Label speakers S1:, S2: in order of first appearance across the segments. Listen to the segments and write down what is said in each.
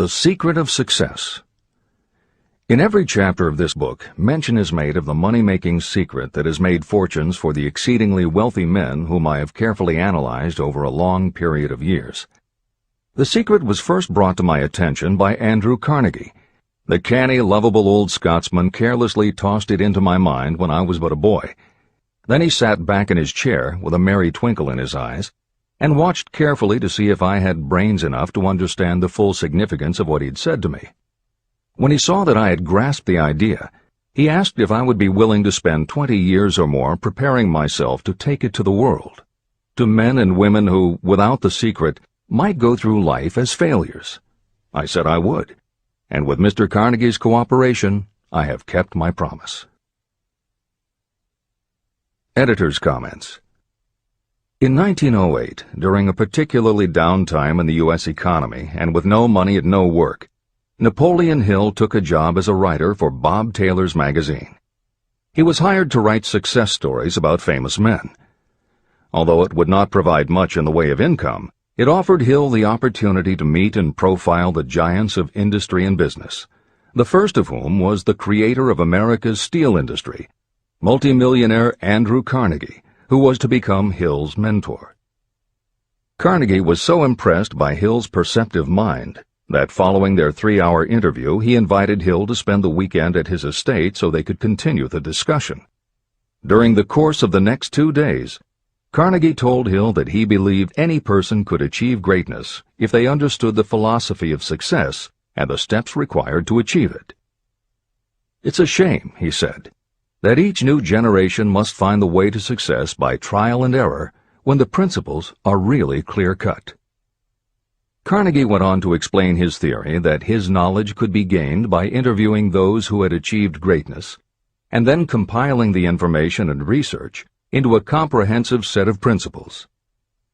S1: The Secret of Success. In every chapter of this book, mention is made of the money-making secret that has made fortunes for the exceedingly wealthy men whom I have carefully analyzed over a long period of years. The secret was first brought to my attention by Andrew Carnegie. The canny, lovable old Scotsman carelessly tossed it into my mind when I was but a boy. Then he sat back in his chair with a merry twinkle in his eyes and watched carefully to see if I had brains enough to understand the full significance of what he'd said to me. When he saw that I had grasped the idea, he asked if I would be willing to spend 20 years or more preparing myself to take it to the world, to men and women who, without the secret, might go through life as failures. I said I would, and with Mr. Carnegie's cooperation, I have kept my promise. Editor's comments. In 1908, during a particularly down time in the U.S. economy and with no money and no work, Napoleon Hill took a job as a writer for Bob Taylor's magazine. He was hired to write success stories about famous men. Although it would not provide much in the way of income, it offered Hill the opportunity to meet and profile the giants of industry and business, the first of whom was the creator of America's steel industry, multimillionaire Andrew Carnegie, who was to become Hill's mentor. Carnegie was so impressed by Hill's perceptive mind that following their 3-hour interview, he invited Hill to spend the weekend at his estate so they could continue the discussion. During the course of the next 2 days, Carnegie told Hill that he believed any person could achieve greatness if they understood the philosophy of success and the steps required to achieve it. "It's a shame," he said, "that each new generation must find the way to success by trial and error when the principles are really clear-cut." Carnegie went on to explain his theory that his knowledge could be gained by interviewing those who had achieved greatness and then compiling the information and research into a comprehensive set of principles.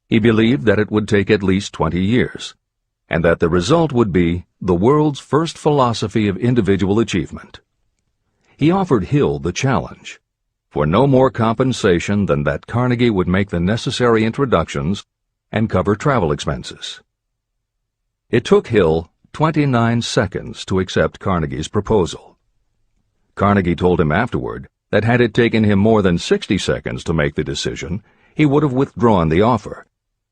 S1: He believed that it would take at least 20 years, and that the result would be the world's first philosophy of individual achievement. He offered Hill the challenge, for no more compensation than that Carnegie would make the necessary introductions and cover travel expenses. It took Hill 29 seconds to accept Carnegie's proposal. Carnegie told him afterward that had it taken him more than 60 seconds to make the decision, he would have withdrawn the offer.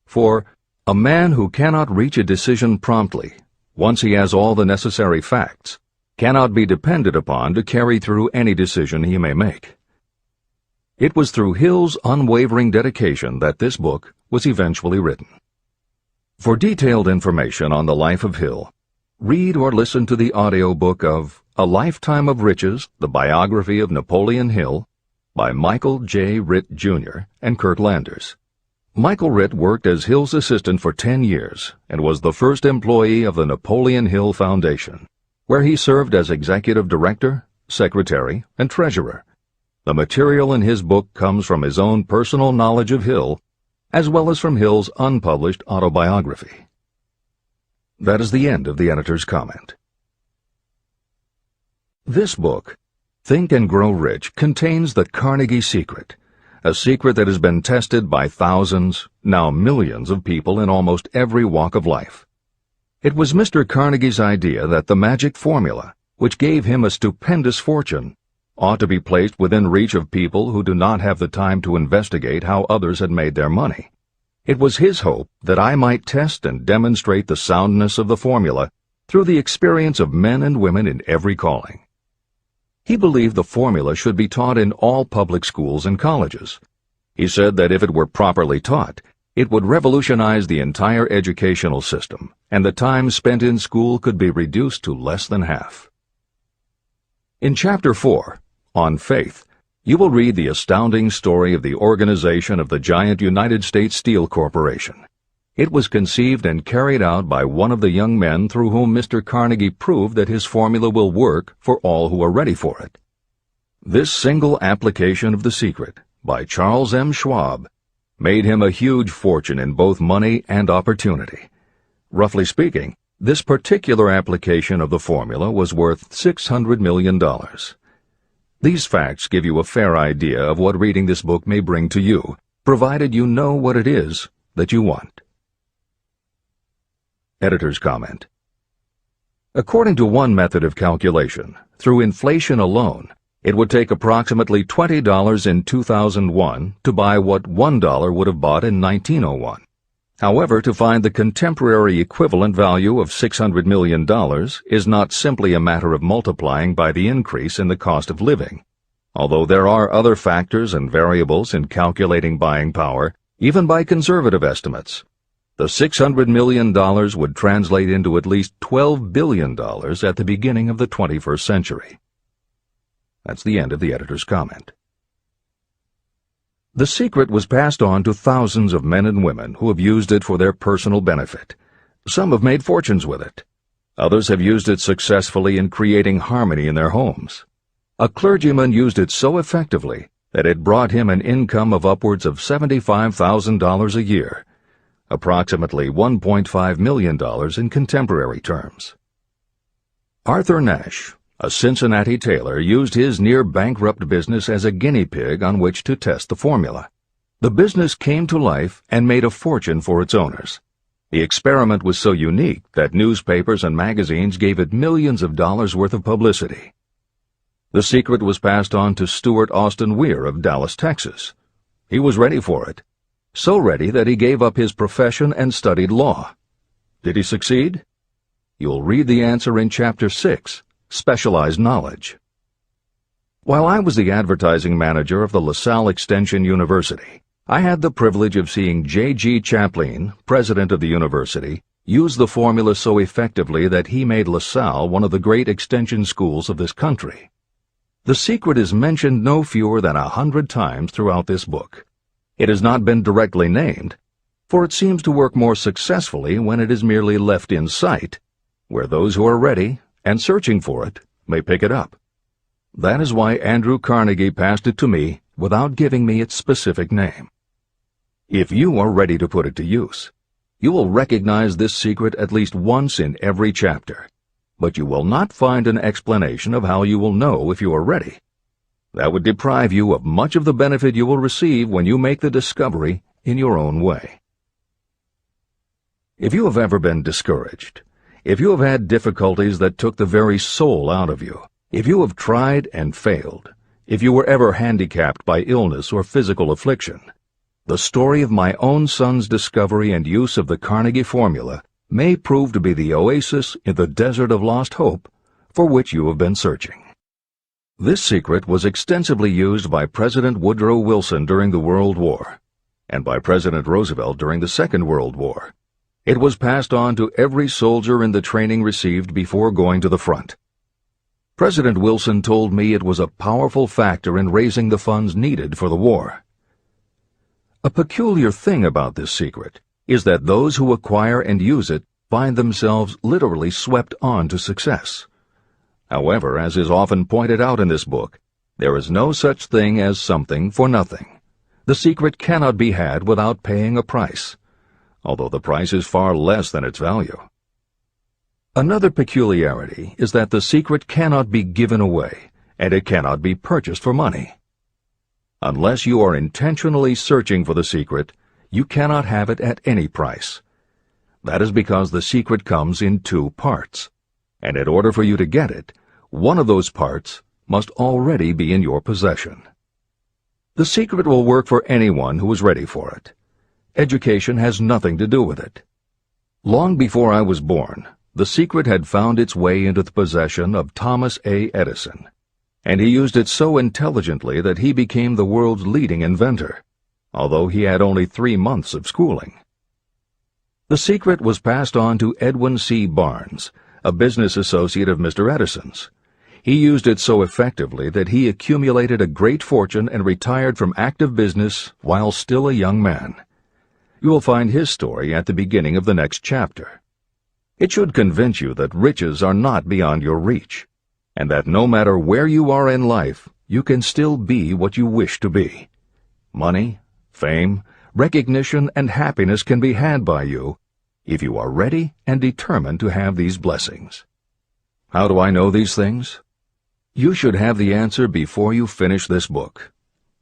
S1: For a man who cannot reach a decision promptly, once he has all the necessary facts, cannot be depended upon to carry through any decision he may make. It was through Hill's unwavering dedication that this book was eventually written. For detailed information on the life of Hill, read or listen to the audiobook of A Lifetime of Riches, the Biography of Napoleon Hill, by Michael J. Ritt, Jr. and Kurt Landers. Michael Ritt worked as Hill's assistant for 10 years and was the first employee of the Napoleon Hill Foundation, where he served as executive director, secretary, and treasurer. The material in his book comes from his own personal knowledge of Hill, as well as from Hill's unpublished autobiography. That is the end of the editor's comment. This book, Think and Grow Rich, contains the Carnegie secret, a secret that has been tested by thousands, now millions of people in almost every walk of life. It was Mr. Carnegie's idea that the magic formula, which gave him a stupendous fortune, ought to be placed within reach of people who do not have the time to investigate how others had made their money. It was his hope that I might test and demonstrate the soundness of the formula through the experience of men and women in every calling. He believed the formula should be taught in all public schools and colleges. He said that if it were properly taught, it would revolutionize the entire educational system, and the time spent in school could be reduced to less than half. In Chapter 4, On Faith, you will read the astounding story of the organization of the giant United States Steel Corporation. It was conceived and carried out by one of the young men through whom Mr. Carnegie proved that his formula will work for all who are ready for it. This single application of the secret, by Charles M. Schwab, made him a huge fortune in both money and opportunity. Roughly speaking, this particular application of the formula was worth $600 million. These facts give you a fair idea of what reading this book may bring to you, provided you know what it is that you want. Editor's comment. According to one method of calculation, through inflation alone, it would take approximately $20 in 2001 to buy what $1 would have bought in 1901. However, to find the contemporary equivalent value of $600 million is not simply a matter of multiplying by the increase in the cost of living. Although there are other factors and variables in calculating buying power, even by conservative estimates, the $600 million would translate into at least $12 billion at the beginning of the 21st century. That's the end of the editor's comment. The secret was passed on to thousands of men and women who have used it for their personal benefit. Some have made fortunes with it. Others have used it successfully in creating harmony in their homes. A clergyman used it so effectively that it brought him an income of upwards of $75,000 a year, approximately $1.5 million in contemporary terms. Arthur Nash, a Cincinnati tailor, used his near-bankrupt business as a guinea pig on which to test the formula. The business came to life and made a fortune for its owners. The experiment was so unique that newspapers and magazines gave it millions of dollars worth of publicity. The secret was passed on to Stuart Austin Weir of Dallas, Texas. He was ready for it. So ready that he gave up his profession and studied law. Did he succeed? You'll read the answer in Chapter 6, Specialized Knowledge. While I was the advertising manager of the LaSalle Extension University, I had the privilege of seeing J.G. Chaplin, president of the university, use the formula so effectively that he made LaSalle one of the great extension schools of this country. The secret is mentioned no fewer than 100 times throughout this book. It has not been directly named, for it seems to work more successfully when it is merely left in sight, where those who are ready and searching for it may pick it up. That is why Andrew Carnegie passed it to me without giving me its specific name. If you are ready to put it to use, you will recognize this secret at least once in every chapter, but you will not find an explanation of how you will know if you are ready. That would deprive you of much of the benefit you will receive when you make the discovery in your own way. If you have ever been discouraged, if you have had difficulties that took the very soul out of you, if you have tried and failed, if you were ever handicapped by illness or physical affliction, the story of my own son's discovery and use of the Carnegie formula may prove to be the oasis in the desert of lost hope for which you have been searching. This secret was extensively used by President Woodrow Wilson during the World War, and by President Roosevelt during the Second World War. It was passed on to every soldier in the training received before going to the front. President Wilson told me it was a powerful factor in raising the funds needed for the war. A peculiar thing about this secret is that those who acquire and use it find themselves literally swept on to success. However, as is often pointed out in this book, there is no such thing as something for nothing. The secret cannot be had without paying a price, although the price is far less than its value. Another peculiarity is that the secret cannot be given away, and it cannot be purchased for money. Unless you are intentionally searching for the secret, you cannot have it at any price. That is because the secret comes in two parts, and in order for you to get it, one of those parts must already be in your possession. The secret will work for anyone who is ready for it. Education has nothing to do with it. Long before I was born, the secret had found its way into the possession of Thomas A. Edison, and he used it so intelligently that he became the world's leading inventor, although he had only 3 months of schooling. The secret was passed on to Edwin C. Barnes, a business associate of Mr. Edison's. He used it so effectively that he accumulated a great fortune and retired from active business while still a young man. You will find his story at the beginning of the next chapter. It should convince you that riches are not beyond your reach, and that no matter where you are in life, you can still be what you wish to be. Money, fame, recognition, and happiness can be had by you if you are ready and determined to have these blessings. How do I know these things? You should have the answer before you finish this book.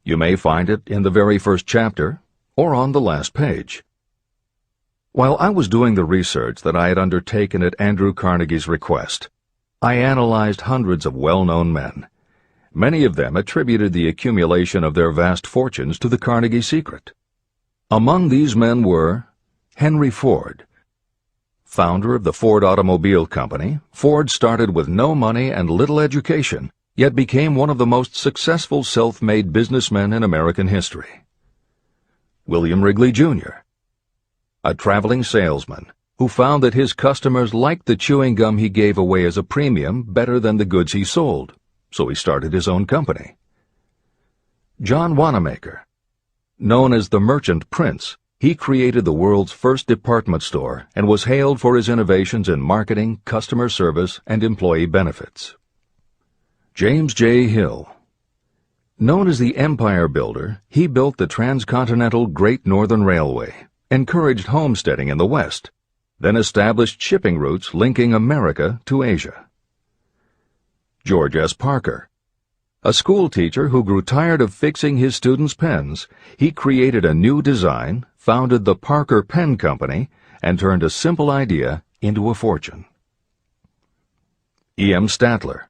S1: You may find it in the very first chapter or on the last page. While I was doing the research that I had undertaken at Andrew Carnegie's request, I analyzed hundreds of well-known men. Many of them attributed the accumulation of their vast fortunes to the Carnegie secret. Among these men were Henry Ford. Founder of the Ford Automobile Company, Ford started with no money and little education, yet became one of the most successful self-made businessmen in American history. William Wrigley, Jr., a traveling salesman who found that his customers liked the chewing gum he gave away as a premium better than the goods he sold, so he started his own company. John Wanamaker. Known as the Merchant Prince, he created the world's first department store and was hailed for his innovations in marketing, customer service, and employee benefits. James J. Hill. Known as the Empire Builder, he built the transcontinental Great Northern Railway, encouraged homesteading in the West, then established shipping routes linking America to Asia. George S. Parker. A school teacher who grew tired of fixing his students' pens, he created a new design, founded the Parker Pen Company, and turned a simple idea into a fortune. E. M. Statler.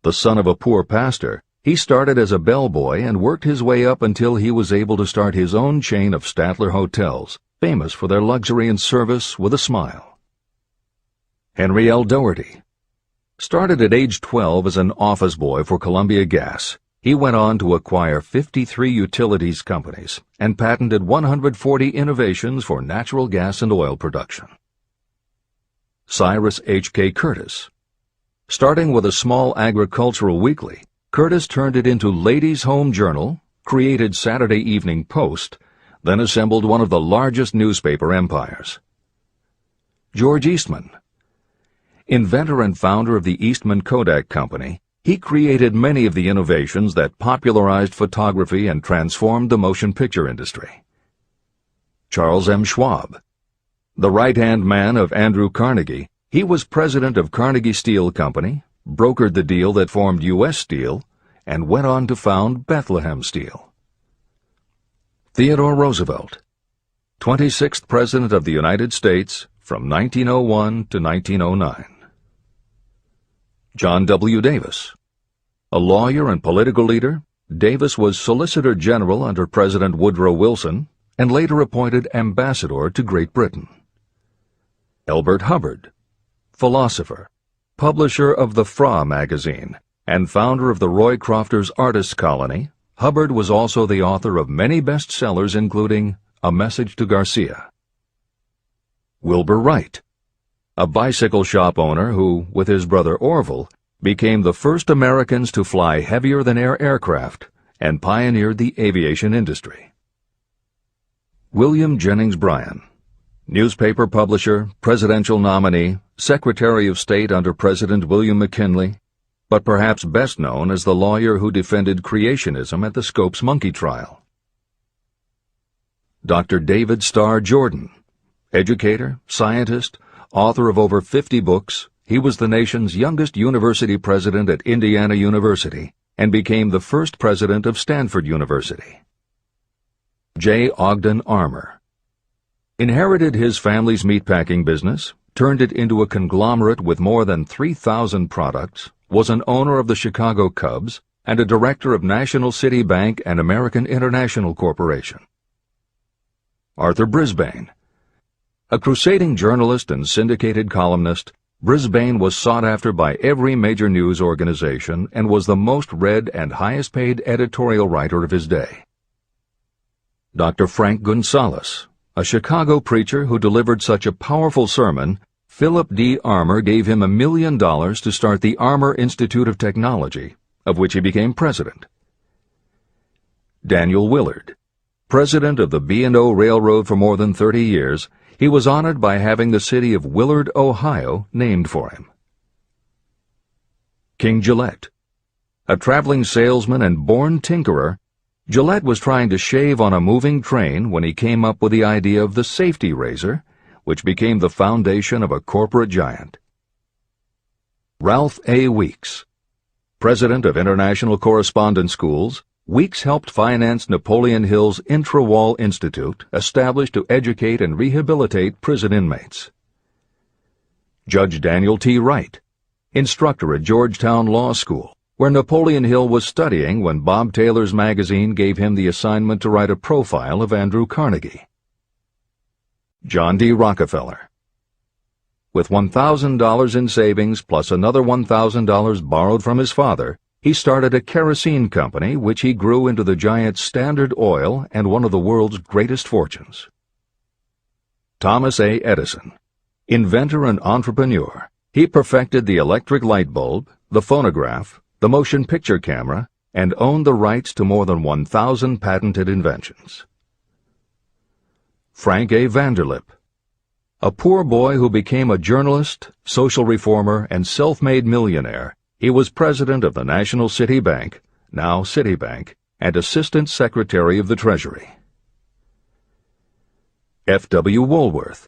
S1: The son of a poor pastor, he started as a bellboy and worked his way up until he was able to start his own chain of Statler hotels, famous for their luxury and service with a smile. Henry L. Doherty. Started at age 12 as an office boy for Columbia Gas, he went on to acquire 53 utilities companies and patented 140 innovations for natural gas and oil production. Cyrus H. K. Curtis. Starting with a small agricultural weekly, Curtis turned it into Ladies' Home Journal, created Saturday Evening Post, then assembled one of the largest newspaper empires. George Eastman. Inventor and founder of the Eastman Kodak Company, he created many of the innovations that popularized photography and transformed the motion picture industry. Charles M. Schwab. The right-hand man of Andrew Carnegie, he was president of Carnegie Steel Company, brokered the deal that formed U.S. Steel, and went on to found Bethlehem Steel. Theodore Roosevelt. 26th President of the United States from 1901 to 1909. John W. Davis. A lawyer and political leader, Davis was Solicitor General under President Woodrow Wilson and later appointed Ambassador to Great Britain. Elbert Hubbard. Philosopher, publisher of the Fra magazine, and founder of the Roycrofters Artists Colony, Hubbard was also the author of many bestsellers including A Message to Garcia. Wilbur Wright. A bicycle shop owner who, with his brother Orville, became the first Americans to fly heavier-than-air aircraft and pioneered the aviation industry. William Jennings Bryan. Newspaper publisher, presidential nominee, Secretary of State under President William McKinley, but perhaps best known as the lawyer who defended creationism at the Scopes monkey trial. Dr. David Starr Jordan. Educator, scientist, author of over 50 books, he was the nation's youngest university president at Indiana University and became the first president of Stanford University. J. Ogden Armour. Inherited his family's meatpacking business, turned it into a conglomerate with more than 3,000 products, was an owner of the Chicago Cubs, and a director of National City Bank and American International Corporation. Arthur Brisbane. A crusading journalist and syndicated columnist, Brisbane was sought after by every major news organization and was the most read and highest-paid editorial writer of his day. Dr. Frank Gonzalez. A Chicago preacher who delivered such a powerful sermon, Philip D. Armour gave him $1 million to start the Armour Institute of Technology, of which he became president. Daniel Willard. President of the B&O Railroad for more than 30 years, he was honored by having the city of Willard, Ohio, named for him. King Gillette. A traveling salesman and born tinkerer, Gillette was trying to shave on a moving train when he came up with the idea of the safety razor, which became the foundation of a corporate giant. Ralph A. Weeks. President of International Correspondence Schools, Weeks helped finance Napoleon Hill's Intra-Wall Institute, established to educate and rehabilitate prison inmates. Judge Daniel T. Wright, instructor at Georgetown Law School, where Napoleon Hill was studying when Bob Taylor's magazine gave him the assignment to write a profile of Andrew Carnegie. John D. Rockefeller. With $1,000 in savings plus another $1,000 borrowed from his father, he started a kerosene company which he grew into the giant Standard Oil and one of the world's greatest fortunes. Thomas A. Edison. Inventor and entrepreneur, he perfected the electric light bulb, the phonograph, the motion picture camera, and owned the rights to more than 1,000 patented inventions. Frank A. Vanderlip. A poor boy who became a journalist, social reformer, and self-made millionaire, he was president of the National City Bank, now Citibank, and Assistant Secretary of the Treasury. F. W. Woolworth.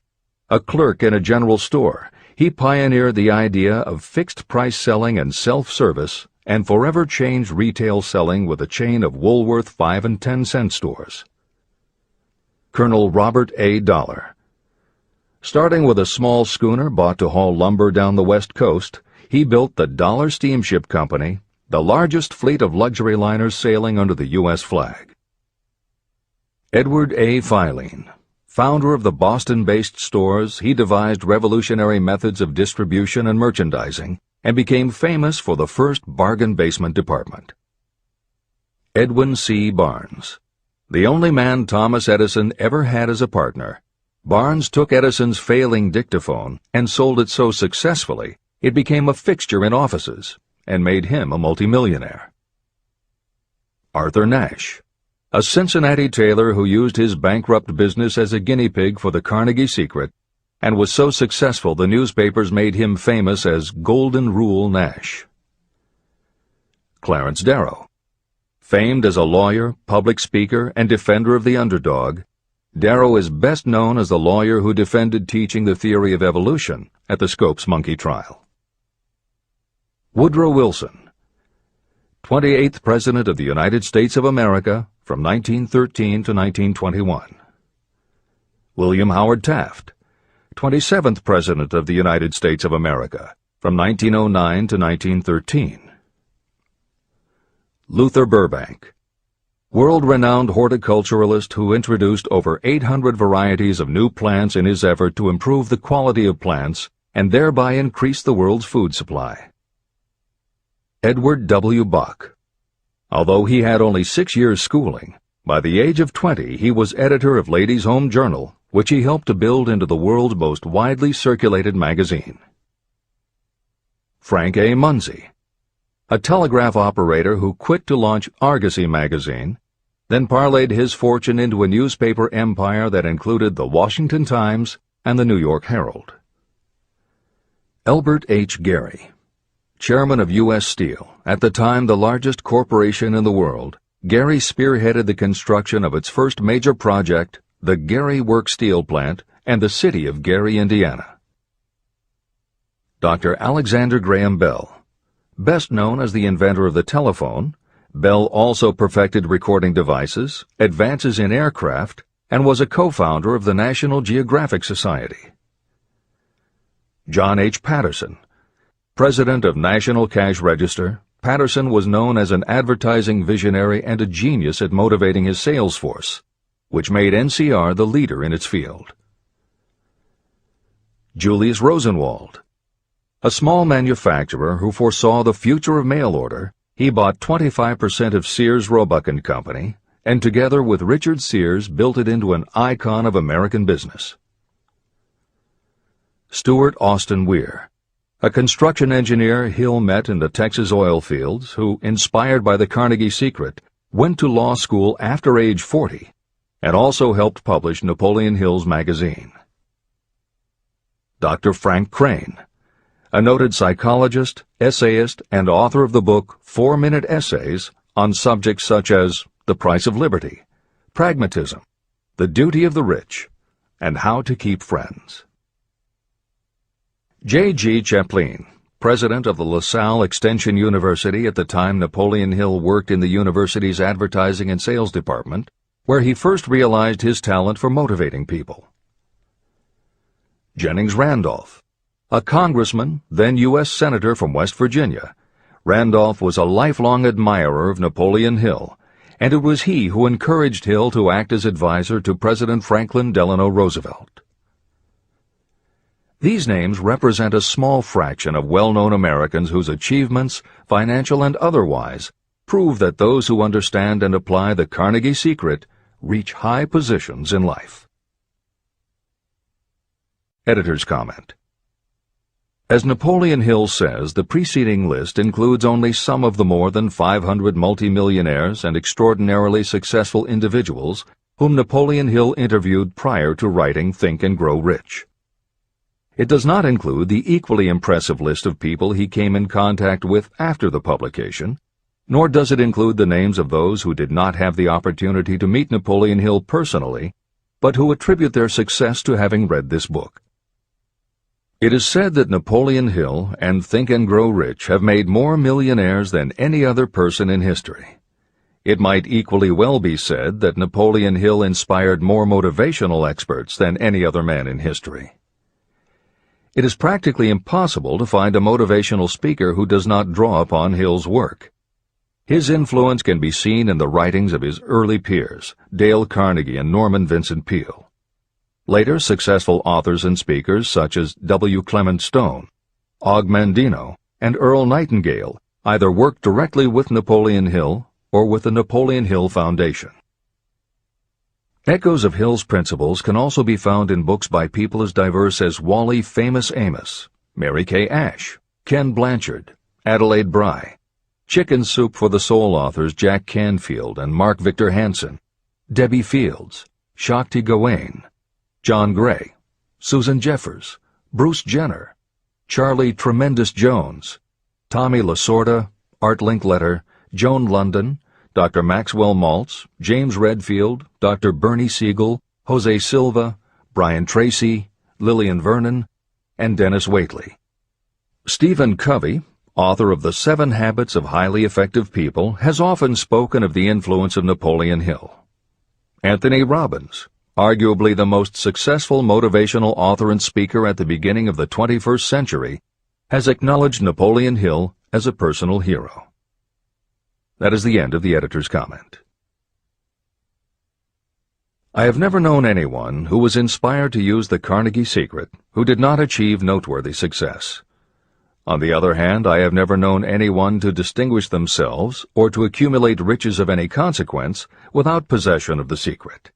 S1: A clerk in a general store, he pioneered the idea of fixed-price selling and self-service and forever changed retail selling with a chain of Woolworth 5 and 10 cent stores. Colonel Robert A. Dollar. Starting with a small schooner bought to haul lumber down the West Coast, he built the Dollar Steamship Company, the largest fleet of luxury liners sailing under the U.S. flag. Edward A. Filene. Founder of the Boston-based stores, he devised revolutionary methods of distribution and merchandising and became famous for the first bargain basement department. Edwin C. Barnes. The only man Thomas Edison ever had as a partner, Barnes took Edison's failing dictaphone and sold it so successfully it became a fixture in offices and made him a multimillionaire. Arthur Nash. A Cincinnati tailor who used his bankrupt business as a guinea pig for the Carnegie Secret and was so successful the newspapers made him famous as Golden Rule Nash. Clarence Darrow. Famed as a lawyer, public speaker, and defender of the underdog, Darrow is best known as the lawyer who defended teaching the theory of evolution at the Scopes monkey trial. Woodrow Wilson. 28th President of the United States of America from 1913 to 1921. William Howard Taft. 27th President of the United States of America from 1909 to 1913. Luther Burbank. World-renowned horticulturalist who introduced over 800 varieties of new plants in his effort to improve the quality of plants and thereby increase the world's food supply. Edward W. Bok. Although he had only 6 years schooling, by the age of 20 he was editor of Ladies' Home Journal, which he helped to build into the world's most widely circulated magazine. Frank A. Munsey. A telegraph operator who quit to launch Argosy magazine, then parlayed his fortune into a newspaper empire that included the Washington Times and the New York Herald. Elbert H. Gary. Chairman of U.S. Steel, at the time the largest corporation in the world, Gary spearheaded the construction of its first major project, the Gary Works Steel Plant, and the city of Gary, Indiana. Dr. Alexander Graham Bell. Best known as the inventor of the telephone, Bell also perfected recording devices, advances in aircraft, and was a co-founder of the National Geographic Society. John H. Patterson. President of National Cash Register, Patterson was known as an advertising visionary and a genius at motivating his sales force, which made NCR the leader in its field. Julius Rosenwald. A small manufacturer who foresaw the future of mail order, he bought 25% of Sears Roebuck & Company, and together with Richard Sears built it into an icon of American business. Stuart Austin Weir. A construction engineer Hill met in the Texas oil fields who, inspired by the Carnegie Secret, went to law school after age 40 and also helped publish Napoleon Hill's magazine. Dr. Frank Crane. A noted psychologist, essayist, and author of the book 4-Minute Essays on subjects such as the price of liberty, pragmatism, the duty of the rich, and how to keep friends. J.G. Chaplin, president of the LaSalle Extension University at the time Napoleon Hill worked in the university's advertising and sales department, where he first realized his talent for motivating people. Jennings Randolph, a congressman, then U.S. Senator from West Virginia. Randolph was a lifelong admirer of Napoleon Hill, and it was he who encouraged Hill to act as advisor to President Franklin Delano Roosevelt. These names represent a small fraction of well-known Americans whose achievements, financial and otherwise, prove that those who understand and apply the Carnegie secret reach high positions in life. Editor's comment. As Napoleon Hill says, the preceding list includes only some of the more than 500 multimillionaires and extraordinarily successful individuals whom Napoleon Hill interviewed prior to writing Think and Grow Rich. It does not include the equally impressive list of people he came in contact with after the publication, nor does it include the names of those who did not have the opportunity to meet Napoleon Hill personally, but who attribute their success to having read this book. It is said that Napoleon Hill and Think and Grow Rich have made more millionaires than any other person in history. It might equally well be said that Napoleon Hill inspired more motivational experts than any other man in history. It is practically impossible to find a motivational speaker who does not draw upon Hill's work. His influence can be seen in the writings of his early peers, Dale Carnegie and Norman Vincent Peale. Later, successful authors and speakers such as W. Clement Stone, Og Mandino, and Earl Nightingale either worked directly with Napoleon Hill or with the Napoleon Hill Foundation. Echoes of Hill's principles can also be found in books by people as diverse as Wally Famous Amos, Mary Kay Ash, Ken Blanchard, Adelaide Bry, Chicken Soup for the Soul authors Jack Canfield and Mark Victor Hansen, Debbie Fields, Shakti Gawain, John Gray, Susan Jeffers, Bruce Jenner, Charlie Tremendous Jones, Tommy Lasorda, Art Linkletter, Joan London, Dr. Maxwell Maltz, James Redfield, Dr. Bernie Siegel, Jose Silva, Brian Tracy, Lillian Vernon, and Dennis Waitley. Stephen Covey, author of The 7 Habits of Highly Effective People, has often spoken of the influence of Napoleon Hill. Anthony Robbins, arguably the most successful motivational author and speaker at the beginning of the 21st century, has acknowledged Napoleon Hill as a personal hero. That is the end of the editor's comment. I have never known anyone who was inspired to use the Carnegie secret who did not achieve noteworthy success. On the other hand, I have never known anyone to distinguish themselves or to accumulate riches of any consequence without possession of the secret.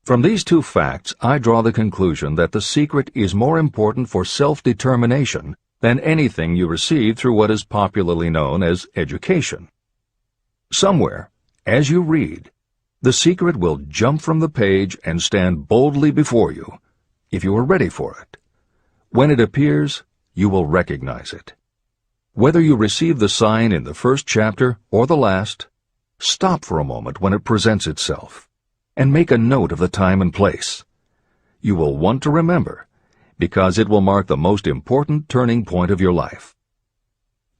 S1: From these two facts, I draw the conclusion that the secret is more important for self-determination than anything you receive through what is popularly known as education. Somewhere, as you read, the secret will jump from the page and stand boldly before you, if you are ready for it. When it appears, you will recognize it. Whether you receive the sign in the first chapter or the last, stop for a moment when it presents itself, and make a note of the time and place. You will want to remember, because it will mark the most important turning point of your life.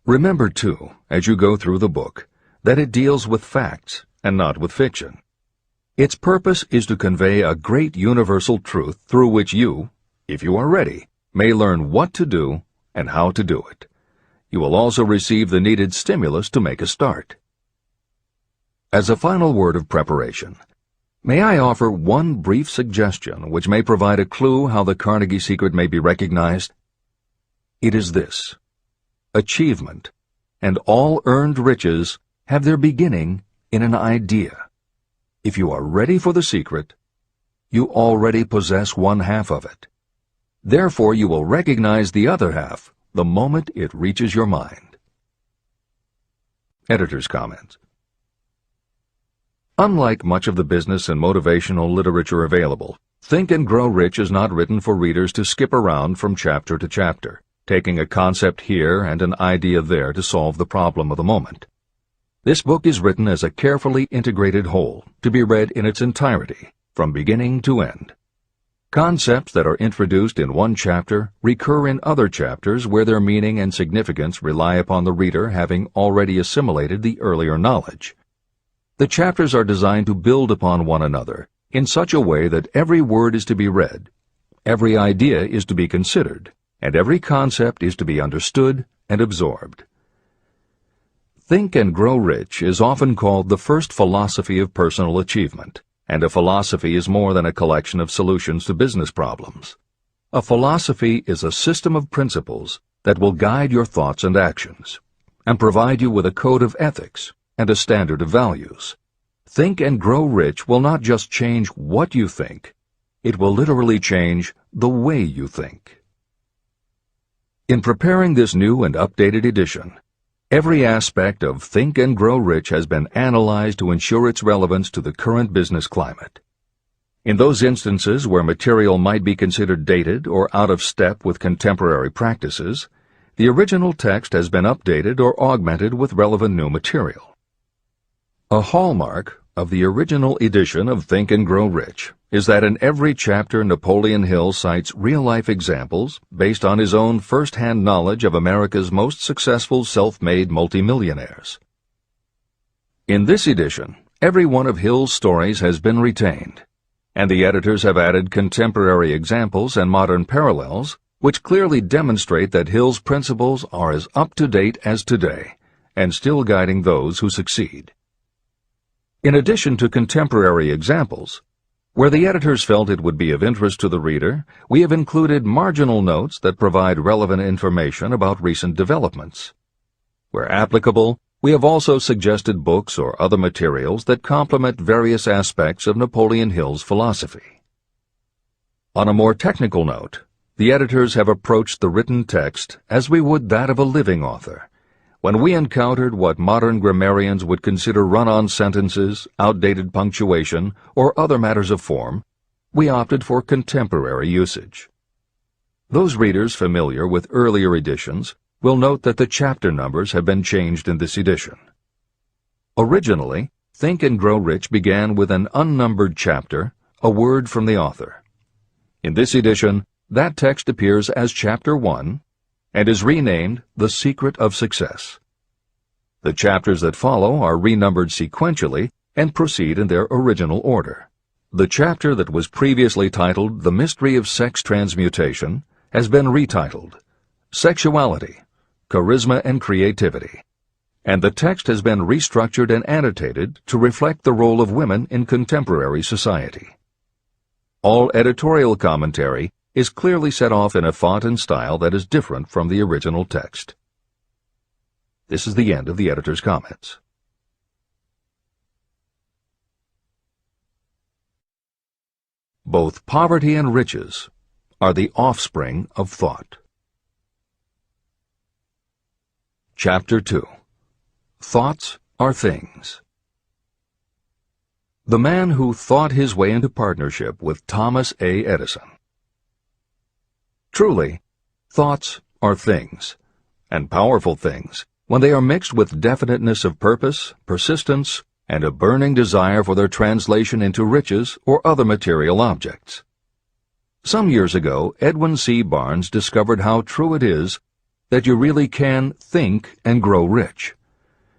S1: Remember, too, as you go through the book, that it deals with facts and not with fiction. Its purpose is to convey a great universal truth through which you, if you are ready, may learn what to do and how to do it. You will also receive the needed stimulus to make a start. As a final word of preparation, may I offer one brief suggestion which may provide a clue how the Carnegie secret may be recognized? It is this: achievement and all earned riches have their beginning in an idea. If you are ready for the secret, you already possess one half of it. Therefore, you will recognize the other half the moment it reaches your mind. Editor's comments. Unlike much of the business and motivational literature available, Think and Grow Rich is not written for readers to skip around from chapter to chapter, taking a concept here and an idea there to solve the problem of the moment. This book is written as a carefully integrated whole, to be read in its entirety, from beginning to end. Concepts that are introduced in one chapter recur in other chapters where their meaning and significance rely upon the reader having already assimilated the earlier knowledge. The chapters are designed to build upon one another in such a way that every word is to be read, every idea is to be considered, and every concept is to be understood and absorbed. Think and Grow Rich is often called the first philosophy of personal achievement, and a philosophy is more than a collection of solutions to business problems. A philosophy is a system of principles that will guide your thoughts and actions, and provide you with a code of ethics and a standard of values. Think and Grow Rich will not just change what you think, it will literally change the way you think. In preparing this new and updated edition, every aspect of Think and Grow Rich has been analyzed to ensure its relevance to the current business climate. In those instances where material might be considered dated or out of step with contemporary practices, the original text has been updated or augmented with relevant new material. A hallmark of the original edition of Think and Grow Rich is that in every chapter Napoleon Hill cites real-life examples based on his own first-hand knowledge of America's most successful self-made multimillionaires. In this edition, every one of Hill's stories has been retained, and the editors have added contemporary examples and modern parallels which clearly demonstrate that Hill's principles are as up-to-date as today and still guiding those who succeed. In addition to contemporary examples, where the editors felt it would be of interest to the reader, we have included marginal notes that provide relevant information about recent developments. Where applicable, we have also suggested books or other materials that complement various aspects of Napoleon Hill's philosophy. On a more technical note, the editors have approached the written text as we would that of a living author. When we encountered what modern grammarians would consider run-on sentences, outdated punctuation, or other matters of form, we opted for contemporary usage. Those readers familiar with earlier editions will note that the chapter numbers have been changed in this edition. Originally, Think and Grow Rich began with an unnumbered chapter, a word from the author. In this edition, that text appears as Chapter 1, and is renamed The Secret of Success. The chapters that follow are renumbered sequentially and proceed in their original order. The chapter that was previously titled The Mystery of Sex Transmutation has been retitled Sexuality, Charisma and Creativity, and the text has been restructured and annotated to reflect the role of women in contemporary society. All editorial commentary is clearly set off in a font and style that is different from the original text. This is the end of the editor's comments. Both poverty and riches are the offspring of thought. Chapter 2. Thoughts are things. The man who thought his way into partnership with Thomas A. Edison. Truly, thoughts are things, and powerful things, when they are mixed with definiteness of purpose, persistence, and a burning desire for their translation into riches or other material objects. Some years ago, Edwin C. Barnes discovered how true it is that you really can think and grow rich.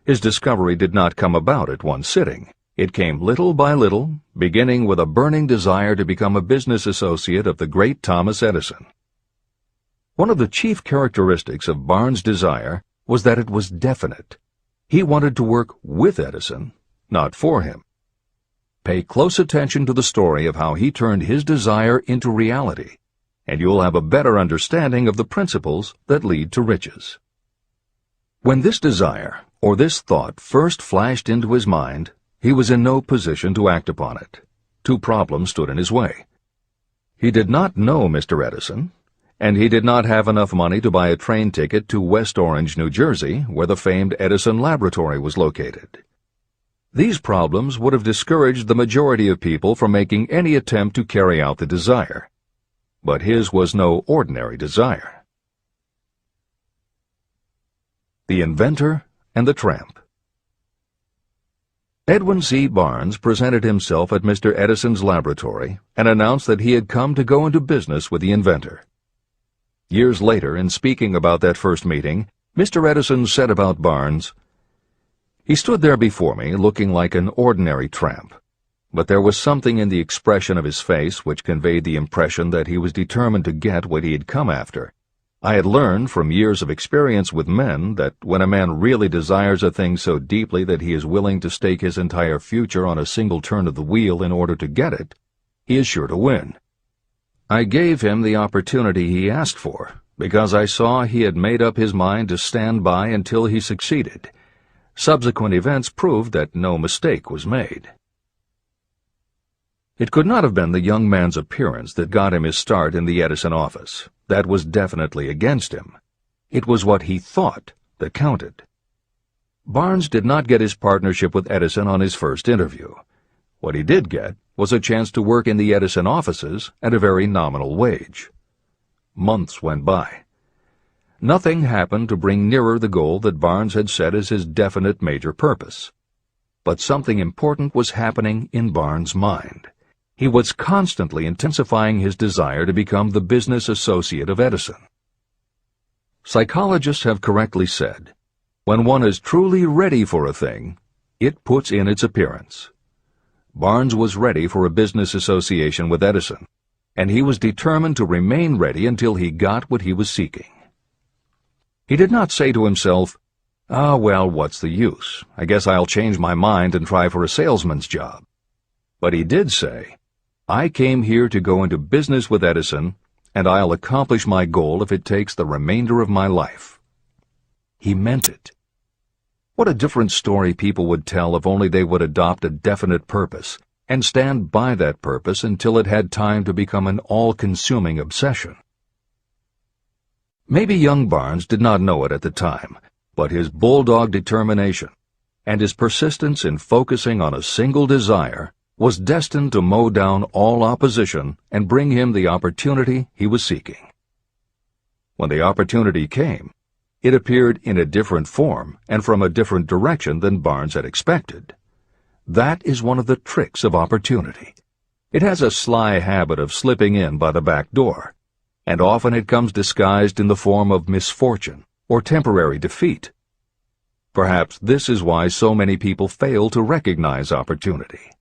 S1: His discovery did not come about at one sitting. It came little by little, beginning with a burning desire to become a business associate of the great Thomas Edison. One of the chief characteristics of Barnes' desire was that it was definite. He wanted to work with Edison, not for him. Pay close attention to the story of how he turned his desire into reality, and you'll have a better understanding of the principles that lead to riches. When this desire, or this thought, first flashed into his mind, he was in no position to act upon it. Two problems stood in his way. He did not know Mr. Edison, and he did not have enough money to buy a train ticket to West Orange, New Jersey, where the famed Edison Laboratory was located. These problems would have discouraged the majority of people from making any attempt to carry out the desire. But his was no ordinary desire. The Inventor and the Tramp. Edwin C. Barnes presented himself at Mr. Edison's laboratory and announced that he had come to go into business with the inventor. Years later, in speaking about that first meeting, Mr. Edison said about Barnes, "He stood there before me looking like an ordinary tramp, but there was something in the expression of his face which conveyed the impression that he was determined to get what he had come after. I had learned from years of experience with men that when a man really desires a thing so deeply that he is willing to stake his entire future on a single turn of the wheel in order to get it, he is sure to win. I gave him the opportunity he asked for, because I saw he had made up his mind to stand by until he succeeded. Subsequent events proved that no mistake was made." It could not have been the young man's appearance that got him his start in the Edison office. That was definitely against him. It was what he thought that counted. Barnes did not get his partnership with Edison on his first interview. What he did get was a chance to work in the Edison offices at a very nominal wage. Months went by. Nothing happened to bring nearer the goal that Barnes had set as his definite major purpose. But something important was happening in Barnes' mind. He was constantly intensifying his desire to become the business associate of Edison. Psychologists have correctly said, when one is truly ready for a thing, it puts in its appearance. Barnes was ready for a business association with Edison, and he was determined to remain ready until he got what he was seeking. He did not say to himself, "Ah, well, what's the use? I guess I'll change my mind and try for a salesman's job." But he did say, "I came here to go into business with Edison, and I'll accomplish my goal if it takes the remainder of my life." He meant it. What a different story people would tell if only they would adopt a definite purpose and stand by that purpose until it had time to become an all-consuming obsession. Maybe young Barnes did not know it at the time, but his bulldog determination and his persistence in focusing on a single desire was destined to mow down all opposition and bring him the opportunity he was seeking. When the opportunity came, it appeared in a different form and from a different direction than Barnes had expected. That is one of the tricks of opportunity. It has a sly habit of slipping in by the back door, and often it comes disguised in the form of misfortune or temporary defeat. Perhaps this is why so many people fail to recognize opportunity.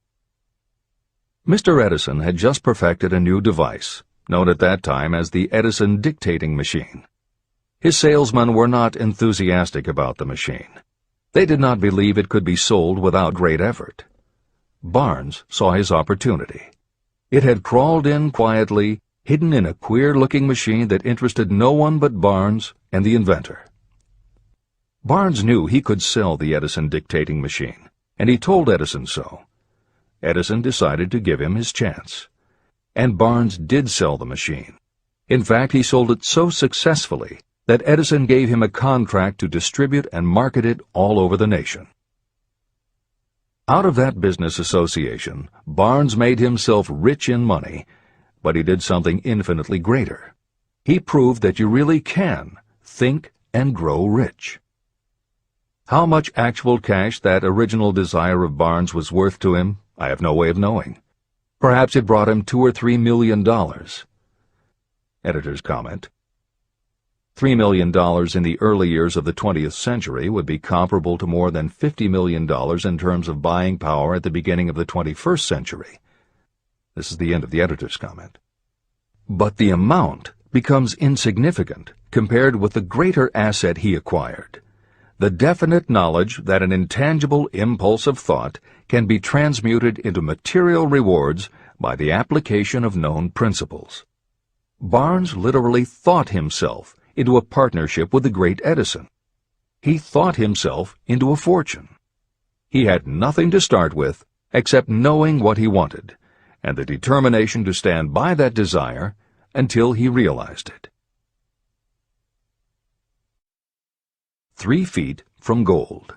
S1: Mr. Edison had just perfected a new device, known at that time as the Edison dictating machine. His salesmen were not enthusiastic about the machine. They did not believe it could be sold without great effort. Barnes saw his opportunity. It had crawled in quietly, hidden in a queer-looking machine that interested no one but Barnes and the inventor. Barnes knew he could sell the Edison dictating machine, and he told Edison so. Edison decided to give him his chance. And Barnes did sell the machine. In fact, he sold it so successfully that Edison gave him a contract to distribute and market it all over the nation. Out of that business association, Barnes made himself rich in money, but he did something infinitely greater. He proved that you really can think and grow rich. How much actual cash that original desire of Barnes was worth to him, I have no way of knowing. Perhaps it brought him $2 or $3 million. Editor's comment: $3 million in the early years of the 20th century would be comparable to more than $50 million in terms of buying power at the beginning of the 21st century. This is the end of the editor's comment. But the amount becomes insignificant compared with the greater asset he acquired: the definite knowledge that an intangible impulse of thought can be transmuted into material rewards by the application of known principles. Barnes literally thought himself into a partnership with the great Edison. He thought himself into a fortune. He had nothing to start with except knowing what he wanted, and the determination to stand by that desire until he realized it. 3 feet from gold.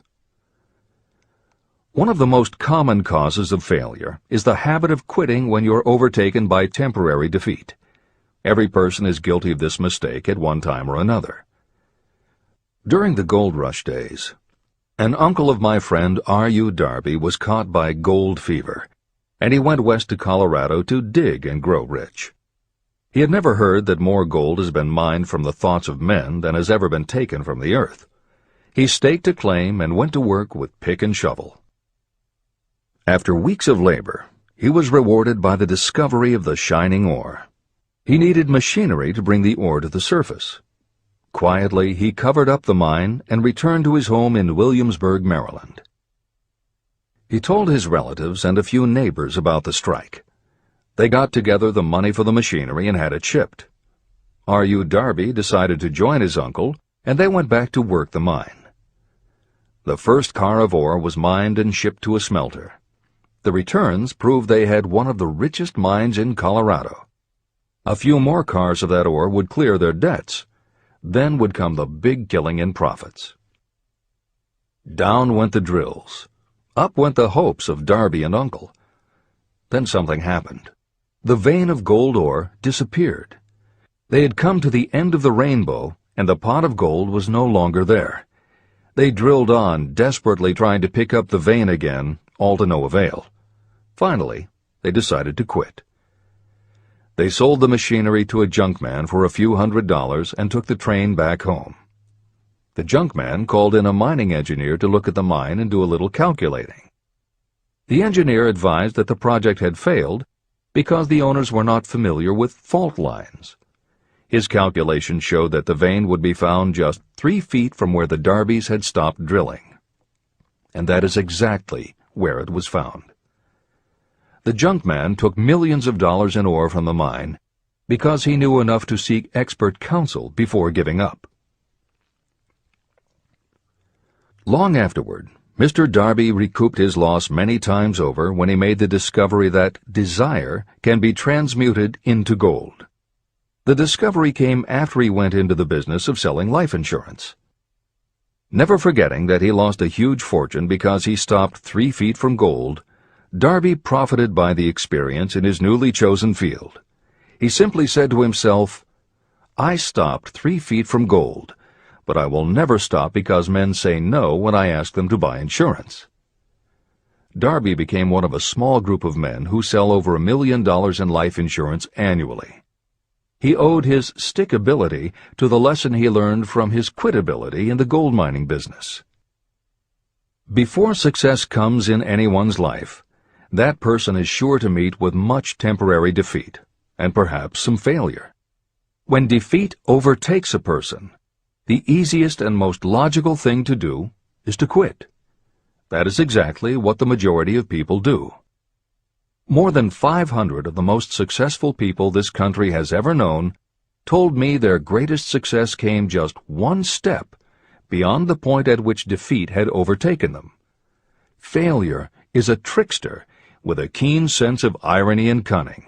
S1: One of the most common causes of failure is the habit of quitting when you're overtaken by temporary defeat. Every person is guilty of this mistake at one time or another. During the gold rush days, An uncle of my friend R.U. Darby was caught by gold fever, and he went west to Colorado to dig and grow rich. He had never heard that more gold has been mined from the thoughts of men than has ever been taken from the earth. He staked a claim and went to work with pick and shovel. After weeks of labor, he was rewarded by the discovery of the shining ore. He needed machinery to bring the ore to the surface. Quietly, he covered up the mine and returned to his home in Williamsburg, Maryland. He told his relatives and a few neighbors about the strike. They got together the money for the machinery and had it shipped. R.U. Darby decided to join his uncle, and they went back to work the mine. The first car of ore was mined and shipped to a smelter. The returns proved they had one of the richest mines in Colorado. A few more cars of that ore would clear their debts. Then would come the big killing in profits. Down went the drills. Up went the hopes of Darby and Uncle. Then something happened. The vein of gold ore disappeared. They had come to the end of the rainbow, and the pot of gold was no longer there. They drilled on, desperately trying to pick up the vein again, all to no avail. Finally, they decided to quit. They sold the machinery to a junkman for a few $100s and took the train back home. The junkman called in a mining engineer to look at the mine and do a little calculating. The engineer advised that the project had failed because the owners were not familiar with fault lines. His calculations showed that the vein would be found just 3 feet from where the Darbys had stopped drilling. And that is exactly where it was found. The junkman took millions of dollars in ore from the mine because he knew enough to seek expert counsel before giving up. Long afterward, Mr. Darby recouped his loss many times over when he made the discovery that desire can be transmuted into gold. The discovery came after he went into the business of selling life insurance. Never forgetting that he lost a huge fortune because he stopped 3 feet from gold, Darby profited by the experience in his newly chosen field. He simply said to himself, "I stopped 3 feet from gold, but I will never stop because men say no when I ask them to buy insurance." Darby became one of a small group of men who sell over $1 million in life insurance annually. He owed his stickability to the lesson he learned from his quitability in the gold mining business. Before success comes in anyone's life, that person is sure to meet with much temporary defeat, and perhaps some failure. When defeat overtakes a person, the easiest and most logical thing to do is to quit. That is exactly what the majority of people do. More than 500 of the most successful people this country has ever known told me their greatest success came just one step beyond the point at which defeat had overtaken them. Failure is a trickster with a keen sense of irony and cunning.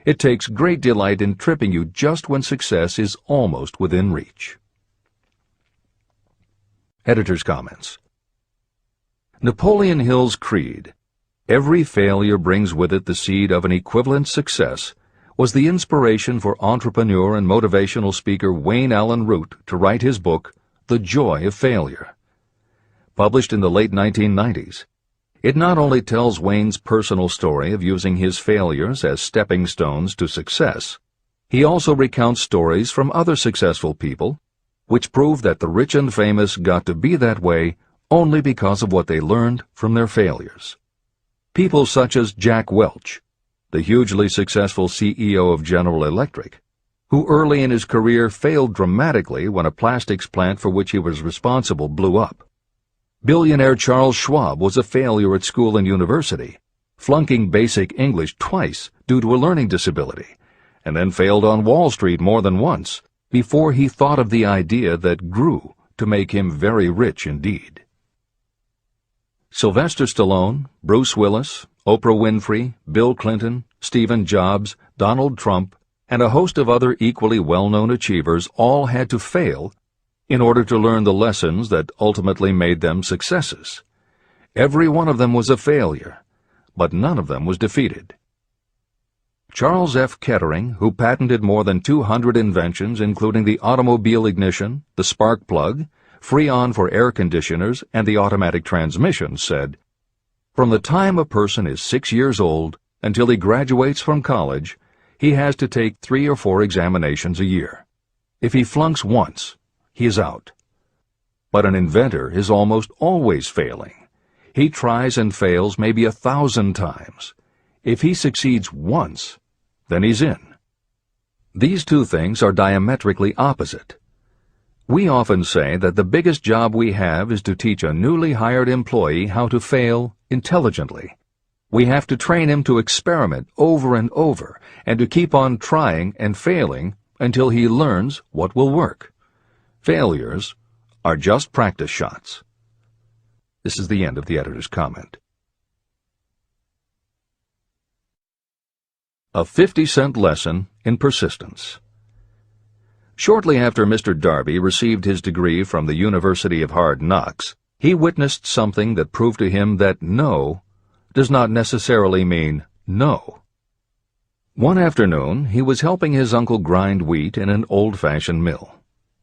S1: It takes great delight in tripping you just when success is almost within reach. Editor's comments. Napoleon Hill's creed, "Every failure brings with it the seed of an equivalent success," was the inspiration for entrepreneur and motivational speaker Wayne Allen Root to write his book, The Joy of Failure. Published in the late 1990s, it not only tells Wayne's personal story of using his failures as stepping stones to success, he also recounts stories from other successful people, which prove that the rich and famous got to be that way only because of what they learned from their failures. People such as Jack Welch, the hugely successful CEO of General Electric, who early in his career failed dramatically when a plastics plant for which he was responsible blew up. Billionaire Charles Schwab was a failure at school and university, flunking basic English twice due to a learning disability, and then failed on Wall Street more than once before he thought of the idea that grew to make him very rich indeed. Sylvester Stallone, Bruce Willis, Oprah Winfrey, Bill Clinton, Stephen Jobs, Donald Trump, and a host of other equally well-known achievers all had to fail in order to learn the lessons that ultimately made them successes. Every one of them was a failure, but none of them was defeated. Charles F. Kettering, who patented more than 200 inventions including the automobile ignition, the spark plug, Freon for air conditioners and the automatic transmission, said, "From the time a person is 6 years old until he graduates from college, he has to take 3 or 4 examinations a year. If he flunks once, he is out." But an inventor is almost always failing. He tries and fails maybe 1,000 times. If he succeeds once, then he's in. These two things are diametrically opposite. We often say that the biggest job we have is to teach a newly hired employee how to fail intelligently. We have to train him to experiment over and over and to keep on trying and failing until he learns what will work. Failures are just practice shots. This is the end of the editor's comment. A 50-cent lesson in persistence. Shortly after Mr. Darby received his degree from the University of Hard Knocks, he witnessed something that proved to him that no does not necessarily mean no. One afternoon, he was helping his uncle grind wheat in an old-fashioned mill.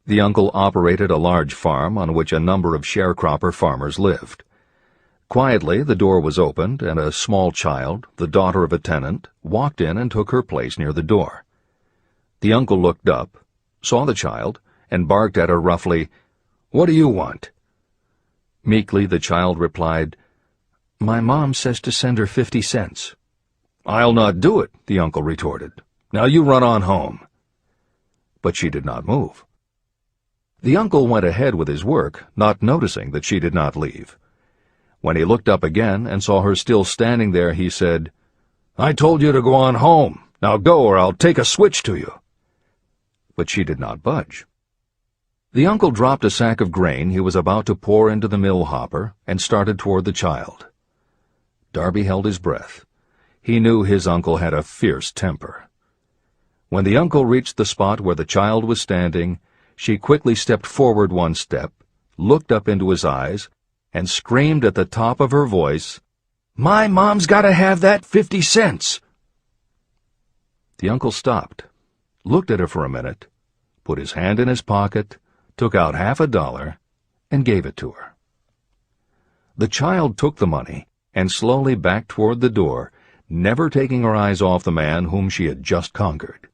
S1: The uncle operated a large farm on which a number of sharecropper farmers lived. Quietly, the door was opened, and a small child, the daughter of a tenant, walked in and took her place near the door. The uncle looked up, saw the child, and barked at her roughly, "What do you want?" Meekly, the child replied, "My mom says to send her 50 cents. "I'll not do it," the uncle retorted. "Now you run on home." But she did not move. The uncle went ahead with his work, not noticing that she did not leave. When he looked up again and saw her still standing there, he said, "I told you to go on home. Now go, or I'll take a switch to you." But she did not budge. The uncle dropped a sack of grain he was about to pour into the mill hopper and started toward the child. Darby held his breath. He knew his uncle had a fierce temper. When the uncle reached the spot where the child was standing, she quickly stepped forward 1 step, looked up into his eyes, and screamed at the top of her voice, "My mom's got to have that 50 cents!" The uncle stopped, looked at her for a minute, put his hand in his pocket, took out $50, and gave it to her. The child took the money and slowly backed toward the door, never taking her eyes off the man whom she had just conquered.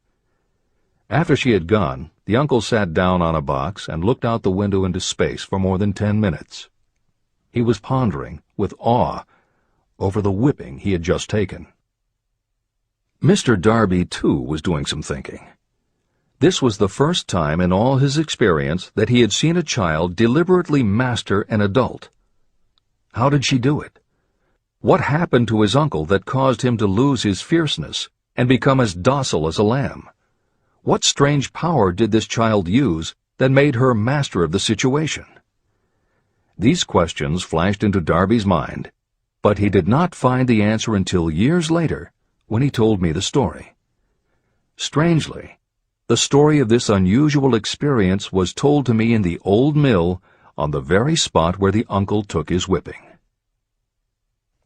S1: After she had gone, the uncle sat down on a box and looked out the window into space for more than 10 minutes. He was pondering, with awe, over the whipping he had just taken. Mr. Darby, too, was doing some thinking. This was the first time in all his experience that he had seen a child deliberately master an adult. How did she do it? What happened to his uncle that caused him to lose his fierceness and become as docile as a lamb? What strange power did this child use that made her master of the situation? These questions flashed into Darby's mind, but he did not find the answer until years later, when he told me the story. Strangely, the story of this unusual experience was told to me in the old mill on the very spot where the uncle took his whipping.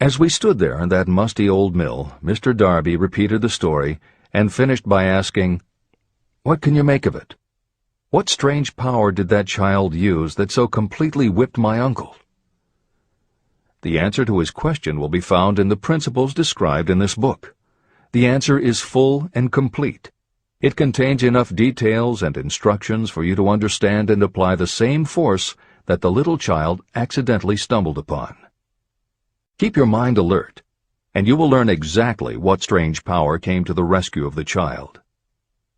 S1: As we stood there in that musty old mill, Mr. Darby repeated the story and finished by asking, "What can you make of it? What strange power did that child use that so completely whipped my uncle?" The answer to his question will be found in the principles described in this book. The answer is full and complete. It contains enough details and instructions for you to understand and apply the same force that the little child accidentally stumbled upon. Keep your mind alert, and you will learn exactly what strange power came to the rescue of the child.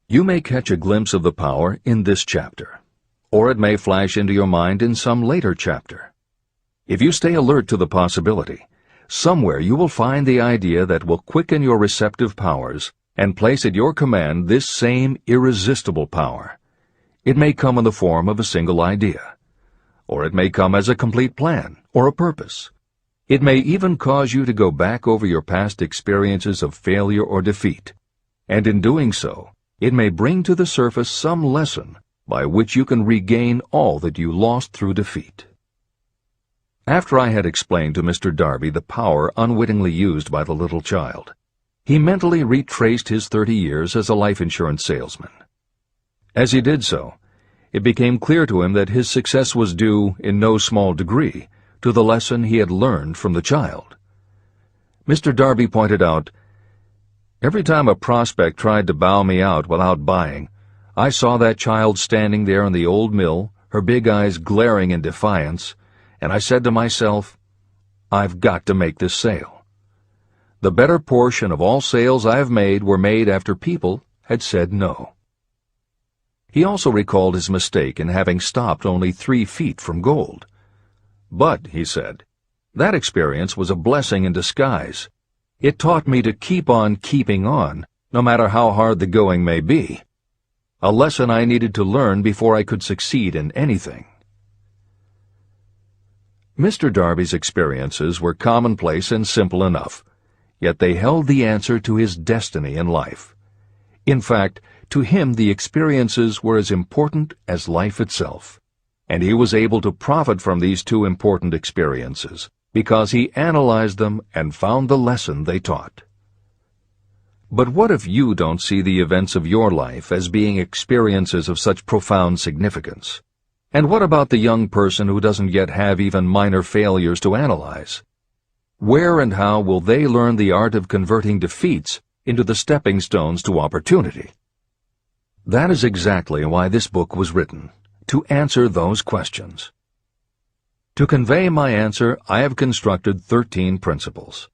S1: You may catch a glimpse of the power in this chapter, or it may flash into your mind in some later chapter. If you stay alert to the possibility, somewhere you will find the idea that will quicken your receptive powers and place at your command this same irresistible power. It may come in the form of a single idea, or it may come as a complete plan or a purpose. It may even cause you to go back over your past experiences of failure or defeat, and in doing so, it may bring to the surface some lesson by which you can regain all that you lost through defeat. After I had explained to Mr. Darby the power unwittingly used by the little child, he mentally retraced his 30 years as a life insurance salesman. As he did so, it became clear to him that his success was due, in no small degree, to the lesson he had learned from the child. Mr. Darby pointed out, "Every time a prospect tried to bow me out without buying, I saw that child standing there in the old mill, her big eyes glaring in defiance, and I said to myself, I've got to make this sale. The better portion of all sales I've made were made after people had said no." He also recalled his mistake in having stopped only 3 feet from gold. "But," he said, "that experience was a blessing in disguise. It taught me to keep on keeping on, no matter how hard the going may be. A lesson I needed to learn before I could succeed in anything." Mr. Darby's experiences were commonplace and simple enough, yet they held the answer to his destiny in life. In fact, to him the experiences were as important as life itself, and he was able to profit from these 2 important experiences because he analyzed them and found the lesson they taught. But what if you don't see the events of your life as being experiences of such profound significance? And what about the young person who doesn't yet have even minor failures to analyze? Where and how will they learn the art of converting defeats into the stepping stones to opportunity? That is exactly why this book was written, to answer those questions. To convey my answer, I have constructed 13 principles.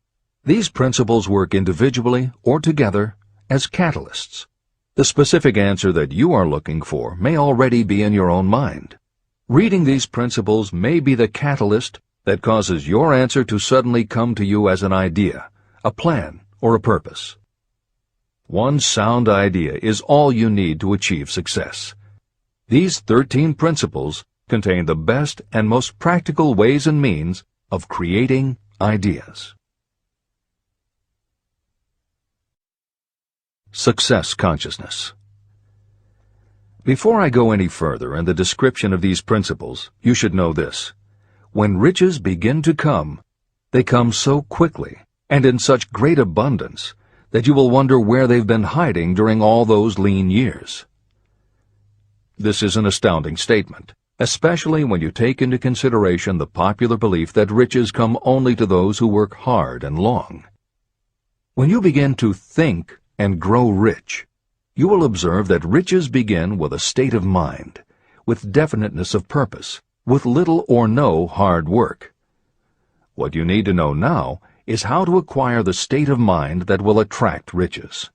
S1: These principles work individually or together as catalysts. The specific answer that you are looking for may already be in your own mind. Reading these principles may be the catalyst that causes your answer to suddenly come to you as an idea, a plan, or a purpose. One sound idea is all you need to achieve success. These 13 principles contain the best and most practical ways and means of creating ideas. Success consciousness. Before I go any further in the description of these principles, you should know this. When riches begin to come, they come so quickly and in such great abundance that you will wonder where they've been hiding during all those lean years. This is an astounding statement, especially when you take into consideration the popular belief that riches come only to those who work hard and long. When you begin to think and grow rich, you will observe that riches begin with a state of mind, with definiteness of purpose, with little or no hard work. What you need to know now is how to acquire the state of mind that will attract riches.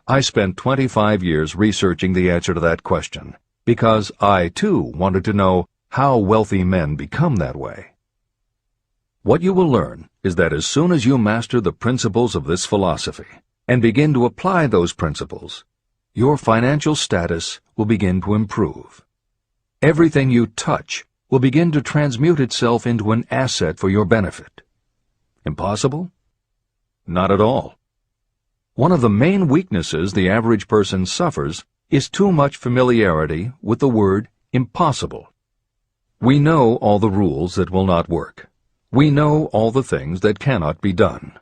S1: I spent 25 years researching the answer to that question, because I, too, wanted to know how wealthy men become that way. What you will learn is that as soon as you master the principles of this philosophy and begin to apply those principles, your financial status will begin to improve. Everything you touch will begin to transmute itself into an asset for your benefit. Impossible? Not at all. One of the main weaknesses the average person suffers is too much familiarity with the word impossible. We know all the rules that will not work. We know all the things that cannot be done.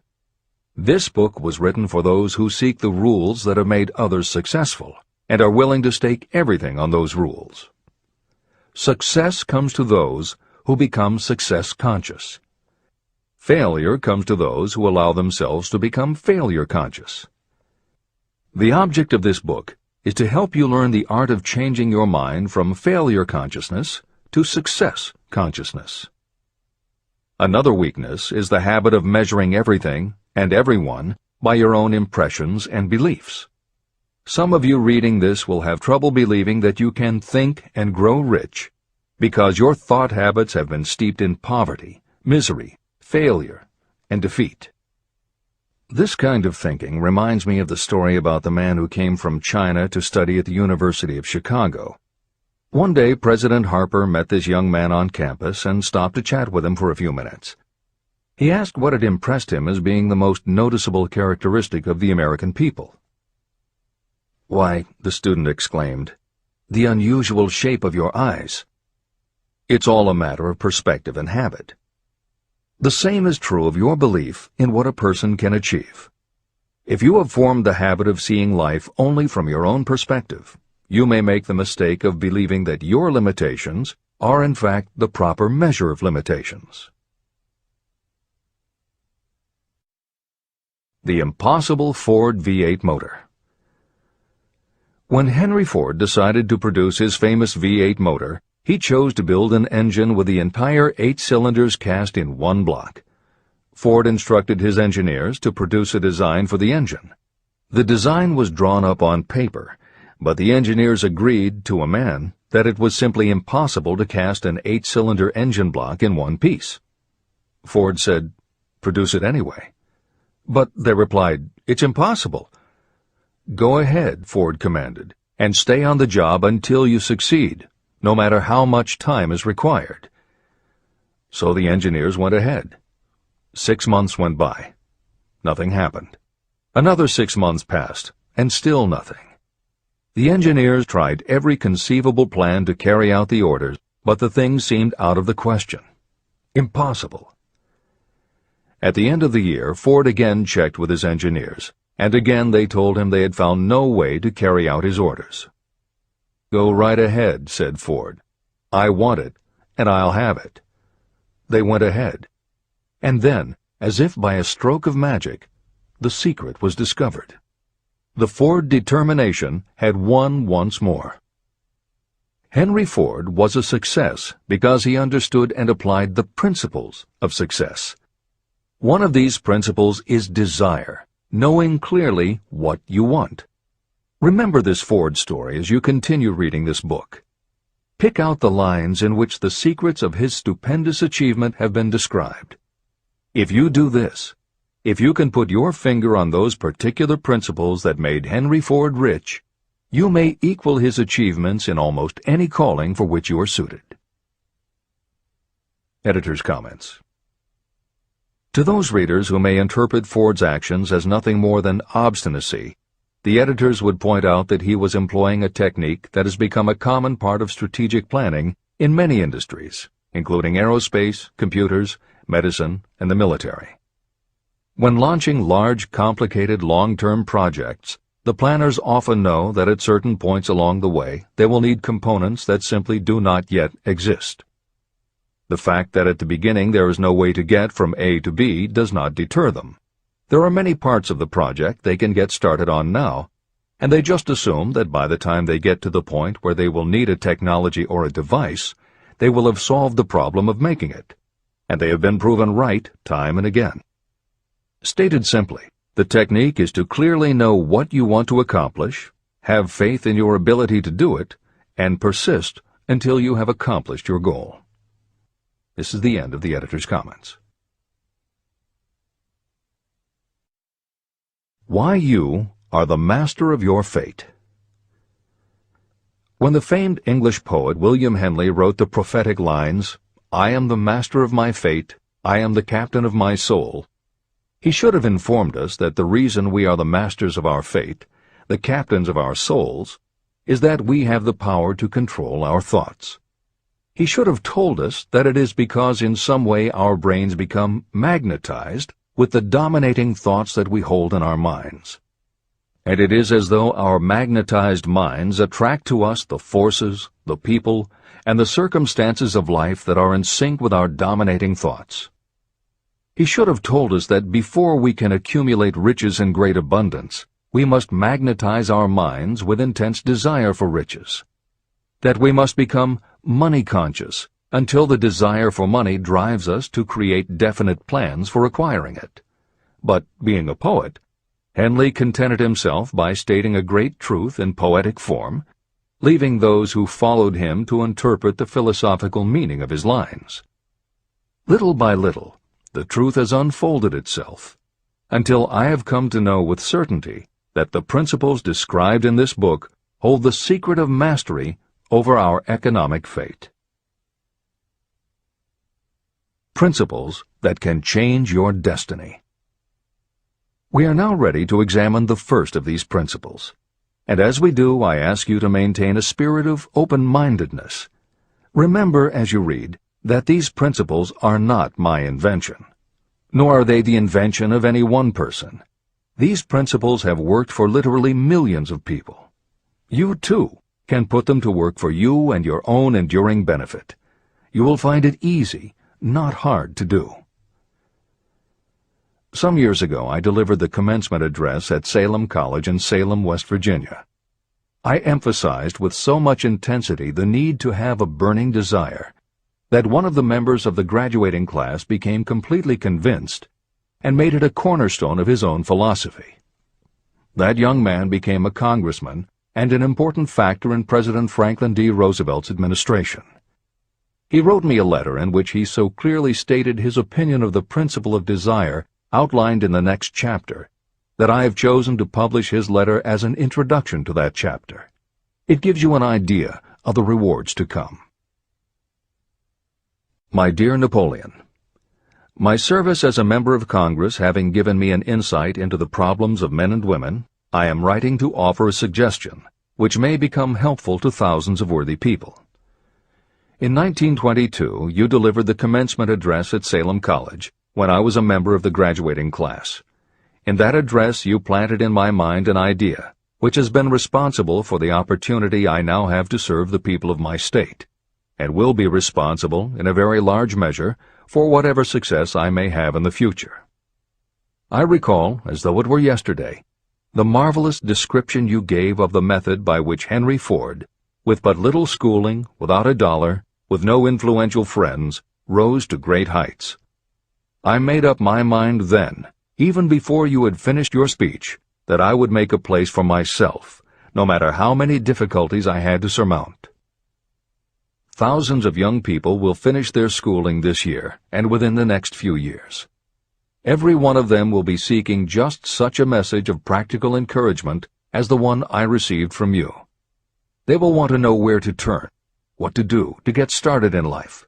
S1: This book was written for those who seek the rules that have made others successful and are willing to stake everything on those rules. Success comes to those who become success conscious. Failure comes to those who allow themselves to become failure conscious. The object of this book is to help you learn the art of changing your mind from failure consciousness to success consciousness. Another weakness is the habit of measuring everything and everyone by your own impressions and beliefs. Some of you reading this will have trouble believing that you can think and grow rich because your thought habits have been steeped in poverty, misery, failure, and defeat. This kind of thinking reminds me of the story about the man who came from China to study at the University of Chicago. One day, President Harper met this young man on campus and stopped to chat with him for a few minutes. He asked what had impressed him as being the most noticeable characteristic of the American people. "Why," the student exclaimed, "the unusual shape of your eyes." It's all a matter of perspective and habit. The same is true of your belief in what a person can achieve. If you have formed the habit of seeing life only from your own perspective, you may make the mistake of believing that your limitations are in fact the proper measure of limitations. The impossible Ford V8 motor. When Henry Ford decided to produce his famous V8 motor, he chose to build an engine with the entire 8 cylinders cast in one block. Ford instructed his engineers to produce a design for the engine. The design was drawn up on paper, but the engineers agreed to a man that it was simply impossible to cast an 8-cylinder engine block in one piece. Ford said, "Produce it anyway." But they replied, "It's impossible." "Go ahead," Ford commanded, "and stay on the job until you succeed, no matter how much time is required." So the engineers went ahead. 6 months went by. Nothing happened. Another 6 months passed, and still nothing. The engineers tried every conceivable plan to carry out the orders, but the thing seemed out of the question. Impossible. At the end of the year, Ford again checked with his engineers, and again they told him they had found no way to carry out his orders. "Go right ahead," said Ford. "I want it, and I'll have it." They went ahead. And then, as if by a stroke of magic, the secret was discovered. The Ford determination had won once more. Henry Ford was a success because he understood and applied the principles of success. One of these principles is desire, knowing clearly what you want. Remember this Ford story as you continue reading this book. Pick out the lines in which the secrets of his stupendous achievement have been described. If you do this, if you can put your finger on those particular principles that made Henry Ford rich, you may equal his achievements in almost any calling for which you are suited. Editor's comments. To those readers who may interpret Ford's actions as nothing more than obstinacy, the editors would point out that he was employing a technique that has become a common part of strategic planning in many industries, including aerospace, computers, medicine, and the military. When launching large, complicated, long-term projects, the planners often know that at certain points along the way they will need components that simply do not yet exist. The fact that at the beginning there is no way to get from A to B does not deter them. There are many parts of the project they can get started on now, and they just assume that by the time they get to the point where they will need a technology or a device, they will have solved the problem of making it, and they have been proven right time and again. Stated simply, the technique is to clearly know what you want to accomplish, have faith in your ability to do it, and persist until you have accomplished your goal. This is the end of the editor's comments. Why you are the master of your fate. When the famed English poet William Henley wrote the prophetic lines, "I am the master of my fate, I am the captain of my soul," he should have informed us that the reason we are the masters of our fate, the captains of our souls, is that we have the power to control our thoughts. He should have told us that it is because in some way our brains become magnetized with the dominating thoughts that we hold in our minds. And it is as though our magnetized minds attract to us the forces, the people, and the circumstances of life that are in sync with our dominating thoughts. He should have told us that before we can accumulate riches in great abundance, we must magnetize our minds with intense desire for riches. That we must become money-conscious until the desire for money drives us to create definite plans for acquiring it. But, being a poet, Henley contented himself by stating a great truth in poetic form, leaving those who followed him to interpret the philosophical meaning of his lines. Little by little, the truth has unfolded itself, until I have come to know with certainty that the principles described in this book hold the secret of mastery over our economic fate. Principles that can change your destiny. We are now ready to examine the first of these principles, and as we do, I ask you to maintain a spirit of open-mindedness. Remember as you read that these principles are not my invention, nor are they the invention of any one person. These principles have worked for literally millions of people. You, too, can put them to work for you and your own enduring benefit. You will find it easy, not hard to do. Some years ago, I delivered the commencement address at Salem College in Salem, West Virginia. I emphasized with so much intensity the need to have a burning desire that one of the members of the graduating class became completely convinced and made it a cornerstone of his own philosophy. That young man became a congressman and an important factor in President Franklin D. Roosevelt's administration. He wrote me a letter in which he so clearly stated his opinion of the principle of desire outlined in the next chapter that I have chosen to publish his letter as an introduction to that chapter. It gives you an idea of the rewards to come. My dear Napoleon, my service as a member of Congress having given me an insight into the problems of men and women, I am writing to offer a suggestion which may become helpful to thousands of worthy people. In 1922, you delivered the commencement address at Salem College when I was a member of the graduating class. In that address, you planted in my mind an idea which has been responsible for the opportunity I now have to serve the people of my state, and will be responsible in a very large measure for whatever success I may have in the future. I recall, as though it were yesterday, the marvelous description you gave of the method by which Henry Ford, with but little schooling, without a dollar, with no influential friends, rose to great heights. I made up my mind then, even before you had finished your speech, that I would make a place for myself, no matter how many difficulties I had to surmount. Thousands of young people will finish their schooling this year and within the next few years. Every one of them will be seeking just such a message of practical encouragement as the one I received from you. They will want to know where to turn, what to do to get started in life.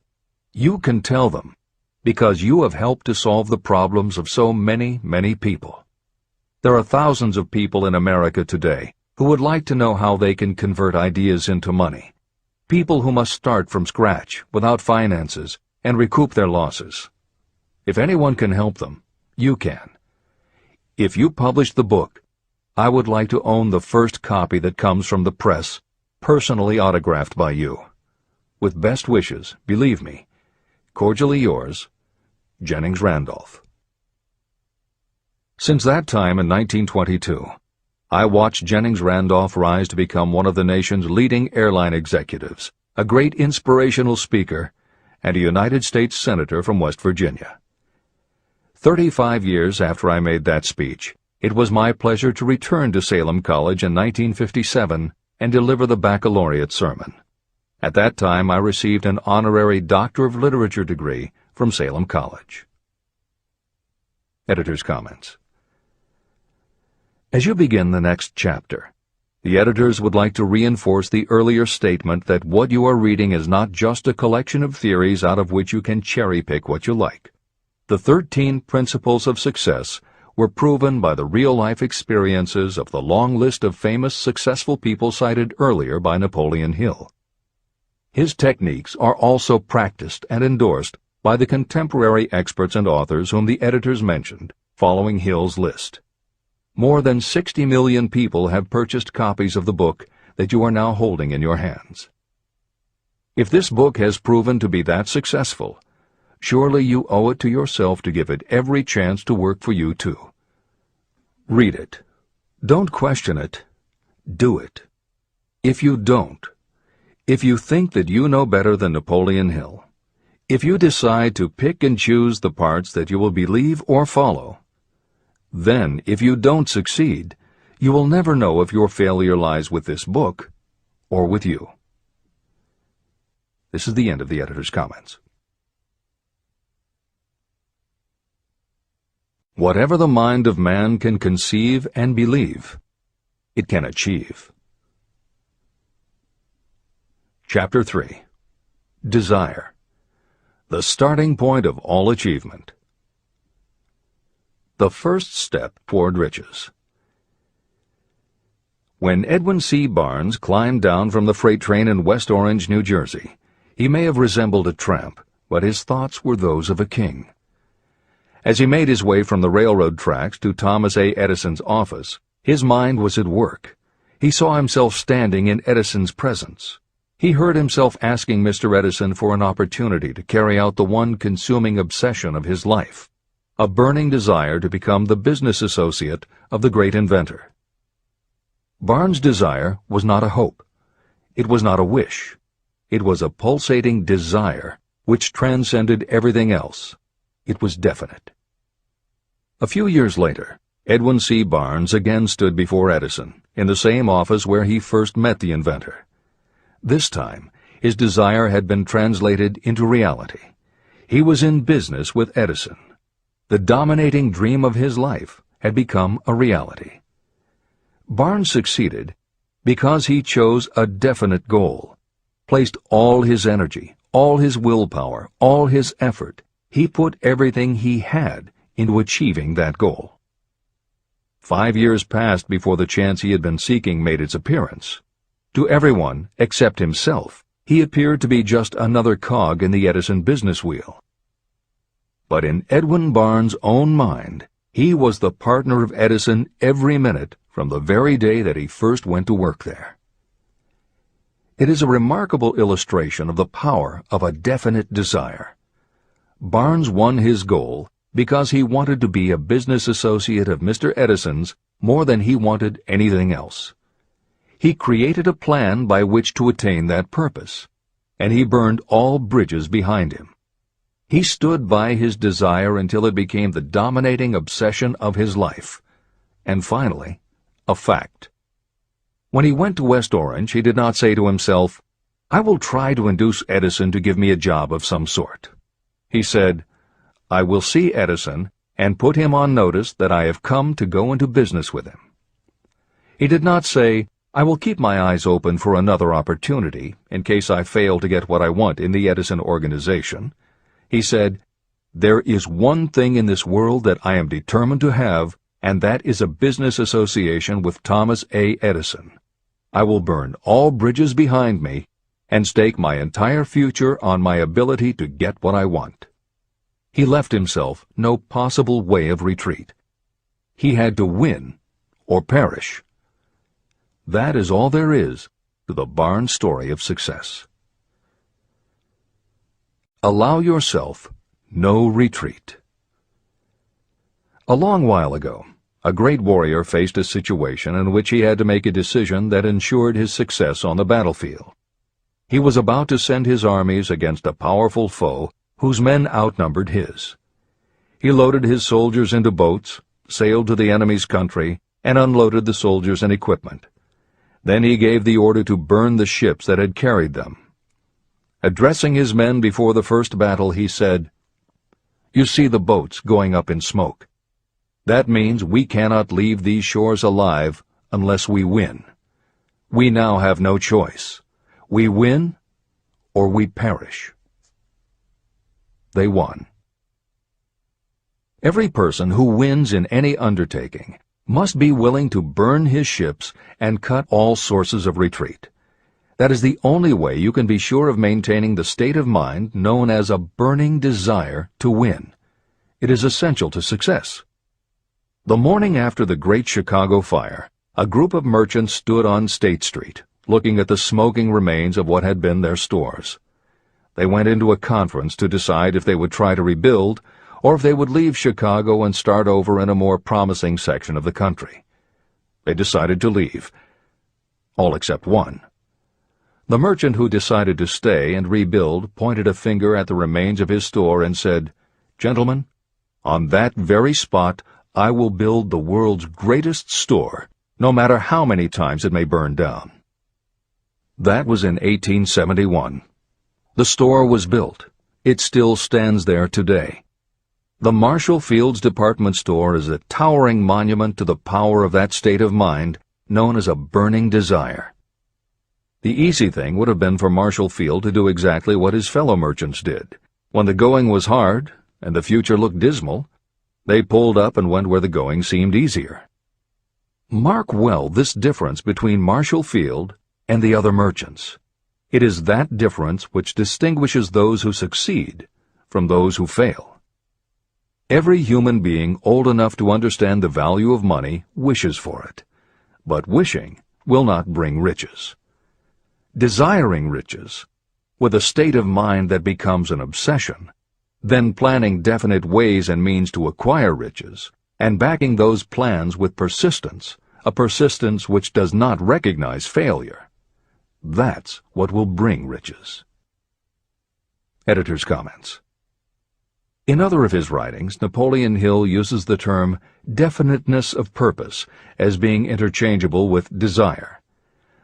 S1: You can tell them, because you have helped to solve the problems of so many, many people. There are thousands of people in America today who would like to know how they can convert ideas into money. People who must start from scratch without finances and recoup their losses. If anyone can help them, you can. If you publish the book, I would like to own the first copy that comes from the press, personally autographed by you. With best wishes, believe me, cordially yours, Jennings Randolph. Since that time in 1922, I watched Jennings Randolph rise to become one of the nation's leading airline executives, a great inspirational speaker, and a United States Senator from West Virginia. 35 years after I made that speech, it was my pleasure to return to Salem College in 1957 and deliver the baccalaureate sermon. At that time, I received an honorary Doctor of Literature degree from Salem College. Editor's comments. As you begin the next chapter, the editors would like to reinforce the earlier statement that what you are reading is not just a collection of theories out of which you can cherry-pick what you like. The 13 principles of success were proven by the real-life experiences of the long list of famous successful people cited earlier by Napoleon Hill. His techniques are also practiced and endorsed by the contemporary experts and authors whom the editors mentioned, following Hill's list. More than 60 million people have purchased copies of the book that you are now holding in your hands. If this book has proven to be that successful, surely you owe it to yourself to give it every chance to work for you too. Read it. Don't question it. Do it. If you don't, if you think that you know better than Napoleon Hill, if you decide to pick and choose the parts that you will believe or follow, then, if you don't succeed, you will never know if your failure lies with this book or with you. This is the end of the editor's comments. Whatever the mind of man can conceive and believe, it can achieve. Chapter 3. Desire. The starting point of all achievement. The first step toward riches. When Edwin C. Barnes climbed down from the freight train in West Orange, New Jersey, he may have resembled a tramp, but his thoughts were those of a king. As he made his way from the railroad tracks to Thomas A. Edison's office, his mind was at work. He saw himself standing in Edison's presence. He heard himself asking Mr. Edison for an opportunity to carry out the one consuming obsession of his life, a burning desire to become the business associate of the great inventor. Barnes' desire was not a hope. It was not a wish. It was a pulsating desire which transcended everything else. It was definite. A few years later, Edwin C. Barnes again stood before Edison, in the same office where he first met the inventor. This time, his desire had been translated into reality. He was in business with Edison. The dominating dream of his life had become a reality. Barnes succeeded because he chose a definite goal, placed all his energy, all his willpower, all his effort. He put everything he had into achieving that goal. 5 years passed before the chance he had been seeking made its appearance. To everyone except himself, he appeared to be just another cog in the Edison business wheel. But in Edwin Barnes' own mind, he was the partner of Edison every minute from the very day that he first went to work there. It is a remarkable illustration of the power of a definite desire. Barnes won his goal because he wanted to be a business associate of Mr. Edison's more than he wanted anything else. He created a plan by which to attain that purpose, and he burned all bridges behind him. He stood by his desire until it became the dominating obsession of his life, and finally, a fact. When he went to West Orange, he did not say to himself, "I will try to induce Edison to give me a job of some sort." He said, "I will see Edison and put him on notice that I have come to go into business with him." He did not say, "I will keep my eyes open for another opportunity in case I fail to get what I want in the Edison organization." He said, "There is one thing in this world that I am determined to have, and that is a business association with Thomas A. Edison. I will burn all bridges behind me and stake my entire future on my ability to get what I want." He left himself no possible way of retreat. He had to win or perish. That is all there is to the Barnes story of success. Allow yourself no retreat. A long while ago, a great warrior faced a situation in which he had to make a decision that ensured his success on the battlefield. He was about to send his armies against a powerful foe whose men outnumbered his. He loaded his soldiers into boats, sailed to the enemy's country, and unloaded the soldiers and equipment. Then he gave the order to burn the ships that had carried them. Addressing his men before the first battle, he said, "You see the boats going up in smoke. That means we cannot leave these shores alive unless we win. We now have no choice. We win or we perish." They won. Every person who wins in any undertaking must be willing to burn his ships and cut all sources of retreat. That is the only way you can be sure of maintaining the state of mind known as a burning desire to win. It is essential to success. The morning after the Great Chicago Fire, a group of merchants stood on State Street, looking at the smoking remains of what had been their stores. They went into a conference to decide if they would try to rebuild or if they would leave Chicago and start over in a more promising section of the country. They decided to leave. All except one. The merchant who decided to stay and rebuild pointed a finger at the remains of his store and said, "Gentlemen, on that very spot I will build the world's greatest store, no matter how many times it may burn down." That was in 1871. The store was built. It still stands there today. The Marshall Field's department store is a towering monument to the power of that state of mind known as a burning desire. The easy thing would have been for Marshall Field to do exactly what his fellow merchants did. When the going was hard and the future looked dismal, they pulled up and went where the going seemed easier. Mark well this difference between Marshall Field and the other merchants. It is that difference which distinguishes those who succeed from those who fail. Every human being old enough to understand the value of money wishes for it, but wishing will not bring riches. Desiring riches, with a state of mind that becomes an obsession, then planning definite ways and means to acquire riches, and backing those plans with persistence, a persistence which does not recognize failure, that's what will bring riches. Editor's comments. In other of his writings, Napoleon Hill uses the term definiteness of purpose as being interchangeable with desire.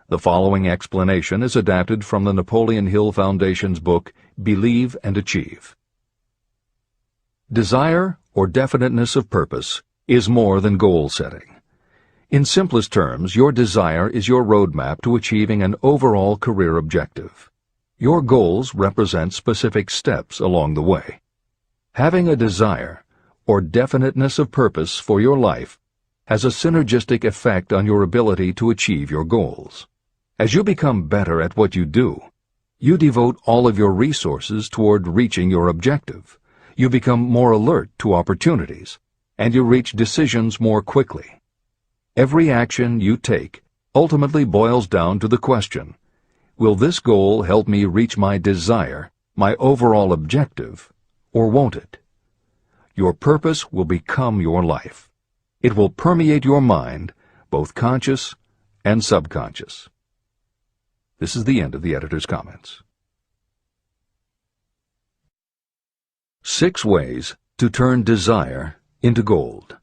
S1: The following explanation is adapted from the Napoleon Hill Foundation's book, Believe and Achieve. Desire, or definiteness of purpose, is more than goal setting. In simplest terms, your desire is your roadmap to achieving an overall career objective. Your goals represent specific steps along the way. Having a desire, or definiteness of purpose for your life, has a synergistic effect on your ability to achieve your goals. As you become better at what you do, you devote all of your resources toward reaching your objective. You become more alert to opportunities, and you reach decisions more quickly. Every action you take ultimately boils down to the question, will this goal help me reach my desire, my overall objective, or won't it? Your purpose will become your life. It will permeate your mind, both conscious and subconscious. This is the end of the editor's comments. 6 ways to turn desire into gold.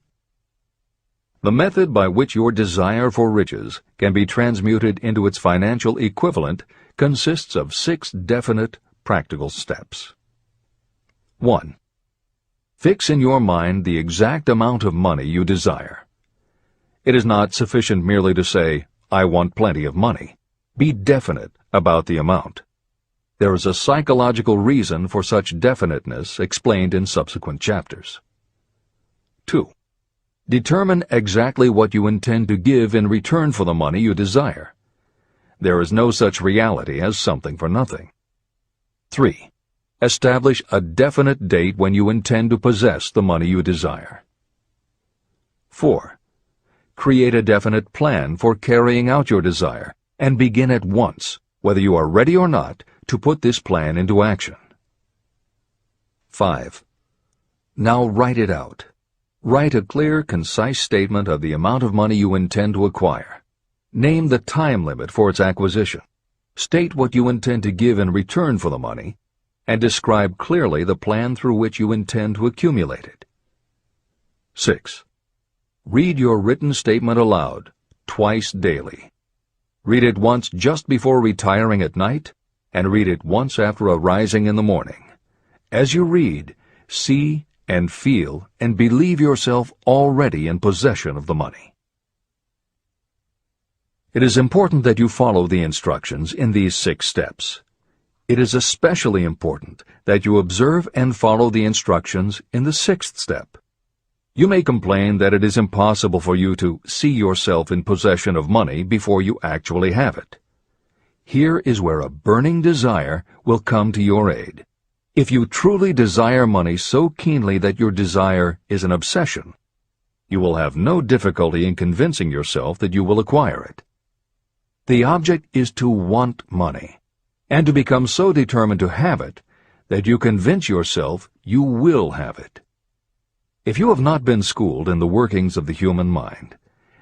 S1: The method by which your desire for riches can be transmuted into its financial equivalent consists of 6 definite, practical steps. 1. Fix in your mind the exact amount of money you desire. It is not sufficient merely to say, "I want plenty of money." Be definite about the amount. There is a psychological reason for such definiteness explained in subsequent chapters. 2. Determine exactly what you intend to give in return for the money you desire. There is no such reality as something for nothing. 3. Establish a definite date when you intend to possess the money you desire. 4. Create a definite plan for carrying out your desire, and begin at once, whether you are ready or not, to put this plan into action. 5. Now write it out. Write a clear, concise statement of the amount of money you intend to acquire. Name the time limit for its acquisition. State what you intend to give in return for the money, and describe clearly the plan through which you intend to accumulate it. 6. Read your written statement aloud, twice daily. Read it once just before retiring at night, and read it once after arising in the morning. As you read, see and feel and believe yourself already in possession of the money. It is important that you follow the instructions in these 6 steps. It is especially important that you observe and follow the instructions in the 6th step. You may complain that it is impossible for you to see yourself in possession of money before you actually have it. Here is where a burning desire will come to your aid. If you truly desire money so keenly that your desire is an obsession, you will have no difficulty in convincing yourself that you will acquire it. The object is to want money, and to become so determined to have it that you convince yourself you will have it. If you have not been schooled in the workings of the human mind,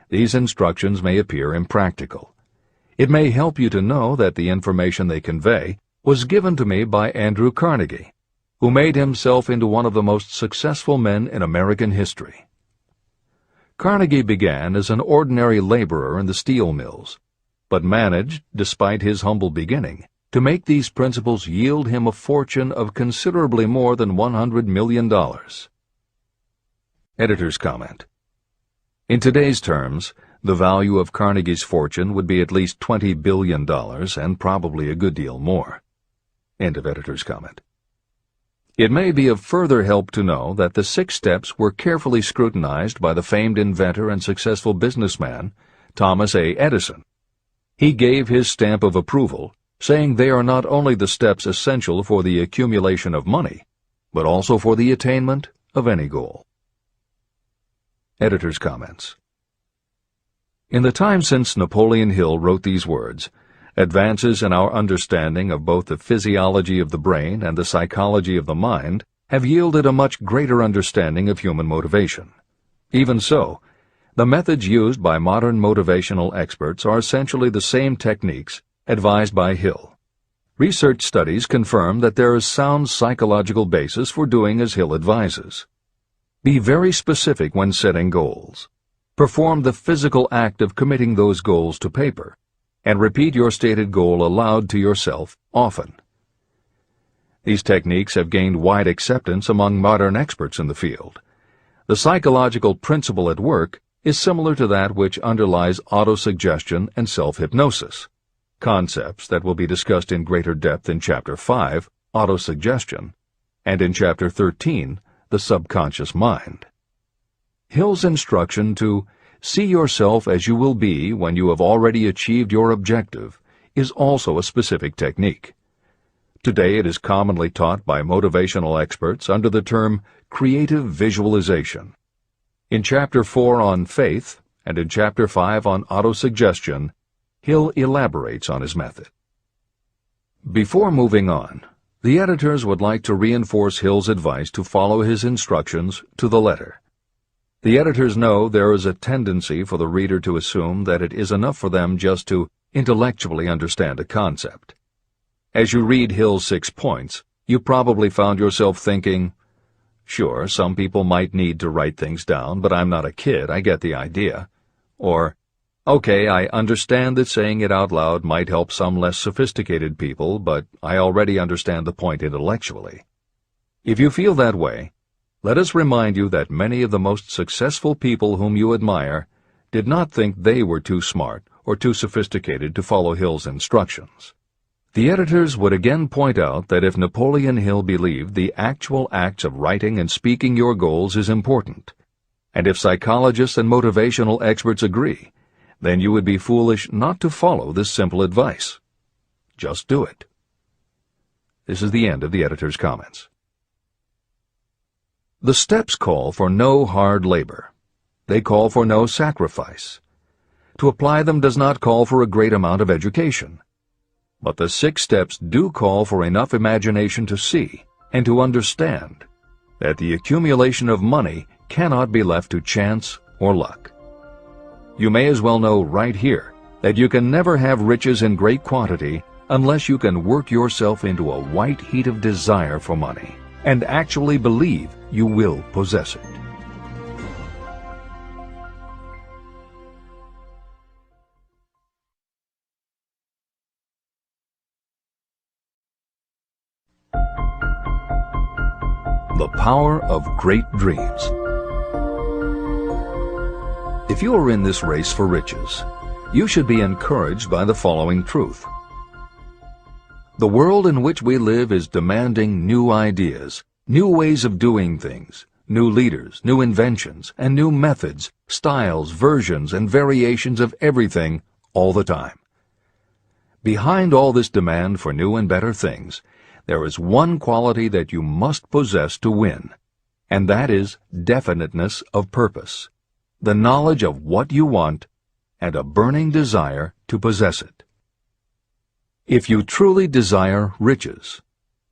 S1: these instructions may appear impractical. It may help you to know that the information they convey was given to me by Andrew Carnegie, who made himself into one of the most successful men in American history. Carnegie began as an ordinary laborer in the steel mills, but managed, despite his humble beginning, to make these principles yield him a fortune of considerably more than $100 million. Editor's comment. In today's terms, the value of Carnegie's fortune would be at least $20 billion and probably a good deal more. End of editor's comment. It may be of further help to know that the 6 steps were carefully scrutinized by the famed inventor and successful businessman, Thomas A. Edison. He gave his stamp of approval, saying they are not only the steps essential for the accumulation of money, but also for the attainment of any goal. Editor's comments. In the time since Napoleon Hill wrote these words, advances in our understanding of both the physiology of the brain and the psychology of the mind have yielded a much greater understanding of human motivation. Even so, the methods used by modern motivational experts are essentially the same techniques advised by Hill. Research studies confirm that there is sound psychological basis for doing as Hill advises. Be very specific when setting goals. Perform the physical act of committing those goals to paper, and repeat your stated goal aloud to yourself often. These techniques have gained wide acceptance among modern experts in the field. The psychological principle at work is similar to that which underlies autosuggestion and self-hypnosis, concepts that will be discussed in greater depth in Chapter 5, Autosuggestion, and in Chapter 13, The Subconscious Mind. Hill's instruction to see yourself as you will be when you have already achieved your objective is also a specific technique. Today it is commonly taught by motivational experts under the term creative visualization. In Chapter 4 on faith and in Chapter 5 on autosuggestion, Hill elaborates on his method. Before moving on, the editors would like to reinforce Hill's advice to follow his instructions to the letter. The editors know there is a tendency for the reader to assume that it is enough for them just to intellectually understand a concept. As you read Hill's 6 points, you probably found yourself thinking, sure, some people might need to write things down, but I'm not a kid, I get the idea. Or, okay, I understand that saying it out loud might help some less sophisticated people, but I already understand the point intellectually. If you feel that way, let us remind you that many of the most successful people whom you admire did not think they were too smart or too sophisticated to follow Hill's instructions. The editors would again point out that if Napoleon Hill believed the actual acts of writing and speaking your goals is important, and if psychologists and motivational experts agree, then you would be foolish not to follow this simple advice. Just do it. This is the end of the editor's comments. The steps call for no hard labor. They call for no sacrifice. To apply them does not call for a great amount of education. But the 6 steps do call for enough imagination to see and to understand that the accumulation of money cannot be left to chance or luck. You may as well know right here that you can never have riches in great quantity unless you can work yourself into a white heat of desire for money and actually believe you will possess it. The power of great dreams. If you are in this race for riches, you should be encouraged by the following truth. The world in which we live is demanding new ideas, new ways of doing things, new leaders, new inventions, and new methods, styles, versions, and variations of everything all the time. Behind all this demand for new and better things, there is one quality that you must possess to win, and that is definiteness of purpose, the knowledge of what you want, and a burning desire to possess it. If you truly desire riches,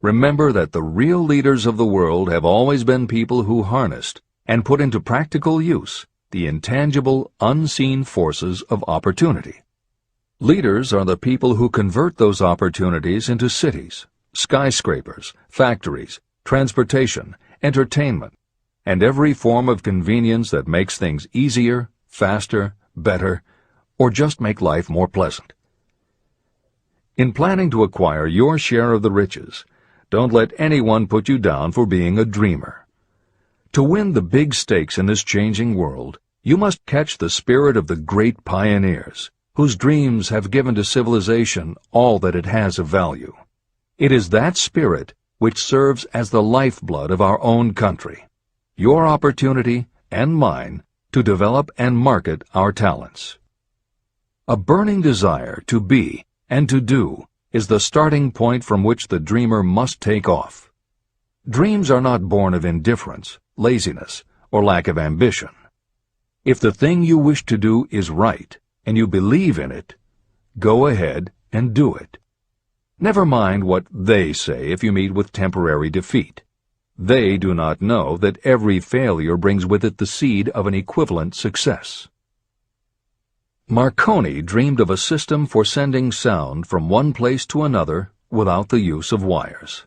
S1: remember that the real leaders of the world have always been people who harnessed and put into practical use the intangible, unseen forces of opportunity. Leaders are the people who convert those opportunities into cities, skyscrapers, factories, transportation, entertainment, and every form of convenience that makes things easier, faster, better, or just make life more pleasant. In planning to acquire your share of the riches, don't let anyone put you down for being a dreamer. To win the big stakes in this changing world, you must catch the spirit of the great pioneers, whose dreams have given to civilization all that it has of value. It is that spirit which serves as the lifeblood of our own country, your opportunity and mine to develop and market our talents. A burning desire to be and to do is the starting point from which the dreamer must take off. Dreams are not born of indifference, laziness, or lack of ambition. If the thing you wish to do is right, and you believe in it, go ahead and do it. Never mind what they say if you meet with temporary defeat. They do not know that every failure brings with it the seed of an equivalent success. Marconi dreamed of a system for sending sound from one place to another without the use of wires.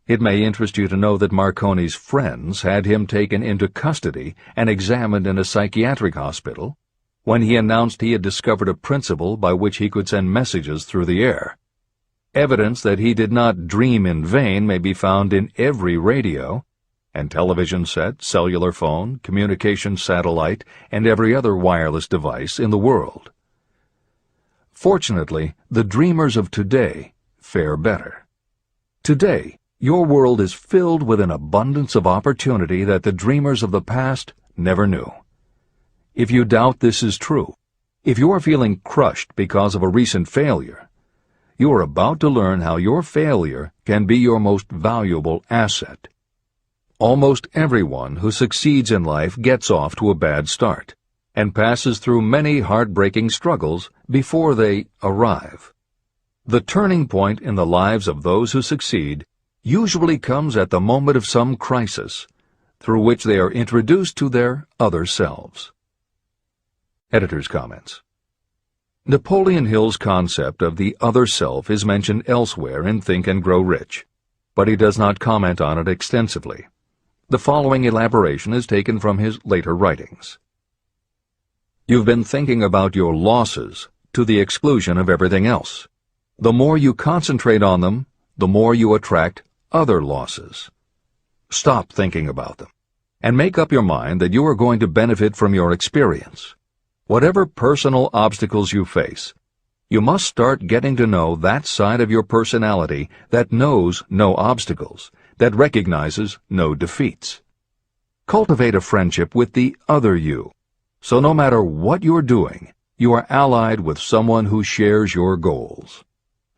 S1: It may interest you to know that Marconi's friends had him taken into custody and examined in a psychiatric hospital when he announced he had discovered a principle by which he could send messages through the air. Evidence that he did not dream in vain may be found in every radio and television set, cellular phone, communication satellite, and every other wireless device in the world. Fortunately, the dreamers of today fare better. Today, your world is filled with an abundance of opportunity that the dreamers of the past never knew. If you doubt this is true, if you are feeling crushed because of a recent failure, you are about to learn how your failure can be your most valuable asset. Almost everyone who succeeds in life gets off to a bad start and passes through many heartbreaking struggles before they arrive. The turning point in the lives of those who succeed usually comes at the moment of some crisis, through which they are introduced to their other selves. Editor's comments. Napoleon Hill's concept of the other self is mentioned elsewhere in Think and Grow Rich, but he does not comment on it extensively. The following elaboration is taken from his later writings. You've been thinking about your losses to the exclusion of everything else. The more you concentrate on them, the more you attract other losses. Stop thinking about them, and make up your mind that you are going to benefit from your experience. Whatever personal obstacles you face, you must start getting to know that side of your personality that knows no obstacles, that recognizes no defeats. Cultivate a friendship with the other you, so no matter what you're doing, you are allied with someone who shares your goals.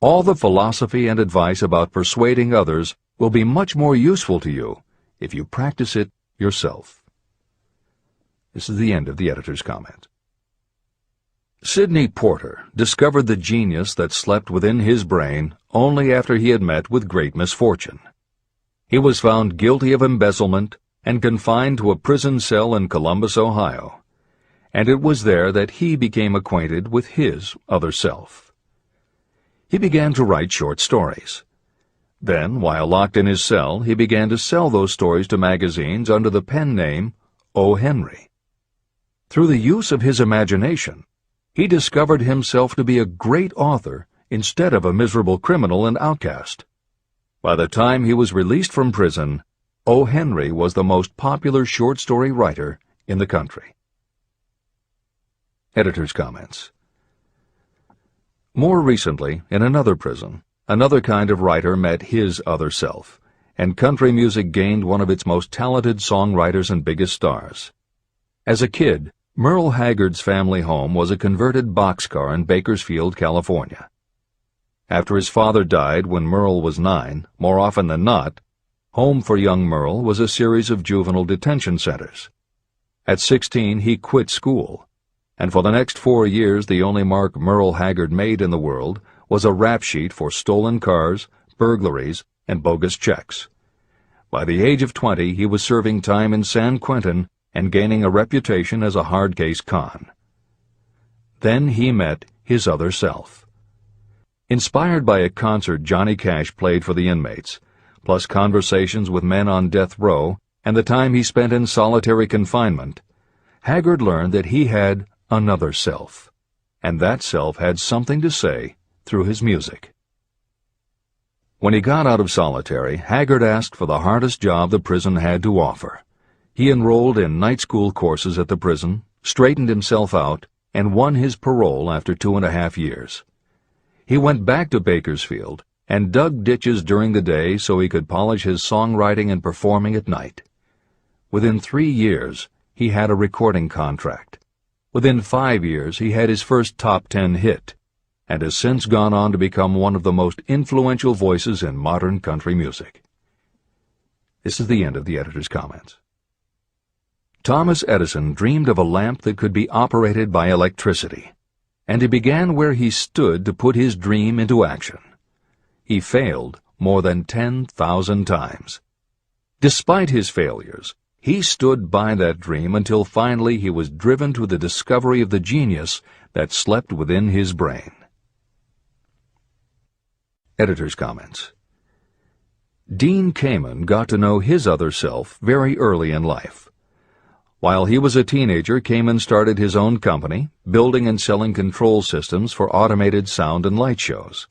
S1: All the philosophy and advice about persuading others will be much more useful to you if you practice it yourself. This is the end of the editor's comment. Sidney Porter discovered the genius that slept within his brain only after he had met with great misfortune. He was found guilty of embezzlement and confined to a prison cell in Columbus, Ohio, and it was there that he became acquainted with his other self. He began to write short stories. Then, while locked in his cell, he began to sell those stories to magazines under the pen name O. Henry. Through the use of his imagination, he discovered himself to be a great author instead of a miserable criminal and outcast. By the time he was released from prison, O. Henry was the most popular short story writer in the country. Editor's comments. More recently, in another prison, another kind of writer met his other self, and country music gained one of its most talented songwriters and biggest stars. As a kid, Merle Haggard's family home was a converted boxcar in Bakersfield, California. After his father died when Merle was 9, more often than not, home for young Merle was a series of juvenile detention centers. At 16, he quit school, and for the next 4 years the only mark Merle Haggard made in the world was a rap sheet for stolen cars, burglaries, and bogus checks. By the age of 20, he was serving time in San Quentin and gaining a reputation as a hard-case con. Then he met his other self. Inspired by a concert Johnny Cash played for the inmates, plus conversations with men on death row and the time he spent in solitary confinement, Haggard learned that he had another self, and that self had something to say through his music. When he got out of solitary, Haggard asked for the hardest job the prison had to offer. He enrolled in night school courses at the prison, straightened himself out, and won his parole after 2.5 years. He went back to Bakersfield and dug ditches during the day so he could polish his songwriting and performing at night. Within 3 years, he had a recording contract. Within 5 years, he had his first top 10 hit, and has since gone on to become one of the most influential voices in modern country music. This is the end of the editor's comments. Thomas Edison dreamed of a lamp that could be operated by electricity. and he began where he stood to put his dream into action. He failed more than 10,000 times. Despite his failures, he stood by that dream until finally he was driven to the discovery of the genius that slept within his brain. Editor's comments. Dean Kamen got to know his other self very early in life. While he was a teenager, Kamen started his own company, building and selling control systems for automated sound and light shows.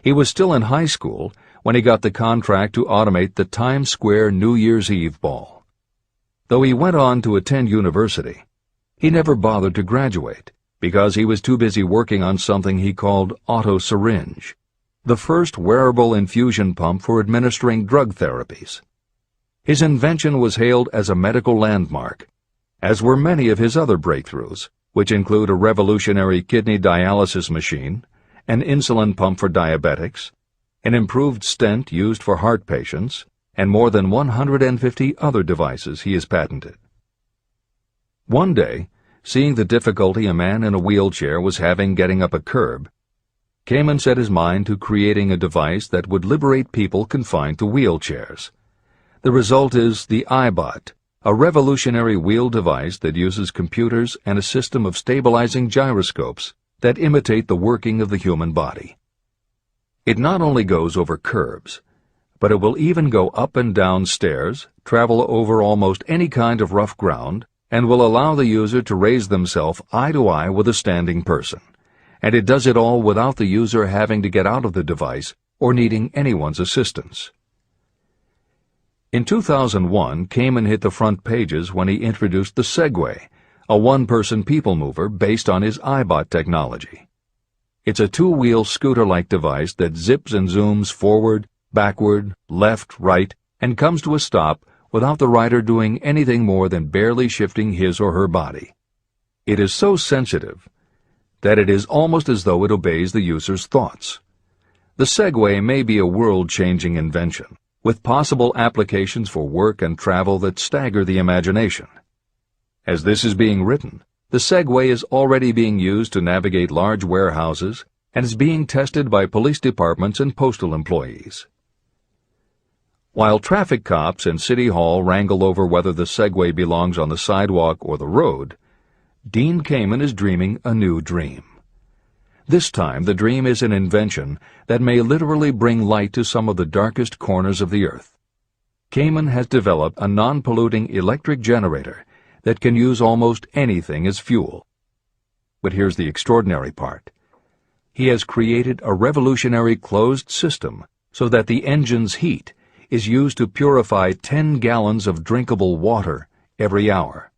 S1: He was still in high school when he got the contract to automate the Times Square New Year's Eve ball. Though he went on to attend university, he never bothered to graduate because he was too busy working on something he called autosyringe, the first wearable infusion pump for administering drug therapies. His invention was hailed as a medical landmark, as were many of his other breakthroughs, which include a revolutionary kidney dialysis machine, an insulin pump for diabetics, an improved stent used for heart patients, and more than 150 other devices he has patented. One day, seeing the difficulty a man in a wheelchair was having getting up a curb, Kamen set his mind to creating a device that would liberate people confined to wheelchairs. The result is the iBot, a revolutionary wheel device that uses computers and a system of stabilizing gyroscopes that imitate the working of the human body. It not only goes over curbs, but it will even go up and down stairs, travel over almost any kind of rough ground, and will allow the user to raise themselves eye to eye with a standing person. And it does it all without the user having to get out of the device or needing anyone's assistance. In 2001, Kamen hit the front pages when he introduced the Segway, a one-person people mover based on his iBot technology. It's a two-wheel scooter-like device that zips and zooms forward, backward, left, right, and comes to a stop without the rider doing anything more than barely shifting his or her body. It is so sensitive that it is almost as though it obeys the user's thoughts. The Segway may be a world-changing invention, with possible applications for work and travel that stagger the imagination. As this is being written, the Segway is already being used to navigate large warehouses and is being tested by police departments and postal employees. While traffic cops and City Hall wrangle over whether the Segway belongs on the sidewalk or the road, Dean Kamen is dreaming a new dream. This time, the dream is an invention that may literally bring light to some of the darkest corners of the earth. Kamen has developed a non-polluting electric generator that can use almost anything as fuel. But here's the extraordinary part. He has created a revolutionary closed system so that the engine's heat is used to purify 10 gallons of drinkable water every hour.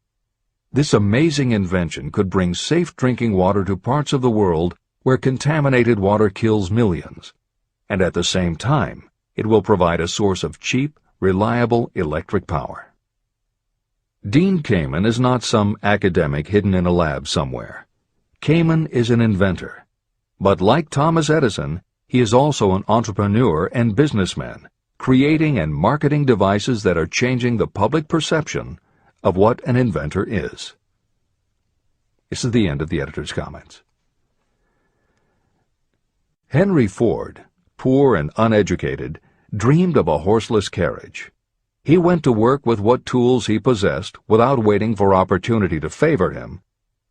S1: This amazing invention could bring safe drinking water to parts of the world where contaminated water kills millions, and at the same time, it will provide a source of cheap, reliable electric power. Dean Kamen is not some academic hidden in a lab somewhere. Kamen is an inventor. But like Thomas Edison, he is also an entrepreneur and businessman, creating and marketing devices that are changing the public perception of what an inventor is. This is the end of the editor's comments. Henry Ford, poor and uneducated, dreamed of a horseless carriage. He went to work with what tools he possessed without waiting for opportunity to favor him,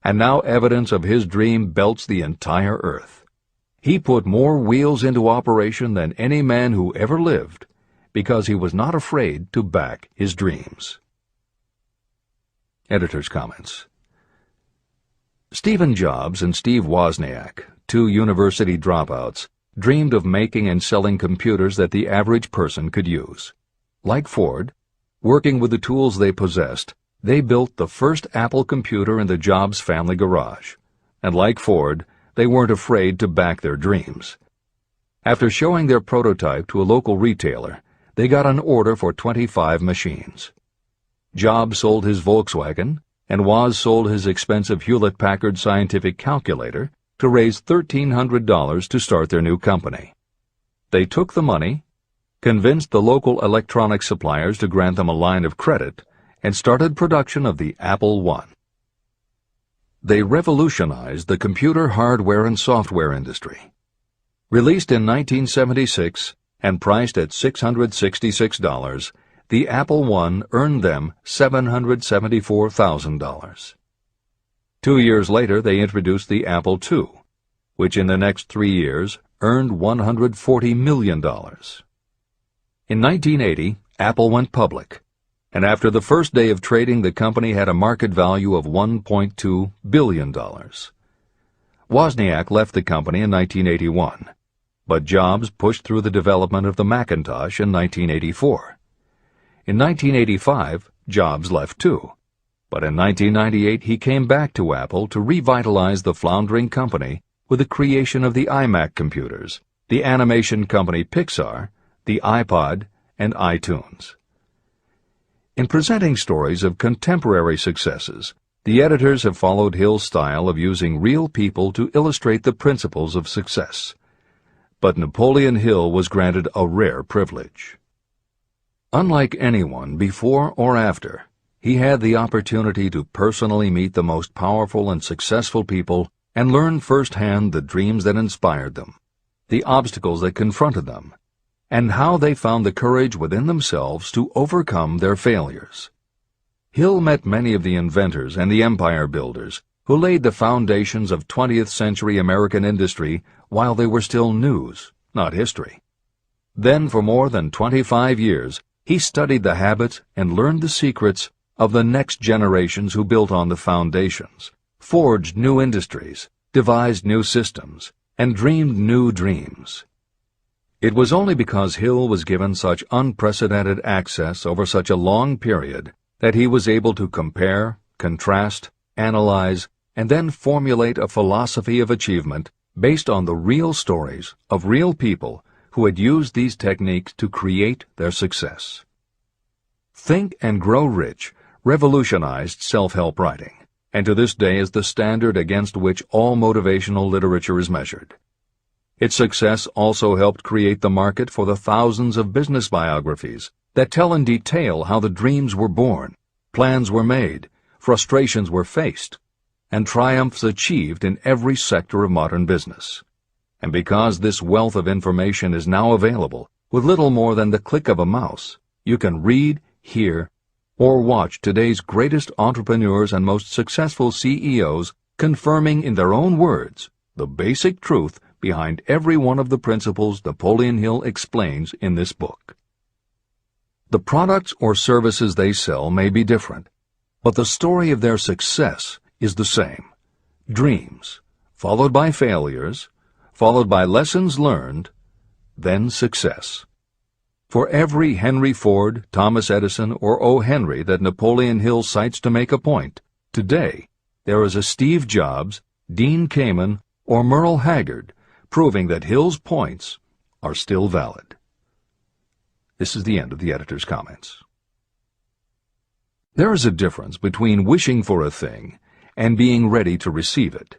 S1: and now evidence of his dream belts the entire earth. He put more wheels into operation than any man who ever lived, because he was not afraid to back his dreams. Editor's comments. Stephen Jobs and Steve Wozniak, two university dropouts, dreamed of making and selling computers that the average person could use. Like Ford, working with the tools they possessed, they built the first Apple computer in the Jobs family garage. And like Ford, they weren't afraid to back their dreams. After showing their prototype to a local retailer, they got an order for 25 machines. Jobs sold his Volkswagen, and Woz sold his expensive Hewlett-Packard scientific calculator to raise $1,300 to start their new company. They took the money, convinced the local electronic suppliers to grant them a line of credit, and started production of the Apple I. They revolutionized the computer hardware and software industry. Released in 1976 and priced at $666, the Apple I earned them $774,000. 2 years later, they introduced the Apple II, which in the next 3 years earned $140 million. In 1980, Apple went public, and after the first day of trading, the company had a market value of $1.2 billion. Wozniak left the company in 1981, but Jobs pushed through the development of the Macintosh in 1984. In 1985, Jobs left too, but in 1998 he came back to Apple to revitalize the floundering company with the creation of the iMac computers, the animation company Pixar, the iPod, and iTunes. In presenting stories of contemporary successes, the editors have followed Hill's style of using real people to illustrate the principles of success. But Napoleon Hill was granted a rare privilege. Unlike anyone before or after, he had the opportunity to personally meet the most powerful and successful people and learn firsthand the dreams that inspired them, the obstacles that confronted them, and how they found the courage within themselves to overcome their failures. Hill met many of the inventors and the empire builders who laid the foundations of 20th century American industry while they were still news, not history. Then, for more than 25 years, he studied the habits and learned the secrets of the next generations who built on the foundations, forged new industries, devised new systems, and dreamed new dreams. It was only because Hill was given such unprecedented access over such a long period that he was able to compare, contrast, analyze, and then formulate a philosophy of achievement based on the real stories of real people who had used these techniques to create their success. Think and Grow Rich revolutionized self-help writing, and to this day is the standard against which all motivational literature is measured. Its success also helped create the market for the thousands of business biographies that tell in detail how the dreams were born, plans were made, frustrations were faced, and triumphs achieved in every sector of modern business. And because this wealth of information is now available, with little more than the click of a mouse, you can read, hear, or watch today's greatest entrepreneurs and most successful CEOs confirming in their own words the basic truth behind every one of the principles Napoleon Hill explains in this book. The products or services they sell may be different, but the story of their success is the same. Dreams, followed by failures, followed by lessons learned, then success. For every Henry Ford, Thomas Edison, or O. Henry that Napoleon Hill cites to make a point, today there is a Steve Jobs, Dean Kamen, or Merle Haggard proving that Hill's points are still valid. This is the end of the editor's comments. There is a difference between wishing for a thing and being ready to receive it.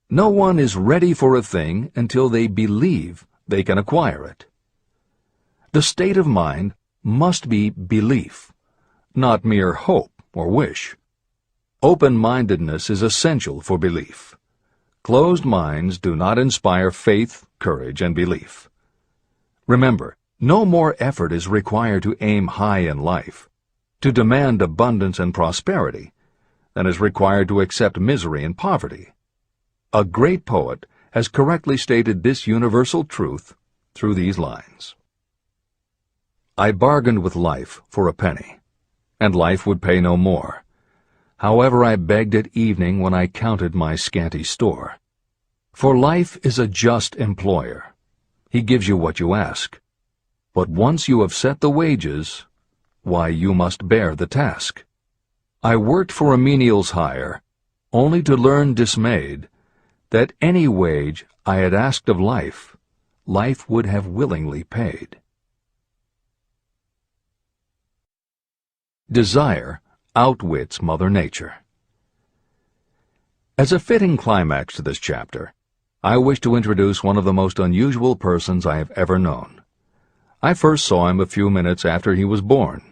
S1: No one is ready for a thing until they believe they can acquire it. The state of mind must be belief, not mere hope or wish. Open-mindedness is essential for belief. Closed minds do not inspire faith, courage, and belief. Remember, no more effort is required to aim high in life, to demand abundance and prosperity, than is required to accept misery and poverty. A great poet has correctly stated this universal truth through these lines. I bargained with life for a penny, and life would pay no more. However, I begged at evening when I counted my scanty store. For life is a just employer. He gives you what you ask. But once you have set the wages, why, you must bear the task. I worked for a menial's hire, only to learn dismayed that any wage I had asked of life, life would have willingly paid. Desire outwits Mother Nature. As a fitting climax to this chapter, I wish to introduce one of the most unusual persons I have ever known. I first saw him a few minutes after he was born.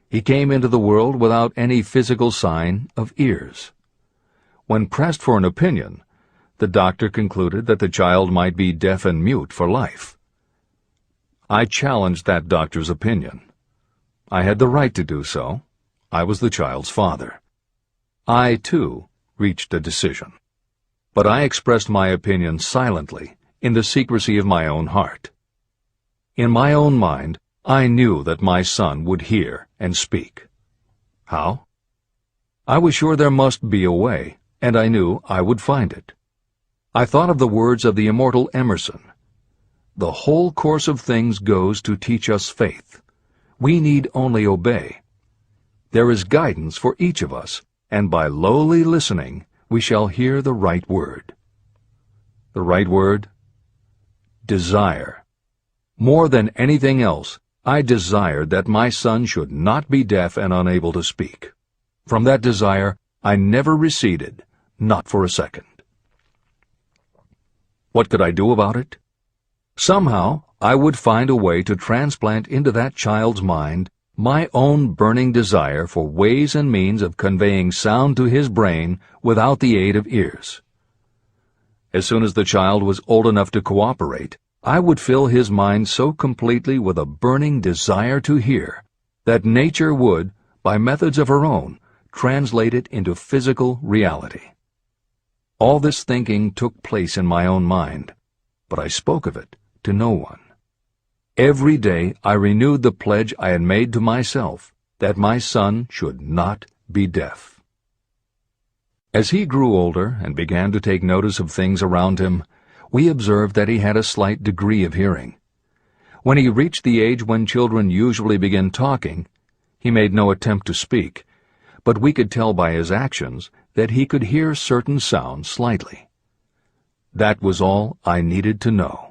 S1: He came into the world without any physical sign of ears. When pressed for an opinion, the doctor concluded that the child might be deaf and mute for life. I challenged that doctor's opinion. I had the right to do so. I was the child's father. I, too, reached a decision. But I expressed my opinion silently, in the secrecy of my own heart. In my own mind, I knew that my son would hear and speak. How? I was sure there must be a way, and I knew I would find it. I thought of the words of the immortal Emerson. The whole course of things goes to teach us faith. We need only obey. There is guidance for each of us, and by lowly listening we shall hear the right word. The right word? Desire. More than anything else, I desired that my son should not be deaf and unable to speak. From that desire, I never receded, not for a second. What could I do about it? Somehow, I would find a way to transplant into that child's mind my own burning desire for ways and means of conveying sound to his brain without the aid of ears. As soon as the child was old enough to cooperate, I would fill his mind so completely with a burning desire to hear that nature would, by methods of her own, translate it into physical reality. All this thinking took place in my own mind, but I spoke of it to no one. Every day I renewed the pledge I had made to myself that my son should not be deaf. As he grew older and began to take notice of things around him, we observed that he had a slight degree of hearing. When he reached the age when children usually begin talking, he made no attempt to speak, but we could tell by his actions that he could hear certain sounds slightly. That was all I needed to know.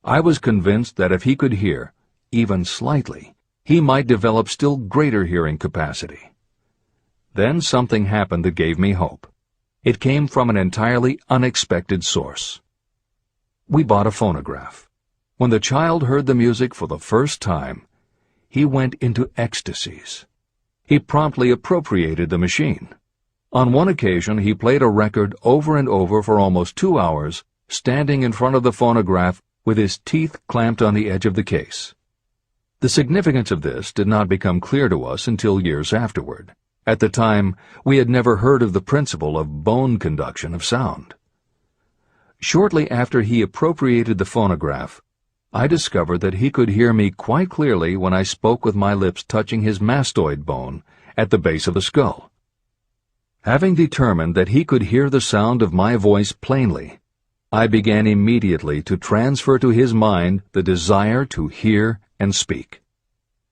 S1: I was convinced that if he could hear, even slightly, he might develop still greater hearing capacity. Then something happened that gave me hope. It came from an entirely unexpected source. We bought a phonograph. When the child heard the music for the first time, he went into ecstasies. He promptly appropriated the machine. On one occasion, he played a record over and over for almost 2 hours, standing in front of the phonograph with his teeth clamped on the edge of the case. The significance of this did not become clear to us until years afterward. At the time, we had never heard of the principle of bone conduction of sound. Shortly after he appropriated the phonograph, I discovered that he could hear me quite clearly when I spoke with my lips touching his mastoid bone at the base of the skull. Having determined that he could hear the sound of my voice plainly, I began immediately to transfer to his mind the desire to hear and speak.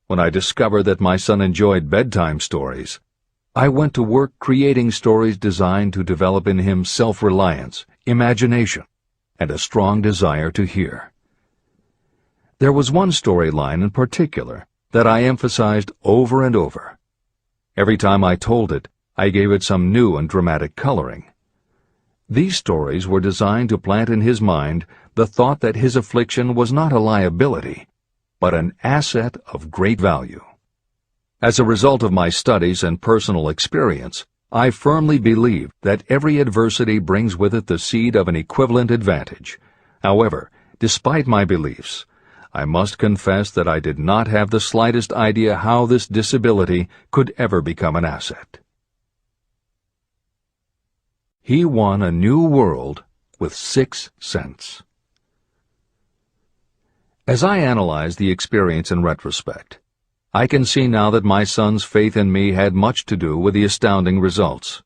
S1: When I discovered that my son enjoyed bedtime stories, I went to work creating stories designed to develop in him self-reliance, imagination, and a strong desire to hear. There was one storyline in particular that I emphasized over and over. Every time I told it, I gave it some new and dramatic coloring. These stories were designed to plant in his mind the thought that his affliction was not a liability, but an asset of great value. As a result of my studies and personal experience, I firmly believe that every adversity brings with it the seed of an equivalent advantage. However, despite my beliefs, I must confess that I did not have the slightest idea how this disability could ever become an asset. He won a new world with 6 cents. As I analyze the experience in retrospect, I can see now that my son's faith in me had much to do with the astounding results.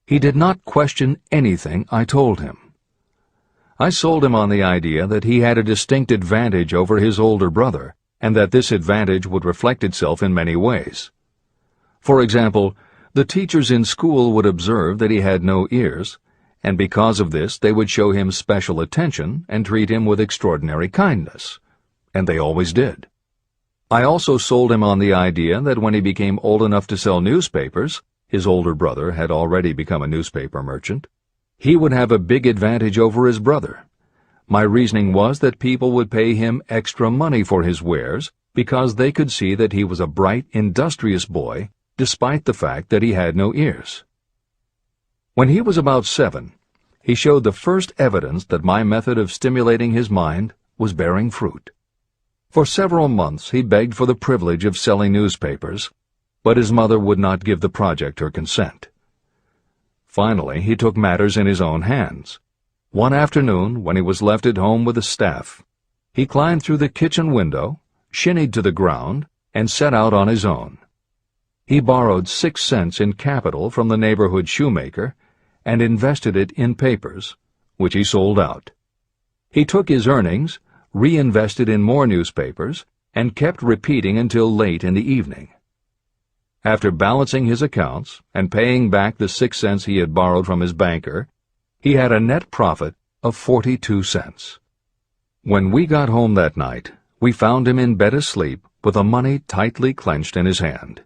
S1: He did not question anything I told him. I sold him on the idea that he had a distinct advantage over his older brother, and that this advantage would reflect itself in many ways. For example, the teachers in school would observe that he had no ears, and because of this they would show him special attention and treat him with extraordinary kindness, and they always did. I also sold him on the idea that when he became old enough to sell newspapers, his older brother had already become a newspaper merchant, he would have a big advantage over his brother. My reasoning was that people would pay him extra money for his wares because they could see that he was a bright, industrious boy, despite the fact that he had no ears. When he was about 7, he showed the first evidence that my method of stimulating his mind was bearing fruit. For several months he begged for the privilege of selling newspapers, but his mother would not give the project her consent. Finally, he took matters in his own hands. One afternoon, when he was left at home with the staff, he climbed through the kitchen window, shinnied to the ground, and set out on his own. He borrowed 6 cents in capital from the neighborhood shoemaker and invested it in papers, which he sold out. He took his earnings, reinvested in more newspapers, and kept repeating until late in the evening. After balancing his accounts and paying back the 6 cents he had borrowed from his banker, he had a net profit of 42 cents. When we got home that night, we found him in bed asleep with the money tightly clenched in his hand.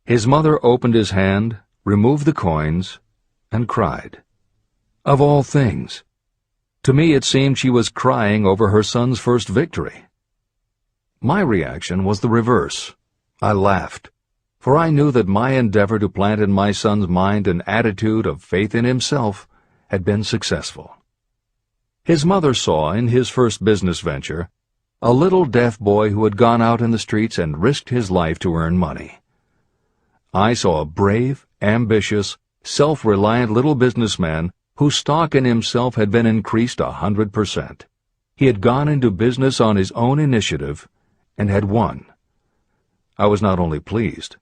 S1: His mother opened his hand, removed the coins, and cried. Of all things! To me it seemed she was crying over her son's first victory. My reaction was the reverse. I laughed, for I knew that my endeavor to plant in my son's mind an attitude of faith in himself had been successful. His mother saw in his first business venture a little deaf boy who had gone out in the streets and risked his life to earn money. I saw a brave, ambitious, self-reliant little businessman whose stock in himself had been increased 100%. He had gone into business on his own initiative and had won. I was not only pleased,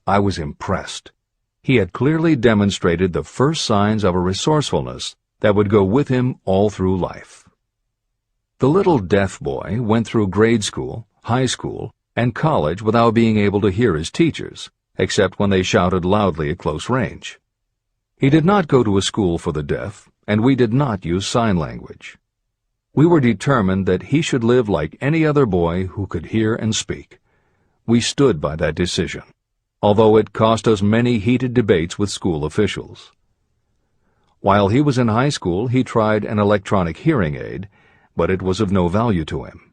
S1: I was impressed. He had clearly demonstrated the first signs of a resourcefulness that would go with him all through life. The little deaf boy went through grade school, high school, and college without being able to hear his teachers, except when they shouted loudly at close range. He did not go to a school for the deaf, and we did not use sign language. We were determined that he should live like any other boy who could hear and speak. We stood by that decision, although it cost us many heated debates with school officials. While he was in high school, he tried an electronic hearing aid, but it was of no value to him.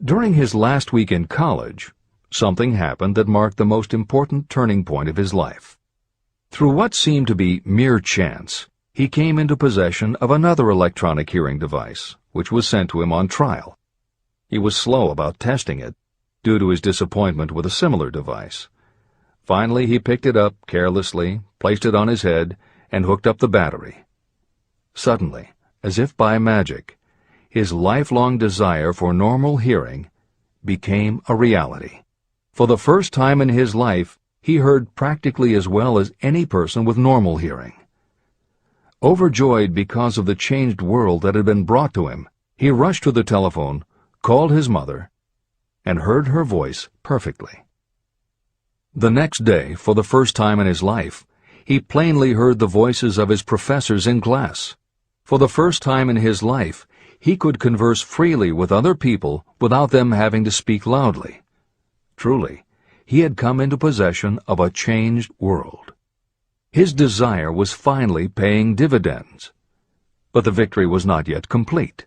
S1: During his last week in college, something happened that marked the most important turning point of his life. Through what seemed to be mere chance, he came into possession of another electronic hearing device, which was sent to him on trial. He was slow about testing it, due to his disappointment with a similar device. Finally, he picked it up carelessly, placed it on his head, and hooked up the battery. Suddenly, as if by magic, his lifelong desire for normal hearing became a reality. For the first time in his life, he heard practically as well as any person with normal hearing. Overjoyed because of the changed world that had been brought to him, he rushed to the telephone, called his mother, and heard her voice perfectly. The next day, for the first time in his life, he plainly heard the voices of his professors in class. For the first time in his life, he could converse freely with other people without them having to speak loudly. Truly, he had come into possession of a changed world. His desire was finally paying dividends. But the victory was not yet complete.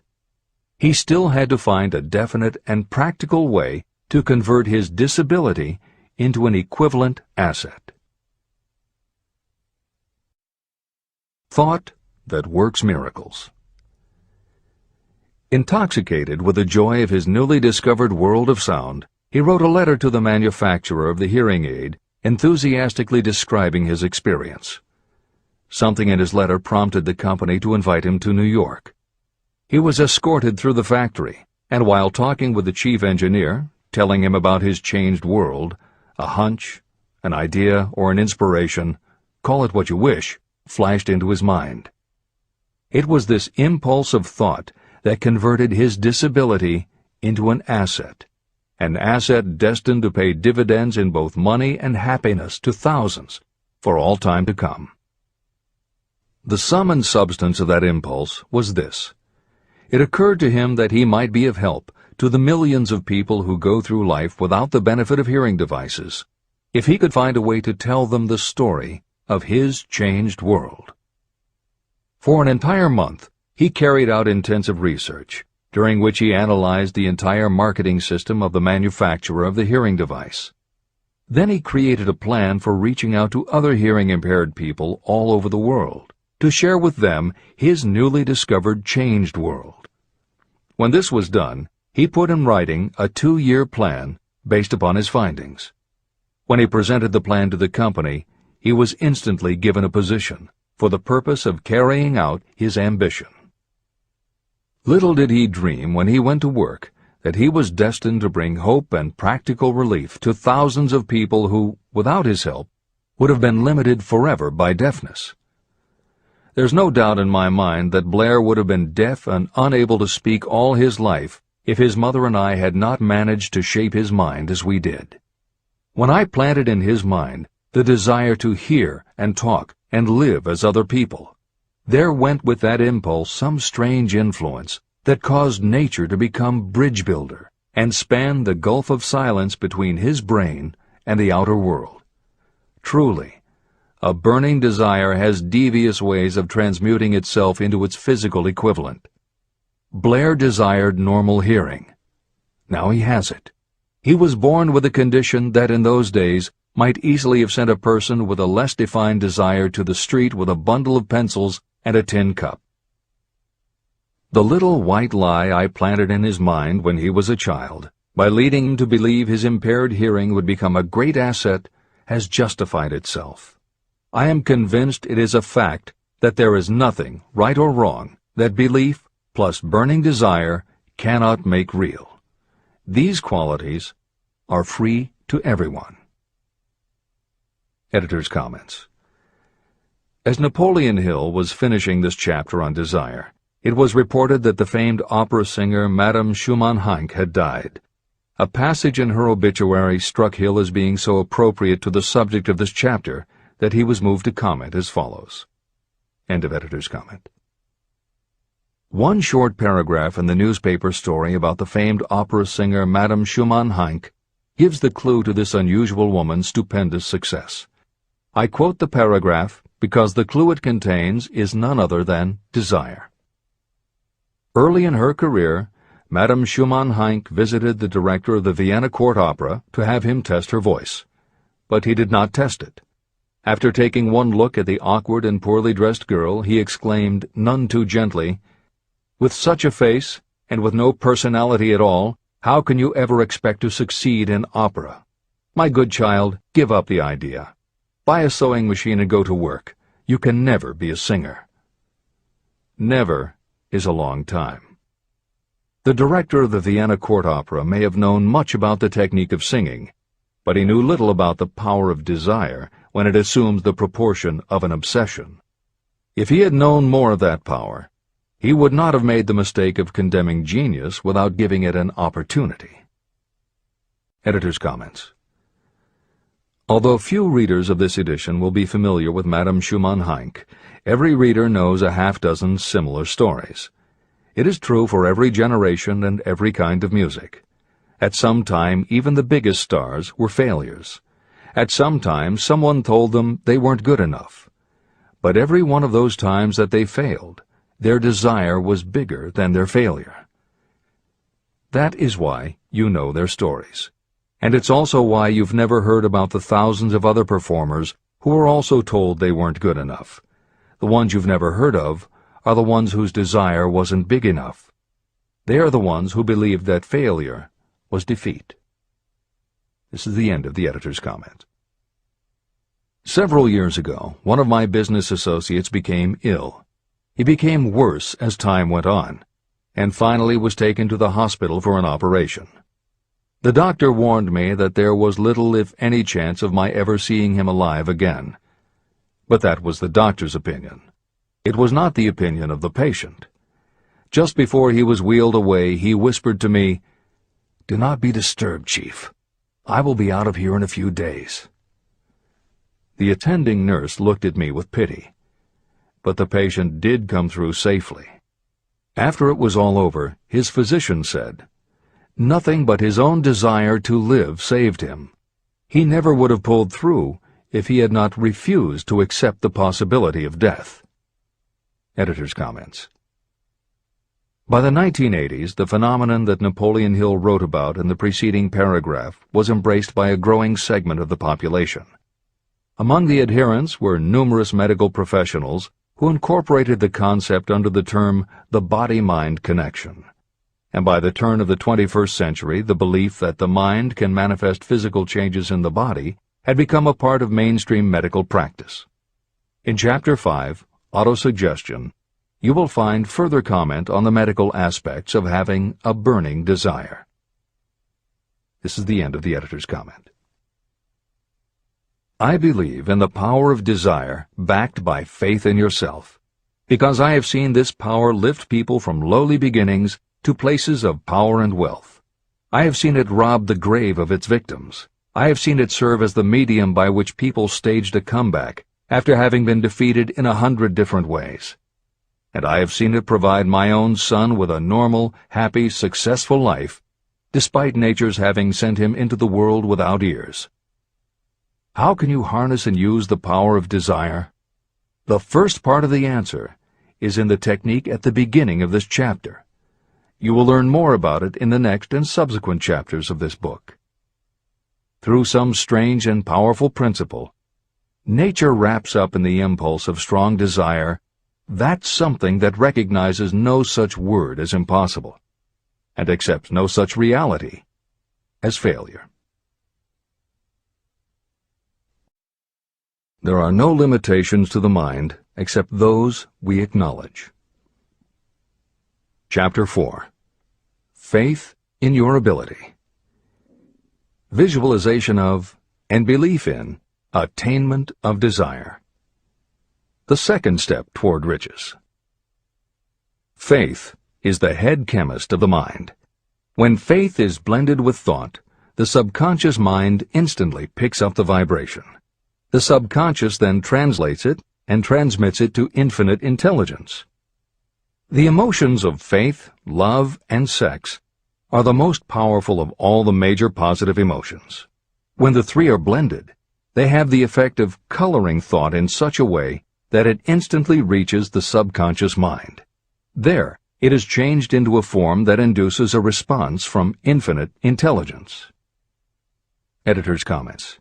S1: He still had to find a definite and practical way to convert his disability into an equivalent asset. Thought that works miracles. Intoxicated with the joy of his newly discovered world of sound, he wrote a letter to the manufacturer of the hearing aid, enthusiastically describing his experience. Something in his letter prompted the company to invite him to New York. He was escorted through the factory, and while talking with the chief engineer, telling him about his changed world, a hunch, an idea, or an inspiration, call it what you wish, flashed into his mind. It was this impulse of thought that converted his disability into an asset destined to pay dividends in both money and happiness to thousands for all time to come. The sum and substance of that impulse was this. It occurred to him that he might be of help to the millions of people who go through life without the benefit of hearing devices, if he could find a way to tell them the story of his changed world. For an entire month, he carried out intensive research, during which he analyzed the entire marketing system of the manufacturer of the hearing device. Then he created a plan for reaching out to other hearing-impaired people all over the world, to share with them his newly discovered changed world. When this was done, he put in writing a 2-year plan based upon his findings. When he presented the plan to the company, he was instantly given a position for the purpose of carrying out his ambition. Little did he dream when he went to work that he was destined to bring hope and practical relief to thousands of people who, without his help, would have been limited forever by deafness. There's no doubt in my mind that Blair would have been deaf and unable to speak all his life if his mother and I had not managed to shape his mind as we did. When I planted in his mind the desire to hear and talk and live as other people, there went with that impulse some strange influence that caused nature to become bridge builder and span the gulf of silence between his brain and the outer world. Truly, a burning desire has devious ways of transmuting itself into its physical equivalent. Blair desired normal hearing. Now he has it. He was born with a condition that in those days might easily have sent a person with a less defined desire to the street with a bundle of pencils and a tin cup. The little white lie I planted in his mind when he was a child, by leading him to believe his impaired hearing would become a great asset, has justified itself. I am convinced it is a fact that there is nothing, right or wrong, that belief plus burning desire cannot make real. These qualities are free to everyone. Editor's comments. As Napoleon Hill was finishing this chapter on desire, it was reported that the famed opera singer Madame Schumann-Heink had died. A passage in her obituary struck Hill as being so appropriate to the subject of this chapter that he was moved to comment as follows. End of editor's comment. One short paragraph in the newspaper story about the famed opera singer Madame Schumann-Heink gives the clue to this unusual woman's stupendous success. I quote the paragraph because the clue it contains is none other than desire. Early in her career, Madame Schumann-Heink visited the director of the Vienna Court Opera to have him test her voice, but he did not test it. After taking one look at the awkward and poorly dressed girl, he exclaimed, none too gently, "With such a face, and with no personality at all, how can you ever expect to succeed in opera? My good child, give up the idea. Buy a sewing machine and go to work. You can never be a singer." Never is a long time. The director of the Vienna Court Opera may have known much about the technique of singing, but he knew little about the power of desire when it assumes the proportion of an obsession. If he had known more of that power, he would not have made the mistake of condemning genius without giving it an opportunity. Editor's comments. Although few readers of this edition will be familiar with Madame Schumann-Heink, every reader knows a half-dozen similar stories. It is true for every generation and every kind of music. At some time, even the biggest stars were failures. At some time, someone told them they weren't good enough. But every one of those times that they failed, their desire was bigger than their failure. That is why you know their stories. And it's also why you've never heard about the thousands of other performers who were also told they weren't good enough. The ones you've never heard of are the ones whose desire wasn't big enough. They are the ones who believed that failure was defeat. This is the end of the editor's comment. Several years ago, one of my business associates became ill. He became worse as time went on, and finally was taken to the hospital for an operation. The doctor warned me that there was little if any chance of my ever seeing him alive again. But that was the doctor's opinion. It was not the opinion of the patient. Just before he was wheeled away, he whispered to me, "Do not be disturbed, Chief. I will be out of here in a few days." The attending nurse looked at me with pity, but the patient did come through safely. After it was all over, his physician said, "Nothing but his own desire to live saved him. He never would have pulled through if he had not refused to accept the possibility of death." Editor's comments. By the 1980s, the phenomenon that Napoleon Hill wrote about in the preceding paragraph was embraced by a growing segment of the population. Among the adherents were numerous medical professionals who incorporated the concept under the term the body-mind connection. And by the turn of the 21st century, the belief that the mind can manifest physical changes in the body had become a part of mainstream medical practice. In Chapter 5, Autosuggestion, you will find further comment on the medical aspects of having a burning desire. This is the end of the editor's comment. I believe in the power of desire backed by faith in yourself, because I have seen this power lift people from lowly beginnings to places of power and wealth. I have seen it rob the grave of its victims. I have seen it serve as the medium by which people staged a comeback after having been defeated in 100 different ways. And I have seen it provide my own son with a normal, happy, successful life, despite nature's having sent him into the world without ears. How can you harness and use the power of desire? The first part of the answer is in the technique at the beginning of this chapter. You will learn more about it in the next and subsequent chapters of this book. Through some strange and powerful principle, nature wraps up in the impulse of strong desire that something that recognizes no such word as impossible, and accepts no such reality as failure. There are no limitations to the mind except those we acknowledge. Chapter 4. Faith in your ability. Visualization of and belief in attainment of desire. The second step toward riches. Faith is the head chemist of the mind. When faith is blended with thought, the subconscious mind instantly picks up the vibration. The subconscious then translates it and transmits it to infinite intelligence. The emotions of faith, love, and sex are the most powerful of all the major positive emotions. When the three are blended, they have the effect of coloring thought in such a way that it instantly reaches the subconscious mind. There, it is changed into a form that induces a response from infinite intelligence. Editor's comments.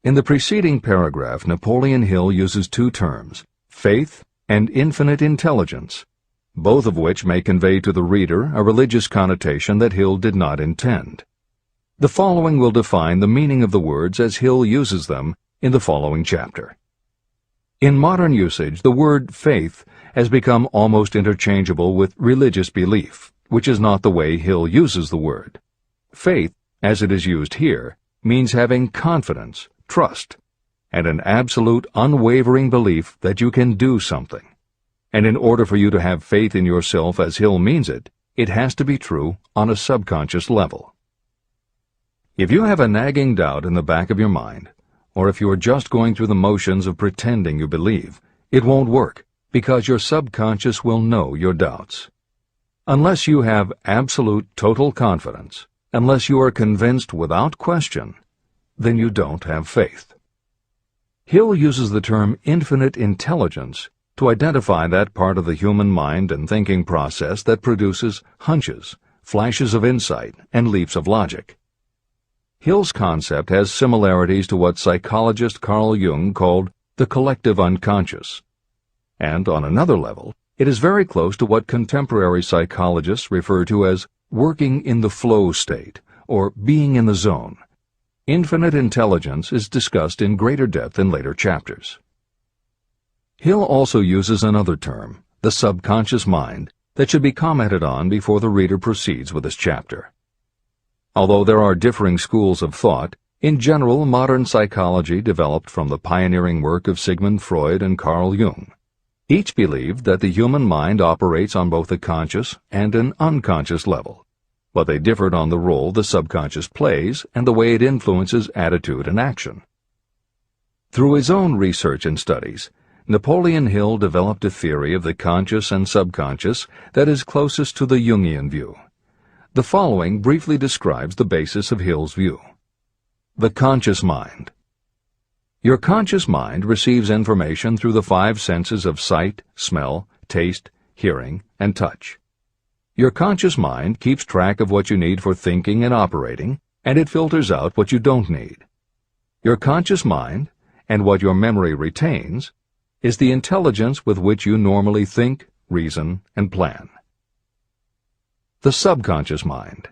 S1: In the preceding paragraph, Napoleon Hill uses two terms, faith and infinite intelligence, both of which may convey to the reader a religious connotation that Hill did not intend. The following will define the meaning of the words as Hill uses them in the following chapter. In modern usage, the word faith has become almost interchangeable with religious belief, which is not the way Hill uses the word. Faith, as it is used here, means having confidence, trust, and an absolute unwavering belief that you can do something. And in order for you to have faith in yourself as Hill means it, it has to be true on a subconscious level. If you have a nagging doubt in the back of your mind, or if you are just going through the motions of pretending you believe, it won't work, because your subconscious will know your doubts. Unless you have absolute total confidence, unless you are convinced without question, then you don't have faith. Hill uses the term infinite intelligence to identify that part of the human mind and thinking process that produces hunches, flashes of insight, and leaps of logic. Hill's concept has similarities to what psychologist Carl Jung called the collective unconscious. And on another level, it is very close to what contemporary psychologists refer to as working in the flow state, or being in the zone. Infinite intelligence is discussed in greater depth in later chapters. Hill also uses another term, the subconscious mind, that should be commented on before the reader proceeds with this chapter. Although there are differing schools of thought, in general modern psychology developed from the pioneering work of Sigmund Freud and Carl Jung. Each believed that the human mind operates on both a conscious and an unconscious level, but they differed on the role the subconscious plays and the way it influences attitude and action. Through his own research and studies, Napoleon Hill developed a theory of the conscious and subconscious that is closest to the Jungian view. The following briefly describes the basis of Hill's view. The conscious mind. Your conscious mind receives information through the five senses of sight, smell, taste, hearing, and touch. Your conscious mind keeps track of what you need for thinking and operating, and it filters out what you don't need. Your conscious mind, and what your memory retains, is the intelligence with which you normally think, reason, and plan. The subconscious mind.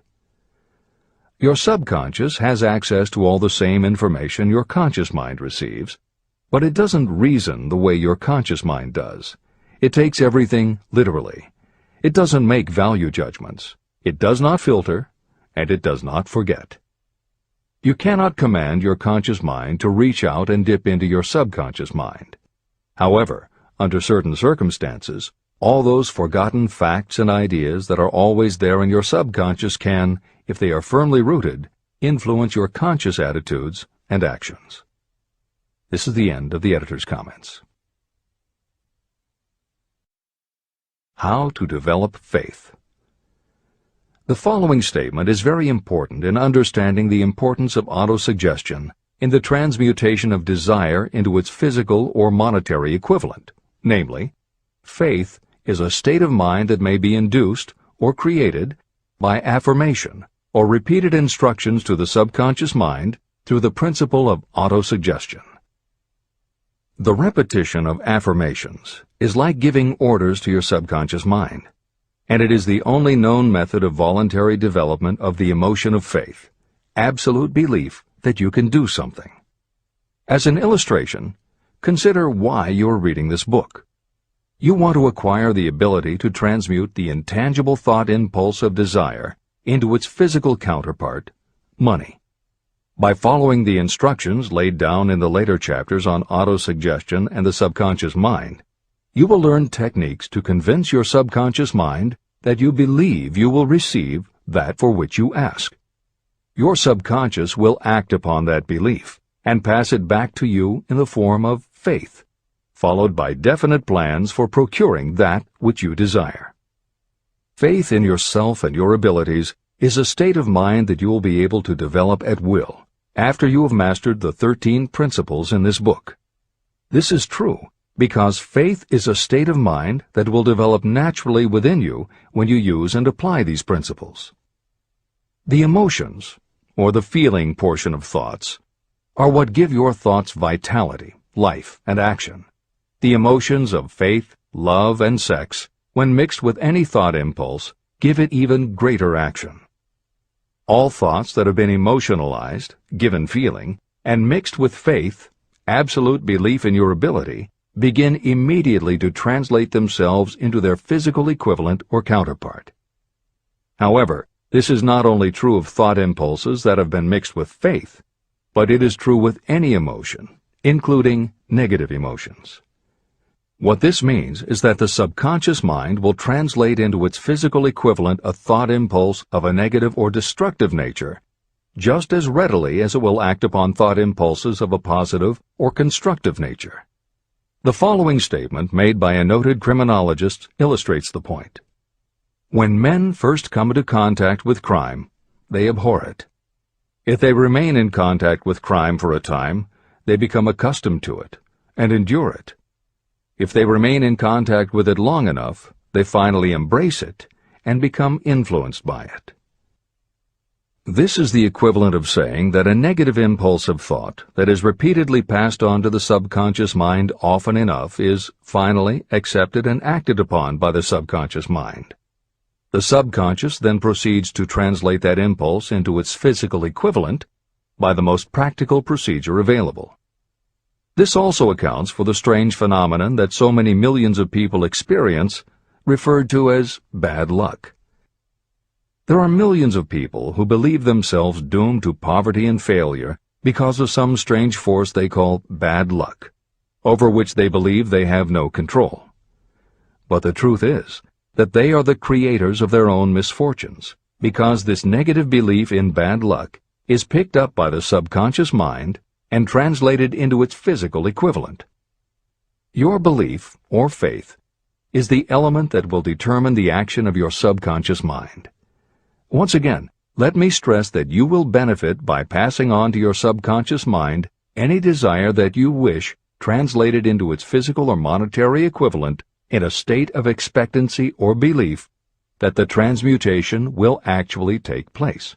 S1: Your subconscious has access to all the same information your conscious mind receives, but it doesn't reason the way your conscious mind does. It takes everything literally. It doesn't make value judgments. It does not filter, and it does not forget. You cannot command your conscious mind to reach out and dip into your subconscious mind. However, under certain circumstances, all those forgotten facts and ideas that are always there in your subconscious can, if they are firmly rooted, influence your conscious attitudes and actions. This is the end of the editor's comments. How to develop faith. The following statement is very important in understanding the importance of autosuggestion in the transmutation of desire into its physical or monetary equivalent, namely, faith is a state of mind that may be induced or created by affirmation or repeated instructions to the subconscious mind through the principle of autosuggestion. The repetition of affirmations is like giving orders to your subconscious mind, and it is the only known method of voluntary development of the emotion of faith, absolute belief that you can do something. As an illustration, consider why you are reading this book. You want to acquire the ability to transmute the intangible thought impulse of desire into its physical counterpart, money. By following the instructions laid down in the later chapters on autosuggestion and the subconscious mind, you will learn techniques to convince your subconscious mind that you believe you will receive that for which you ask. Your subconscious will act upon that belief and pass it back to you in the form of faith, followed by definite plans for procuring that which you desire. Faith in yourself and your abilities is a state of mind that you will be able to develop at will after you have mastered the 13 principles in this book. This is true because faith is a state of mind that will develop naturally within you when you use and apply these principles. The emotions, or the feeling portion of thoughts, are what give your thoughts vitality, life, and action. The emotions of faith, love, and sex, when mixed with any thought impulse, give it even greater action. All thoughts that have been emotionalized, given feeling, and mixed with faith, absolute belief in your ability, begin immediately to translate themselves into their physical equivalent or counterpart. However, this is not only true of thought impulses that have been mixed with faith, but it is true with any emotion, including negative emotions. What this means is that the subconscious mind will translate into its physical equivalent a thought impulse of a negative or destructive nature just as readily as it will act upon thought impulses of a positive or constructive nature. The following statement made by a noted criminologist illustrates the point. When men first come into contact with crime, they abhor it. If they remain in contact with crime for a time, they become accustomed to it and endure it. If they remain in contact with it long enough, they finally embrace it and become influenced by it. This is the equivalent of saying that a negative impulse of thought that is repeatedly passed on to the subconscious mind often enough is finally accepted and acted upon by the subconscious mind. The subconscious then proceeds to translate that impulse into its physical equivalent by the most practical procedure available. This also accounts for the strange phenomenon that so many millions of people experience, referred to as bad luck. There are millions of people who believe themselves doomed to poverty and failure because of some strange force they call bad luck, over which they believe they have no control. But the truth is that they are the creators of their own misfortunes, because this negative belief in bad luck is picked up by the subconscious mind and translated into its physical equivalent. Your belief, or faith, is the element that will determine the action of your subconscious mind. Once again, let me stress that you will benefit by passing on to your subconscious mind any desire that you wish translated into its physical or monetary equivalent in a state of expectancy or belief that the transmutation will actually take place.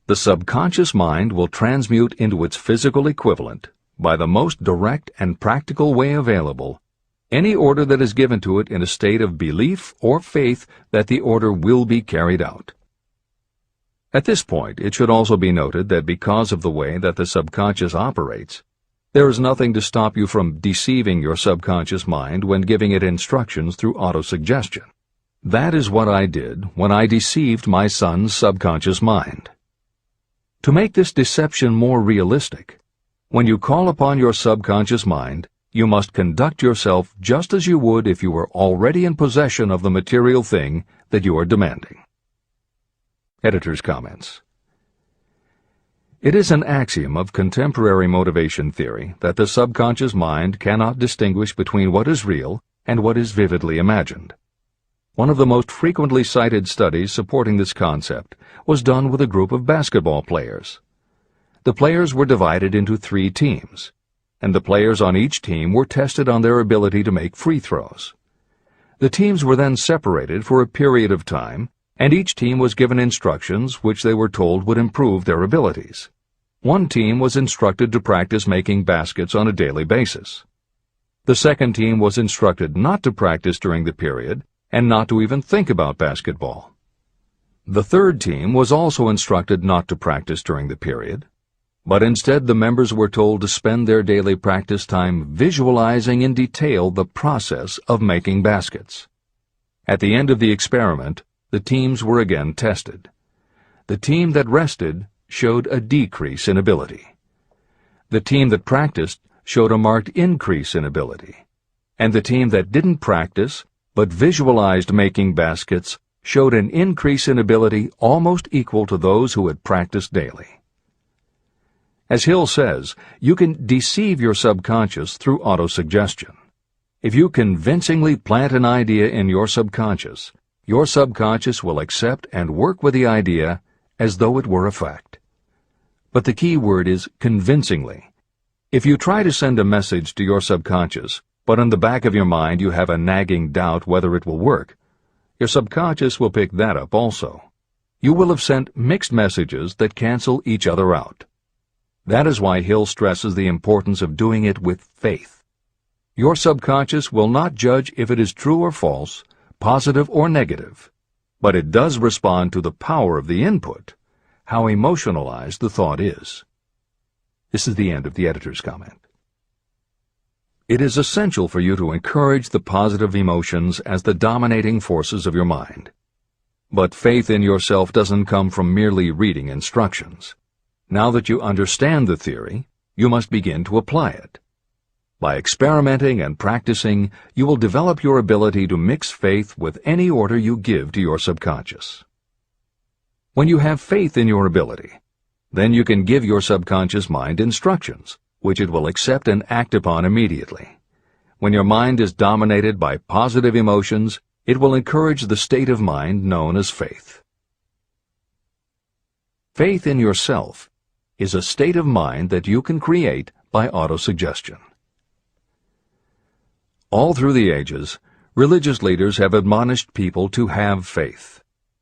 S1: The subconscious mind will transmute into its physical equivalent, by the most direct and practical way available, any order that is given to it in a state of belief or faith that the order will be carried out. At this point, it should also be noted that because of the way that the subconscious operates, there is nothing to stop you from deceiving your subconscious mind when giving it instructions through autosuggestion. That is what I did when I deceived my son's subconscious mind. To make this deception more realistic, when you call upon your subconscious mind, you must conduct yourself just as you would if you were already in possession of the material thing that you are demanding. Editor's comments. It is an axiom of contemporary motivation theory that the subconscious mind cannot distinguish between what is real and what is vividly imagined. One of the most frequently cited studies supporting this concept was done with a group of basketball players. The players were divided into 3 teams, and the players on each team were tested on their ability to make free throws. The teams were then separated for a period of time, and each team was given instructions which they were told would improve their abilities. One team was instructed to practice making baskets on a daily basis. The second team was instructed not to practice during the period and not to even think about basketball. The third team was also instructed not to practice during the period, but instead the members were told to spend their daily practice time visualizing in detail the process of making baskets. At the end of the experiment, the teams were again tested. The team that rested showed a decrease in ability. The team that practiced showed a marked increase in ability. And the team that didn't practice but visualized making baskets showed an increase in ability almost equal to those who had practiced daily. As Hill says, you can deceive your subconscious through autosuggestion. If you convincingly plant an idea in your subconscious will accept and work with the idea as though it were a fact. But the key word is convincingly. If you try to send a message to your subconscious, but in the back of your mind you have a nagging doubt whether it will work, your subconscious will pick that up also. You will have sent mixed messages that cancel each other out. That is why Hill stresses the importance of doing it with faith. Your subconscious will not judge if it is true or false, positive or negative, but it does respond to the power of the input, how emotionalized the thought is. This is the end of the editor's comment. It is essential for you to encourage the positive emotions as the dominating forces of your mind. But faith in yourself doesn't come from merely reading instructions. Now that you understand the theory, you must begin to apply it. By experimenting and practicing, you will develop your ability to mix faith with any order you give to your subconscious. When you have faith in your ability, then you can give your subconscious mind instructions, which it will accept and act upon immediately. When your mind is dominated by positive emotions, it will encourage the state of mind known as faith. Faith in yourself is a state of mind that you can create by autosuggestion. All through the ages, religious leaders have admonished people to have faith.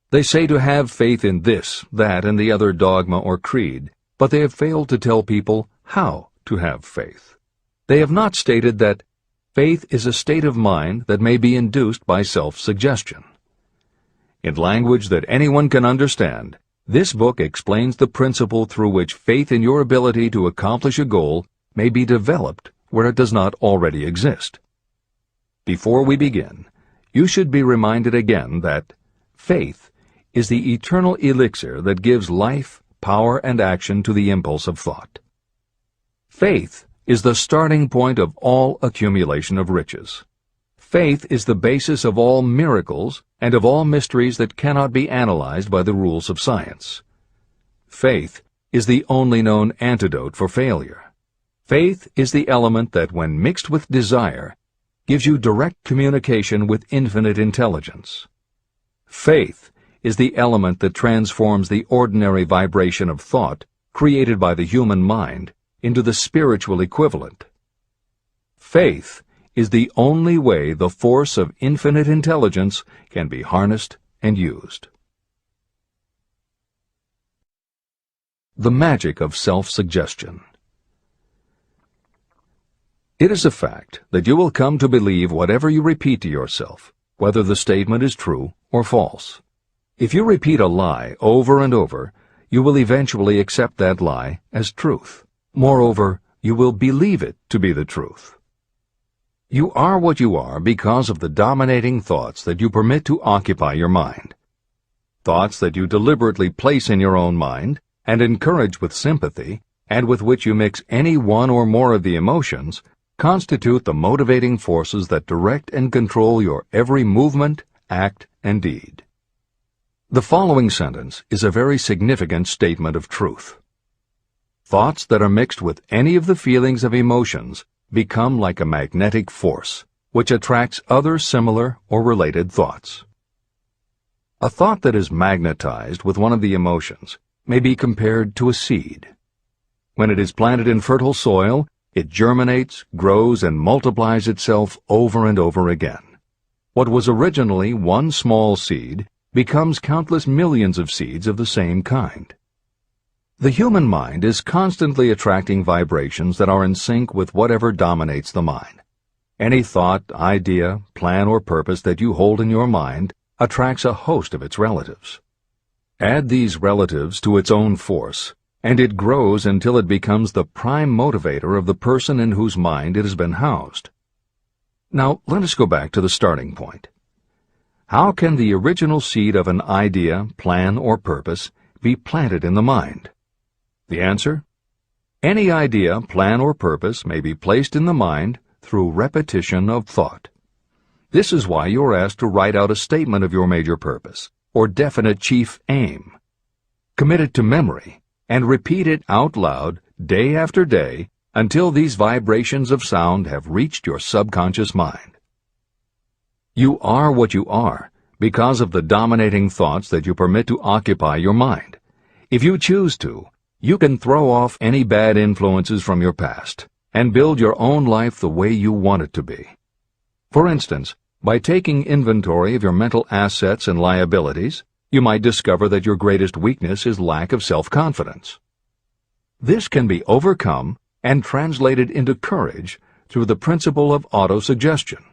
S1: They say to have faith in this, that, and the other dogma or creed, but they have failed to tell people how to have faith. They have not stated that faith is a state of mind that may be induced by self-suggestion. In language that anyone can understand, this book explains the principle through which faith in your ability to accomplish a goal may be developed where it does not already exist. Before we begin, you should be reminded again that faith is the eternal elixir that gives life, power, and action to the impulse of thought. Faith is the starting point of all accumulation of riches. Faith is the basis of all miracles and of all mysteries that cannot be analyzed by the rules of science. Faith is the only known antidote for failure. Faith is the element that, when mixed with desire, gives you direct communication with infinite intelligence. Faith is the element that transforms the ordinary vibration of thought created by the human mind into the spiritual equivalent. Faith is the only way the force of infinite intelligence can be harnessed and used. The magic of self-suggestion. It is a fact that you will come to believe whatever you repeat to yourself, whether the statement is true or false. If you repeat a lie over and over, you will eventually accept that lie as truth. Moreover, you will believe it to be the truth. You are what you are because of the dominating thoughts that you permit to occupy your mind. Thoughts that you deliberately place in your own mind and encourage with sympathy, and with which you mix any one or more of the emotions, constitute the motivating forces that direct and control your every movement, act, and deed. The following sentence is a very significant statement of truth. Thoughts that are mixed with any of the feelings of emotions become like a magnetic force, which attracts other similar or related thoughts. A thought that is magnetized with one of the emotions may be compared to a seed. When it is planted in fertile soil, it germinates, grows, and multiplies itself over and over again. What was originally one small seed becomes countless millions of seeds of the same kind. The human mind is constantly attracting vibrations that are in sync with whatever dominates the mind. Any thought, idea, plan, or purpose that you hold in your mind attracts a host of its relatives. Add these relatives to its own force, and it grows until it becomes the prime motivator of the person in whose mind it has been housed. Now, let us go back to the starting point. How can the original seed of an idea, plan, or purpose be planted in the mind? The answer? Any idea, plan, or purpose may be placed in the mind through repetition of thought. This is why you are asked to write out a statement of your major purpose, or definite chief aim. Commit it to memory, and repeat it out loud day after day until these vibrations of sound have reached your subconscious mind. You are what you are because of the dominating thoughts that you permit to occupy your mind. If you choose to, you can throw off any bad influences from your past and build your own life the way you want it to be. For instance, by taking inventory of your mental assets and liabilities, you might discover that your greatest weakness is lack of self-confidence. This can be overcome and translated into courage through the principle of autosuggestion.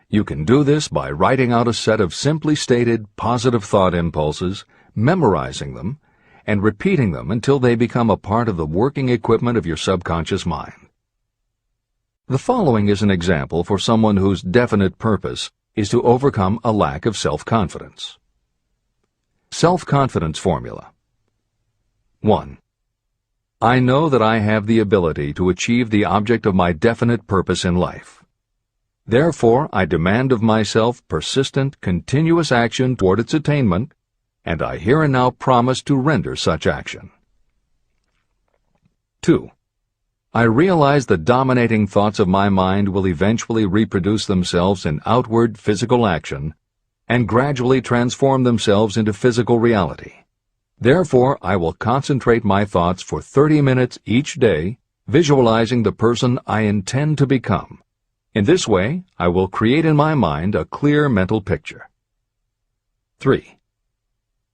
S1: You can do this by writing out a set of simply stated positive thought impulses, memorizing them, and repeating them until they become a part of the working equipment of your subconscious mind. The following is an example for someone whose definite purpose is to overcome a lack of self-confidence. Self-confidence formula. 1. I know that I have the ability to achieve the object of my definite purpose in life. Therefore, I demand of myself persistent, continuous action toward its attainment, and I here and now promise to render such action. 2. I realize the dominating thoughts of my mind will eventually reproduce themselves in outward physical action and gradually transform themselves into physical reality. Therefore, I will concentrate my thoughts for 30 minutes each day, visualizing the person I intend to become. In this way, I will create in my mind a clear mental picture. 3.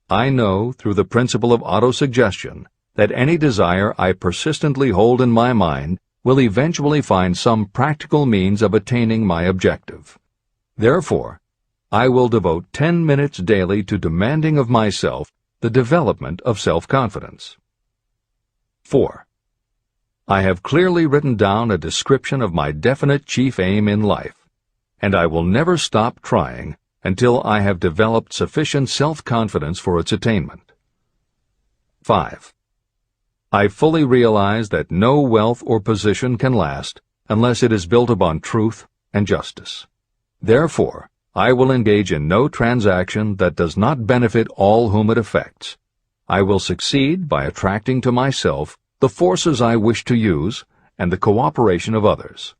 S1: I know, through the principle of autosuggestion, that any desire I persistently hold in my mind will eventually find some practical means of attaining my objective. Therefore, I will devote 10 minutes daily to demanding of myself the development of self-confidence. 4. I have clearly written down a description of my definite chief aim in life, and I will never stop trying until I have developed sufficient self-confidence for its attainment. 5. I fully realize that no wealth or position can last unless it is built upon truth and justice. Therefore, I will engage in no transaction that does not benefit all whom it affects. I will succeed by attracting to myself the forces I wish to use and the cooperation of others.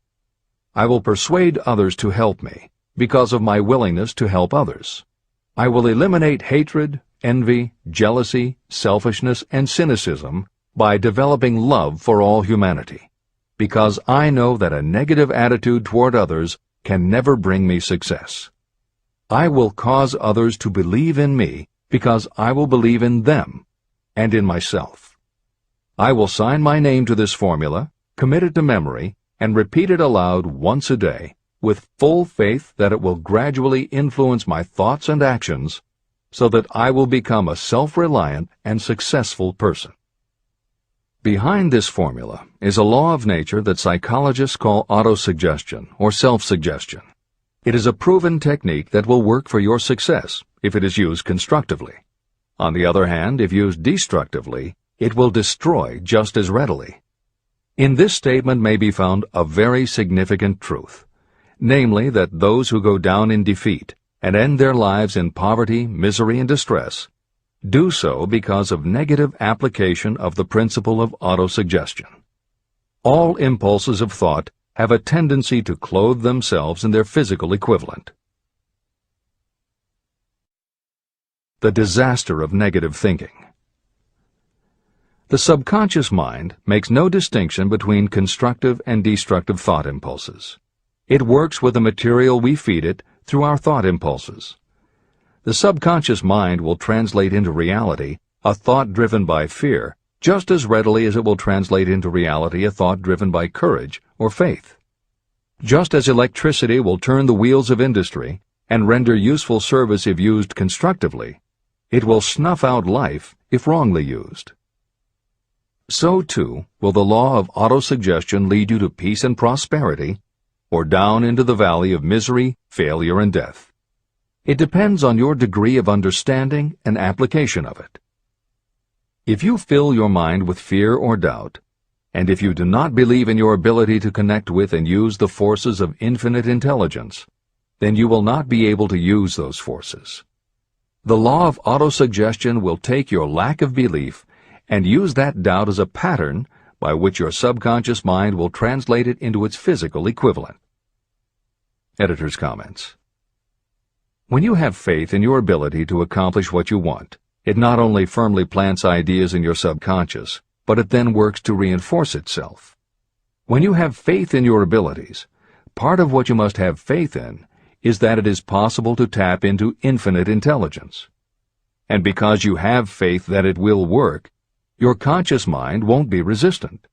S1: I will persuade others to help me because of my willingness to help others. I will eliminate hatred, envy, jealousy, selfishness, and cynicism by developing love for all humanity. because I know that a negative attitude toward others can never bring me success. I will cause others to believe in me because I will believe in them and in myself. I will sign my name to this formula, commit it to memory, and repeat it aloud once a day, with full faith that it will gradually influence my thoughts and actions so that I will become a self-reliant and successful person. Behind this formula is a law of nature that psychologists call autosuggestion or self-suggestion. It is a proven technique that will work for your success if it is used constructively. On the other hand, if used destructively, it will destroy just as readily. In this statement may be found a very significant truth, namely that those who go down in defeat and end their lives in poverty, misery, and distress do so because of negative application of the principle of autosuggestion. All impulses of thought have a tendency to clothe themselves in their physical equivalent. The disaster of negative thinking. The subconscious mind makes no distinction between constructive and destructive thought impulses. It works with the material we feed it through our thought impulses. The subconscious mind will translate into reality a thought driven by fear just as readily as it will translate into reality a thought driven by courage or faith. Just as electricity will turn the wheels of industry and render useful service if used constructively, it will snuff out life if wrongly used. So, too, will the law of autosuggestion lead you to peace and prosperity, or down into the valley of misery, failure, and death. It depends on your degree of understanding and application of it. If you fill your mind with fear or doubt, and if you do not believe in your ability to connect with and use the forces of infinite intelligence, then you will not be able to use those forces. The law of autosuggestion will take your lack of belief and use that doubt as a pattern by which your subconscious mind will translate it into its physical equivalent. Editor's comments. When you have faith in your ability to accomplish what you want, it not only firmly plants ideas in your subconscious, but it then works to reinforce itself. When you have faith in your abilities, part of what you must have faith in is that it is possible to tap into infinite intelligence. And because you have faith that it will work, your conscious mind won't be resistant.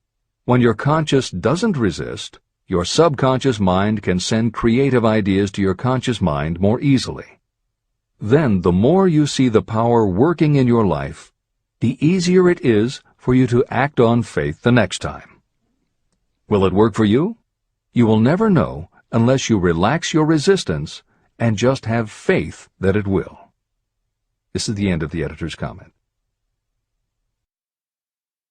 S1: When your conscious doesn't resist, your subconscious mind can send creative ideas to your conscious mind more easily. Then, the more you see the power working in your life, the easier it is for you to act on faith the next time. Will it work for you? You will never know unless you relax your resistance and just have faith that it will. This is the end of the editor's comment.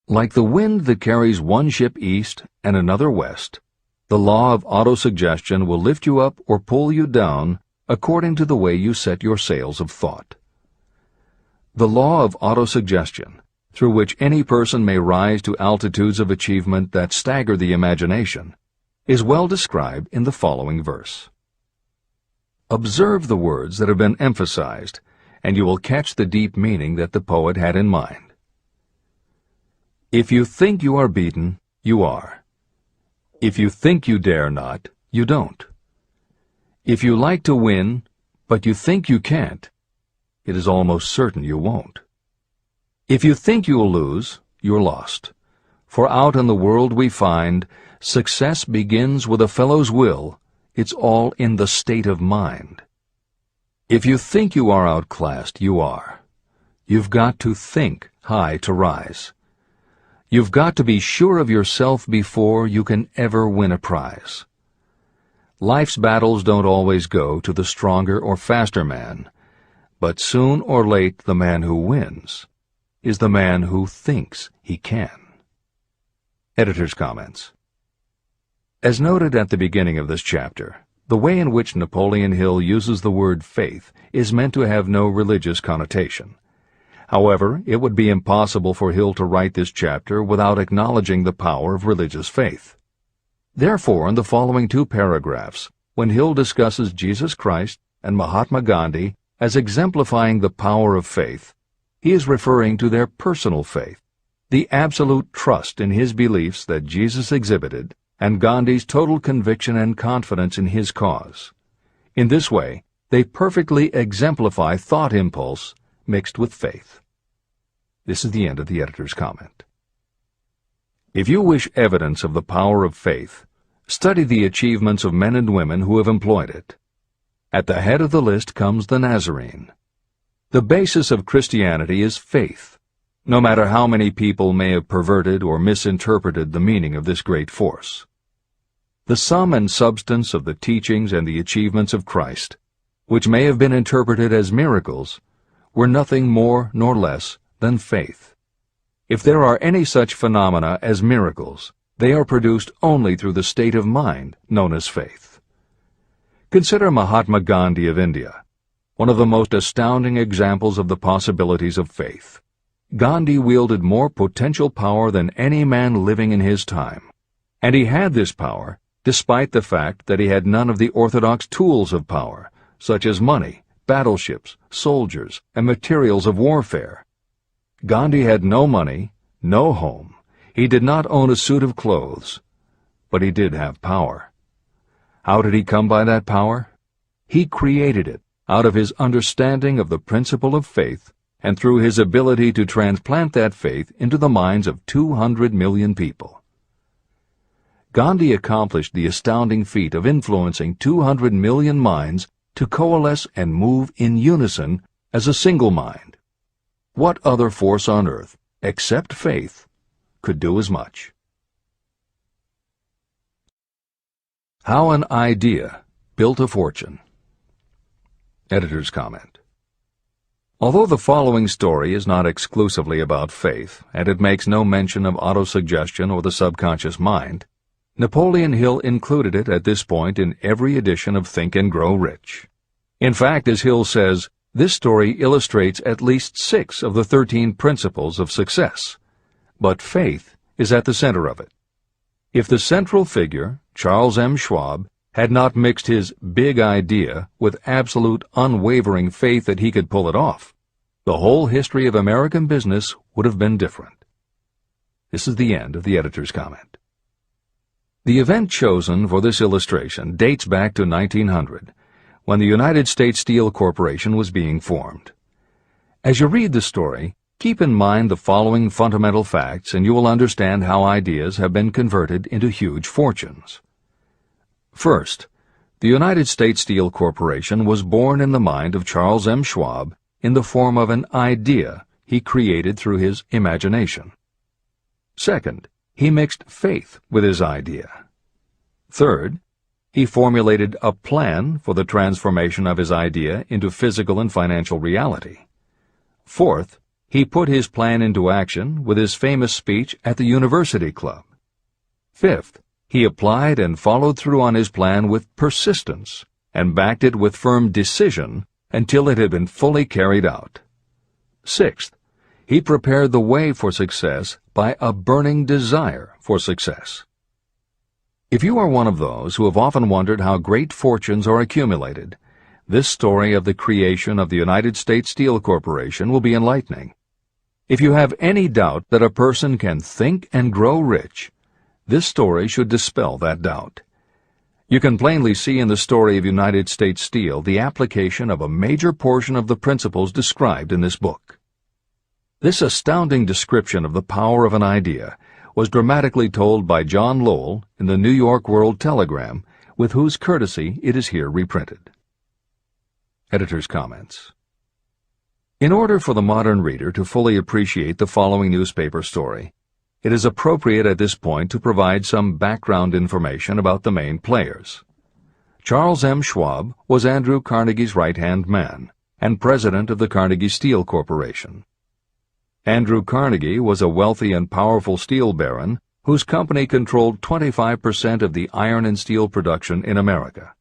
S1: Like the wind that carries one ship east and another west, the law of autosuggestion will lift you up or pull you down according to the way you set your sails of thought. The law of autosuggestion, through which any person may rise to altitudes of achievement that stagger the imagination, is well described in the following verse. Observe the words that have been emphasized, and you will catch the deep meaning that the poet had in mind. If you think you are beaten, you are. If you think you dare not, you don't. If you like to win, but you think you can't, it is almost certain you won't. If you think you'll lose, you're lost. For out in the world we find, success begins with a fellow's will. It's all in the state of mind. If you think you are outclassed, you are. You've got to think high to rise. You've got to be sure of yourself before you can ever win a prize. Life's battles don't always go to the stronger or faster man, but soon or late the man who wins is the man who thinks he can. Editor's comments. As noted at the beginning of this chapter, the way in which Napoleon Hill uses the word faith is meant to have no religious connotation. However, it would be impossible for Hill to write this chapter without acknowledging the power of religious faith. Therefore, in the following two paragraphs, when Hill discusses Jesus Christ and Mahatma Gandhi as exemplifying the power of faith, he is referring to their personal faith, the absolute trust in his beliefs that Jesus exhibited and Gandhi's total conviction and confidence in his cause. In this way, they perfectly exemplify thought impulse mixed with faith. This is the end of the editor's comment. If you wish evidence of the power of faith, study the achievements of men and women who have employed it. At the head of the list comes the Nazarene. The basis of Christianity is faith, no matter how many people may have perverted or misinterpreted the meaning of this great force. The sum and substance of the teachings and the achievements of Christ, which may have been interpreted as miracles, were nothing more nor less than faith. If there are any such phenomena as miracles, they are produced only through the state of mind known as faith. Consider Mahatma Gandhi of India, one of the most astounding examples of the possibilities of faith. Gandhi wielded more potential power than any man living in his time, and he had this power despite the fact that he had none of the orthodox tools of power, such as money, battleships, soldiers, and materials of warfare. Gandhi had no money, no home. He did not own a suit of clothes, but he did have power. How did he come by that power? He created it out of his understanding of the principle of faith and through his ability to transplant that faith into the minds of 200 million people. Gandhi accomplished the astounding feat of influencing 200 million minds to coalesce and move in unison as a single mind. What other force on earth, except faith, could do as much? How an idea built a fortune. Editor's comment. Although the following story is not exclusively about faith, and it makes no mention of autosuggestion or the subconscious mind, Napoleon Hill included it at this point in every edition of Think and Grow Rich. In fact, as Hill says, this story illustrates at least 6 of the 13 principles of success, but faith is at the center of it. If the central figure, Charles M. Schwab, had not mixed his big idea with absolute unwavering faith that he could pull it off, the whole history of American business would have been different. This is the end of the editor's comment. The event chosen for this illustration dates back to 1900, when the United States Steel Corporation was being formed. As you read the story, keep in mind the following fundamental facts and you will understand how ideas have been converted into huge fortunes. First, the United States Steel Corporation was born in the mind of Charles M. Schwab in the form of an idea he created through his imagination. Second, he mixed faith with his idea. Third, he formulated a plan for the transformation of his idea into physical and financial reality. Fourth, he put his plan into action with his famous speech at the University Club. Fifth, he applied and followed through on his plan with persistence and backed it with firm decision until it had been fully carried out. Sixth, he prepared the way for success by a burning desire for success. If you are one of those who have often wondered how great fortunes are accumulated, this story of the creation of the United States Steel Corporation will be enlightening. If you have any doubt that a person can think and grow rich, this story should dispel that doubt. You can plainly see in the story of United States Steel the application of a major portion of the principles described in this book. This astounding description of the power of an idea was dramatically told by John Lowell in the New York World Telegram, with whose courtesy it is here reprinted. Editor's comments. In order for the modern reader to fully appreciate the following newspaper story, it is appropriate at this point to provide some background information about the main players. Charles M. Schwab was Andrew Carnegie's right-hand man and president of the Carnegie Steel Corporation. Andrew Carnegie was a wealthy and powerful steel baron whose company controlled 25% of the iron and steel production in America.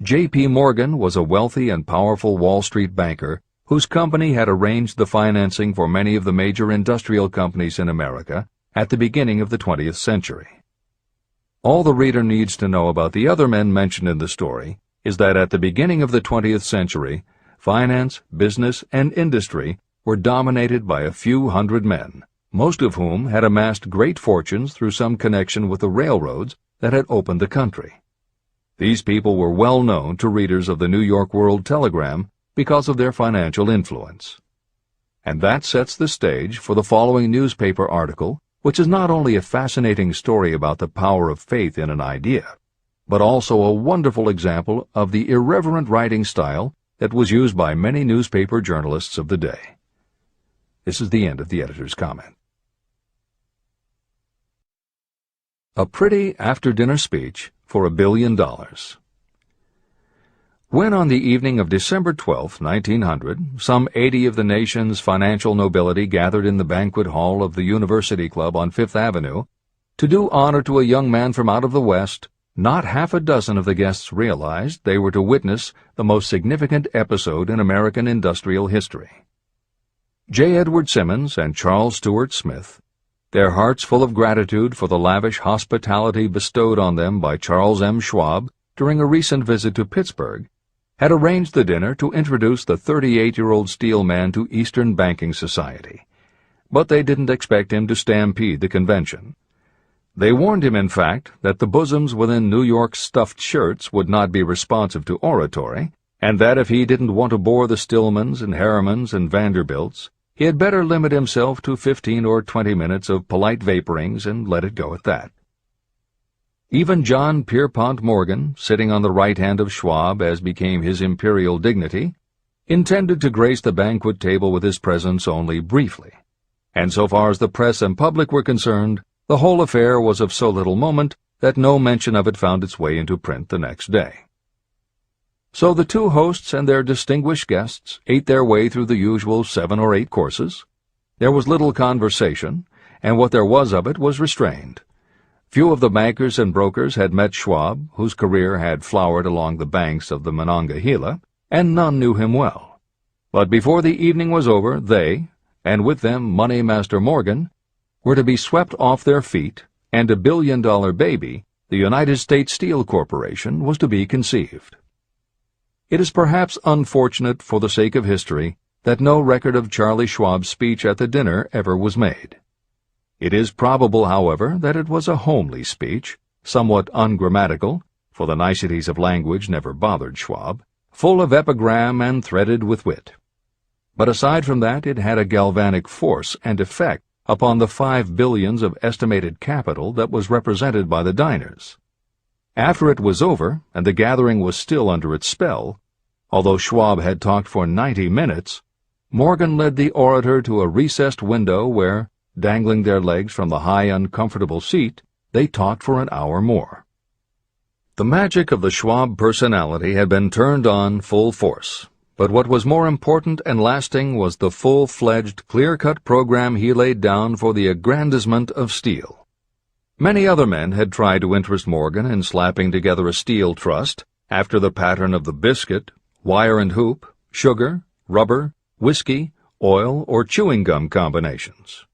S1: J.P. Morgan was a wealthy and powerful Wall Street banker whose company had arranged the financing for many of the major industrial companies in America at the beginning of the 20th century. All the reader needs to know about the other men mentioned in the story is that at the beginning of the 20th century, finance, business, and industry were dominated by a few hundred men, most of whom had amassed great fortunes through some connection with the railroads that had opened the country. These people were well known to readers of the New York World Telegram because of their financial influence. And that sets the stage for the following newspaper article, which is not only a fascinating story about the power of faith in an idea, but also a wonderful example of the irreverent writing style that was used by many newspaper journalists of the day. This is the end of the editor's comment. A pretty after-dinner speech for $1 billion. When on the evening of December 12, 1900, some 80 of the nation's financial nobility gathered in the banquet hall of the University Club on Fifth Avenue to do honor to a young man from out of the West, not half a dozen of the guests realized they were to witness the most significant episode in American industrial history. J. Edward Simmons and Charles Stuart Smith, their hearts full of gratitude for the lavish hospitality bestowed on them by Charles M. Schwab during a recent visit to Pittsburgh, had arranged the dinner to introduce the 38-year-old steel man to Eastern banking society. But they didn't expect him to stampede the convention. They warned him, in fact, that the bosoms within New York's stuffed shirts would not be responsive to oratory, and that if he didn't want to bore the Stillmans and Harrimans and Vanderbilts, he had better limit himself to 15 or 20 minutes of polite vaporings and let it go at that. Even John Pierpont Morgan, sitting on the right hand of Schwab as became his imperial dignity, intended to grace the banquet table with his presence only briefly, and so far as the press and public were concerned, the whole affair was of so little moment that no mention of it found its way into print the next day. So the two hosts and their distinguished guests ate their way through the usual 7 or 8 courses. There was little conversation, and what there was of it was restrained. Few of the bankers and brokers had met Schwab, whose career had flowered along the banks of the Monongahela, and none knew him well. But before the evening was over, they, and with them Money Master Morgan, were to be swept off their feet, and $1 billion baby, the United States Steel Corporation, was to be conceived. It is perhaps unfortunate for the sake of history that no record of Charlie Schwab's speech at the dinner ever was made. It is probable, however, that it was a homely speech, somewhat ungrammatical, for the niceties of language never bothered Schwab, full of epigram and threaded with wit. But aside from that, it had a galvanic force and effect upon the $5 billion of estimated capital that was represented by the diners. After it was over, and the gathering was still under its spell, although Schwab had talked for 90 minutes, Morgan led the orator to a recessed window where, dangling their legs from the high, uncomfortable seat, they talked for an hour more. The magic of the Schwab personality had been turned on full force, but what was more important and lasting was the full-fledged, clear-cut program he laid down for the aggrandizement of steel. Many other men had tried to interest Morgan in slapping together a steel trust after the pattern of the biscuit, wire and hoop, sugar, rubber, whiskey, oil, or chewing gum combinations.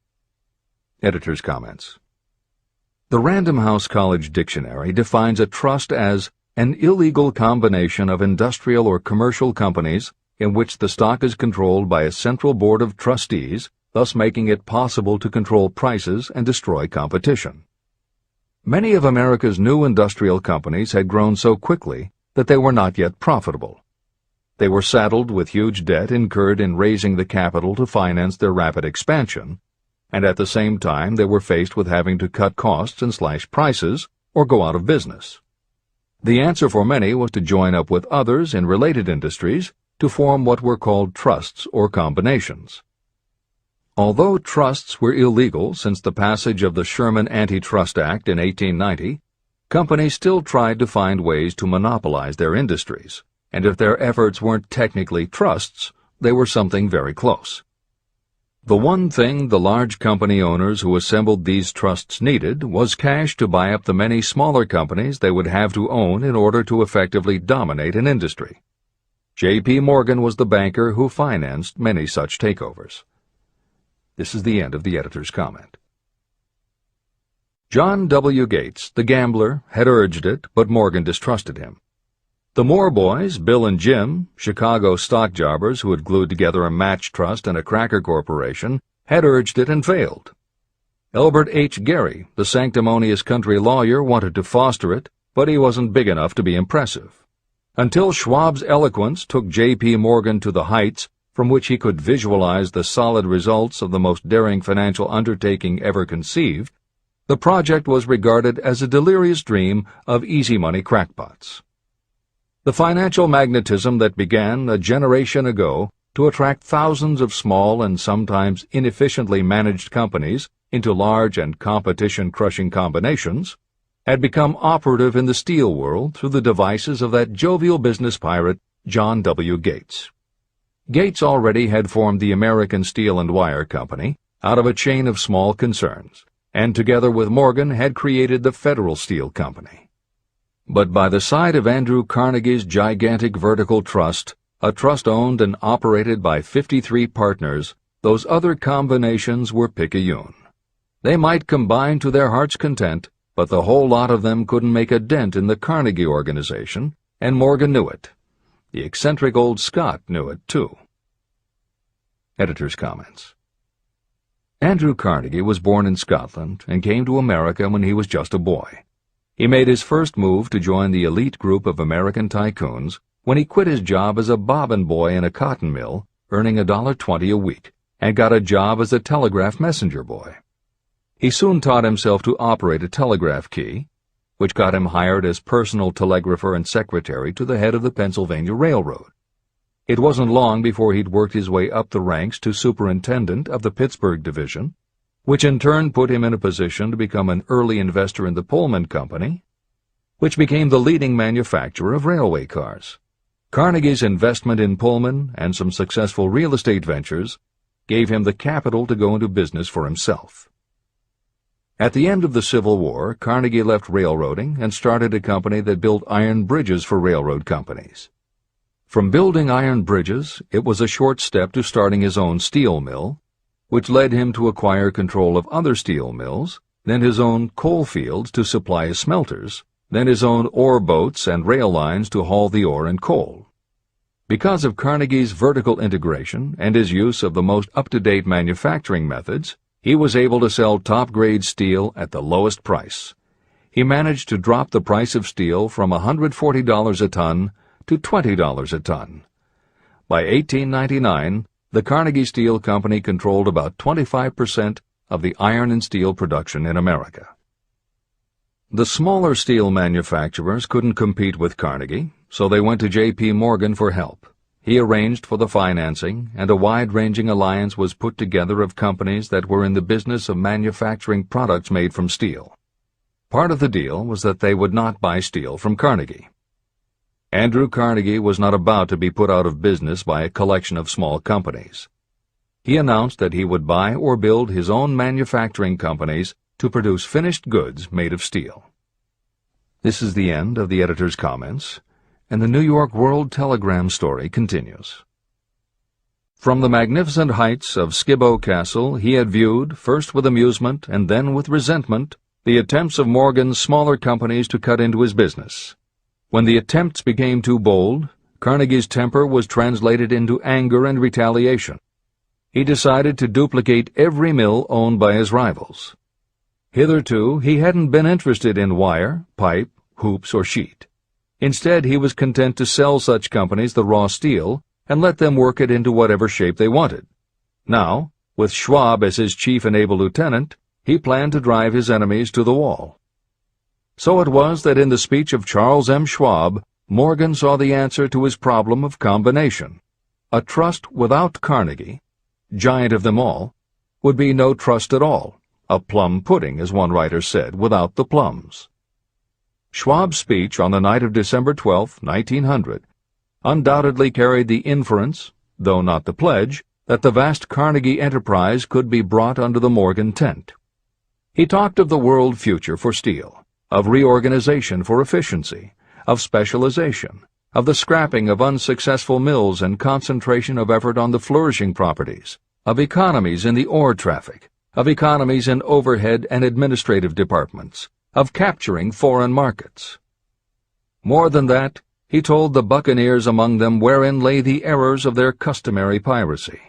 S1: Editor's comments. The Random House College Dictionary defines a trust as an illegal combination of industrial or commercial companies in which the stock is controlled by a central board of trustees, thus making it possible to control prices and destroy competition. Many of America's new industrial companies had grown so quickly that they were not yet profitable. They were saddled with huge debt incurred in raising the capital to finance their rapid expansion, and at the same time they were faced with having to cut costs and slash prices or go out of business. The answer for many was to join up with others in related industries to form what were called trusts or combinations. Although trusts were illegal since the passage of the Sherman Antitrust Act in 1890, companies still tried to find ways to monopolize their industries, and if their efforts weren't technically trusts, they were something very close. The one thing the large company owners who assembled these trusts needed was cash to buy up the many smaller companies they would have to own in order to effectively dominate an industry. J.P. Morgan was the banker who financed many such takeovers. This is the end of the editor's comment. John W. Gates, the gambler, had urged it, but Morgan distrusted him. The Moore boys, Bill and Jim, Chicago stock jobbers who had glued together a match trust and a cracker corporation, had urged it and failed. Elbert H. Gerry, the sanctimonious country lawyer, wanted to foster it, but he wasn't big enough to be impressive. Until Schwab's eloquence took J.P. Morgan to the heights from which he could visualize the solid results of the most daring financial undertaking ever conceived, the project was regarded as a delirious dream of easy-money crackpots. The financial magnetism that began a generation ago to attract thousands of small and sometimes inefficiently managed companies into large and competition-crushing combinations had become operative in the steel world through the devices of that jovial business pirate, John W. Gates. Gates already had formed the American Steel and Wire Company out of a chain of small concerns, and together with Morgan had created the Federal Steel Company. But by the side of Andrew Carnegie's gigantic vertical trust, a trust owned and operated by 53 partners, those other combinations were picayune. They might combine to their heart's content, but the whole lot of them couldn't make a dent in the Carnegie organization, and Morgan knew it. The eccentric old Scot knew it, too. Editor's comments. Andrew Carnegie was born in Scotland and came to America when he was just a boy. He made his first move to join the elite group of American tycoons when he quit his job as a bobbin boy in a cotton mill, earning $1.20 a week, and got a job as a telegraph messenger boy. He soon taught himself to operate a telegraph key, which got him hired as personal telegrapher and secretary to the head of the Pennsylvania Railroad. It wasn't long before he'd worked his way up the ranks to superintendent of the Pittsburgh division, which in turn put him in a position to become an early investor in the Pullman Company, which became the leading manufacturer of railway cars. Carnegie's investment in Pullman and some successful real estate ventures gave him the capital to go into business for himself. At the end of the Civil War, Carnegie left railroading and started a company that built iron bridges for railroad companies. From building iron bridges, it was a short step to starting his own steel mill, which led him to acquire control of other steel mills, then his own coal fields to supply his smelters, then his own ore boats and rail lines to haul the ore and coal. Because of Carnegie's vertical integration and his use of the most up-to-date manufacturing methods, he was able to sell top-grade steel at the lowest price. He managed to drop the price of steel from $140 a ton to $20 a ton. By 1899, the Carnegie Steel Company controlled about 25% of the iron and steel production in America. The smaller steel manufacturers couldn't compete with Carnegie, so they went to J.P. Morgan for help. He arranged for the financing, and a wide-ranging alliance was put together of companies that were in the business of manufacturing products made from steel. Part of the deal was that they would not buy steel from Carnegie. Andrew Carnegie was not about to be put out of business by a collection of small companies. He announced that he would buy or build his own manufacturing companies to produce finished goods made of steel. This is the end of the editor's comments, and the New York World Telegram story continues. From the magnificent heights of Skibo Castle he had viewed, first with amusement and then with resentment, the attempts of Morgan's smaller companies to cut into his business. When the attempts became too bold, Carnegie's temper was translated into anger and retaliation. He decided to duplicate every mill owned by his rivals. Hitherto, he hadn't been interested in wire, pipe, hoops, or sheet. Instead, he was content to sell such companies the raw steel and let them work it into whatever shape they wanted. Now, with Schwab as his chief and able lieutenant, he planned to drive his enemies to the wall. So it was that in the speech of Charles M. Schwab, Morgan saw the answer to his problem of combination. A trust without Carnegie, giant of them all, would be no trust at all, a plum pudding, as one writer said, without the plums. Schwab's speech on the night of December 12, 1900, undoubtedly carried the inference, though not the pledge, that the vast Carnegie enterprise could be brought under the Morgan tent. He talked of the world future for steel, of reorganization for efficiency, of specialization, of the scrapping of unsuccessful mills and concentration of effort on the flourishing properties, of economies in the ore traffic, of economies in overhead and administrative departments, of capturing foreign markets. More than that, he told the buccaneers among them wherein lay the errors of their customary piracy.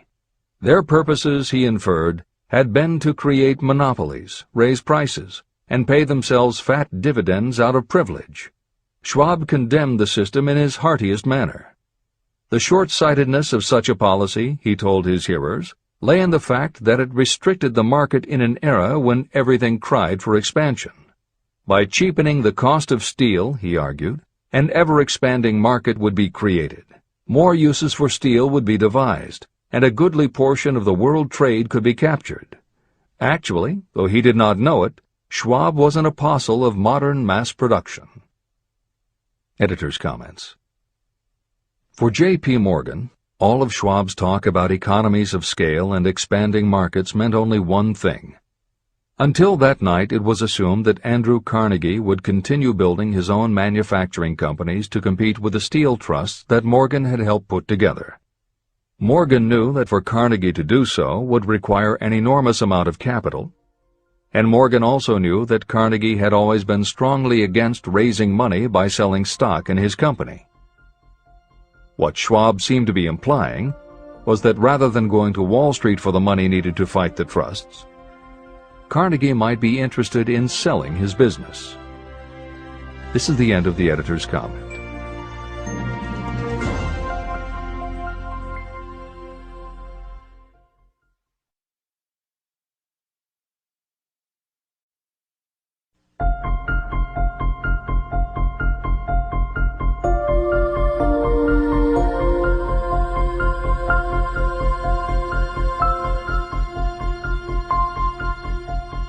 S1: Their purposes, he inferred, had been to create monopolies, raise prices, and pay themselves fat dividends out of privilege. Schwab condemned the system in his heartiest manner. The short-sightedness of such a policy, he told his hearers, lay in the fact that it restricted the market in an era when everything cried for expansion. By cheapening the cost of steel, he argued, an ever-expanding market would be created. More uses for steel would be devised, and a goodly portion of the world trade could be captured. Actually, though he did not know it, Schwab was an apostle of modern mass production. Editor's comments. For J.P. Morgan, all of Schwab's talk about economies of scale and expanding markets meant only one thing. Until that night, it was assumed that Andrew Carnegie would continue building his own manufacturing companies to compete with the steel trusts that Morgan had helped put together. Morgan knew that for Carnegie to do so would require an enormous amount of capital, and Morgan also knew that Carnegie had always been strongly against raising money by selling stock in his company. What Schwab seemed to be implying was that rather than going to Wall Street for the money needed to fight the trusts, Carnegie might be interested in selling his business. This is the end of the editor's comment.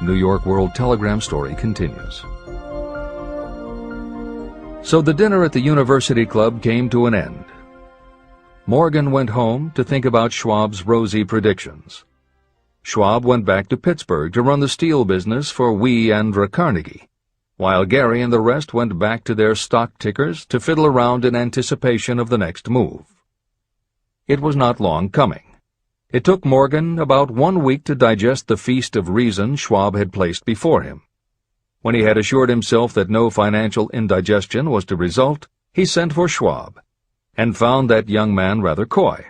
S1: New York World Telegram story continues. So the dinner at the University Club came to an end. Morgan went home to think about Schwab's rosy predictions. Schwab went back to Pittsburgh to run the steel business for Andrew Carnegie, while Gary and the rest went back to their stock tickers to fiddle around in anticipation of the next move. It was not long coming. It took Morgan about 1 week to digest the feast of reason Schwab had placed before him. When he had assured himself that no financial indigestion was to result, he sent for Schwab, and found that young man rather coy.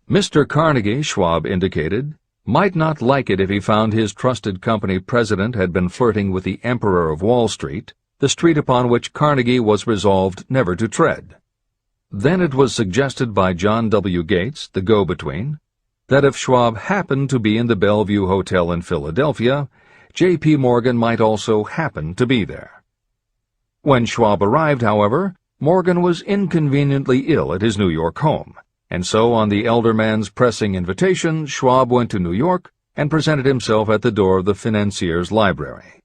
S1: Mr. Carnegie, Schwab indicated, might not like it if he found his trusted company president had been flirting with the Emperor of Wall Street, the street upon which Carnegie was resolved never to tread. Then it was suggested by John W. Gates, the go-between, that if Schwab happened to be in the Bellevue Hotel in Philadelphia, J.P. Morgan might also happen to be there. When Schwab arrived, however, Morgan was inconveniently ill at his New York home, and so on the elder man's pressing invitation, Schwab went to New York and presented himself at the door of the financier's library.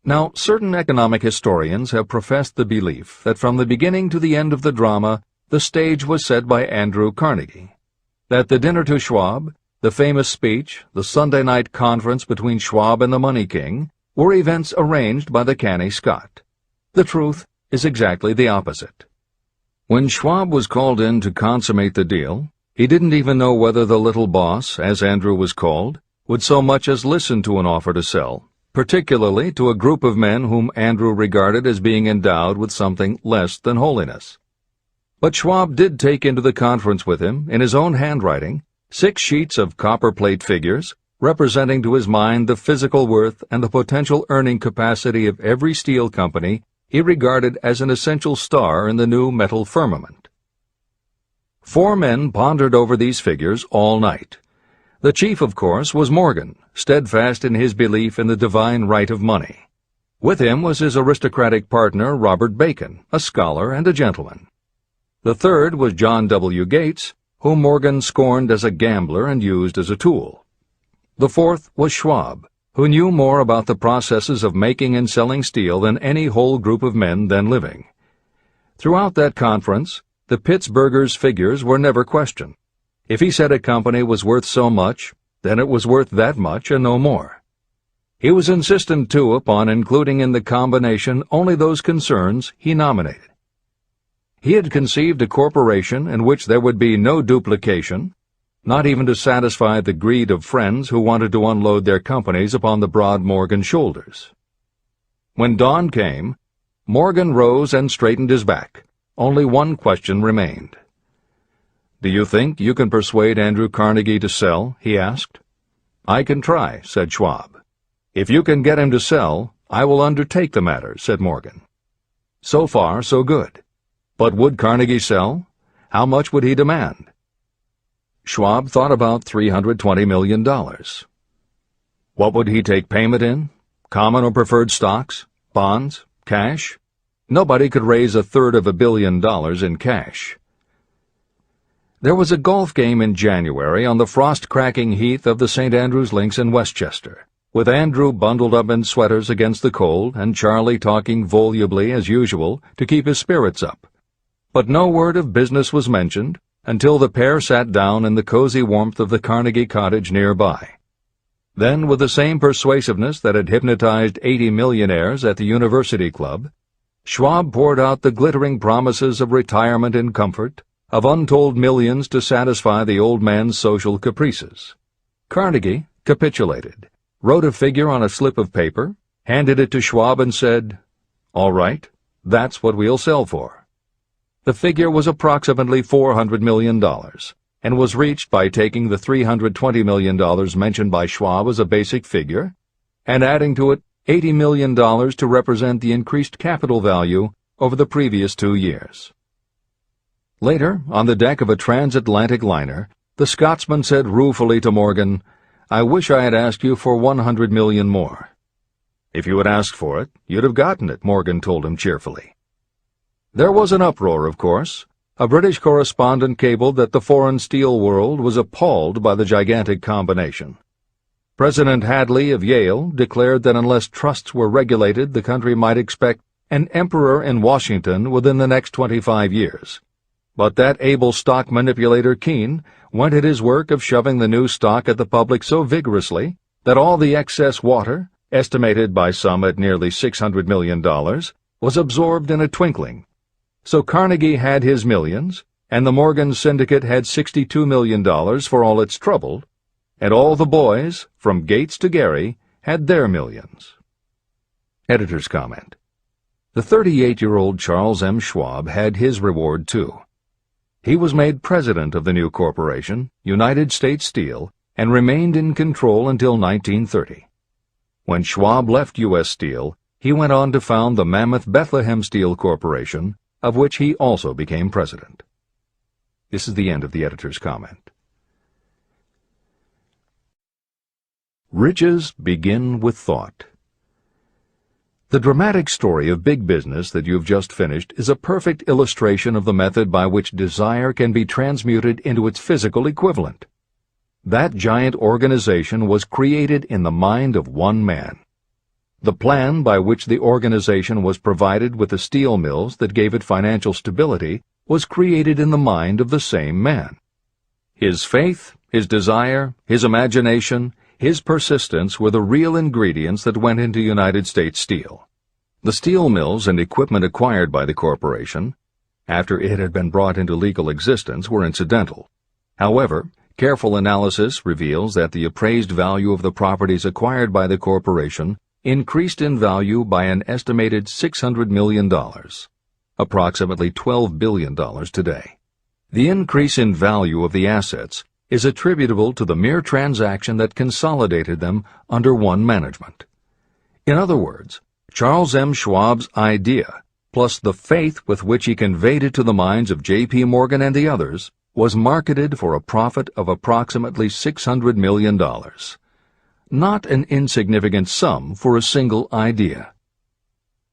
S1: Now, certain economic historians have professed the belief that from the beginning to the end of the drama, the stage was set by Andrew Carnegie. That the dinner to Schwab, the famous speech, the Sunday night conference between Schwab and the Money King, were events arranged by the canny Scot. The truth is exactly the opposite. When Schwab was called in to consummate the deal, he didn't even know whether the little boss, as Andrew was called, would so much as listen to an offer to sell, particularly to a group of men whom Andrew regarded as being endowed with something less than holiness. But Schwab did take into the conference with him, in his own handwriting, 6 sheets of copperplate figures, representing to his mind the physical worth and the potential earning capacity of every steel company he regarded as an essential star in the new metal firmament. 4 men pondered over these figures all night. The chief, of course, was Morgan, steadfast in his belief in the divine right of money. With him was his aristocratic partner, Robert Bacon, a scholar and a gentleman. The third was John W. Gates, whom Morgan scorned as a gambler and used as a tool. The fourth was Schwab, who knew more about the processes of making and selling steel than any whole group of men then living. Throughout that conference, the Pittsburgher's figures were never questioned. If he said a company was worth so much, then it was worth that much and no more. He was insistent, too, upon including in the combination only those concerns he nominated. He had conceived a corporation in which there would be no duplication, not even to satisfy the greed of friends who wanted to unload their companies upon the broad Morgan shoulders. When dawn came, Morgan rose and straightened his back. Only one question remained. "Do you think you can persuade Andrew Carnegie to sell?" he asked. "I can try," said Schwab. "If you can get him to sell, I will undertake the matter," said Morgan. So far, so good. But would Carnegie sell? How much would he demand? Schwab thought about $320 million. What would he take payment in? Common or preferred stocks? Bonds? Cash? Nobody could raise $1/3 billion in cash. There was a golf game in January on the frost-cracking heath of the St. Andrews Links in Westchester, with Andrew bundled up in sweaters against the cold and Charlie talking volubly as usual to keep his spirits up. But no word of business was mentioned until the pair sat down in the cozy warmth of the Carnegie cottage nearby. Then, with the same persuasiveness that had hypnotized 80 millionaires at the University Club, Schwab poured out the glittering promises of retirement and comfort, of untold millions to satisfy the old man's social caprices. Carnegie capitulated, wrote a figure on a slip of paper, handed it to Schwab and said, "All right, that's what we'll sell for." The figure was approximately $400 million, and was reached by taking the $320 million mentioned by Schwab as a basic figure, and adding to it $80 million to represent the increased capital value over the previous 2 years. Later, on the deck of a transatlantic liner, the Scotsman said ruefully to Morgan, "I wish I had asked you for $100 million more." "If you had asked for it, you'd have gotten it," Morgan told him cheerfully. There was an uproar, of course. A British correspondent cabled that the foreign steel world was appalled by the gigantic combination. President Hadley of Yale declared that unless trusts were regulated, the country might expect an emperor in Washington within the next 25 years. But that able stock manipulator Keene went at his work of shoving the new stock at the public so vigorously that all the excess water, estimated by some at nearly $600 million, was absorbed in a twinkling. So Carnegie had his millions, and the Morgan Syndicate had $62 million for all its trouble, and all the boys, from Gates to Gary, had their millions. Editor's comment. The 38-year-old Charles M. Schwab had his reward, too. He was made president of the new corporation, United States Steel, and remained in control until 1930. When Schwab left U.S. Steel, he went on to found the mammoth Bethlehem Steel Corporation, of which he also became president. This is the end of the editor's comment. Riches begin with thought. The dramatic story of big business that you've just finished is a perfect illustration of the method by which desire can be transmuted into its physical equivalent. That giant organization was created in the mind of one man. The plan by which the organization was provided with the steel mills that gave it financial stability was created in the mind of the same man. His faith, his desire, his imagination, his persistence were the real ingredients that went into United States Steel. The steel mills and equipment acquired by the corporation, after it had been brought into legal existence, were incidental. However, careful analysis reveals that the appraised value of the properties acquired by the corporation increased in value by an estimated $600 million, approximately $12 billion today. The increase in value of the assets is attributable to the mere transaction that consolidated them under one management. In other words, Charles M. Schwab's idea, plus the faith with which he conveyed it to the minds of J.P. Morgan and the others, was marketed for a profit of approximately $600 million. Not an insignificant sum for a single idea.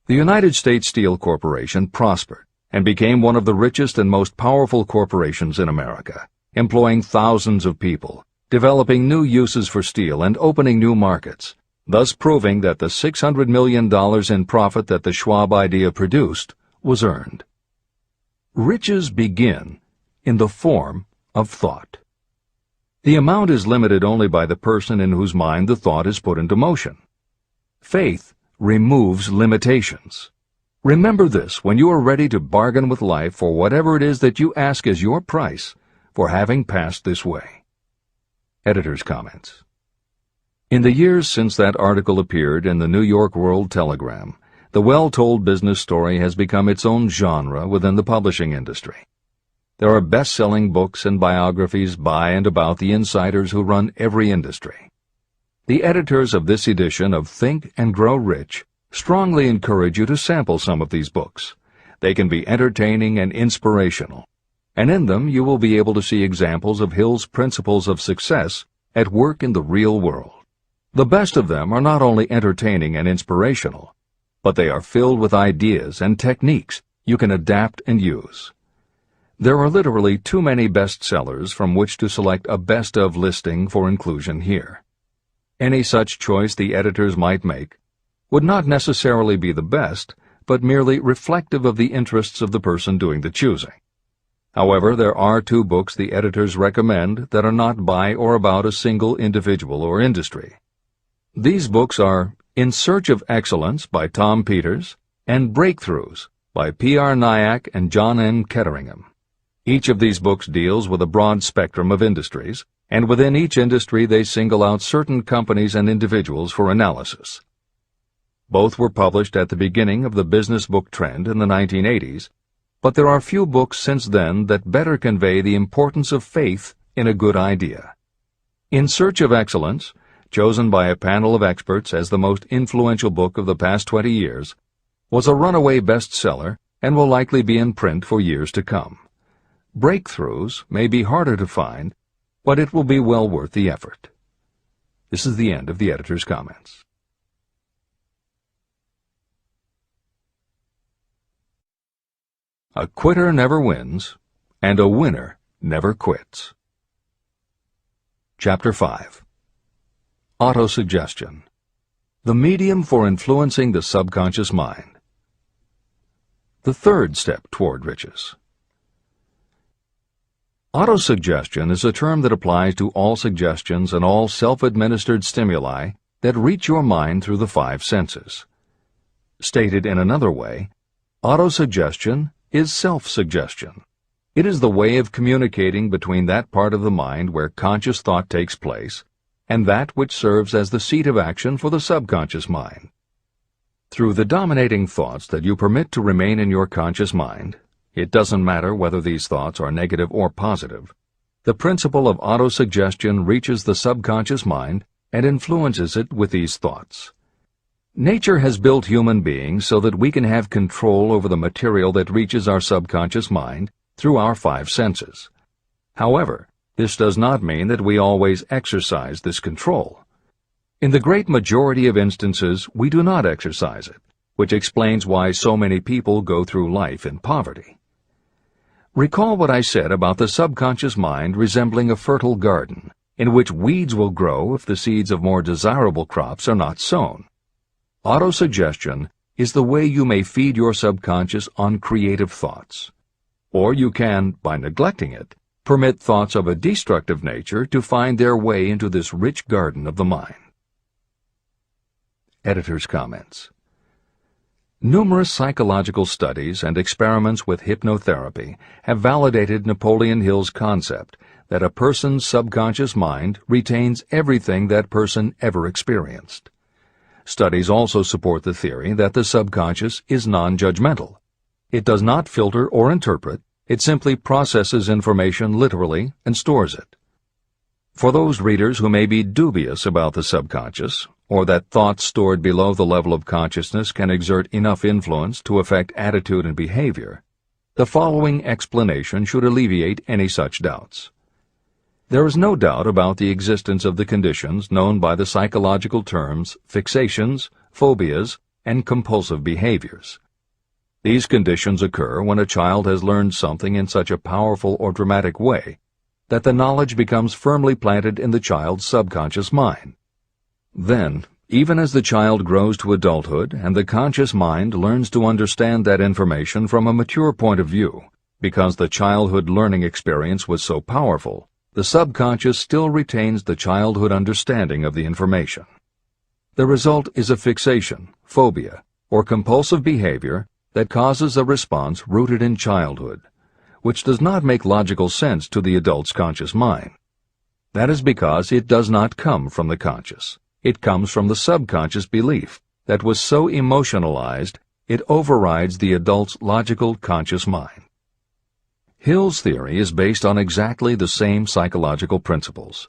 S1: The United States Steel Corporation prospered and became one of the richest and most powerful corporations in America, employing thousands of people, developing new uses for steel and opening new markets, thus proving that the $600 million in profit that the Schwab idea produced was earned. Riches begin in the form of thought. The amount is limited only by the person in whose mind the thought is put into motion. Faith removes limitations. Remember this when you are ready to bargain with life for whatever it is that you ask as your price for having passed this way. Editor's comments. In the years since that article appeared in the New York World Telegram, the well-told business story has become its own genre within the publishing industry. There are best-selling books and biographies by and about the insiders who run every industry. The editors of this edition of Think and Grow Rich strongly encourage you to sample some of these books. They can be entertaining and inspirational, and in them you will be able to see examples of Hill's principles of success at work in the real world. The best of them are not only entertaining and inspirational, but they are filled with ideas and techniques you can adapt and use. There are literally too many bestsellers from which to select a best of listing for inclusion here. Any such choice the editors might make would not necessarily be the best, but merely reflective of the interests of the person doing the choosing. However, there are 2 books the editors recommend that are not by or about a single individual or industry. These books are In Search of Excellence by Tom Peters and Breakthroughs by P.R. Nyack and John N. Ketteringham. Each of these books deals with a broad spectrum of industries, and within each industry they single out certain companies and individuals for analysis. Both were published at the beginning of the business book trend in the 1980s, but there are few books since then that better convey the importance of faith in a good idea. In Search of Excellence, chosen by a panel of experts as the most influential book of the past 20 years, was a runaway bestseller and will likely be in print for years to come. Breakthroughs may be harder to find, but it will be well worth the effort. This is the end of the editor's comments. A quitter never wins, and a winner never quits. Chapter 5. Autosuggestion. The medium for influencing the subconscious mind. The third step toward riches. Autosuggestion is a term that applies to all suggestions and all self-administered stimuli that reach your mind through the 5 senses. Stated in another way, autosuggestion is self-suggestion. It is the way of communicating between that part of the mind where conscious thought takes place and that which serves as the seat of action for the subconscious mind. Through the dominating thoughts that you permit to remain in your conscious mind, it doesn't matter whether these thoughts are negative or positive, the principle of autosuggestion reaches the subconscious mind and influences it with these thoughts. Nature has built human beings so that we can have control over the material that reaches our subconscious mind through our 5 senses. However, this does not mean that we always exercise this control. In the great majority of instances, we do not exercise it, which explains why so many people go through life in poverty. Recall what I said about the subconscious mind resembling a fertile garden, in which weeds will grow if the seeds of more desirable crops are not sown. Autosuggestion is the way you may feed your subconscious on creative thoughts. Or you can, by neglecting it, permit thoughts of a destructive nature to find their way into this rich garden of the mind. Editor's comments. Numerous psychological studies and experiments with hypnotherapy have validated Napoleon Hill's concept that a person's subconscious mind retains everything that person ever experienced. Studies also support the theory that the subconscious is non-judgmental. It does not filter or interpret, it simply processes information literally and stores it. For those readers who may be dubious about the subconscious, or that thoughts stored below the level of consciousness can exert enough influence to affect attitude and behavior, the following explanation should alleviate any such doubts. There is no doubt about the existence of the conditions known by the psychological terms fixations, phobias, and compulsive behaviors. These conditions occur when a child has learned something in such a powerful or dramatic way that the knowledge becomes firmly planted in the child's subconscious mind. Then, even as the child grows to adulthood and the conscious mind learns to understand that information from a mature point of view, because the childhood learning experience was so powerful, the subconscious still retains the childhood understanding of the information. The result is a fixation, phobia, or compulsive behavior that causes a response rooted in childhood, which does not make logical sense to the adult's conscious mind. That is because it does not come from the conscious. It comes from the subconscious belief that was so emotionalized it overrides the adult's logical conscious mind. Hill's theory is based on exactly the same psychological principles.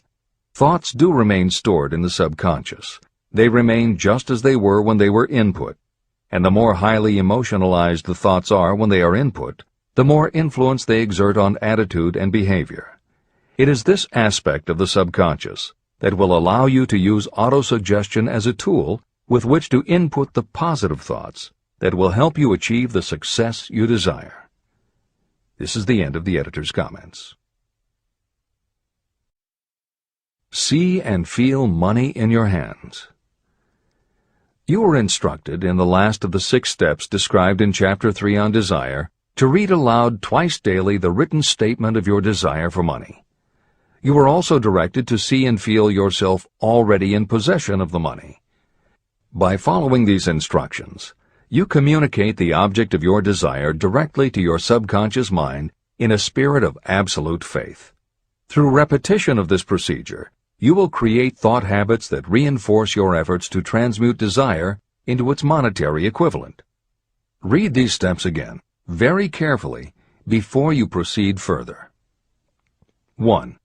S1: Thoughts do remain stored in the subconscious. They remain just as they were when they were input, and the more highly emotionalized the thoughts are when they are input, the more influence they exert on attitude and behavior. It is this aspect of the subconscious that will allow you to use autosuggestion as a tool with which to input the positive thoughts that will help you achieve the success you desire. This is the end of the editor's comments. See and feel money in your hands. You were instructed in the last of the 6 steps described in Chapter 3 on Desire to read aloud twice daily the written statement of your desire for money. You were also directed to see and feel yourself already in possession of the money. By following these instructions, you communicate the object of your desire directly to your subconscious mind in a spirit of absolute faith. Through repetition of this procedure, you will create thought habits that reinforce your efforts to transmute desire into its monetary equivalent. Read these steps again, very carefully, before you proceed further. 1.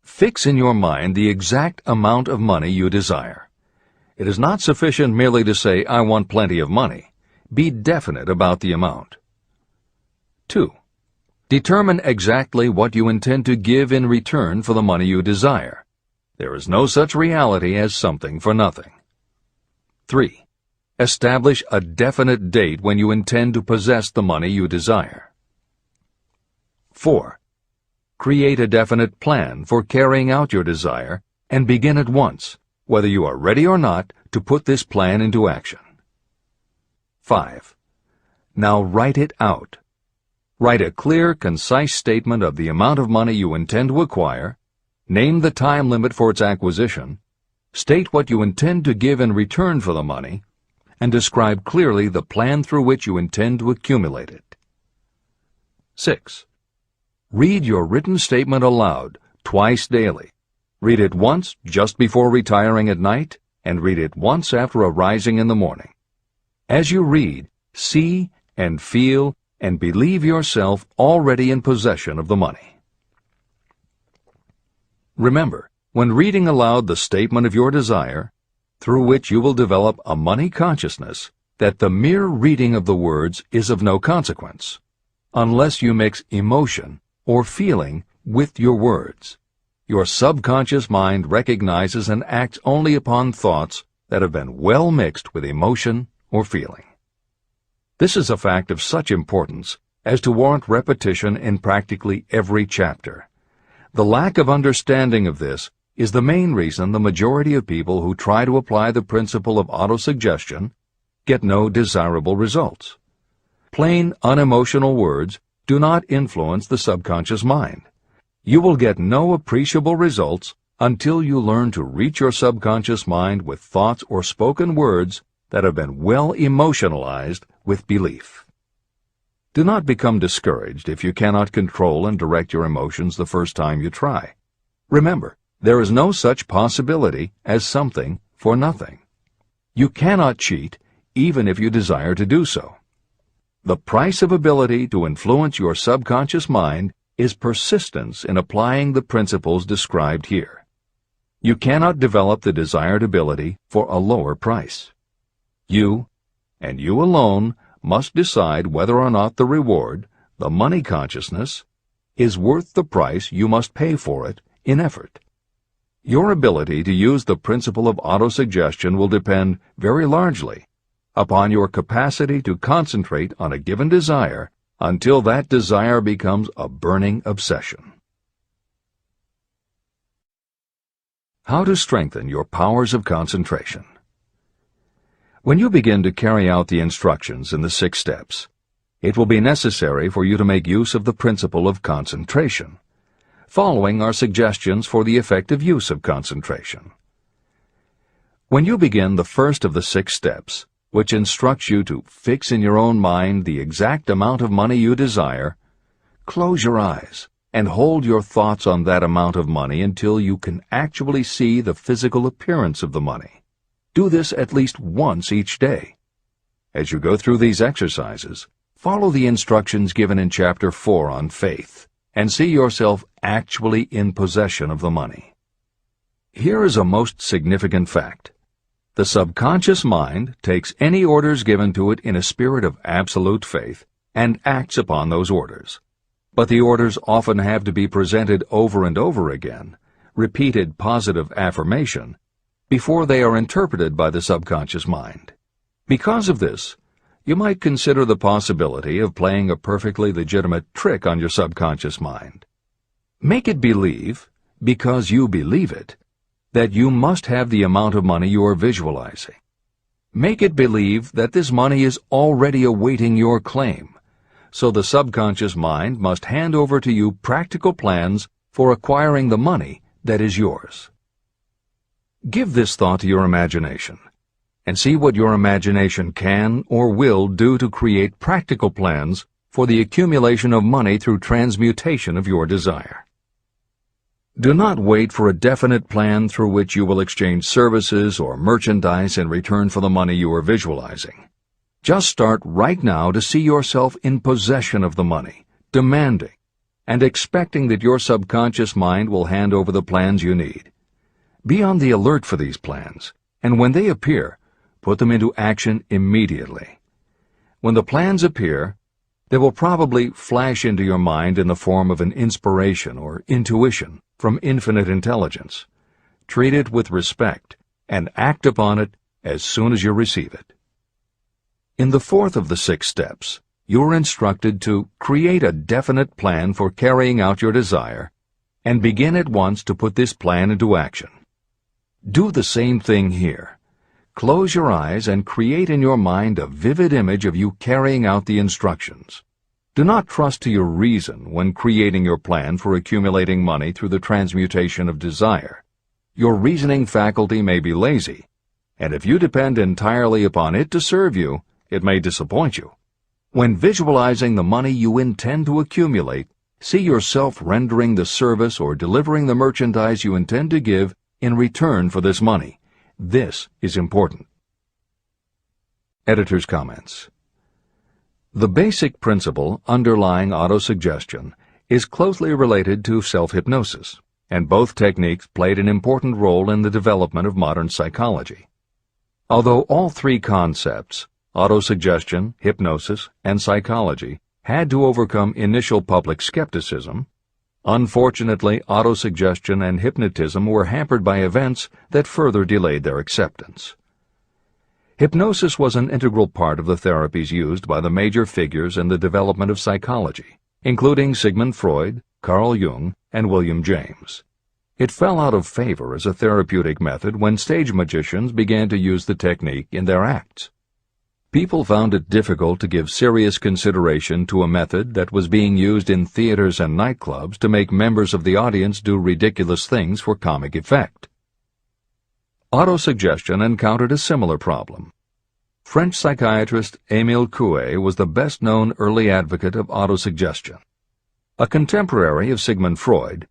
S1: Fix in your mind the exact amount of money you desire. It is not sufficient merely to say, "I want plenty of money." Be definite about the amount. 2. Determine exactly what you intend to give in return for the money you desire. There is no such reality as something for nothing. 3. Establish a definite date when you intend to possess the money you desire. 4. Create a definite plan for carrying out your desire and begin at once, whether you are ready or not, to put this plan into action. 5. Now write it out. Write a clear, concise statement of the amount of money you intend to acquire, name the time limit for its acquisition, state what you intend to give in return for the money, and describe clearly the plan through which you intend to accumulate it. 6. Read your written statement aloud, twice daily. Read it once just before retiring at night, and read it once after arising in the morning. As you read, see and feel and believe yourself already in possession of the money. Remember, when reading aloud the statement of your desire, through which you will develop a money consciousness, that the mere reading of the words is of no consequence, unless you mix emotion or feeling with your words. Your subconscious mind recognizes and acts only upon thoughts that have been well mixed with emotion or feeling. This is a fact of such importance as to warrant repetition in practically every chapter. The lack of understanding of this is the main reason the majority of people who try to apply the principle of autosuggestion get no desirable results. Plain, unemotional words do not influence the subconscious mind. You will get no appreciable results until you learn to reach your subconscious mind with thoughts or spoken words that have been well emotionalized with belief. Do not become discouraged if you cannot control and direct your emotions the first time you try. Remember, there is no such possibility as something for nothing. You cannot cheat even if you desire to do so. The price of ability to influence your subconscious mind is persistence in applying the principles described here. You cannot develop the desired ability for a lower price. You, and you alone, must decide whether or not the reward, the money consciousness, is worth the price you must pay for it in effort. Your ability to use the principle of autosuggestion will depend very largely upon your capacity to concentrate on a given desire until that desire becomes a burning obsession. How to strengthen your powers of concentration. When you begin to carry out the instructions in the 6 steps, it will be necessary for you to make use of the principle of concentration. Following are suggestions for the effective use of concentration. When you begin the first of the 6 steps, which instructs you to fix in your own mind the exact amount of money you desire, close your eyes and hold your thoughts on that amount of money until you can actually see the physical appearance of the money. Do this at least once each day. As you go through these exercises, follow the instructions given in Chapter 4 on faith and see yourself actually in possession of the money. Here is a most significant fact. The subconscious mind takes any orders given to it in a spirit of absolute faith and acts upon those orders. But the orders often have to be presented over and over again, repeated positive affirmation, before they are interpreted by the subconscious mind. Because of this, you might consider the possibility of playing a perfectly legitimate trick on your subconscious mind. Make it believe, because you believe it, that you must have the amount of money you are visualizing. Make it believe that this money is already awaiting your claim, so the subconscious mind must hand over to you practical plans for acquiring the money that is yours. Give this thought to your imagination, and see what your imagination can or will do to create practical plans for the accumulation of money through transmutation of your desire. Do not wait for a definite plan through which you will exchange services or merchandise in return for the money you are visualizing. Just start right now to see yourself in possession of the money, demanding, and expecting that your subconscious mind will hand over the plans you need. Be on the alert for these plans, and when they appear, put them into action immediately. When the plans appear, they will probably flash into your mind in the form of an inspiration or intuition from infinite intelligence. Treat it with respect and act upon it as soon as you receive it. In the fourth of the 6 steps, you are instructed to create a definite plan for carrying out your desire and begin at once to put this plan into action. Do the same thing here. Close your eyes and create in your mind a vivid image of you carrying out the instructions. Do not trust to your reason when creating your plan for accumulating money through the transmutation of desire. Your reasoning faculty may be lazy, and if you depend entirely upon it to serve you, it may disappoint you. When visualizing the money you intend to accumulate, see yourself rendering the service or delivering the merchandise you intend to give in return for this money. This is important. Editor's comments. The basic principle underlying autosuggestion is closely related to self-hypnosis, and both techniques played an important role in the development of modern psychology. Although all 3 concepts, autosuggestion, hypnosis, and psychology, had to overcome initial public skepticism, unfortunately, autosuggestion and hypnotism were hampered by events that further delayed their acceptance. Hypnosis was an integral part of the therapies used by the major figures in the development of psychology, including Sigmund Freud, Carl Jung, and William James. It fell out of favor as a therapeutic method when stage magicians began to use the technique in their acts. People found it difficult to give serious consideration to a method that was being used in theaters and nightclubs to make members of the audience do ridiculous things for comic effect. Autosuggestion encountered a similar problem. French psychiatrist Émile Coué was the best-known early advocate of autosuggestion. A contemporary of Sigmund Freud,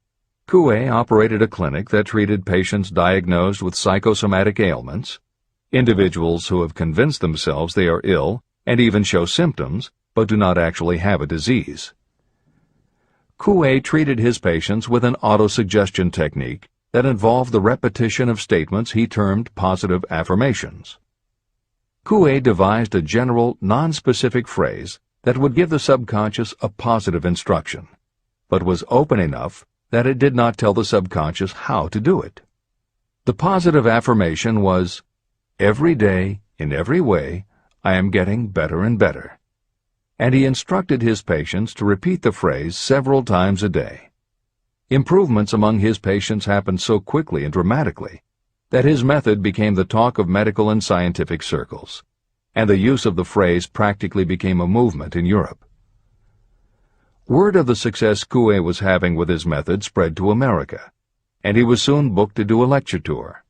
S1: Coué operated a clinic that treated patients diagnosed with psychosomatic ailments, individuals who have convinced themselves they are ill and even show symptoms but do not actually have a disease. Coué treated his patients with an autosuggestion technique that involved the repetition of statements he termed positive affirmations. Coué devised a general, non-specific phrase that would give the subconscious a positive instruction, but was open enough that it did not tell the subconscious how to do it. The positive affirmation was, "Every day, in every way, I am getting better and better." And he instructed his patients to repeat the phrase several times a day. Improvements among his patients happened so quickly and dramatically that his method became the talk of medical and scientific circles, and the use of the phrase practically became a movement in Europe. Word of the success Coué was having with his method spread to America, and he was soon booked to do a lecture tour.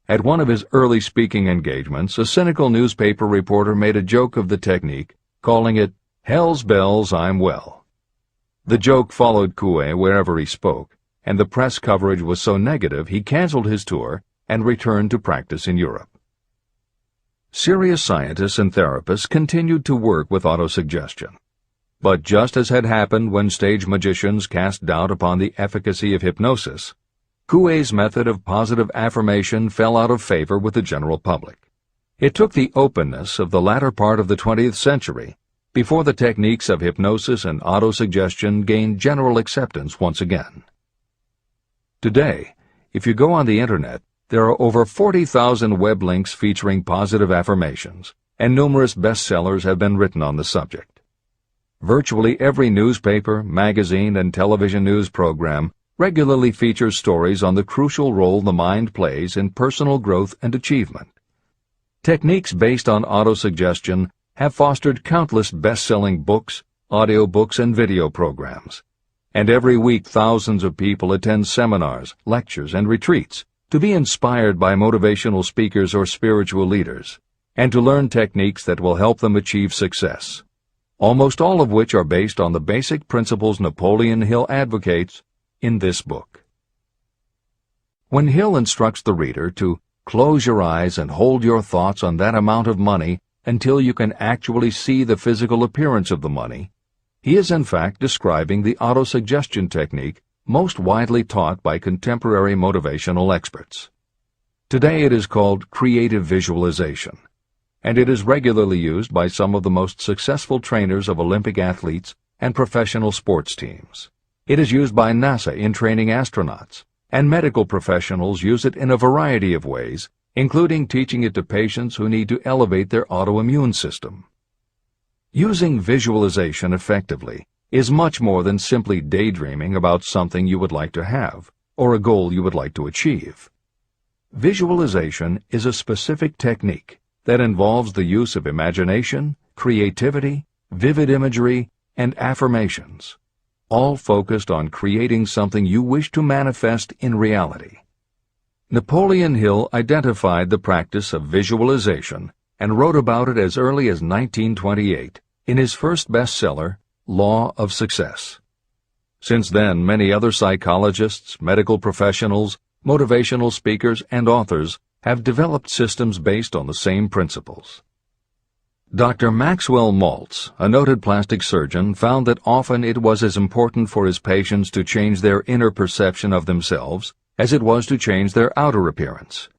S1: At one of his early speaking engagements, a cynical newspaper reporter made a joke of the technique, calling it, "Hell's bells, I'm well." The joke followed Coué wherever he spoke, and the press coverage was so negative he canceled his tour and returned to practice in Europe. Serious scientists and therapists continued to work with autosuggestion. But just as had happened when stage magicians cast doubt upon the efficacy of hypnosis, Coué's method of positive affirmation fell out of favor with the general public. It took the openness of the latter part of the 20th century before the techniques of hypnosis and autosuggestion gained general acceptance once again. Today, if you go on the Internet, there are over 40,000 web links featuring positive affirmations, and numerous bestsellers have been written on the subject. Virtually every newspaper, magazine, and television news program regularly features stories on the crucial role the mind plays in personal growth and achievement. Techniques based on autosuggestion have fostered countless best-selling books, audiobooks, and video programs. And every week thousands of people attend seminars, lectures, and retreats to be inspired by motivational speakers or spiritual leaders, and to learn techniques that will help them achieve success, almost all of which are based on the basic principles Napoleon Hill advocates in this book. When Hill instructs the reader to close your eyes and hold your thoughts on that amount of money until you can actually see the physical appearance of the money, he is in fact describing the autosuggestion technique most widely taught by contemporary motivational experts. Today it is called creative visualization, and it is regularly used by some of the most successful trainers of Olympic athletes and professional sports teams. It is used by NASA in training astronauts, and medical professionals use it in a variety of ways, including teaching it to patients who need to elevate their autoimmune system. Using visualization effectively is much more than simply daydreaming about something you would like to have or a goal you would like to achieve. Visualization is a specific technique that involves the use of imagination, creativity, vivid imagery, and affirmations, all focused on creating something you wish to manifest in reality. Napoleon Hill identified the practice of visualization and wrote about it as early as 1928 in his first bestseller, Law of Success. Since then, many other psychologists, medical professionals, motivational speakers, and authors have developed systems based on the same principles. Dr. Maxwell Maltz, a noted plastic surgeon, found that often it was as important for his patients to change their inner perception of themselves as it was to change their outer appearance.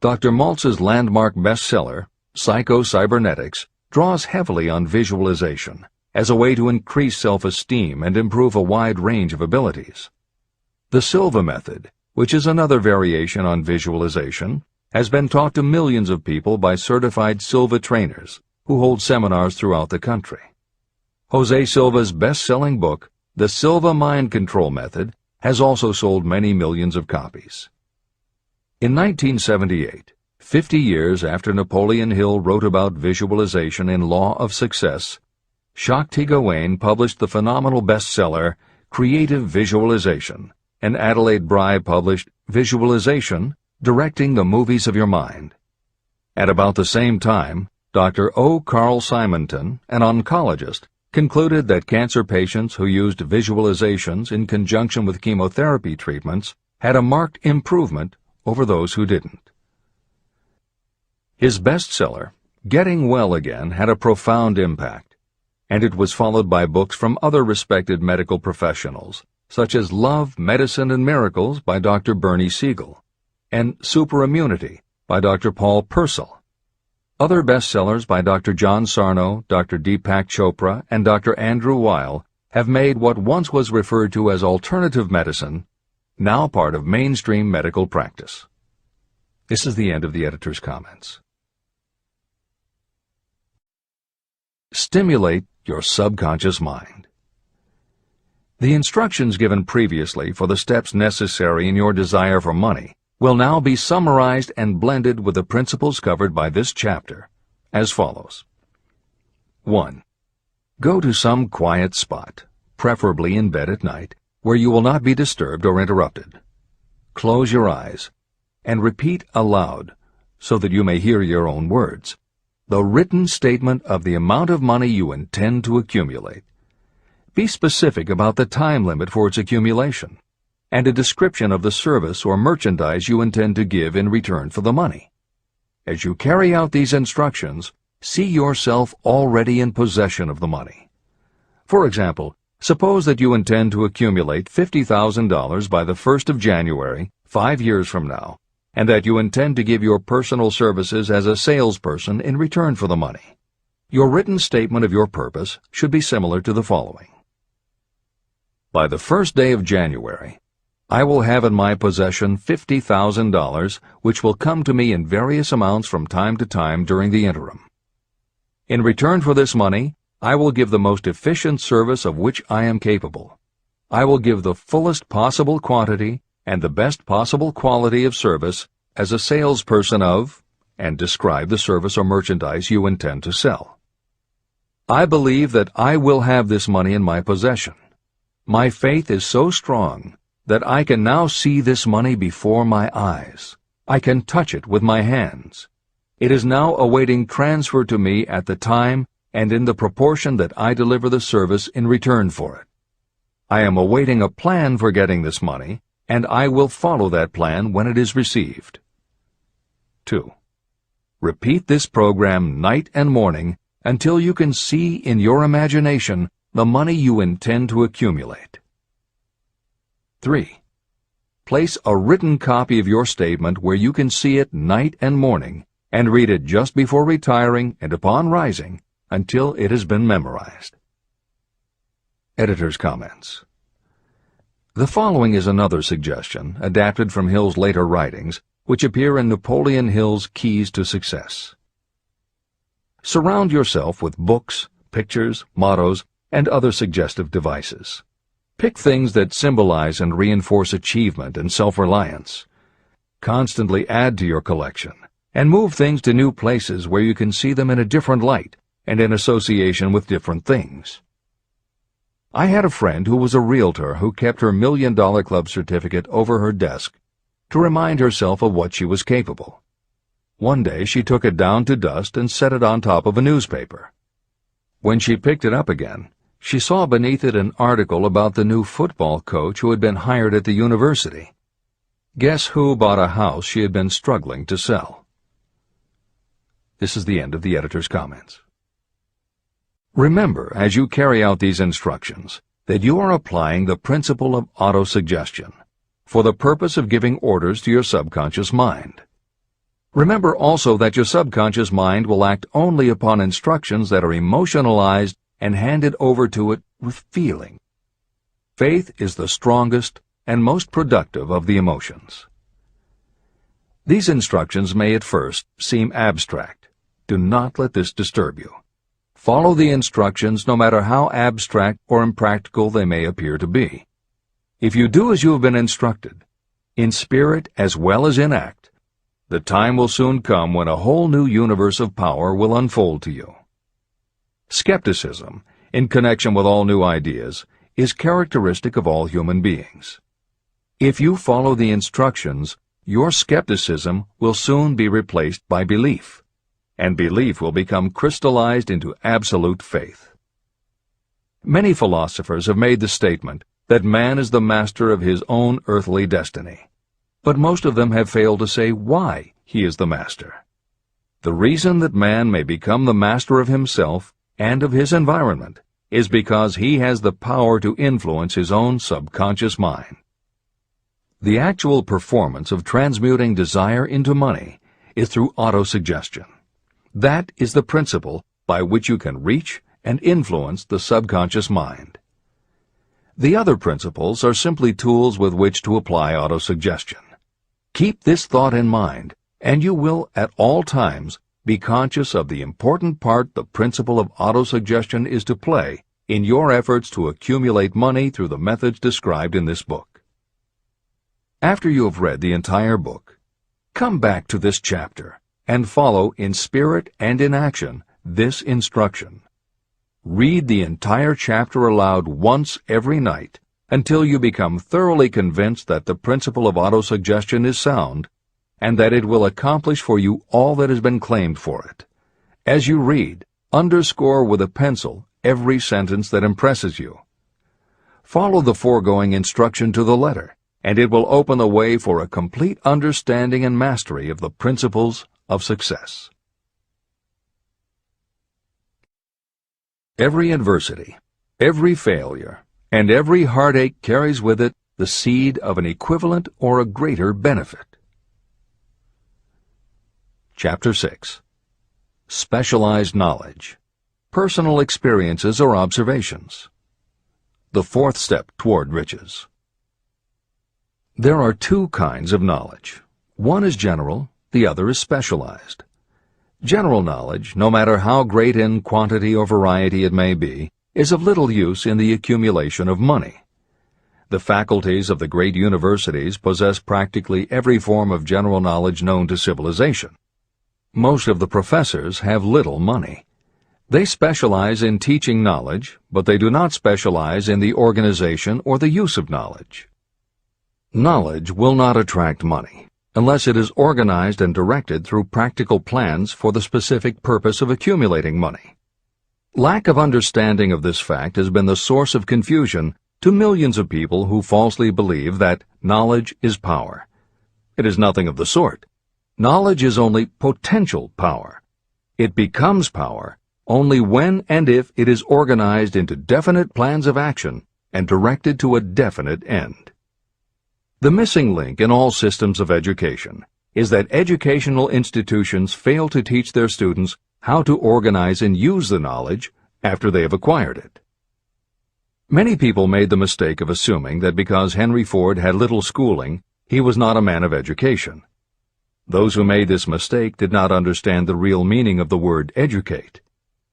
S1: Dr. Maltz's landmark bestseller, Psycho-Cybernetics, draws heavily on visualization as a way to increase self-esteem and improve a wide range of abilities. The Silva method, which is another variation on visualization, has been taught to millions of people by certified Silva trainers who hold seminars throughout the country. Jose Silva's best-selling book, The Silva Mind Control Method, has also sold many millions of copies. In 1978, 50 years after Napoleon Hill wrote about visualization in Law of Success, Shakti Gawain published the phenomenal bestseller Creative Visualization, and Adelaide Bry published Visualization, Directing the Movies of Your Mind. At about the same time, Dr. O. Carl Simonton, an oncologist, concluded that cancer patients who used visualizations in conjunction with chemotherapy treatments had a marked improvement over those who didn't. His bestseller, Getting Well Again, had a profound impact, and it was followed by books from other respected medical professionals, such as Love, Medicine, and Miracles by Dr. Bernie Siegel, and Superimmunity by Dr. Paul Purcell. Other bestsellers by Dr. John Sarno, Dr. Deepak Chopra, and Dr. Andrew Weil have made what once was referred to as alternative medicine now part of mainstream medical practice. This is the end of the editor's comments. Stimulate your subconscious mind. The instructions given previously for the steps necessary in your desire for money will now be summarized and blended with the principles covered by this chapter, as follows. 1. Go to some quiet spot, preferably in bed at night, where you will not be disturbed or interrupted. Close your eyes and repeat aloud, so that you may hear your own words, the written statement of the amount of money you intend to accumulate. Be specific about the time limit for its accumulation, and a description of the service or merchandise you intend to give in return for the money. As you carry out these instructions, see yourself already in possession of the money. For example, suppose that you intend to accumulate $50,000 by the 1st of January, 5 years from now, and that you intend to give your personal services as a salesperson in return for the money. Your written statement of your purpose should be similar to the following. By the first day of January, I will have in my possession $50,000, which will come to me in various amounts from time to time during the interim. In return for this money, I will give the most efficient service of which I am capable. I will give the fullest possible quantity and the best possible quality of service as a salesperson of, and describe the service or merchandise you intend to sell. I believe that I will have this money in my possession. My faith is so strong that I can now see this money before my eyes. I can touch it with my hands. It is now awaiting transfer to me at the time and in the proportion that I deliver the service in return for it. I am awaiting a plan for getting this money, and I will follow that plan when it is received. 2. Repeat this program night and morning until you can see in your imagination the money you intend to accumulate. 3. Place a written copy of your statement where you can see it night and morning, and read it just before retiring and upon rising until it has been memorized. Editor's comments. The following is another suggestion, adapted from Hill's later writings, which appear in Napoleon Hill's Keys to Success. Surround yourself with books, pictures, mottos, and other suggestive devices. Pick things that symbolize and reinforce achievement and self-reliance. Constantly add to your collection, and move things to new places where you can see them in a different light and in association with different things. I had a friend who was a realtor who kept her $1 Million Club certificate over her desk to remind herself of what she was capable. One day she took it down to dust and set it on top of a newspaper. When she picked it up again, she saw beneath it an article about the new football coach who had been hired at the university. Guess who bought a house she had been struggling to sell? This is the end of the editor's comments. Remember, as you carry out these instructions, that you are applying the principle of autosuggestion for the purpose of giving orders to your subconscious mind. Remember also that your subconscious mind will act only upon instructions that are emotionalized and handed over to it with feeling. Faith is the strongest and most productive of the emotions. These instructions may at first seem abstract. Do not let this disturb you. Follow the instructions no matter how abstract or impractical they may appear to be. If you do as you have been instructed, in spirit as well as in act, the time will soon come when a whole new universe of power will unfold to you. Skepticism, in connection with all new ideas, is characteristic of all human beings. If you follow the instructions, your skepticism will soon be replaced by belief, and belief will become crystallized into absolute faith. Many philosophers have made the statement that man is the master of his own earthly destiny, but most of them have failed to say why he is the master. The reason that man may become the master of himself and of his environment is because he has the power to influence his own subconscious mind. The actual performance of transmuting desire into money is through autosuggestion. That is the principle by which you can reach and influence the subconscious mind. The other principles are simply tools with which to apply autosuggestion. Keep this thought in mind, and you will at all times be conscious of the important part the principle of autosuggestion is to play in your efforts to accumulate money through the methods described in this book. After you have read the entire book, come back to this chapter and follow in spirit and in action this instruction. Read the entire chapter aloud once every night until you become thoroughly convinced that the principle of autosuggestion is sound and that it will accomplish for you all that has been claimed for it. As you read, underscore with a pencil every sentence that impresses you. Follow the foregoing instruction to the letter, and it will open the way for a complete understanding and mastery of the principles of success. Every adversity, every failure, and every heartache carries with it the seed of an equivalent or a greater benefit. Chapter 6. Specialized knowledge. Personal experiences or observations. The fourth step toward riches. There are two kinds of knowledge. One is general, the other is specialized. General knowledge, no matter how great in quantity or variety it may be, is of little use in the accumulation of money. The faculties of the great universities possess practically every form of general knowledge known to civilization. Most of the professors have little money. They specialize in teaching knowledge, but they do not specialize in the organization or the use of knowledge. Knowledge will not attract money unless it is organized and directed through practical plans for the specific purpose of accumulating money. Lack of understanding of this fact has been the source of confusion to millions of people who falsely believe that knowledge is power. It is nothing of the sort. Knowledge is only potential power. It becomes power only when and if it is organized into definite plans of action and directed to a definite end. The missing link in all systems of education is that educational institutions fail to teach their students how to organize and use the knowledge after they have acquired it. Many people made the mistake of assuming that because Henry Ford had little schooling, he was not a man of education. Those who made this mistake did not understand the real meaning of the word educate.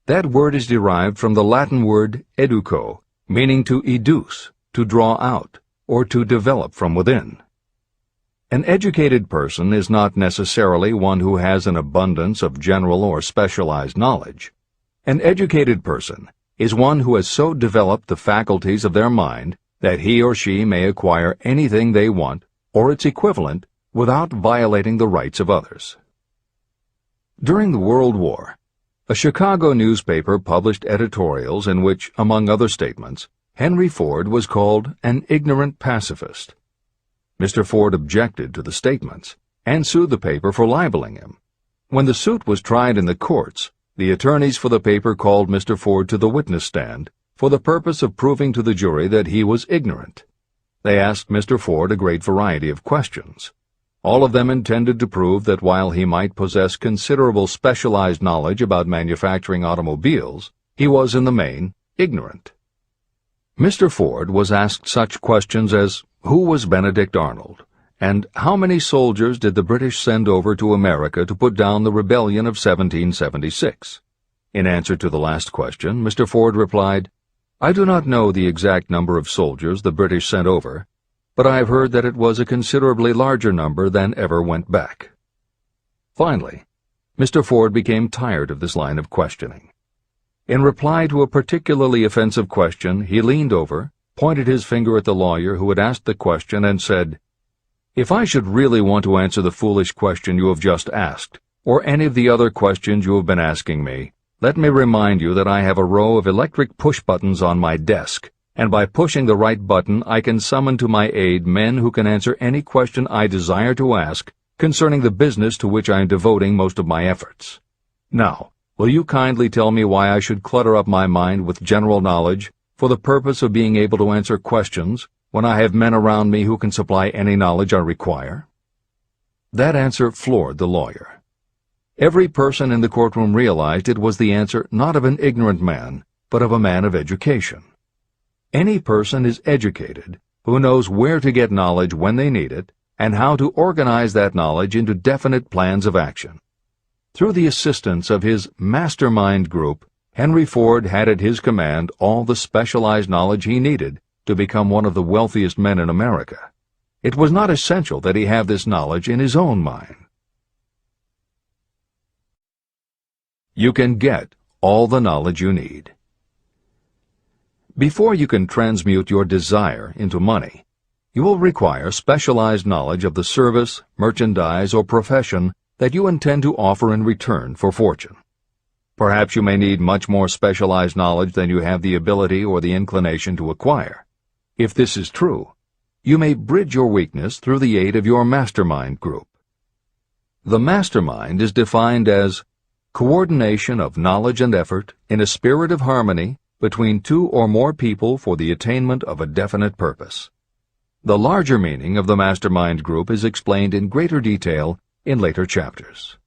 S1: That word is derived from the Latin word educo, meaning to educe, to draw out, or to develop from within. An educated person is not necessarily one who has an abundance of general or specialized knowledge. An educated person is one who has so developed the faculties of their mind that he or she may acquire anything they want, or its equivalent, without violating the rights of others. During the World War, a Chicago newspaper published editorials in which, among other statements, Henry Ford was called an ignorant pacifist. Mr. Ford objected to the statements and sued the paper for libeling him. When the suit was tried in the courts, the attorneys for the paper called Mr. Ford to the witness stand for the purpose of proving to the jury that he was ignorant. They asked Mr. Ford a great variety of questions. All of them intended to prove that while he might possess considerable specialized knowledge about manufacturing automobiles, he was in the main ignorant. Mr. Ford was asked such questions as, who was Benedict Arnold, and how many soldiers did the British send over to America to put down the rebellion of 1776? In answer to the last question, Mr. Ford replied, I do not know the exact number of soldiers the British sent over, but I have heard that it was a considerably larger number than ever went back. Finally, Mr. Ford became tired of this line of questioning. In reply to a particularly offensive question, he leaned over, pointed his finger at the lawyer who had asked the question, and said, If I should really want to answer the foolish question you have just asked, or any of the other questions you have been asking me, let me remind you that I have a row of electric push buttons on my desk, and by pushing the right button I can summon to my aid men who can answer any question I desire to ask concerning the business to which I am devoting most of my efforts. Now, will you kindly tell me why I should clutter up my mind with general knowledge for the purpose of being able to answer questions when I have men around me who can supply any knowledge I require? That answer floored the lawyer. Every person in the courtroom realized it was the answer not of an ignorant man, but of a man of education. Any person is educated who knows where to get knowledge when they need it and how to organize that knowledge into definite plans of action. Through the assistance of his mastermind group, Henry Ford had at his command all the specialized knowledge he needed to become one of the wealthiest men in America. It was not essential that he have this knowledge in his own mind. You can get all the knowledge you need. Before you can transmute your desire into money, you will require specialized knowledge of the service, merchandise, or profession that you intend to offer in return for fortune. Perhaps you may need much more specialized knowledge than you have the ability or the inclination to acquire. If this is true, you may bridge your weakness through the aid of your mastermind group. The mastermind is defined as coordination of knowledge and effort in a spirit of harmony between two or more people for the attainment of a definite purpose. The larger meaning of the mastermind group is explained in greater detail in later chapters.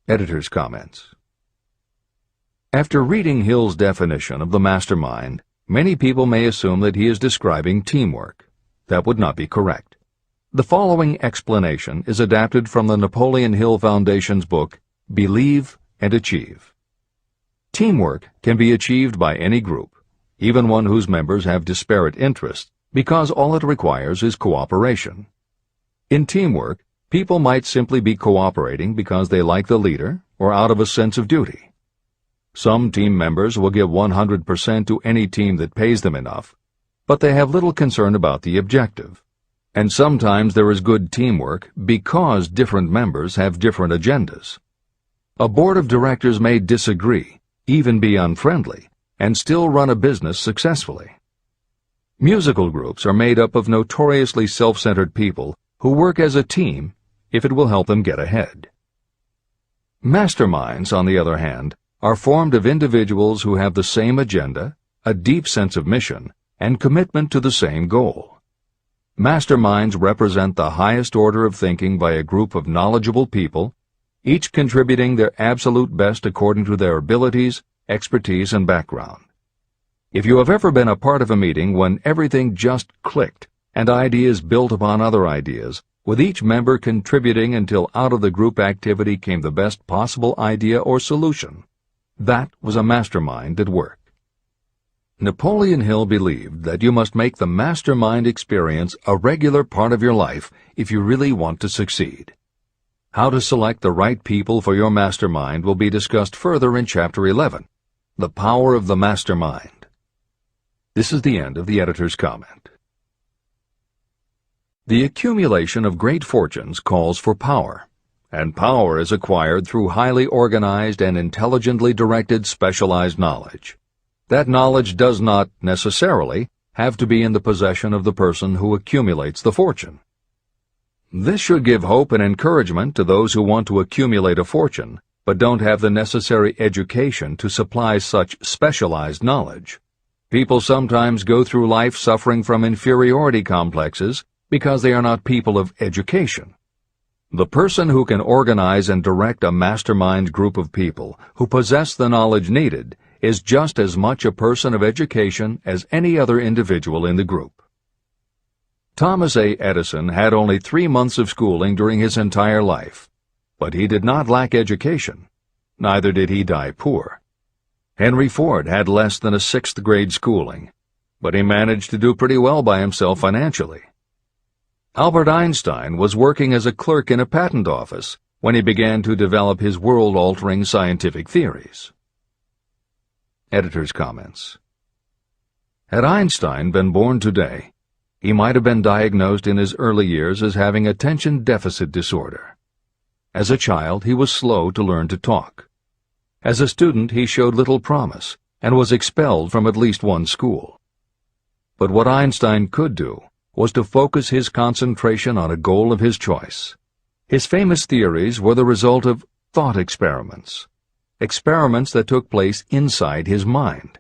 S1: Editor's comments. After reading Hill's definition of the mastermind, many people may assume that he is describing teamwork. That would not be correct. The following explanation is adapted from the Napoleon Hill Foundation's book, Believe and Achieve. Teamwork can be achieved by any group, even one whose members have disparate interests, because all it requires is cooperation. In teamwork, people might simply be cooperating because they like the leader or out of a sense of duty. Some team members will give 100% to any team that pays them enough, but they have little concern about the objective. And sometimes there is good teamwork because different members have different agendas. A board of directors may disagree, even be unfriendly, and still run a business successfully. Musical groups are made up of notoriously self-centered people who work as a team if it will help them get ahead. Masterminds, on the other hand, are formed of individuals who have the same agenda, a deep sense of mission, and commitment to the same goal. Masterminds represent the highest order of thinking by a group of knowledgeable people, each contributing their absolute best according to their abilities, expertise, and background. If you have ever been a part of a meeting when everything just clicked and ideas built upon other ideas, with each member contributing until out of the group activity came the best possible idea or solution, that was a mastermind at work. Napoleon Hill believed that you must make the mastermind experience a regular part of your life if you really want to succeed. How to select the right people for your mastermind will be discussed further in Chapter 11, The Power of the Mastermind. This is the end of the editor's comment. The accumulation of great fortunes calls for power, and power is acquired through highly organized and intelligently directed specialized knowledge. That knowledge does not, necessarily, have to be in the possession of the person who accumulates the fortune. This should give hope and encouragement to those who want to accumulate a fortune, but don't have the necessary education to supply such specialized knowledge. People sometimes go through life suffering from inferiority complexes because they are not people of education. The person who can organize and direct a mastermind group of people who possess the knowledge needed is just as much a person of education as any other individual in the group. Thomas A. Edison had only 3 months of schooling during his entire life, but he did not lack education. Neither did he die poor. Henry Ford had less than a 6th grade schooling, but he managed to do pretty well by himself financially. Albert Einstein was working as a clerk in a patent office when he began to develop his world-altering scientific theories. Editor's comments. Had Einstein been born today, he might have been diagnosed in his early years as having attention deficit disorder. As a child, he was slow to learn to talk. As a student, he showed little promise and was expelled from at least one school. But what Einstein could do was to focus his concentration on a goal of his choice. His famous theories were the result of thought experiments that took place inside his mind.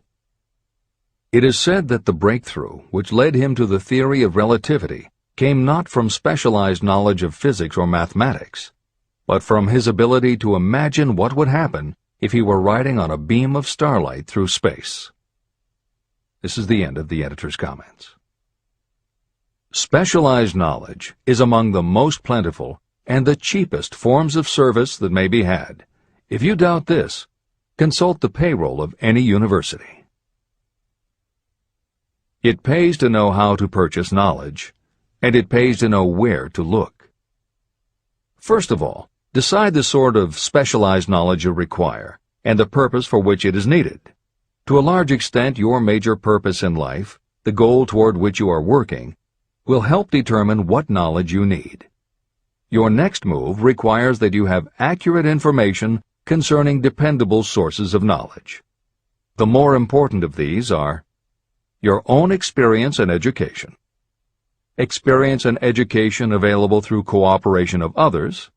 S1: It is said that the breakthrough which led him to the theory of relativity came not from specialized knowledge of physics or mathematics, but from his ability to imagine what would happen if he were riding on a beam of starlight through space. This is the end of the editor's comments. Specialized knowledge is among the most plentiful and the cheapest forms of service that may be had. If you doubt this, consult the payroll of any university. It pays to know how to purchase knowledge, and it pays to know where to look. First of all, decide the sort of specialized knowledge you require and the purpose for which it is needed. To a large extent, your major purpose in life, the goal toward which you are working, will help determine what knowledge you need. Your next move requires that you have accurate information concerning dependable sources of knowledge. The more important of these are your own experience and education, experience and education available through cooperation of others,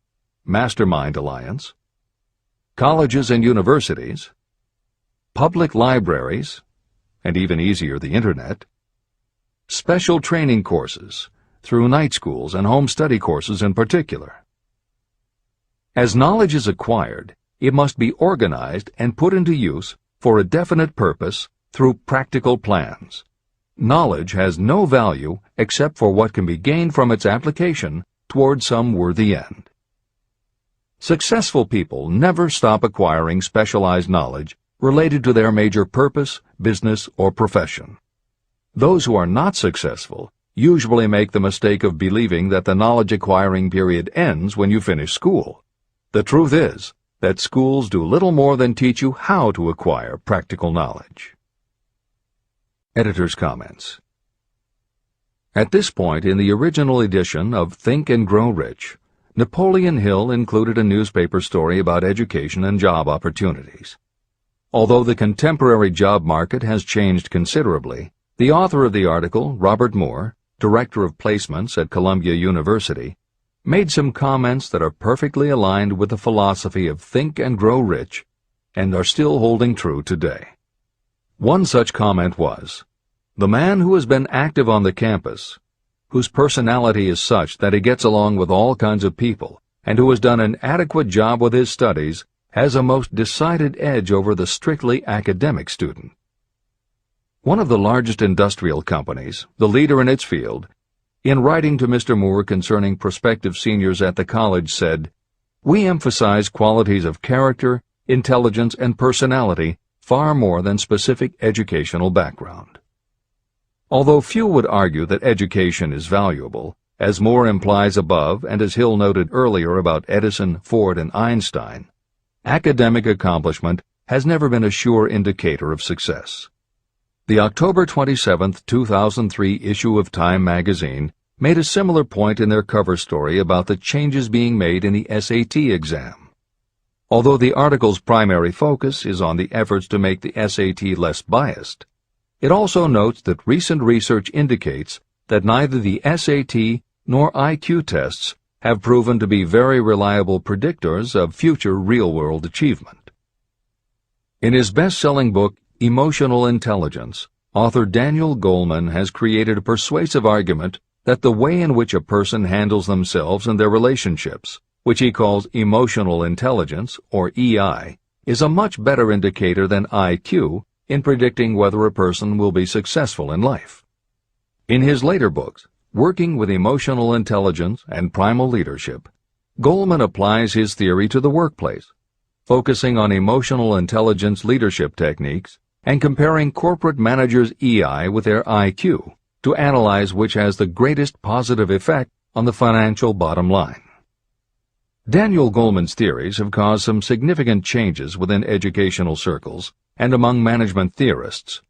S1: mastermind alliance, colleges and universities, public libraries, and even easier, the Internet, special training courses, through night schools and home study courses in particular. As knowledge is acquired, it must be organized and put into use for a definite purpose through practical plans. Knowledge has no value except for what can be gained from its application toward some worthy end. Successful people never stop acquiring specialized knowledge related to their major purpose, business, or profession. Those who are not successful usually make the mistake of believing that the knowledge-acquiring period ends when you finish school. The truth is that schools do little more than teach you how to acquire practical knowledge. Editor's comments. At this point in the original edition of Think and Grow Rich, Napoleon Hill included a newspaper story about education and job opportunities. Although the contemporary job market has changed considerably, the author of the article, Robert Moore, Director of Placements at Columbia University, made some comments that are perfectly aligned with the philosophy of Think and Grow Rich and are still holding true today. One such comment was, "The man who has been active on the campus, whose personality is such that he gets along with all kinds of people, and who has done an adequate job with his studies, has a most decided edge over the strictly academic student." One of the largest industrial companies, the leader in its field, in writing to Mr. Moore concerning prospective seniors at the college said, "We emphasize qualities of character, intelligence, and personality far more than specific educational background." Although few would argue that education is valuable, as Moore implies above and as Hill noted earlier about Edison, Ford, and Einstein, academic accomplishment has never been a sure indicator of success. The October 27, 2003 issue of Time magazine made a similar point in their cover story about the changes being made in the SAT exam. Although the article's primary focus is on the efforts to make the SAT less biased, it also notes that recent research indicates that neither the SAT nor IQ tests have proven to be very reliable predictors of future real-world achievement. In his best-selling book, Emotional Intelligence, author Daniel Goleman has created a persuasive argument that the way in which a person handles themselves and their relationships, which he calls emotional intelligence, or EI, is a much better indicator than IQ in predicting whether a person will be successful in life. In his later books, Working with Emotional Intelligence and Primal Leadership, Goleman applies his theory to the workplace, focusing on emotional intelligence leadership techniques and comparing corporate managers' EI with their IQ to analyze which has the greatest positive effect on the financial bottom line. Daniel Goleman's theories have caused some significant changes within educational circles and among management theorists,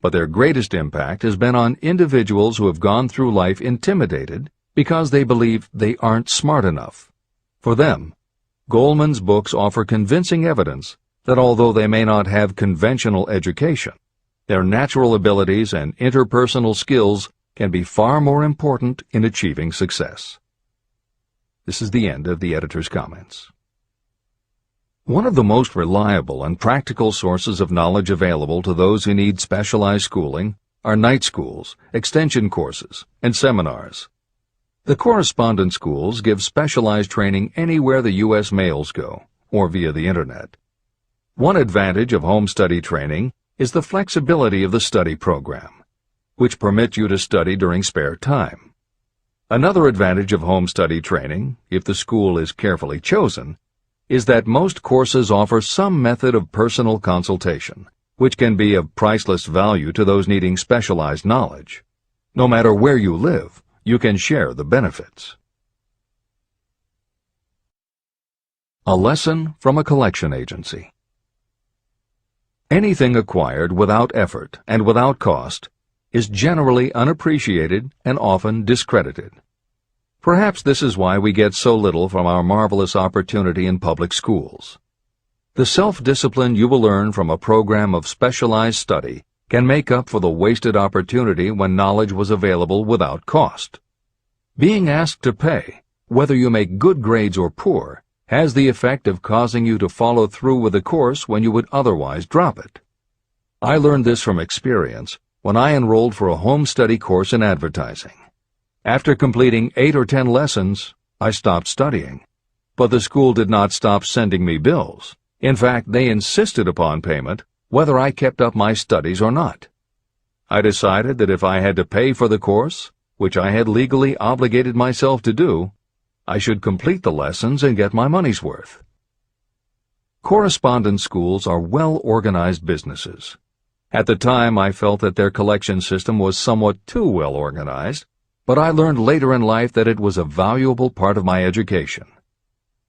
S1: but their greatest impact has been on individuals who have gone through life intimidated because they believe they aren't smart enough. For them, Goleman's books offer convincing evidence that although they may not have conventional education, their natural abilities and interpersonal skills can be far more important in achieving success. This is the end of the editor's comments. One of the most reliable and practical sources of knowledge available to those who need specialized schooling are night schools, extension courses, and seminars. The correspondence schools give specialized training anywhere the U.S. mails go, or via the Internet. One advantage of home study training is the flexibility of the study program, which permits you to study during spare time. Another advantage of home study training, if the school is carefully chosen, is that most courses offer some method of personal consultation, which can be of priceless value to those needing specialized knowledge. No matter where you live, you can share the benefits. A lesson from a collection agency. Anything acquired without effort and without cost is generally unappreciated and often discredited. Perhaps this is why we get so little from our marvelous opportunity in public schools. The self-discipline you will learn from a program of specialized study can make up for the wasted opportunity when knowledge was available without cost. Being asked to pay, whether you make good grades or poor, has the effect of causing you to follow through with the course when you would otherwise drop it. I learned this from experience when I enrolled for a home study course in advertising. After completing 8 or 10 lessons, I stopped studying. But the school did not stop sending me bills. In fact, they insisted upon payment, whether I kept up my studies or not. I decided that if I had to pay for the course, which I had legally obligated myself to do, I should complete the lessons and get my money's worth. Correspondence schools are well-organized businesses. At the time, I felt that their collection system was somewhat too well organized, but I learned later in life that it was a valuable part of my education.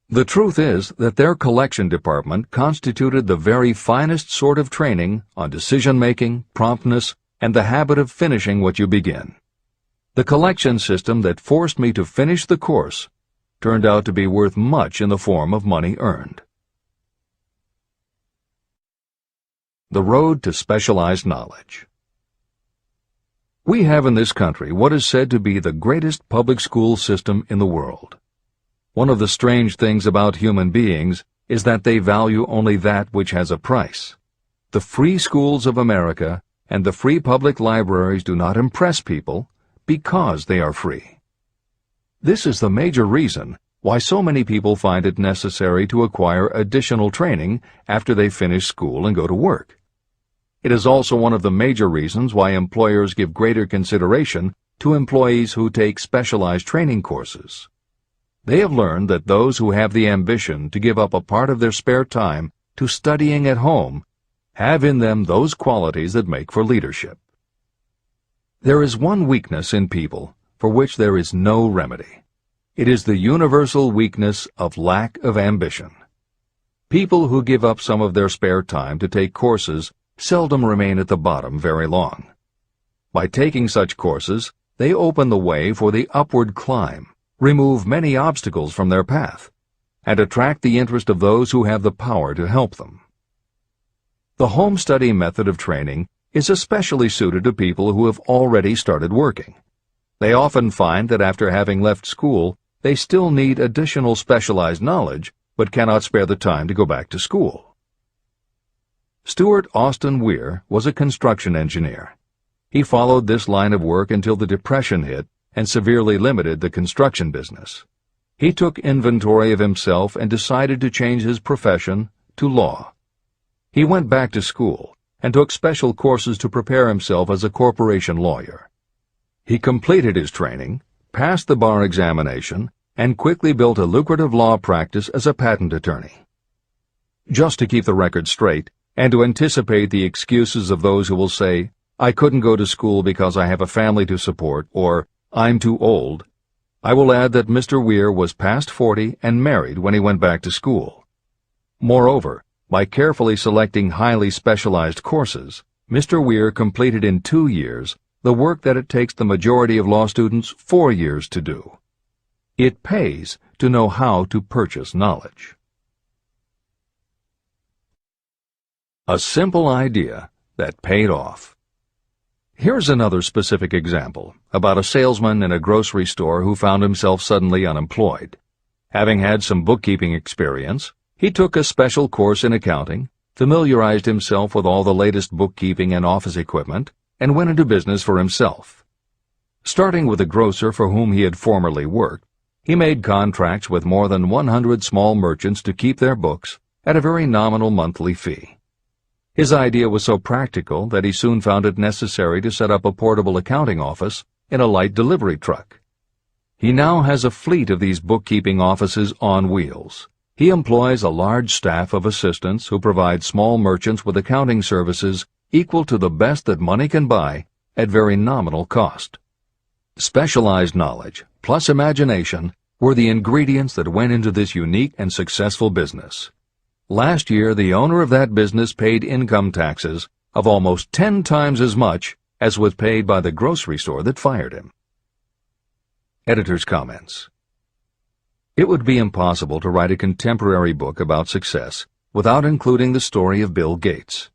S1: The truth is that their collection department constituted the very finest sort of training on decision-making, promptness, and the habit of finishing what you begin. The collection system that forced me to finish the course turned out to be worth much in the form of money earned. The road to specialized knowledge. We have in this country what is said to be the greatest public school system in the world. One of the strange things about human beings is that they value only that which has a price. The free schools of America and the free public libraries do not impress people because they are free. This is the major reason why so many people find it necessary to acquire additional training after they finish school and go to work. It is also one of the major reasons why employers give greater consideration to employees who take specialized training courses. They have learned that those who have the ambition to give up a part of their spare time to studying at home have in them those qualities that make for leadership. There is one weakness in people for which there is no remedy. It is the universal weakness of lack of ambition. People who give up some of their spare time to take courses seldom remain at the bottom very long. By taking such courses, they open the way for the upward climb, remove many obstacles from their path, and attract the interest of those who have the power to help them. The home study method of training is especially suited to people who have already started working. They often find that after having left school, they still need additional specialized knowledge, but cannot spare the time to go back to school. Stuart Austin Weir was a construction engineer. He followed this line of work until the Depression hit and severely limited the construction business. He took inventory of himself and decided to change his profession to law. He went back to school and took special courses to prepare himself as a corporation lawyer. He completed his training, passed the bar examination, and quickly built a lucrative law practice as a patent attorney. Just to keep the record straight, and to anticipate the excuses of those who will say, "I couldn't go to school because I have a family to support," or "I'm too old," I will add that Mr. Weir was past 40 and married when he went back to school. Moreover, by carefully selecting highly specialized courses, Mr. Weir completed in 2 years the work that it takes the majority of law students 4 years to do. It pays to know how to purchase knowledge. A simple idea that paid off. Here's another specific example about a salesman in a grocery store who found himself suddenly unemployed. Having had some bookkeeping experience, he took a special course in accounting, familiarized himself with all the latest bookkeeping and office equipment, and went into business for himself. Starting with a grocer for whom he had formerly worked, he made contracts with more than 100 small merchants to keep their books at a very nominal monthly fee. His idea was so practical that he soon found it necessary to set up a portable accounting office in a light delivery truck. He now has a fleet of these bookkeeping offices on wheels. He employs a large staff of assistants who provide small merchants with accounting services equal to the best that money can buy at very nominal cost. Specialized knowledge plus imagination were the ingredients that went into this unique and successful business. Last year, the owner of that business paid income taxes of almost 10 times as much as was paid by the grocery store that fired him. Editor's comments. It would be impossible to write a contemporary book about success without including the story of Bill Gates.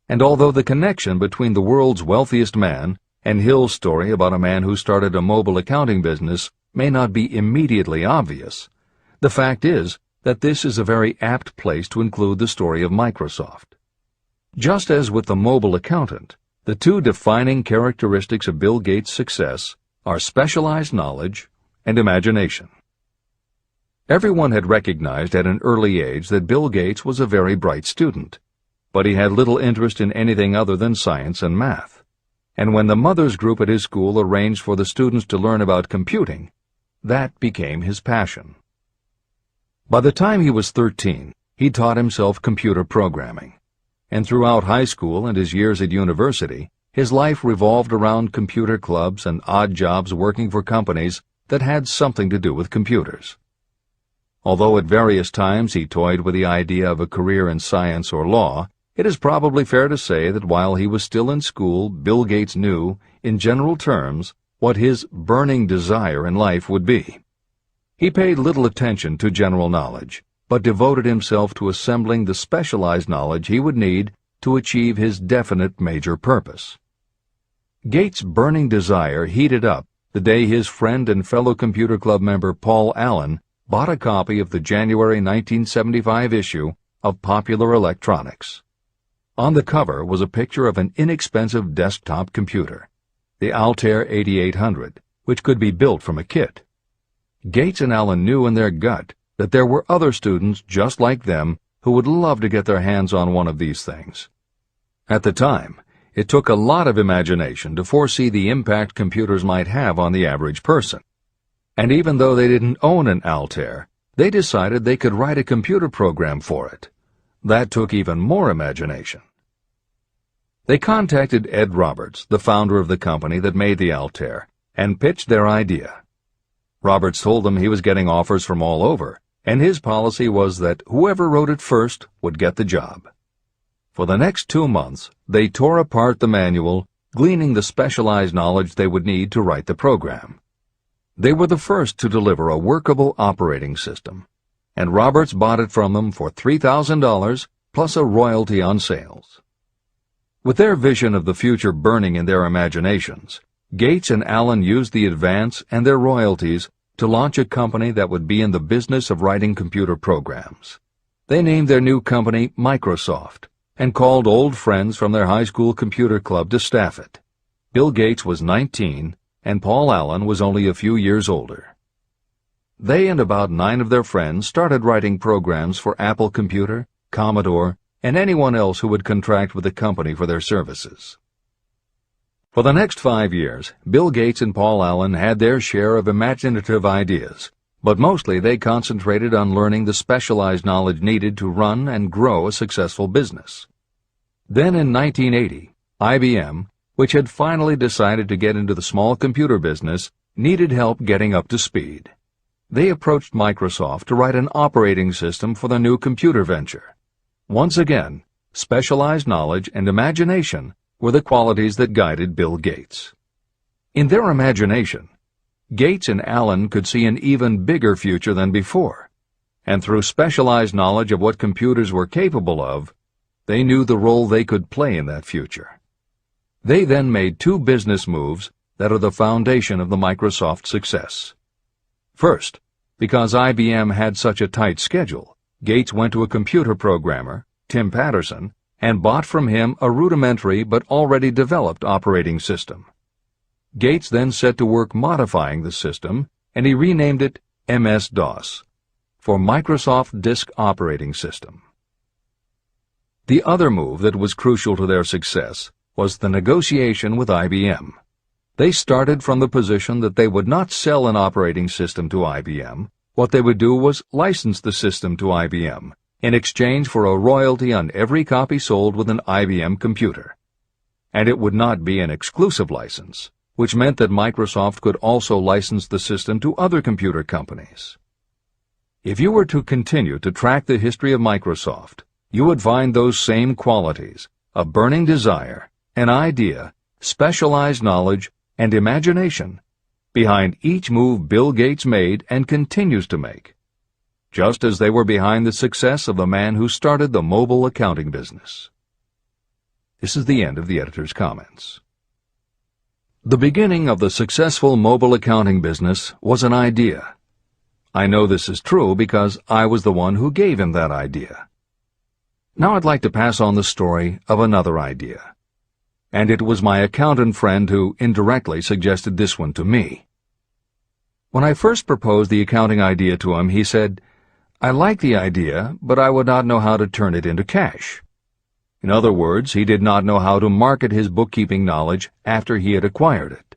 S1: And although the connection between the world's wealthiest man and Hill's story about a man who started a mobile accounting business may not be immediately obvious, the fact is that this is a very apt place to include the story of Microsoft. Just as with the mobile accountant, The two defining characteristics of Bill Gates' success are specialized knowledge and imagination. Everyone had recognized at an early age that Bill Gates was a very bright student, but he had little interest in anything other than science and math. And when the mothers group at his school arranged for the students to learn about computing, that became his passion. By the time he was 13, he taught himself computer programming. And throughout high school and his years at university, his life revolved around computer clubs and odd jobs working for companies that had something to do with computers. Although at various times he toyed with the idea of a career in science or law, it is probably fair to say that while he was still in school, Bill Gates knew, in general terms, what his burning desire in life would be. He paid little attention to general knowledge, but devoted himself to assembling the specialized knowledge he would need to achieve his definite major purpose. Gates' burning desire heated up the day his friend and fellow computer club member Paul Allen bought a copy of the January 1975 issue of Popular Electronics. On the cover was a picture of an inexpensive desktop computer, the Altair 8800, which could be built from a kit. Gates and Allen knew in their gut that there were other students just like them who would love to get their hands on one of these things. At the time, it took a lot of imagination to foresee the impact computers might have on the average person. And even though they didn't own an Altair, they decided they could write a computer program for it. That took even more imagination. They contacted Ed Roberts, the founder of the company that made the Altair, and pitched their idea. Roberts told them he was getting offers from all over, and his policy was that whoever wrote it first would get the job. For the next 2 months, they tore apart the manual, gleaning the specialized knowledge they would need to write the program. They were the first to deliver a workable operating system, and Roberts bought it from them for $3,000 plus a royalty on sales. With their vision of the future burning in their imaginations, Gates and Allen used the advance and their royalties to launch a company that would be in the business of writing computer programs. They named their new company Microsoft and called old friends from their high school computer club to staff it. Bill Gates was 19 and Paul Allen was only a few years older. They and about 9 of their friends started writing programs for Apple Computer, Commodore, and anyone else who would contract with the company for their services. For the next 5 years, Bill Gates and Paul Allen had their share of imaginative ideas, but mostly they concentrated on learning the specialized knowledge needed to run and grow a successful business. Then in 1980, IBM, which had finally decided to get into the small computer business, needed help getting up to speed. They approached Microsoft to write an operating system for the new computer venture. Once again, specialized knowledge and imagination were the qualities that guided Bill Gates. In their imagination, Gates and Allen could see an even bigger future than before, and through specialized knowledge of what computers were capable of, they knew the role they could play in that future. They then made 2 business moves that are the foundation of the Microsoft success. First, because IBM had such a tight schedule, Gates went to a computer programmer, Tim Patterson, and bought from him a rudimentary but already developed operating system. Gates then set to work modifying the system, and he renamed it MS-DOS, for Microsoft Disk Operating System. The other move that was crucial to their success was the negotiation with IBM. They started from the position that they would not sell an operating system to IBM. What they would do was license the system to IBM, in exchange for a royalty on every copy sold with an IBM computer. And it would not be an exclusive license, which meant that Microsoft could also license the system to other computer companies. If you were to continue to track the history of Microsoft, you would find those same qualities: a burning desire, an idea, specialized knowledge, and imagination behind each move Bill Gates made and continues to make, just as they were behind the success of the man who started the mobile accounting business. This is the end of the editor's comments. The beginning of the successful mobile accounting business was an idea. I know this is true because I was the one who gave him that idea. Now I'd like to pass on the story of another idea. and it was my accountant friend who indirectly suggested this one to me. When I first proposed the accounting idea to him, he said, "I like the idea, but I would not know how to turn it into cash." In other words, he did not know how to market his bookkeeping knowledge after he had acquired it.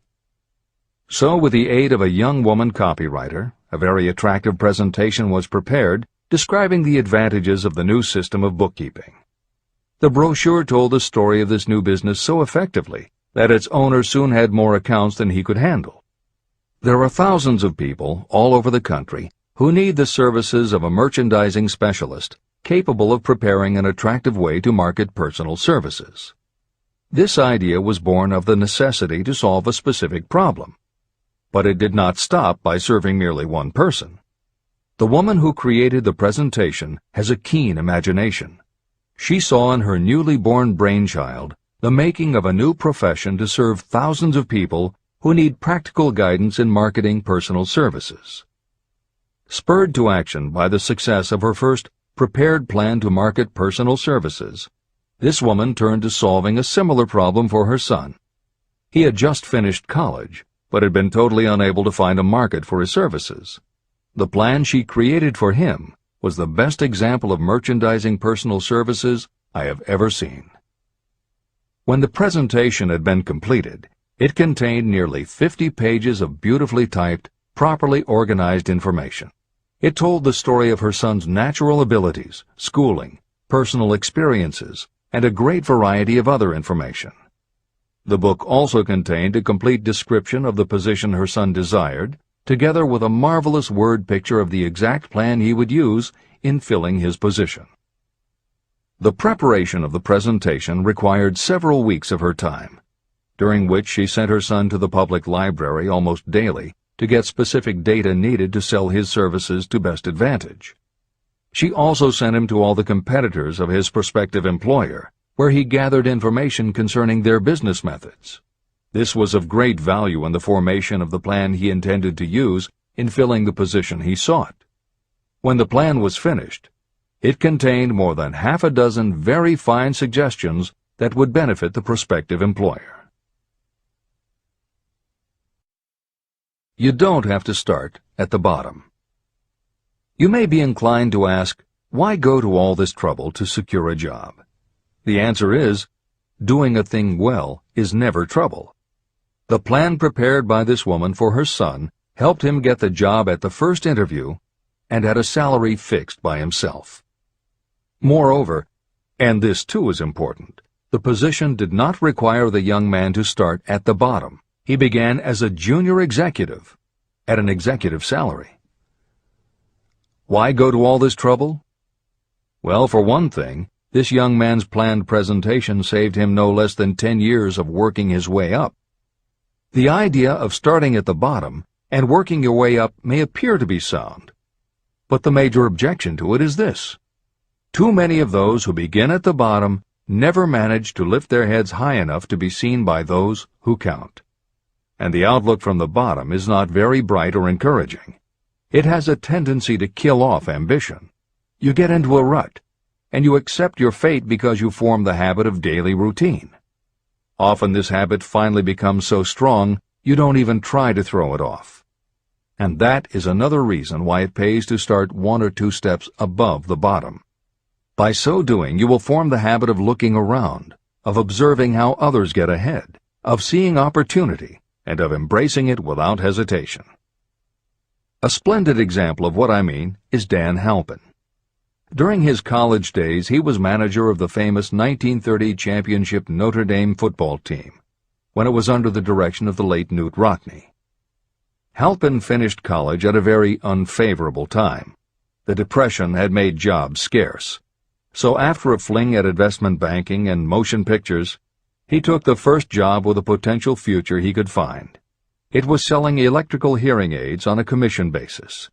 S1: So, with the aid of a young woman copywriter, a very attractive presentation was prepared describing the advantages of the new system of bookkeeping. The brochure told the story of this new business so effectively that its owner soon had more accounts than he could handle. There are thousands of people all over the country who need the services of a merchandising specialist capable of preparing an attractive way to market personal services. This idea was born of the necessity to solve a specific problem. But it did not stop by serving merely one person. The woman who created the presentation has a keen imagination. She saw in her newly born brainchild the making of a new profession to serve thousands of people who need practical guidance in marketing personal services. Spurred to action by the success of her first prepared plan to market personal services, this woman turned to solving a similar problem for her son. He had just finished college, but had been totally unable to find a market for his services. The plan she created for him was the best example of merchandising personal services I have ever seen. When the presentation had been completed, it contained nearly 50 pages of beautifully typed, properly organized information. It told the story of her son's natural abilities, schooling, personal experiences, and a great variety of other information. The book also contained a complete description of the position her son desired, together with a marvelous word picture of the exact plan he would use in filling his position. The preparation of the presentation required several weeks of her time, during which she sent her son to the public library almost daily to get specific data needed to sell his services to best advantage. She also sent him to all the competitors of his prospective employer, where he gathered information concerning their business methods. This was of great value in the formation of the plan he intended to use in filling the position he sought. When the plan was finished, it contained more than half a dozen very fine suggestions that would benefit the prospective employer. You don't have to start at the bottom. You may be inclined to ask, why go to all this trouble to secure a job? The answer is, doing a thing well is never trouble. The plan prepared by this woman for her son helped him get the job at the first interview and at a salary fixed by himself. Moreover, and this too is important, the position did not require the young man to start at the bottom. He began as a junior executive, at an executive salary. Why go to all this trouble? Well, for one thing, this young man's planned presentation saved him no less than 10 years of working his way up. The idea of starting at the bottom and working your way up may appear to be sound, but the major objection to it is this: too many of those who begin at the bottom never manage to lift their heads high enough to be seen by those who count. And the outlook from the bottom is not very bright or encouraging. It has a tendency to kill off ambition. You get into a rut, and you accept your fate because you form the habit of daily routine. Often this habit finally becomes so strong you don't even try to throw it off. And that is another reason why it pays to start 1 or 2 steps above the bottom. By so doing, you will form the habit of looking around, of observing how others get ahead, of seeing opportunity, and of embracing it without hesitation. A splendid example of what I mean is Dan Halpin. During his college days, he was manager of the famous 1930 championship Notre Dame football team, when it was under the direction of the late Newt Rockne. Halpin finished college at a very unfavorable time. The Depression had made jobs scarce. So after a fling at investment banking and motion pictures, he took the first job with a potential future he could find. It was selling electrical hearing aids on a commission basis.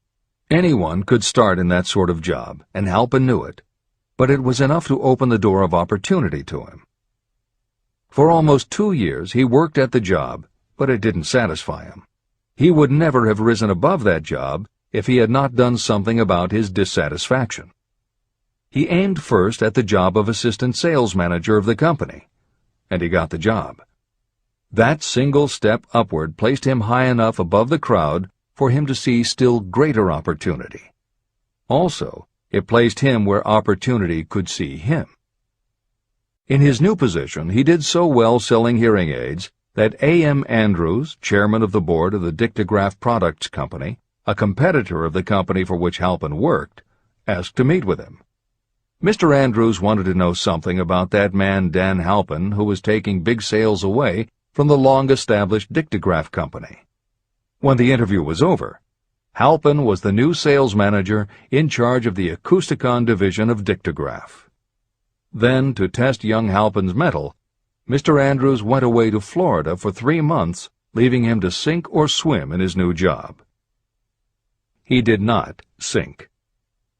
S1: Anyone could start in that sort of job, and Halpin knew it, but it was enough to open the door of opportunity to him. For almost 2 years he worked at the job, but it didn't satisfy him. He would never have risen above that job if he had not done something about his dissatisfaction. He aimed first at the job of assistant sales manager of the company, and he got the job. That single step upward placed him high enough above the crowd for him to see still greater opportunity. Also, it placed him where opportunity could see him. In his new position, he did so well selling hearing aids that A.M. Andrews, chairman of the board of the Dictograph Products Company, a competitor of the company for which Halpin worked, asked to meet with him. Mr. Andrews wanted to know something about that man Dan Halpin, who was taking big sales away from the long-established Dictograph Company. When the interview was over, Halpin was the new sales manager in charge of the Acousticon division of Dictograph. Then, to test young Halpin's mettle, Mr. Andrews went away to Florida for 3 months, leaving him to sink or swim in his new job. He did not sink.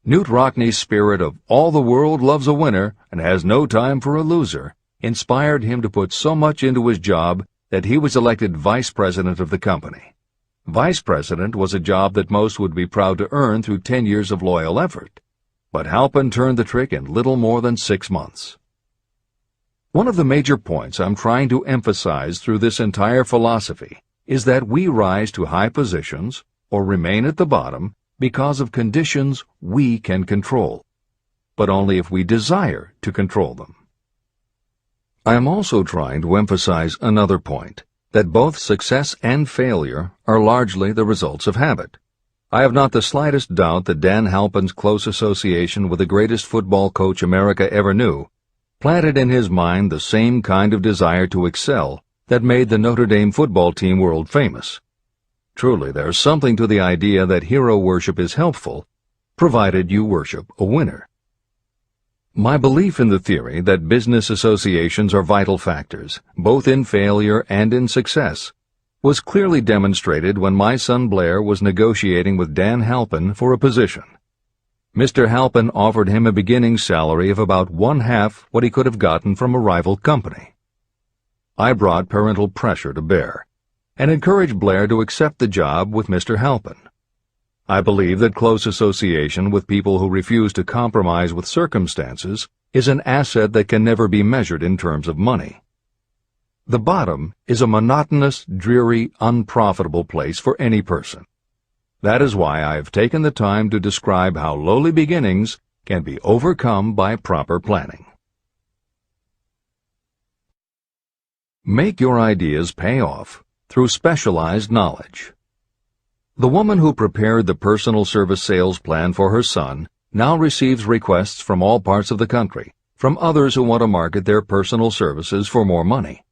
S1: Newt Rockney's spirit of "all the world loves a winner and has no time for a loser" inspired him to put so much into his job that he was elected vice president of the company. Vice president was a job that most would be proud to earn through 10 years of loyal effort, but Halpin turned the trick in little more than 6 months. One of the major points I'm trying to emphasize through this entire philosophy is that we rise to high positions or remain at the bottom because of conditions we can control, but only if we desire to control them. I am also trying to emphasize another point, that both success and failure are largely the results of habit. I have not the slightest doubt that Dan Halpin's close association with the greatest football coach America ever knew planted in his mind the same kind of desire to excel that made the Notre Dame football team world famous. Truly, there's something to the idea that hero worship is helpful, provided you worship a winner. My belief in the theory that business associations are vital factors, both in failure and in success, was clearly demonstrated when my son Blair was negotiating with Dan Halpin for a position. Mr. Halpin offered him a beginning salary of about 1/2 what he could have gotten from a rival company. I brought parental pressure to bear, and encouraged Blair to accept the job with Mr. Halpin. I believe that close association with people who refuse to compromise with circumstances is an asset that can never be measured in terms of money. The bottom is a monotonous, dreary, unprofitable place for any person. That is why I have taken the time to describe how lowly beginnings can be overcome by proper planning. Make your ideas pay off through specialized knowledge. The woman who prepared the personal service sales plan for her son now receives requests from all parts of the country, from others who want to market their personal services for more money.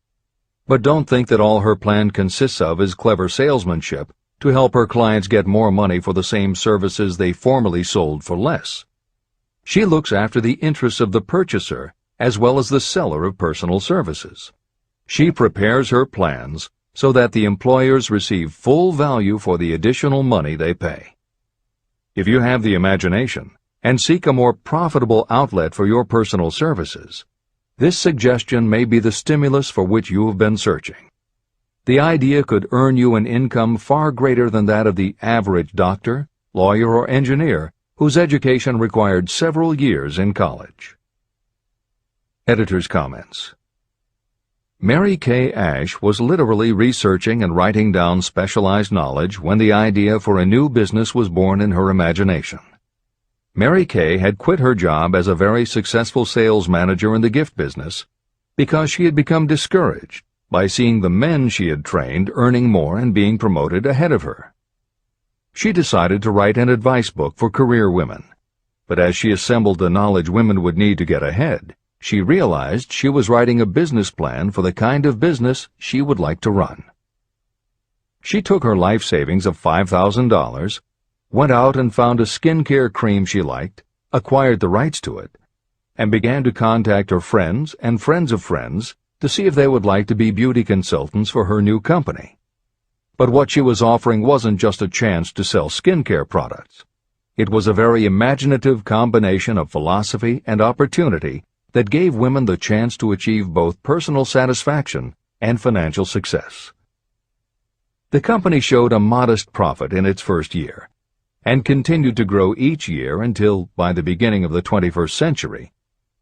S1: But don't think that all her plan consists of is clever salesmanship to help her clients get more money for the same services they formerly sold for less. She looks after the interests of the purchaser as well as the seller of personal services. She prepares her plans so that the employers receive full value for the additional money they pay. If you have the imagination and seek a more profitable outlet for your personal services, this suggestion may be the stimulus for which you have been searching. The idea could earn you an income far greater than that of the average doctor, lawyer, or engineer whose education required several years in college. Editor's comments. Mary Kay Ash was literally researching and writing down specialized knowledge when the idea for a new business was born in her imagination. Mary Kay had quit her job as a very successful sales manager in the gift business because she had become discouraged by seeing the men she had trained earning more and being promoted ahead of her. She decided to write an advice book for career women, but as she assembled the knowledge women would need to get ahead, she realized she was writing a business plan for the kind of business she would like to run. She took her life savings of $5,000, went out and found a skincare cream she liked, acquired the rights to it, and began to contact her friends and friends of friends to see if they would like to be beauty consultants for her new company. But what she was offering wasn't just a chance to sell skincare products. It was a very imaginative combination of philosophy and opportunity that gave women the chance to achieve both personal satisfaction and financial success. The company showed a modest profit in its first year, and continued to grow each year until, by the beginning of the 21st century,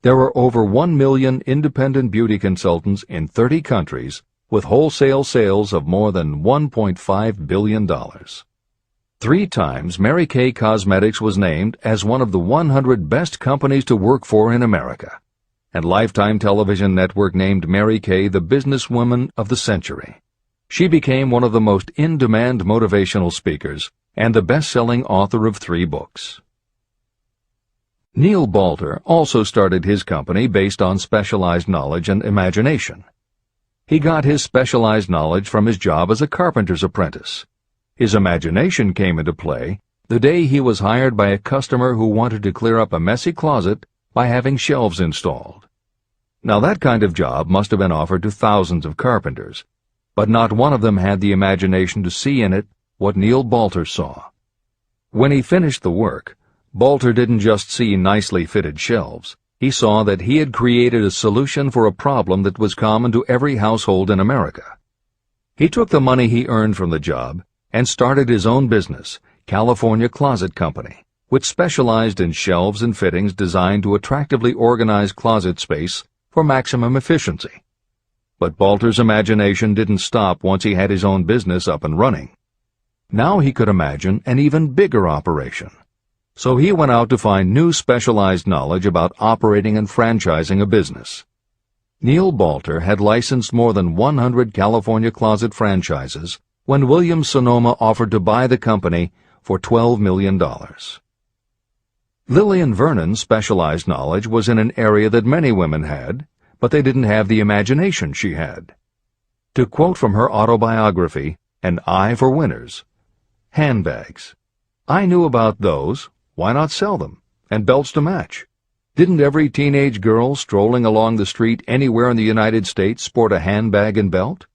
S1: There are over 1 million independent beauty consultants in 30 countries with wholesale sales of more than $1.5 billion. 3 times Mary Kay Cosmetics was named as one of the 100 best companies to work for in America, and Lifetime Television Network named Mary Kay the businesswoman of the century. She became one of the most in-demand motivational speakers and the best-selling author of 3 books. Neil Balter also started his company based on specialized knowledge and imagination. He got his specialized knowledge from his job as a carpenter's apprentice. His imagination came into play the day he was hired by a customer who wanted to clear up a messy closet by having shelves installed. Now that kind of job must have been offered to thousands of carpenters, but not one of them had the imagination to see in it what Neil Balter saw. When he finished the work, Balter didn't just see nicely fitted shelves. He saw that he had created a solution for a problem that was common to every household in America. He took the money he earned from the job and started his own business, California Closet Company, which specialized in shelves and fittings designed to attractively organize closet space for maximum efficiency. But Balter's imagination didn't stop once he had his own business up and running. Now he could imagine an even bigger operation. So he went out to find new specialized knowledge about operating and franchising a business. Neil Balter had licensed more than 100 California closet franchises when Williams-Sonoma offered to buy the company for $12 million. Lillian Vernon's specialized knowledge was in an area that many women had, but they didn't have the imagination she had. To quote from her autobiography, An Eye for Winners, handbags. I knew about those. Why not sell them? And belts to match. Didn't every teenage girl strolling along the street anywhere in the United States sport a handbag and belt?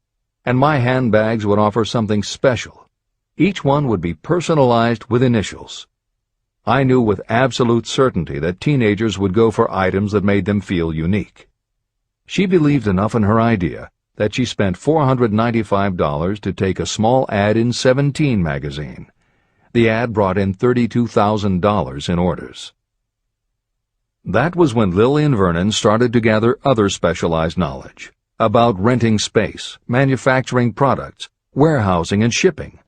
S1: And my handbags would offer something special. Each one would be personalized with initials. I knew with absolute certainty that teenagers would go for items that made them feel unique. She believed enough in her idea that she spent $495 to take a small ad in 17 magazine. The ad brought in $32,000 in orders. That was when Lillian Vernon started to gather other specialized knowledge about renting space, manufacturing products, warehousing, and shipping,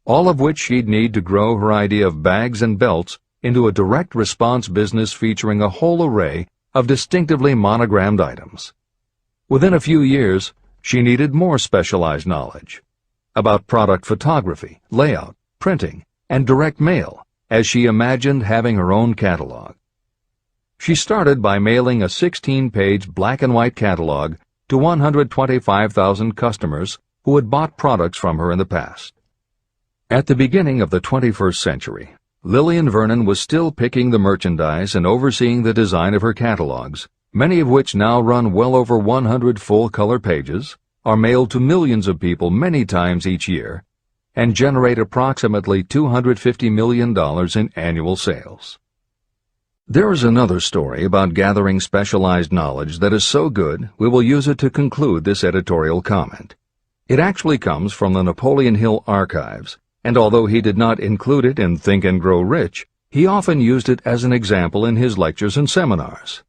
S1: all of which she'd need to grow her idea of bags and belts into a direct response business featuring a whole array of distinctively monogrammed items. Within a few years, she needed more specialized knowledge about product photography, layout, printing, and direct mail, as she imagined having her own catalog. She started by mailing a 16-page black-and-white catalog to 125,000 customers who had bought products from her in the past. At the beginning of the 21st century, Lillian Vernon was still picking the merchandise and overseeing the design of her catalogs, many of which now run well over 100 full-color pages, are mailed to millions of people many times each year, and generate approximately $250 million in annual sales. There is another story about gathering specialized knowledge that is so good we will use it to conclude this editorial comment. It actually comes from the Napoleon Hill archives, and although he did not include it in Think and Grow Rich, he often used it as an example in his lectures and seminars.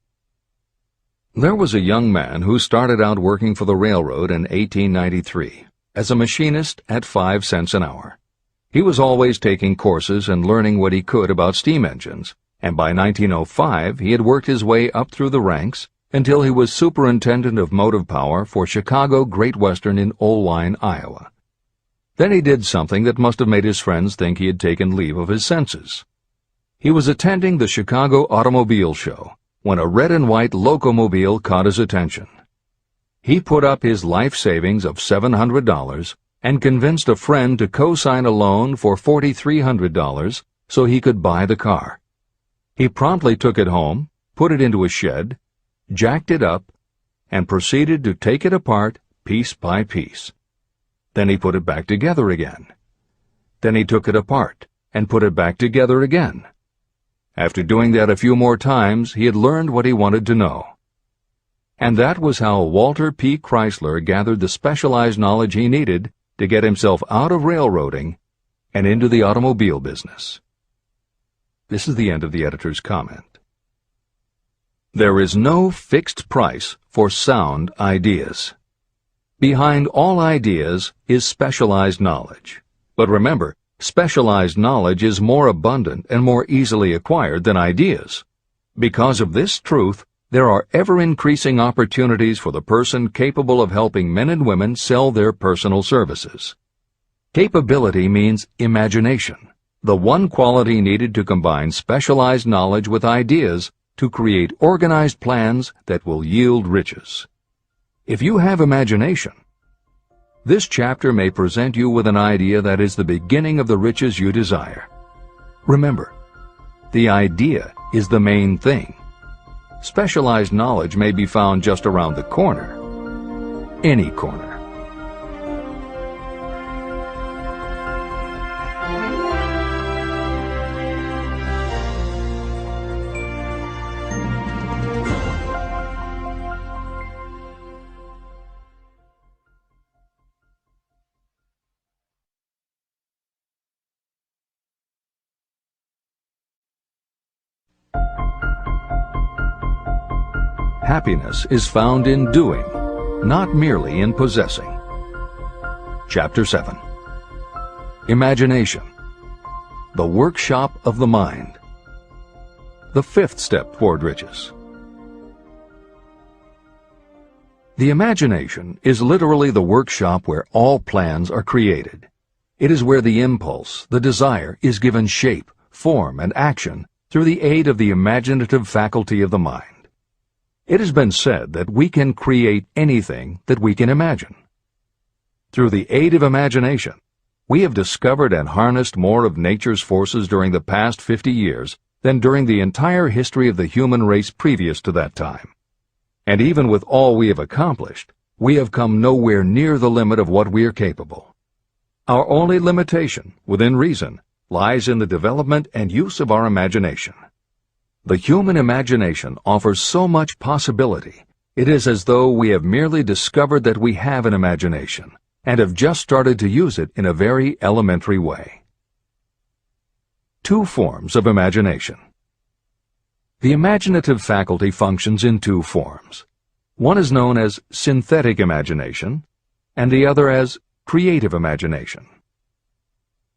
S1: There was a young man who started out working for the railroad in 1893. As a machinist at 5 cents an hour. He was always taking courses and learning what he could about steam engines, and by 1905 he had worked his way up through the ranks until he was superintendent of motive power for Chicago Great Western in Oelwein, Iowa. Then he did something that must have made his friends think he had taken leave of his senses. He was attending the Chicago Automobile Show when a red and white locomobile caught his attention. He put up his life savings of $700 and convinced a friend to co-sign a loan for $4,300 so he could buy the car. He promptly took it home, put it into a shed, jacked it up, and proceeded to take it apart piece by piece. Then he put it back together again. Then he took it apart and put it back together again. After doing that a few more times, he had learned what he wanted to know. And that was how Walter P. Chrysler gathered the specialized knowledge he needed to get himself out of railroading and into the automobile business. This is the end of the editor's comment. There is no fixed price for sound ideas. Behind all ideas is specialized knowledge. But remember, specialized knowledge is more abundant and more easily acquired than ideas. Because of this truth, there are ever-increasing opportunities for the person capable of helping men and women sell their personal services. Capability means imagination, the one quality needed to combine specialized knowledge with ideas to create organized plans that will yield riches. If you have imagination, this chapter may present you with an idea that is the beginning of the riches you desire. Remember, the idea is the main thing. Specialized knowledge may be found just around the corner, any corner. Happiness is found in doing, not merely in possessing. Chapter 7. Imagination, the workshop of the mind. The fifth step toward riches. The imagination is literally the workshop where all plans are created. It is where the impulse, the desire, is given shape, form, and action through the aid of the imaginative faculty of the mind. It has been said that we can create anything that we can imagine. Through the aid of imagination, we have discovered and harnessed more of nature's forces during the past 50 years than during the entire history of the human race previous to that time. And even with all we have accomplished, we have come nowhere near the limit of what we are capable. Our only limitation, within reason, lies in the development and use of our imagination. The human imagination offers so much possibility. It is as though we have merely discovered that we have an imagination and have just started to use it in a very elementary way. Two forms of imagination. The imaginative faculty functions in two forms. One is known as synthetic imagination, and the other as creative imagination.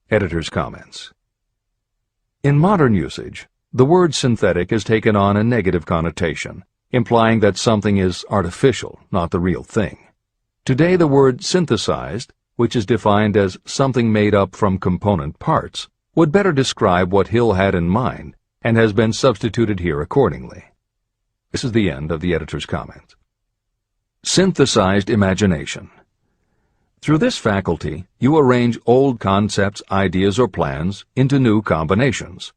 S1: Editor's comments. In modern usage, the word synthetic has taken on a negative connotation, implying that something is artificial, not the real thing. Today the word synthesized, which is defined as something made up from component parts, would better describe what Hill had in mind and has been substituted here accordingly. This is the end of the editor's comment. Synthesized imagination. Through this faculty, you arrange old concepts, ideas, or plans into new combinations.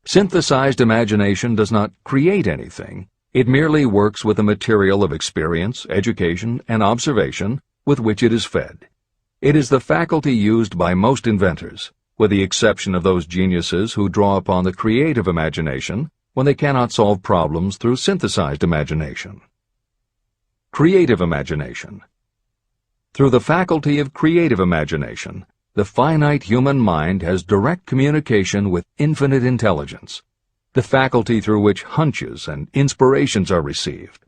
S1: Synthesized imagination does not create anything. It merely works with the material of experience, education, and observation with which it is fed. It is the faculty used by most inventors, with the exception of those geniuses who draw upon the creative imagination when they cannot solve problems through synthesized imagination. Creative imagination. Through the faculty of creative imagination, the finite human mind has direct communication with infinite intelligence, the faculty through which hunches and inspirations are received.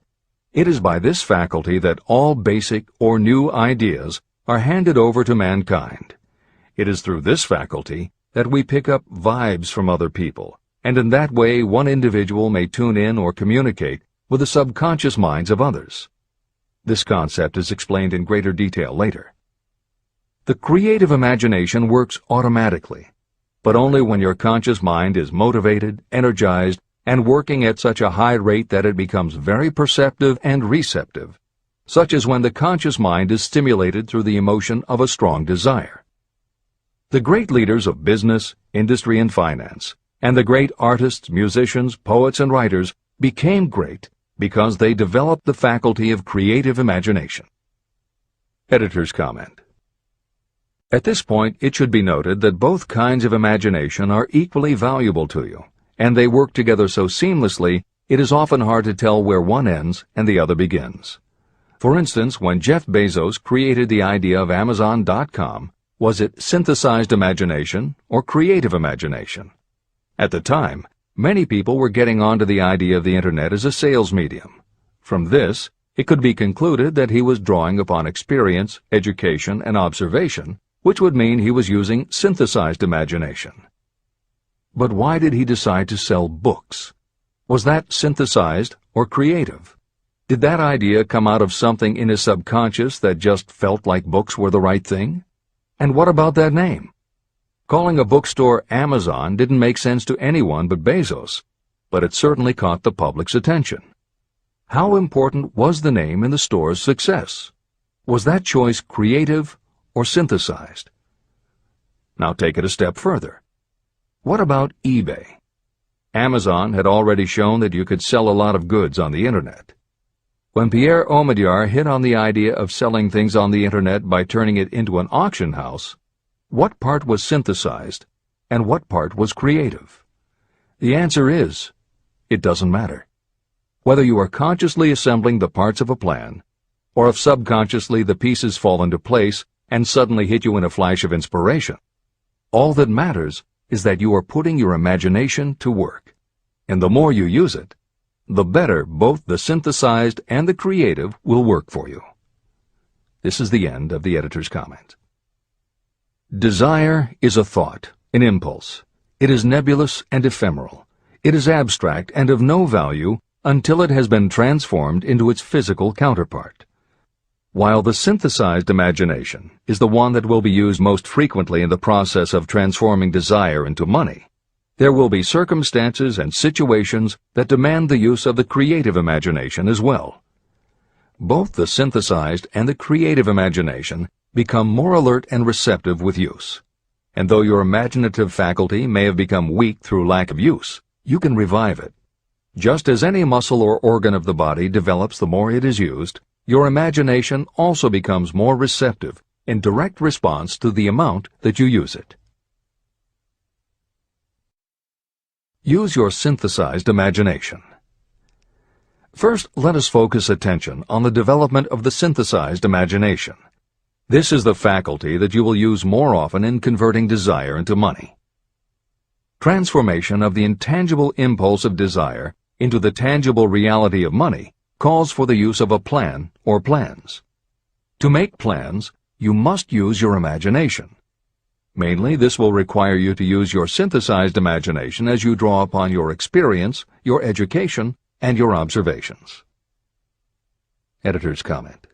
S1: It is by this faculty that all basic or new ideas are handed over to mankind. It is through this faculty that we pick up vibes from other people, and in that way one individual may tune in or communicate with the subconscious minds of others. This concept is explained in greater detail later. The creative imagination works automatically, but only when your conscious mind is motivated, energized, and working at such a high rate that it becomes very perceptive and receptive, such as when the conscious mind is stimulated through the emotion of a strong desire. The great leaders of business, industry, and finance, and the great artists, musicians, poets, and writers became great because they developed the faculty of creative imagination. Editor's comment. At this point, it should be noted that both kinds of imagination are equally valuable to you, and they work together so seamlessly it is often hard to tell where one ends and the other begins. For instance, when Jeff Bezos created the idea of Amazon.com, was it synthesized imagination or creative imagination? At the time, Many people were getting onto the idea of the Internet as a sales medium. From this, it could be concluded that he was drawing upon experience, education, and observation, which would mean he was using synthesized imagination. But why did he decide to sell books? Was that synthesized or creative? Did that idea come out of something in his subconscious that just felt like books were the right thing? And what about that name? Calling a bookstore Amazon didn't make sense to anyone but Bezos, but it certainly caught the public's attention. How important was the name in the store's success? Was that choice creative or synthesized? Now take it a step further. What about eBay? Amazon had already shown that you could sell a lot of goods on the Internet. When Pierre Omidyar hit on the idea of selling things on the Internet by turning it into an auction house, what part was synthesized and what part was creative? The answer is, it doesn't matter. Whether you are consciously assembling the parts of a plan, or if subconsciously the pieces fall into place and suddenly hit you in a flash of inspiration, all that matters is that you are putting your imagination to work. And the more you use it, the better both the synthesized and the creative will work for you. This is the end of the editor's comment. Desire is a thought, an impulse. It is nebulous and ephemeral. It is abstract and of no value until it has been transformed into its physical counterpart. While the synthesized imagination is the one that will be used most frequently in the process of transforming desire into money, there will be circumstances and situations that demand the use of the creative imagination as well. Both the synthesized and the creative imagination become more alert and receptive with use. And though your imaginative faculty may have become weak through lack of use, you can revive it. Just as any muscle or organ of the body develops the more it is used, your imagination also becomes more receptive in direct response to the amount that you use it. Use your synthesized imagination. First, let us focus attention on the development of the synthesized imagination. This is the faculty that you will use more often in converting desire into money. Transformation of the intangible impulse of desire into the tangible reality of money calls for the use of a plan or plans. To make plans, you must use your imagination. Mainly, this will require you to use your synthesized imagination as you draw upon your experience, your education, and your observations. Editor's comment.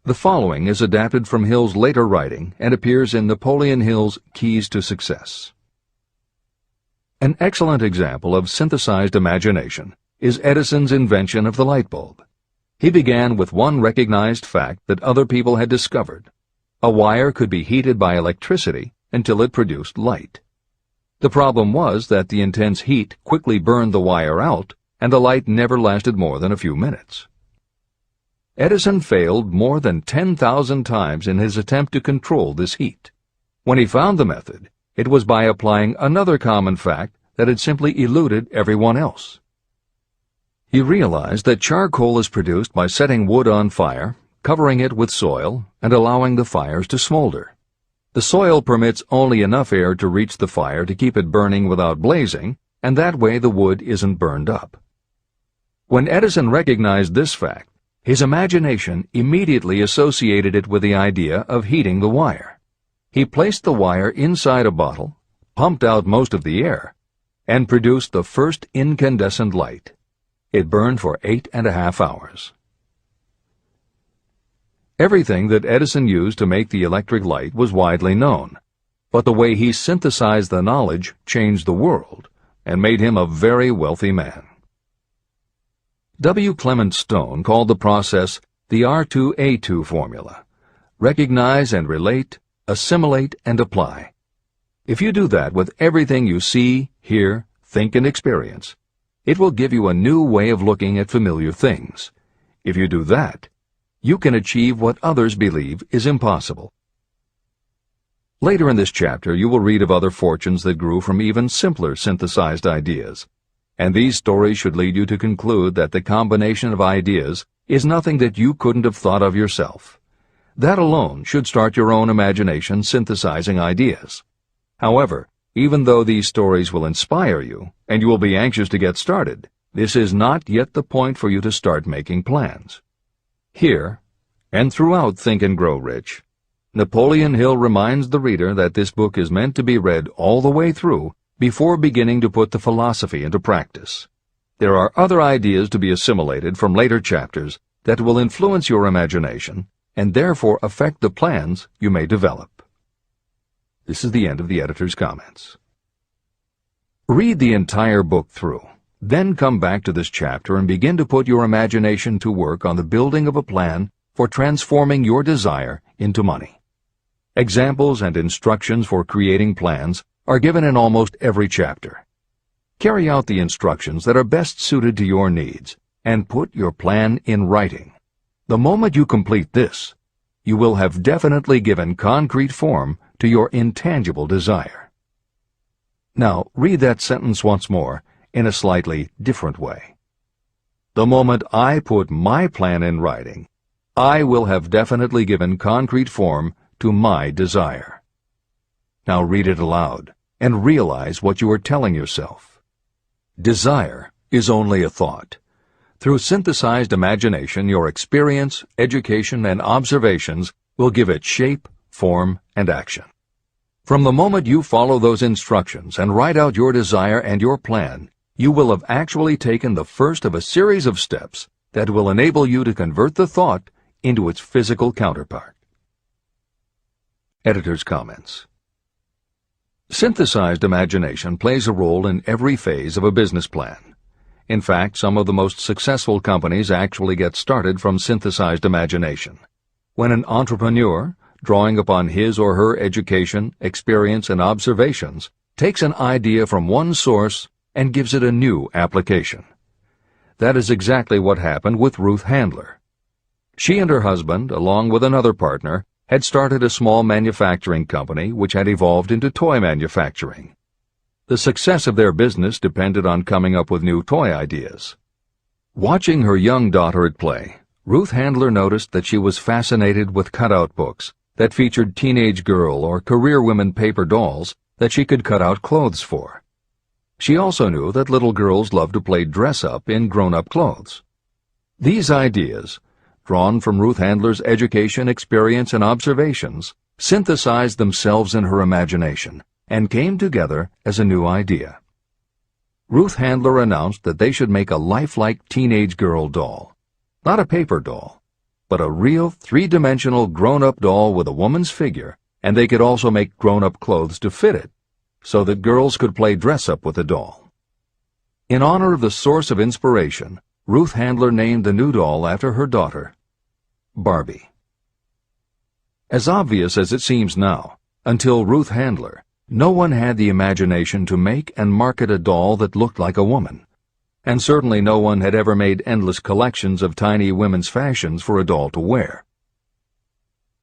S1: The following is adapted from Hill's later writing and appears in Napoleon Hill's Keys to Success. An excellent example of synthesized imagination is Edison's invention of the light bulb. He began with one recognized fact that other people had discovered. A wire could be heated by electricity until it produced light. The problem was that the intense heat quickly burned the wire out, and the light never lasted more than a few minutes. Edison failed more than 10,000 times in his attempt to control this heat. When he found the method, it was by applying another common fact that had simply eluded everyone else. He realized that charcoal is produced by setting wood on fire, covering it with soil, and allowing the fires to smolder. The soil permits only enough air to reach the fire to keep it burning without blazing, and that way the wood isn't burned up. When Edison recognized this fact, his imagination immediately associated it with the idea of heating the wire. He placed the wire inside a bottle, pumped out most of the air, and produced the first incandescent light. It burned for 8.5 hours. Everything that Edison used to make the electric light was widely known, but the way he synthesized the knowledge changed the world and made him a very wealthy man. W. Clement Stone called the process the R2A2 formula: recognize and relate, assimilate and apply. If you do that with everything you see, hear, think, and experience, it will give you a new way of looking at familiar things. If you do that, you can achieve what others believe is impossible. Later in this chapter, you will read of other fortunes that grew from even simpler synthesized ideas. And these stories should lead you to conclude that the combination of ideas is nothing that you couldn't have thought of yourself. That alone should start your own imagination synthesizing ideas. However, Even though these stories will inspire you, and you will be anxious to get started, this is not yet the point for you to start making plans. Here, and throughout Think and Grow Rich, Napoleon Hill reminds the reader that this book is meant to be read all the way through before beginning to put the philosophy into practice. There are other ideas to be assimilated from later chapters that will influence your imagination and therefore affect the plans you may develop. This is the end of the editor's comments. Read the entire book through, then come back to this chapter and begin to put your imagination to work on the building of a plan for transforming your desire into money. Examples and instructions for creating plans are given in almost every chapter. Carry out the instructions that are best suited to your needs and put your plan in writing. The moment you complete this, you will have definitely given concrete form to your intangible desire. Now, read that sentence once more in a slightly different way. The moment I put my plan in writing, I will have definitely given concrete form to my desire. Now read it aloud and realize what you are telling yourself. Desire is only a thought. Through synthesized imagination, your experience, education, and observations will give it shape, form, and action. From the moment you follow those instructions and write out your desire and your plan, you will have actually taken the first of a series of steps that will enable you to convert the thought into its physical counterpart. Editor's comments. Synthesized imagination plays a role in every phase of a business plan. In fact, some of the most successful companies actually get started from synthesized imagination. When an entrepreneur, drawing upon his or her education, experience, and observations, takes an idea from one source and gives it a new application. That is exactly what happened with Ruth Handler. She and her husband, along with another partner, had started a small manufacturing company which had evolved into toy manufacturing. The success of their business depended on coming up with new toy ideas. Watching her young daughter at play, Ruth Handler noticed that she was fascinated with cutout books that featured teenage girl or career women paper dolls that she could cut out clothes for. She also knew that little girls loved to play dress-up in grown-up clothes. These ideas, drawn from Ruth Handler's education, experience, and observations, synthesized themselves in her imagination and came together as a new idea. Ruth Handler announced that they should make a lifelike teenage girl doll. Not a paper doll, but a real three-dimensional grown-up doll with a woman's figure, and they could also make grown-up clothes to fit it, so that girls could play dress-up with the doll. In honor of the source of inspiration, Ruth Handler named the new doll after her daughter, Barbie. As obvious as it seems now, until Ruth Handler, no one had the imagination to make and market a doll that looked like a woman, and certainly no one had ever made endless collections of tiny women's fashions for a doll to wear.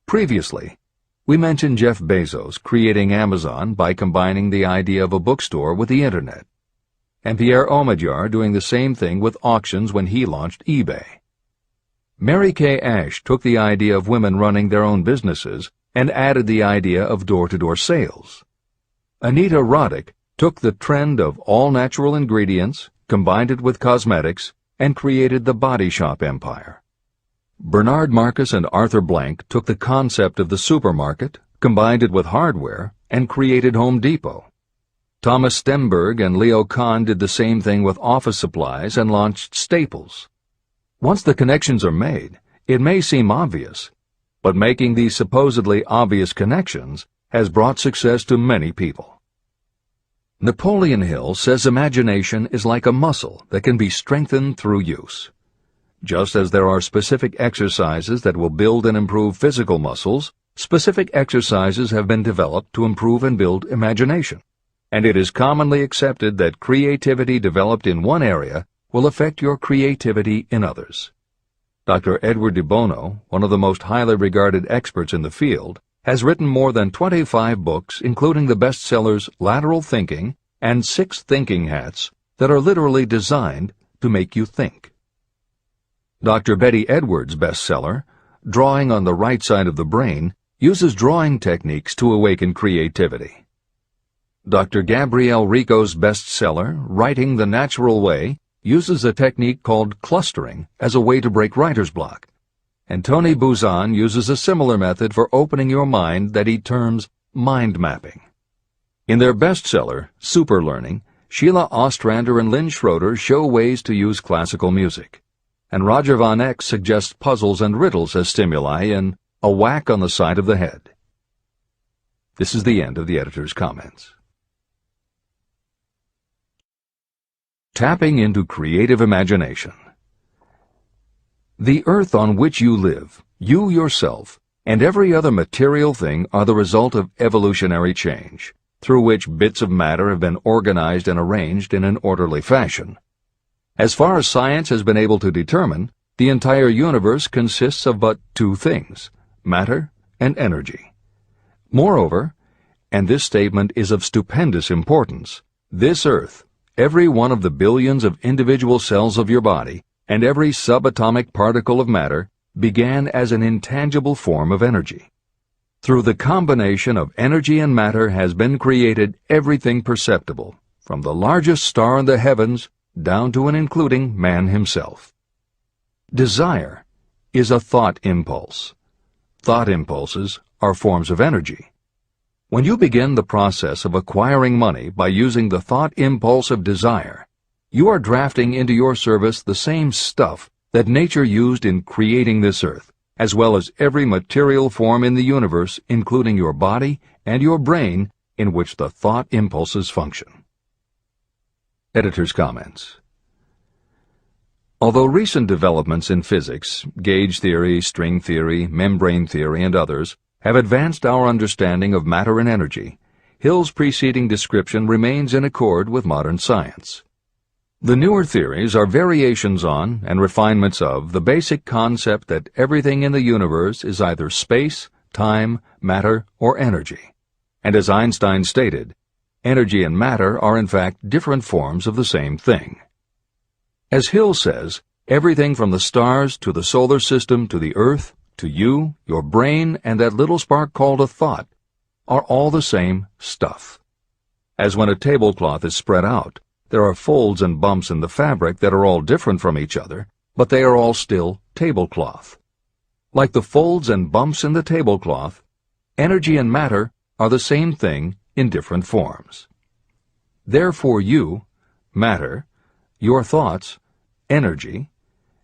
S1: Previously, we mentioned Jeff Bezos creating Amazon by combining the idea of a bookstore with the Internet, and Pierre Omidyar doing the same thing with auctions when he launched eBay. Mary Kay Ash took the idea of women running their own businesses and added the idea of door-to-door sales. Anita Roddick took the trend of all-natural ingredients, combined it with cosmetics, and created the body shop empire. Bernard Marcus and Arthur Blank took the concept of the supermarket, combined it with hardware, and created Home Depot. Thomas Stemberg and Leo Kahn did the same thing with office supplies and launched Staples. Once the connections are made, it may seem obvious, but making these supposedly obvious connections has brought success to many people. Napoleon Hill says imagination is like a muscle that can be strengthened through use. Just as there are specific exercises that will build and improve physical muscles, specific exercises have been developed to improve and build imagination, and it is commonly accepted that creativity developed in one area will affect your creativity in others. Dr. Edward de Bono, one of the most highly regarded experts in the field, has written more than 25 books, including the bestsellers Lateral Thinking and 6 Thinking Hats, that are literally designed to make you think. Dr. Betty Edwards' bestseller, Drawing on the Right Side of the Brain, uses drawing techniques to awaken creativity. Dr. Gabrielle Rico's bestseller, Writing the Natural Way, uses a technique called clustering as a way to break writer's block. And Tony Buzan uses a similar method for opening your mind that he terms mind mapping. In their bestseller, Super Learning, Sheila Ostrander and Lynn Schroeder show ways to use classical music. And Roger Von Eck suggests puzzles and riddles as stimuli in A Whack on the Side of the Head. This is the end of the editor's comments. Tapping into creative imagination. The earth on which you live, you yourself, and every other material thing are the result of evolutionary change, through which bits of matter have been organized and arranged in an orderly fashion. As far as science has been able to determine, the entire universe consists of but two things, matter and energy. Moreover, and this statement is of stupendous importance, this earth, every one of the billions of individual cells of your body, and every subatomic particle of matter began as an intangible form of energy. Through the combination of energy and matter has been created everything perceptible, from the largest star in the heavens down to and including man himself. Desire is a thought impulse. Thought impulses are forms of energy. When you begin the process of acquiring money by using the thought impulse of desire, you are drafting into your service the same stuff that nature used in creating this earth, as well as every material form in the universe, including your body and your brain, in which the thought impulses function. Editor's comments. Although recent developments in physics, gauge theory, string theory, membrane theory, and others, have advanced our understanding of matter and energy, Hill's preceding description remains in accord with modern science. The newer theories are variations on and refinements of the basic concept that everything in the universe is either space, time, matter, or energy. And as Einstein stated, energy and matter are in fact different forms of the same thing. As Hill says, everything from the stars to the solar system to the earth, to you, your brain, and that little spark called a thought, are all the same stuff. As when a tablecloth is spread out, there are folds and bumps in the fabric that are all different from each other, but they are all still tablecloth. Like the folds and bumps in the tablecloth, energy and matter are the same thing in different forms. Therefore you, matter, your thoughts, energy,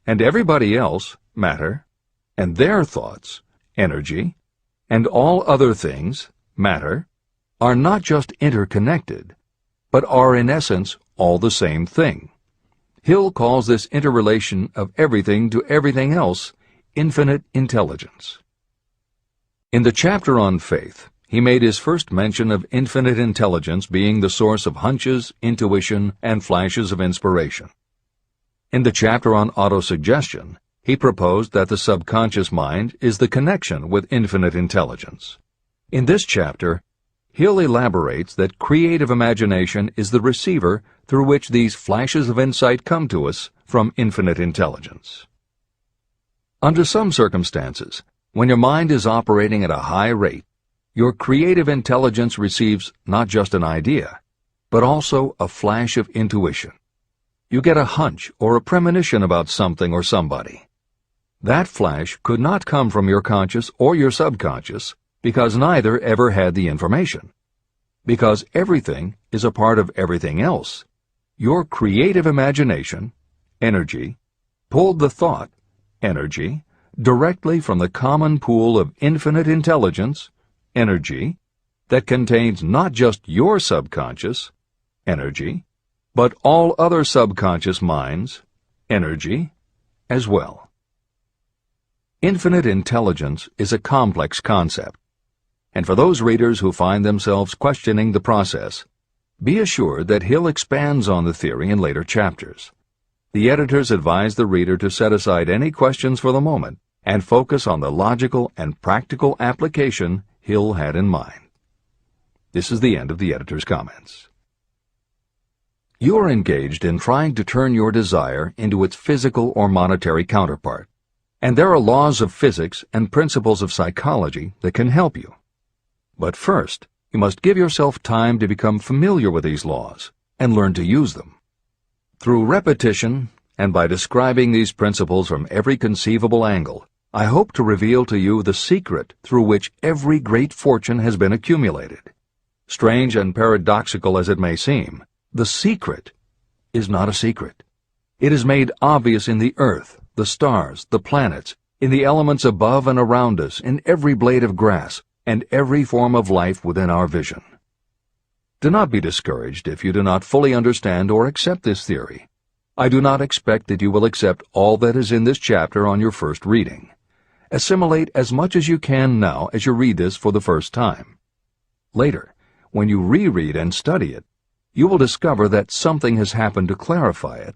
S1: and everybody else, matter, and their thoughts, energy, and all other things, matter, are not just interconnected, but are in essence all the same thing. Hill calls this interrelation of everything to everything else infinite intelligence. In the chapter on faith, he made his first mention of infinite intelligence being the source of hunches, intuition, and flashes of inspiration. In the chapter on autosuggestion, he proposed that the subconscious mind is the connection with infinite intelligence. In this chapter, Hill elaborates that creative imagination is the receiver through which these flashes of insight come to us from infinite intelligence. Under some circumstances, when your mind is operating at a high rate, your creative intelligence receives not just an idea, but also a flash of intuition. You get a hunch or a premonition about something or somebody. That flash could not come from your conscious or your subconscious because neither ever had the information. Because everything is a part of everything else, your creative imagination, energy, pulled the thought, energy, directly from the common pool of infinite intelligence, energy, that contains not just your subconscious, energy, but all other subconscious minds, energy, as well. Infinite intelligence is a complex concept, and for those readers who find themselves questioning the process, be assured that Hill expands on the theory in later chapters. The editors advise the reader to set aside any questions for the moment and focus on the logical and practical application Hill had in mind. This is the end of the editor's comments. You are engaged in trying to turn your desire into its physical or monetary counterpart, and there are laws of physics and principles of psychology that can help you. But first, you must give yourself time to become familiar with these laws and learn to use them. Through repetition, and by describing these principles from every conceivable angle, I hope to reveal to you the secret through which every great fortune has been accumulated. Strange and paradoxical as it may seem, the secret is not a secret. It is made obvious in the earth, the stars, the planets, in the elements above and around us, in every blade of grass, and every form of life within our vision. Do not be discouraged if you do not fully understand or accept this theory. I do not expect that you will accept all that is in this chapter on your first reading. Assimilate as much as you can now as you read this for the first time. Later, when you reread and study it, you will discover that something has happened to clarify it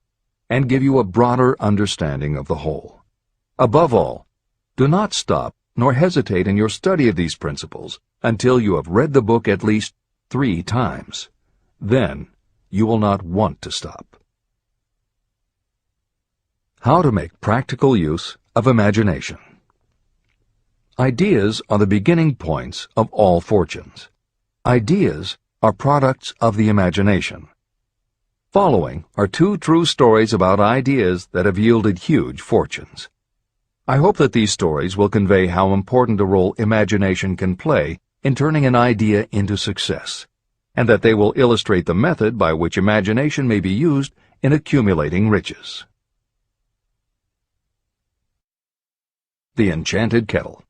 S1: and give you a broader understanding of the whole. Above all, do not stop nor hesitate in your study of these principles until you have read the book at least 3 times. Then you will not want to stop. How to make practical use of imagination. Ideas are the beginning points of all fortunes. Ideas are products of the imagination. Following are 2 true stories about ideas that have yielded huge fortunes. I hope that these stories will convey how important a role imagination can play in turning an idea into success, and that they will illustrate the method by which imagination may be used in accumulating riches. The Enchanted Kettle.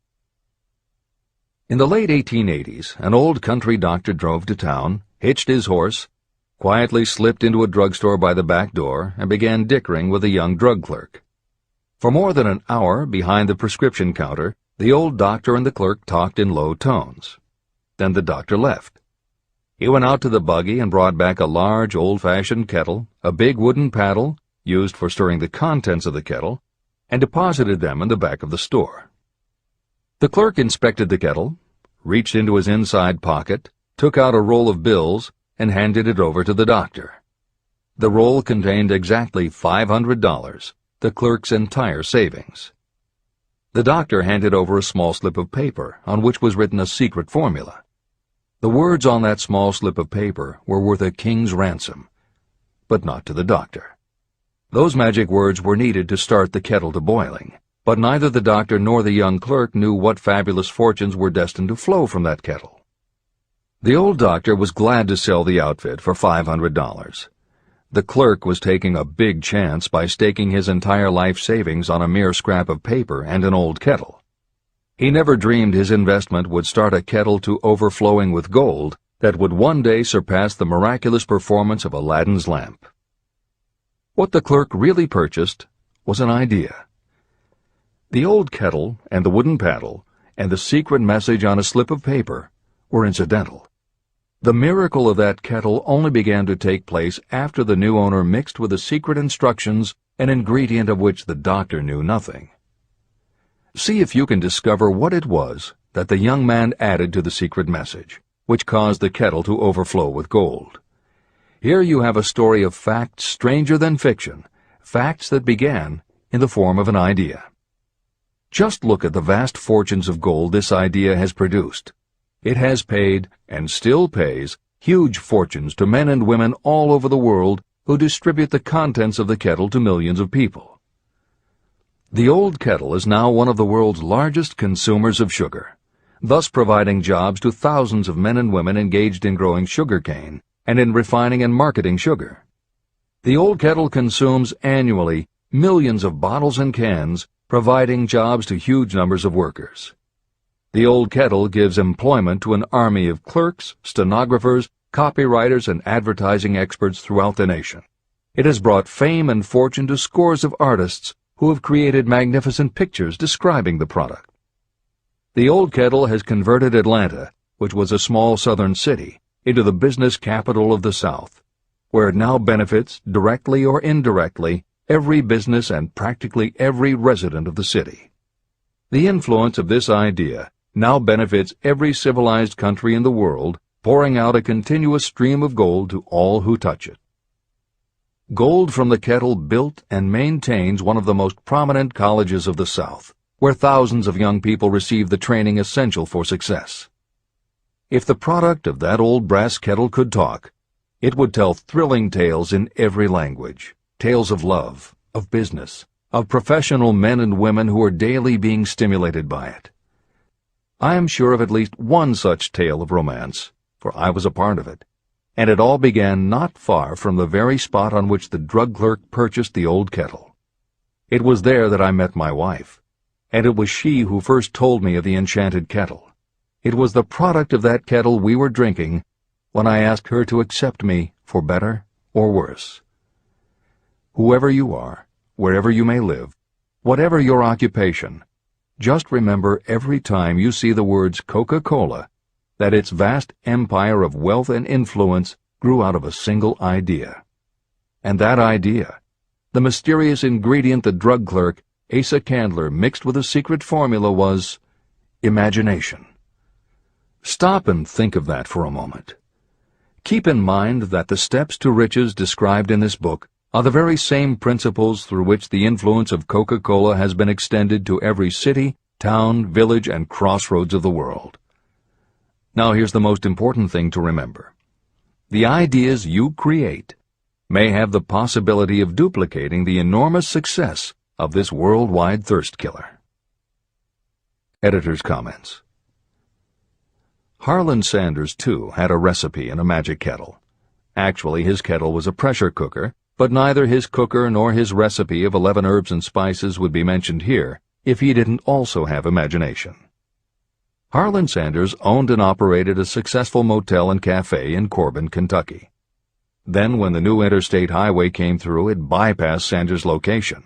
S1: In the late 1880s, an old country doctor drove to town, hitched his horse, quietly slipped into a drugstore by the back door, and began dickering with a young drug clerk. For more than an hour, behind the prescription counter, the old doctor and the clerk talked in low tones. Then the doctor left. He went out to the buggy and brought back a large, old-fashioned kettle, a big wooden paddle, used for stirring the contents of the kettle, and deposited them in the back of the store. The clerk inspected the kettle, reached into his inside pocket, took out a roll of bills, and handed it over to the doctor. The roll contained exactly $500, the clerk's entire savings. The doctor handed over a small slip of paper on which was written a secret formula. The words on that small slip of paper were worth a king's ransom, but not to the doctor. Those magic words were needed to start the kettle to boiling, but neither the doctor nor the young clerk knew what fabulous fortunes were destined to flow from that kettle. The old doctor was glad to sell the outfit for $500. The clerk was taking a big chance by staking his entire life savings on a mere scrap of paper and an old kettle. He never dreamed his investment would start a kettle to overflowing with gold that would one day surpass the miraculous performance of Aladdin's lamp. What the clerk really purchased was an idea. The old kettle and the wooden paddle and the secret message on a slip of paper were incidental. The miracle of that kettle only began to take place after the new owner mixed with the secret instructions an ingredient of which the doctor knew nothing. See if you can discover what it was that the young man added to the secret message, which caused the kettle to overflow with gold. Here you have a story of facts stranger than fiction, facts that began in the form of an idea. Just look at the vast fortunes of gold this idea has produced. It has paid, and still pays, huge fortunes to men and women all over the world who distribute the contents of the kettle to millions of people. The old kettle is now one of the world's largest consumers of sugar, thus providing jobs to thousands of men and women engaged in growing sugar cane and in refining and marketing sugar. The old kettle consumes annually millions of bottles and cans, providing jobs to huge numbers of workers. The old kettle gives employment to an army of clerks, stenographers, copywriters, and advertising experts throughout the nation. It has brought fame and fortune to scores of artists who have created magnificent pictures describing the product. The old kettle has converted Atlanta, which was a small southern city, into the business capital of the South, where it now benefits, directly or indirectly, every business and practically every resident of the city. The influence of this idea now benefits every civilized country in the world, pouring out a continuous stream of gold to all who touch it. Gold from the kettle built and maintains one of the most prominent colleges of the South, where thousands of young people receive the training essential for success. If the product of that old brass kettle could talk, it would tell thrilling tales in every language, tales of love, of business, of professional men and women who are daily being stimulated by it. I am sure of at least one such tale of romance, for I was a part of it, and it all began not far from the very spot on which the drug clerk purchased the old kettle. It was there that I met my wife, and it was she who first told me of the enchanted kettle. It was the product of that kettle we were drinking when I asked her to accept me for better or worse. Whoever you are, wherever you may live, whatever your occupation, just remember every time you see the words Coca-Cola that its vast empire of wealth and influence grew out of a single idea. And that idea, the mysterious ingredient the drug clerk, Asa Candler, mixed with a secret formula, was imagination. Stop and think of that for a moment. Keep in mind that the steps to riches described in this book are the very same principles through which the influence of Coca-Cola has been extended to every city, town, village, and crossroads of the world. Now here's the most important thing to remember. The ideas you create may have the possibility of duplicating the enormous success of this worldwide thirst killer. Editor's comments. Harlan Sanders, too, had a recipe in a magic kettle. Actually, his kettle was a pressure cooker, but neither his cooker nor his recipe of 11 herbs and spices would be mentioned here if he didn't also have imagination. Harlan Sanders owned and operated a successful motel and cafe in Corbin, Kentucky. Then, when the new interstate highway came through, it bypassed Sanders' location.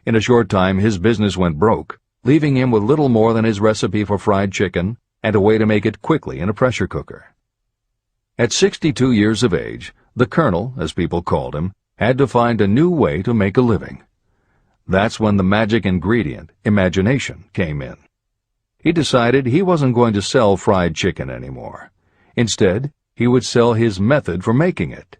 S1: In a short time, his business went broke, leaving him with little more than his recipe for fried chicken and a way to make it quickly in a pressure cooker. At 62 years of age, the Colonel, as people called him, had to find a new way to make a living. That's when the magic ingredient, imagination, came in. He decided he wasn't going to sell fried chicken anymore. Instead, he would sell his method for making it.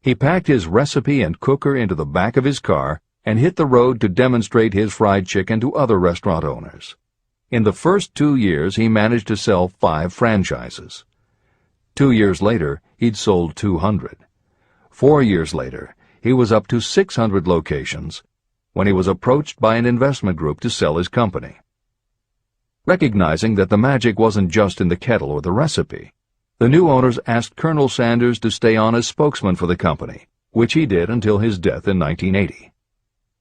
S1: He packed his recipe and cooker into the back of his car and hit the road to demonstrate his fried chicken to other restaurant owners. In the first 2 years, he managed to sell 5 franchises. 2 years later, he'd sold 200. 4 years later, he was up to 600 locations when he was approached by an investment group to sell his company. Recognizing that the magic wasn't just in the kettle or the recipe, the new owners asked Colonel Sanders to stay on as spokesman for the company, which he did until his death in 1980.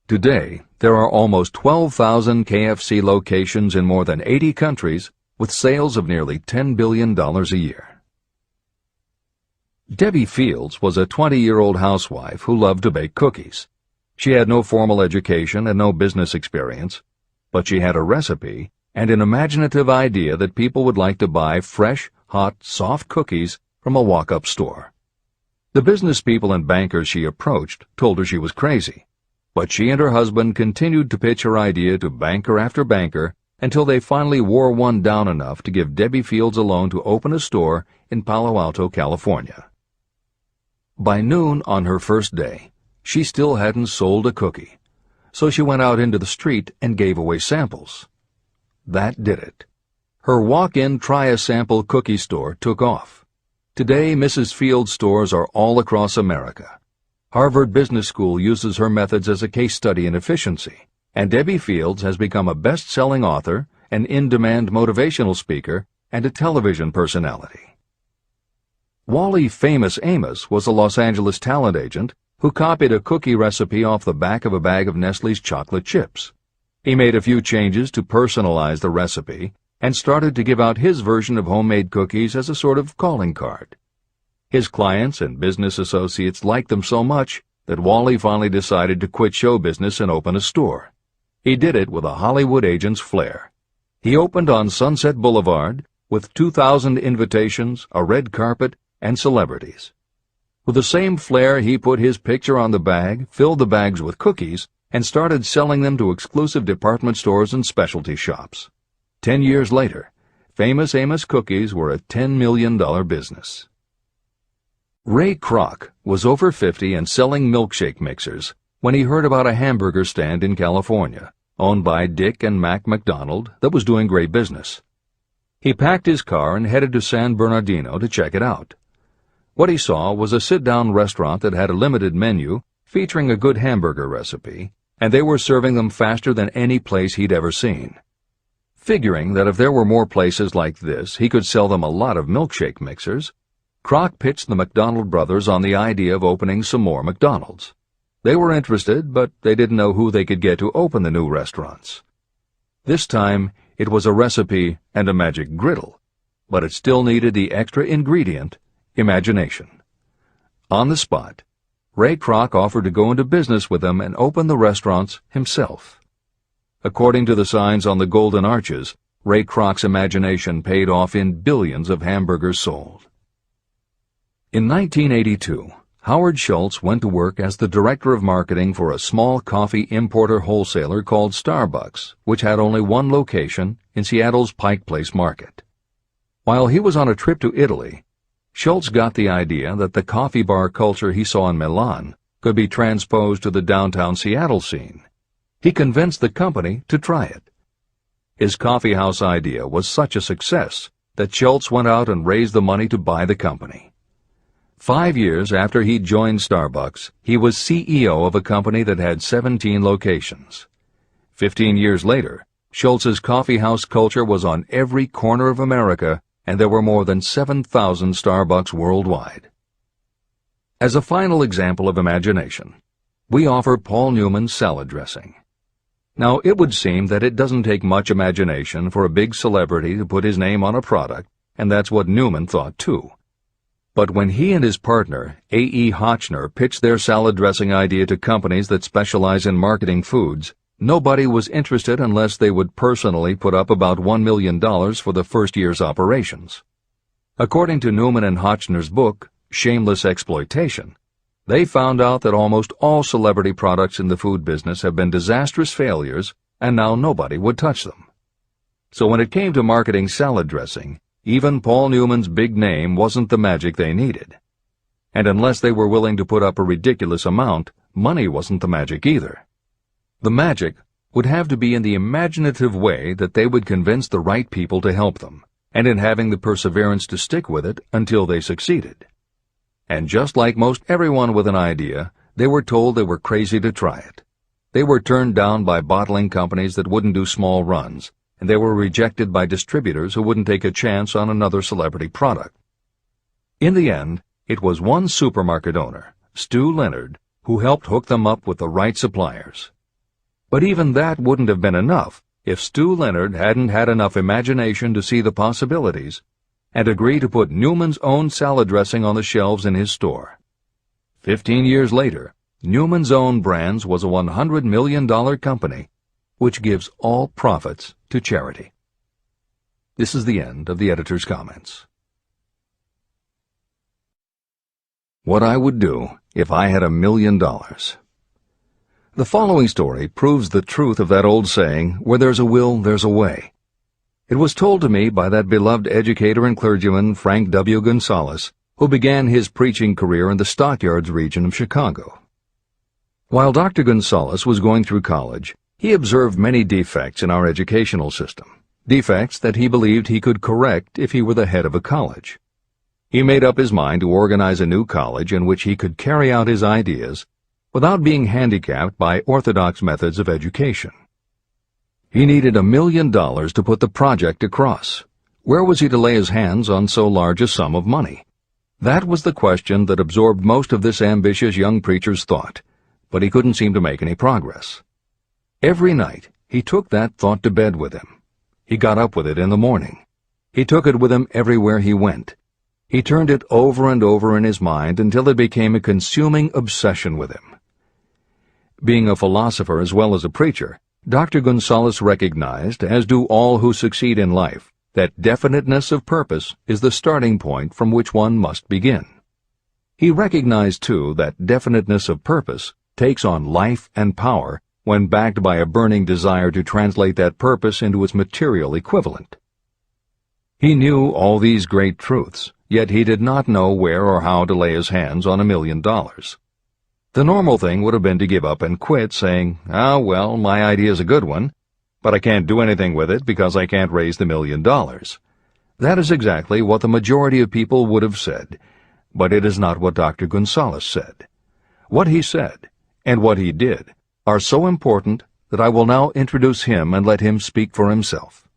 S1: Today, there are almost 12,000 KFC locations in more than 80 countries with sales of nearly $10 billion a year. Debbie Fields was a 20-year-old housewife who loved to bake cookies. She had no formal education and no business experience, but she had a recipe and an imaginative idea that people would like to buy fresh, hot, soft cookies from a walk-up store. The business people and bankers she approached told her she was crazy, but she and her husband continued to pitch her idea to banker after banker until they finally wore one down enough to give Debbie Fields a loan to open a store in Palo Alto, California. By noon on her first day, she still hadn't sold a cookie, so she went out into the street and gave away samples. That did it. Her walk-in try-a-sample cookie store took off. Today, Mrs. Fields' stores are all across America. Harvard Business School uses her methods as a case study in efficiency, and Debbie Fields has become a best-selling author, an in-demand motivational speaker, and a television personality. Wally Famous Amos was a Los Angeles talent agent who copied a cookie recipe off the back of a bag of Nestle's chocolate chips. He made a few changes to personalize the recipe and started to give out his version of homemade cookies as a sort of calling card. His clients and business associates liked them so much that Wally finally decided to quit show business and open a store. He did it with a Hollywood agent's flair. He opened on Sunset Boulevard with 2,000 invitations, a red carpet, and celebrities. With the same flair, he put his picture on the bag, filled the bags with cookies, and started selling them to exclusive department stores and specialty shops. 10 years later, Famous Amos cookies were a $10 million business. Ray Kroc was over 50 and selling milkshake mixers when he heard about a hamburger stand in California, owned by Dick and Mac McDonald, that was doing great business. He packed his car and headed to San Bernardino to check it out. What he saw was a sit-down restaurant that had a limited menu featuring a good hamburger recipe, and they were serving them faster than any place he'd ever seen. Figuring that if there were more places like this, he could sell them a lot of milkshake mixers, Kroc pitched the McDonald brothers on the idea of opening some more McDonald's. They were interested, but they didn't know who they could get to open the new restaurants. This time, it was a recipe and a magic griddle, but it still needed the extra ingredient, imagination. On the spot, Ray Kroc offered to go into business with them and open the restaurants himself. According to the signs on the golden arches, Ray Kroc's imagination paid off in billions of hamburgers sold. In 1982, Howard Schultz went to work as the director of marketing for a small coffee importer wholesaler called Starbucks, which had only one location in Seattle's Pike Place market. While he was on a trip to Italy, Schultz got the idea that the coffee bar culture he saw in Milan could be transposed to the downtown Seattle scene. He convinced the company to try it. His coffeehouse idea was such a success that Schultz went out and raised the money to buy the company. 5 years after he joined Starbucks, he was CEO of a company that had 17 locations. 15 years later, Schultz's coffeehouse culture was on every corner of America, and there were more than 7,000 Starbucks worldwide. As a final example of imagination, we offer Paul Newman's salad dressing. Now, it would seem that it doesn't take much imagination for a big celebrity to put his name on a product, and that's what Newman thought too. But when he and his partner, A.E. Hotchner, pitched their salad dressing idea to companies that specialize in marketing foods, nobody was interested unless they would personally put up about $1 million for the first year's operations. According to Newman and Hotchner's book, Shameless Exploitation, they found out that almost all celebrity products in the food business have been disastrous failures, and now nobody would touch them. So when it came to marketing salad dressing, even Paul Newman's big name wasn't the magic they needed. And unless they were willing to put up a ridiculous amount, money wasn't the magic either. The magic would have to be in the imaginative way that they would convince the right people to help them, and in having the perseverance to stick with it until they succeeded. And just like most everyone with an idea, they were told they were crazy to try it. They were turned down by bottling companies that wouldn't do small runs, and they were rejected by distributors who wouldn't take a chance on another celebrity product. In the end, it was one supermarket owner, Stu Leonard, who helped hook them up with the right suppliers. But even that wouldn't have been enough if Stu Leonard hadn't had enough imagination to see the possibilities and agree to put Newman's own salad dressing on the shelves in his store. 15 years later, Newman's Own Brands was a $100 million company, which gives all profits to charity. This is the end of the editor's comments. What I would do if I had $1 million. The following story proves the truth of that old saying, where there's a will, there's a way. It was told to me by that beloved educator and clergyman Frank W. Gonzalez, who began his preaching career in the Stockyards region of Chicago. While Dr. Gonzalez was going through college, he observed many defects in our educational system, defects that he believed he could correct if he were the head of a college. He made up his mind to organize a new college in which he could carry out his ideas without being handicapped by orthodox methods of education. He needed $1 million to put the project across. Where was he to lay his hands on so large a sum of money? That was the question that absorbed most of this ambitious young preacher's thought, but he couldn't seem to make any progress. Every night, he took that thought to bed with him. He got up with it in the morning. He took it with him everywhere he went. He turned it over and over in his mind until it became a consuming obsession with him. Being a philosopher as well as a preacher, Dr. Gonzalez recognized, as do all who succeed in life, that definiteness of purpose is the starting point from which one must begin. He recognized, too, that definiteness of purpose takes on life and power when backed by a burning desire to translate that purpose into its material equivalent. He knew all these great truths, yet he did not know where or how to lay his hands on $1 million. The normal thing would have been to give up and quit, saying, "Ah, well, my idea's a good one, but I can't do anything with it because I can't raise the $1 million." That is exactly what the majority of people would have said, but it is not what Dr. Gonzalez said. What he said, and what he did, are so important that I will now introduce him and let him speak for himself.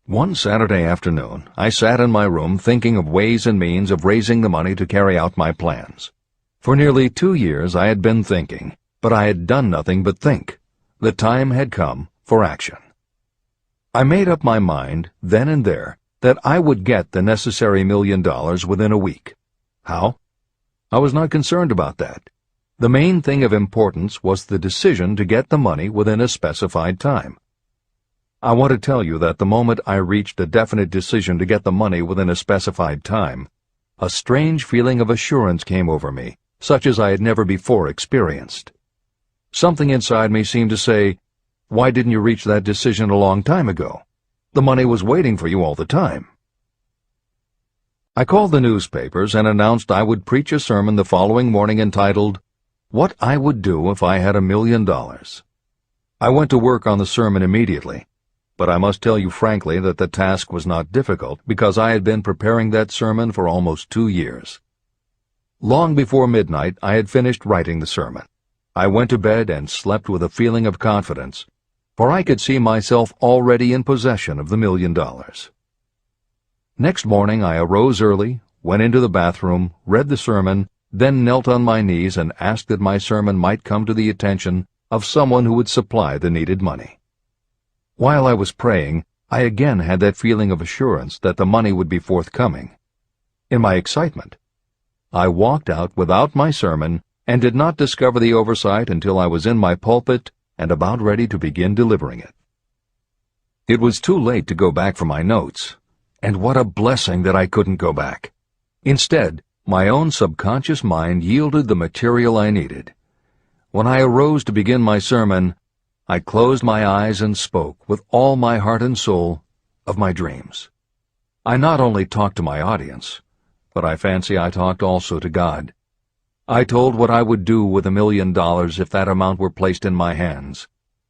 S1: One Saturday afternoon, I sat in my room thinking of ways and means of raising the money to carry out my plans. For nearly 2 years I had been thinking, but I had done nothing but think. The time had come for action. I made up my mind, then and there, that I would get the necessary $1 million within a week. How? I was not concerned about that. The main thing of importance was the decision to get the money within a specified time. I want to tell you that the moment I reached a definite decision to get the money within a specified time, a strange feeling of assurance came over me, such as I had never before experienced. Something inside me seemed to say, "Why didn't you reach that decision a long time ago? The money was waiting for you all the time." I called the newspapers and announced I would preach a sermon the following morning entitled, "What I Would Do If I Had $1 Million." I went to work on the sermon immediately, but I must tell you frankly that the task was not difficult because I had been preparing that sermon for almost 2 years. Long before midnight, I had finished writing the sermon. I went to bed and slept with a feeling of confidence, for I could see myself already in possession of the $1 million. Next morning I arose early, went into the bathroom, read the sermon, then knelt on my knees and asked that my sermon might come to the attention of someone who would supply the needed money. While I was praying, I again had that feeling of assurance that the money would be forthcoming. In my excitement, I walked out without my sermon and did not discover the oversight until I was in my pulpit and about ready to begin delivering it. It was too late to go back for my notes, and what a blessing that I couldn't go back. Instead, my own subconscious mind yielded the material I needed. When I arose to begin my sermon, I closed my eyes and spoke with all my heart and soul of my dreams. I not only talked to my audience, but I fancy I talked also to God. I told what I would do with $1 million if that amount were placed in my hands.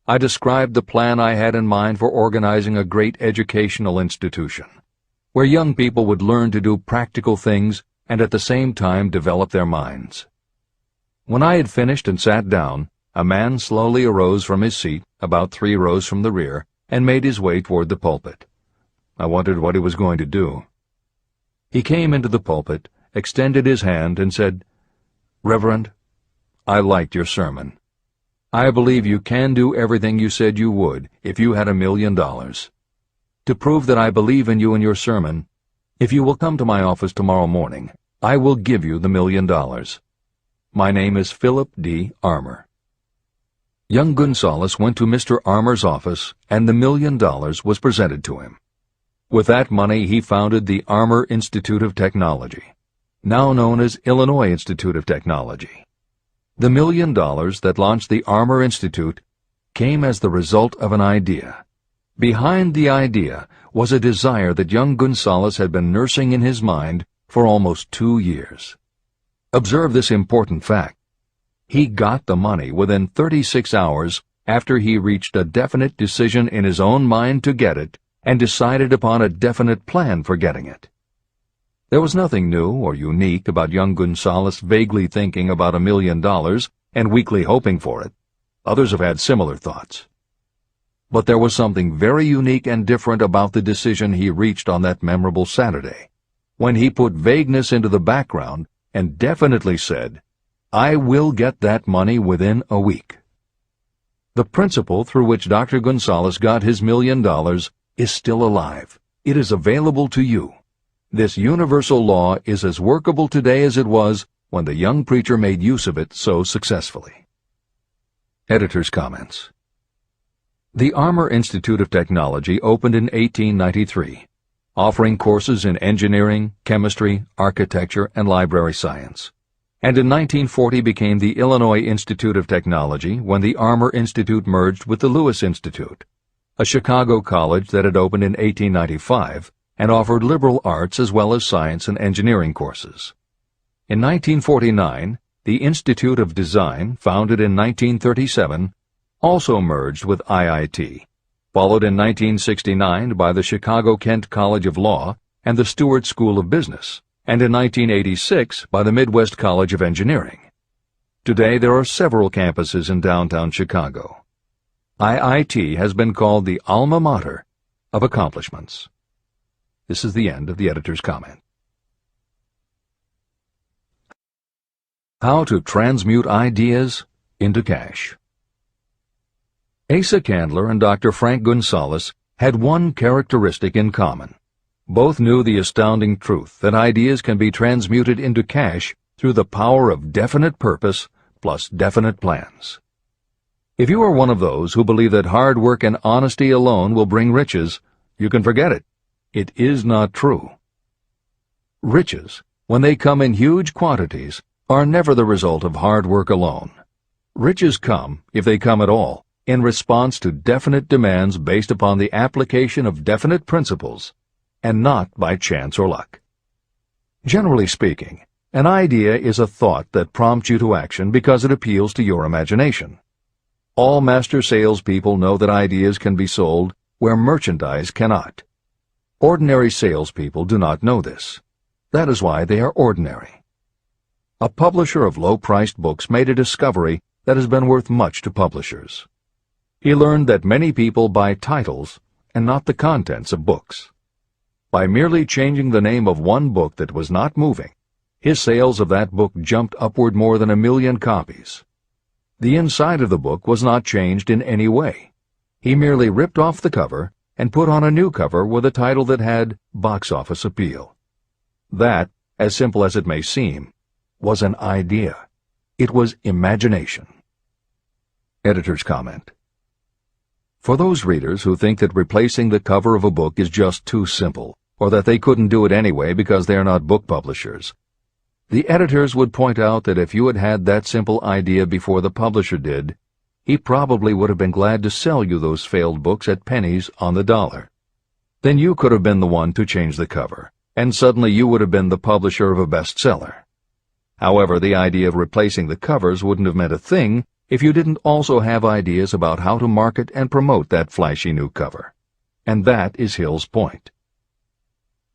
S1: I described the plan I had in mind for organizing a great educational institution, where young people would learn to do practical things and at the same time develop their minds. When I had finished and sat down, a man slowly arose from his seat, about 3 rows from the rear, and made his way toward the pulpit. I wondered what he was going to do. He came into the pulpit, extended his hand, and said, "Reverend, I liked your sermon. I believe you can do everything you said you would if you had $1 million. To prove that I believe in you and your sermon, if you will come to my office tomorrow morning, I will give you the $1 million. My name is Philip D. Armour." Young Gonzalez went to Mr. Armour's office, and the $1 million was presented to him. With that money he founded the Armour Institute of Technology, now known as Illinois Institute of Technology. The $1 million that launched the Armour Institute came as the result of an idea. Behind the idea was a desire that young Gonzalez had been nursing in his mind for almost 2 years. Observe this important fact. He got the money within 36 hours after he reached a definite decision in his own mind to get it and decided upon a definite plan for getting it. There was nothing new or unique about young Gonzalez vaguely thinking about $1 million and weakly hoping for it. Others have had similar thoughts. But there was something very unique and different about the decision he reached on that memorable Saturday, when he put vagueness into the background and definitely said, "I will get that money within a week." The principle through which Dr. Gonzalez got his $1 million is still alive. It is available to you. This universal law is as workable today as it was when the young preacher made use of it so successfully. Editor's comments. The Armour Institute of Technology opened in 1893, offering courses in engineering, chemistry, architecture, and library science, and in 1940 became the Illinois Institute of Technology when the Armour Institute merged with the Lewis Institute, a Chicago college that had opened in 1895 and offered liberal arts as well as science and engineering courses. In 1949, the Institute of Design, founded in 1937, also merged with IIT, followed in 1969 by the Chicago-Kent College of Law and the Stewart School of Business, and in 1986 by the Midwest College of Engineering. Today there are several campuses in downtown Chicago. IIT has been called the alma mater of accomplishments. This is the end of the editor's comment. How to transmute ideas into cash. Asa Candler and Dr. Frank Gonzalez had one characteristic in common. Both knew the astounding truth that ideas can be transmuted into cash through the power of definite purpose plus definite plans. If you are one of those who believe that hard work and honesty alone will bring riches, you can forget it. It is not true. Riches, when they come in huge quantities, are never the result of hard work alone. Riches come, if they come at all, in response to definite demands based upon the application of definite principles, and not by chance or luck. Generally speaking, an idea is a thought that prompts you to action because it appeals to your imagination. All master salespeople know that ideas can be sold where merchandise cannot. Ordinary salespeople do not know this. That is why they are ordinary. A publisher of low-priced books made a discovery that has been worth much to publishers. He learned that many people buy titles and not the contents of books. By merely changing the name of one book that was not moving, his sales of that book jumped upward more than 1 million copies. The inside of the book was not changed in any way. He merely ripped off the cover and put on a new cover with a title that had box office appeal. That, as simple as it may seem, was an idea. It was imagination. Editor's comment. For those readers who think that replacing the cover of a book is just too simple, or that they couldn't do it anyway because they are not book publishers, the editors would point out that if you had had that simple idea before the publisher did, he probably would have been glad to sell you those failed books at pennies on the dollar. Then you could have been the one to change the cover, and suddenly you would have been the publisher of a bestseller. However, the idea of replacing the covers wouldn't have meant a thing if you didn't also have ideas about how to market and promote that flashy new cover. And that is Hill's point.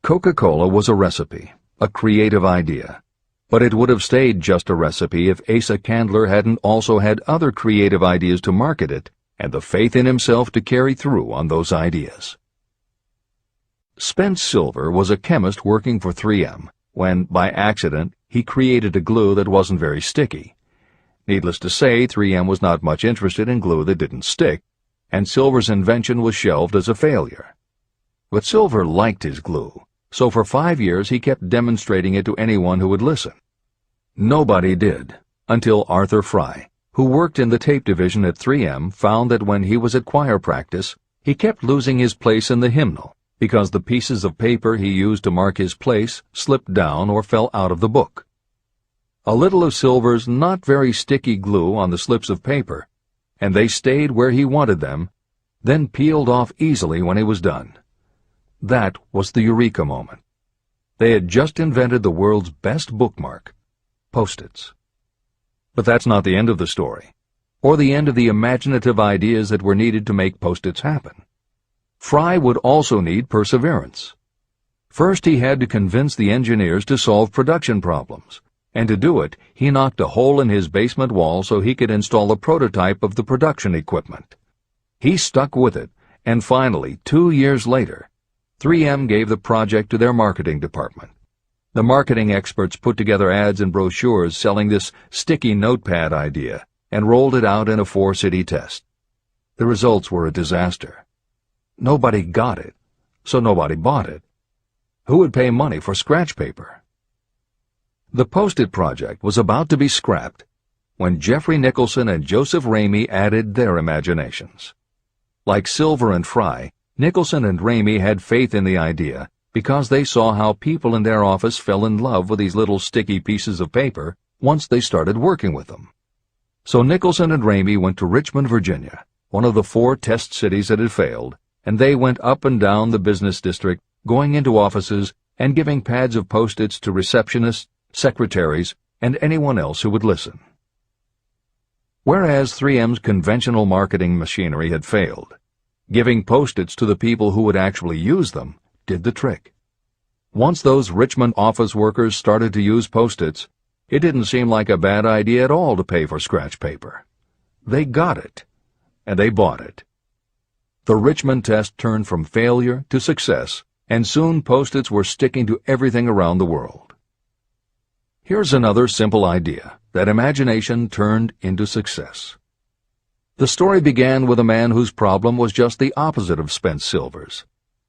S1: Coca-Cola was a recipe, a creative idea. But it would have stayed just a recipe if Asa Candler hadn't also had other creative ideas to market it and the faith in himself to carry through on those ideas. Spence Silver was a chemist working for 3M when, by accident, he created a glue that wasn't very sticky. Needless to say, 3M was not much interested in glue that didn't stick, and Silver's invention was shelved as a failure. But Silver liked his glue, so for 5 years he kept demonstrating it to anyone who would listen. Nobody did, until Arthur Fry, who worked in the tape division at 3M, found that when he was at choir practice, he kept losing his place in the hymnal because the pieces of paper he used to mark his place slipped down or fell out of the book. A little of Silver's not very sticky glue on the slips of paper, and they stayed where he wanted them, then peeled off easily when he was done. That was the eureka moment. They had just invented the world's best bookmark, Post-its. But that's not the end of the story, or the end of the imaginative ideas that were needed to make Post-its happen. Fry would also need perseverance. First, he had to convince the engineers to solve production problems, and to do it, he knocked a hole in his basement wall so he could install a prototype of the production equipment. He stuck with it, and finally, 2 years later, 3M gave the project to their marketing department. The marketing experts put together ads and brochures selling this sticky notepad idea and rolled it out in a 4-city test. The results were a disaster. Nobody got it, so nobody bought it. Who would pay money for scratch paper? The Post-it project was about to be scrapped when Jeffrey Nicholson and Joseph Ramey added their imaginations. Like Silver and Fry, Nicholson and Ramey had faith in the idea because they saw how people in their office fell in love with these little sticky pieces of paper once they started working with them. So Nicholson and Ramey went to Richmond, Virginia, one of the 4 test cities that had failed, and they went up and down the business district, going into offices and giving pads of Post-its to receptionists, secretaries, and anyone else who would listen. Whereas 3M's conventional marketing machinery had failed, Giving Post-its to the people who would actually use them did the trick. Once those Richmond office workers started to use Post-its, it didn't seem like a bad idea at all to pay for scratch paper. They got it, and they bought it. The Richmond test turned from failure to success, and soon Post-its were sticking to everything around the world. Here's another simple idea that imagination turned into success. The story began with a man whose problem was just the opposite of spent silvers.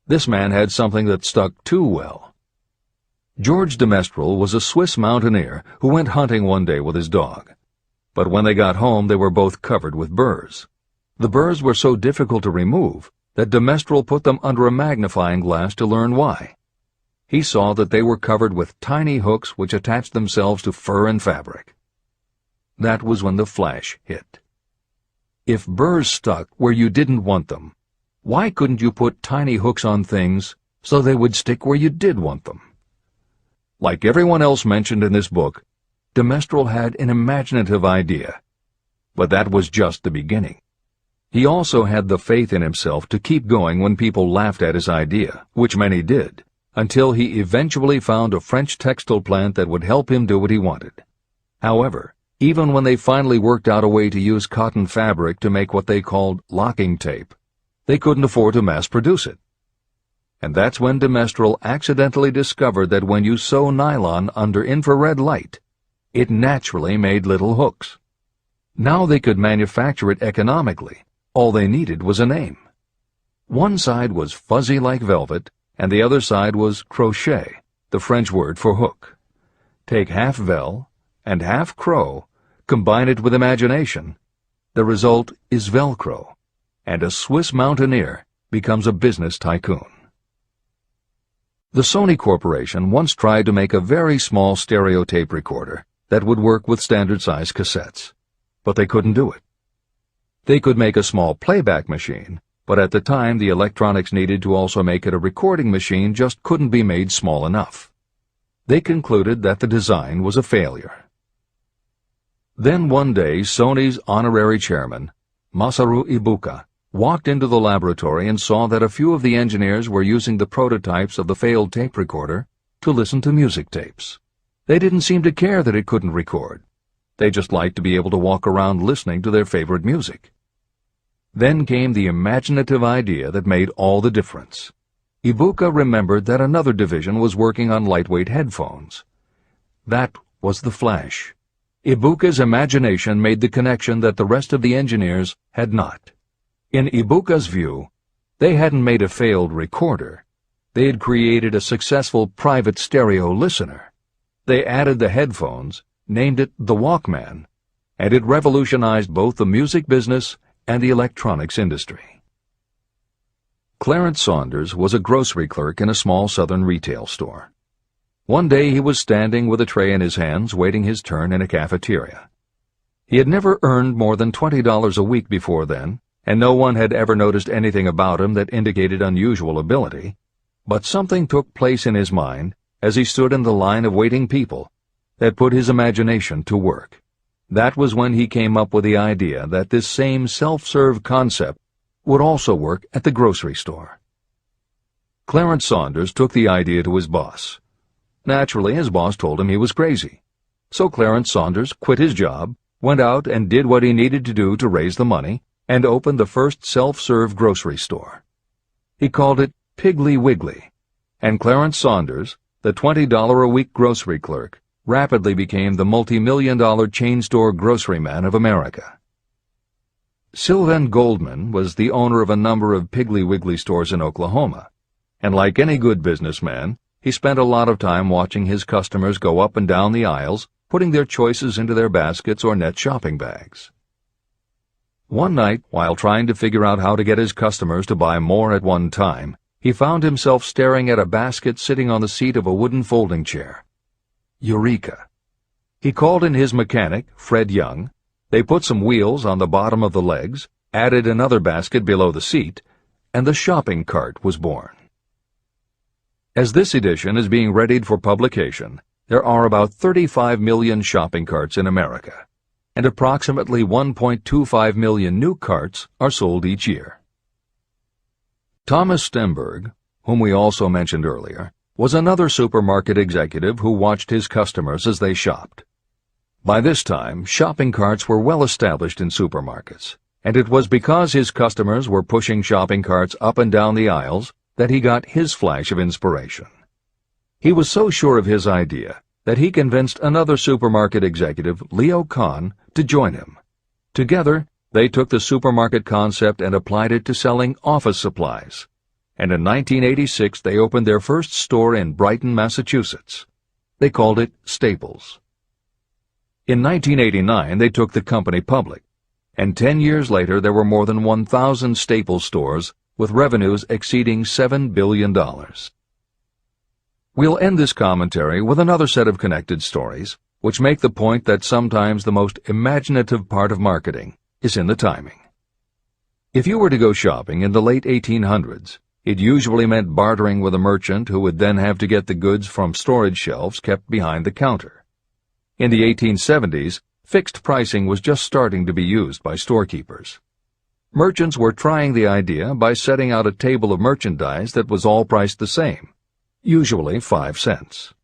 S1: This man had something that stuck too well. George de Mestral was a Swiss mountaineer who went hunting one day with his dog. But when they got home, they were both covered with burrs. The burrs were so difficult to remove that de Mestral put them under a magnifying glass to learn why. He saw that they were covered with tiny hooks which attached themselves to fur and fabric. That was when the flash hit. If burrs stuck where you didn't want them, why couldn't you put tiny hooks on things so they would stick where you did want them? Like everyone else mentioned in this book, de Mestral had an imaginative idea, but that was just the beginning. He also had the faith in himself to keep going when people laughed at his idea, which many did, until he eventually found a French textile plant that would help him do what he wanted. However, even when they finally worked out a way to use cotton fabric to make what they called locking tape, they couldn't afford to mass-produce it. And that's when de Mestral accidentally discovered that when you sew nylon under infrared light, it naturally made little hooks. Now they could manufacture it economically. All they needed was a name. One side was fuzzy like velvet, and the other side was crochet, the French word for hook. Take half vel and half crow, combine it with imagination. The result is Velcro, and a Swiss mountaineer becomes a business tycoon. The Sony Corporation once tried to make a very small stereo tape recorder that would work with standard-size cassettes, but they couldn't do it. They could make a small playback machine, but at the time the electronics needed to also make it a recording machine just couldn't be made small enough. They concluded that the design was a failure. Then one day Sony's honorary chairman, Masaru Ibuka, walked into the laboratory and saw that a few of the engineers were using the prototypes of the failed tape recorder to listen to music tapes. They didn't seem to care that it couldn't record. They just liked to be able to walk around listening to their favorite music. Then came the imaginative idea that made all the difference. Ibuka remembered that another division was working on lightweight headphones. That was the flash. Ibuka's imagination made the connection that the rest of the engineers had not. In Ibuka's view, they hadn't made a failed recorder. They had created a successful private stereo listener. They added the headphones, named it the Walkman, and it revolutionized both the music business and the electronics industry. Clarence Saunders was a grocery clerk in a small southern retail store. One day he was standing with a tray in his hands waiting his turn in a cafeteria. He had never earned more than $20 a week before then, and no one had ever noticed anything about him that indicated unusual ability, but something took place in his mind as he stood in the line of waiting people that put his imagination to work. That was when he came up with the idea that this same self-serve concept would also work at the grocery store. Clarence Saunders took the idea to his boss. Naturally, his boss told him he was crazy. So Clarence Saunders quit his job, went out and did what he needed to do to raise the money, and opened the first self-serve grocery store. He called it Piggly Wiggly, and Clarence Saunders, the $20-a-week grocery clerk, rapidly became the multi-million-dollar chain store grocery man of America. Sylvan Goldman was the owner of a number of Piggly Wiggly stores in Oklahoma, and like any good businessman, he spent a lot of time watching his customers go up and down the aisles, putting their choices into their baskets or net shopping bags. One night, while trying to figure out how to get his customers to buy more at one time, he found himself staring at a basket sitting on the seat of a wooden folding chair. Eureka! He called in his mechanic, Fred Young. They put some wheels on the bottom of the legs, added another basket below the seat, and the shopping cart was born. As this edition is being readied for publication, there are about 35 million shopping carts in America, and approximately 1.25 million new carts are sold each year. Thomas Stemberg, whom we also mentioned earlier, was another supermarket executive who watched his customers as they shopped. By this time, shopping carts were well established in supermarkets, and it was because his customers were pushing shopping carts up and down the aisles that he got his flash of inspiration. He was so sure of his idea that he convinced another supermarket executive, Leo Kahn, to join him. Together, they took the supermarket concept and applied it to selling office supplies. And in 1986 they opened their first store in Brighton, Massachusetts. They called it Staples. In 1989 they took the company public, and 10 years later there were more than 1,000 Staples stores with revenues exceeding $7 billion. We'll end this commentary with another set of connected stories, which make the point that sometimes the most imaginative part of marketing is in the timing. If you were to go shopping in the late 1800s, it usually meant bartering with a merchant who would then have to get the goods from storage shelves kept behind the counter. In the 1870s, fixed pricing was just starting to be used by storekeepers. Merchants were trying the idea by setting out a table of merchandise that was all priced the same, usually 5 cents.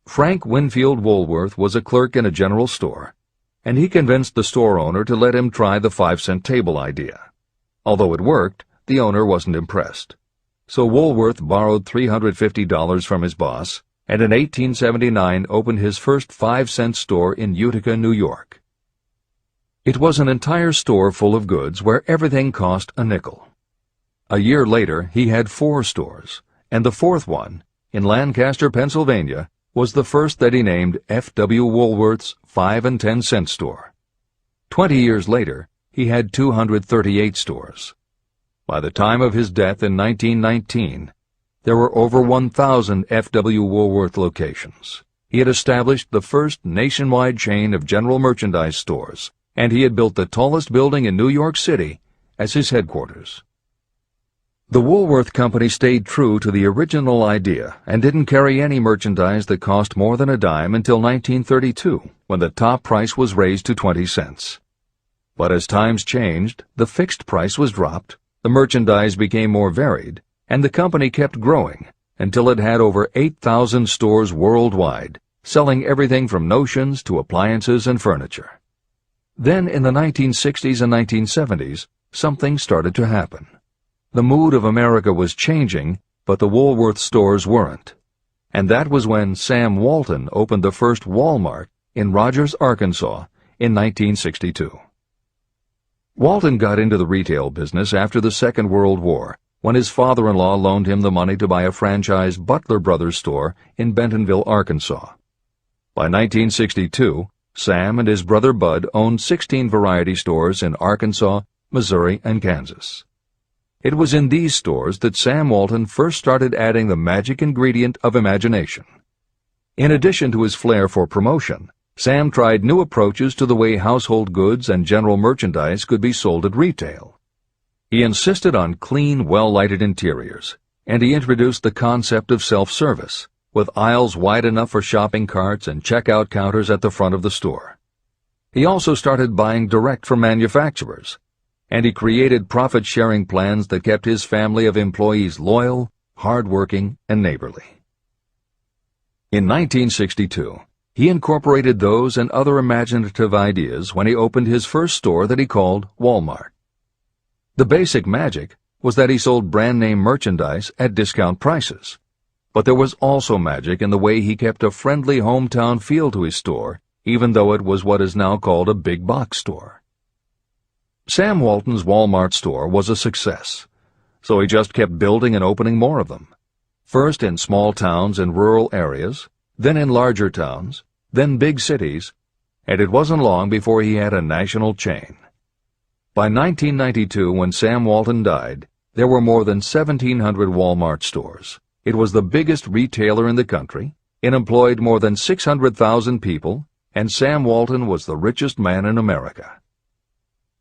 S1: Frank Winfield Woolworth was a clerk in a general store, and he convinced the store owner to let him try the 5-cent table idea. Although it worked, the owner wasn't impressed. So Woolworth borrowed $350 from his boss, and in 1879 opened his first 5-cent store in Utica, New York. It was an entire store full of goods where everything cost a nickel. A year later, he had 4 stores, and the 4th one, in Lancaster, Pennsylvania, was the first that he named F.W. Woolworth's 5 and 10 cent store. 20 years later, he had 238 stores. By the time of his death in 1919, there were over 1,000 F.W. Woolworth locations. He had established the first nationwide chain of general merchandise stores, and he had built the tallest building in New York City as his headquarters. The Woolworth Company stayed true to the original idea and didn't carry any merchandise that cost more than a dime until 1932, when the top price was raised to 20 cents. But as times changed, the fixed price was dropped, the merchandise became more varied, and the company kept growing until it had over 8,000 stores worldwide, selling everything from notions to appliances and furniture. Then in the 1960s and 1970s, something started to happen. The mood of America was changing, but the Woolworth stores weren't. And that was when Sam Walton opened the first Walmart in Rogers, Arkansas, in 1962. Walton got into the retail business after the Second World War, when his father-in-law loaned him the money to buy a franchise Butler Brothers store in Bentonville, Arkansas. By 1962, Sam and his brother Bud owned 16 variety stores in Arkansas, Missouri, and Kansas. It was in these stores that Sam Walton first started adding the magic ingredient of imagination. In addition to his flair for promotion, Sam tried new approaches to the way household goods and general merchandise could be sold at retail. He insisted on clean, well-lighted interiors, and he introduced the concept of self-service, with aisles wide enough for shopping carts and checkout counters at the front of the store. He also started buying direct from manufacturers, and he created profit-sharing plans that kept his family of employees loyal, hard-working, and neighborly. In 1962, he incorporated those and other imaginative ideas when he opened his first store that he called Walmart. The basic magic was that he sold brand-name merchandise at discount prices, but there was also magic in the way he kept a friendly hometown feel to his store, even though it was what is now called a big box store. Sam Walton's Walmart store was a success, so he just kept building and opening more of them, first in small towns and rural areas, then in larger towns, then big cities, and it wasn't long before he had a national chain. By 1992, when Sam Walton died, there were more than 1,700 Walmart stores. It was the biggest retailer in the country, it employed more than 600,000 people, and Sam Walton was the richest man in America.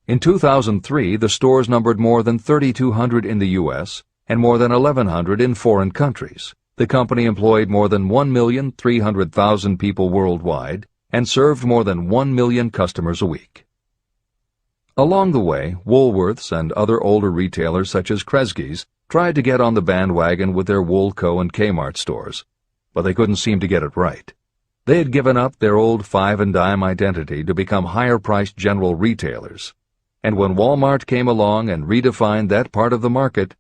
S1: In 2003, the stores numbered more than 3,200 in the U.S. and more than 1,100 in foreign countries. The company employed more than 1,300,000 people worldwide and served more than 1 million customers a week. Along the way, Woolworths and other older retailers such as Kresge's tried to get on the bandwagon with their Woolco and Kmart stores, but they couldn't seem to get it right. They had given up their old five-and-dime identity to become higher-priced general retailers, and when Walmart came along and redefined that part of the market,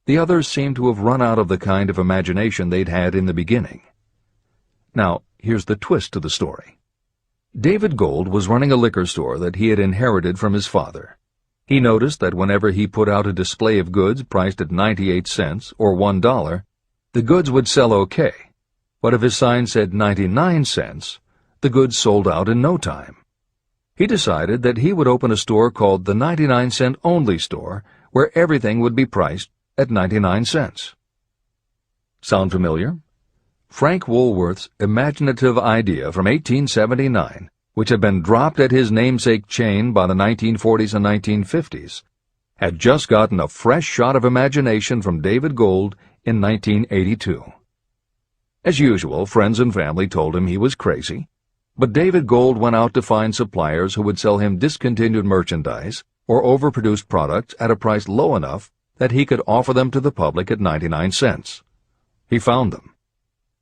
S1: the others seemed to have run out of the kind of imagination they'd had in the beginning. Now, here's the twist to the story. David Gold was running a liquor store that he had inherited from his father. He noticed that whenever he put out a display of goods priced at 98 cents or $1, the goods would sell okay, but if his sign said 99 cents, the goods sold out in no time. He decided that he would open a store called the 99-cent only store, where everything would be priced at 99 cents. Sound familiar? Frank Woolworth's imaginative idea from 1879, which had been dropped at his namesake chain by the 1940s and 1950s, had just gotten a fresh shot of imagination from David Gold in 1982. As usual, friends and family told him he was crazy, but David Gold went out to find suppliers who would sell him discontinued merchandise or overproduced products at a price low enough that he could offer them to the public at 99 cents. He found them.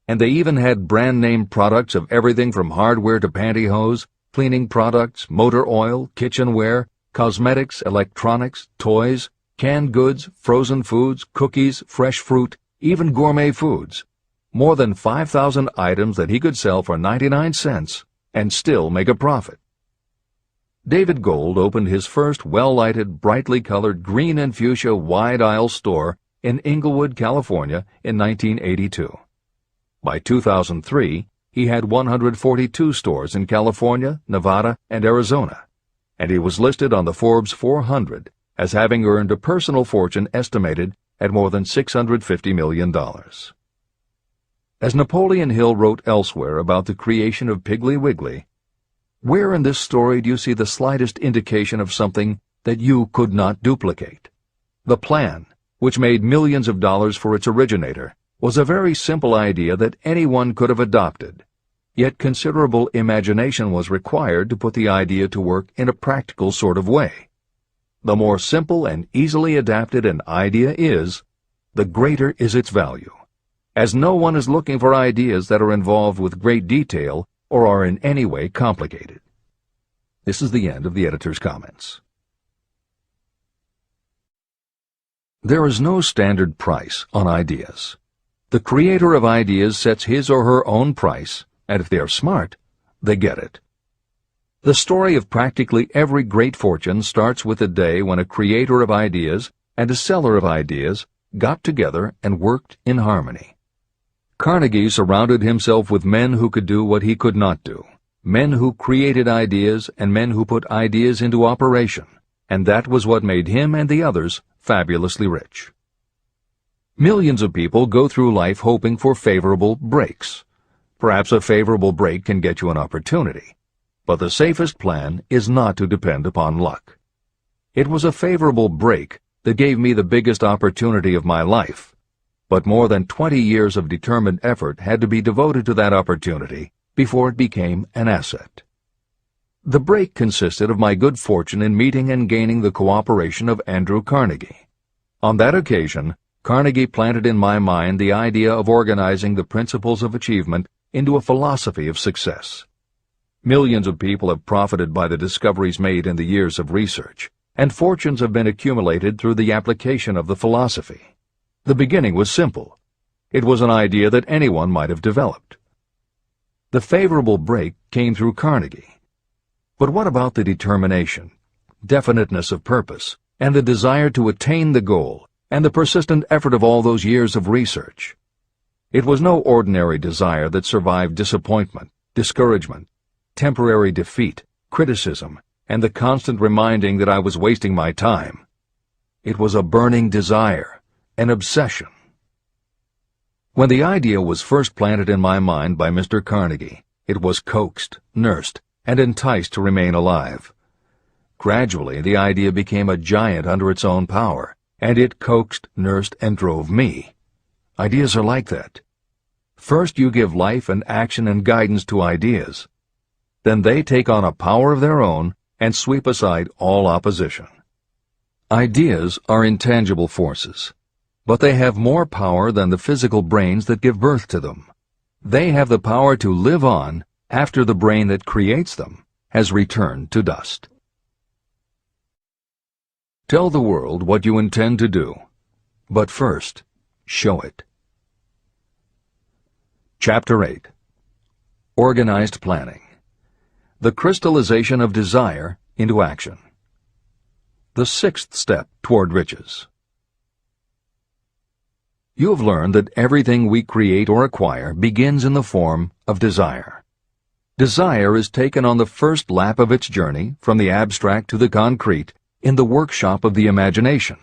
S1: And they even had brand-name products of everything from hardware to pantyhose, cleaning products, motor oil, kitchenware, cosmetics, electronics, toys, canned goods, frozen foods, cookies, fresh fruit, even gourmet foods. More than 5,000 items that he could sell for 99 cents and still make a profit. David Gold opened his first well-lighted, brightly colored green and fuchsia wide-aisle store in Inglewood, California in 1982. By 2003, he had 142 stores in California, Nevada, and Arizona, and he was listed on the Forbes 400 as having earned a personal fortune estimated at more than $650 million. As Napoleon Hill wrote elsewhere about the creation of Piggly Wiggly, where in this story do you see the slightest indication of something that you could not duplicate? The plan, which made millions of dollars for its originator, was a very simple idea that anyone could have adopted, yet considerable imagination was required to put the idea to work in a practical sort of way. The more simple and easily adapted an idea is, the greater is its value, as no one is looking for ideas that are involved with great detail or are in any way complicated. This is the end of the editor's comments. There is no standard price on ideas. The creator of ideas sets his or her own price, and if they are smart, they get it. The story of practically every great fortune starts with the day when a creator of ideas and a seller of ideas got together and worked in harmony. Carnegie surrounded himself with men who could do what he could not do, men who created ideas and men who put ideas into operation, and that was what made him and the others fabulously rich. Millions of people go through life hoping for favorable breaks. Perhaps a favorable break can get you an opportunity, but the safest plan is not to depend upon luck. It was a favorable break that gave me the biggest opportunity of my life, but more than 20 years of determined effort had to be devoted to that opportunity before it became an asset. The break consisted of my good fortune in meeting and gaining the cooperation of Andrew Carnegie. On that occasion, Carnegie planted in my mind the idea of organizing the principles of achievement into a philosophy of success. Millions of people have profited by the discoveries made in the years of research, and fortunes have been accumulated through the application of the philosophy. The beginning was simple. It was an idea that anyone might have developed. The favorable break came through Carnegie. But what about the determination, definiteness of purpose, and the desire to attain the goal, and the persistent effort of all those years of research? It was no ordinary desire that survived disappointment, discouragement, temporary defeat, criticism, and the constant reminding that I was wasting my time. It was a burning desire, an obsession. When the idea was first planted in my mind by Mr. Carnegie, it was coaxed, nursed, and enticed to remain alive. Gradually, the idea became a giant under its own power, and it coaxed, nursed, and drove me. Ideas are like that. First you give life and action and guidance to ideas. Then they take on a power of their own and sweep aside all opposition. Ideas are intangible forces, but they have more power than the physical brains that give birth to them. They have the power to live on after the brain that creates them has returned to dust. Tell the world what you intend to do, but first, show it. Chapter 8. Organized Planning. The crystallization of desire into action. The sixth step toward riches. You have learned that everything we create or acquire begins in the form of desire. Desire is taken on the first lap of its journey from the abstract to the concrete in the workshop of the imagination,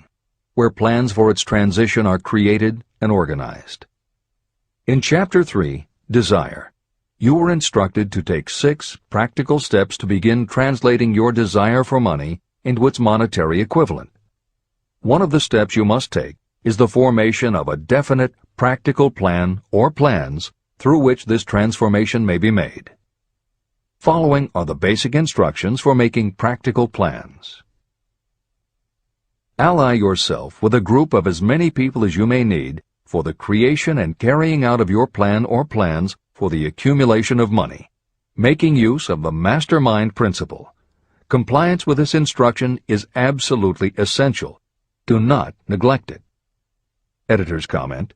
S1: where plans for its transition are created and organized. In Chapter 3, Desire, you were instructed to take 6 practical steps to begin translating your desire for money into its monetary equivalent. One of the steps you must take is the formation of a definite, practical plan or plans through which this transformation may be made. Following are the basic instructions for making practical plans. Ally yourself with a group of as many people as you may need for the creation and carrying out of your plan or plans for the accumulation of money, making use of the mastermind principle. Compliance with this instruction is absolutely essential. Do not neglect it. Editor's comment: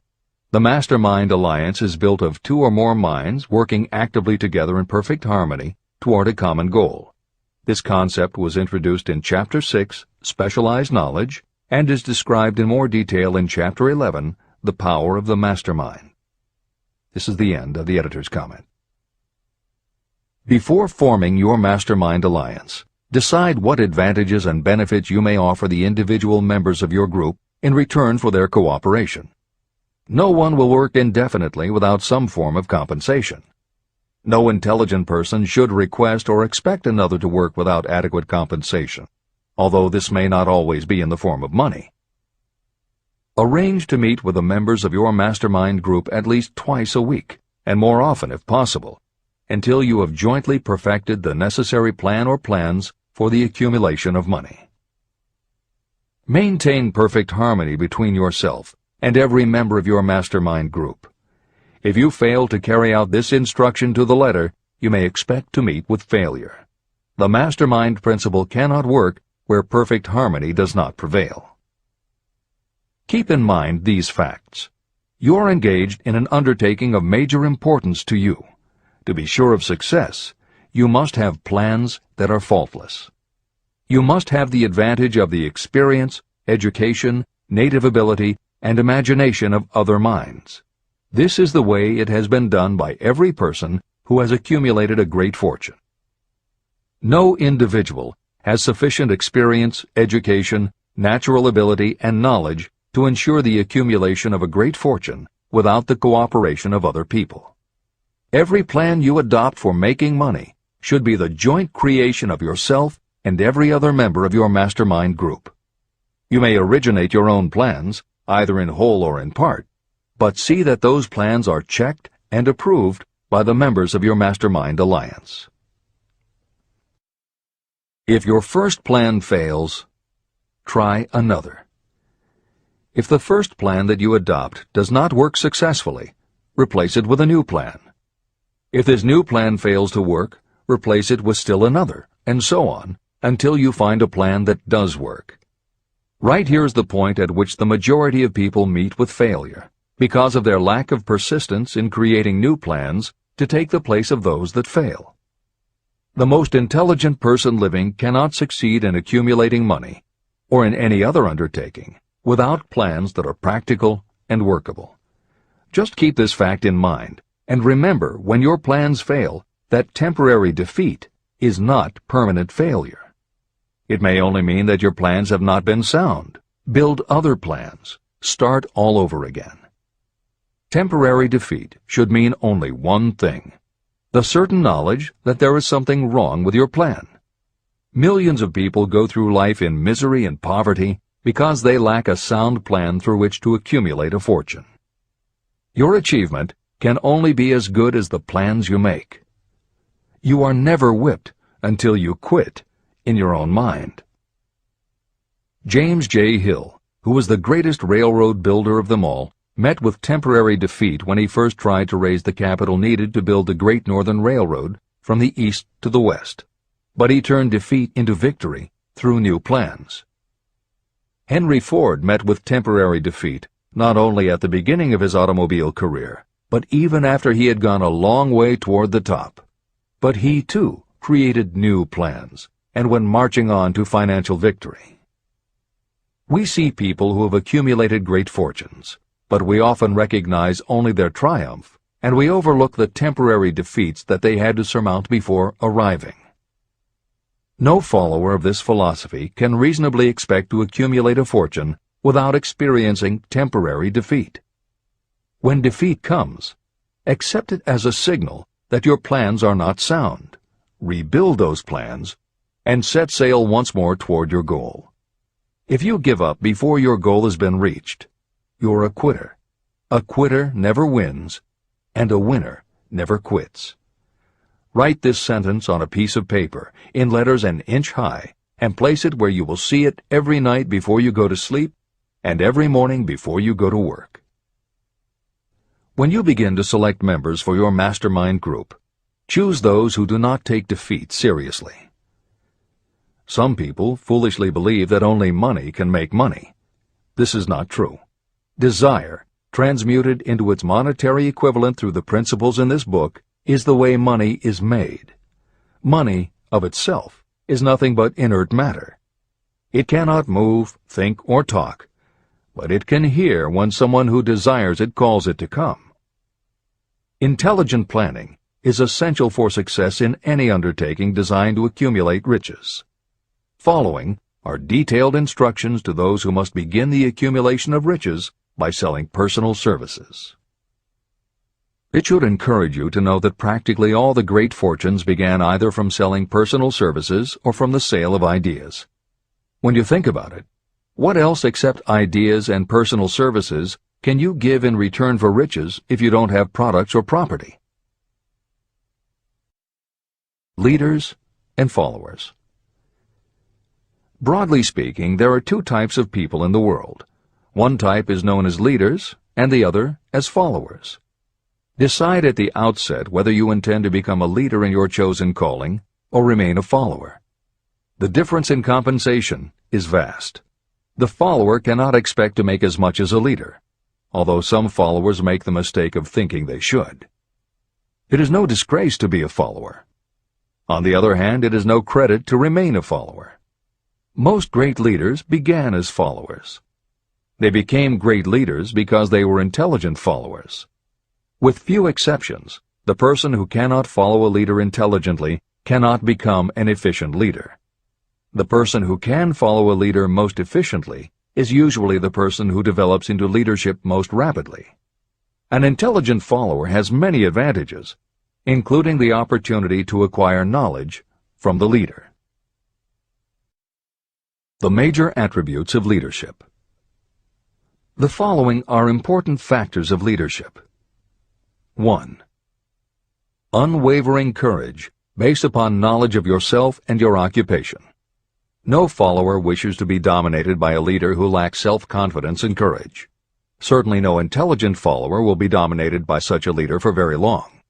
S1: the Mastermind Alliance is built of 2 or more minds working actively together in perfect harmony toward a common goal. This concept was introduced in Chapter 6, Specialized Knowledge, and is described in more detail in Chapter 11, The Power of the Mastermind. This is the end of the editor's comment. Before forming your Mastermind Alliance, decide what advantages and benefits you may offer the individual members of your group in return for their cooperation. No one will work indefinitely without some form of compensation. No intelligent person should request or expect another to work without adequate compensation, although this may not always be in the form of money. Arrange to meet with the members of your mastermind group at least twice a week, and more often if possible, until you have jointly perfected the necessary plan or plans for the accumulation of money. Maintain perfect harmony between yourself and every member of your mastermind group. If you fail to carry out this instruction to the letter, you may expect to meet with failure. The mastermind principle cannot work where perfect harmony does not prevail. Keep in mind these facts. You are engaged in an undertaking of major importance to you. To be sure of success, you must have plans that are faultless. You must have the advantage of the experience, education, native ability, and imagination of other minds. This is the way it has been done by every person who has accumulated a great fortune. No individual has sufficient experience, education, natural ability, and knowledge to ensure the accumulation of a great fortune without the cooperation of other people. Every plan you adopt for making money should be the joint creation of yourself and every other member of your mastermind group. You may originate your own plans, either in whole or in part, but see that those plans are checked and approved by the members of your mastermind alliance. If your first plan fails, try another. If the first plan that you adopt does not work successfully, replace it with a new plan. If this new plan fails to work, replace it with still another, and so on, until you find a plan that does work. Right here is the point at which the majority of people meet with failure, because of their lack of persistence in creating new plans to take the place of those that fail. The most intelligent person living cannot succeed in accumulating money, or in any other undertaking, without plans that are practical and workable. Just keep this fact in mind, and remember when your plans fail that temporary defeat is not permanent failure. It may only mean that your plans have not been sound. Build other plans. Start all over again. Temporary defeat should mean only one thing: the certain knowledge that there is something wrong with your plan. Millions of people go through life in misery and poverty because they lack a sound plan through which to accumulate a fortune. Your achievement can only be as good as the plans you make. You are never whipped until you quit in your own mind. James J. Hill, who was the greatest railroad builder of them all, met with temporary defeat when he first tried to raise the capital needed to build the Great Northern Railroad from the east to the west. But he turned defeat into victory through new plans. Henry Ford met with temporary defeat not only at the beginning of his automobile career, but even after he had gone a long way toward the top. But he, too, created new plans and went marching on to financial victory. We see people who have accumulated great fortunes, but we often recognize only their triumph, and we overlook the temporary defeats that they had to surmount before arriving. No follower of this philosophy can reasonably expect to accumulate a fortune without experiencing temporary defeat. When defeat comes, accept it as a signal that your plans are not sound. Rebuild those plans and set sail once more toward your goal. If you give up before your goal has been reached, you're a quitter. A quitter never wins, and a winner never quits. Write this sentence on a piece of paper in letters an inch high and place it where you will see it every night before you go to sleep and every morning before you go to work. When you begin to select members for your mastermind group, choose those who do not take defeat seriously. Some people foolishly believe that only money can make money. This is not true. Desire, transmuted into its monetary equivalent through the principles in this book, is the way money is made. Money, of itself, is nothing but inert matter. It cannot move, think, or talk, but it can hear when someone who desires it calls it to come. Intelligent planning is essential for success in any undertaking designed to accumulate riches. Following are detailed instructions to those who must begin the accumulation of riches by selling personal services. It should encourage you to know that practically all the great fortunes began either from selling personal services or from the sale of ideas. When you think about it, what else except ideas and personal services can you give in return for riches if you don't have products or property? Leaders and followers. Broadly speaking, there are two types of people in the world. One type is known as leaders, and the other as followers. Decide at the outset whether you intend to become a leader in your chosen calling or remain a follower. The difference in compensation is vast. The follower cannot expect to make as much as a leader, although some followers make the mistake of thinking they should. It is no disgrace to be a follower. On the other hand, it is no credit to remain a follower. Most great leaders began as followers. They became great leaders because they were intelligent followers. With few exceptions, the person who cannot follow a leader intelligently cannot become an efficient leader. The person who can follow a leader most efficiently is usually the person who develops into leadership most rapidly. An intelligent follower has many advantages, including the opportunity to acquire knowledge from the leader. The major attributes of leadership. The following are important factors of leadership. 1. Unwavering courage based upon knowledge of yourself and your occupation. No follower wishes to be dominated by a leader who lacks self-confidence and courage. Certainly no intelligent follower will be dominated by such a leader for very long.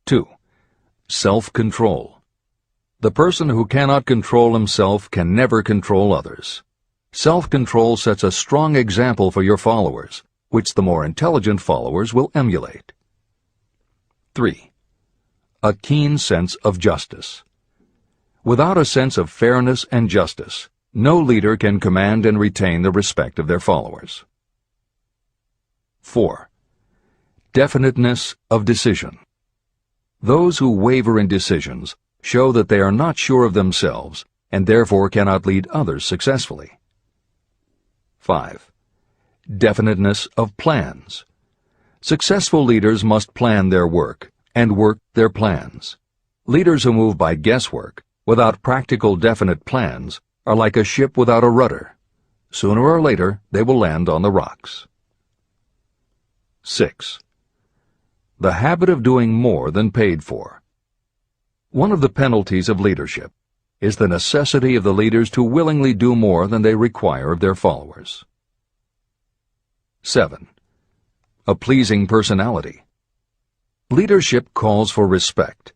S1: 2. Self-control. The person who cannot control himself can never control others. Self-control sets a strong example for your followers, which the more intelligent followers will emulate. 3. A keen sense of justice. Without a sense of fairness and justice, no leader can command and retain the respect of their followers. 4. Definiteness of decision. Those who waver in decisions show that they are not sure of themselves and therefore cannot lead others successfully. 5. Definiteness of plans. Successful leaders must plan their work and work their plans. Leaders who move by guesswork, without practical definite plans, are like a ship without a rudder. Sooner or later, they will land on the rocks. 6. The habit of doing more than paid for. One of the penalties of leadership is the necessity of the leaders to willingly do more than they require of their followers. 7. A pleasing personality. Leadership calls for respect.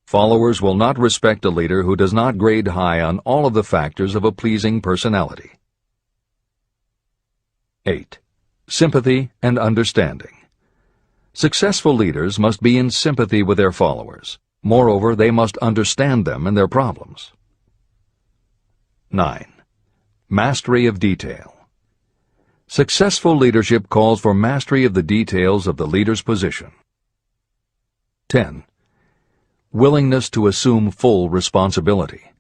S1: Followers will not respect a leader who does not grade high on all of the factors of a pleasing personality. 8. Sympathy and understanding. Successful leaders must be in sympathy with their followers. Moreover, they must understand them and their problems. 9. Mastery of detail. Successful leadership calls for mastery of the details of the leader's position. 10. Willingness to assume full responsibility.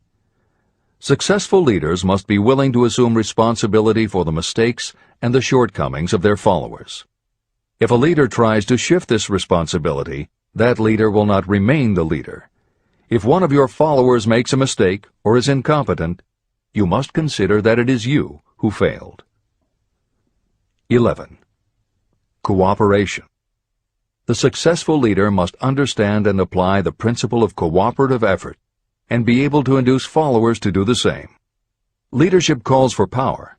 S1: Successful leaders must be willing to assume responsibility for the mistakes and the shortcomings of their followers. If a leader tries to shift this responsibility, that leader will not remain the leader. If one of your followers makes a mistake or is incompetent, you must consider that it is you who failed. 11. Cooperation. The successful leader must understand and apply the principle of cooperative effort and be able to induce followers to do the same. Leadership calls for power,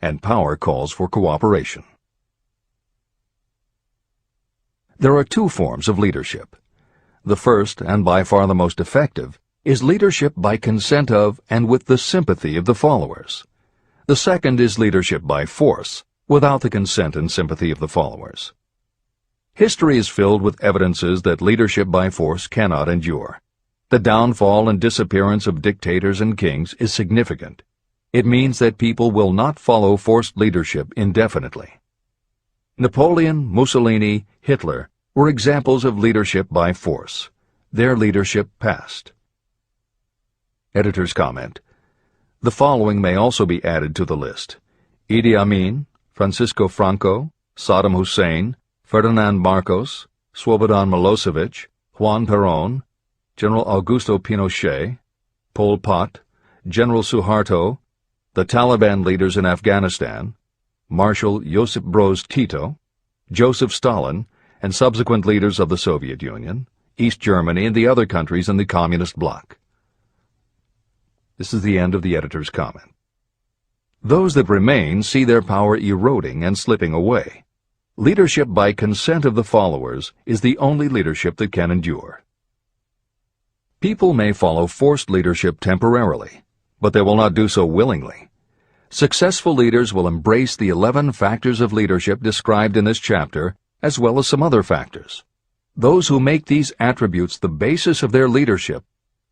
S1: and power calls for cooperation. There are two forms of leadership. The first, and by far the most effective, is leadership by consent of and with the sympathy of the followers. The second is leadership by force, without the consent and sympathy of the followers. History is filled with evidences that leadership by force cannot endure. The downfall and disappearance of dictators and kings is significant. It means that people will not follow forced leadership indefinitely. Napoleon, Mussolini, Hitler were examples of leadership by force. Their leadership passed. Editor's comment. The following may also be added to the list: Idi Amin, Francisco Franco, Saddam Hussein, Ferdinand Marcos, Slobodan Milosevic, Juan Perón, General Augusto Pinochet, Pol Pot, General Suharto, the Taliban leaders in Afghanistan, Marshal Josip Broz Tito, Joseph Stalin, and subsequent leaders of the Soviet Union, East Germany, and the other countries in the Communist bloc. This is the end of the editor's comment. Those that remain see their power eroding and slipping away. Leadership by consent of the followers is the only leadership that can endure. People may follow forced leadership temporarily, but they will not do so willingly. Successful leaders will embrace the 11 factors of leadership described in this chapter, as well as some other factors. Those who make these attributes the basis of their leadership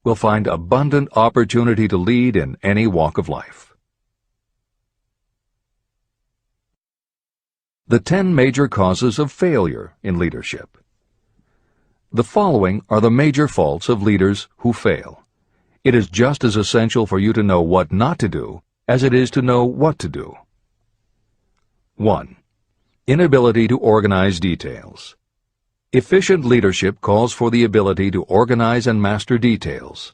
S1: will find abundant opportunity to lead in any walk of life. The 10 major causes of failure in leadership. The following are the major faults of leaders who fail. It is just as essential for you to know what not to do as it is to know what to do. 1. Inability to organize details. Efficient leadership calls for the ability to organize and master details.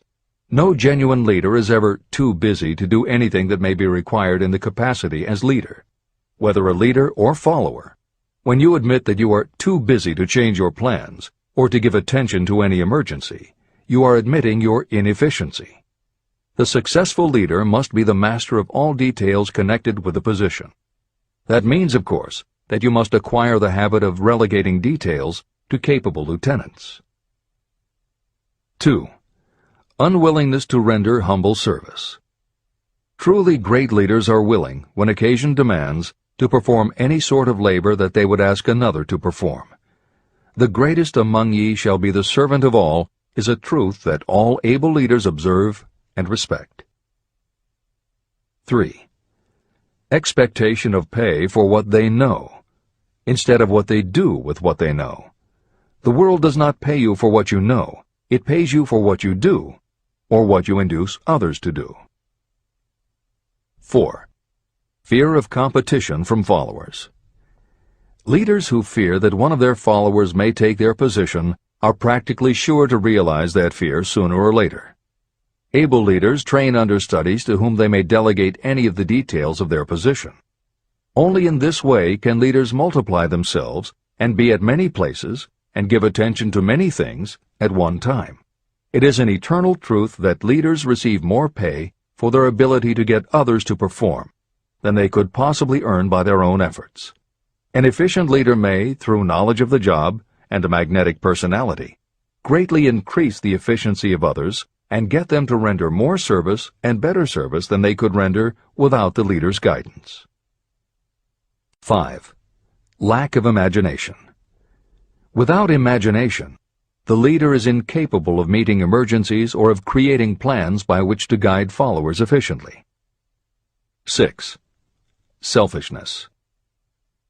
S1: No genuine leader is ever too busy to do anything that may be required in the capacity as leader. Whether a leader or follower, when you admit that you are too busy to change your plans or to give attention to any emergency, you are admitting your inefficiency. The successful leader must be the master of all details connected with the position. That means, of course, that you must acquire the habit of relegating details to capable lieutenants. 2. Unwillingness to render humble service. Truly great leaders are willing, when occasion demands, to perform any sort of labor that they would ask another to perform. The greatest among ye shall be the servant of all is a truth that all able leaders observe and respect. 3. Expectation of pay for what they know, instead of what they do with what they know. The world does not pay you for what you know. It pays you for what you do, or what you induce others to do. 4. Fear of competition from followers. Leaders who fear that one of their followers may take their position are practically sure to realize that fear sooner or later. Able leaders train understudies to whom they may delegate any of the details of their position. Only in this way can leaders multiply themselves and be at many places and give attention to many things at one time. It is an eternal truth that leaders receive more pay for their ability to get others to perform than they could possibly earn by their own efforts. An efficient leader may, through knowledge of the job and a magnetic personality, greatly increase the efficiency of others and get them to render more service and better service than they could render without the leader's guidance. 5. Lack of imagination. Without imagination, the leader is incapable of meeting emergencies or of creating plans by which to guide followers efficiently. 6. Selfishness.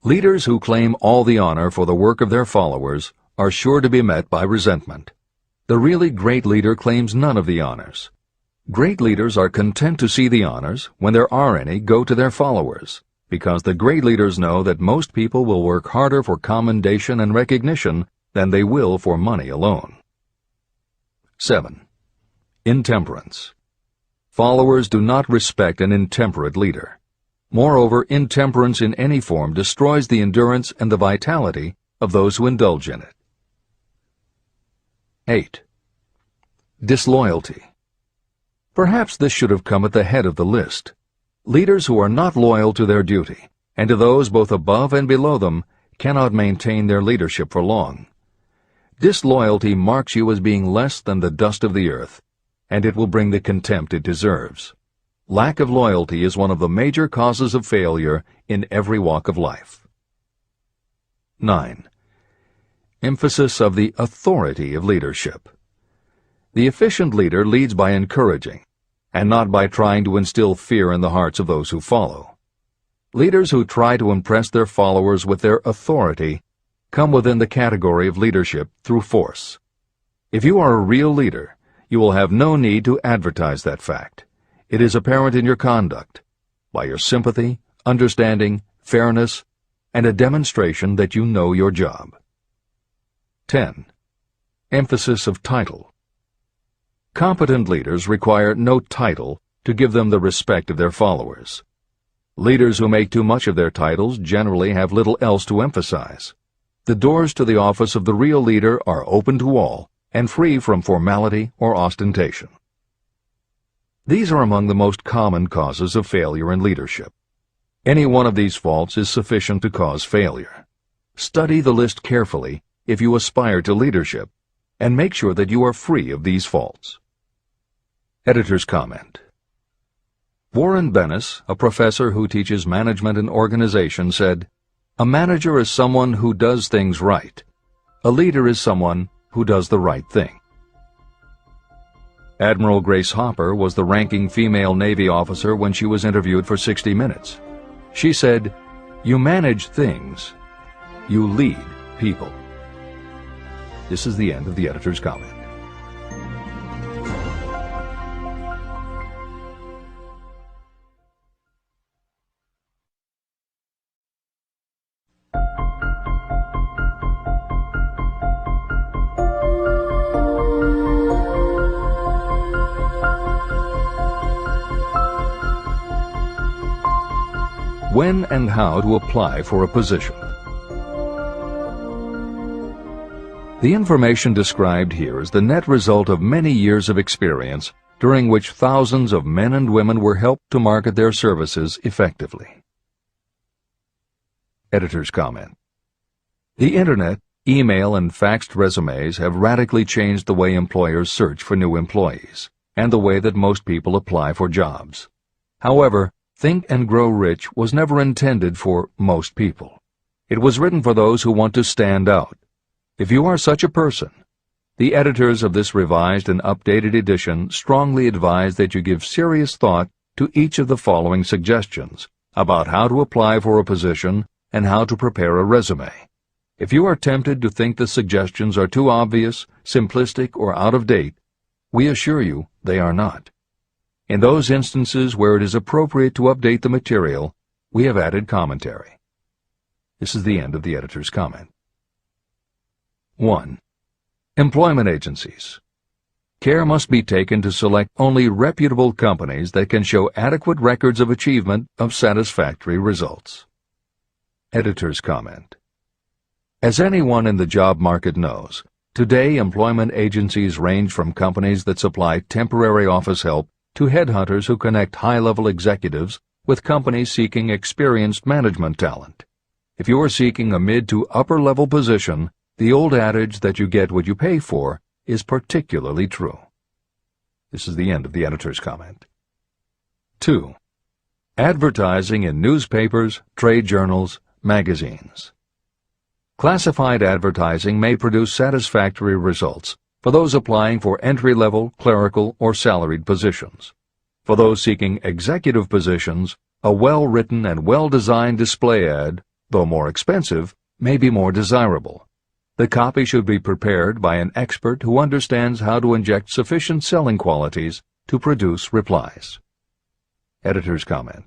S1: Leaders who claim all the honor for the work of their followers are sure to be met by resentment. The really great leader claims none of the honors. Great leaders are content to see the honors, when there are any, go to their followers, because the great leaders know that most people will work harder for commendation and recognition than they will for money alone. 7. Intemperance. Followers do not respect an intemperate leader. Moreover, intemperance in any form destroys the endurance and the vitality of those who indulge in it. 8. Disloyalty. Perhaps this should have come at the head of the list. Leaders who are not loyal to their duty, and to those both above and below them, cannot maintain their leadership for long. Disloyalty marks you as being less than the dust of the earth, and it will bring the contempt it deserves. Lack of loyalty is one of the major causes of failure in every walk of life. 9. Emphasis of the authority of leadership. The efficient leader leads by encouraging, and not by trying to instill fear in the hearts of those who follow. Leaders who try to impress their followers with their authority come within the category of leadership through force. If you are a real leader, you will have no need to advertise that fact. It is apparent in your conduct, by your sympathy, understanding, fairness, and a demonstration that you know your job. 10. Emphasis of title. Competent leaders require no title to give them the respect of their followers. Leaders who make too much of their titles generally have little else to emphasize. The doors to the office of the real leader are open to all and free from formality or ostentation. These are among the most common causes of failure in leadership. Any one of these faults is sufficient to cause failure. Study the list carefully if you aspire to leadership, and make sure that you are free of these faults. Editor's comment. Warren Bennis, a professor who teaches management and organization, said, "A manager is someone who does things right. A leader is someone who does the right thing." Admiral Grace Hopper was the ranking female Navy officer when she was interviewed for 60 Minutes. She said, "You manage things. You lead people." This is the end of the editor's comment. When and how to apply for a position. The information described here is the net result of many years of experience, during which thousands of men and women were helped to market their services effectively. Editor's comment. The Internet, email, and faxed resumes have radically changed the way employers search for new employees, and the way that most people apply for jobs. However, Think and Grow Rich was never intended for most people. It was written for those who want to stand out. If you are such a person, the editors of this revised and updated edition strongly advise that you give serious thought to each of the following suggestions about how to apply for a position and how to prepare a resume. If you are tempted to think the suggestions are too obvious, simplistic, or out of date, we assure you they are not. In those instances where it is appropriate to update the material, we have added commentary. This is the end of the editor's comment. 1. Employment agencies. Care must be taken to select only reputable companies that can show adequate records of achievement of satisfactory results. Editor's comment. As anyone in the job market knows, Today, employment agencies range from companies that supply temporary office help to headhunters who connect high-level executives with companies seeking experienced management talent. If you are seeking a mid to upper-level position, the old adage that you get what you pay for is particularly true. This is the end of the editor's comment. 2. Advertising in newspapers, trade journals, magazines. Classified advertising may produce satisfactory results for those applying for entry-level, clerical, or salaried positions. For those seeking executive positions, a well-written and well-designed display ad, though more expensive, may be more desirable. The copy should be prepared by an expert who understands how to inject sufficient selling qualities to produce replies. Editor's comment.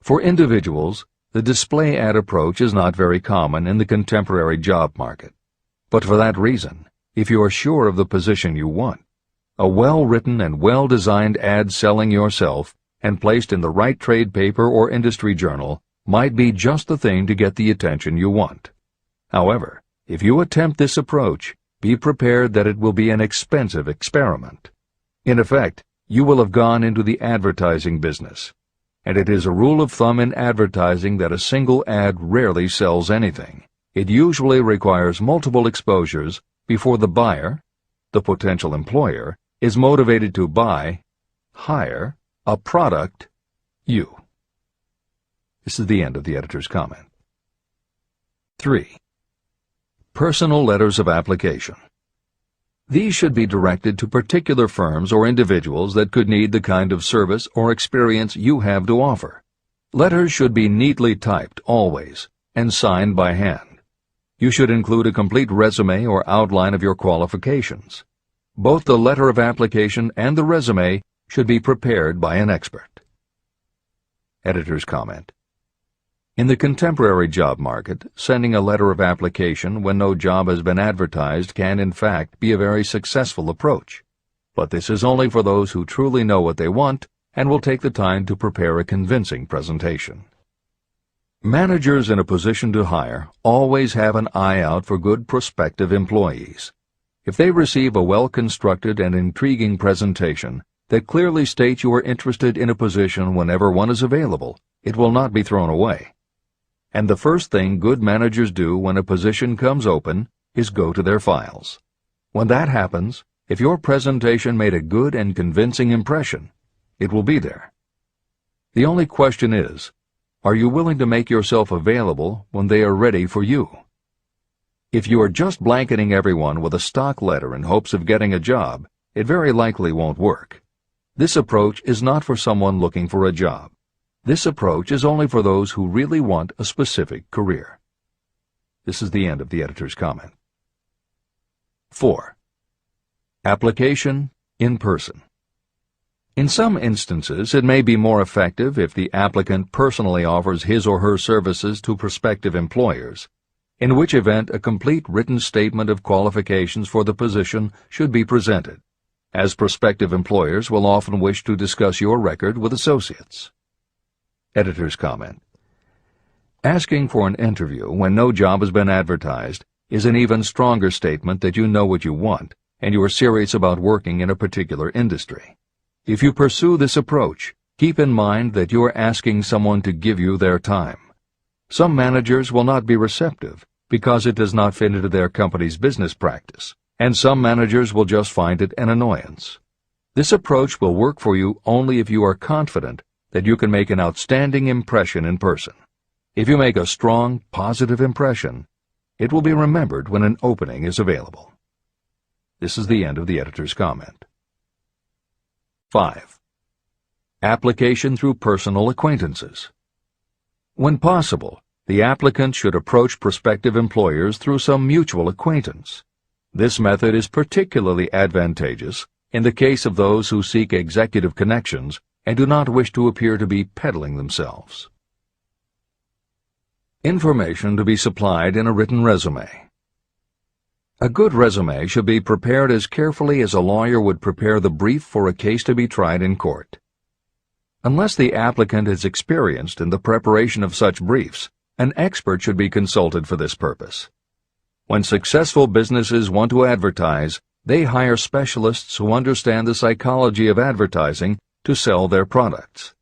S1: For individuals, the display ad approach is not very common in the contemporary job market. But for that reason, if you are sure of the position you want, a well-written and well-designed ad selling yourself and placed in the right trade paper or industry journal might be just the thing to get the attention you want. However, if you attempt this approach, be prepared that it will be an expensive experiment. In effect, you will have gone into the advertising business, and it is a rule of thumb in advertising that a single ad rarely sells anything. It usually requires multiple exposures before the buyer, the potential employer, is motivated to buy, hire, a product, you. This is the end of the editor's comment. 3. Personal letters of application. These should be directed to particular firms or individuals that could need the kind of service or experience you have to offer. Letters should be neatly typed always and signed by hand. You should include a complete resume or outline of your qualifications. Both the letter of application and the resume should be prepared by an expert. Editor's comment. In the contemporary job market, sending a letter of application when no job has been advertised can in fact be a very successful approach. But this is only for those who truly know what they want and will take the time to prepare a convincing presentation. Managers in a position to hire always have an eye out for good prospective employees. If they receive a well-constructed and intriguing presentation that clearly states you are interested in a position whenever one is available, it will not be thrown away. And the first thing good managers do when a position comes open is go to their files. When that happens, if your presentation made a good and convincing impression, it will be there. The only question is, are you willing to make yourself available when they are ready for you? If you are just blanketing everyone with a stock letter in hopes of getting a job, it very likely won't work. This approach is not for someone looking for a job. This approach is only for those who really want a specific career. This is the end of the editor's comment. 4. Application in person. In some instances, it may be more effective if the applicant personally offers his or her services to prospective employers, in which event a complete written statement of qualifications for the position should be presented, as prospective employers will often wish to discuss your record with associates. Editor's comment. Asking for an interview when no job has been advertised is an even stronger statement that you know what you want and you are serious about working in a particular industry. If you pursue this approach, keep in mind that you are asking someone to give you their time. Some managers will not be receptive because it does not fit into their company's business practice, and some managers will just find it an annoyance. This approach will work for you only if you are confident that you can make an outstanding impression in person. If you make a strong, positive impression, it will be remembered when an opening is available. This is the end of the editor's comment. 5. Application through personal acquaintances. When possible, the applicant should approach prospective employers through some mutual acquaintance. This method is particularly advantageous in the case of those who seek executive connections and do not wish to appear to be peddling themselves. Information to be supplied in a written resume. A good resume should be prepared as carefully as a lawyer would prepare the brief for a case to be tried in court. Unless the applicant is experienced in the preparation of such briefs, an expert should be consulted for this purpose. When successful businesses want to advertise, they hire specialists who understand the psychology of advertising to sell their products.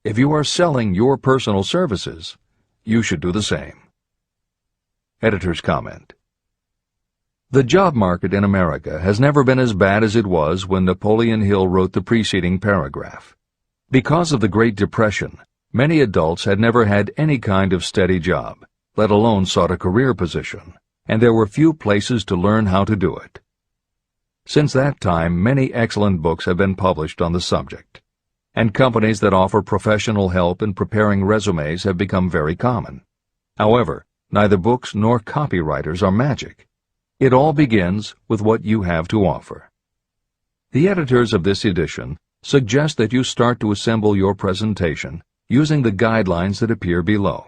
S1: If you are selling your personal services, you should do the same. Editor's comment. The job market in America has never been as bad as it was when Napoleon Hill wrote the preceding paragraph. Because of the Great Depression, many adults had never had any kind of steady job, let alone sought a career position, and there were few places to learn how to do it. Since that time, many excellent books have been published on the subject, and companies that offer professional help in preparing resumes have become very common. However, neither books nor copywriters are magic. It all begins with what you have to offer. The editors of this edition suggest that you start to assemble your presentation using the guidelines that appear below.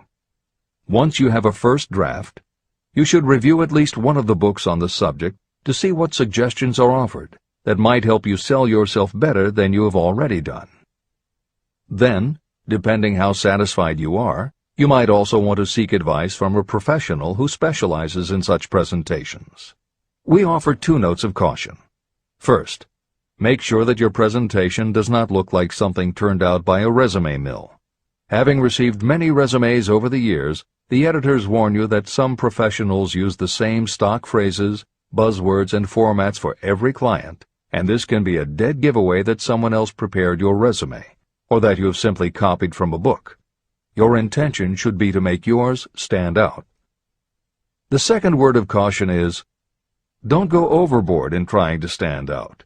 S1: Once you have a first draft, you should review at least one of the books on the subject to see what suggestions are offered that might help you sell yourself better than you have already done. Then, depending how satisfied you are, you might also want to seek advice from a professional who specializes in such presentations. We offer 2 notes of caution. First, make sure that your presentation does not look like something turned out by a resume mill. Having received many resumes over the years, the editors warn you that some professionals use the same stock phrases, buzzwords, and formats for every client, and this can be a dead giveaway that someone else prepared your resume, or that you have simply copied from a book. Your intention should be to make yours stand out. The second word of caution is, don't go overboard in trying to stand out.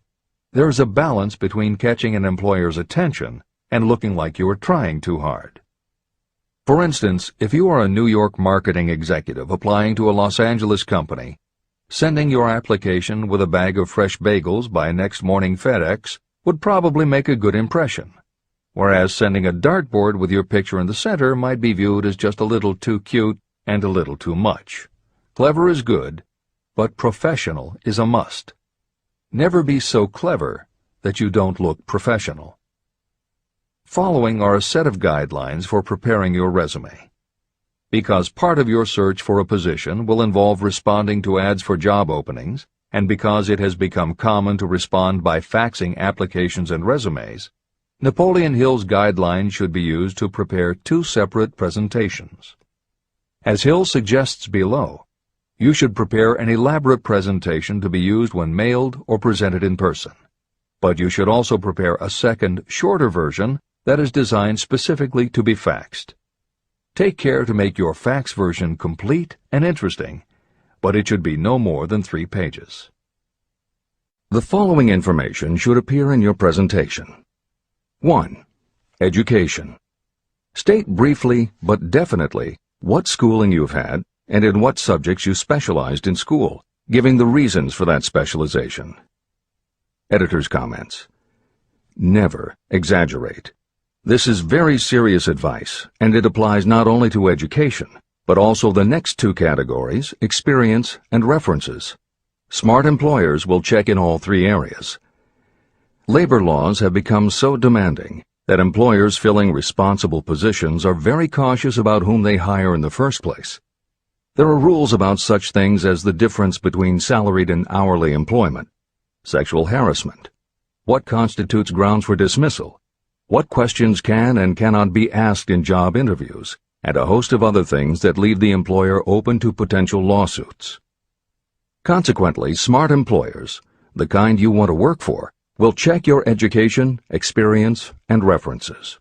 S1: There is a balance between catching an employer's attention and looking like you are trying too hard. For instance, if you are a New York marketing executive applying to a Los Angeles company, sending your application with a bag of fresh bagels by next morning FedEx would probably make a good impression, whereas sending a dartboard with your picture in the center might be viewed as just a little too cute and a little too much. Clever is good, but professional is a must. Never be so clever that you don't look professional. Following are a set of guidelines for preparing your resume. Because part of your search for a position will involve responding to ads for job openings, and because it has become common to respond by faxing applications and resumes, Napoleon Hill's guidelines should be used to prepare 2 separate presentations. As Hill suggests below, you should prepare an elaborate presentation to be used when mailed or presented in person. But you should also prepare a second, shorter version that is designed specifically to be faxed. Take care to make your fax version complete and interesting, but it should be no more than 3 pages. The following information should appear in your presentation. 1. Education. State briefly but definitely what schooling you've had and in what subjects you specialized in school, giving the reasons for that specialization. Editor's comments. Never exaggerate. This is very serious advice, and it applies not only to education, but also the next 2 categories, experience and references. Smart employers will check in all 3 areas. Labor laws have become so demanding that employers filling responsible positions are very cautious about whom they hire in the first place. There are rules about such things as the difference between salaried and hourly employment, sexual harassment, what constitutes grounds for dismissal, what questions can and cannot be asked in job interviews, and a host of other things that leave the employer open to potential lawsuits. Consequently, smart employers, the kind you want to work for, will check your education, experience, and references.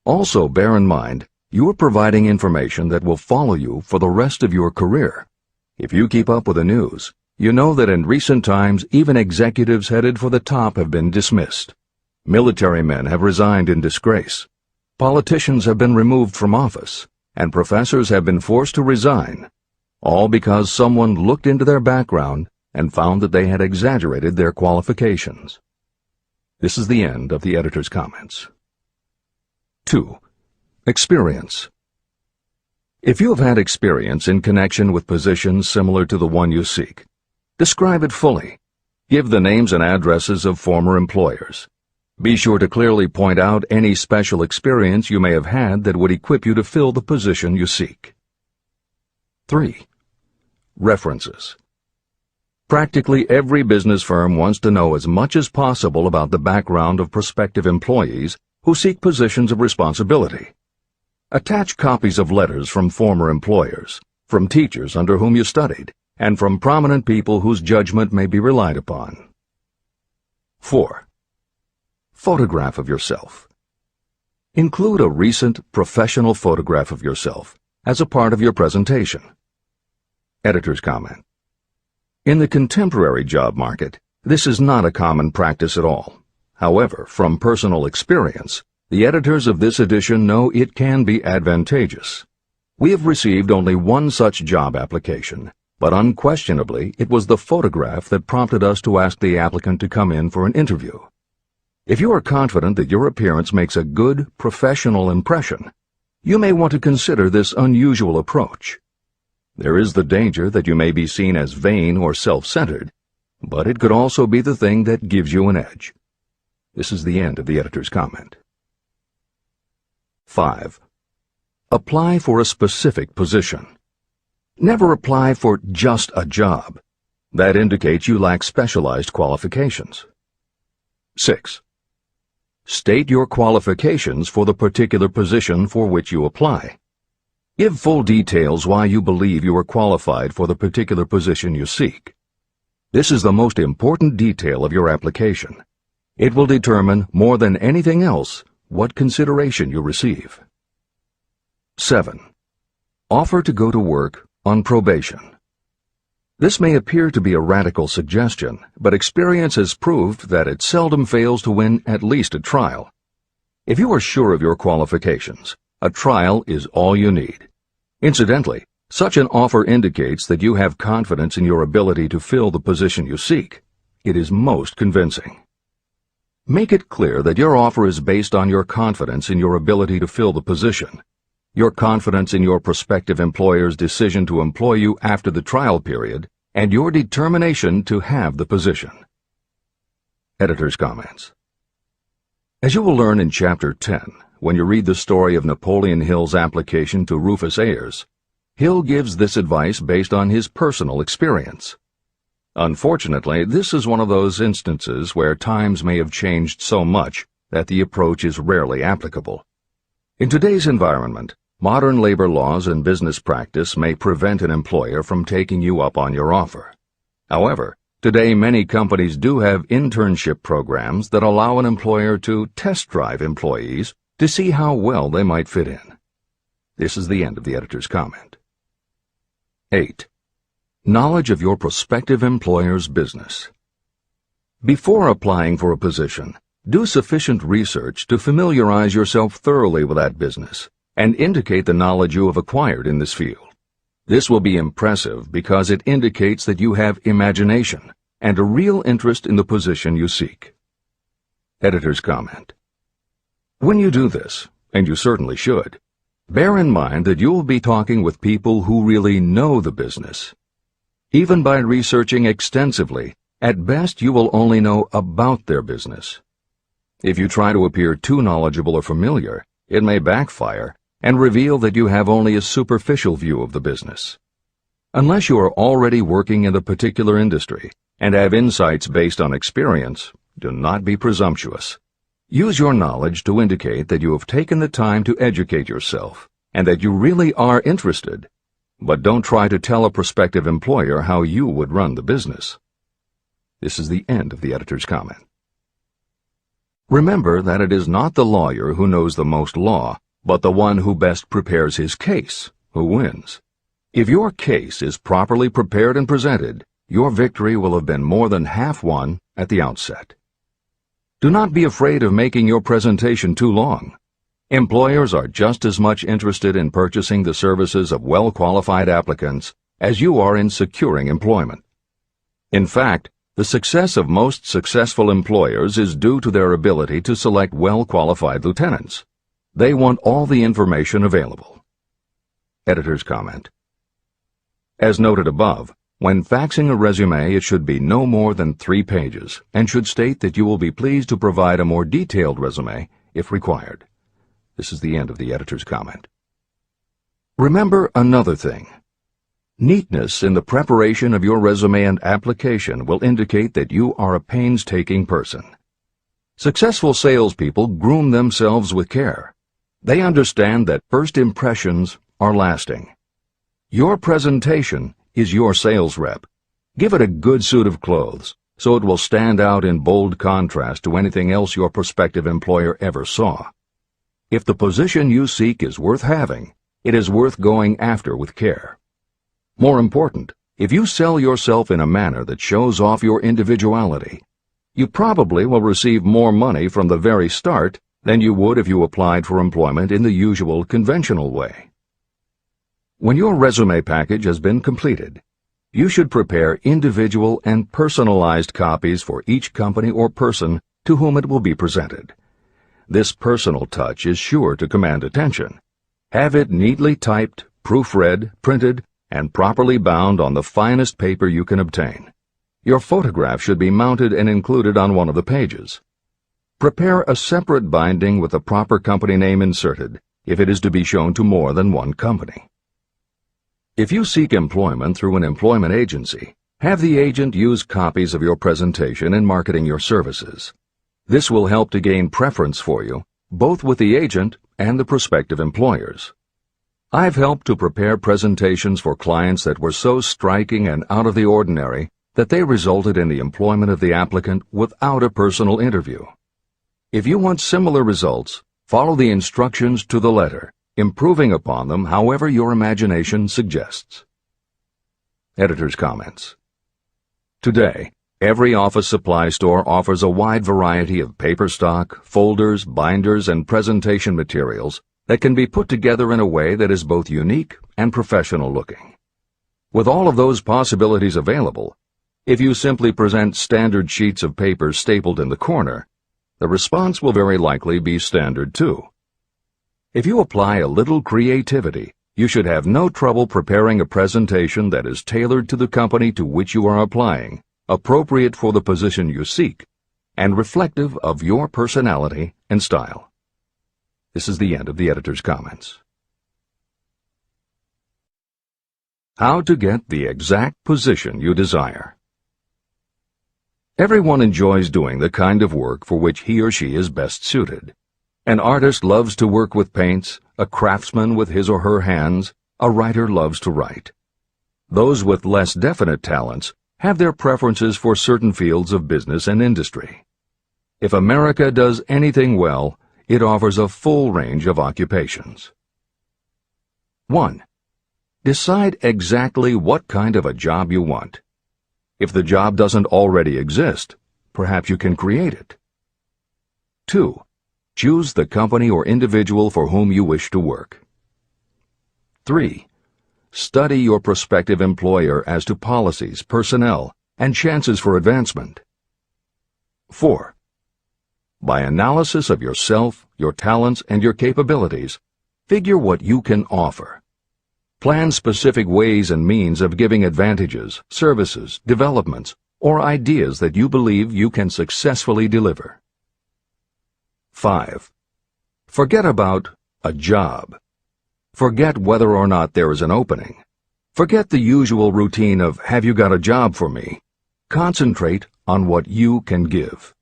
S1: Also, bear in mind, you are providing information that will follow you for the rest of your career. If you keep up with the news, you know that in recent times even executives headed for the top have been dismissed. Military men have resigned in disgrace. Politicians have been removed from office, and professors have been forced to resign, all because someone looked into their background and found that they had exaggerated their qualifications. This is the end of the editor's comments. 2. Experience. If you have had experience in connection with positions similar to the one you seek, describe it fully. Give the names and addresses of former employers. Be sure to clearly point out any special experience you may have had that would equip you to fill the position you seek. 3. References. Practically every business firm wants to know as much as possible about the background of prospective employees who seek positions of responsibility. Attach copies of letters from former employers, from teachers under whom you studied, and from prominent people whose judgment may be relied upon. 4. Photograph of yourself. Include a recent professional photograph of yourself as a part of your presentation. Editor's comment. In the contemporary job market, this is not a common practice at all. However, from personal experience, the editors of this edition know it can be advantageous. We have received only one such job application, but unquestionably it was the photograph that prompted us to ask the applicant to come in for an interview. If you are confident that your appearance makes a good, professional impression, you may want to consider this unusual approach. There is the danger that you may be seen as vain or self-centered, but it could also be the thing that gives you an edge. This is the end of the editor's comment. 5. Apply for a specific position. Never apply for just a job. That indicates you lack specialized qualifications. 6. State your qualifications for the particular position for which you apply. Give full details why you believe you are qualified for the particular position you seek. This is the most important detail of your application. It will determine, more than anything else, what consideration you receive. 7. Offer to go to work on probation. This may appear to be a radical suggestion, but experience has proved that it seldom fails to win at least a trial. If you are sure of your qualifications, a trial is all you need. Incidentally, such an offer indicates that you have confidence in your ability to fill the position you seek. It is most convincing. Make it clear that your offer is based on your confidence in your ability to fill the position, your confidence in your prospective employer's decision to employ you after the trial period, and your determination to have the position. Editor's comments. As you will learn in Chapter 10, when you read the story of Napoleon Hill's application to Rufus Ayers, Hill gives this advice based on his personal experience. Unfortunately, this is one of those instances where times may have changed so much that the approach is rarely applicable. In today's environment, modern labor laws and business practice may prevent an employer from taking you up on your offer. However, today many companies do have internship programs that allow an employer to test drive employees to see how well they might fit in. This is the end of the editor's comment. 8. Knowledge of your prospective employer's business. Before applying for a position, do sufficient research to familiarize yourself thoroughly with that business and indicate the knowledge you have acquired in this field. This will be impressive because it indicates that you have imagination and a real interest in the position you seek. Editor's comment. When you do this, and you certainly should, bear in mind that you will be talking with people who really know the business. Even by researching extensively, at best you will only know about their business. If you try to appear too knowledgeable or familiar, it may backfire and reveal that you have only a superficial view of the business. Unless you are already working in a particular industry and have insights based on experience, do not be presumptuous. Use your knowledge to indicate that you have taken the time to educate yourself and that you really are interested, but don't try to tell a prospective employer how you would run the business. This is the end of the editor's comment. Remember that it is not the lawyer who knows the most law, but the one who best prepares his case who wins. If your case is properly prepared and presented, your victory will have been more than half won at the outset. Do not be afraid of making your presentation too long. Employers are just as much interested in purchasing the services of well-qualified applicants as you are in securing employment. In fact, the success of most successful employers is due to their ability to select well-qualified lieutenants. They want all the information available. Editor's comment. As noted above, when faxing a resume, it should be no more than 3 pages and should state that you will be pleased to provide a more detailed resume if required. This is the end of the editor's comment. Remember another thing. Neatness in the preparation of your resume and application will indicate that you are a painstaking person. Successful salespeople groom themselves with care. They understand that first impressions are lasting. Your presentation is your sales rep. Give it a good suit of clothes, so it will stand out in bold contrast to anything else your prospective employer ever saw. If the position you seek is worth having, it is worth going after with care. More important, if you sell yourself in a manner that shows off your individuality, you probably will receive more money from the very start than you would if you applied for employment in the usual conventional way. When your resume package has been completed, you should prepare individual and personalized copies for each company or person to whom it will be presented. This personal touch is sure to command attention. Have it neatly typed, proofread, printed, and properly bound on the finest paper you can obtain. Your photograph should be mounted and included on one of the pages. Prepare a separate binding with the proper company name inserted if it is to be shown to more than one company. If you seek employment through an employment agency, have the agent use copies of your presentation in marketing your services. This will help to gain preference for you, both with the agent and the prospective employers. I've helped to prepare presentations for clients that were so striking and out of the ordinary that they resulted in the employment of the applicant without a personal interview. If you want similar results, follow the instructions to the letter, improving upon them however your imagination suggests. Editor's comments. Today, every office supply store offers a wide variety of paper stock, folders, binders, and presentation materials that can be put together in a way that is both unique and professional looking. With all of those possibilities available, if you simply present standard sheets of paper stapled in the corner, the response will very likely be standard too. If you apply a little creativity, you should have no trouble preparing a presentation that is tailored to the company to which you are applying, appropriate for the position you seek, and reflective of your personality and style. This is the end of the editor's comments. How to get the exact position you desire. Everyone enjoys doing the kind of work for which he or she is best suited. An artist loves to work with paints, a craftsman with his or her hands, a writer loves to write. Those with less definite talents have their preferences for certain fields of business and industry. If America does anything well, it offers a full range of occupations. 1. Decide exactly what kind of a job you want. If the job doesn't already exist, perhaps you can create it. 2. Choose the company or individual for whom you wish to work. 3. Study your prospective employer as to policies, personnel, and chances for advancement. 4. By analysis of yourself, your talents, and your capabilities, figure what you can offer. Plan specific ways and means of giving advantages, services, developments, or ideas that you believe you can successfully deliver. 5. Forget about a job. Forget whether or not there is an opening. Forget the usual routine of, have you got a job for me? Concentrate on what you can give.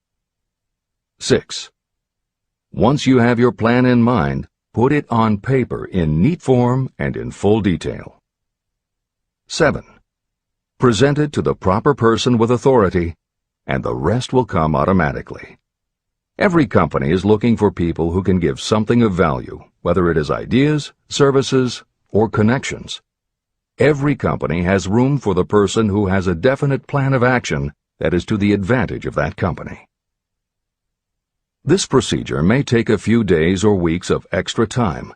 S1: 6. Once you have your plan in mind, put it on paper in neat form and in full detail. 7. Present it to the proper person with authority, and the rest will come automatically. Every company is looking for people who can give something of value, whether it is ideas, services, or connections. Every company has room for the person who has a definite plan of action that is to the advantage of that company. This procedure may take a few days or weeks of extra time,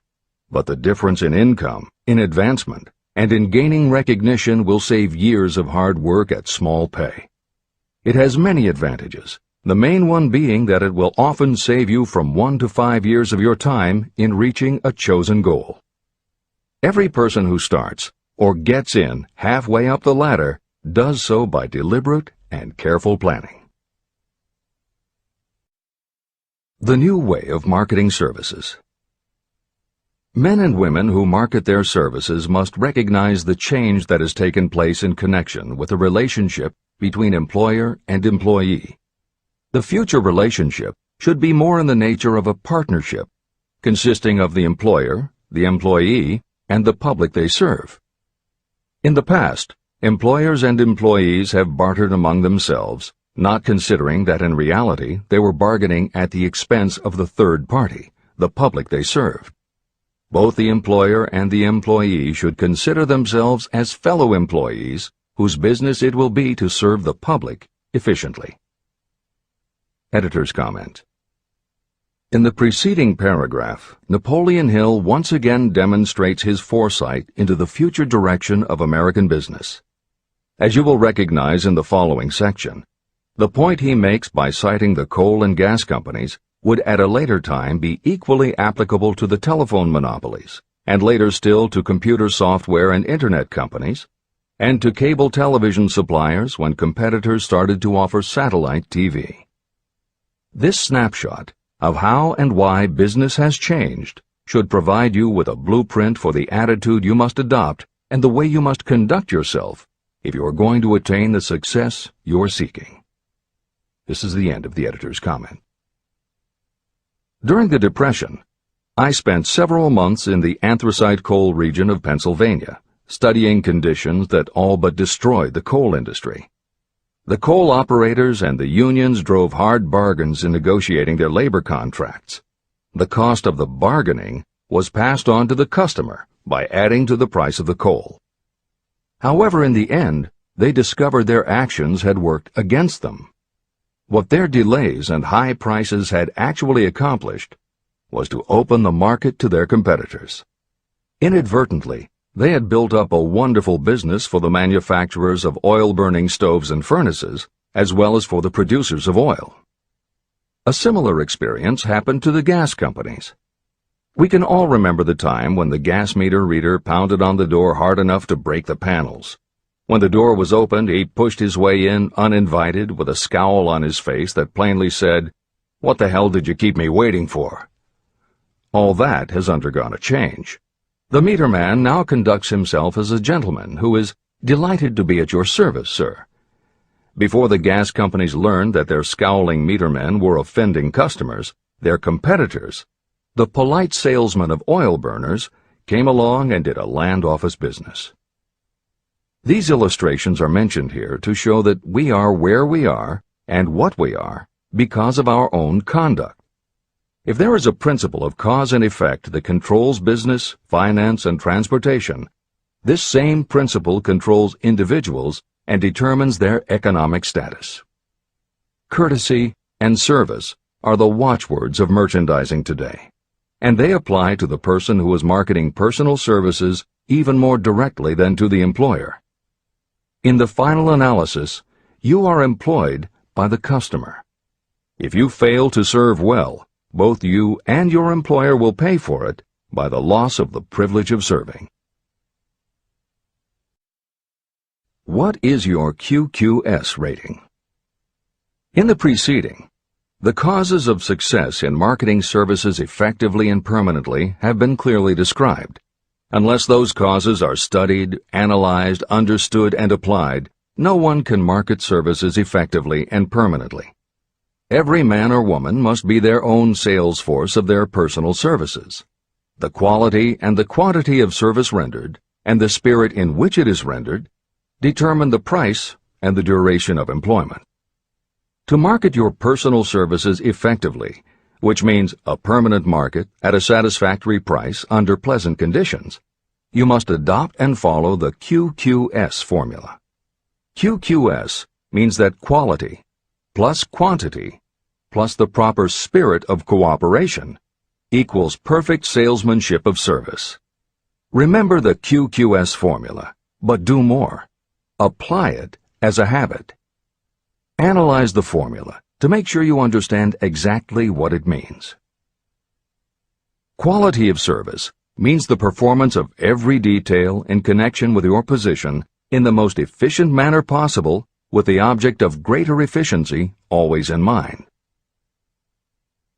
S1: but the difference in income, in advancement, and in gaining recognition will save years of hard work at small pay. It has many advantages, the main one being that it will often save you from 1 to 5 years of your time in reaching a chosen goal. Every person who starts, or gets in halfway up the ladder, does so by deliberate and careful planning. The new way of marketing services. Men and women who market their services must recognize the change that has taken place in connection with the relationship between employer and employee. The future relationship should be more in the nature of a partnership, consisting of the employer, the employee, and the public they serve. In the past, employers and employees have bartered among themselves, not considering that in reality they were bargaining at the expense of the third party, the public they served. Both the employer and the employee should consider themselves as fellow employees whose business it will be to serve the public efficiently. Editor's comment. In the preceding paragraph, Napoleon Hill once again demonstrates his foresight into the future direction of American business. As you will recognize in the following section, the point he makes by citing the coal and gas companies would at a later time be equally applicable to the telephone monopolies, and later still to computer software and internet companies, and to cable television suppliers when competitors started to offer satellite TV. This snapshot of how and why business has changed should provide you with a blueprint for the attitude you must adopt and the way you must conduct yourself if you are going to attain the success you're seeking. This is the end of the editor's comment. During the Depression, I spent several months in the anthracite coal region of Pennsylvania, studying conditions that all but destroyed the coal industry. The coal operators and the unions drove hard bargains in negotiating their labor contracts. The cost of the bargaining was passed on to the customer by adding to the price of the coal. However, in the end, they discovered their actions had worked against them. What their delays and high prices had actually accomplished was to open the market to their competitors. Inadvertently, they had built up a wonderful business for the manufacturers of oil-burning stoves and furnaces, as well as for the producers of oil. A similar experience happened to the gas companies. We can all remember the time when the gas meter reader pounded on the door hard enough to break the panels. When the door was opened, he pushed his way in uninvited with a scowl on his face that plainly said, "What the hell did you keep me waiting for?" All that has undergone a change. The meter man now conducts himself as a gentleman who is delighted to be at your service, sir. Before the gas companies learned that their scowling meter men were offending customers, their competitors, the polite salesmen of oil burners, came along and did a land office business. These illustrations are mentioned here to show that we are where we are and what we are because of our own conduct. If there is a principle of cause and effect that controls business, finance, and transportation, this same principle controls individuals and determines their economic status. Courtesy and service are the watchwords of merchandising today, and they apply to the person who is marketing personal services even more directly than to the employer. In the final analysis, you are employed by the customer. If you fail to serve well, both you and your employer will pay for it by the loss of the privilege of serving. What is your QQS rating? In the preceding, the causes of success in marketing services effectively and permanently have been clearly described. Unless those causes are studied, analyzed, understood, and applied, no one can market services effectively and permanently. Every man or woman must be their own sales force of their personal services. The quality and the quantity of service rendered, and the spirit in which it is rendered, determine the price and the duration of employment. To market your personal services effectively, which means a permanent market at a satisfactory price under pleasant conditions, you must adopt and follow the QQS formula. QQS means that quality plus quantity plus the proper spirit of cooperation equals perfect salesmanship of service. Remember the QQS formula, but do more. Apply it as a habit. Analyze the formula to make sure you understand exactly what it means. Quality of service means the performance of every detail in connection with your position in the most efficient manner possible with the object of greater efficiency always in mind.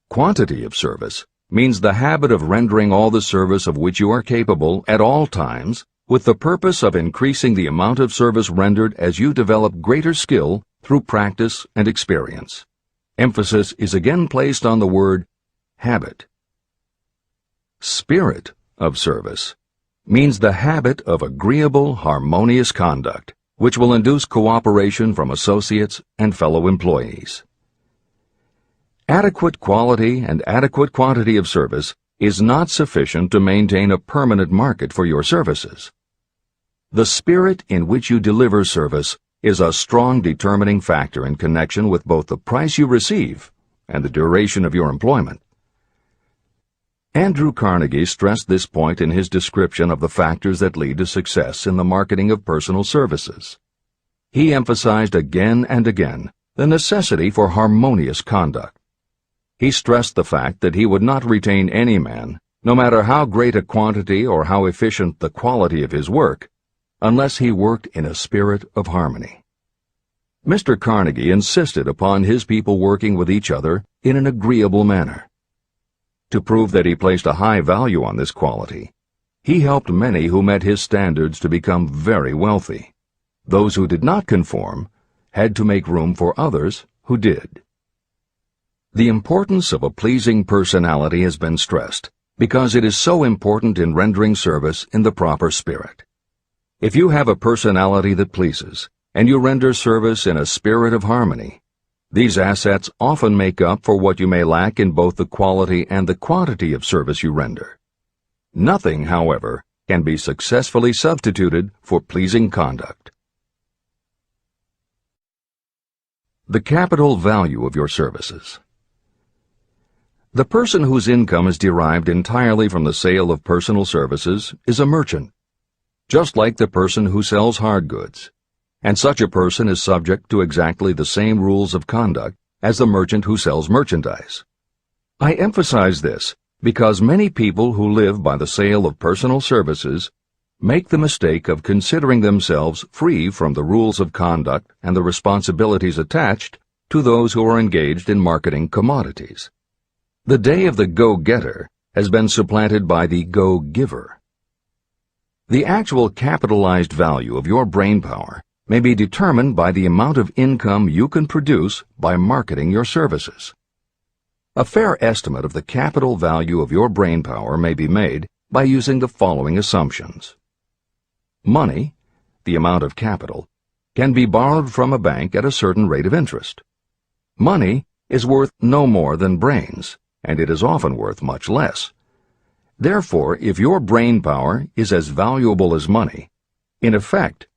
S1: Quantity of service means the habit of rendering all the service of which you are capable at all times, with the purpose of increasing the amount of service rendered as you develop greater skill through practice and experience. Emphasis is again placed on the word habit. Spirit of service means the habit of agreeable, harmonious conduct, which will induce cooperation from associates and fellow employees. Adequate quality and adequate quantity of service is not sufficient to maintain a permanent market for your services. The spirit in which you deliver service is a strong determining factor in connection with both the price you receive and the duration of your employment. Andrew Carnegie stressed this point in his description of the factors that lead to success in the marketing of personal services. He emphasized again and again the necessity for harmonious conduct. He stressed the fact that he would not retain any man, no matter how great a quantity or how efficient the quality of his work, unless he worked in a spirit of harmony. Mr. Carnegie insisted upon his people working with each other in an agreeable manner. To prove that he placed a high value on this quality, he helped many who met his standards to become very wealthy. Those who did not conform had to make room for others who did. The importance of a pleasing personality has been stressed because it is so important in rendering service in the proper spirit. If you have a personality that pleases, and you render service in a spirit of harmony, these assets often make up for what you may lack in both the quality and the quantity of service you render. Nothing, however, can be successfully substituted for pleasing conduct. The capital value of your services. The person whose income is derived entirely from the sale of personal services is a merchant, just like the person who sells hard goods, and such a person is subject to exactly the same rules of conduct as the merchant who sells merchandise. I emphasize this because many people who live by the sale of personal services make the mistake of considering themselves free from the rules of conduct and the responsibilities attached to those who are engaged in marketing commodities. The day of the go-getter has been supplanted by the go-giver. The actual capitalized value of your brainpower may be determined by the amount of income you can produce by marketing your services. A fair estimate of the capital value of your brainpower may be made by using the following assumptions. Money, the amount of capital, can be borrowed from a bank at a certain rate of interest. Money is worth no more than brains, and it is often worth much less. Therefore, if your brainpower is as valuable as money, in effect,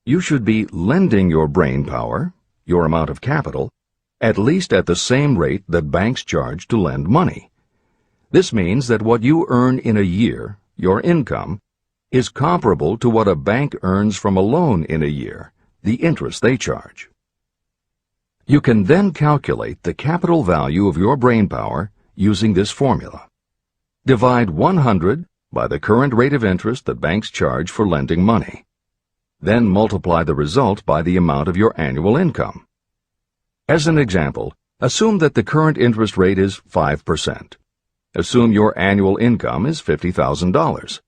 S1: you should be lending your brainpower, your amount of capital, at least at the same rate that banks charge to lend money. This means that what you earn in a year, your income, is comparable to what a bank earns from a loan in a year, the interest they charge. You can then calculate the capital value of your brainpower using this formula. Divide 100 by the current rate of interest that banks charge for lending money. Then multiply the result by the amount of your annual income. As an example, assume that the current interest rate is 5%. Assume your annual income is $50,000.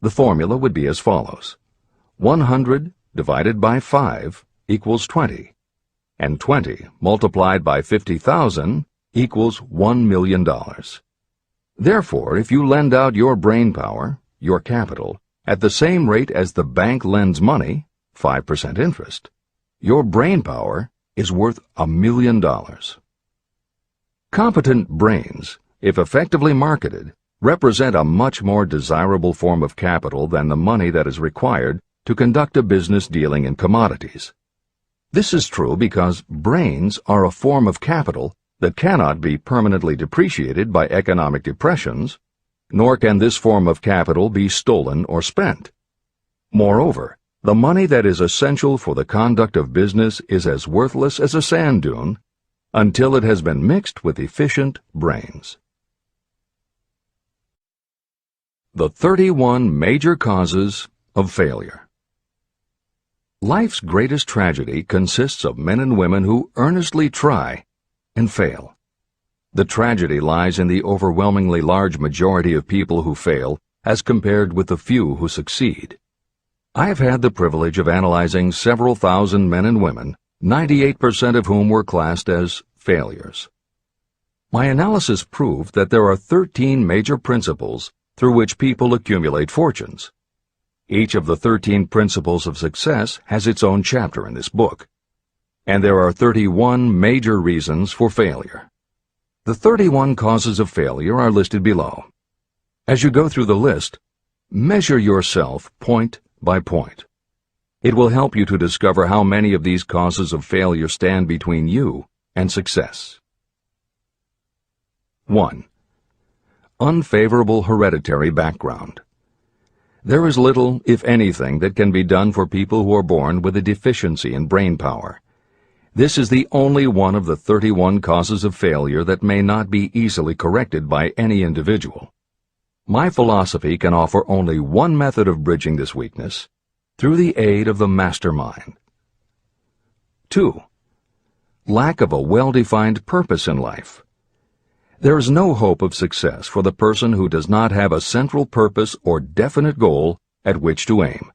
S1: The formula would be as follows. 100 divided by 5 equals 20, and 20 multiplied by 50,000 equals $1 million. Therefore, if you lend out your brainpower, your capital, at the same rate as the bank lends money, 5% interest, your brainpower is worth $1 million. Competent brains, if effectively marketed, represent a much more desirable form of capital than the money that is required to conduct a business dealing in commodities. This is true because brains are a form of capital that cannot be permanently depreciated by economic depressions, nor can this form of capital be stolen or spent. Moreover, the money that is essential for the conduct of business is as worthless as a sand dune until it has been mixed with efficient brains. The 31 major causes of failure. Life's greatest tragedy consists of men and women who earnestly try and fail. The tragedy lies in the overwhelmingly large majority of people who fail as compared with the few who succeed. I have had the privilege of analyzing several thousand men and women, 98% of whom were classed as failures. My analysis proved that there are 13 major principles through which people accumulate fortunes. Each of the 13 principles of success has its own chapter in this book, and there are 31 major reasons for failure. The 31 causes of failure are listed below. As you go through the list, measure yourself point by point. It will help you to discover how many of these causes of failure stand between you and success. 1. Unfavorable hereditary background. There is little, if anything, that can be done for people who are born with a deficiency in brain power. This is the only one of the 31 causes of failure that may not be easily corrected by any individual. My philosophy can offer only one method of bridging this weakness, through the aid of the mastermind. 2. Lack of a well-defined purpose in life. There is no hope of success for the person who does not have a central purpose or definite goal at which to aim.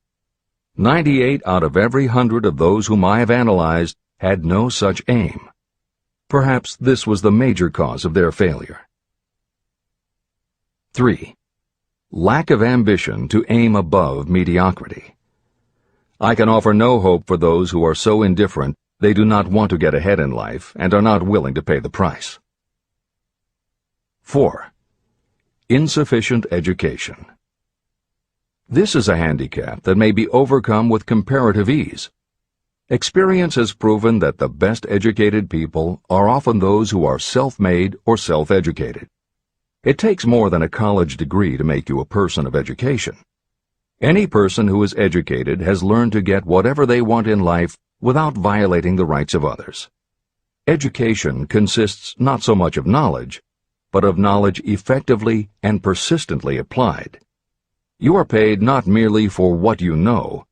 S1: 98 out of every 100 of those whom I have analyzed had no such aim. Perhaps this was the major cause of their failure. 3. Lack of ambition to aim above mediocrity. I can offer no hope for those who are so indifferent they do not want to get ahead in life and are not willing to pay the price. 4. Insufficient education. This is a handicap that may be overcome with comparative ease. Experience has proven that the best educated people are often those who are self-made or self-educated. It takes more than a college degree to make you a person of education. Any person who is educated has learned to get whatever they want in life without violating the rights of others. Education consists not so much of knowledge, but of knowledge effectively and persistently applied. You are paid not merely for what you know,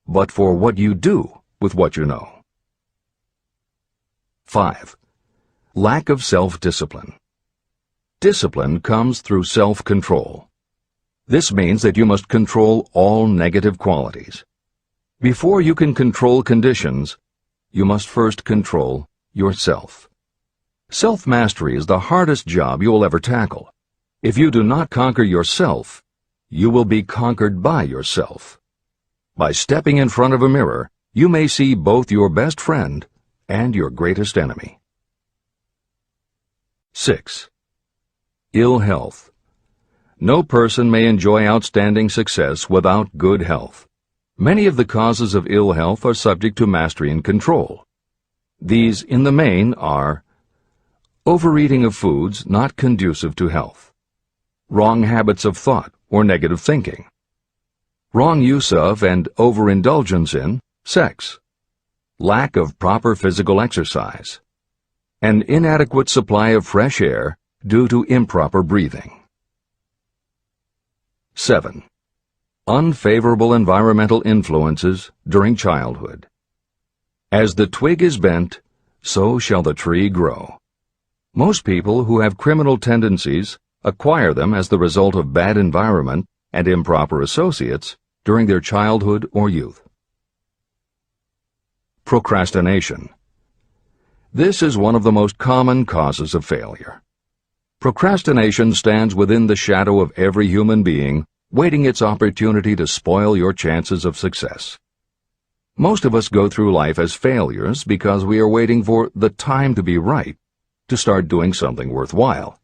S1: but for what you do with what you know. 5. Lack of self-discipline. Discipline comes through self-control. This means that you must control all negative qualities. Before you can control conditions, you must first control yourself. Self-mastery is the hardest job you will ever tackle. If you do not conquer yourself, you will be conquered by yourself. By stepping in front of a mirror, you may see both your best friend and your greatest enemy. 6. Ill health. No person may enjoy outstanding success without good health. Many of the causes of ill health are subject to mastery and control. These, in the main, are overeating of foods not conducive to health, wrong habits of thought or negative thinking, wrong use of and overindulgence in sex, lack of proper physical exercise, an inadequate supply of fresh air due to improper breathing. 7. Unfavorable environmental influences during childhood. As the twig is bent, so shall the tree grow. Most people who have criminal tendencies acquire them as the result of bad environment and improper associates during their childhood or youth. Procrastination. This is one of the most common causes of failure. Procrastination stands within the shadow of every human being, waiting its opportunity to spoil your chances of success. Most of us go through life as failures because we are waiting for the time to be right to start doing something worthwhile.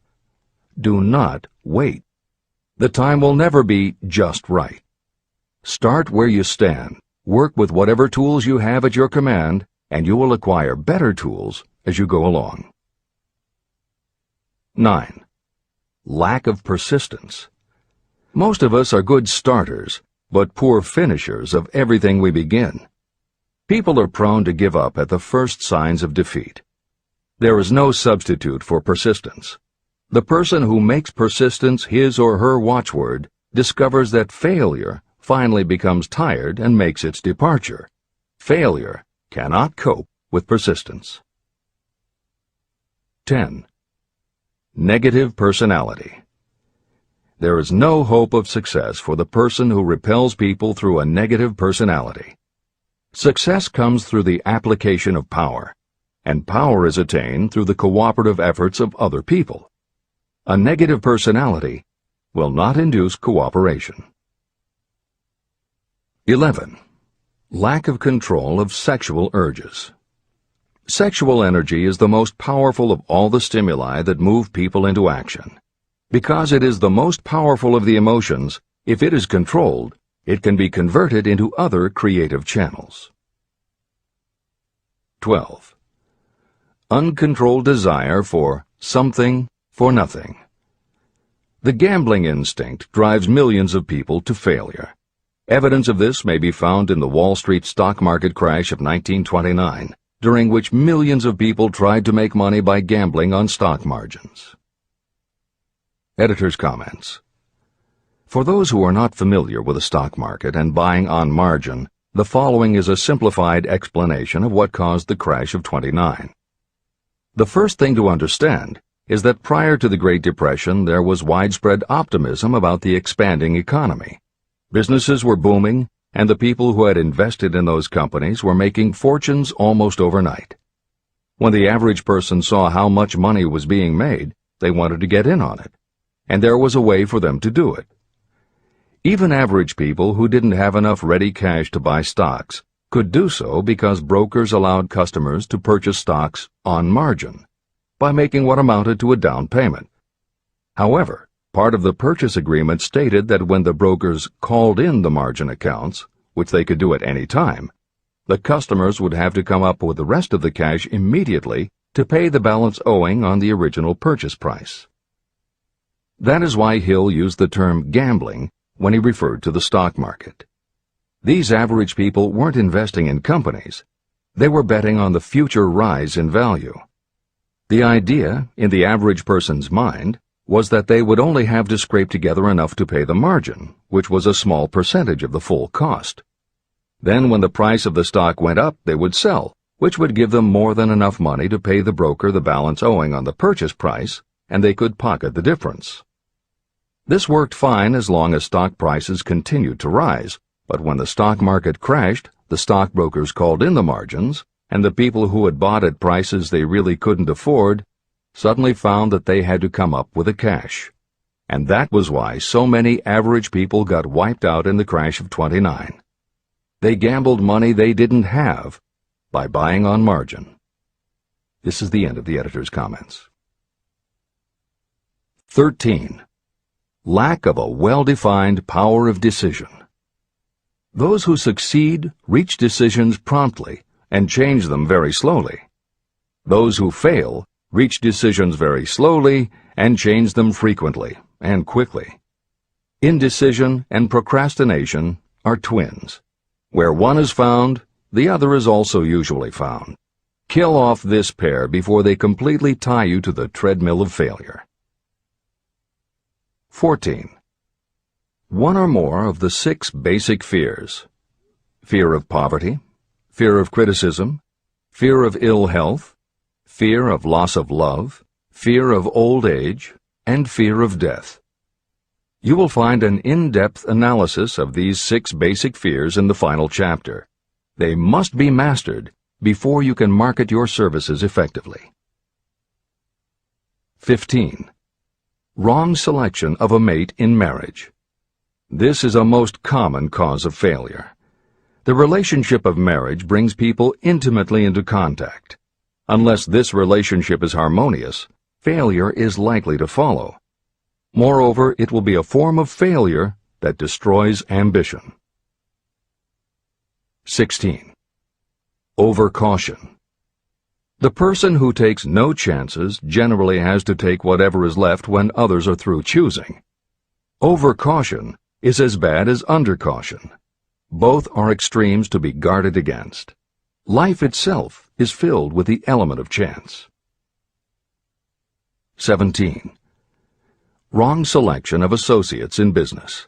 S1: Do not wait. The time will never be just right. Start where you stand. Work with whatever tools you have at your command, and you will acquire better tools as you go along. 9. Lack of persistence. Most of us are good starters, but poor finishers of everything we begin. People are prone to give up at the first signs of defeat. There is no substitute for persistence. The person who makes persistence his or her watchword discovers that failure finally becomes tired and makes its departure. Failure cannot cope with persistence. 10. Negative personality. There is no hope of success for the person who repels people through a negative personality. Success comes through the application of power, and power is attained through the cooperative efforts of other people. A negative personality will not induce cooperation. 11. Lack of control of sexual urges. Sexual energy is the most powerful of all the stimuli that move people into action. Because it is the most powerful of the emotions, if it is controlled, it can be converted into other creative channels. 12. Uncontrolled desire for something for nothing. The gambling instinct drives millions of people to failure. Evidence of this may be found in the Wall Street stock market crash of 1929, during which millions of people tried to make money by gambling on stock margins. Editor's comments. For those who are not familiar with the stock market and buying on margin, the following is a simplified explanation of what caused the crash of '29. The first thing to understand is that prior to the Great Depression there was widespread optimism about the expanding economy. Businesses were booming, and the people who had invested in those companies were making fortunes almost overnight. When the average person saw how much money was being made, they wanted to get in on it, and there was a way for them to do it. Even average people who didn't have enough ready cash to buy stocks could do so because brokers allowed customers to purchase stocks on margin by making what amounted to a down payment. However, part of the purchase agreement stated that when the brokers called in the margin accounts, which they could do at any time, the customers would have to come up with the rest of the cash immediately to pay the balance owing on the original purchase price. That is why Hill used the term gambling when he referred to the stock market. These average people weren't investing in companies. They were betting on the future rise in value. The idea, in the average person's mind, was that they would only have to scrape together enough to pay the margin, which was a small percentage of the full cost. Then when the price of the stock went up, they would sell, which would give them more than enough money to pay the broker the balance owing on the purchase price, and they could pocket the difference. This worked fine as long as stock prices continued to rise, but when the stock market crashed, the stockbrokers called in the margins, and the people who had bought at prices they really couldn't afford suddenly found that they had to come up with the cash. And that was why so many average people got wiped out in the crash of '29. They gambled money they didn't have by buying on margin. This is the end of the editor's comments. 13. Lack of a well-defined power of decision. Those who succeed reach decisions promptly and change them very slowly. Those who fail reach decisions very slowly and change them frequently and quickly. Indecision and procrastination are twins. Where one is found, the other is also usually found. Kill off this pair before they completely tie you to the treadmill of failure. 14. One or more of the 6 basic fears: fear of poverty, fear of criticism, fear of ill health, fear of loss of love, fear of old age, and fear of death. You will find an in-depth analysis of these 6 basic fears in the final chapter. They must be mastered before you can market your services effectively. 15. Wrong selection of a mate in marriage. This is a most common cause of failure. The relationship of marriage brings people intimately into contact. Unless this relationship is harmonious, failure is likely to follow. Moreover, it will be a form of failure that destroys ambition. 16. Overcaution. The person who takes no chances generally has to take whatever is left when others are through choosing. Overcaution is as bad as undercaution. Both are extremes to be guarded against. Life itself is filled with the element of chance. 17. Wrong selection of associates in business.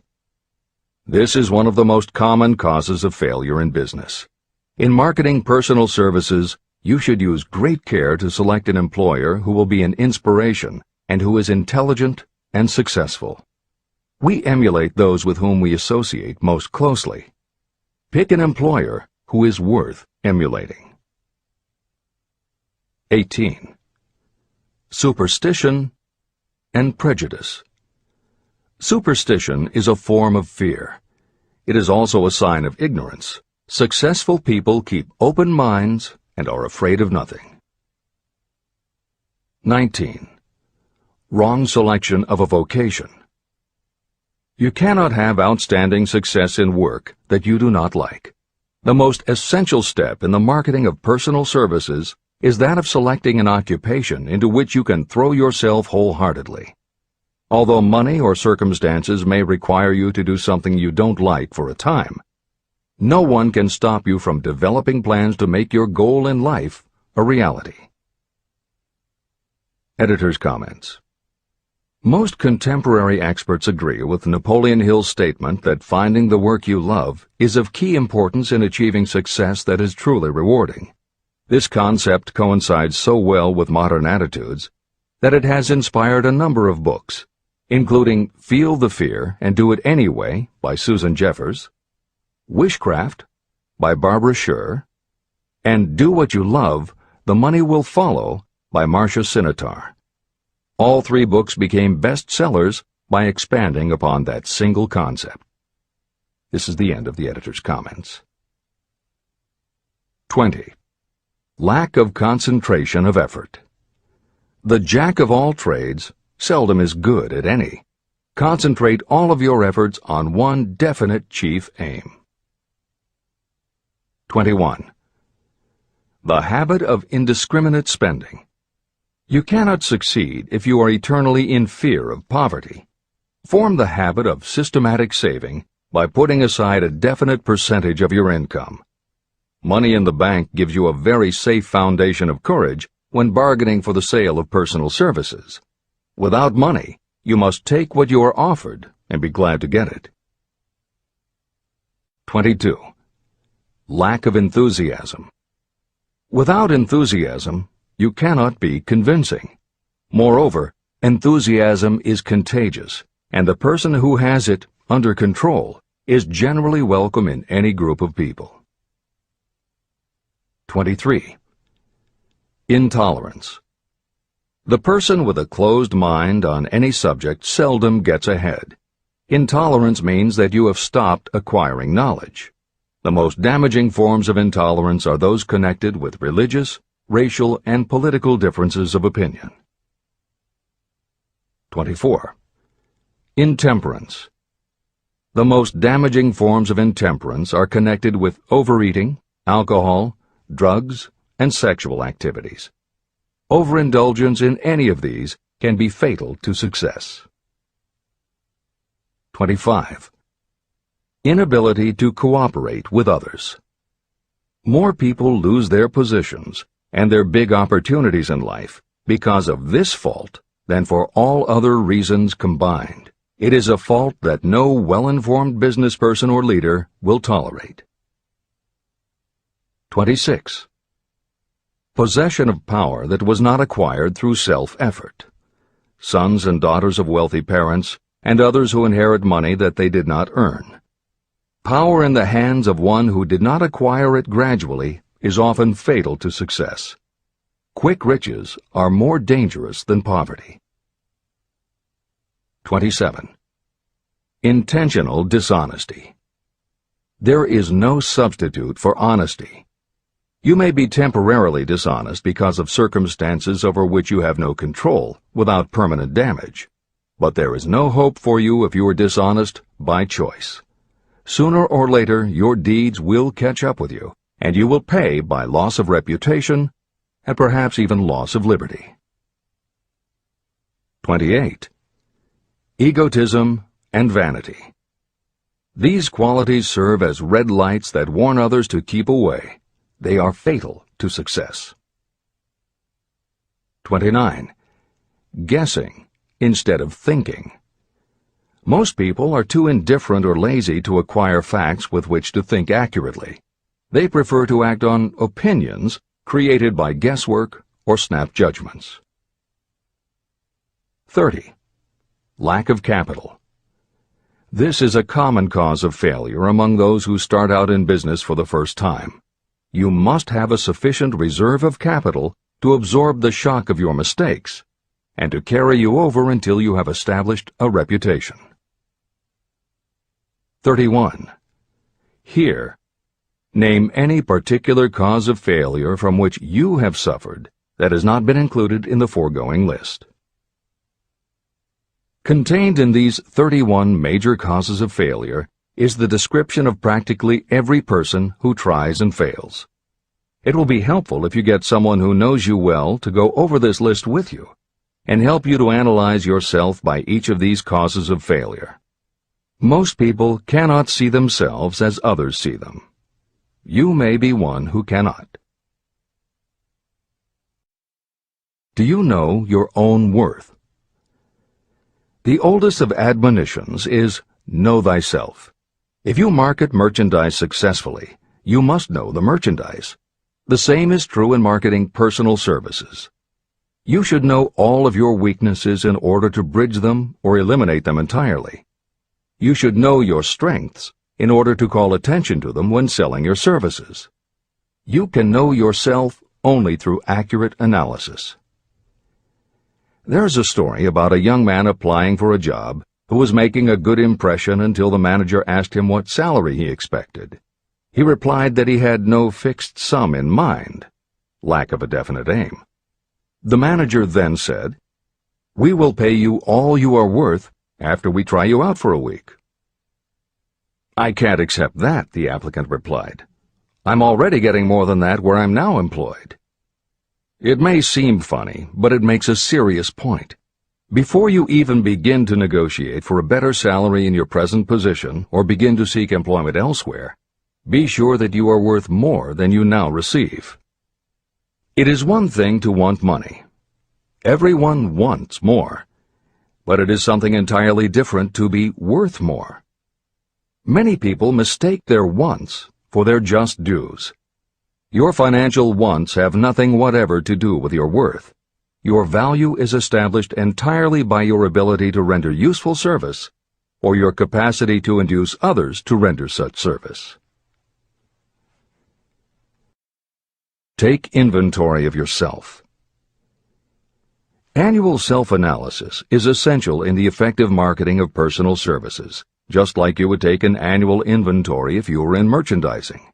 S1: This is one of the most common causes of failure in business. In marketing personal services, you should use great care to select an employer who will be an inspiration and who is intelligent and successful. We emulate those with whom we associate most closely. Pick an employer who is worth emulating. 18. Superstition and prejudice. Superstition is a form of fear. It is also a sign of ignorance. Successful people keep open minds and are afraid of nothing. 19. Wrong selection of a vocation. You cannot have outstanding success in work that you do not like. The most essential step in the marketing of personal services is that of selecting an occupation into which you can throw yourself wholeheartedly. Although money or circumstances may require you to do something you don't like for a time, no one can stop you from developing plans to make your goal in life a reality. Editor's comments. Most contemporary experts agree with Napoleon Hill's statement that finding the work you love is of key importance in achieving success that is truly rewarding. This concept coincides so well with modern attitudes that it has inspired a number of books, including Feel the Fear and Do It Anyway by Susan Jeffers, Wishcraft by Barbara Sher, and Do What You Love, The Money Will Follow by Marcia Sinitar. All three books became bestsellers by expanding upon that single concept. This is the end of the editor's comments. 20. Lack of concentration of effort. The jack of all trades seldom is good at any. Concentrate all of your efforts on one definite chief aim. 21. The habit of indiscriminate spending. You cannot succeed if you are eternally in fear of poverty. Form the habit of systematic saving by putting aside a definite percentage of your income. Money in the bank gives you a very safe foundation of courage when bargaining for the sale of personal services. Without money, you must take what you are offered and be glad to get it. 22. Lack of enthusiasm. Without enthusiasm, you cannot be convincing. Moreover, enthusiasm is contagious, and the person who has it under control is generally welcome in any group of people. 23. Intolerance. The person with a closed mind on any subject seldom gets ahead. Intolerance means that you have stopped acquiring knowledge. The most damaging forms of intolerance are those connected with religious, racial, and political differences of opinion. 24. Intemperance. The most damaging forms of intemperance are connected with overeating, alcohol, drugs, and sexual activities. Overindulgence in any of these can be fatal to success. 25. Inability to cooperate with others. More people lose their positions and their big opportunities in life because of this fault than for all other reasons combined. It is a fault that no well-informed business person or leader will tolerate. 26. Possession of power that was not acquired through self-effort. Sons and daughters of wealthy parents and others who inherit money that they did not earn. Power in the hands of one who did not acquire it gradually is often fatal to success. Quick riches are more dangerous than poverty. 27. Intentional dishonesty. There is no substitute for honesty. You may be temporarily dishonest because of circumstances over which you have no control without permanent damage, but there is no hope for you if you are dishonest by choice. Sooner or later, your deeds will catch up with you, and you will pay by loss of reputation and perhaps even loss of liberty. 28. Egotism and vanity. These qualities serve as red lights that warn others to keep away. They are fatal to success. 29. Guessing instead of thinking. Most people are too indifferent or lazy to acquire facts with which to think accurately. They prefer to act on opinions created by guesswork or snap judgments. 30. Lack of capital. This is a common cause of failure among those who start out in business for the first time. You must have a sufficient reserve of capital to absorb the shock of your mistakes and to carry you over until you have established a reputation. 31. Here, name any particular cause of failure from which you have suffered that has not been included in the foregoing list. Contained in these 31 major causes of failure is the description of practically every person who tries and fails. It will be helpful if you get someone who knows you well to go over this list with you and help you to analyze yourself by each of these causes of failure. Most people cannot see themselves as others see them. You may be one who cannot. Do you know your own worth? The oldest of admonitions is, know thyself. If you market merchandise successfully, you must know the merchandise. The same is true in marketing personal services. You should know all of your weaknesses in order to bridge them or eliminate them entirely. You should know your strengths in order to call attention to them when selling your services. You can know yourself only through accurate analysis. There's a story about a young man applying for a job who was making a good impression until the manager asked him what salary he expected. He replied that he had no fixed sum in mind, lack of a definite aim. The manager then said, "We will pay you all you are worth after we try you out for a week." "I can't accept that," the applicant replied. "I'm already getting more than that where I'm now employed." It may seem funny, but it makes a serious point. Before you even begin to negotiate for a better salary in your present position or begin to seek employment elsewhere, be sure that you are worth more than you now receive. It is one thing to want money. Everyone wants more, but it is something entirely different to be worth more. Many people mistake their wants for their just dues. Your financial wants have nothing whatever to do with your worth. Your value is established entirely by your ability to render useful service or your capacity to induce others to render such service. Take inventory of yourself. Annual self-analysis is essential in the effective marketing of personal services, just like you would take an annual inventory if you were in merchandising.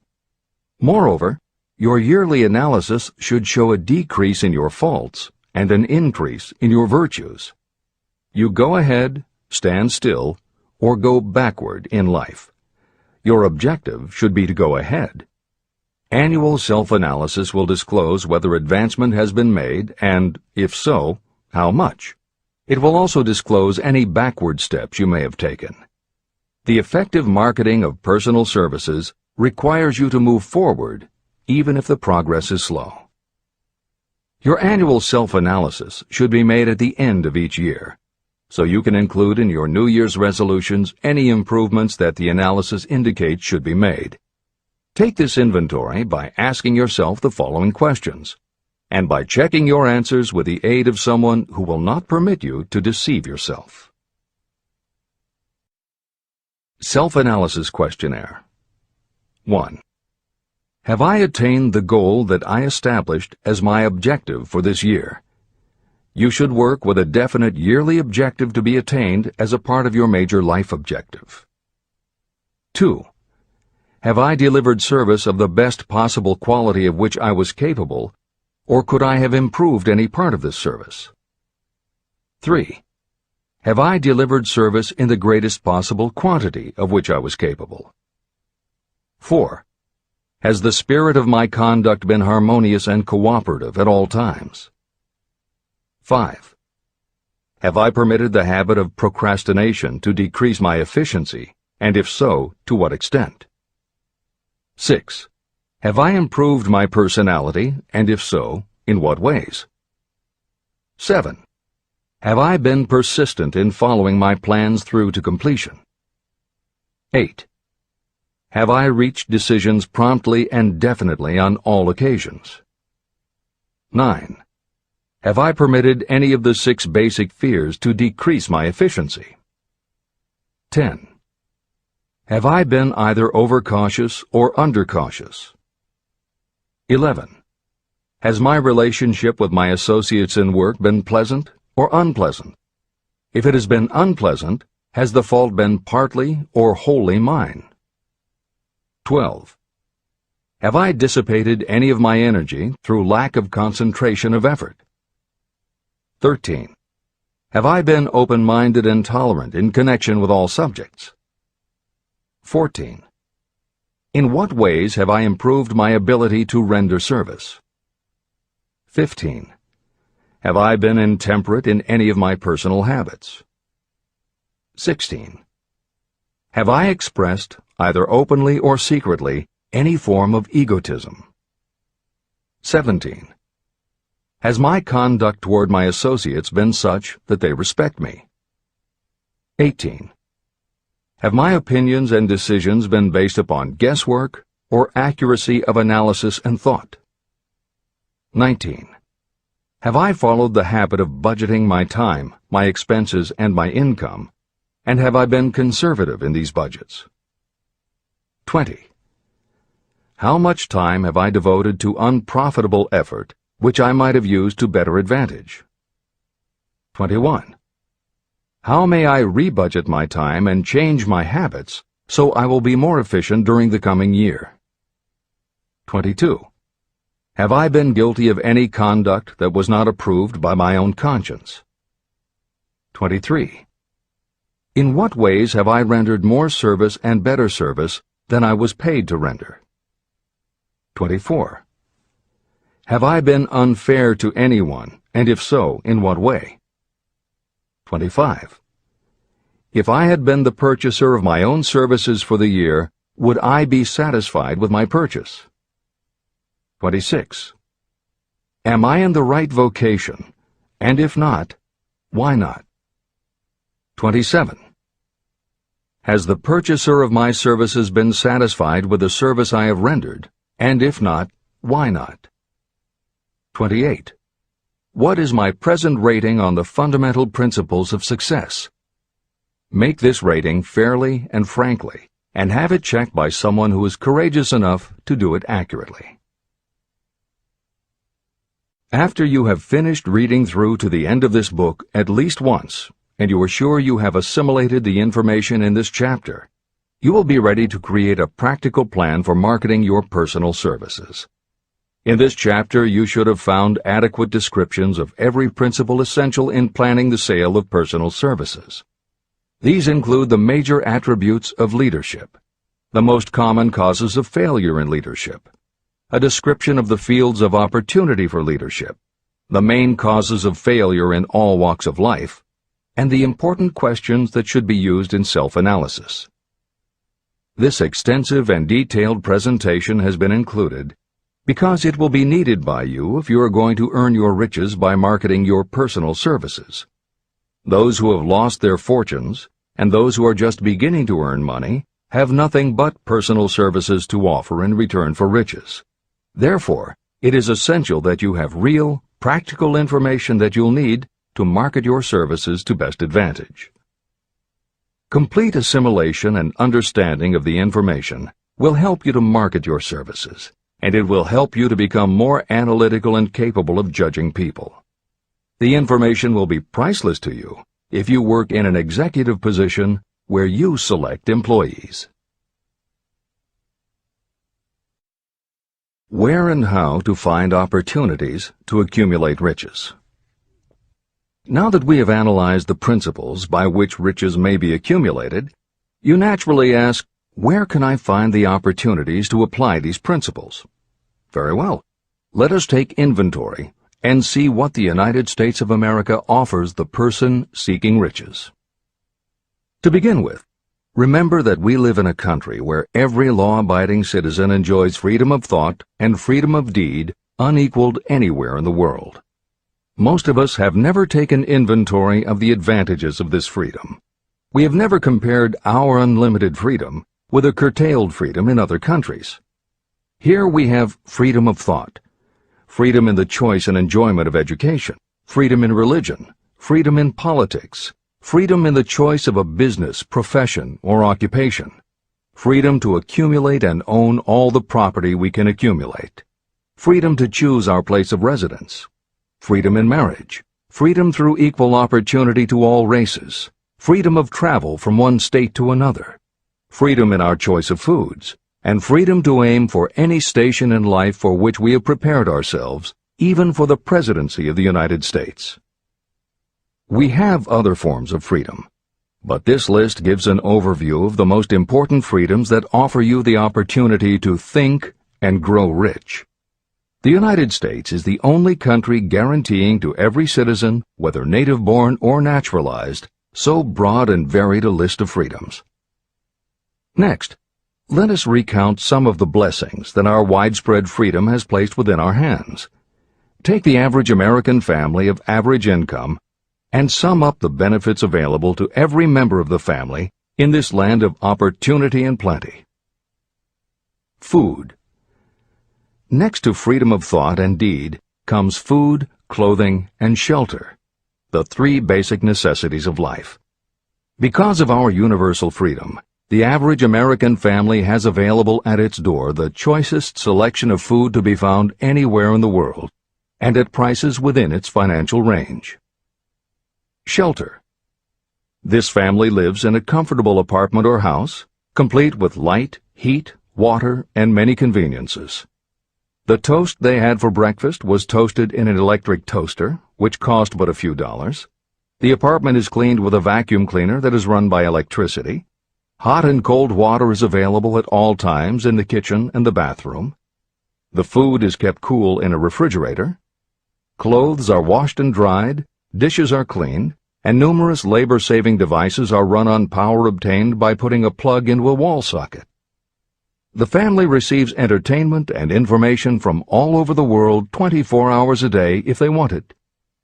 S1: Moreover, your yearly analysis should show a decrease in your faults and an increase in your virtues. You go ahead, stand still, or go backward in life. Your objective should be to go ahead. Annual self-analysis will disclose whether advancement has been made and, if so, how much. It will also disclose any backward steps you may have taken. The effective marketing of personal services requires you to move forward even if the progress is slow. Your annual self-analysis should be made at the end of each year, so you can include in your New Year's resolutions any improvements that the analysis indicates should be made. Take this inventory by asking yourself the following questions, and by checking your answers with the aid of someone who will not permit you to deceive yourself. Self-analysis questionnaire. 1. Have I attained the goal that I established as my objective for this year? You should work with a definite yearly objective to be attained as a part of your major life objective. 2. Have I delivered service of the best possible quality of which I was capable, or could I have improved any part of this service? 3. Have I delivered service in the greatest possible quantity of which I was capable? 4. Has the spirit of my conduct been harmonious and cooperative at all times? 5. Have I permitted the habit of procrastination to decrease my efficiency, and if so, to what extent? 6. Have I improved my personality, and if so, in what ways? 7. Have I been persistent in following my plans through to completion? 8. Have I reached decisions promptly and definitely on all occasions? 9. Have I permitted any of the 6 basic fears to decrease my efficiency? 10. Have I been either overcautious or undercautious? 11. Has my relationship with my associates in work been pleasant or unpleasant? If it has been unpleasant, has the fault been partly or wholly mine? 12. Have I dissipated any of my energy through lack of concentration of effort? 13. Have I been open-minded and tolerant in connection with all subjects? 14. In what ways have I improved my ability to render service? 15. Have I been intemperate in any of my personal habits? 16. Have I expressed, either openly or secretly, any form of egotism? 17. Has my conduct toward my associates been such that they respect me? 18. Have my opinions and decisions been based upon guesswork or accuracy of analysis and thought? 19. Have I followed the habit of budgeting my time, my expenses, and my income, and have I been conservative in these budgets? 20. How much time have I devoted to unprofitable effort which I might have used to better advantage? 21. How may I rebudget my time and change my habits so I will be more efficient during the coming year? 22. Have I been guilty of any conduct that was not approved by my own conscience? 23. In what ways have I rendered more service and better service than I was paid to render? 24. Have I been unfair to anyone, and if so, in what way? 25. If I had been the purchaser of my own services for the year, would I be satisfied with my purchase? 26. Am I in the right vocation, and if not, why not? 27. Has the purchaser of my services been satisfied with the service I have rendered, and if not, why not? 28. What is my present rating on the fundamental principles of success? Make this rating fairly and frankly, and have it checked by someone who is courageous enough to do it accurately. After you have finished reading through to the end of this book at least once, and you are sure you have assimilated the information in this chapter, you will be ready to create a practical plan for marketing your personal services. In this chapter, you should have found adequate descriptions of every principle essential in planning the sale of personal services. These include the major attributes of leadership, the most common causes of failure in leadership, a description of the fields of opportunity for leadership, the main causes of failure in all walks of life, and the important questions that should be used in self-analysis. This extensive and detailed presentation has been included because it will be needed by you if you are going to earn your riches by marketing your personal services. Those who have lost their fortunes and those who are just beginning to earn money have nothing but personal services to offer in return for riches. Therefore, it is essential that you have real, practical information that you'll need to market your services to best advantage. Complete assimilation and understanding of the information will help you to market your services, and it will help you to become more analytical and capable of judging people. The information will be priceless to you if you work in an executive position where you select employees. Where and how to find opportunities to accumulate riches. Now that we have analyzed the principles by which riches may be accumulated, you naturally ask, where can I find the opportunities to apply these principles? Very well. Let us take inventory and see what the United States of America offers the person seeking riches. To begin with, remember that we live in a country where every law-abiding citizen enjoys freedom of thought and freedom of deed unequaled anywhere in the world. Most of us have never taken inventory of the advantages of this freedom. We have never compared our unlimited freedom with a curtailed freedom in other countries. Here we have freedom of thought, freedom in the choice and enjoyment of education, freedom in religion, freedom in politics, freedom in the choice of a business, profession, or occupation, freedom to accumulate and own all the property we can accumulate, freedom to choose our place of residence, freedom in marriage, freedom through equal opportunity to all races, freedom of travel from one state to another, freedom in our choice of foods, and freedom to aim for any station in life for which we have prepared ourselves, even for the presidency of the United States. We have other forms of freedom, but this list gives an overview of the most important freedoms that offer you the opportunity to think and grow rich. The United States is the only country guaranteeing to every citizen, whether native-born or naturalized, so broad and varied a list of freedoms. Next, let us recount some of the blessings that our widespread freedom has placed within our hands. Take the average American family of average income and sum up the benefits available to every member of the family in this land of opportunity and plenty. Food. Next to freedom of thought and deed comes food, clothing, and shelter, the three basic necessities of life. Because of our universal freedom, the average American family has available at its door the choicest selection of food to be found anywhere in the world, and at prices within its financial range. Shelter. This family lives in a comfortable apartment or house, complete with light, heat, water, and many conveniences. The toast they had for breakfast was toasted in an electric toaster, which cost but a few dollars. The apartment is cleaned with a vacuum cleaner that is run by electricity. Hot and cold water is available at all times in the kitchen and the bathroom. The food is kept cool in a refrigerator. Clothes are washed and dried, dishes are cleaned, and numerous labor-saving devices are run on power obtained by putting a plug into a wall socket. The family receives entertainment and information from all over the world 24 hours a day if they want it,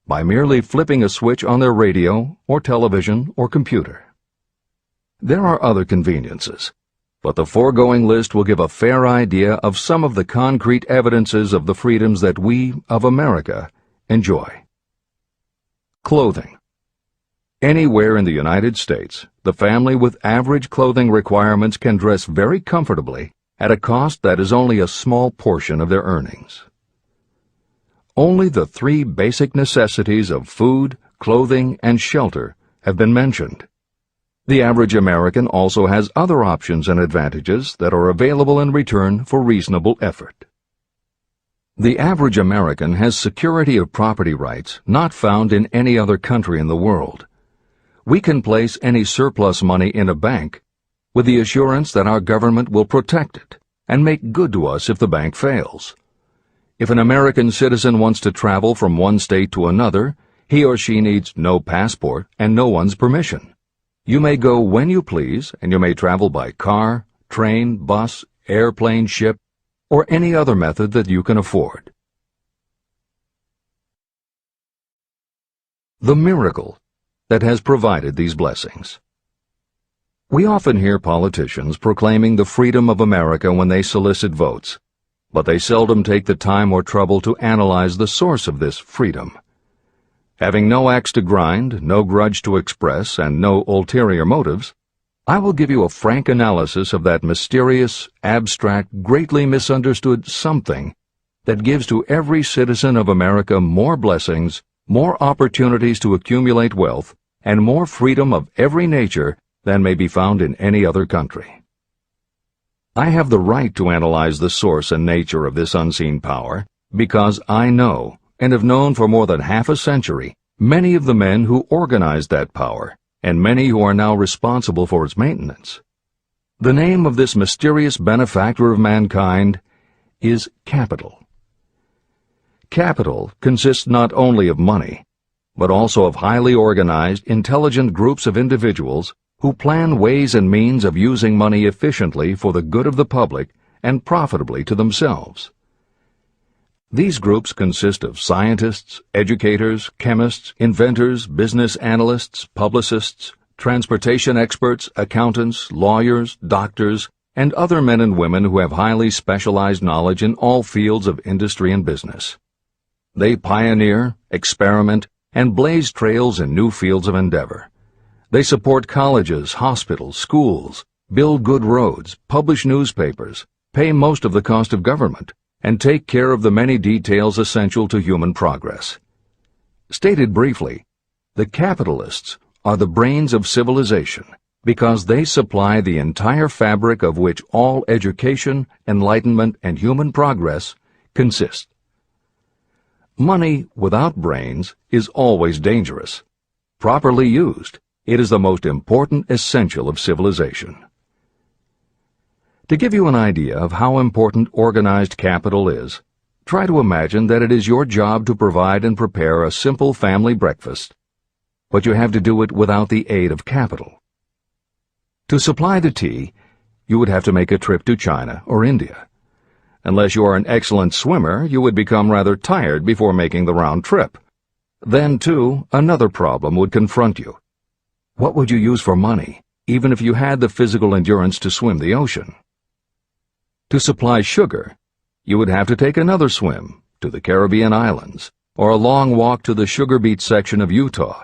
S1: by merely flipping a switch on their radio or television or computer. There are other conveniences, but the foregoing list will give a fair idea of some of the concrete evidences of the freedoms that we, of America, enjoy. Clothing. Anywhere in the United States, the family with average clothing requirements can dress very comfortably at a cost that is only a small portion of their earnings. Only the three basic necessities of food, clothing, and shelter have been mentioned. The average American also has other options and advantages that are available in return for reasonable effort. The average American has security of property rights not found in any other country in the world. We can place any surplus money in a bank with the assurance that our government will protect it and make good to us if the bank fails. If an American citizen wants to travel from one state to another, he or she needs no passport and no one's permission. You may go when you please, and you may travel by car, train, bus, airplane, ship, or any other method that you can afford. The miracle that has provided these blessings. We often hear politicians proclaiming the freedom of America when they solicit votes, but they seldom take the time or trouble to analyze the source of this freedom. Having no axe to grind, no grudge to express, and no ulterior motives, I will give you a frank analysis of that mysterious, abstract, greatly misunderstood something that gives to every citizen of America more blessings, more opportunities to accumulate wealth, and more freedom of every nature than may be found in any other country. I have the right to analyze the source and nature of this unseen power because I know, and have known for more than half a century, many of the men who organized that power, and many who are now responsible for its maintenance. The name of this mysterious benefactor of mankind is capital. Capital consists not only of money, but also of highly organized, intelligent groups of individuals who plan ways and means of using money efficiently for the good of the public and profitably to themselves. These groups consist of scientists, educators, chemists, inventors, business analysts, publicists, transportation experts, accountants, lawyers, doctors, and other men and women who have highly specialized knowledge in all fields of industry and business. They pioneer, experiment, and blaze trails in new fields of endeavor. They support colleges, hospitals, schools, build good roads, publish newspapers, pay most of the cost of government, and take care of the many details essential to human progress. Stated briefly, the capitalists are the brains of civilization because they supply the entire fabric of which all education, enlightenment, and human progress consist. Money without brains is always dangerous. Properly used, it is the most important essential of civilization. To give you an idea of how important organized capital is, try to imagine that it is your job to provide and prepare a simple family breakfast, but you have to do it without the aid of capital. To supply the tea, you would have to make a trip to China or India. Unless you are an excellent swimmer, you would become rather tired before making the round trip. Then, too, another problem would confront you. What would you use for money, even if you had the physical endurance to swim the ocean? To supply sugar, you would have to take another swim to the Caribbean islands, or a long walk to the sugar beet section of Utah.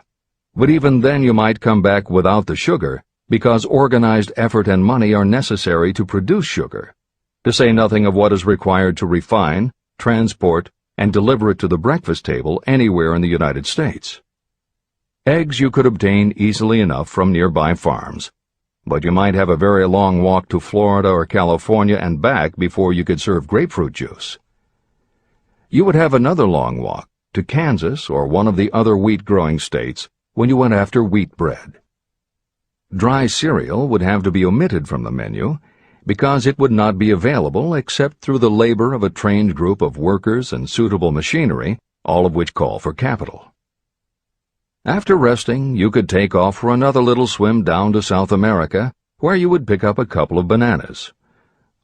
S1: But even then you might come back without the sugar, because organized effort and money are necessary to produce sugar, to say nothing of what is required to refine, transport, and deliver it to the breakfast table anywhere in the United States. Eggs you could obtain easily enough from nearby farms, but you might have a very long walk to Florida or California and back before you could serve grapefruit juice. You would have another long walk to Kansas or one of the other wheat-growing states when you went after wheat bread. Dry cereal would have to be omitted from the menu because it would not be available except through the labor of a trained group of workers and suitable machinery, all of which call for capital. After resting, you could take off for another little swim down to South America, where you would pick up a couple of bananas.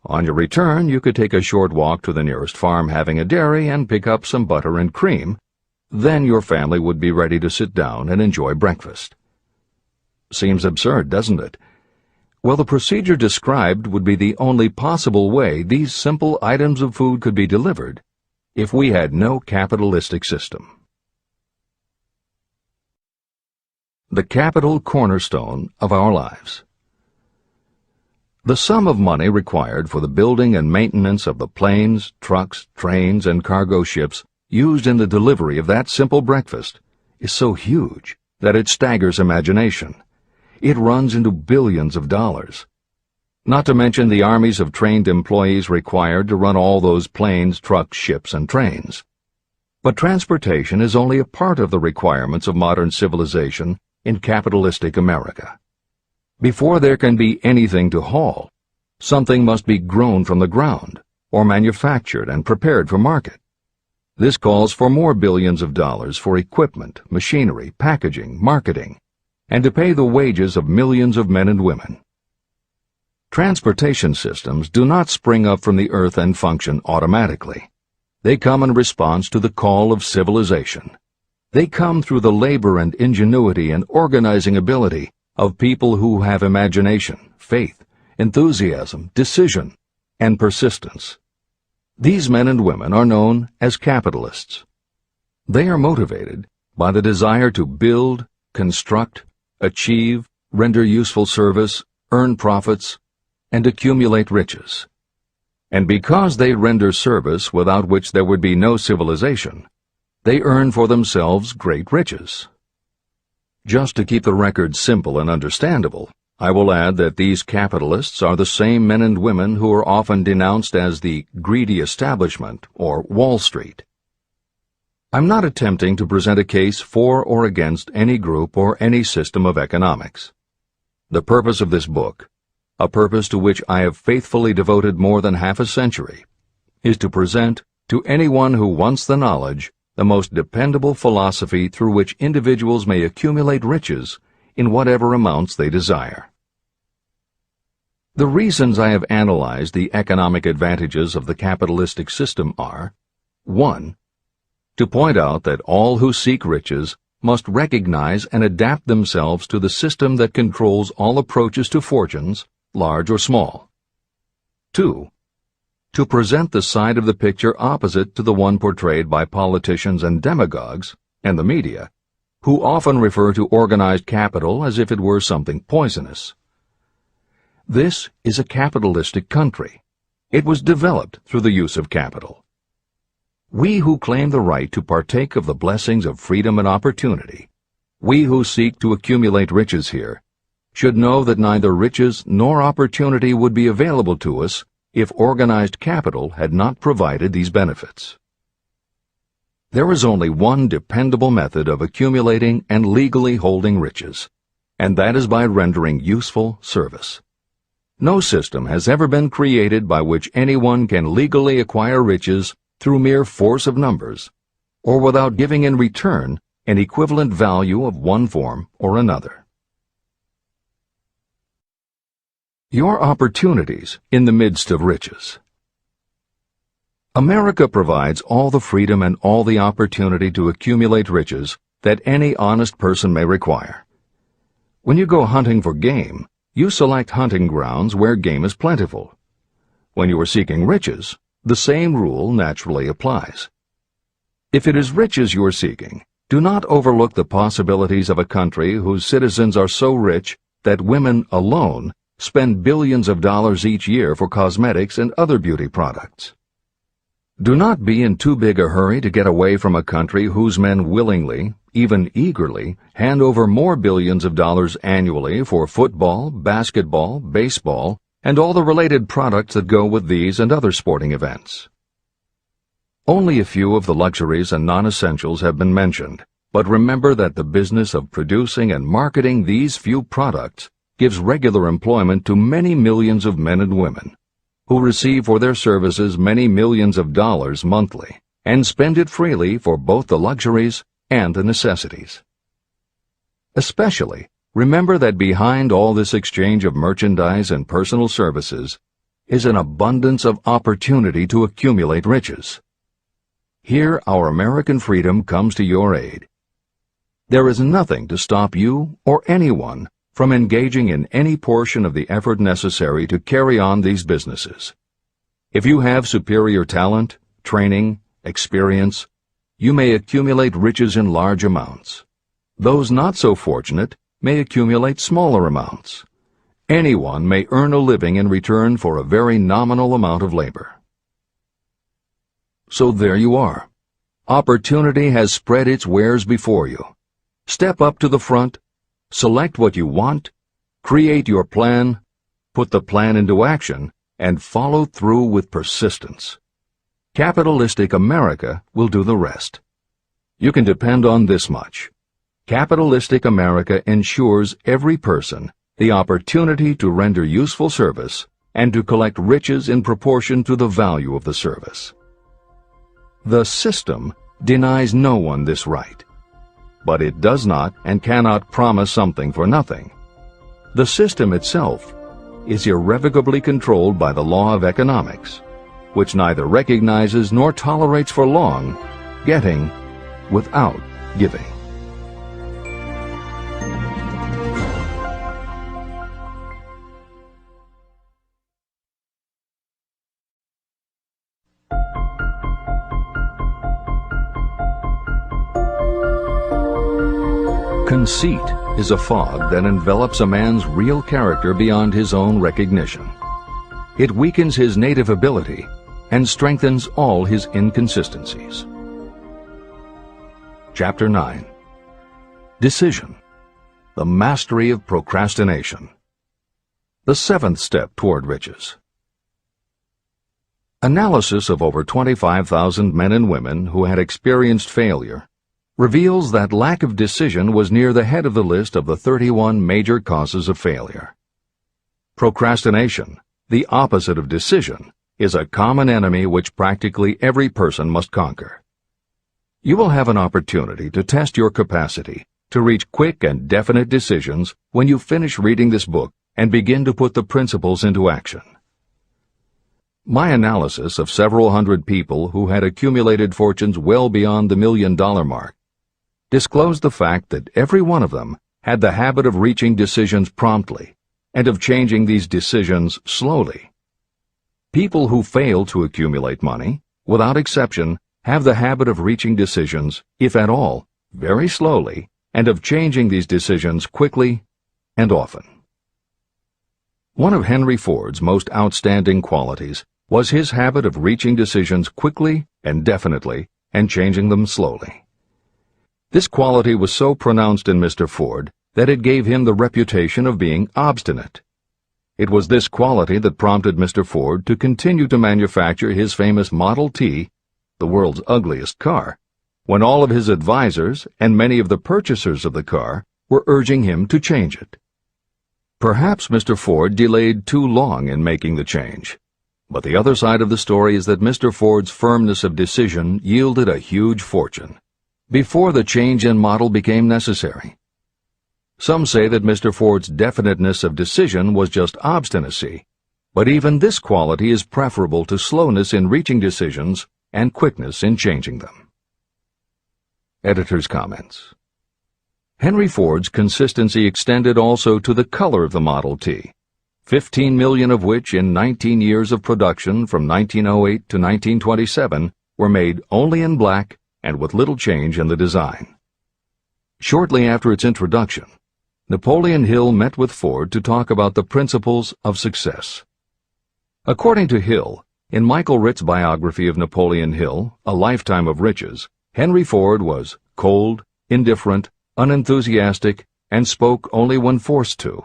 S1: On your return, you could take a short walk to the nearest farm having a dairy and pick up some butter and cream. Then your family would be ready to sit down and enjoy breakfast. Seems absurd, doesn't it? Well, the procedure described would be the only possible way these simple items of food could be delivered if we had no capitalistic system. The capital cornerstone of our lives. The sum of money required for the building and maintenance of the planes, trucks, trains, and cargo ships used in the delivery of that simple breakfast is so huge that it staggers imagination. It runs into billions of dollars. Not to mention the armies of trained employees required to run all those planes, trucks, ships, and trains. But transportation is only a part of the requirements of modern civilization in capitalistic America. Before there can be anything to haul, something must be grown from the ground, or manufactured and prepared for market. This calls for more billions of dollars for equipment, machinery, packaging, marketing, and to pay the wages of millions of men and women. Transportation systems do not spring up from the earth and function automatically. They come in response to the call of civilization. They come through the labor and ingenuity and organizing ability of people who have imagination, faith, enthusiasm, decision, and persistence. These men and women are known as capitalists. They are motivated by the desire to build, construct, achieve, render useful service, earn profits, and accumulate riches. And because they render service without which there would be no civilization, they earn for themselves great riches. Just to keep the record simple and understandable, I will add that these capitalists are the same men and women who are often denounced as the greedy establishment or Wall Street. I'm not attempting to present a case for or against any group or any system of economics. The purpose of this book, a purpose to which I have faithfully devoted more than half a century, is to present to anyone who wants the knowledge the most dependable philosophy through which individuals may accumulate riches in whatever amounts they desire. The reasons I have analyzed the economic advantages of the capitalistic system are: 1. To point out that all who seek riches must recognize and adapt themselves to the system that controls all approaches to fortunes, large or small. 2. To present the side of the picture opposite to the one portrayed by politicians and demagogues and the media, who often refer to organized capital as if it were something poisonous. This is a capitalistic country. It was developed through the use of capital. We who claim the right to partake of the blessings of freedom and opportunity, we who seek to accumulate riches here, should know that neither riches nor opportunity would be available to us if organized capital had not provided these benefits. There is only one dependable method of accumulating and legally holding riches, and that is by rendering useful service. No system has ever been created by which anyone can legally acquire riches through mere force of numbers, or without giving in return an equivalent value of one form or another. Your opportunities in the midst of riches. America provides all the freedom and all the opportunity to accumulate riches that any honest person may require. When you go hunting for game, you select hunting grounds where game is plentiful. When you are seeking riches, the same rule naturally applies. If it is riches you are seeking, do not overlook the possibilities of a country whose citizens are so rich that women alone spend billions of dollars each year for cosmetics and other beauty products. Do not be in too big a hurry to get away from a country whose men willingly, even eagerly, hand over more billions of dollars annually for football, basketball, baseball, and all the related products that go with these and other sporting events. Only a few of the luxuries and non-essentials have been mentioned, but remember that the business of producing and marketing these few products gives regular employment to many millions of men and women, who receive for their services many millions of dollars monthly, and spend it freely for both the luxuries and the necessities. Especially, remember that behind all this exchange of merchandise and personal services is an abundance of opportunity to accumulate riches. Here our American freedom comes to your aid. There is nothing to stop you or anyone from engaging in any portion of the effort necessary to carry on these businesses. If you have superior talent, training, experience, you may accumulate riches in large amounts. Those not so fortunate may accumulate smaller amounts. Anyone may earn a living in return for a very nominal amount of labor. So there you are. Opportunity has spread its wares before you. Step up to the front, select what you want, create your plan, put the plan into action, and follow through with persistence. Capitalistic America will do the rest. You can depend on this much. Capitalistic America ensures every person the opportunity to render useful service and to collect riches in proportion to the value of the service. The system denies no one this right. But it does not and cannot promise something for nothing. The system itself is irrevocably controlled by the law of economics, which neither recognizes nor tolerates for long getting without giving. Conceit is a fog that envelops a man's real character beyond his own recognition. It weakens his native ability and strengthens all his inconsistencies. Chapter 9. Decision. The mastery of procrastination. The seventh step toward riches. Analysis of over 25,000 men and women who had experienced failure reveals that lack of decision was near the head of the list of the 31 major causes of failure. Procrastination, the opposite of decision, is a common enemy which practically every person must conquer. You will have an opportunity to test your capacity to reach quick and definite decisions when you finish reading this book and begin to put the principles into action. My analysis of several hundred people who had accumulated fortunes well beyond the $1 million mark disclosed the fact that every one of them had the habit of reaching decisions promptly and of changing these decisions slowly. People who fail to accumulate money, without exception, have the habit of reaching decisions, if at all, very slowly and of changing these decisions quickly and often. One of Henry Ford's most outstanding qualities was his habit of reaching decisions quickly and definitely and changing them slowly. This quality was so pronounced in Mr. Ford that it gave him the reputation of being obstinate. It was this quality that prompted Mr. Ford to continue to manufacture his famous Model T, the world's ugliest car, when all of his advisors and many of the purchasers of the car were urging him to change it. Perhaps Mr. Ford delayed too long in making the change, but the other side of the story is that Mr. Ford's firmness of decision yielded a huge fortune before the change in model became necessary. Some say that Mr. Ford's definiteness of decision was just obstinacy, but even this quality is preferable to slowness in reaching decisions and quickness in changing them. Editor's comments. Henry Ford's consistency extended also to the color of the Model T, 15 million of which in 19 years of production from 1908 to 1927 were made only in black and with little change in the design. Shortly after its introduction, Napoleon Hill met with Ford to talk about the principles of success. According to Hill, in Michael Ritt's biography of Napoleon Hill, A Lifetime of Riches, Henry Ford was cold, indifferent, unenthusiastic, and spoke only when forced to,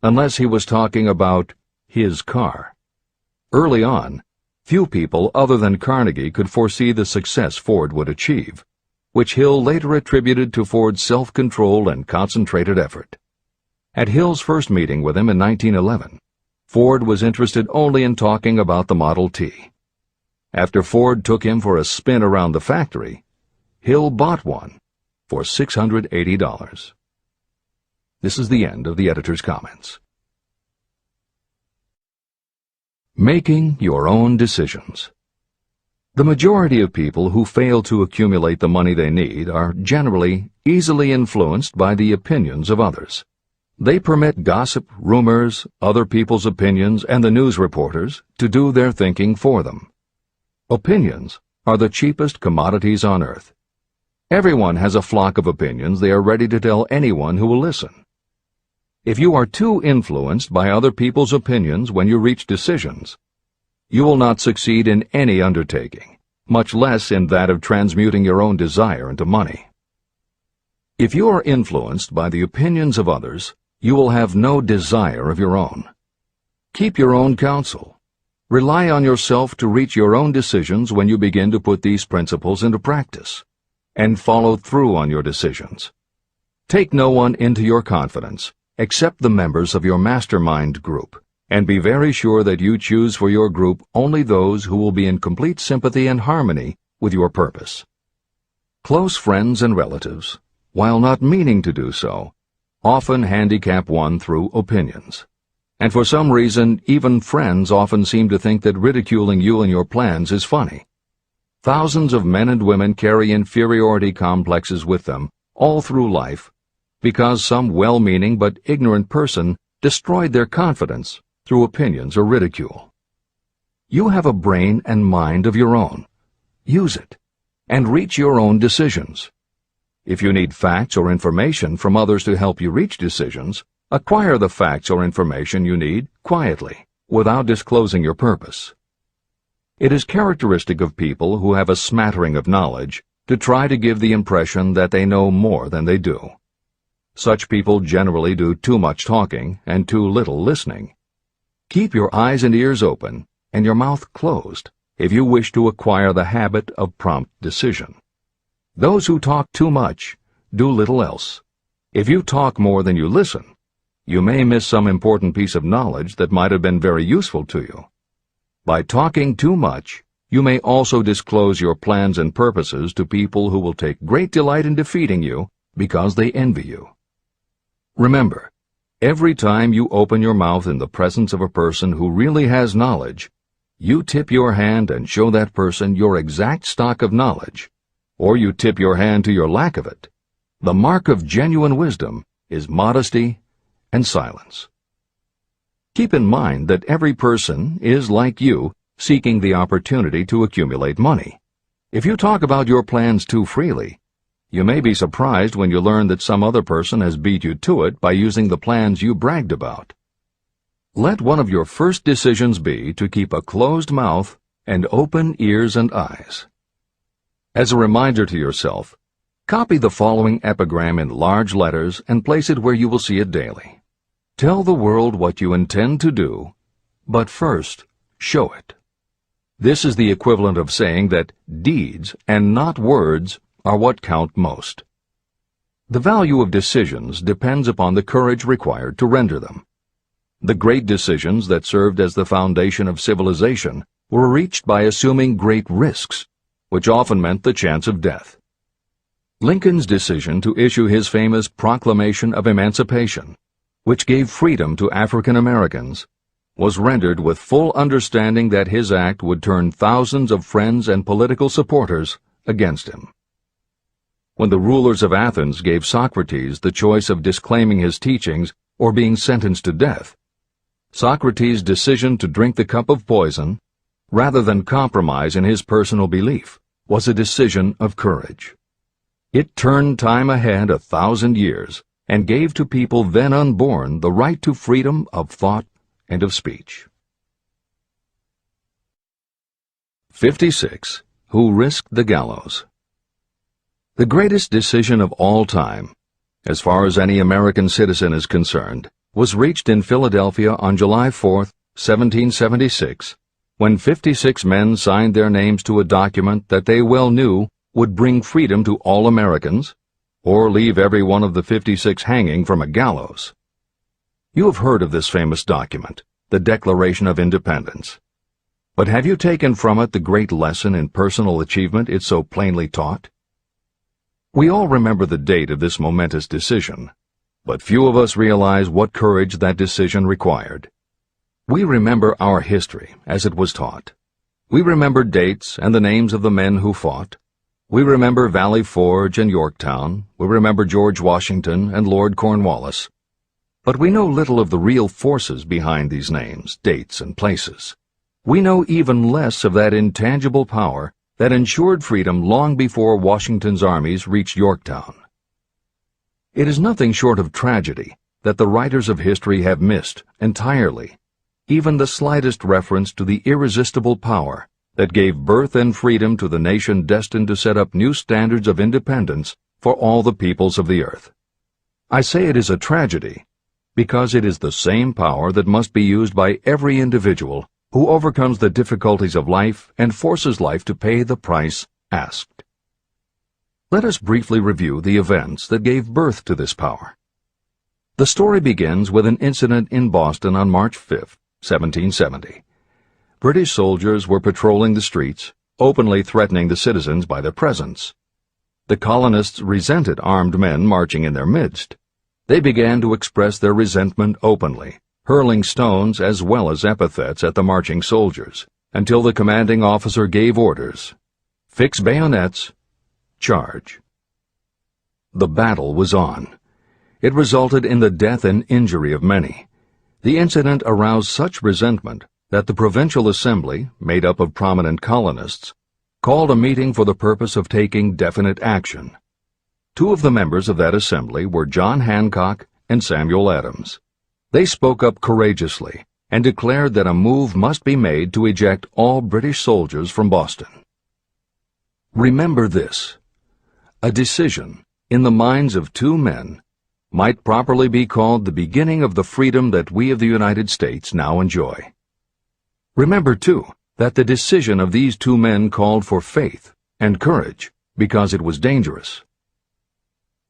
S1: unless he was talking about his car. Early on, few people other than Carnegie could foresee the success Ford would achieve, which Hill later attributed to Ford's self-control and concentrated effort. At Hill's first meeting with him in 1911, Ford was interested only in talking about the Model T. After Ford took him for a spin around the factory, Hill bought one for $680. This is the end of the editor's comments. Making your own decisions. The majority of people who fail to accumulate the money they need are generally easily influenced by the opinions of others. They permit gossip, rumors, other people's opinions, and the news reporters to do their thinking for them. Opinions are the cheapest commodities on earth. Everyone has a flock of opinions they are ready to tell anyone who will listen. If you are too influenced by other people's opinions when you reach decisions, you will not succeed in any undertaking, much less in that of transmuting your own desire into money. If you are influenced by the opinions of others, you will have no desire of your own. Keep your own counsel. Rely on yourself to reach your own decisions when you begin to put these principles into practice, and follow through on your decisions. Take no one into your confidence except the members of your mastermind group, and be very sure that you choose for your group only those who will be in complete sympathy and harmony with your purpose. Close friends and relatives, while not meaning to do so, often handicap one through opinions. And for some reason, even friends often seem to think that ridiculing you and your plans is funny. Thousands of men and women carry inferiority complexes with them all through life because some well-meaning but ignorant person destroyed their confidence through opinions or ridicule. You have a brain and mind of your own. Use it, and reach your own decisions. If you need facts or information from others to help you reach decisions, acquire the facts or information you need quietly, without disclosing your purpose. It is characteristic of people who have a smattering of knowledge to try to give the impression that they know more than they do. Such people generally do too much talking and too little listening. Keep your eyes and ears open and your mouth closed if you wish to acquire the habit of prompt decision. Those who talk too much do little else. If you talk more than you listen, you may miss some important piece of knowledge that might have been very useful to you. By talking too much, you may also disclose your plans and purposes to people who will take great delight in defeating you because they envy you. Remember, every time you open your mouth in the presence of a person who really has knowledge, you tip your hand and show that person your exact stock of knowledge, or you tip your hand to your lack of it. The mark of genuine wisdom is modesty and silence. Keep in mind that every person is, like you, seeking the opportunity to accumulate money. If you talk about your plans too freely, You may be surprised when you learn that some other person has beat you to it by using the plans you bragged about. Let one of your first decisions be to keep a closed mouth and open ears and eyes. As a reminder to yourself, copy the following epigram in large letters and place it where you will see it daily. Tell the world what you intend to do, but first, show it. This is the equivalent of saying that deeds and not words are what count most. The value of decisions depends upon the courage required to render them. The great decisions that served as the foundation of civilization were reached by assuming great risks, which often meant the chance of death. Lincoln's decision to issue his famous Proclamation of Emancipation, which gave freedom to African Americans, was rendered with full understanding that his act would turn thousands of friends and political supporters against him. When the rulers of Athens gave Socrates the choice of disclaiming his teachings or being sentenced to death, Socrates' decision to drink the cup of poison, rather than compromise in his personal belief, was a decision of courage. It turned time ahead 1,000 years and gave to people then unborn the right to freedom of thought and of speech. 56. Who risked the gallows? The greatest decision of all time, as far as any American citizen is concerned, was reached in Philadelphia on July 4, 1776, when 56 men signed their names to a document that they well knew would bring freedom to all Americans, or leave every one of the 56 hanging from a gallows. You have heard of this famous document, the Declaration of Independence. But have you taken from it the great lesson in personal achievement it so plainly taught? We all remember the date of this momentous decision, but few of us realize what courage that decision required. We remember our history as it was taught. We remember dates and the names of the men who fought. We remember Valley Forge and Yorktown. We remember George Washington and Lord Cornwallis. But we know little of the real forces behind these names, dates, and places. We know even less of that intangible power that ensured freedom long before Washington's armies reached Yorktown. It is nothing short of tragedy that the writers of history have missed entirely even the slightest reference to the irresistible power that gave birth and freedom to the nation destined to set up new standards of independence for all the peoples of the earth. I say it is a tragedy because it is the same power that must be used by every individual who overcomes the difficulties of life and forces life to pay the price asked. Let us briefly review the events that gave birth to this power. The story begins with an incident in Boston on March 5, 1770. British soldiers were patrolling the streets, openly threatening the citizens by their presence. The colonists resented armed men marching in their midst. They began to express their resentment openly, hurling stones as well as epithets at the marching soldiers, until the commanding officer gave orders. Fix bayonets. Charge. The battle was on. It resulted in the death and injury of many. The incident aroused such resentment that the Provincial Assembly, made up of prominent colonists, called a meeting for the purpose of taking definite action. Two of the members of that assembly were John Hancock and Samuel Adams. They spoke up courageously and declared that a move must be made to eject all British soldiers from Boston. Remember this. A decision, in the minds of two men, might properly be called the beginning of the freedom that we of the United States now enjoy. Remember, too, that the decision of these two men called for faith and courage because it was dangerous.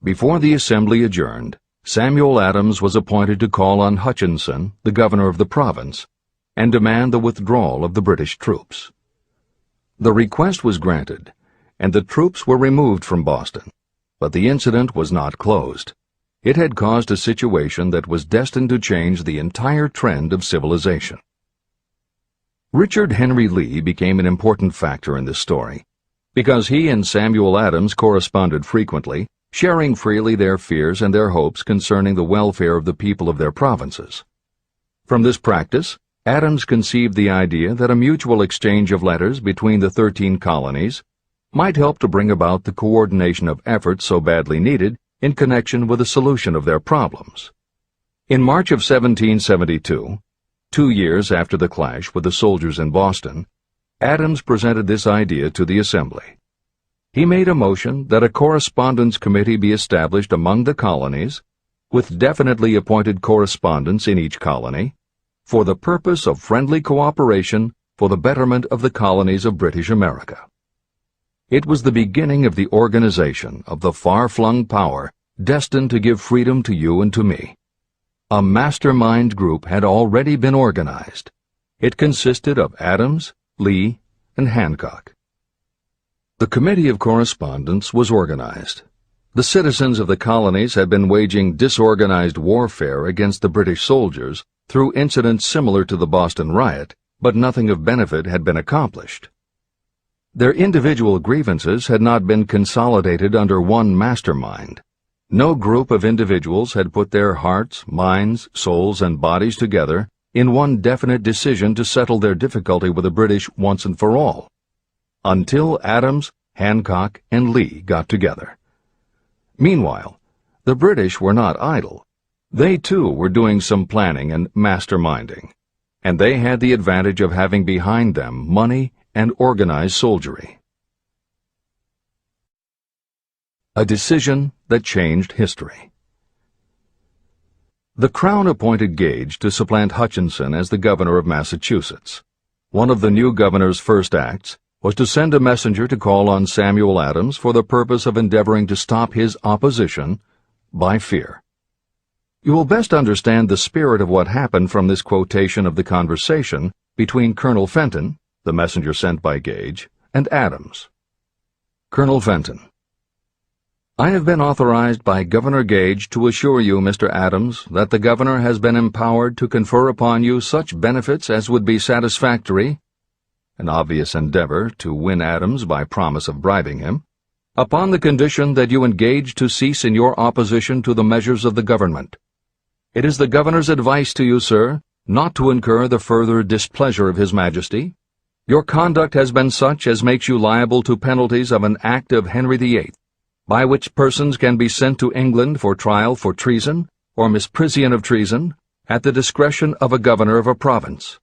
S1: Before the assembly adjourned, Samuel Adams was appointed to call on Hutchinson, the governor of the province, and demand the withdrawal of the British troops. The request was granted, and the troops were removed from Boston, but the incident was not closed. It had caused a situation that was destined to change the entire trend of civilization. Richard Henry Lee became an important factor in this story, because he and Samuel Adams corresponded frequently, sharing freely their fears and their hopes concerning the welfare of the people of their provinces. From this practice, Adams conceived the idea that a mutual exchange of letters between the 13 colonies might help to bring about the coordination of efforts so badly needed in connection with the solution of their problems. In March of 1772, 2 years after the clash with the soldiers in Boston, Adams presented this idea to the Assembly. He made a motion that a correspondence committee be established among the colonies, with definitely appointed correspondents in each colony, for the purpose of friendly cooperation for the betterment of the colonies of British America. It was the beginning of the organization of the far-flung power destined to give freedom to you and to me. A mastermind group had already been organized. It consisted of Adams, Lee, and Hancock. The Committee of Correspondence was organized. The citizens of the colonies had been waging disorganized warfare against the British soldiers through incidents similar to the Boston riot, but nothing of benefit had been accomplished. Their individual grievances had not been consolidated under one mastermind. No group of individuals had put their hearts, minds, souls, and bodies together in one definite decision to settle their difficulty with the British once and for all, until Adams, Hancock, and Lee got together. Meanwhile, the British were not idle. They too were doing some planning and masterminding, and they had the advantage of having behind them money and organized soldiery. A decision that changed history. The Crown appointed Gage to supplant Hutchinson as the governor of Massachusetts. One of the new governor's first acts was to send a messenger to call on Samuel Adams for the purpose of endeavoring to stop his opposition by fear. You will best understand the spirit of what happened from this quotation of the conversation between Colonel Fenton, the messenger sent by Gage, and Adams. Colonel Fenton: I have been authorized by Governor Gage to assure you, Mr. Adams, that the governor has been empowered to confer upon you such benefits as would be satisfactory, an obvious endeavor to win Adams by promise of bribing him, upon the condition that you engage to cease in your opposition to the measures of the government. It is the governor's advice to you, sir, not to incur the further displeasure of His Majesty. Your conduct has been such as makes you liable to penalties of an act of Henry VIII, by which persons can be sent to England for trial for treason or misprision of treason at the discretion of a governor of a province.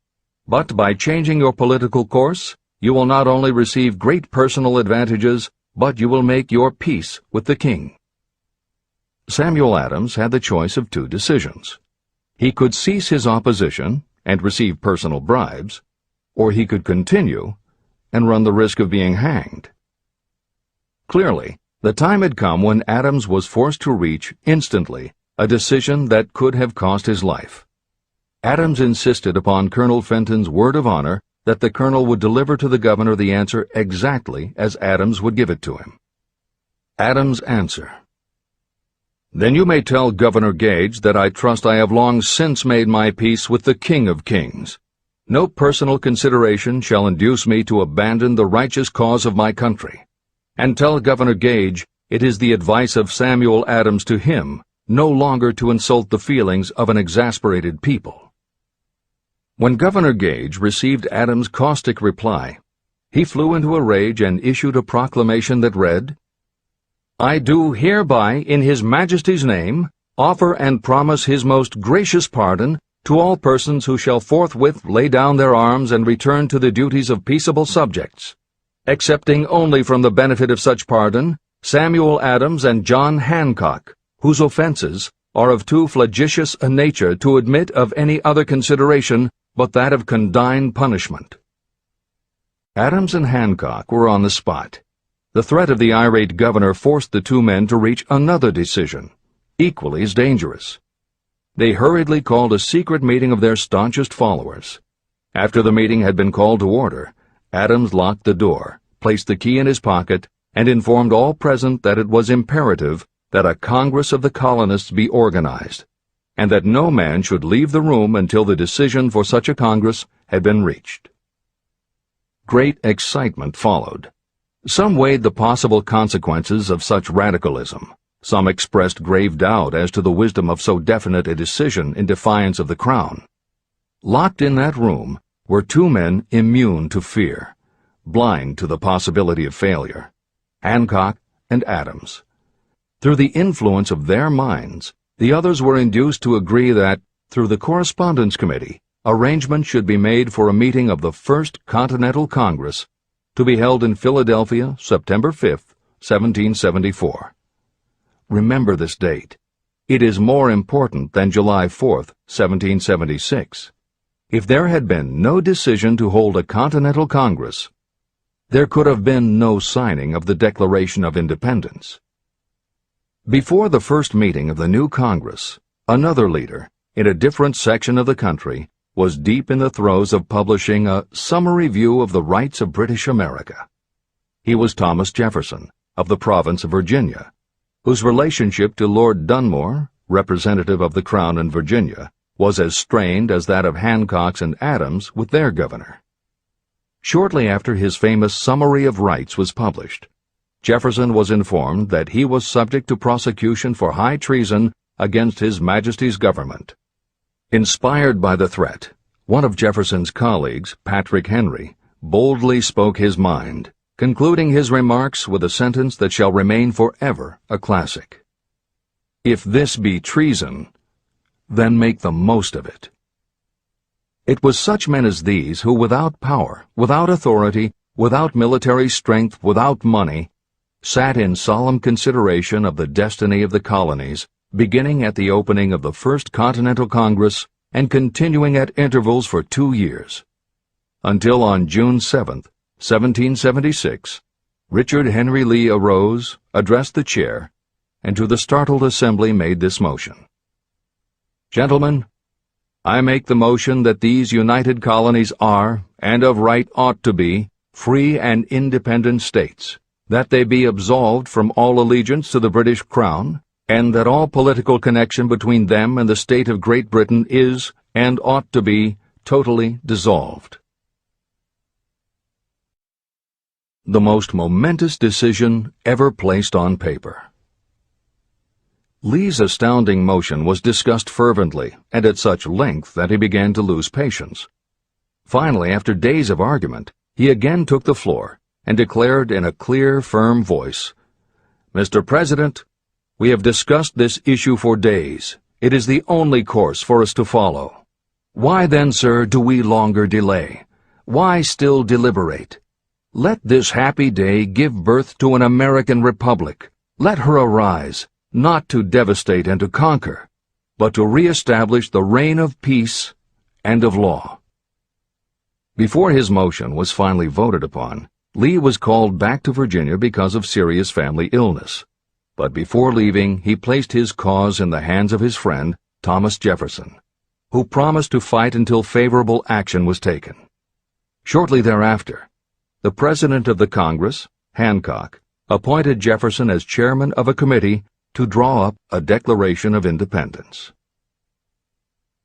S1: But by changing your political course, you will not only receive great personal advantages, but you will make your peace with the king. Samuel Adams had the choice of two decisions. He could cease his opposition and receive personal bribes, or he could continue and run the risk of being hanged. Clearly, the time had come when Adams was forced to reach, instantly, a decision that could have cost his life. Adams insisted upon Colonel Fenton's word of honor that the colonel would deliver to the governor the answer exactly as Adams would give it to him. Adams' answer: Then you may tell Governor Gage that I trust I have long since made my peace with the King of Kings. No personal consideration shall induce me to abandon the righteous cause of my country. And tell Governor Gage it is the advice of Samuel Adams to him no longer to insult the feelings of an exasperated people. When Governor Gage received Adams' caustic reply, he flew into a rage and issued a proclamation that read, I do hereby, in His Majesty's name, offer and promise His most gracious pardon to all persons who shall forthwith lay down their arms and return to the duties of peaceable subjects, excepting only from the benefit of such pardon Samuel Adams and John Hancock, whose offenses are of too flagitious a nature to admit of any other consideration but that of condign punishment. Adams and Hancock were on the spot. The threat of the irate governor forced the two men to reach another decision, equally as dangerous. They hurriedly called a secret meeting of their staunchest followers. After the meeting had been called to order, Adams locked the door, placed the key in his pocket, and informed all present that it was imperative that a Congress of the colonists be organized, and that no man should leave the room until the decision for such a Congress had been reached. Great excitement followed. Some weighed the possible consequences of such radicalism. Some expressed grave doubt as to the wisdom of so definite a decision in defiance of the Crown. Locked in that room were two men immune to fear, blind to the possibility of failure. Hancock, and Adams. Through the influence of their minds, the others were induced to agree that, through the Correspondence Committee, arrangements should be made for a meeting of the First Continental Congress to be held in Philadelphia, September 5, 1774. Remember this date. It is more important than July 4, 1776. If there had been no decision to hold a Continental Congress, there could have been no signing of the Declaration of Independence. Before the first meeting of the new Congress, another leader, in a different section of the country, was deep in the throes of publishing a summary view of the rights of British America. He was Thomas Jefferson, of the province of Virginia, whose relationship to Lord Dunmore, representative of the Crown in Virginia, was as strained as that of Hancock's and Adams with their governor. Shortly after his famous Summary of Rights was published, Jefferson was informed that he was subject to prosecution for high treason against His Majesty's government. Inspired by the threat, one of Jefferson's colleagues, Patrick Henry, boldly spoke his mind, concluding his remarks with a sentence that shall remain forever a classic. "If this be treason, then make the most of it." It was such men as these who, without power, without authority, without military strength, without money, sat in solemn consideration of the destiny of the colonies, beginning at the opening of the First Continental Congress and continuing at intervals for 2 years, until on June 7, 1776, Richard Henry Lee arose, addressed the chair, and to the startled assembly made this motion: "Gentlemen, I make the motion that these united colonies are, and of right ought to be, free and independent states, that they be absolved from all allegiance to the British Crown, and that all political connection between them and the state of Great Britain is, and ought to be, totally dissolved." The most momentous decision ever placed on paper. Lee's astounding motion was discussed fervently and at such length that he began to lose patience. Finally, after days of argument, he again took the floor and declared in a clear, firm voice, "Mr. President, we have discussed this issue for days. It is the only course for us to follow. Why then, sir, do we longer delay? Why still deliberate? Let this happy day give birth to an American republic. Let her arise, not to devastate and to conquer, but to re-establish the reign of peace and of law." Before his motion was finally voted upon, Lee was called back to Virginia because of serious family illness. But before leaving, he placed his cause in the hands of his friend, Thomas Jefferson, who promised to fight until favorable action was taken. Shortly thereafter, the President of the Congress, Hancock, appointed Jefferson as chairman of a committee to draw up a Declaration of Independence.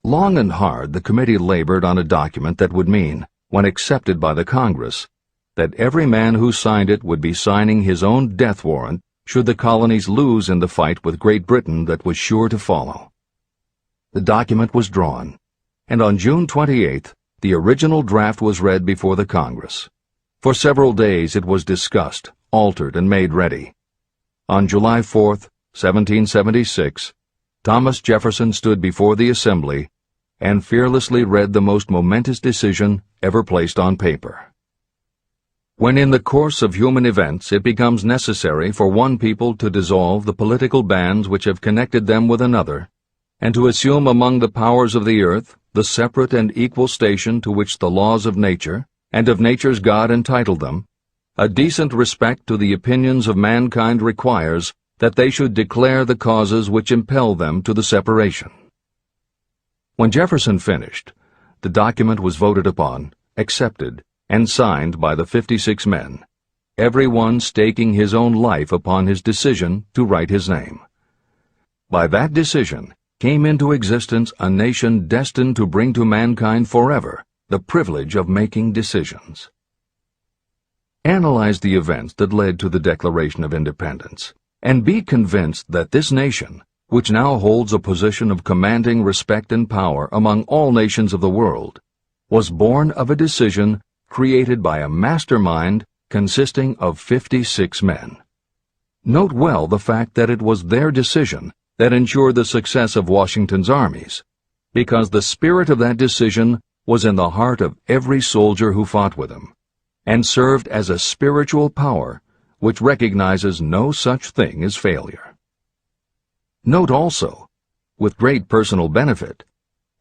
S1: Long and hard the committee labored on a document that would mean, when accepted by the Congress, that every man who signed it would be signing his own death warrant should the colonies lose in the fight with Great Britain that was sure to follow. The document was drawn, and on June 28th, the original draft was read before the Congress. For several days it was discussed, altered, and made ready. On July 4th, 1776, Thomas Jefferson stood before the Assembly and fearlessly read the most momentous decision ever placed on paper. When in the course of human events it becomes necessary for one people to dissolve the political bands which have connected them with another, and to assume among the powers of the earth the separate and equal station to which the laws of nature and of nature's God entitled them, a decent respect to the opinions of mankind requires that they should declare the causes which impel them to the separation. When Jefferson finished, the document was voted upon, accepted, and signed by the 56 men, every one staking his own life upon his decision to write his name. By that decision came into existence a nation destined to bring to mankind forever the privilege of making decisions. Analyze the events that led to the Declaration of Independence, and be convinced that this nation, which now holds a position of commanding respect and power among all nations of the world, was born of a decision created by a mastermind consisting of 56 men. Note well the fact that it was their decision that ensured the success of Washington's armies, because the spirit of that decision was in the heart of every soldier who fought with him, and served as a spiritual power which recognizes no such thing as failure. Note also, with great personal benefit,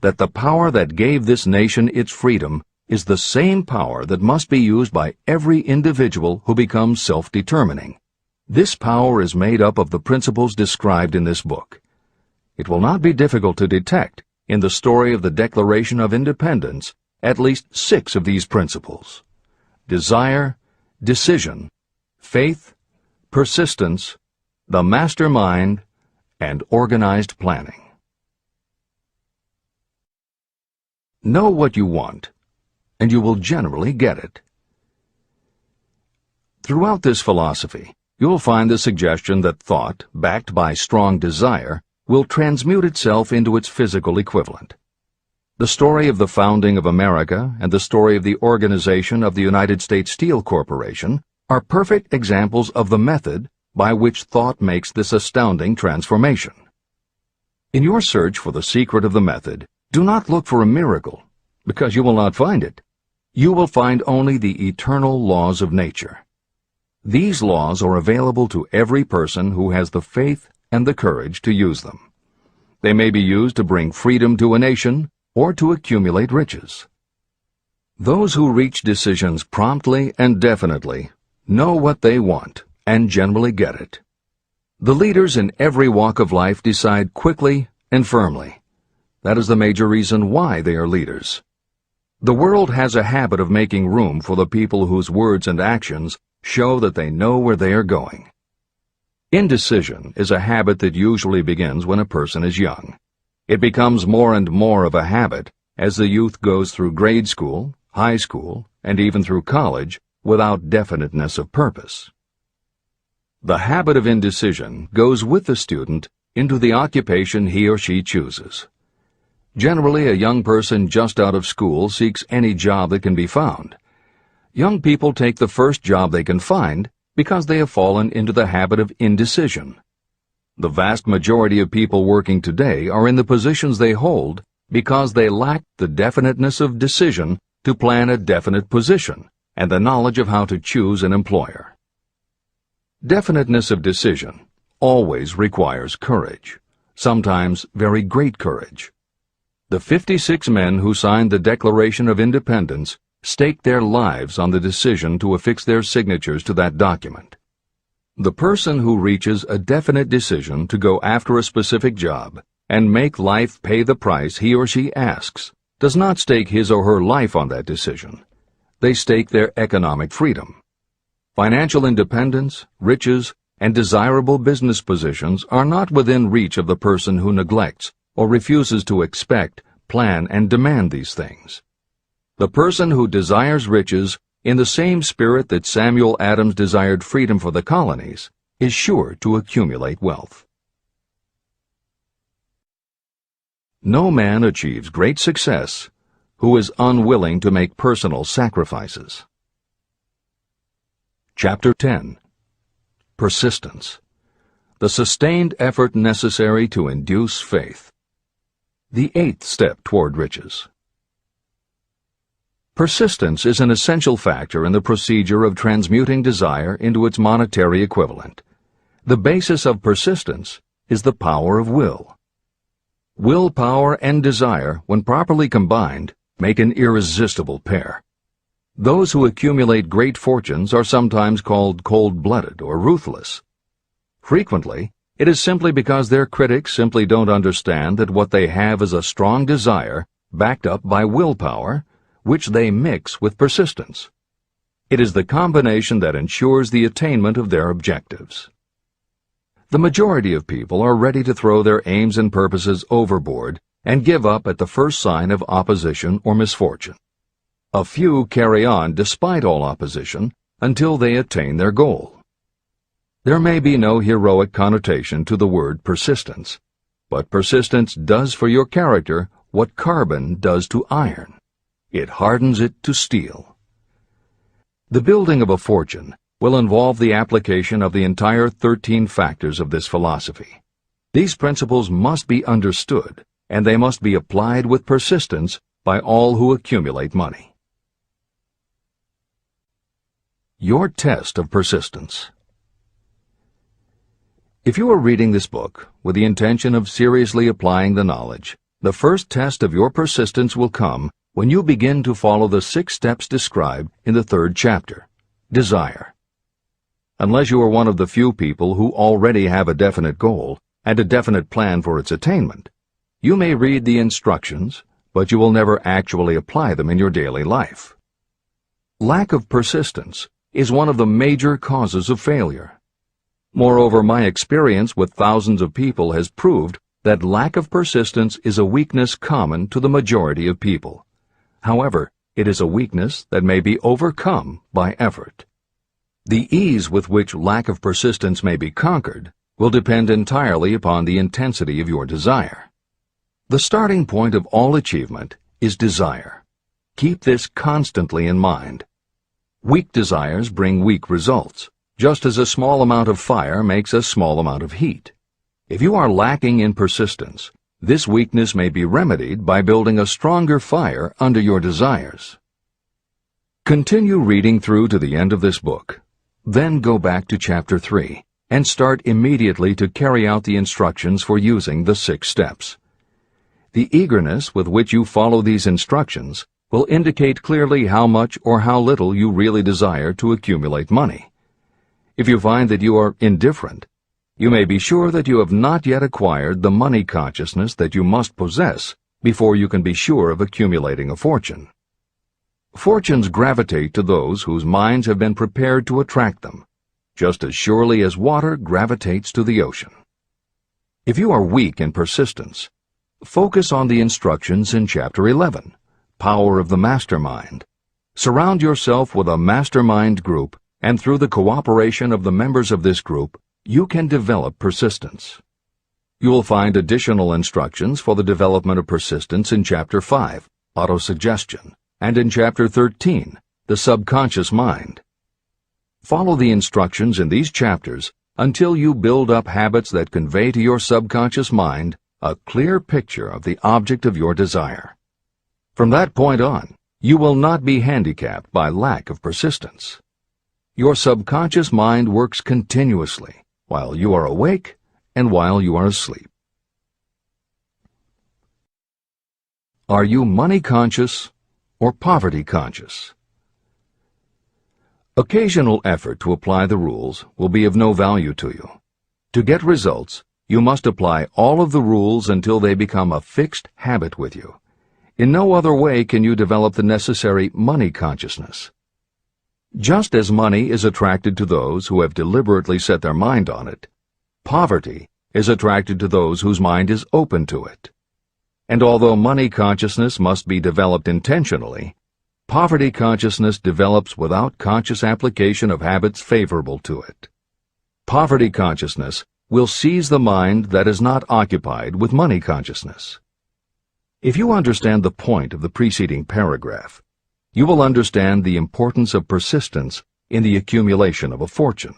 S1: that the power that gave this nation its freedom is the same power that must be used by every individual who becomes self-determining. This power is made up of the principles described in this book. It will not be difficult to detect in the story of the Declaration of Independence at least 6 of these principles: desire, decision, faith, persistence, the mastermind, and organized planning. Know what you want, and you will generally get it. Throughout this philosophy, you will find the suggestion that thought, backed by strong desire, will transmute itself into its physical equivalent. The story of the founding of America and the story of the organization of the United States Steel Corporation are perfect examples of the method by which thought makes this astounding transformation. In your search for the secret of the method, do not look for a miracle, because you will not find it. You will find only the eternal laws of nature. These laws are available to every person who has the faith and the courage to use them. They may be used to bring freedom to a nation or to accumulate riches. Those who reach decisions promptly and definitely know what they want and generally get it. The leaders in every walk of life decide quickly and firmly. That is the major reason why they are leaders. The world has a habit of making room for the people whose words and actions show that they know where they are going. Indecision is a habit that usually begins when a person is young. It becomes more and more of a habit as the youth goes through grade school, high school, and even through college without definiteness of purpose. The habit of indecision goes with the student into the occupation he or she chooses. Generally, a young person just out of school seeks any job that can be found. Young people take the first job they can find because they have fallen into the habit of indecision. The vast majority of people working today are in the positions they hold because they lack the definiteness of decision to plan a definite position and the knowledge of how to choose an employer. Definiteness of decision always requires courage, sometimes very great courage. The 56 men who signed the Declaration of Independence staked their lives on the decision to affix their signatures to that document. The person who reaches a definite decision to go after a specific job and make life pay the price he or she asks does not stake his or her life on that decision. They stake their economic freedom. Financial independence, riches, and desirable business positions are not within reach of the person who neglects or refuses to expect, plan, and demand these things. The person who desires riches in the same spirit that Samuel Adams desired freedom for the colonies is sure to accumulate wealth. No man achieves great success who is unwilling to make personal sacrifices. Chapter 10. Persistence. The sustained effort necessary to induce faith. The 8th step toward riches. Persistence is an essential factor in the procedure of transmuting desire into its monetary equivalent. The basis of persistence is the power of will. Willpower and desire, when properly combined, make an irresistible pair. Those who accumulate great fortunes are sometimes called cold-blooded or ruthless. Frequently, it is simply because their critics simply don't understand that what they have is a strong desire backed up by willpower, which they mix with persistence. It is the combination that ensures the attainment of their objectives. The majority of people are ready to throw their aims and purposes overboard and give up at the first sign of opposition or misfortune. A few carry on despite all opposition until they attain their goal. There may be no heroic connotation to the word persistence, but persistence does for your character what carbon does to iron. It hardens it to steel. The building of a fortune will involve the application of the entire 13 factors of this philosophy. These principles must be understood, and they must be applied with persistence by all who accumulate money. Your test of persistence. If you are reading this book with the intention of seriously applying the knowledge, the first test of your persistence will come when you begin to follow the 6 steps described in the 3rd chapter. Desire. Unless you are one of the few people who already have a definite goal and a definite plan for its attainment, you may read the instructions, but you will never actually apply them in your daily life. Lack of persistence is one of the major causes of failure. Moreover, my experience with thousands of people has proved that lack of persistence is a weakness common to the majority of people. However, it is a weakness that may be overcome by effort. The ease with which lack of persistence may be conquered will depend entirely upon the intensity of your desire. The starting point of all achievement is desire. Keep this constantly in mind. Weak desires bring weak results, just as a small amount of fire makes a small amount of heat. If you are lacking in persistence, this weakness may be remedied by building a stronger fire under your desires. Continue reading through to the end of this book. Then go back to Chapter 3 and start immediately to carry out the instructions for using the 6 steps. The eagerness with which you follow these instructions will indicate clearly how much or how little you really desire to accumulate money. If you find that you are indifferent, you may be sure that you have not yet acquired the money consciousness that you must possess before you can be sure of accumulating a fortune. Fortunes gravitate to those whose minds have been prepared to attract them, just as surely as water gravitates to the ocean. If you are weak in persistence, focus on the instructions in Chapter 11, Power of the Mastermind. Surround yourself with a mastermind group, and through the cooperation of the members of this group, you can develop persistence. You will find additional instructions for the development of persistence in Chapter 5, Autosuggestion, and in Chapter 13, The Subconscious Mind. Follow the instructions in these chapters until you build up habits that convey to your subconscious mind a clear picture of the object of your desire. From that point on, you will not be handicapped by lack of persistence. Your subconscious mind works continuously while you are awake and while you are asleep. Are you money conscious or poverty conscious? Occasional effort to apply the rules will be of no value to you. To get results, you must apply all of the rules until they become a fixed habit with you. In no other way can you develop the necessary money consciousness. Just as money is attracted to those who have deliberately set their mind on it, poverty is attracted to those whose mind is open to it. And although money consciousness must be developed intentionally, poverty consciousness develops without conscious application of habits favorable to it. Poverty consciousness will seize the mind that is not occupied with money consciousness. If you understand the point of the preceding paragraph, you will understand the importance of persistence in the accumulation of a fortune.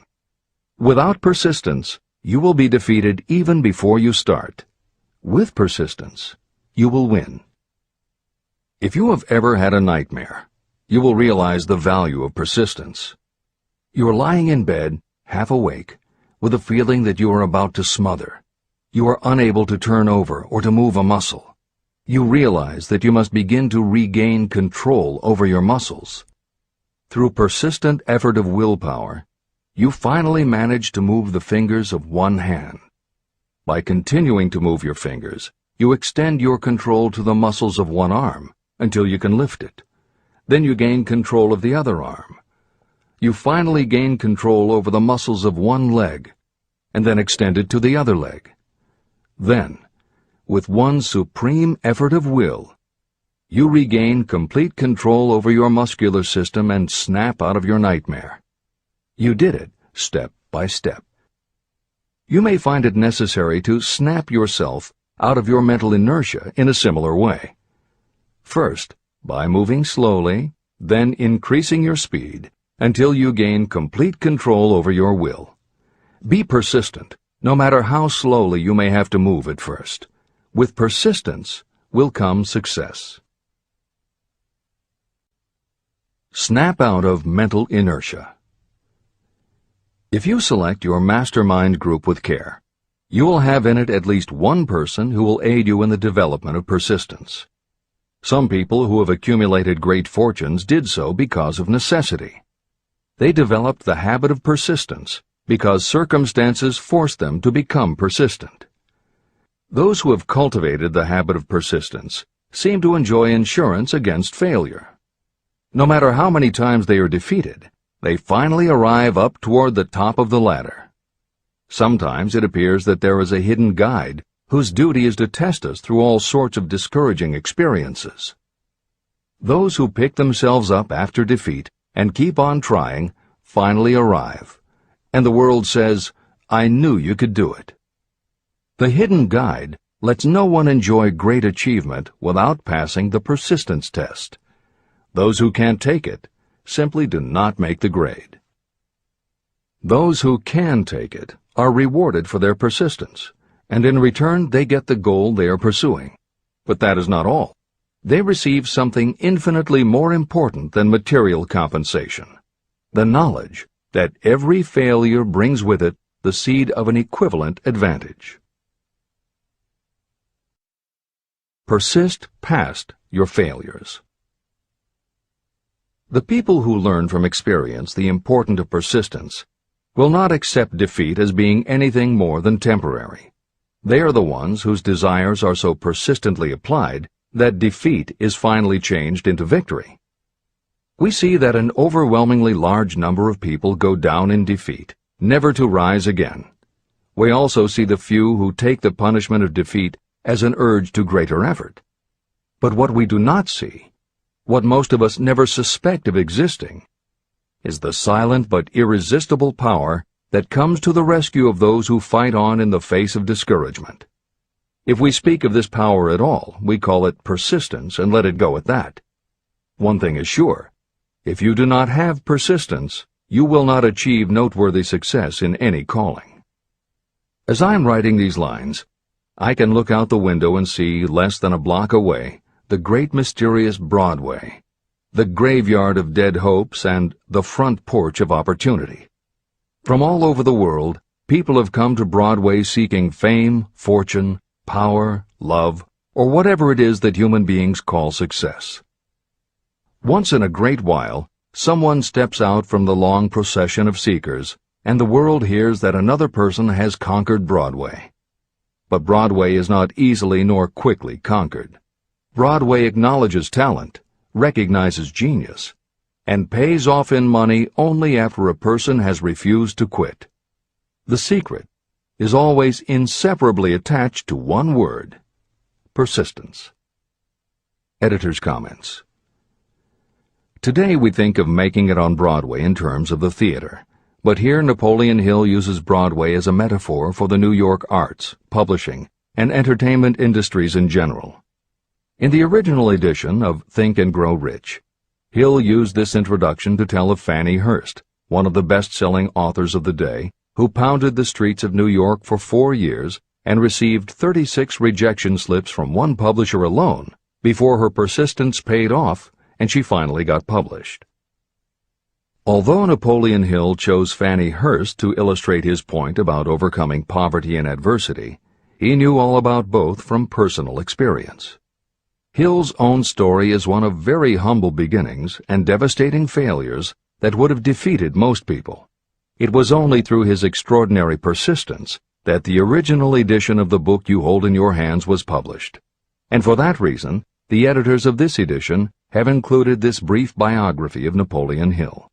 S1: Without persistence, you will be defeated even before you start. With persistence, you will win. If you have ever had a nightmare, you will realize the value of persistence. You are lying in bed, half awake, with a feeling that you are about to smother. You are unable to turn over or to move a muscle. You realize that you must begin to regain control over your muscles. Through persistent effort of willpower, you finally manage to move the fingers of one hand. By continuing to move your fingers, you extend your control to the muscles of one arm until you can lift it. Then you gain control of the other arm. You finally gain control over the muscles of one leg, and then extend it to the other leg. Then, with one supreme effort of will, you regain complete control over your muscular system and snap out of your nightmare. You did it step by step. You may find it necessary to snap yourself out of your mental inertia in a similar way. First, by moving slowly, then increasing your speed, until you gain complete control over your will. Be persistent, no matter how slowly you may have to move at first. With persistence will come success. Snap out of mental inertia. If you select your mastermind group with care, you will have in it at least one person who will aid you in the development of persistence. Some people who have accumulated great fortunes did so because of necessity. They developed the habit of persistence because circumstances forced them to become persistent. Those who have cultivated the habit of persistence seem to enjoy insurance against failure. No matter how many times they are defeated, they finally arrive up toward the top of the ladder. Sometimes it appears that there is a hidden guide whose duty is to test us through all sorts of discouraging experiences. Those who pick themselves up after defeat and keep on trying finally arrive, and the world says, "I knew you could do it." The hidden guide lets no one enjoy great achievement without passing the persistence test. Those who can't take it simply do not make the grade. Those who can take it are rewarded for their persistence, and in return they get the goal they are pursuing. But that is not all. They receive something infinitely more important than material compensation: the knowledge that every failure brings with it the seed of an equivalent advantage. Persist past your failures. The people who learn from experience the importance of persistence will not accept defeat as being anything more than temporary. They are the ones whose desires are so persistently applied that defeat is finally changed into victory. We see that an overwhelmingly large number of people go down in defeat, never to rise again. We also see the few who take the punishment of defeat as an urge to greater effort. But what we do not see, what most of us never suspect of existing, is the silent but irresistible power that comes to the rescue of those who fight on in the face of discouragement. If we speak of this power at all, we call it persistence and let it go at that. One thing is sure: if you do not have persistence, you will not achieve noteworthy success in any calling. As I am writing these lines, I can look out the window and see, less than a block away, the great mysterious Broadway, the graveyard of dead hopes and the front porch of opportunity. From all over the world, people have come to Broadway seeking fame, fortune, power, love, or whatever it is that human beings call success. Once in a great while, someone steps out from the long procession of seekers, and the world hears that another person has conquered Broadway. But Broadway is not easily nor quickly conquered. Broadway acknowledges talent, recognizes genius, and pays off in money only after a person has refused to quit. The secret is always inseparably attached to one word: persistence. Editor's comments. Today we think of making it on Broadway in terms of the theater, but here Napoleon Hill uses Broadway as a metaphor for the New York arts, publishing, and entertainment industries in general. In the original edition of Think and Grow Rich, Hill used this introduction to tell of Fannie Hurst, one of the best-selling authors of the day, who pounded the streets of New York for 4 years and received 36 rejection slips from one publisher alone before her persistence paid off and she finally got published. Although Napoleon Hill chose Fannie Hurst to illustrate his point about overcoming poverty and adversity, he knew all about both from personal experience. Hill's own story is one of very humble beginnings and devastating failures that would have defeated most people. It was only through his extraordinary persistence that the original edition of the book you hold in your hands was published. And for that reason, the editors of this edition have included this brief biography of Napoleon Hill.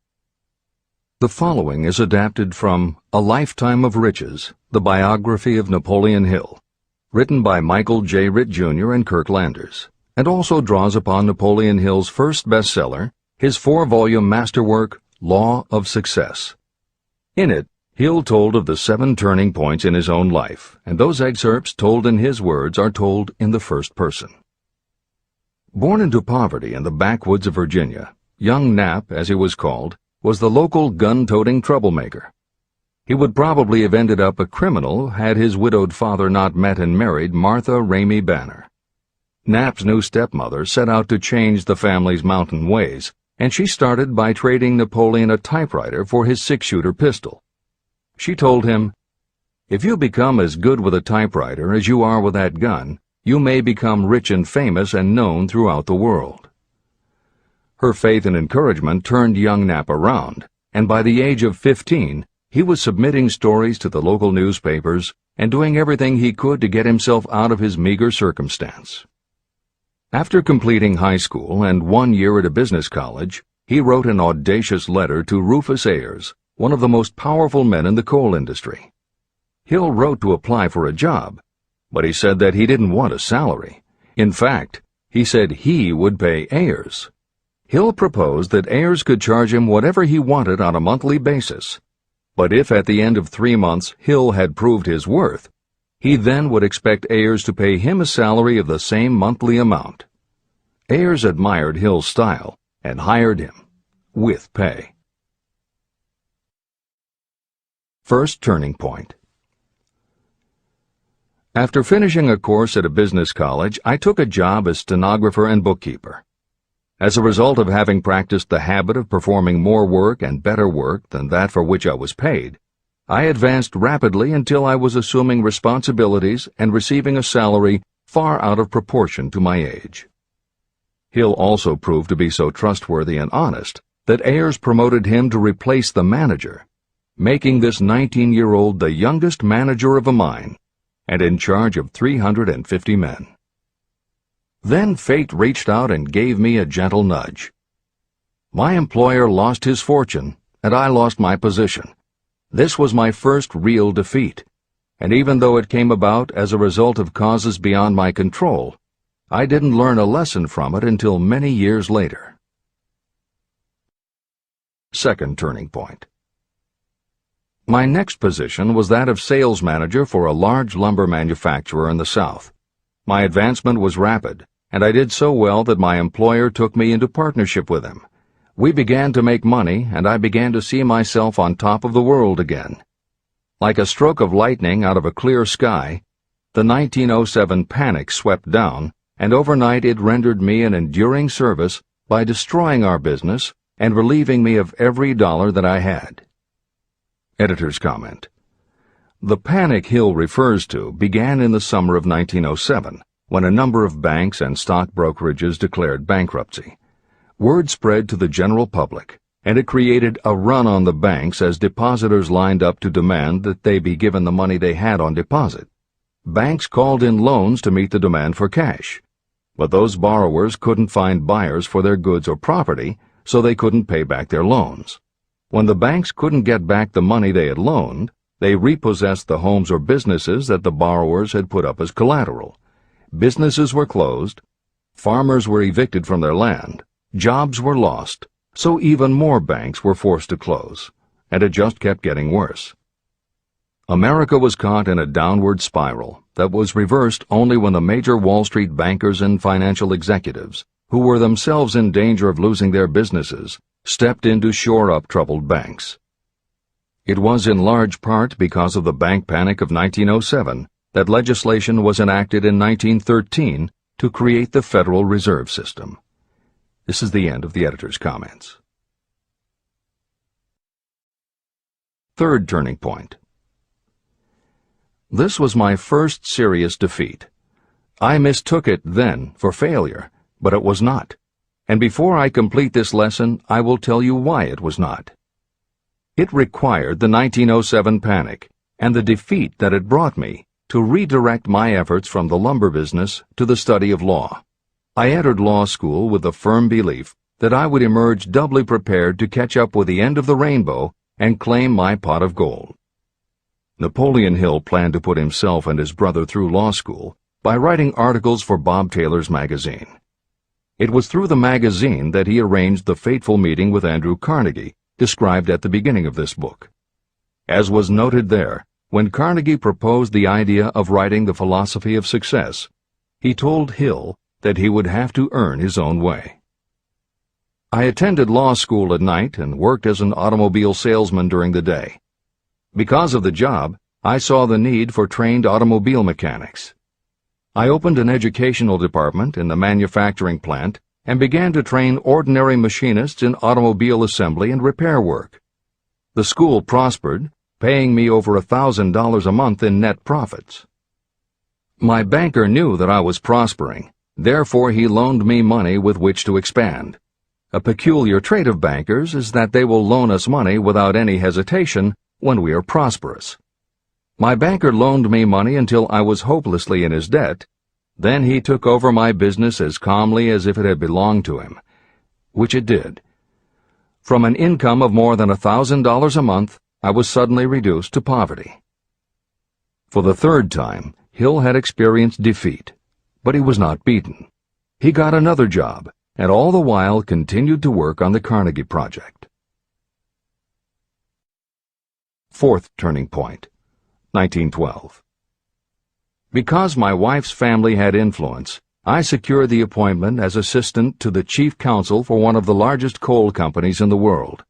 S1: The following is adapted from A Lifetime of Riches, the biography of Napoleon Hill, written by Michael J. Ritt, Jr. and Kirk Landers, and also draws upon Napoleon Hill's first bestseller, his 4-volume masterwork, Law of Success. In it, Hill told of the 7 turning points in his own life, and those excerpts told in his words are told in the first person. Born into poverty in the backwoods of Virginia, young Nap, as he was called, was the local gun-toting troublemaker. He would probably have ended up a criminal had his widowed father not met and married Martha Ramey Banner. Nap's new stepmother set out to change the family's mountain ways, and she started by trading Napoleon a typewriter for his six-shooter pistol. She told him, "If you become as good with a typewriter as you are with that gun, you may become rich and famous and known throughout the world." Her faith and encouragement turned young Nap around, and by the age of 15, he was submitting stories to the local newspapers and doing everything he could to get himself out of his meager circumstance. After completing high school and 1 year at a business college, he wrote an audacious letter to Rufus Ayers, one of the most powerful men in the coal industry. Hill wrote to apply for a job, but he said that he didn't want a salary. In fact, he said he would pay Ayers. Hill proposed that Ayers could charge him whatever he wanted on a monthly basis, but if at the end of 3 months Hill had proved his worth, he then would expect Ayers to pay him a salary of the same monthly amount. Ayers admired Hill's style and hired him, with pay. First turning point. After finishing a course at a business college, I took a job as stenographer and bookkeeper. As a result of having practiced the habit of performing more work and better work than that for which I was paid, I advanced rapidly until I was assuming responsibilities and receiving a salary far out of proportion to my age. Hill also proved to be so trustworthy and honest that Ayers promoted him to replace the manager, making this 19-year-old the youngest manager of a mine and in charge of 350 men. Then fate reached out and gave me a gentle nudge. My employer lost his fortune, and I lost my position. This was my first real defeat, and even though it came about as a result of causes beyond my control, I didn't learn a lesson from it until many years later. Second turning point. My next position was that of sales manager for a large lumber manufacturer in the South. My advancement was rapid, and I did so well that my employer took me into partnership with him. We began to make money, and I began to see myself on top of the world again. Like a stroke of lightning out of a clear sky, the 1907 panic swept down, and overnight it rendered me an enduring service by destroying our business and relieving me of every dollar that I had. Editor's comment. The panic Hill refers to began in the summer of 1907, when a number of banks and stock brokerages declared bankruptcy. Word spread to the general public, and it created a run on the banks as depositors lined up to demand that they be given the money they had on deposit. Banks called in loans to meet the demand for cash, but those borrowers couldn't find buyers for their goods or property, so they couldn't pay back their loans. When the banks couldn't get back the money they had loaned, they repossessed the homes or businesses that the borrowers had put up as collateral. Businesses were closed, farmers were evicted from their land, jobs were lost, so even more banks were forced to close, and it just kept getting worse. America was caught in a downward spiral that was reversed only when the major Wall Street bankers and financial executives, who were themselves in danger of losing their businesses, stepped in to shore up troubled banks. It was in large part because of the bank panic of 1907 that legislation was enacted in 1913 to create the Federal Reserve System. This is the end of the editor's comments. Third turning point. This was my first serious defeat. I mistook it then for failure, but it was not. And before I complete this lesson, I will tell you why it was not. It required the 1907 panic and the defeat that it brought me to redirect my efforts from the lumber business to the study of law. I entered law school with the firm belief that I would emerge doubly prepared to catch up with the end of the rainbow and claim my pot of gold. Napoleon Hill planned to put himself and his brother through law school by writing articles for Bob Taylor's magazine. It was through the magazine that he arranged the fateful meeting with Andrew Carnegie, described at the beginning of this book. As was noted there, when Carnegie proposed the idea of writing The Philosophy of Success, he told Hill that he would have to earn his own way. I attended law school at night and worked as an automobile salesman during the day. Because of the job, I saw the need for trained automobile mechanics. I opened an educational department in the manufacturing plant and began to train ordinary machinists in automobile assembly and repair work. The school prospered, paying me over $1,000 a month in net profits. My banker knew that I was prospering, therefore he loaned me money with which to expand. A peculiar trait of bankers is that they will loan us money without any hesitation when we are prosperous. My banker loaned me money until I was hopelessly in his debt. Then he took over my business as calmly as if it had belonged to him, which it did. From an income of more than $1,000 a month, I was suddenly reduced to poverty. For the third time, Hill had experienced defeat, but he was not beaten. He got another job, and all the while continued to work on the Carnegie Project. Fourth turning point, 1912. Because my wife's family had influence, I secured the appointment as assistant to the chief counsel for one of the largest coal companies in the world.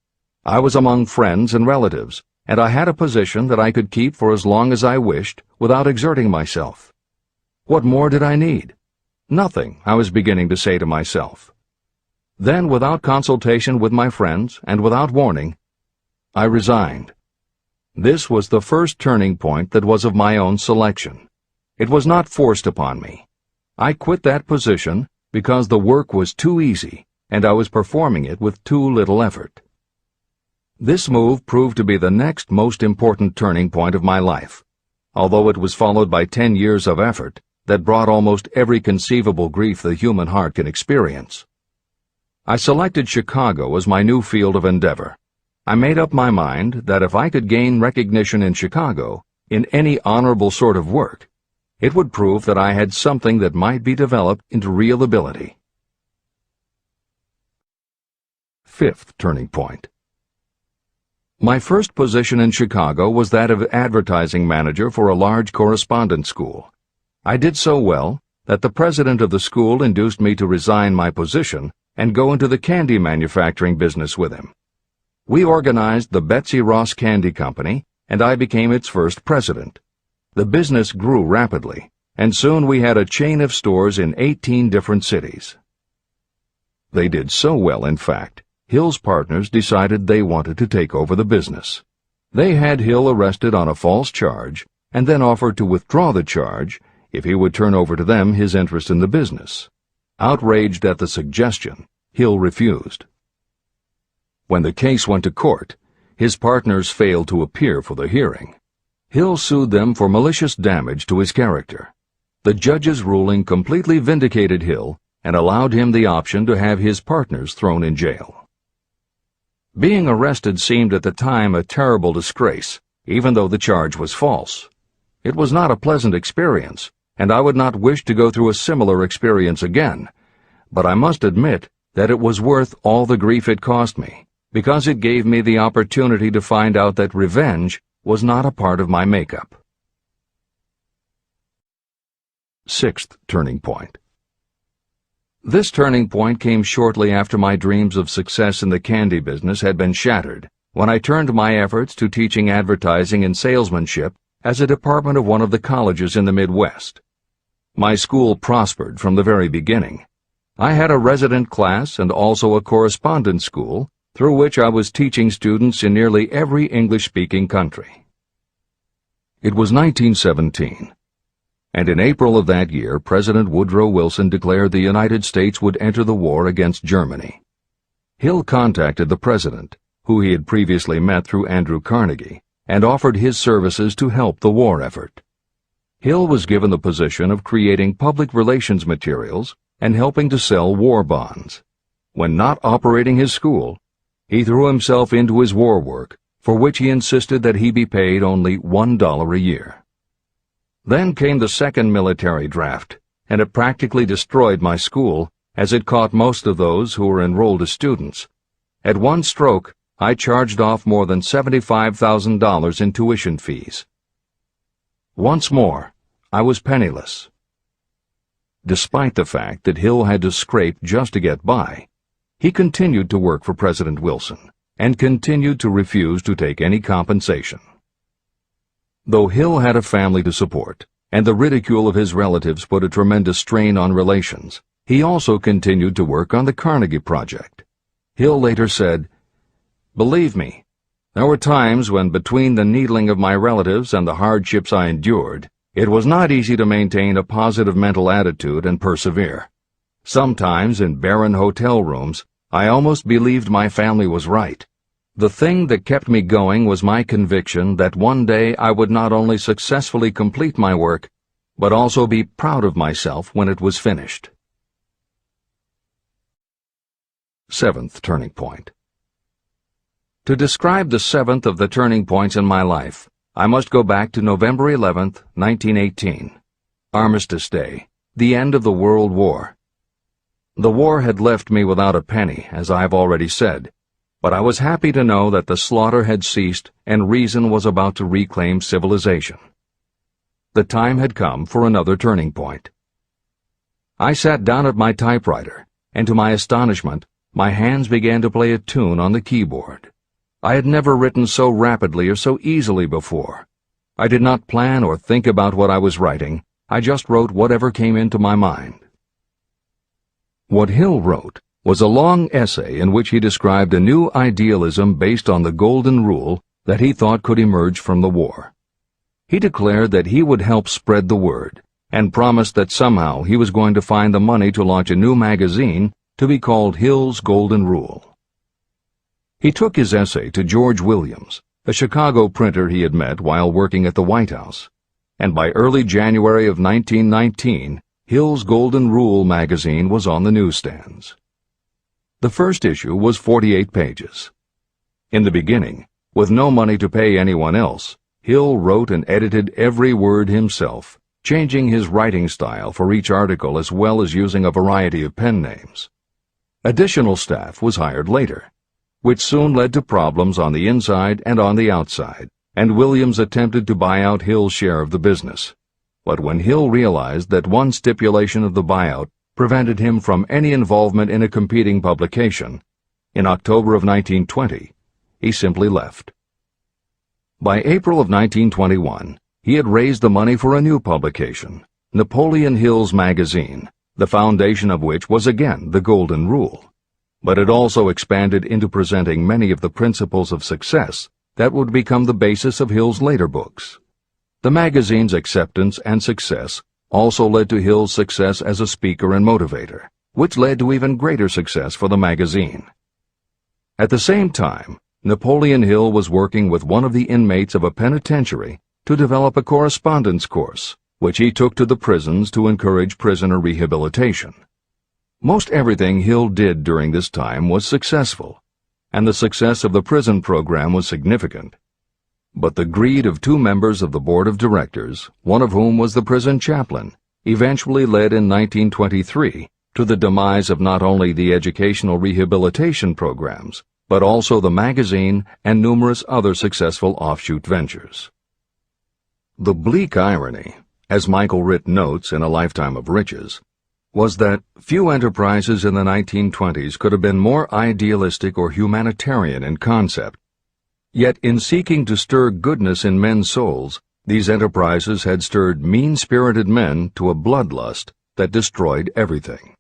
S1: I was among friends and relatives, and I had a position that I could keep for as long as I wished without exerting myself. What more did I need? Nothing, I was beginning to say to myself. Then, without consultation with my friends and without warning, I resigned. This was the first turning point that was of my own selection. It was not forced upon me. I quit that position because the work was too easy and I was performing it with too little effort. This move proved to be the next most important turning point of my life, although it was followed by 10 years of effort that brought almost every conceivable grief the human heart can experience. I selected Chicago as my new field of endeavor. I made up my mind that if I could gain recognition in Chicago, in any honorable sort of work, it would prove that I had something that might be developed into real ability. Fifth turning point. My first position in Chicago was that of advertising manager for a large correspondence school. I did so well that the president of the school induced me to resign my position and go into the candy manufacturing business with him. We organized the Betsy Ross Candy Company, and I became its first president. The business grew rapidly, and soon we had a chain of stores in 18 different cities. They did so well, in fact, Hill's partners decided they wanted to take over the business. They had Hill arrested on a false charge, and then offered to withdraw the charge if he would turn over to them his interest in the business. Outraged at the suggestion, Hill refused. When the case went to court, his partners failed to appear for the hearing. Hill sued them for malicious damage to his character. The judge's ruling completely vindicated Hill and allowed him the option to have his partners thrown in jail. Being arrested seemed at the time a terrible disgrace, even though the charge was false. It was not a pleasant experience, and I would not wish to go through a similar experience again, but I must admit that it was worth all the grief it cost me, because it gave me the opportunity to find out that revenge was not a part of my makeup. Sixth turning point. This turning point came shortly after my dreams of success in the candy business had been shattered, when I turned my efforts to teaching advertising and salesmanship as a department of one of the colleges in the Midwest. My school prospered from the very beginning. I had a resident class and also a correspondence school through which I was teaching students in nearly every English-speaking country. It was 1917, and in April of that year, President Woodrow Wilson declared the United States would enter the war against Germany. Hill contacted the president, who he had previously met through Andrew Carnegie, and offered his services to help the war effort. Hill was given the position of creating public relations materials and helping to sell war bonds. When not operating his school, he threw himself into his war work, for which he insisted that he be paid only $1 a year. Then came the second military draft, and it practically destroyed my school, as it caught most of those who were enrolled as students. At one stroke, I charged off more than $75,000 in tuition fees. Once more, I was penniless. Despite the fact that Hill had to scrape just to get by, He continued to work for President Wilson and continued to refuse to take any compensation. Though Hill had a family to support, and the ridicule of his relatives put a tremendous strain on relations, he also continued to work on the Carnegie Project. Hill later said, "Believe me, there were times when between the needling of my relatives and the hardships I endured, it was not easy to maintain a positive mental attitude and persevere. Sometimes in barren hotel rooms, I almost believed my family was right. The thing that kept me going was my conviction that one day I would not only successfully complete my work, but also be proud of myself when it was finished." Seventh turning point. To describe the seventh of the turning points in my life, I must go back to November 11th, 1918. Armistice Day, the end of the World War. The war had left me without a penny, as I have already said, but I was happy to know that the slaughter had ceased and reason was about to reclaim civilization. The time had come for another turning point. I sat down at my typewriter, and to my astonishment, my hands began to play a tune on the keyboard. I had never written so rapidly or so easily before. I did not plan or think about what I was writing. I just wrote whatever came into my mind. What Hill wrote was a long essay in which he described a new idealism based on the golden rule that he thought could emerge from the war. He declared that he would help spread the word, and promised that somehow he was going to find the money to launch a new magazine to be called Hill's Golden Rule. He took his essay to George Williams, a Chicago printer he had met while working at the White House, and by early January of 1919, Hill's Golden Rule magazine was on the newsstands. The first issue was 48 pages. In the beginning, with no money to pay anyone else, Hill wrote and edited every word himself, changing his writing style for each article as well as using a variety of pen names. Additional staff was hired later, which soon led to problems on the inside and on the outside, and Williams attempted to buy out Hill's share of the business. But when Hill realized that one stipulation of the buyout prevented him from any involvement in a competing publication, in October of 1920, he simply left. By April of 1921, he had raised the money for a new publication, Napoleon Hill's magazine, the foundation of which was again the Golden Rule. But it also expanded into presenting many of the principles of success that would become the basis of Hill's later books. The magazine's acceptance and success also led to Hill's success as a speaker and motivator, which led to even greater success for the magazine. At the same time, Napoleon Hill was working with one of the inmates of a penitentiary to develop a correspondence course, which he took to the prisons to encourage prisoner rehabilitation. Most everything Hill did during this time was successful, and the success of the prison program was significant. But the greed of two members of the board of directors, one of whom was the prison chaplain, eventually led in 1923 to the demise of not only the educational rehabilitation programs, but also the magazine and numerous other successful offshoot ventures. The bleak irony, as Michael Ritt notes in A Lifetime of Riches, was that few enterprises in the 1920s could have been more idealistic or humanitarian in concept. Yet in seeking to stir goodness in men's souls, these enterprises had stirred mean-spirited men to a bloodlust that destroyed everything.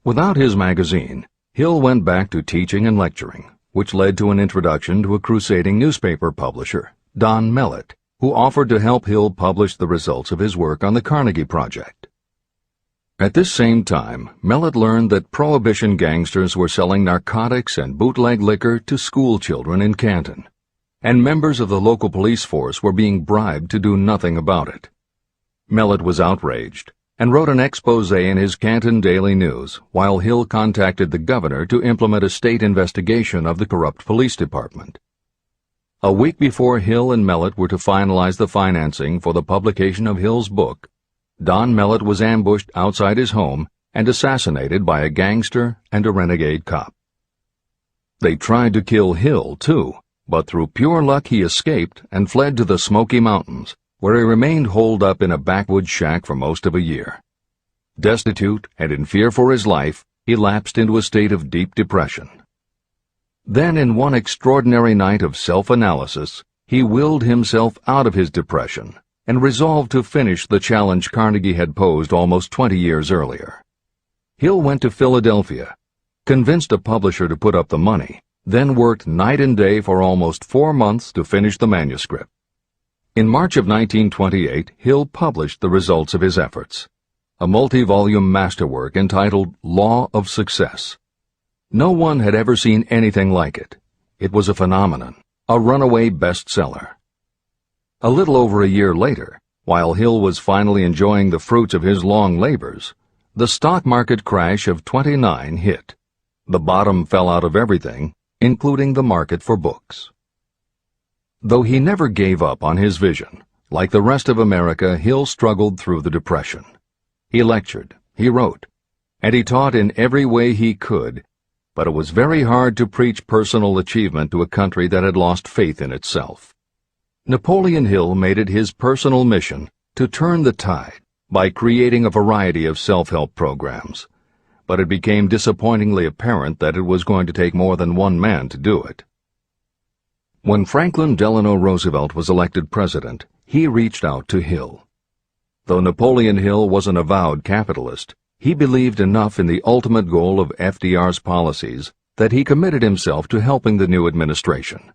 S1: Without his magazine, Hill went back to teaching and lecturing, which led to an introduction to a crusading newspaper publisher, Don Mellett, who offered to help Hill publish the results of his work on the Carnegie Project. At this same time, Mellett learned that Prohibition gangsters were selling narcotics and bootleg liquor to school children in Canton, and members of the local police force were being bribed to do nothing about it. Mellett was outraged and wrote an expose in his Canton Daily News, while Hill contacted the governor to implement a state investigation of the corrupt police department. A week before Hill and Mellett were to finalize the financing for the publication of Hill's book, Don Mellett was ambushed outside his home and assassinated by a gangster and a renegade cop. They tried to kill Hill, too, but through pure luck he escaped and fled to the Smoky Mountains, where he remained holed up in a backwoods shack for most of a year. Destitute and in fear for his life, he lapsed into a state of deep depression. Then, in one extraordinary night of self-analysis, he willed himself out of his depression and resolved to finish the challenge Carnegie had posed almost 20 years earlier. Hill went to Philadelphia, convinced a publisher to put up the money, then worked night and day for almost 4 months to finish the manuscript. In March of 1928, Hill published the results of his efforts, a multi-volume masterwork entitled Law of Success. No one had ever seen anything like it. It was a phenomenon, a runaway bestseller. A little over a year later, while Hill was finally enjoying the fruits of his long labors, the stock market crash of '29 hit. The bottom fell out of everything, including the market for books. Though he never gave up on his vision, like the rest of America, Hill struggled through the Depression. He lectured, he wrote, and he taught in every way he could, but it was very hard to preach personal achievement to a country that had lost faith in itself. Napoleon Hill made it his personal mission to turn the tide by creating a variety of self-help programs, but it became disappointingly apparent that it was going to take more than one man to do it. When Franklin Delano Roosevelt was elected president, he reached out to Hill. Though Napoleon Hill was an avowed capitalist, he believed enough in the ultimate goal of FDR's policies that he committed himself to helping the new administration.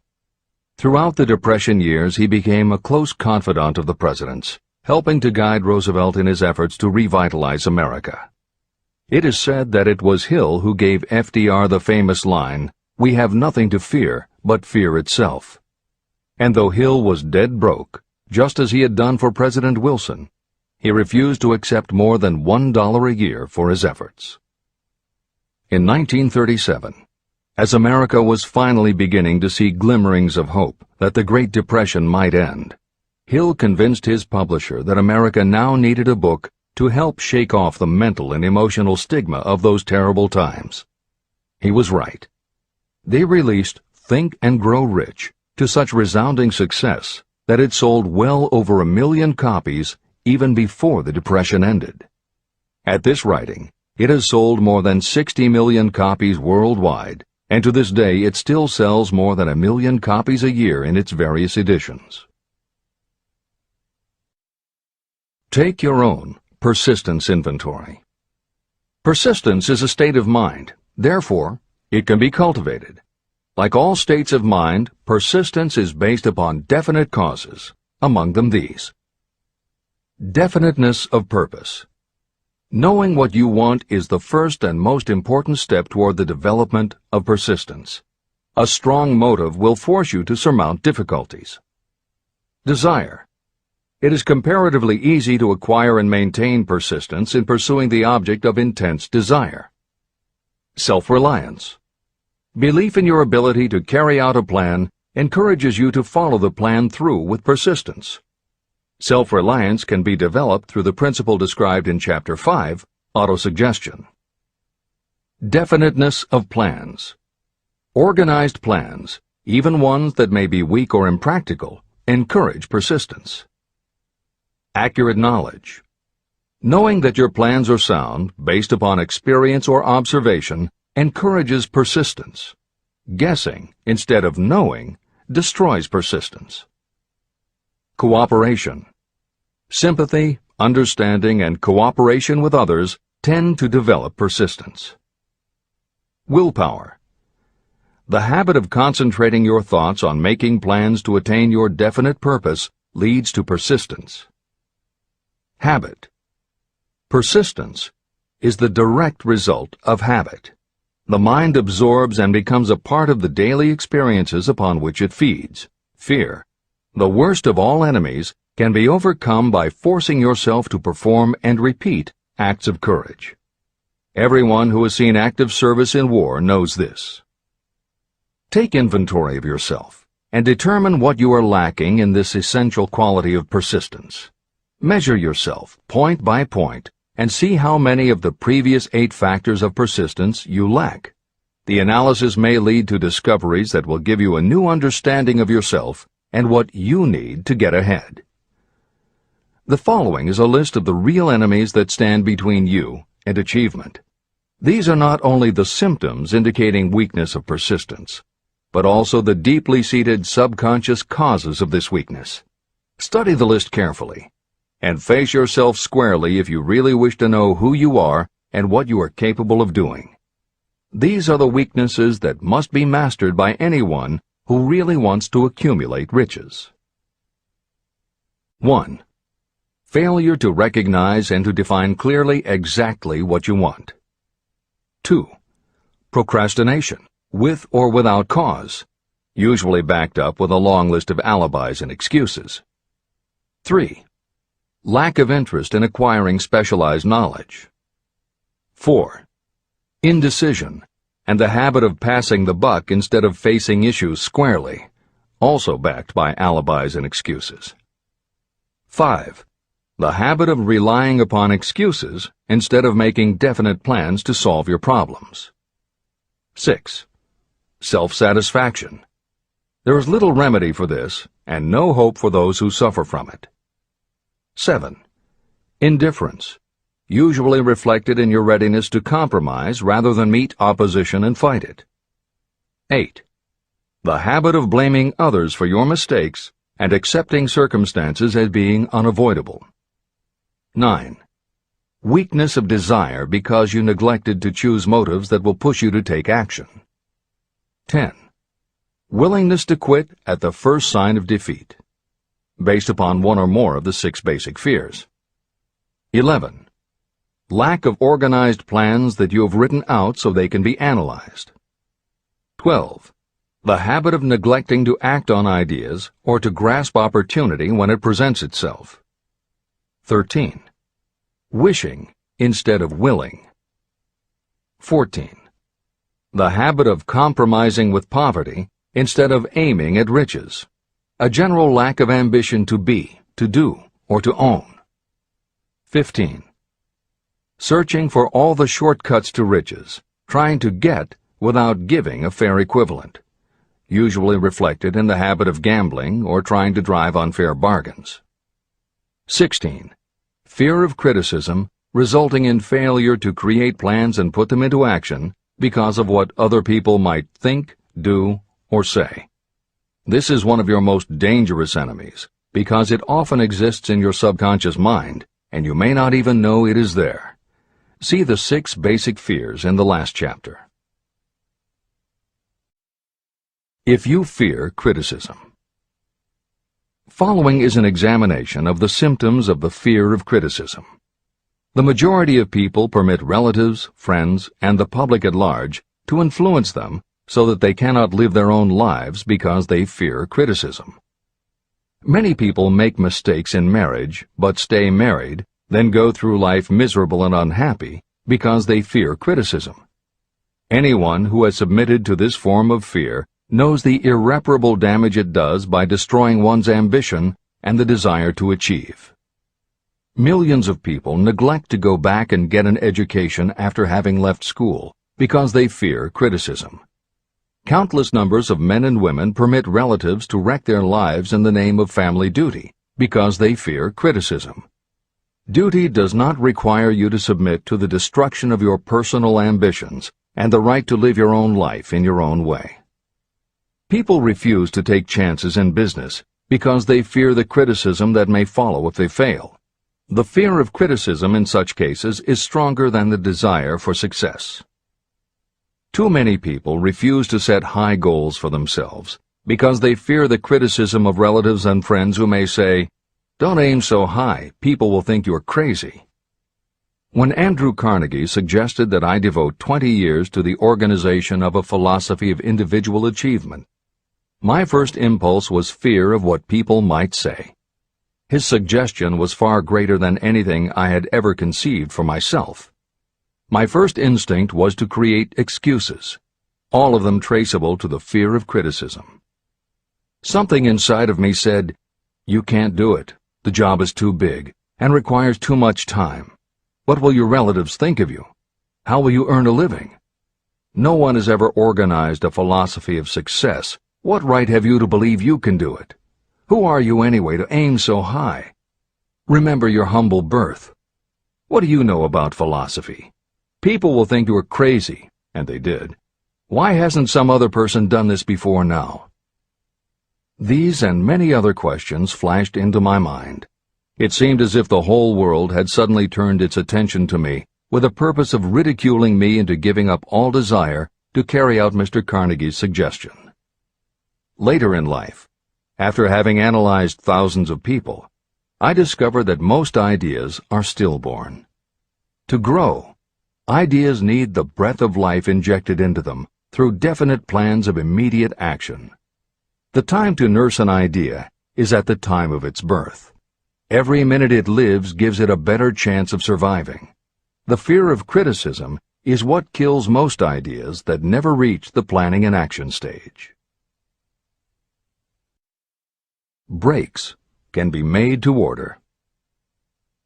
S1: Throughout the Depression years, he became a close confidant of the president's, helping to guide Roosevelt in his efforts to revitalize America. It is said that it was Hill who gave FDR the famous line, "We have nothing to fear but fear itself." And though Hill was dead broke, just as he had done for President Wilson, he refused to accept more than $1 a year for his efforts. In 1937, as America was finally beginning to see glimmerings of hope that the Great Depression might end, Hill convinced his publisher that America now needed a book to help shake off the mental and emotional stigma of those terrible times. He was right. They released Think and Grow Rich to such resounding success that it sold well over 1 million copies even before the Depression ended. At this writing, it has sold more than 60 million copies worldwide, and to this day it still sells more than 1 million copies a year in its various editions. Take your own persistence inventory. Persistence is a state of mind. Therefore, it can be cultivated. Like all states of mind, persistence is based upon definite causes, among them these. Definiteness of purpose. Knowing what you want is the first and most important step toward the development of persistence. A strong motive will force you to surmount difficulties. Desire. It is comparatively easy to acquire and maintain persistence in pursuing the object of intense desire. Self-reliance. Belief in your ability to carry out a plan encourages you to follow the plan through with persistence. Self-reliance can be developed through the principle described in Chapter 5, autosuggestion. Definiteness of plans. Organized plans, even ones that may be weak or impractical, encourage persistence. Accurate knowledge. Knowing that your plans are sound, based upon experience or observation, encourages persistence. Guessing, instead of knowing, destroys persistence. Cooperation. Sympathy, understanding, and cooperation with others tend to develop persistence. Willpower. The habit of concentrating your thoughts on making plans to attain your definite purpose leads to persistence. Habit. Persistence is the direct result of habit. The mind absorbs and becomes a part of the daily experiences upon which it feeds. Fear, the worst of all enemies, can be overcome by forcing yourself to perform and repeat acts of courage. Everyone who has seen active service in war knows this. Take inventory of yourself and determine what you are lacking in this essential quality of persistence. Measure yourself point by point and see how many of the previous 8 factors of persistence you lack. The analysis may lead to discoveries that will give you a new understanding of yourself and what you need to get ahead. The following is a list of the real enemies that stand between you and achievement. These are not only the symptoms indicating weakness of persistence, but also the deeply seated subconscious causes of this weakness. Study the list carefully, and face yourself squarely if you really wish to know who you are and what you are capable of doing. These are the weaknesses that must be mastered by anyone who really wants to accumulate riches. 1. Failure to recognize and to define clearly exactly what you want. 2. Procrastination, with or without cause, usually backed up with a long list of alibis and excuses. 3. Lack of interest in acquiring specialized knowledge. 4. Indecision, and the habit of passing the buck instead of facing issues squarely, also backed by alibis and excuses. 5. The habit of relying upon excuses instead of making definite plans to solve your problems. 6. Self-satisfaction. There is little remedy for this, and no hope for those who suffer from it. 7. Indifference, usually reflected in your readiness to compromise rather than meet opposition and fight it. 8. The habit of blaming others for your mistakes and accepting circumstances as being unavoidable. 9. Weakness of desire because you neglected to choose motives that will push you to take action. 10. Willingness to quit at the first sign of defeat, based upon one or more of the 6 basic fears. 11. Lack of organized plans that you have written out so they can be analyzed. 12. The habit of neglecting to act on ideas or to grasp opportunity when it presents itself. 13. Wishing instead of willing. 14. The habit of compromising with poverty instead of aiming at riches. A general lack of ambition to be, to do, or to own. 15. Searching for all the shortcuts to riches, trying to get without giving a fair equivalent, usually reflected in the habit of gambling or trying to drive unfair bargains. 16. Fear of criticism, resulting in failure to create plans and put them into action because of what other people might think, do, or say. This is one of your most dangerous enemies because it often exists in your subconscious mind, and you may not even know it is there. See the 6 basic fears in the last chapter. If you fear criticism. Following is an examination of the symptoms of the fear of criticism. The majority of people permit relatives, friends, and the public at large to influence them so that they cannot live their own lives because they fear criticism. Many people make mistakes in marriage but stay married, then go through life miserable and unhappy because they fear criticism. Anyone who has submitted to this form of fear knows the irreparable damage it does by destroying one's ambition and the desire to achieve. Millions of people neglect to go back and get an education after having left school because they fear criticism. Countless numbers of men and women permit relatives to wreck their lives in the name of family duty because they fear criticism. Duty does not require you to submit to the destruction of your personal ambitions and the right to live your own life in your own way. People refuse to take chances in business because they fear the criticism that may follow if they fail. The fear of criticism in such cases is stronger than the desire for success. Too many people refuse to set high goals for themselves because they fear the criticism of relatives and friends who may say, "Don't aim so high, people will think you're crazy." When Andrew Carnegie suggested that I devote 20 years to the organization of a philosophy of individual achievement, my first impulse was fear of what people might say. His suggestion was far greater than anything I had ever conceived for myself. My first instinct was to create excuses, all of them traceable to the fear of criticism. Something inside of me said, "You can't do it. The job is too big and requires too much time. What will your relatives think of you? How will you earn a living? No one has ever organized a philosophy of success. What right have you to believe you can do it? Who are you anyway to aim so high? Remember your humble birth. What do you know about philosophy? People will think you are crazy, and they did. Why hasn't some other person done this before now? These and many other questions flashed into my mind. It seemed as if the whole world had suddenly turned its attention to me with the purpose of ridiculing me into giving up all desire to carry out Mr. Carnegie's suggestion. Later in life, after having analyzed thousands of people, I discovered that most ideas are stillborn. To grow, ideas need the breath of life injected into them through definite plans of immediate action. The time to nurse an idea is at the time of its birth. Every minute it lives gives it a better chance of surviving. The fear of criticism is what kills most ideas that never reach the planning and action stage. Breaks can be made to order.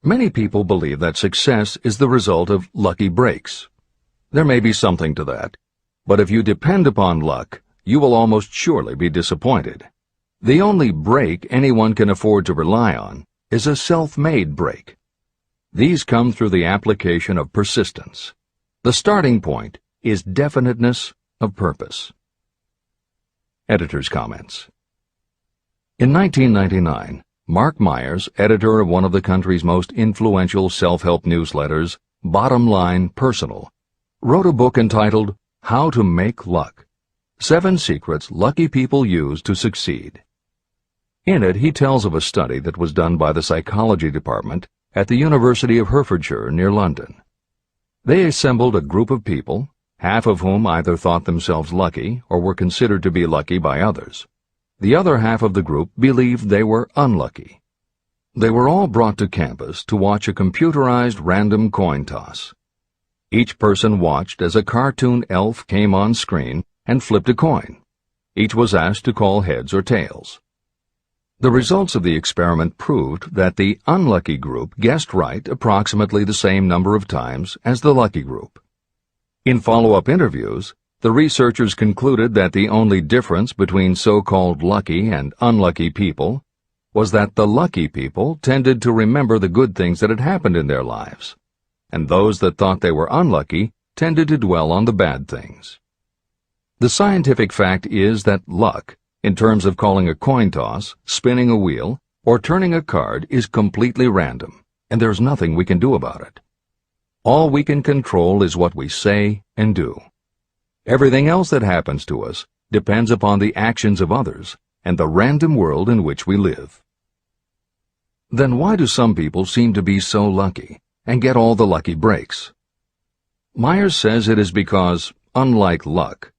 S1: Many people believe that success is the result of lucky breaks. There may be something to that, but if you depend upon luck, you will almost surely be disappointed. The only break anyone can afford to rely on is a self-made break. These come through the application of persistence. The starting point is definiteness of purpose. Editor's comments. In 1999, Mark Myers, editor of one of the country's most influential self-help newsletters, Bottom Line Personal, wrote a book entitled How to Make Luck: 7 Secrets Lucky People Use to Succeed. In it, he tells of a study that was done by the psychology department at the University of Hertfordshire near London. They assembled a group of people, half of whom either thought themselves lucky or were considered to be lucky by others. The other half of the group believed they were unlucky. They were all brought to campus to watch a computerized random coin toss. Each person watched as a cartoon elf came on screen and flipped a coin. Each was asked to call heads or tails. The results of the experiment proved that the unlucky group guessed right approximately the same number of times as the lucky group. In follow-up interviews, the researchers concluded that the only difference between so-called lucky and unlucky people was that the lucky people tended to remember the good things that had happened in their lives, and those that thought they were unlucky tended to dwell on the bad things. The scientific fact is that luck, in terms of calling a coin toss, spinning a wheel, or turning a card, is completely random, and there's nothing we can do about it. All we can control is what we say and do. Everything else that happens to us depends upon the actions of others and the random world in which we live. Then why do some people seem to be so lucky and get all the lucky breaks? Myers says it is because, unlike luck,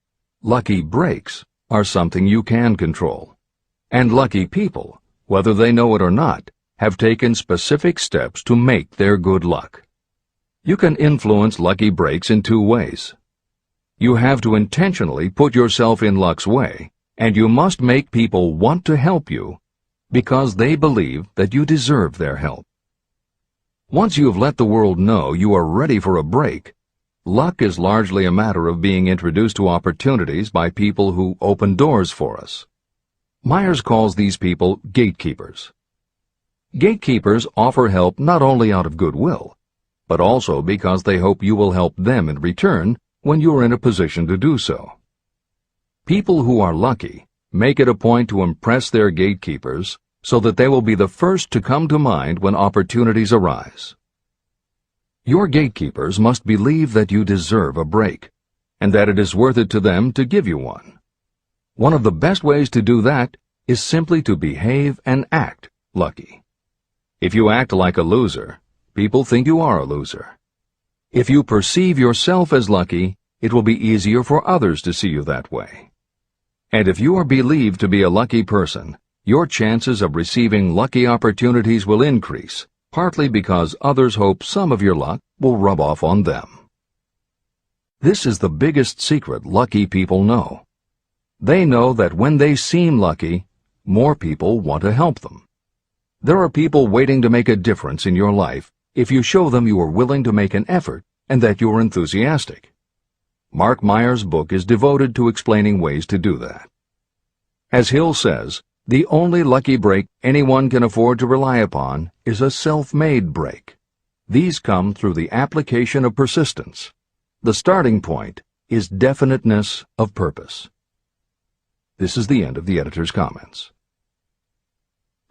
S1: lucky breaks are something you can control. And lucky people, whether they know it or not, have taken specific steps to make their good luck. You can influence lucky breaks in 2 ways. You have to intentionally put yourself in luck's way, and you must make people want to help you because they believe that you deserve their help. Once you have let the world know you are ready for a break, luck is largely a matter of being introduced to opportunities by people who open doors for us. Myers calls these people gatekeepers. Gatekeepers offer help not only out of goodwill, but also because they hope you will help them in return when you are in a position to do so. People who are lucky make it a point to impress their gatekeepers so that they will be the first to come to mind when opportunities arise. Your gatekeepers must believe that you deserve a break, and that it is worth it to them to give you one. One of the best ways to do that is simply to behave and act lucky. If you act like a loser, people think you are a loser. If you perceive yourself as lucky, it will be easier for others to see you that way. And if you are believed to be a lucky person, your chances of receiving lucky opportunities will increase, partly because others hope some of your luck will rub off on them. This is the biggest secret lucky people know. They know that when they seem lucky, more people want to help them. There are people waiting to make a difference in your life if you show them you are willing to make an effort and that you are enthusiastic. Mark Myers' book is devoted to explaining ways to do that. As Hill says, the only lucky break anyone can afford to rely upon is a self-made break. These come through the application of persistence. The starting point is definiteness of purpose. This is the end of the editor's comments.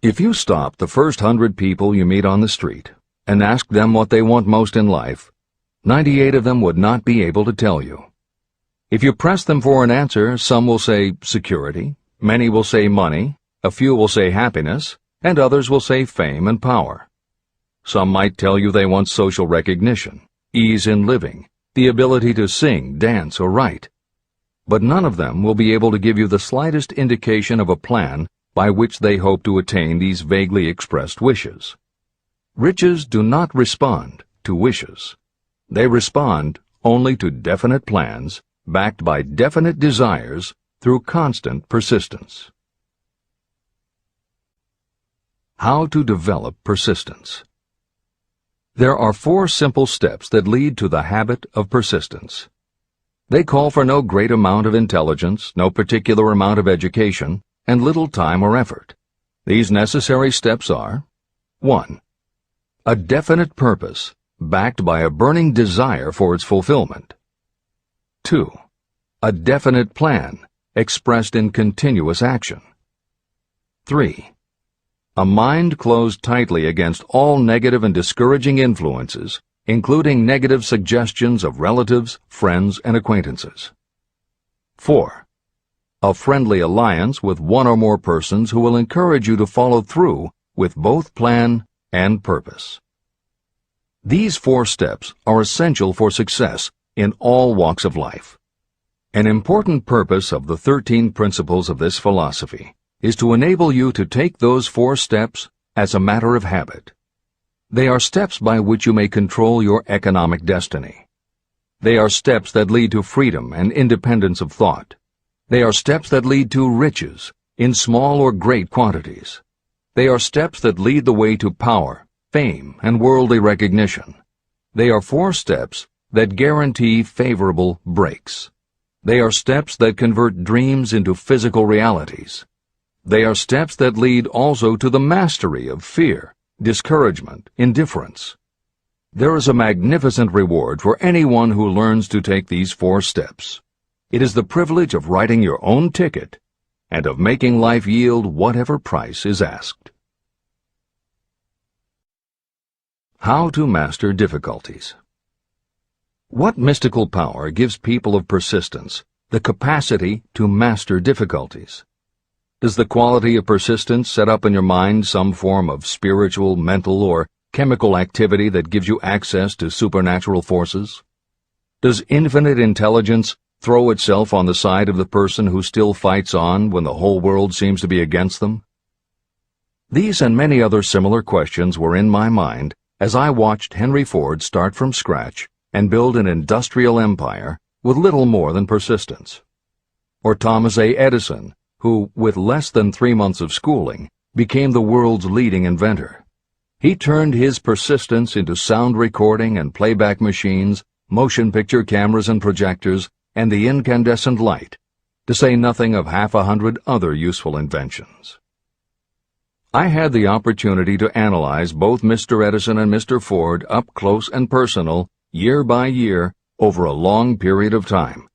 S1: If you stop the first 100 people you meet on the street and ask them what they want most in life, 98 of them would not be able to tell you. If you press them for an answer, some will say security, many will say money, a few will say happiness, and others will say fame and power. Some might tell you they want social recognition, ease in living, the ability to sing, dance, or write. But none of them will be able to give you the slightest indication of a plan by which they hope to attain these vaguely expressed wishes. Riches do not respond to wishes. They respond only to definite plans backed by definite desires through constant persistence. How to develop persistence. There are 4 simple steps that lead to the habit of persistence. They call for no great amount of intelligence, no particular amount of education, and little time or effort. These necessary steps are: 1. A definite purpose, backed by a burning desire for its fulfillment. 2. A definite plan, expressed in continuous action. 3. A mind closed tightly against all negative and discouraging influences, including negative suggestions of relatives, friends, and acquaintances. 4. A friendly alliance with one or more persons who will encourage you to follow through with both plan and purpose. These 4 steps are essential for success in all walks of life. An important purpose of the 13 principles of this philosophy is to enable you to take those 4 steps as a matter of habit. They are steps by which you may control your economic destiny. They are steps that lead to freedom and independence of thought. They are steps that lead to riches, in small or great quantities. They are steps that lead the way to power, fame, and worldly recognition. They are 4 steps that guarantee favorable breaks. They are steps that convert dreams into physical realities. They are steps that lead also to the mastery of fear, discouragement, indifference. There is a magnificent reward for anyone who learns to take these 4 steps. It is the privilege of writing your own ticket and of making life yield whatever price is asked. How to master difficulties. What mystical power gives people of persistence the capacity to master difficulties? Does the quality of persistence set up in your mind some form of spiritual, mental, or chemical activity that gives you access to supernatural forces? Does infinite intelligence throw itself on the side of the person who still fights on when the whole world seems to be against them? These and many other similar questions were in my mind as I watched Henry Ford start from scratch and build an industrial empire with little more than persistence. Or Thomas A. Edison, who, with less than 3 months of schooling, became the world's leading inventor. He turned his persistence into sound recording and playback machines, motion picture cameras and projectors, and the incandescent light, to say nothing of 100 other useful inventions. I had the opportunity to analyze both Mr. Edison and Mr. Ford up close and personal, year by year, over a long period of time.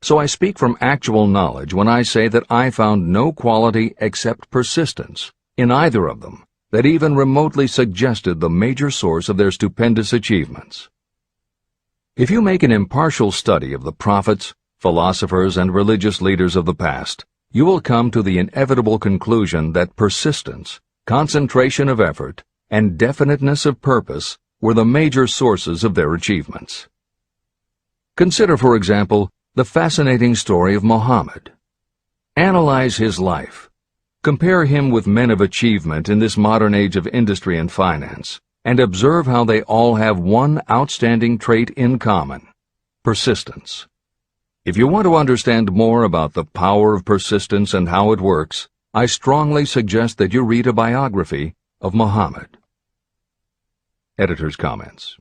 S1: So I speak from actual knowledge when I say that I found no quality except persistence in either of them that even remotely suggested the major source of their stupendous achievements. If you make an impartial study of the prophets, philosophers, and religious leaders of the past, you will come to the inevitable conclusion that persistence, concentration of effort, and definiteness of purpose were the major sources of their achievements. Consider, for example, the fascinating story of Muhammad. Analyze his life. Compare him with men of achievement in this modern age of industry and finance, and observe how they all have one outstanding trait in common: persistence. If you want to understand more about the power of persistence and how it works, I strongly suggest that you read a biography of Muhammad. Editor's comments.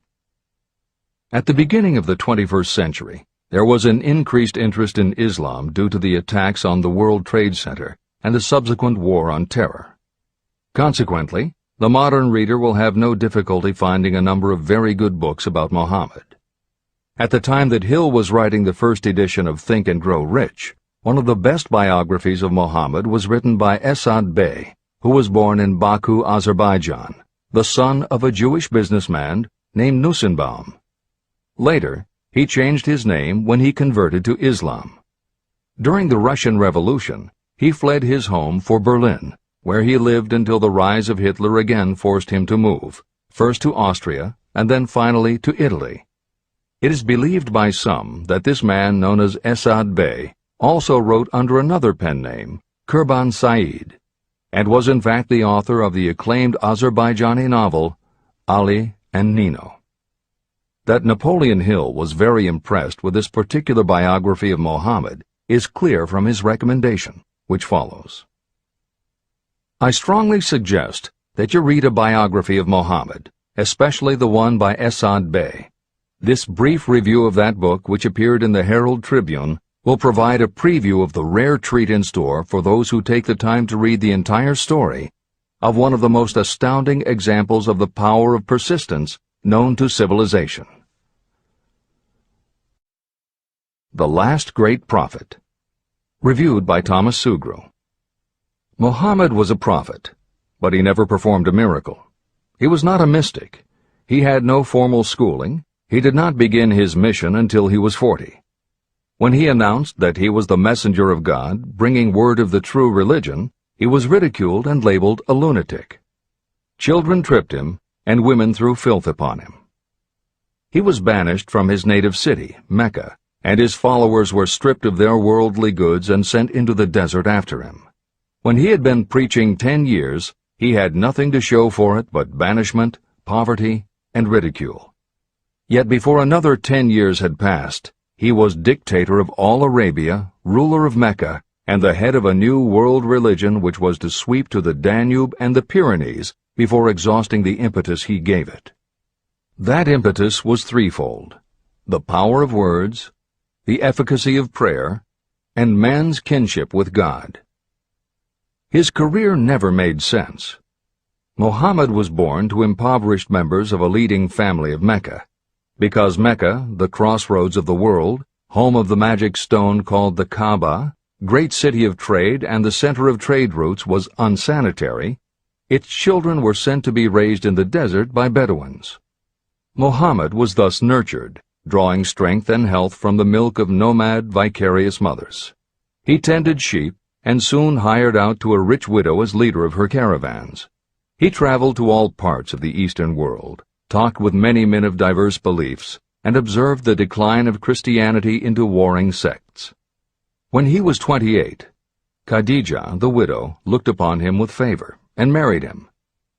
S1: At the beginning of the 21st century, there was an increased interest in Islam due to the attacks on the World Trade Center and the subsequent war on terror. Consequently, the modern reader will have no difficulty finding a number of very good books about Muhammad. At the time that Hill was writing the first edition of Think and Grow Rich, one of the best biographies of Muhammad was written by Esad Bey, who was born in Baku, Azerbaijan, the son of a Jewish businessman named Nusinbaum. Later, he changed his name when he converted to Islam. During the Russian Revolution, he fled his home for Berlin, where he lived until the rise of Hitler again forced him to move, first to Austria and then finally to Italy. It is believed by some that this man known as Esad Bey also wrote under another pen name, Kurban Said, and was in fact the author of the acclaimed Azerbaijani novel, Ali and Nino. That Napoleon Hill was very impressed with this particular biography of Muhammad is clear from his recommendation, which follows. I strongly suggest that you read a biography of Muhammad, especially the one by Esad Bey. This brief review of that book, which appeared in the Herald Tribune, will provide a preview of the rare treat in store for those who take the time to read the entire story of one of the most astounding examples of the power of persistence known to civilization. The Last Great Prophet. Reviewed by Thomas Sugru. Muhammad was a prophet, but he never performed a miracle. He was not a mystic. He had no formal schooling. He did not begin his mission until he was 40. When he announced that he was the messenger of God, bringing word of the true religion, he was ridiculed and labeled a lunatic. Children tripped him, and women threw filth upon him. He was banished from his native city, Mecca, and his followers were stripped of their worldly goods and sent into the desert after him. When he had been preaching 10 years, he had nothing to show for it but banishment, poverty, and ridicule. Yet before another 10 years had passed, he was dictator of all Arabia, ruler of Mecca, and the head of a new world religion which was to sweep to the Danube and the Pyrenees before exhausting the impetus he gave it. That impetus was threefold: the power of words, the efficacy of prayer, and man's kinship with God. His career never made sense. Muhammad was born to impoverished members of a leading family of Mecca. Because Mecca, the crossroads of the world, home of the magic stone called the Kaaba, great city of trade and the center of trade routes, was unsanitary, its children were sent to be raised in the desert by Bedouins. Muhammad was thus nurtured, drawing strength and health from the milk of nomad, vicarious mothers. He tended sheep and soon hired out to a rich widow as leader of her caravans. He traveled to all parts of the Eastern world, talked with many men of diverse beliefs, and observed the decline of Christianity into warring sects. When he was 28, Khadijah, the widow, looked upon him with favor and married him.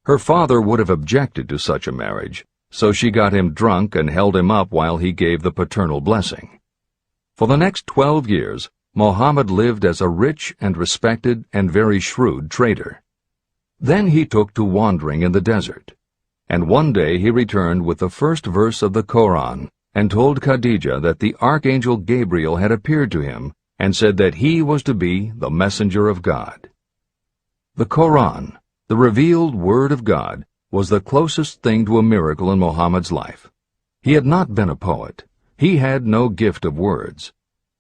S1: Her father would have objected to such a marriage, so she got him drunk and held him up while he gave the paternal blessing. For the next 12 years, Muhammad lived as a rich and respected and very shrewd trader. Then he took to wandering in the desert, and one day he returned with the first verse of the Koran and told Khadijah that the archangel Gabriel had appeared to him and said that he was to be the messenger of God. The Koran, the revealed word of God, was the closest thing to a miracle in Muhammad's life. He had not been a poet. He had no gift of words.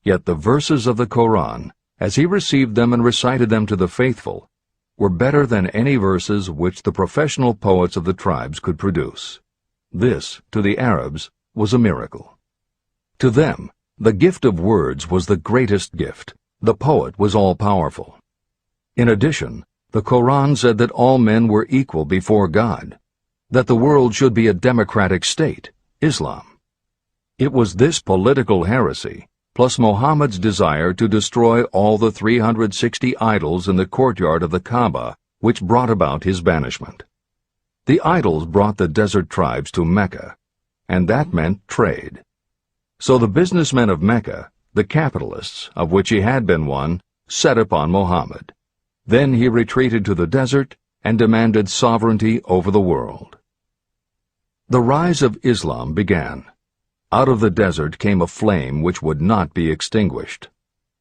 S1: Yet the verses of the Koran, as he received them and recited them to the faithful, were better than any verses which the professional poets of the tribes could produce. This, to the Arabs, was a miracle. To them, the gift of words was the greatest gift. The poet was all-powerful. In addition, the Koran said that all men were equal before God, that the world should be a democratic state, Islam. It was this political heresy, plus Muhammad's desire to destroy all the 360 idols in the courtyard of the Kaaba, which brought about his banishment. The idols brought the desert tribes to Mecca, and that meant trade. So the businessmen of Mecca, the capitalists, of which he had been one, set upon Muhammad. Then he retreated to the desert and demanded sovereignty over the world. The rise of Islam began. Out of the desert came a flame which would not be extinguished.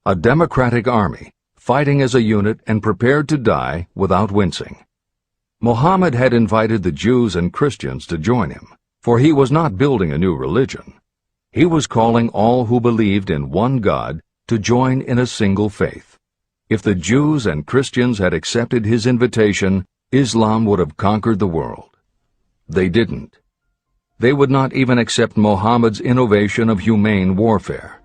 S1: A democratic army, fighting as a unit and prepared to die without wincing. Muhammad had invited the Jews and Christians to join him, for he was not building a new religion. He was calling all who believed in one God to join in a single faith. If the Jews and Christians had accepted his invitation, Islam would have conquered the world. They didn't. They would not even accept Muhammad's innovation of humane warfare.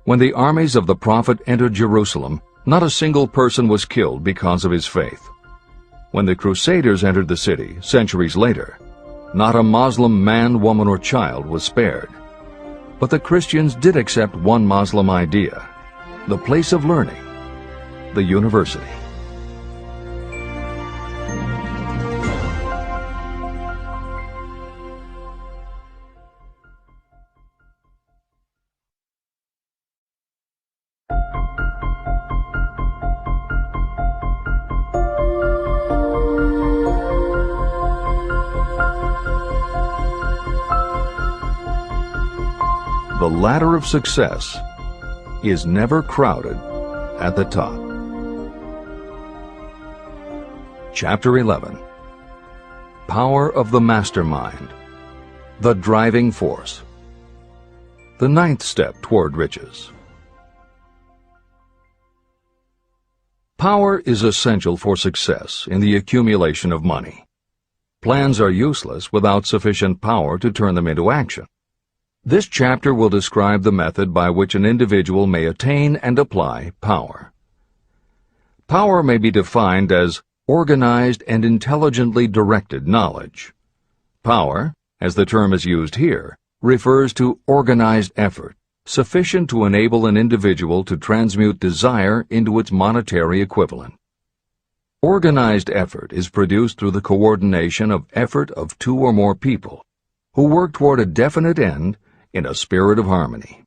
S1: When the armies of the Prophet entered Jerusalem, not a single person was killed because of his faith. When the Crusaders entered the city, centuries later, not a Muslim man, woman, or child was spared. But the Christians did accept one Muslim idea, the place of learning, the university. The ladder of success is never crowded at the top. Chapter 11. Power of the Mastermind, the Driving Force. The ninth step toward riches. Power is essential for success in the accumulation of money. Plans are useless without sufficient power to turn them into action. This chapter will describe the method by which an individual may attain and apply power. Power may be defined as organized and intelligently directed knowledge. Power, as the term is used here, refers to organized effort, sufficient to enable an individual to transmute desire into its monetary equivalent. Organized effort is produced through the coordination of effort of two or more people who work toward a definite end in a spirit of harmony.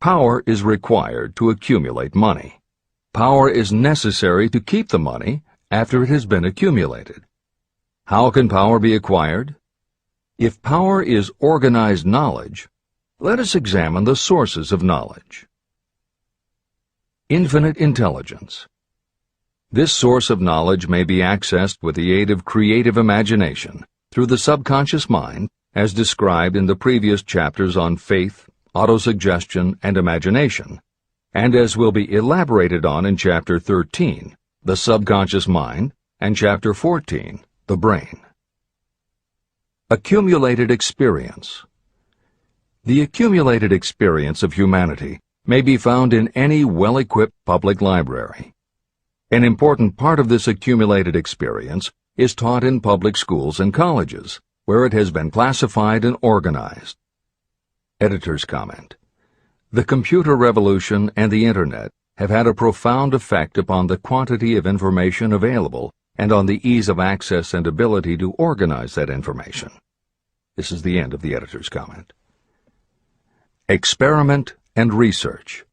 S1: Power is required to accumulate money. Power is necessary to keep the money after it has been accumulated. How can power be acquired? If power is organized knowledge, let us examine the sources of knowledge. Infinite intelligence. This source of knowledge may be accessed with the aid of creative imagination through the subconscious mind, as described in the previous chapters on faith, autosuggestion, and imagination, and as will be elaborated on in Chapter 13, the subconscious mind, and Chapter 14, the brain. Accumulated experience. The accumulated experience of humanity may be found in any well-equipped public library. An important part of this accumulated experience is taught in public schools and colleges, where it has been classified and organized. Editor's comment. The computer revolution and the Internet have had a profound effect upon the quantity of information available and on the ease of access and ability to organize that information. This is the end of the editor's comment. Experiment and research.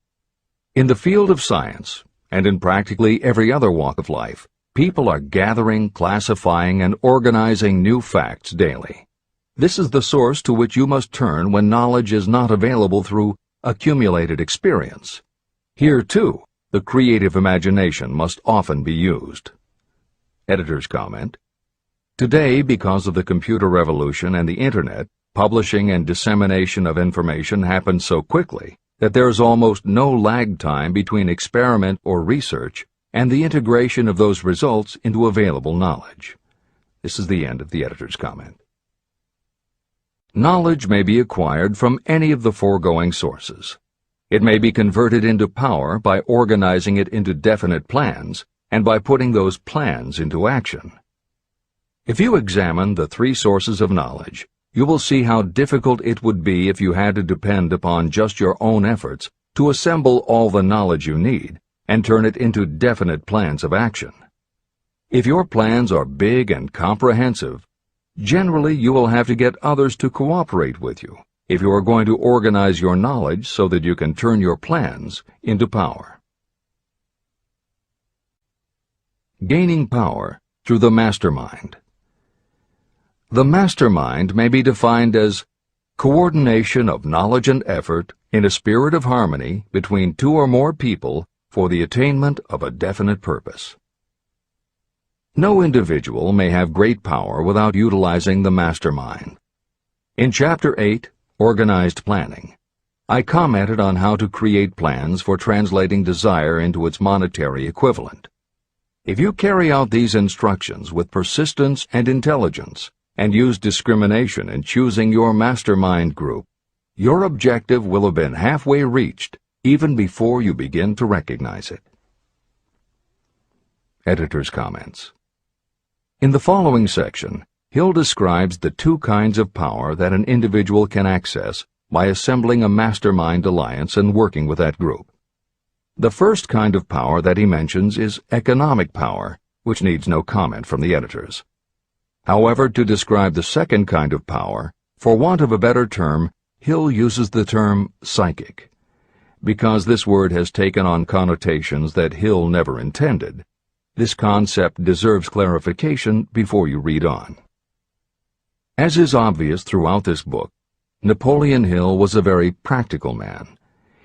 S1: In the field of science, and in practically every other walk of life, people are gathering, classifying, and organizing new facts daily. This is the source to which you must turn when knowledge is not available through accumulated experience. Here, too, the creative imagination must often be used. Editor's comment. Today, because of the computer revolution and the Internet, publishing and dissemination of information happens so quickly that there is almost no lag time between experiment or research and the integration of those results into available knowledge. This is the end of the editor's comment. Knowledge may be acquired from any of the foregoing sources. It may be converted into power by organizing it into definite plans and by putting those plans into action. If you examine the three sources of knowledge, you will see how difficult it would be if you had to depend upon just your own efforts to assemble all the knowledge you need and turn it into definite plans of action. If your plans are big and comprehensive, generally you will have to get others to cooperate with you if you are going to organize your knowledge so that you can turn your plans into power. Gaining power through the mastermind. The mastermind may be defined as coordination of knowledge and effort in a spirit of harmony between two or more people for the attainment of a definite purpose. No individual may have great power without utilizing the mastermind. In Chapter 8, organized planning. I commented on how to create plans for translating desire into its monetary equivalent. If you carry out these instructions with persistence and intelligence, and use discrimination in choosing your mastermind group, your objective will have been halfway reached even before you begin to recognize it. Editor's comments. In the following section, Hill describes the two kinds of power that an individual can access by assembling a mastermind alliance and working with that group. The first kind of power that he mentions is economic power, which needs no comment from the editors. However, to describe the second kind of power, for want of a better term, Hill uses the term psychic. Because this word has taken on connotations that Hill never intended, this concept deserves clarification before you read on. As is obvious throughout this book, Napoleon Hill was a very practical man.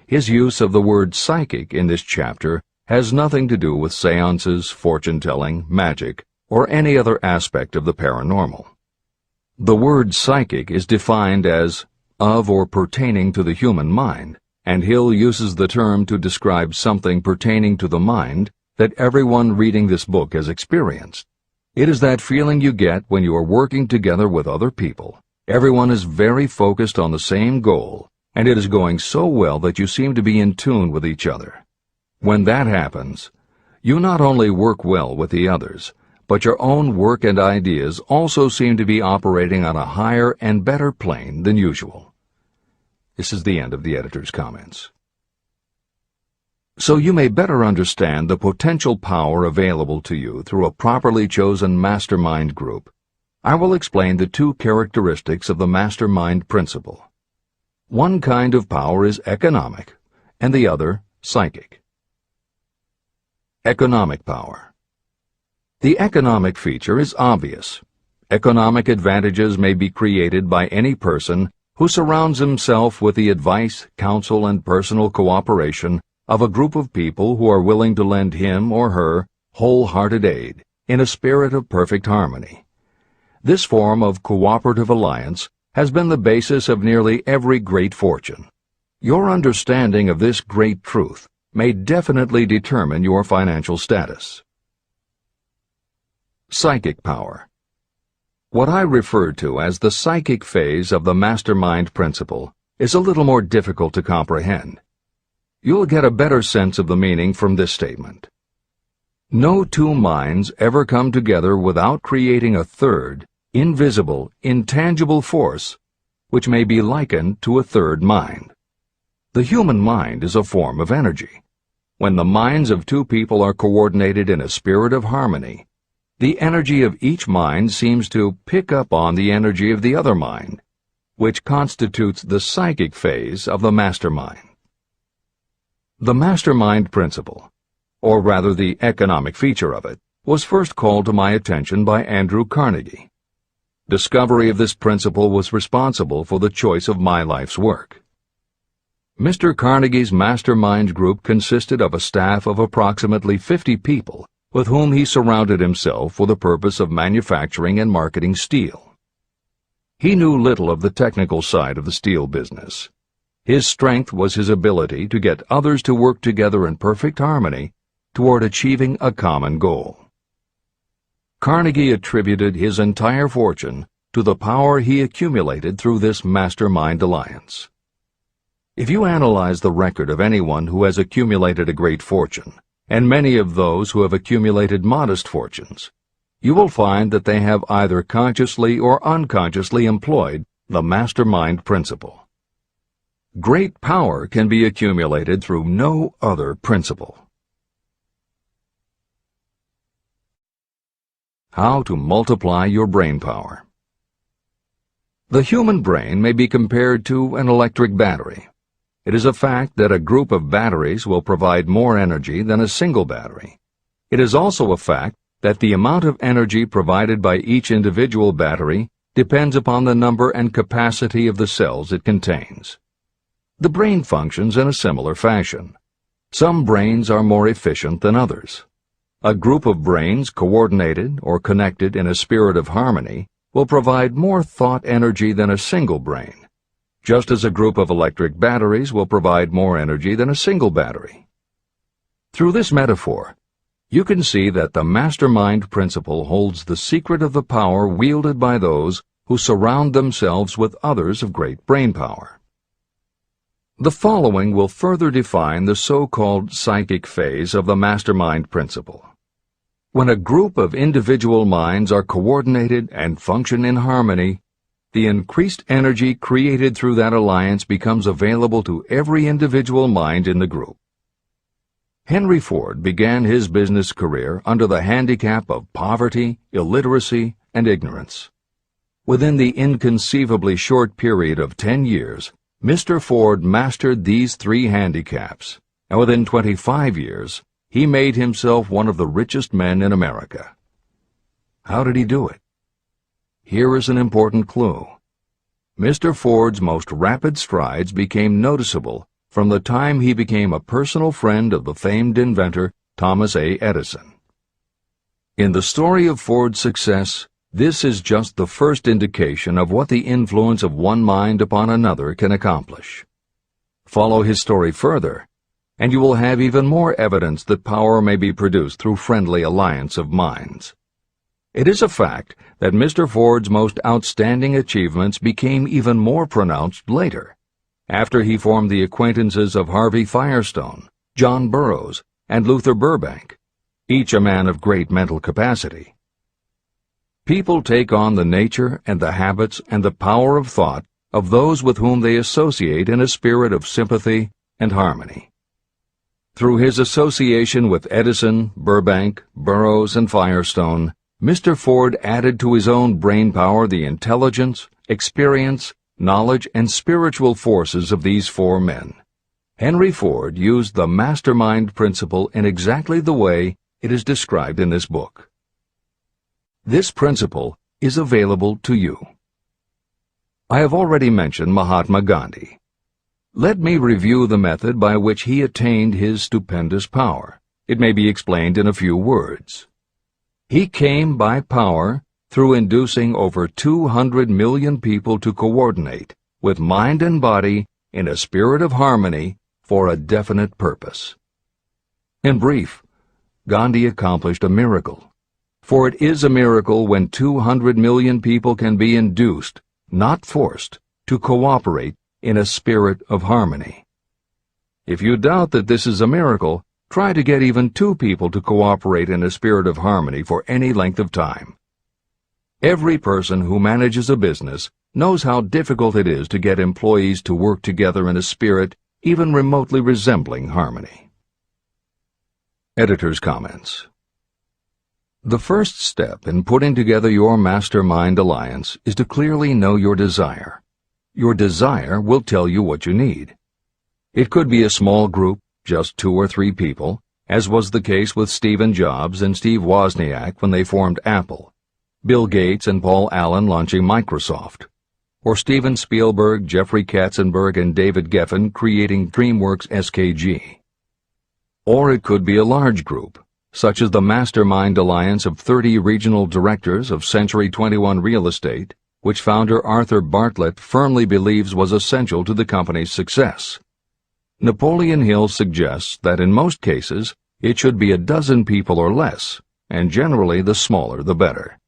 S1: His use of the word psychic in this chapter has nothing to do with seances, fortune-telling, magic, or any other aspect of the paranormal. The word psychic is defined as of or pertaining to the human mind, and Hill uses the term to describe something pertaining to the mind that everyone reading this book has experienced. It is that feeling you get when you are working together with other people. Everyone is very focused on the same goal, and it is going so well that you seem to be in tune with each other. When that happens, you not only work well with the others, but your own work and ideas also seem to be operating on a higher and better plane than usual. This is the end of the editor's comments. So you may better understand the potential power available to you through a properly chosen mastermind group, I will explain the two characteristics of the mastermind principle. One kind of power is economic, and the other psychic. Economic power. The economic feature is obvious. Economic advantages may be created by any person who surrounds himself with the advice, counsel, and personal cooperation of a group of people who are willing to lend him or her wholehearted aid in a spirit of perfect harmony. This form of cooperative alliance has been the basis of nearly every great fortune. Your understanding of this great truth may definitely determine your financial status. Psychic power. What I refer to as the psychic phase of the mastermind principle is a little more difficult to comprehend. You'll get a better sense of the meaning from this statement. No two minds ever come together without creating a third, invisible, intangible force, which may be likened to a third mind. The human mind is a form of energy. When the minds of two people are coordinated in a spirit of harmony, the energy of each mind seems to pick up on the energy of the other mind, which constitutes the psychic phase of the mastermind. The mastermind principle, or rather the economic feature of it, was first called to my attention by Andrew Carnegie. Discovery of this principle was responsible for the choice of my life's work. Mr. Carnegie's mastermind group consisted of a staff of approximately 50 people with whom he surrounded himself for the purpose of manufacturing and marketing steel. He knew little of the technical side of the steel business. His strength was his ability to get others to work together in perfect harmony toward achieving a common goal. Carnegie attributed his entire fortune to the power he accumulated through this mastermind alliance. If you analyze the record of anyone who has accumulated a great fortune, and many of those who have accumulated modest fortunes, you will find that they have either consciously or unconsciously employed the mastermind principle. Great power can be accumulated through no other principle. How to multiply your brain power. The human brain may be compared to an electric battery. It is a fact that a group of batteries will provide more energy than a single battery. It is also a fact that the amount of energy provided by each individual battery depends upon the number and capacity of the cells it contains. The brain functions in a similar fashion. Some brains are more efficient than others. A group of brains coordinated or connected in a spirit of harmony will provide more thought energy than a single brain. just as a group of electric batteries will provide more energy than a single battery. Through this metaphor, you can see that the mastermind principle holds the secret of the power wielded by those who surround themselves with others of great brain power. The following will further define the so-called psychic phase of the mastermind principle. When a group of individual minds are coordinated and function in harmony, the increased energy created through that alliance becomes available to every individual mind in the group. Henry Ford began his business career under the handicap of poverty, illiteracy, and ignorance. Within the inconceivably short period of 10 years, Mr. Ford mastered these three handicaps, and within 25 years, he made himself one of the richest men in America. How did he do it? Here is an important clue. Mr. Ford's most rapid strides became noticeable from the time he became a personal friend of the famed inventor Thomas A. Edison. In the story of Ford's success, this is just the first indication of what the influence of one mind upon another can accomplish. Follow his story further, and you will have even more evidence that power may be produced through friendly alliance of minds. It is a fact that Mr. Ford's most outstanding achievements became even more pronounced later, after he formed the acquaintances of Harvey Firestone, John Burroughs, and Luther Burbank, each a man of great mental capacity. People take on the nature and the habits and the power of thought of those with whom they associate in a spirit of sympathy and harmony. Through his association with Edison, Burbank, Burroughs, and Firestone, Mr. Ford added to his own brain power the intelligence, experience, knowledge, and spiritual forces of these four men. Henry Ford used the mastermind principle in exactly the way it is described in this book. This principle is available to you. I have already mentioned Mahatma Gandhi. Let me review the method by which he attained his stupendous power. It may be explained in a few words. He came by power through inducing over 200 million people to coordinate with mind and body in a spirit of harmony for a definite purpose. In brief, Gandhi accomplished a miracle. For it is a miracle when 200 million people can be induced, not forced, to cooperate in a spirit of harmony. If you doubt that this is a miracle, try to get even 2 people to cooperate in a spirit of harmony for any length of time. Every person who manages a business knows how difficult it is to get employees to work together in a spirit even remotely resembling harmony. Editor's comments. The first step in putting together your mastermind alliance is to clearly know your desire. Your desire will tell you what you need. It could be a small group, just 2 or 3 people, as was the case with Stephen Jobs and Steve Wozniak when they formed Apple, Bill Gates and Paul Allen launching Microsoft, or Steven Spielberg, Jeffrey Katzenberg, and David Geffen creating DreamWorks SKG. Or it could be a large group, such as the Mastermind Alliance of 30 regional directors of Century 21 Real Estate, which founder Arthur Bartlett firmly believes was essential to the company's success. Napoleon Hill suggests that in most cases it should be a dozen people or less, and generally the smaller the better.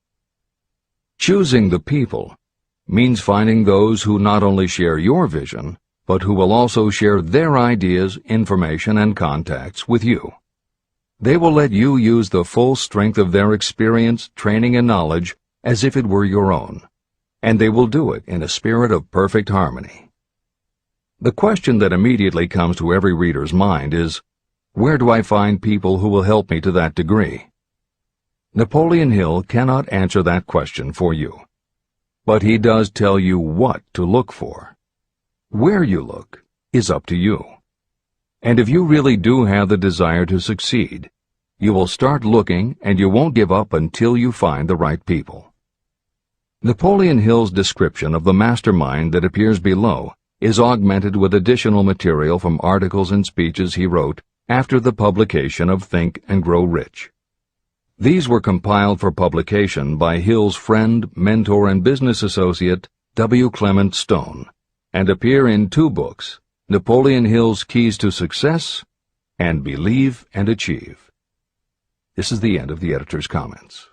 S1: Choosing the people means finding those who not only share your vision, but who will also share their ideas, information, and contacts with you. They will let you use the full strength of their experience, training, and knowledge as if it were your own, and they will do it in a spirit of perfect harmony. The question that immediately comes to every reader's mind is, where do I find people who will help me to that degree? Napoleon Hill cannot answer that question for you, but he does tell you what to look for. Where you look is up to you. And if you really do have the desire to succeed, you will start looking and you won't give up until you find the right people. Napoleon Hill's description of the mastermind that appears below is augmented with additional material from articles and speeches he wrote after the publication of Think and Grow Rich. These were compiled for publication by Hill's friend, mentor, and business associate, W. Clement Stone, and appear in 2 books, Napoleon Hill's Keys to Success and Believe and Achieve. This is the end of the editor's comments.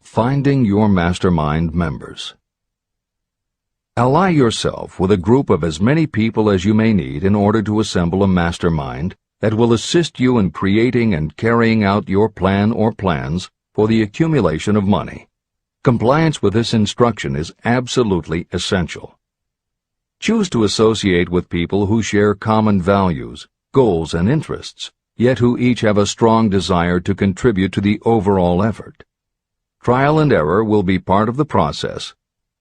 S1: Finding your mastermind members. Ally yourself with a group of as many people as you may need in order to assemble a mastermind that will assist you in creating and carrying out your plan or plans for the accumulation of money. Compliance with this instruction is absolutely essential. Choose to associate with people who share common values, goals, and interests, yet who each have a strong desire to contribute to the overall effort. Trial and error will be part of the process,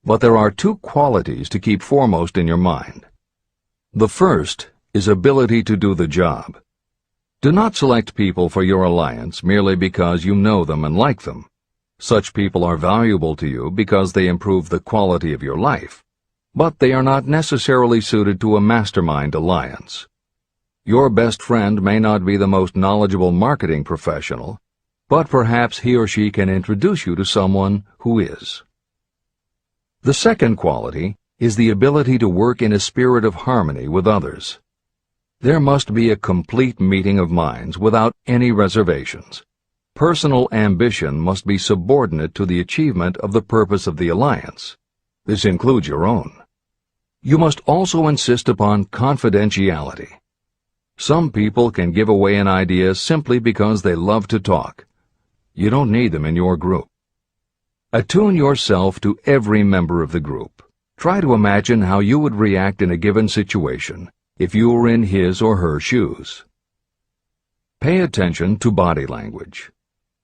S1: but there are 2 qualities to keep foremost in your mind. The first is ability to do the job. Do not select people for your alliance merely because you know them and like them. Such people are valuable to you because they improve the quality of your life, but they are not necessarily suited to a mastermind alliance. Your best friend may not be the most knowledgeable marketing professional, but perhaps he or she can introduce you to someone who is. The second quality is the ability to work in a spirit of harmony with others. There must be a complete meeting of minds without any reservations. Personal ambition must be subordinate to the achievement of the purpose of the alliance. This includes your own. You must also insist upon confidentiality. Some people can give away an idea simply because they love to talk. You don't need them in your group. Attune yourself to every member of the group. Try to imagine how you would react in a given situation if you were in his or her shoes. Pay attention to body language.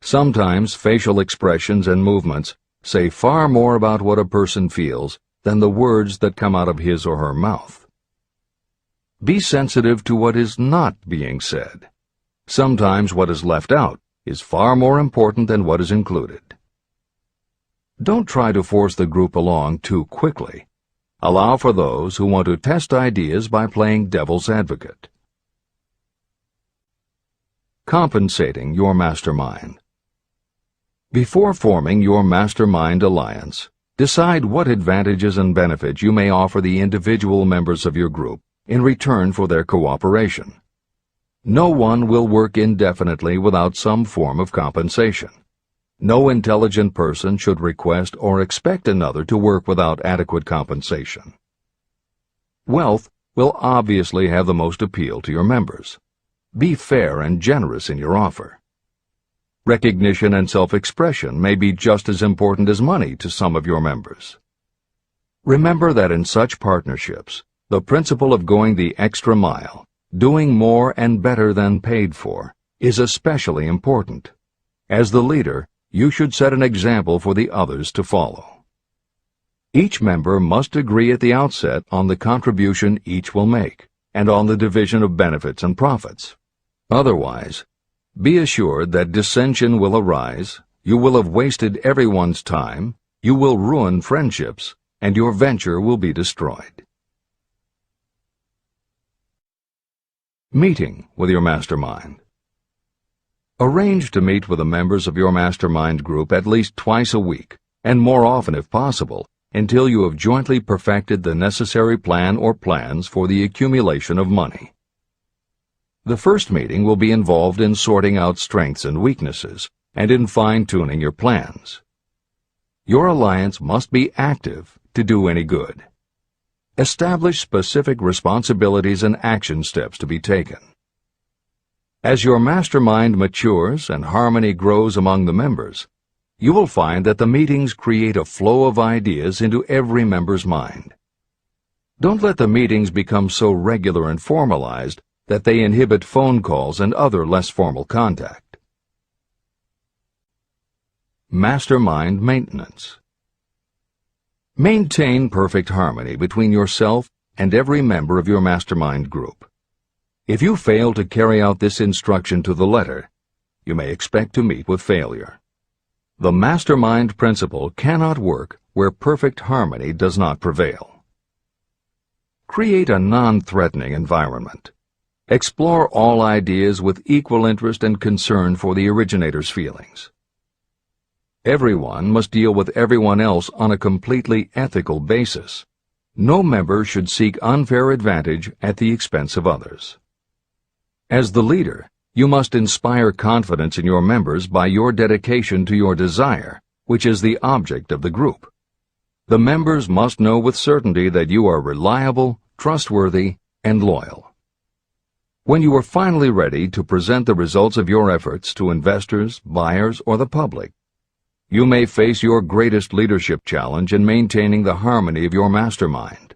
S1: Sometimes facial expressions and movements say far more about what a person feels than the words that come out of his or her mouth. Be sensitive to what is not being said. Sometimes what is left out is far more important than what is included. Don't try to force the group along too quickly. Allow for those who want to test ideas by playing devil's advocate. Compensating your mastermind. Before forming your mastermind alliance, decide what advantages and benefits you may offer the individual members of your group in return for their cooperation. No one will work indefinitely without some form of compensation. No intelligent person should request or expect another to work without adequate compensation. Wealth will obviously have the most appeal to your members. Be fair and generous in your offer. Recognition and self-expression may be just as important as money to some of your members. Remember that in such partnerships, the principle of going the extra mile, doing more and better than paid for, is especially important. As the leader, you should set an example for the others to follow. Each member must agree at the outset on the contribution each will make, and on the division of benefits and profits. Otherwise, be assured that dissension will arise, you will have wasted everyone's time, you will ruin friendships, and your venture will be destroyed. Meeting with your mastermind. Arrange to meet with the members of your mastermind group at least twice a week, and more often if possible, until you have jointly perfected the necessary plan or plans for the accumulation of money. The first meeting will be involved in sorting out strengths and weaknesses, and in fine-tuning your plans. Your alliance must be active to do any good. Establish specific responsibilities and action steps to be taken. As your mastermind matures and harmony grows among the members, you will find that the meetings create a flow of ideas into every member's mind. Don't let the meetings become so regular and formalized that they inhibit phone calls and other less formal contact. Mastermind maintenance. Maintain perfect harmony between yourself and every member of your mastermind group. If you fail to carry out this instruction to the letter, you may expect to meet with failure. The mastermind principle cannot work where perfect harmony does not prevail. Create a non-threatening environment. Explore all ideas with equal interest and concern for the originator's feelings. Everyone must deal with everyone else on a completely ethical basis. No member should seek unfair advantage at the expense of others. As the leader, you must inspire confidence in your members by your dedication to your desire, which is the object of the group. The members must know with certainty that you are reliable, trustworthy, and loyal. When you are finally ready to present the results of your efforts to investors, buyers, or the public, you may face your greatest leadership challenge in maintaining the harmony of your mastermind.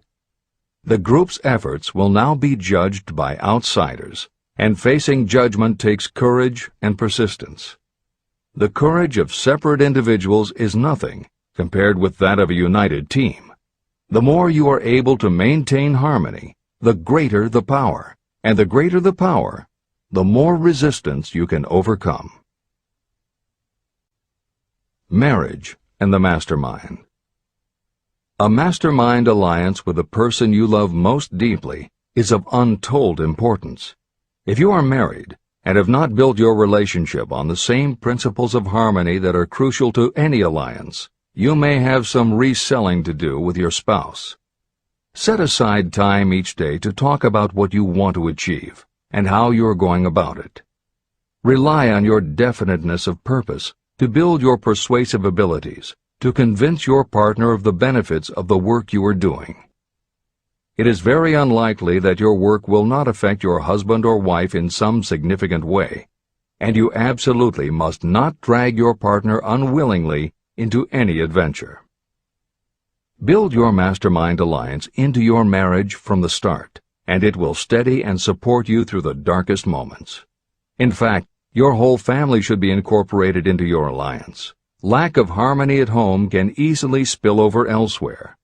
S1: The group's efforts will now be judged by outsiders, and facing judgment takes courage and persistence. The courage of separate individuals is nothing compared with that of a united team. The more you are able to maintain harmony, the greater the power, and the greater the power, the more resistance you can overcome. Marriage and the mastermind. A mastermind alliance with the person you love most deeply is of untold importance. If you are married and have not built your relationship on the same principles of harmony that are crucial to any alliance, you may have some reselling to do with your spouse. Set aside time each day to talk about what you want to achieve and how you are going about it. Rely on your definiteness of purpose to build your persuasive abilities, to convince your partner of the benefits of the work you are doing. It is very unlikely that your work will not affect your husband or wife in some significant way, and you absolutely must not drag your partner unwillingly into any adventure. Build your mastermind alliance into your marriage from the start, and it will steady and support you through the darkest moments. In fact, your whole family should be incorporated into your alliance. Lack of harmony at home can easily spill over elsewhere.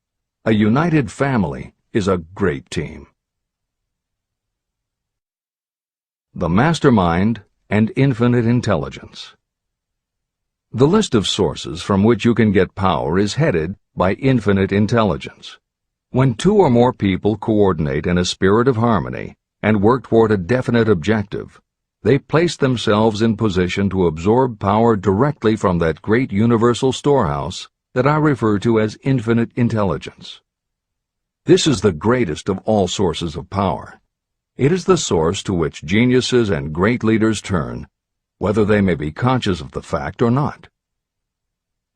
S1: A united family is a great team. The mastermind and infinite intelligence. The list of sources from which you can get power is headed by infinite intelligence. When two or more people coordinate in a spirit of harmony and work toward a definite objective, they place themselves in position to absorb power directly from that great universal storehouse that I refer to as infinite intelligence. This is the greatest of all sources of power. It is the source to which geniuses and great leaders turn, whether they may be conscious of the fact or not.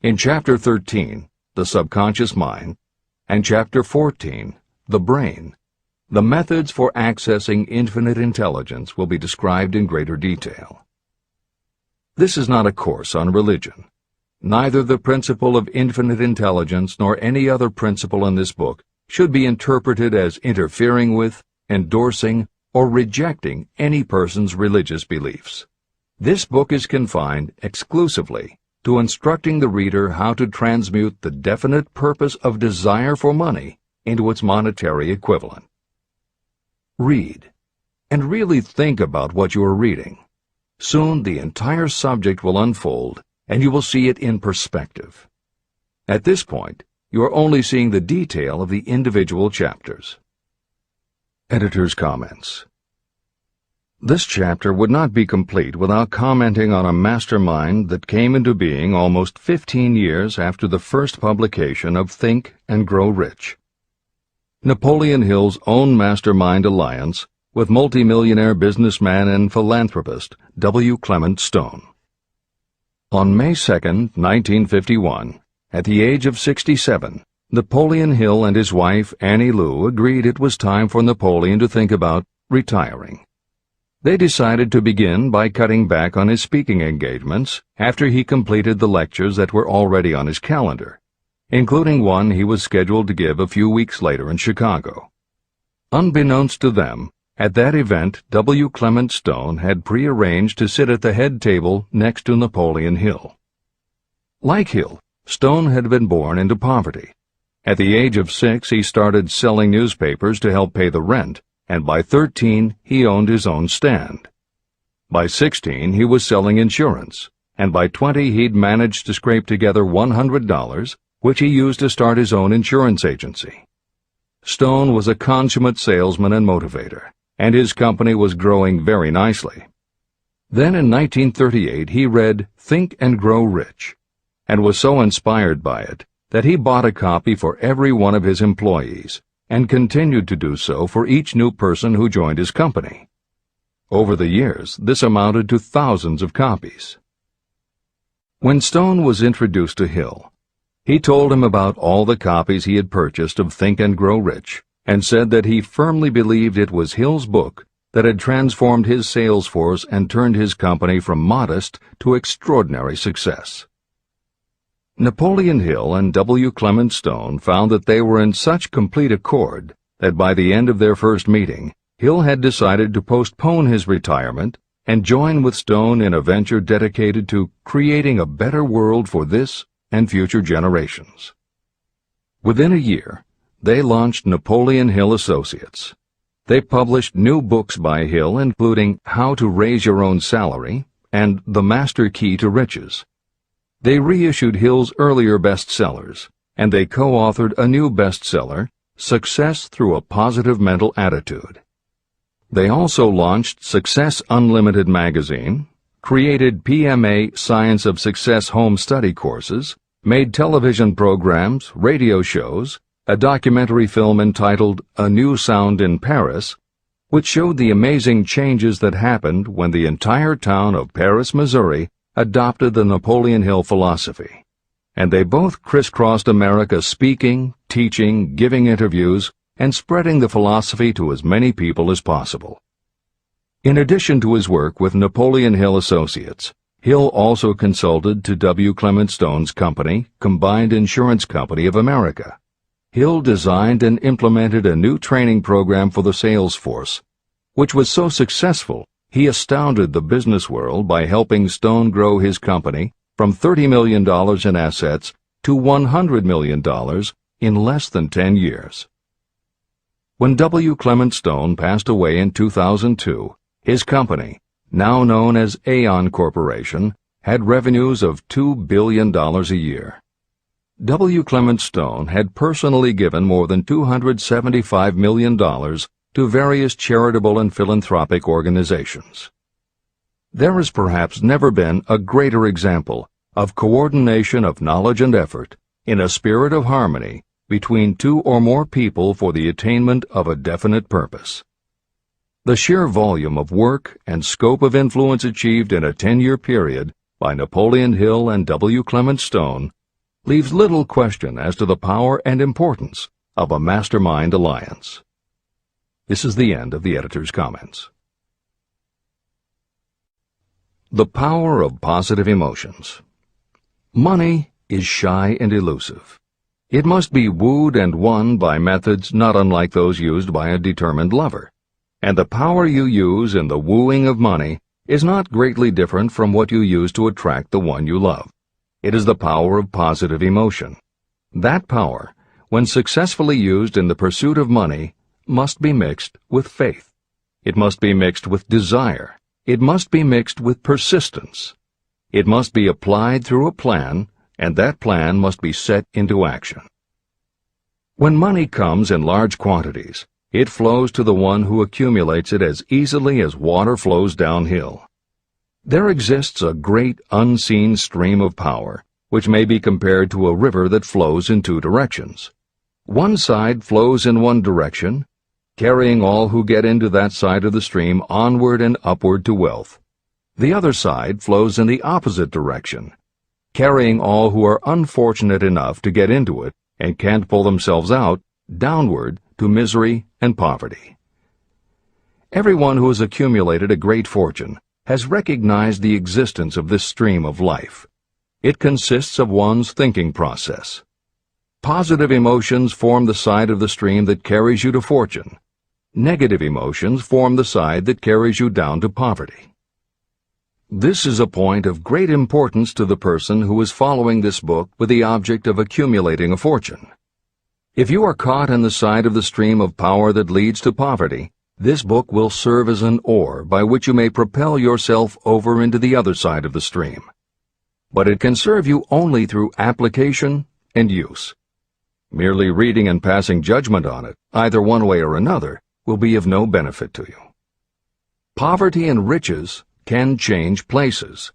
S1: In Chapter 13, The Subconscious Mind, and Chapter 14, The Brain, the methods for accessing infinite intelligence will be described in greater detail. This is not a course on religion. Neither the principle of infinite intelligence nor any other principle in this book should be interpreted as interfering with, endorsing, or rejecting any person's religious beliefs. This book is confined exclusively to instructing the reader how to transmute the definite purpose of desire for money into its monetary equivalent. Read, and really think about what you are reading. Soon the entire subject will unfold, and you will see it in perspective. At this point, you are only seeing the detail of the individual chapters. Editor's comments. This chapter would not be complete without commenting on a mastermind that came into being almost 15 years after the first publication of Think and Grow Rich. Napoleon Hill's own mastermind alliance with multimillionaire businessman and philanthropist W. Clement Stone. On May 2, 1951, at the age of 67, Napoleon Hill and his wife Annie Lou agreed it was time for Napoleon to think about retiring. They decided to begin by cutting back on his speaking engagements after he completed the lectures that were already on his calendar, including one he was scheduled to give a few weeks later in Chicago. Unbeknownst to them, at that event W. Clement Stone had prearranged to sit at the head table next to Napoleon Hill. Like Hill, Stone had been born into poverty. At the age of 6, he started selling newspapers to help pay the rent, and by 13, he owned his own stand. By 16, he was selling insurance, and by 20, he'd managed to scrape together $100, which he used to start his own insurance agency. Stone was a consummate salesman and motivator, and his company was growing very nicely. Then in 1938, he read Think and Grow Rich, and was so inspired by it that he bought a copy for every one of his employees, and continued to do so for each new person who joined his company. Over the years, this amounted to thousands of copies. When Stone was introduced to Hill, he told him about all the copies he had purchased of Think and Grow Rich, and said that he firmly believed it was Hill's book that had transformed his sales force and turned his company from modest to extraordinary success. Napoleon Hill and W. Clement Stone found that they were in such complete accord that by the end of their first meeting, Hill had decided to postpone his retirement and join with Stone in a venture dedicated to creating a better world for this and future generations. Within a year, they launched Napoleon Hill Associates. They published new books by Hill, including How to Raise Your Own Salary and The Master Key to Riches. They reissued Hill's earlier bestsellers, and they co-authored a new bestseller, Success Through a Positive Mental Attitude. They also launched Success Unlimited magazine, created PMA Science of Success home study courses, made television programs, radio shows, a documentary film entitled A New Sound in Paris, which showed the amazing changes that happened when the entire town of Paris, Missouri, adopted the Napoleon Hill philosophy. And they both crisscrossed America speaking, teaching, giving interviews, and spreading the philosophy to as many people as possible. In addition to his work with Napoleon Hill Associates, Hill also consulted to W. Clement Stone's company, Combined Insurance Company of America. Hill designed and implemented a new training program for the sales force, which was so successful he astounded the business world by helping Stone grow his company from $30 million in assets to $100 million in less than 10 years. When W. Clement Stone passed away in 2002, his company, now known as Aon Corporation, had revenues of $2 billion a year. W. Clement Stone had personally given more than $275 million to various charitable and philanthropic organizations. There has perhaps never been a greater example of coordination of knowledge and effort in a spirit of harmony between two or more people for the attainment of a definite purpose. The sheer volume of work and scope of influence achieved in a 10-year period by Napoleon Hill and W. Clement Stone leaves little question as to the power and importance of a mastermind alliance. This is the end of the editor's comments. The power of positive emotions. Money is shy and elusive. It must be wooed and won by methods not unlike those used by a determined lover. And the power you use in the wooing of money is not greatly different from what you use to attract the one you love. It is the power of positive emotion. That power, when successfully used in the pursuit of money, must be mixed with faith. It must be mixed with desire. It must be mixed with persistence. It must be applied through a plan, and that plan must be set into action. When money comes in large quantities, it flows to the one who accumulates it as easily as water flows downhill. There exists a great unseen stream of power, which may be compared to a river that flows in two directions. One side flows in one direction, carrying all who get into that side of the stream onward and upward to wealth. The other side flows in the opposite direction, carrying all who are unfortunate enough to get into it and can't pull themselves out downward to misery and poverty. Everyone who has accumulated a great fortune has recognized the existence of this stream of life. It consists of one's thinking process. Positive emotions form the side of the stream that carries you to fortune. Negative emotions form the side that carries you down to poverty. This is a point of great importance to the person who is following this book with the object of accumulating a fortune. If you are caught in the side of the stream of power that leads to poverty, this book will serve as an oar by which you may propel yourself over into the other side of the stream. But it can serve you only through application and use. Merely reading and passing judgment on it, either one way or another, will be of no benefit to you. Poverty and riches can change places.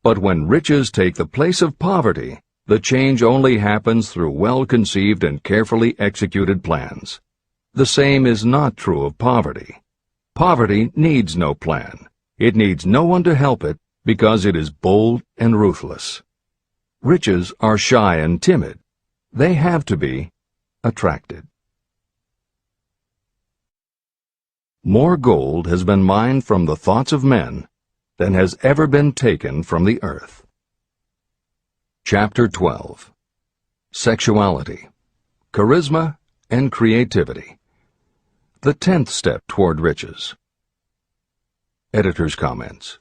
S1: But when riches take the place of poverty, the change only happens through well-conceived and carefully executed plans. The same is not true of poverty. Poverty needs no plan. It needs no one to help it because it is bold and ruthless. Riches are shy and timid. They have to be attracted. More gold has been mined from the thoughts of men than has ever been taken from the earth. Chapter 12. Sexuality, Charisma, and Creativity. The 10th step toward riches. Editor's comments.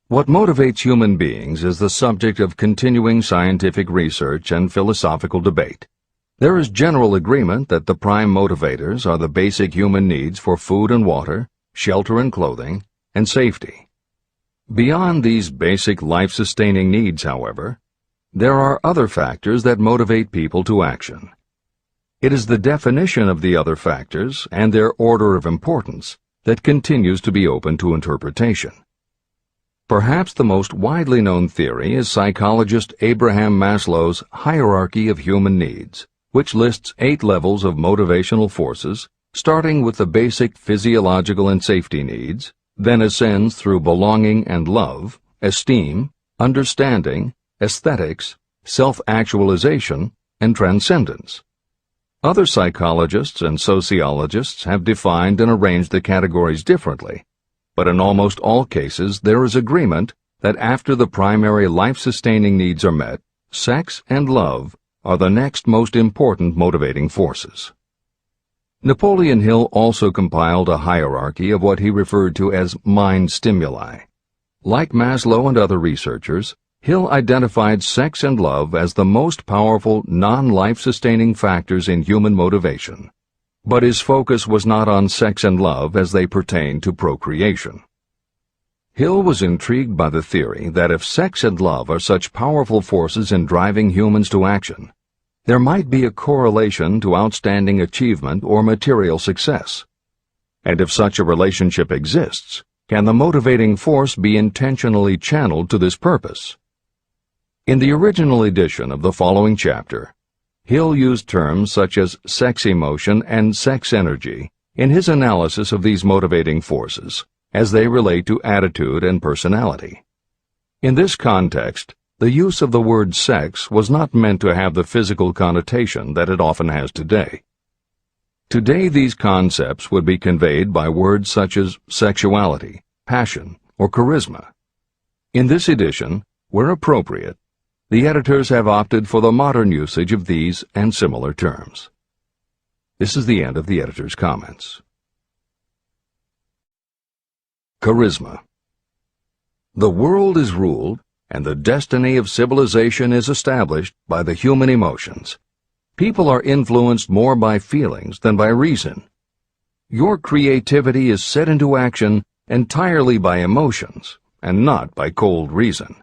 S1: What motivates human beings is the subject of continuing scientific research and philosophical debate. There is general agreement that the prime motivators are the basic human needs for food and water, shelter and clothing, and safety. Beyond these basic life-sustaining needs, however, there are other factors that motivate people to action. It is the definition of the other factors and their order of importance that continues to be open to interpretation. Perhaps the most widely known theory is psychologist Abraham Maslow's hierarchy of human needs, which lists 8 levels of motivational forces, starting with the basic physiological and safety needs, then ascends through belonging and love, esteem, understanding, aesthetics, self-actualization, and transcendence. Other psychologists and sociologists have defined and arranged the categories differently, but in almost all cases there is agreement that after the primary life-sustaining needs are met, sex and love are the next most important motivating forces. Napoleon Hill also compiled a hierarchy of what he referred to as mind stimuli. Like Maslow and other researchers, Hill identified sex and love as the most powerful non-life-sustaining factors in human motivation, but his focus was not on sex and love as they pertain to procreation. Hill was intrigued by the theory that if sex and love are such powerful forces in driving humans to action, there might be a correlation to outstanding achievement or material success. And if such a relationship exists, can the motivating force be intentionally channeled to this purpose? In the original edition of the following chapter, Hill used terms such as sex emotion and sex energy in his analysis of these motivating forces as they relate to attitude and personality. In this context, the use of the word sex was not meant to have the physical connotation that it often has today. Today, these concepts would be conveyed by words such as sexuality, passion, or charisma. In this edition, where appropriate, the editors have opted for the modern usage of these and similar terms. This is the end of the editor's comments. Charisma. The world is ruled, and the destiny of civilization is established by the human emotions. People are influenced more by feelings than by reason. Your creativity is set into action entirely by emotions, and not by cold reason.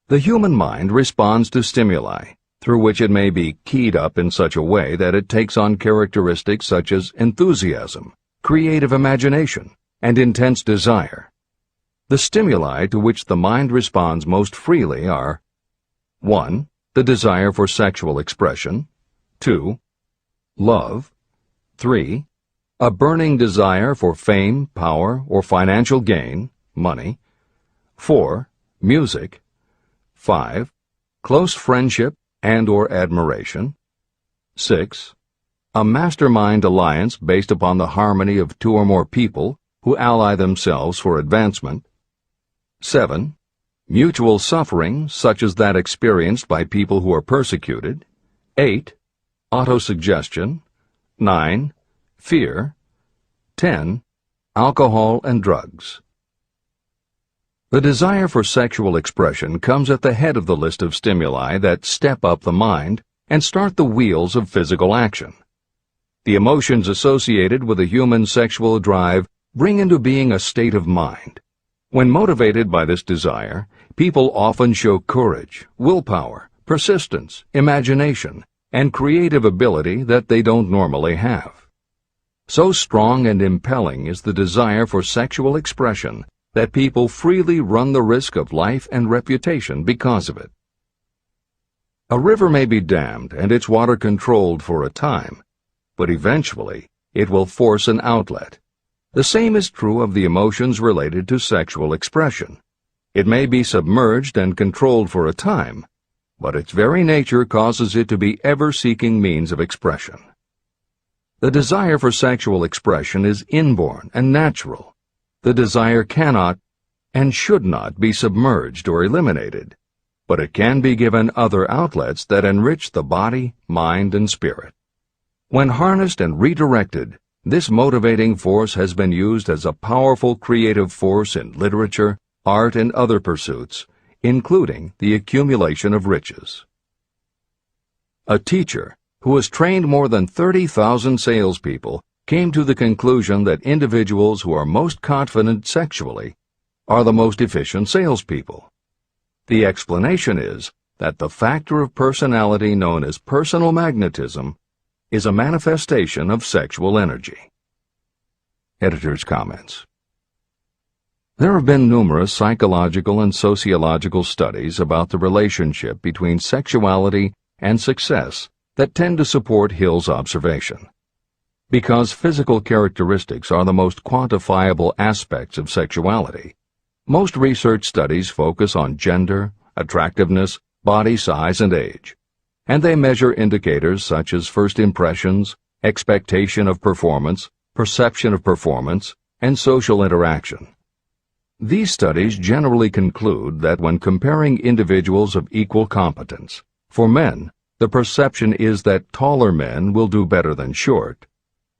S1: The human mind responds to stimuli, through which it may be keyed up in such a way that it takes on characteristics such as enthusiasm, creative imagination, and intense desire. The stimuli to which the mind responds most freely are 1. The desire for sexual expression, 2. Love, 3. A burning desire for fame, power, or financial gain, money, 4. Music, 5. Close friendship and or admiration, 6. A mastermind alliance based upon the harmony of 2 or more people who ally themselves for advancement, 7. Mutual suffering, such as that experienced by people who are persecuted, 8. Autosuggestion, 9. Fear, 10. Alcohol and drugs. The desire for sexual expression comes at the head of the list of stimuli that step up the mind and start the wheels of physical action. The emotions associated with a human sexual drive bring into being a state of mind. When motivated by this desire, people often show courage, willpower, persistence, imagination, and creative ability that they don't normally have. So strong and impelling is the desire for sexual expression that people freely run the risk of life and reputation because of it. A river may be dammed and its water controlled for a time, but eventually it will force an outlet. The same is true of the emotions related to sexual expression. It may be submerged and controlled for a time, but its very nature causes it to be ever-seeking means of expression. The desire for sexual expression is inborn and natural. The desire cannot and should not be submerged or eliminated, but it can be given other outlets that enrich the body, mind, and spirit. When harnessed and redirected, this motivating force has been used as a powerful creative force in literature, art, and other pursuits, including the accumulation of riches. A teacher who has trained more than 30,000 salespeople came to the conclusion that individuals who are most confident sexually are the most efficient salespeople. The explanation is that the factor of personality known as personal magnetism is a manifestation of sexual energy. Editor's comments. There have been numerous psychological and sociological studies about the relationship between sexuality and success that tend to support Hill's observation. Because physical characteristics are the most quantifiable aspects of sexuality, most research studies focus on gender, attractiveness, body size, and age, and they measure indicators such as first impressions, expectation of performance, perception of performance, and social interaction. These studies generally conclude that when comparing individuals of equal competence, for men, the perception is that taller men will do better than short,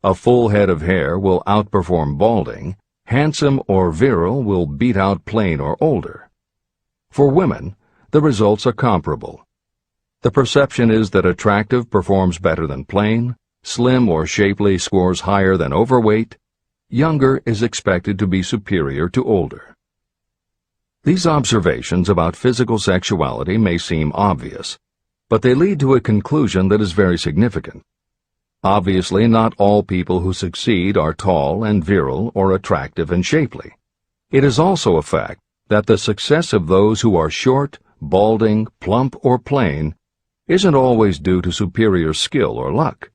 S1: a full head of hair will outperform balding, handsome or virile will beat out plain or older. For women, the results are comparable. The perception is that attractive performs better than plain, slim or shapely scores higher than overweight, younger is expected to be superior to older. These observations about physical sexuality may seem obvious, but they lead to a conclusion that is very significant. Obviously, not all people who succeed are tall and virile or attractive and shapely. It is also a fact that the success of those who are short, balding, plump, or plain isn't always due to superior skill or luck.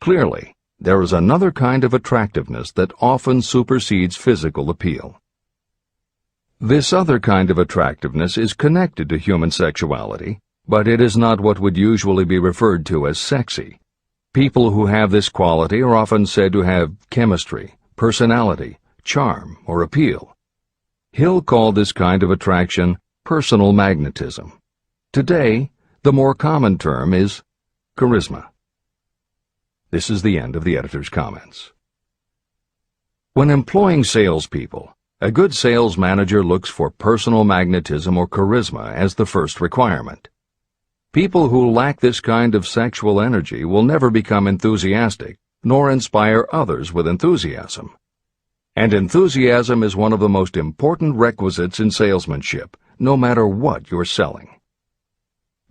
S1: Clearly, there is another kind of attractiveness that often supersedes physical appeal. This other kind of attractiveness is connected to human sexuality, but it is not what would usually be referred to as sexy. People who have this quality are often said to have chemistry, personality, charm, or appeal. Hill called this kind of attraction personal magnetism. Today, the more common term is charisma. This is the end of the editor's comments. When employing salespeople, a good sales manager looks for personal magnetism or charisma as the first requirement. People who lack this kind of sexual energy will never become enthusiastic, nor inspire others with enthusiasm. And enthusiasm is one of the most important requisites in salesmanship, no matter what you're selling.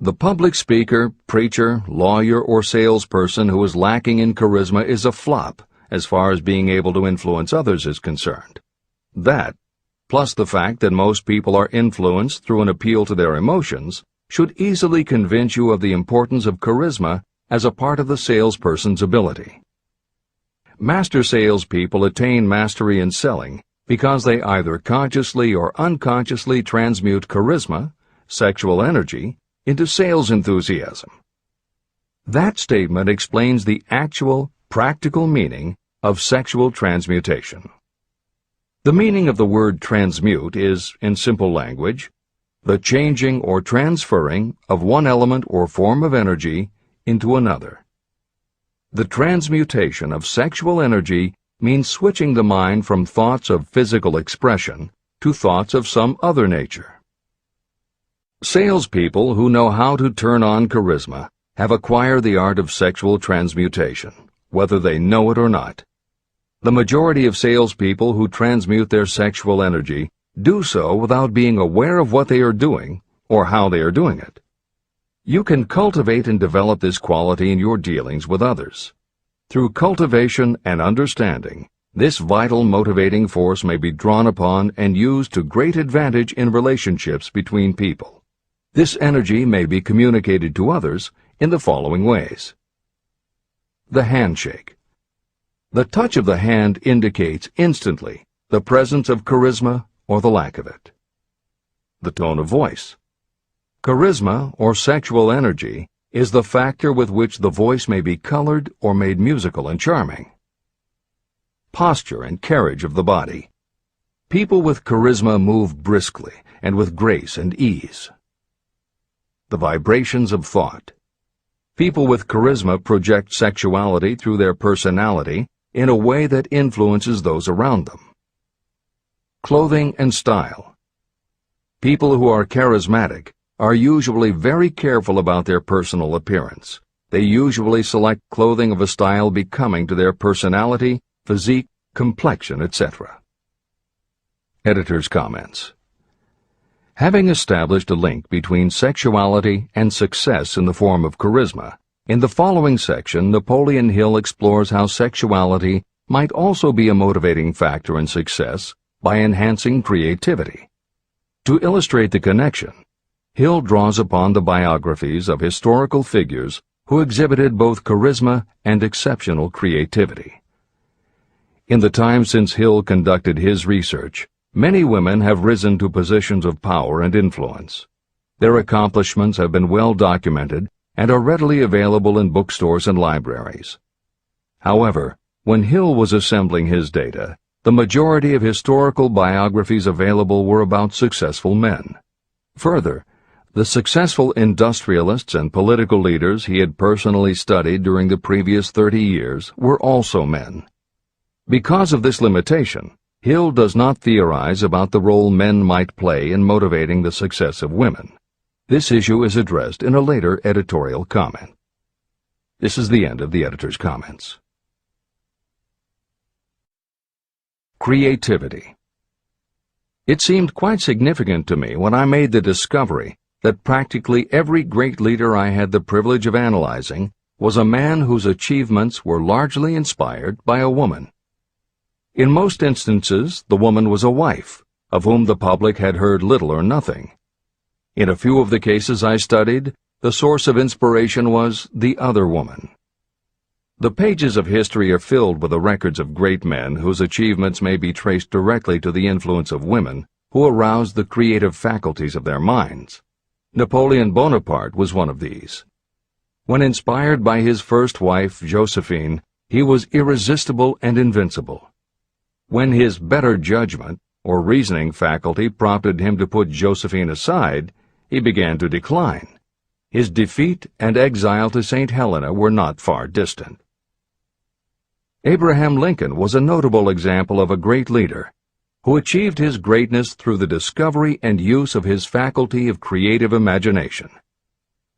S1: The public speaker, preacher, lawyer, or salesperson who is lacking in charisma is a flop as far as being able to influence others is concerned. That, plus the fact that most people are influenced through an appeal to their emotions, should easily convince you of the importance of charisma as a part of the salesperson's ability. Master salespeople attain mastery in selling because they either consciously or unconsciously transmute charisma, sexual energy, into sales enthusiasm. That statement explains the actual, practical meaning of sexual transmutation. The meaning of the word transmute is, in simple language, the changing or transferring of one element or form of energy into another. The transmutation of sexual energy means switching the mind from thoughts of physical expression to thoughts of some other nature. Salespeople who know how to turn on charisma have acquired the art of sexual transmutation, whether they know it or not. The majority of salespeople who transmute their sexual energy do so without being aware of what they are doing or how they are doing it. You can cultivate and develop this quality in your dealings with others. Through cultivation and understanding, this vital motivating force may be drawn upon and used to great advantage in relationships between people. This energy may be communicated to others in the following ways. The handshake. The touch of the hand indicates instantly the presence of charisma or the lack of it. The tone of voice. Charisma, or sexual energy, is the factor with which the voice may be colored or made musical and charming. Posture and carriage of the body. People with charisma move briskly and with grace and ease. The vibrations of thought. People with charisma project sexuality through their personality in a way that influences those around them. Clothing and style. People who are charismatic are usually very careful about their personal appearance. They usually select clothing of a style becoming to their personality, physique, complexion, etc. Editor's comments. Having established a link between sexuality and success in the form of charisma, in the following section, Napoleon Hill explores how sexuality might also be a motivating factor in success by enhancing creativity. To illustrate the connection, Hill draws upon the biographies of historical figures who exhibited both charisma and exceptional creativity. In the time since Hill conducted his research, many women have risen to positions of power and influence. Their accomplishments have been well documented and are readily available in bookstores and libraries. However, when Hill was assembling his data, the majority of historical biographies available were about successful men. Further, the successful industrialists and political leaders he had personally studied during the previous 30 years were also men. Because of this limitation, Hill does not theorize about the role men might play in motivating the success of women. This issue is addressed in a later editorial comment. This is the end of the editor's comments. Creativity. It seemed quite significant to me when I made the discovery that practically every great leader I had the privilege of analyzing was a man whose achievements were largely inspired by a woman. In most instances, the woman was a wife, of whom the public had heard little or nothing. In a few of the cases I studied, the source of inspiration was the other woman. The pages of history are filled with the records of great men whose achievements may be traced directly to the influence of women who aroused the creative faculties of their minds. Napoleon Bonaparte was one of these. When inspired by his first wife, Josephine, he was irresistible and invincible. When his better judgment or reasoning faculty prompted him to put Josephine aside, he began to decline. His defeat and exile to St. Helena were not far distant. Abraham Lincoln was a notable example of a great leader who achieved his greatness through the discovery and use of his faculty of creative imagination.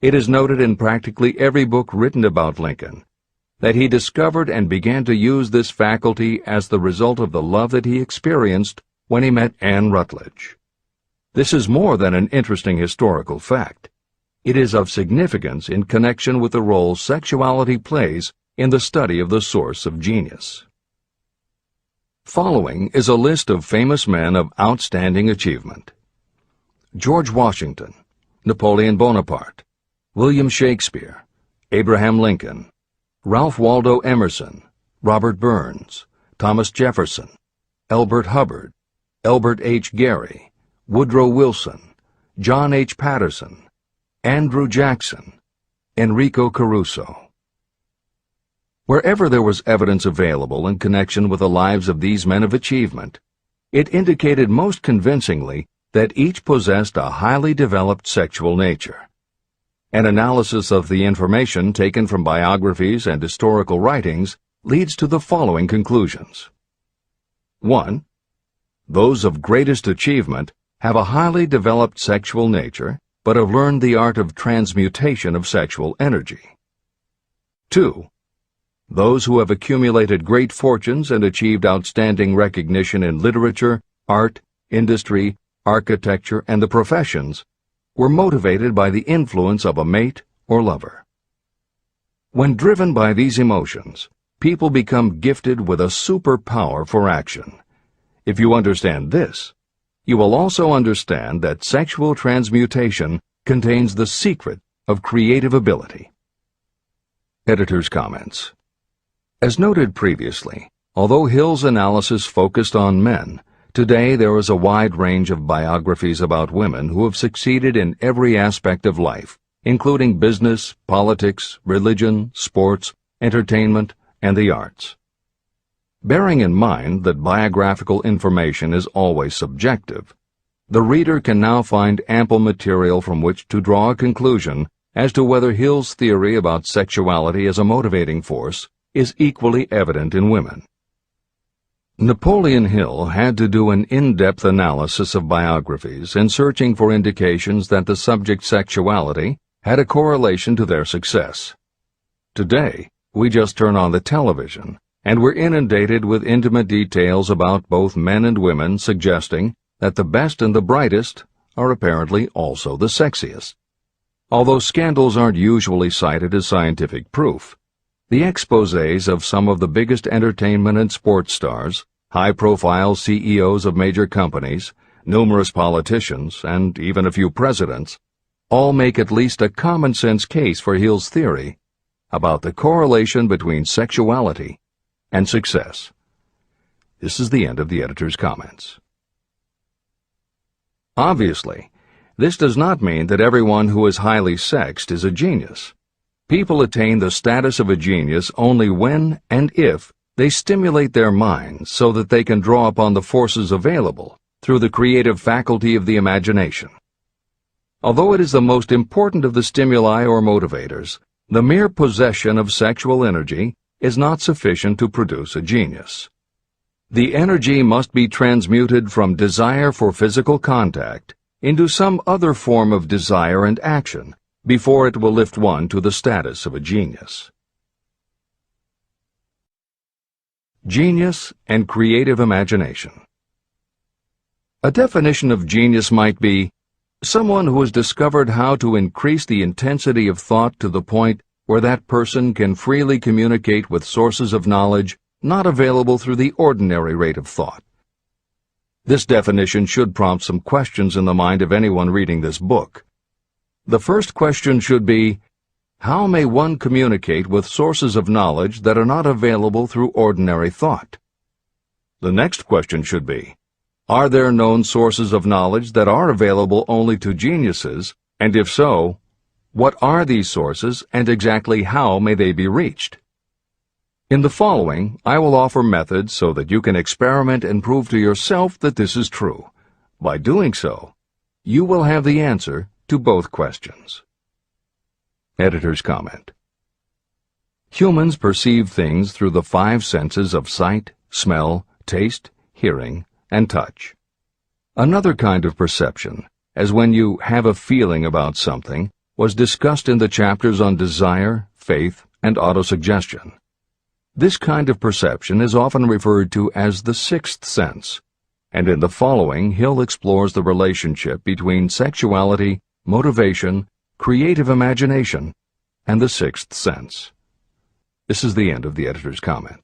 S1: It is noted in practically every book written about Lincoln that he discovered and began to use this faculty as the result of the love that he experienced when he met Anne Rutledge. This is more than an interesting historical fact. It is of significance in connection with the role sexuality plays in the study of the source of genius. Following is a list of famous men of outstanding achievement: George Washington, Napoleon Bonaparte, William Shakespeare, Abraham Lincoln, Ralph Waldo Emerson, Robert Burns, Thomas Jefferson, Elbert Hubbard, Elbert H. Gary, Woodrow Wilson, John H. Patterson, Andrew Jackson, Enrico Caruso. Wherever there was evidence available in connection with the lives of these men of achievement, it indicated most convincingly that each possessed a highly developed sexual nature. An analysis of the information taken from biographies and historical writings leads to the following conclusions. 1. Those of greatest achievement have a highly developed sexual nature, but have learned the art of transmutation of sexual energy. 2. Those who have accumulated great fortunes and achieved outstanding recognition in literature, art, industry, architecture, and the professions were motivated by the influence of a mate or lover. When driven by these emotions, people become gifted with a superpower for action. If you understand this, you will also understand that sexual transmutation contains the secret of creative ability. Editor's comments. As noted previously, although Hill's analysis focused on men, today there is a wide range of biographies about women who have succeeded in every aspect of life, including business, politics, religion, sports, entertainment, and the arts. Bearing in mind that biographical information is always subjective, the reader can now find ample material from which to draw a conclusion as to whether Hill's theory about sexuality as a motivating force is equally evident in women. Napoleon Hill had to do an in-depth analysis of biographies in searching for indications that the subject's sexuality had a correlation to their success. Today, we just turn on the television, and we're inundated with intimate details about both men and women suggesting that the best and the brightest are apparently also the sexiest. Although scandals aren't usually cited as scientific proof, the exposés of some of the biggest entertainment and sports stars, high-profile CEOs of major companies, numerous politicians, and even a few presidents, all make at least a common-sense case for Hill's theory about the correlation between sexuality and success. This is the end of the editor's comments. Obviously, this does not mean that everyone who is highly sexed is a genius. People attain the status of a genius only when and if they stimulate their minds so that they can draw upon the forces available through the creative faculty of the imagination. Although it is the most important of the stimuli or motivators, the mere possession of sexual energy is not sufficient to produce a genius. The energy must be transmuted from desire for physical contact into some other form of desire and action before it will lift one to the status of a genius. Genius and creative imagination. A definition of genius might be someone who has discovered how to increase the intensity of thought to the point where that person can freely communicate with sources of knowledge not available through the ordinary rate of thought. This definition should prompt some questions in the mind of anyone reading this book. The first question should be, how may one communicate with sources of knowledge that are not available through ordinary thought? The next question should be, are there known sources of knowledge that are available only to geniuses, and if so, what are these sources and exactly how may they be reached? In the following, I will offer methods so that you can experiment and prove to yourself that this is true. By doing so, you will have the answer to both questions. Editor's comment. Humans perceive things through the 5 senses of sight, smell, taste, hearing, and touch. Another kind of perception, as when you have a feeling about something, was discussed in the chapters on desire, faith, and autosuggestion. This kind of perception is often referred to as the 6th sense, and in the following Hill explores the relationship between sexuality, motivation, creative imagination, and the 6th sense. This is the end of the editor's comment.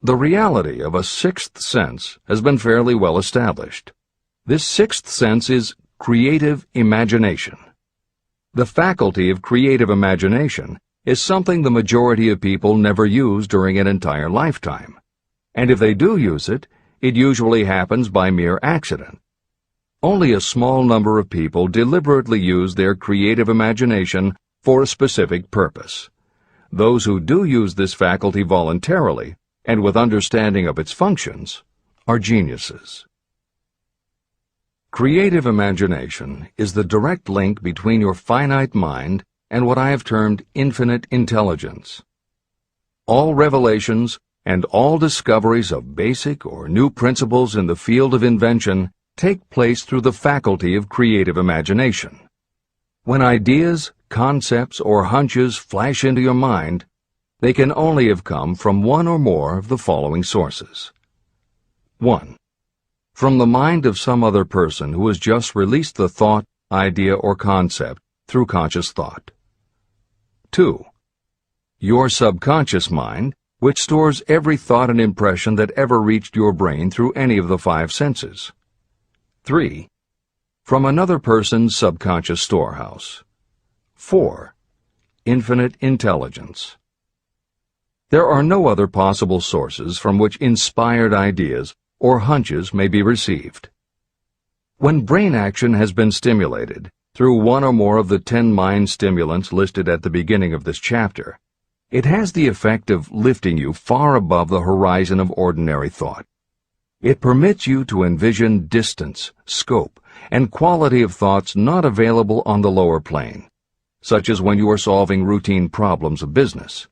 S1: The reality of a 6th sense has been fairly well established. This 6th sense is creative imagination. The faculty of creative imagination is something the majority of people never use during an entire lifetime, and if they do use it, it usually happens by mere accident. Only a small number of people deliberately use their creative imagination for a specific purpose. Those who do use this faculty voluntarily and with understanding of its functions are geniuses. Creative imagination is the direct link between your finite mind and what I have termed infinite intelligence. All revelations and all discoveries of basic or new principles in the field of invention take place through the faculty of creative imagination. When ideas, concepts, or hunches flash into your mind, they can only have come from one or more of the following sources. 1. From the mind of some other person who has just released the thought, idea, or concept through conscious thought. 2. Your subconscious mind, which stores every thought and impression that ever reached your brain through any of the 5 senses. 3. From another person's subconscious storehouse. 4. Infinite intelligence. There are no other possible sources from which inspired ideas or hunches may be received. When brain action has been stimulated through one or more of the 10 mind stimulants listed at the beginning of this chapter, it has the effect of lifting you far above the horizon of ordinary thought. It permits you to envision distance, scope, and quality of thoughts not available on the lower plane, such as when you are solving routine problems of business.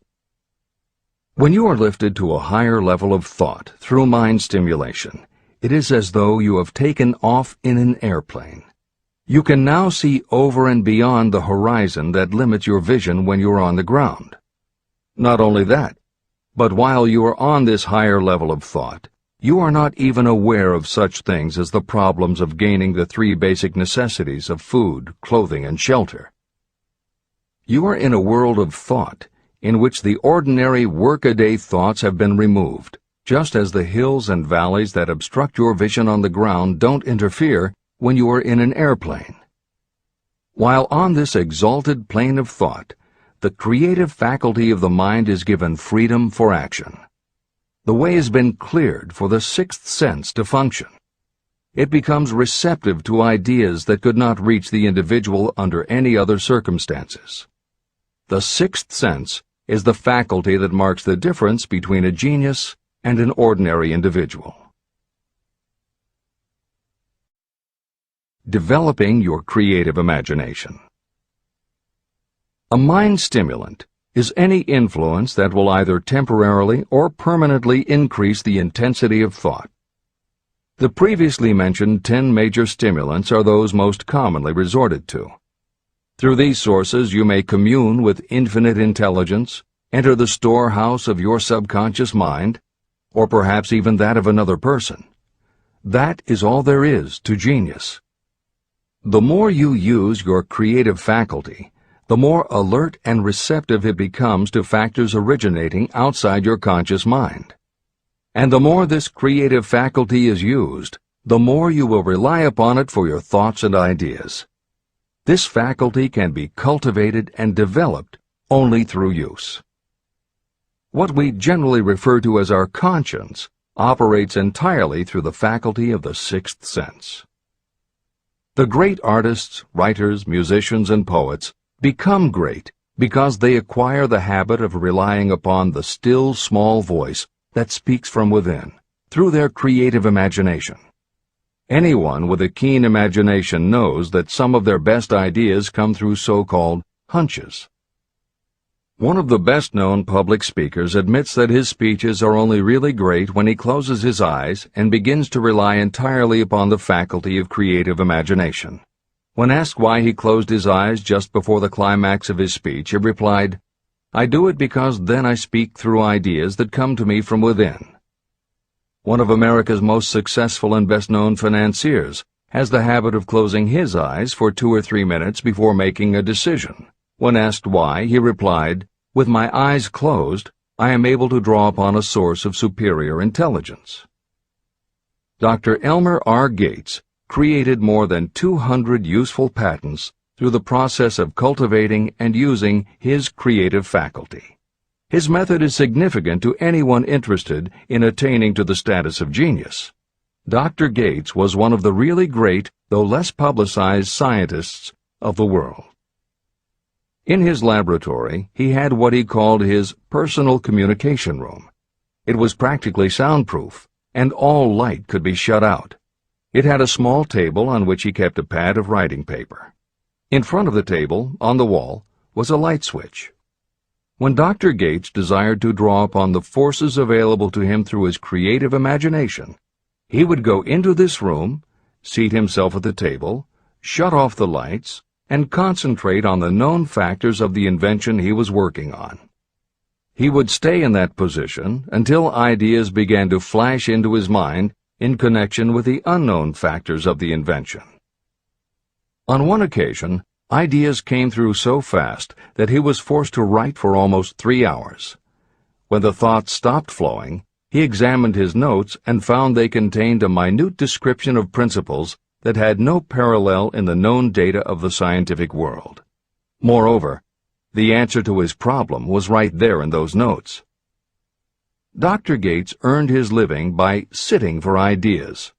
S1: When you are lifted to a higher level of thought through mind stimulation, it is as though you have taken off in an airplane. You can now see over and beyond the horizon that limits your vision when you are on the ground. Not only that, but while you are on this higher level of thought, you are not even aware of such things as the problems of gaining the 3 basic necessities of food, clothing, and shelter. You are in a world of thought in which the ordinary workaday thoughts have been removed, just as the hills and valleys that obstruct your vision on the ground don't interfere when you are in an airplane. While on this exalted plane of thought, the creative faculty of the mind is given freedom for action. The way has been cleared for the 6th sense to function. It becomes receptive to ideas that could not reach the individual under any other circumstances. The 6th sense is the faculty that marks the difference between a genius and an ordinary individual. Developing your creative imagination. A mind stimulant is any influence that will either temporarily or permanently increase the intensity of thought. The previously mentioned 10 major stimulants are those most commonly resorted to. Through these sources you may commune with infinite intelligence, enter the storehouse of your subconscious mind, or perhaps even that of another person. That is all there is to genius. The more you use your creative faculty, the more alert and receptive it becomes to factors originating outside your conscious mind. And the more this creative faculty is used, the more you will rely upon it for your thoughts and ideas. This faculty can be cultivated and developed only through use. What we generally refer to as our conscience operates entirely through the faculty of the 6th sense. The great artists, writers, musicians, and poets become great because they acquire the habit of relying upon the still small voice that speaks from within, through their creative imagination. Anyone with a keen imagination knows that some of their best ideas come through so-called hunches. One of the best-known public speakers admits that his speeches are only really great when he closes his eyes and begins to rely entirely upon the faculty of creative imagination. When asked why he closed his eyes just before the climax of his speech, he replied, "I do it because then I speak through ideas that come to me from within." One of America's most successful and best-known financiers has the habit of closing his eyes for 2 or 3 minutes before making a decision. When asked why, he replied, "With my eyes closed, I am able to draw upon a source of superior intelligence." Dr. Elmer R. Gates created more than 200 useful patents through the process of cultivating and using his creative faculty. His method is significant to anyone interested in attaining to the status of genius. Dr. Gates was one of the really great, though less publicized, scientists of the world. In his laboratory, he had what he called his personal communication room. It was practically soundproof, and all light could be shut out. It had a small table on which he kept a pad of writing paper. In front of the table, on the wall, was a light switch. When Dr. Gates desired to draw upon the forces available to him through his creative imagination, he would go into this room, seat himself at the table, shut off the lights, and concentrate on the known factors of the invention he was working on. He would stay in that position until ideas began to flash into his mind in connection with the unknown factors of the invention. On one occasion, ideas came through so fast that he was forced to write for almost 3 hours. When the thoughts stopped flowing, he examined his notes and found they contained a minute description of principles that had no parallel in the known data of the scientific world. Moreover, the answer to his problem was right there in those notes. Dr. Gates earned his living by sitting for ideas.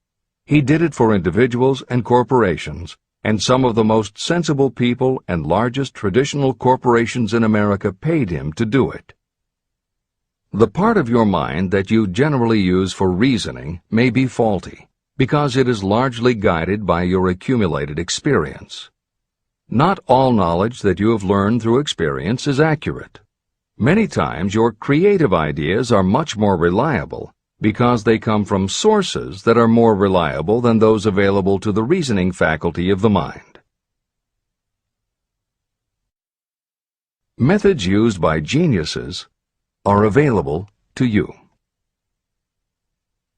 S1: He did it for individuals and corporations, and some of the most sensible people and largest traditional corporations in America paid him to do it. The part of your mind that you generally use for reasoning may be faulty, because it is largely guided by your accumulated experience. Not all knowledge that you have learned through experience is accurate. Many times your creative ideas are much more reliable because they come from sources that are more reliable than those available to the reasoning faculty of the mind. Methods used by geniuses are available to you.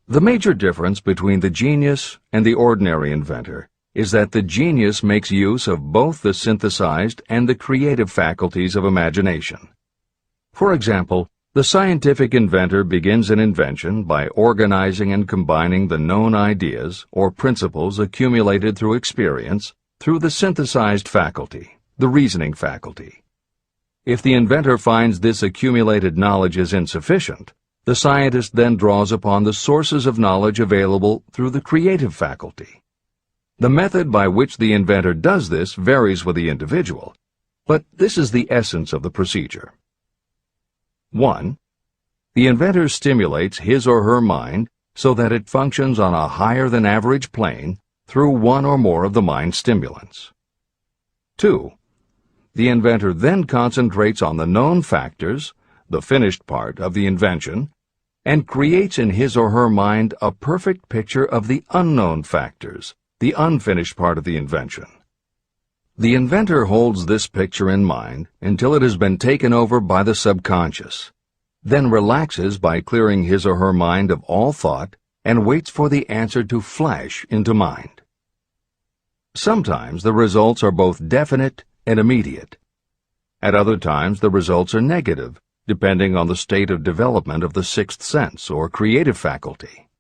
S1: The major difference between the genius and the ordinary inventor is that the genius makes use of both the synthesized and the creative faculties of imagination. For example, the scientific inventor begins an invention by organizing and combining the known ideas or principles accumulated through experience through the synthesized faculty, the reasoning faculty. If the inventor finds this accumulated knowledge is insufficient, the scientist then draws upon the sources of knowledge available through the creative faculty. The method by which the inventor does this varies with the individual, but this is the essence of the procedure. 1. The inventor stimulates his or her mind so that it functions on a higher-than-average plane through one or more of the mind stimulants. 2. The inventor then concentrates on the known factors, the finished part of the invention, and creates in his or her mind a perfect picture of the unknown factors, the unfinished part of the invention. The inventor holds this picture in mind until it has been taken over by the subconscious, then relaxes by clearing his or her mind of all thought and waits for the answer to flash into mind. Sometimes the results are both definite and immediate. At other times the results are negative, depending on the state of development of the sixth sense or creative faculty.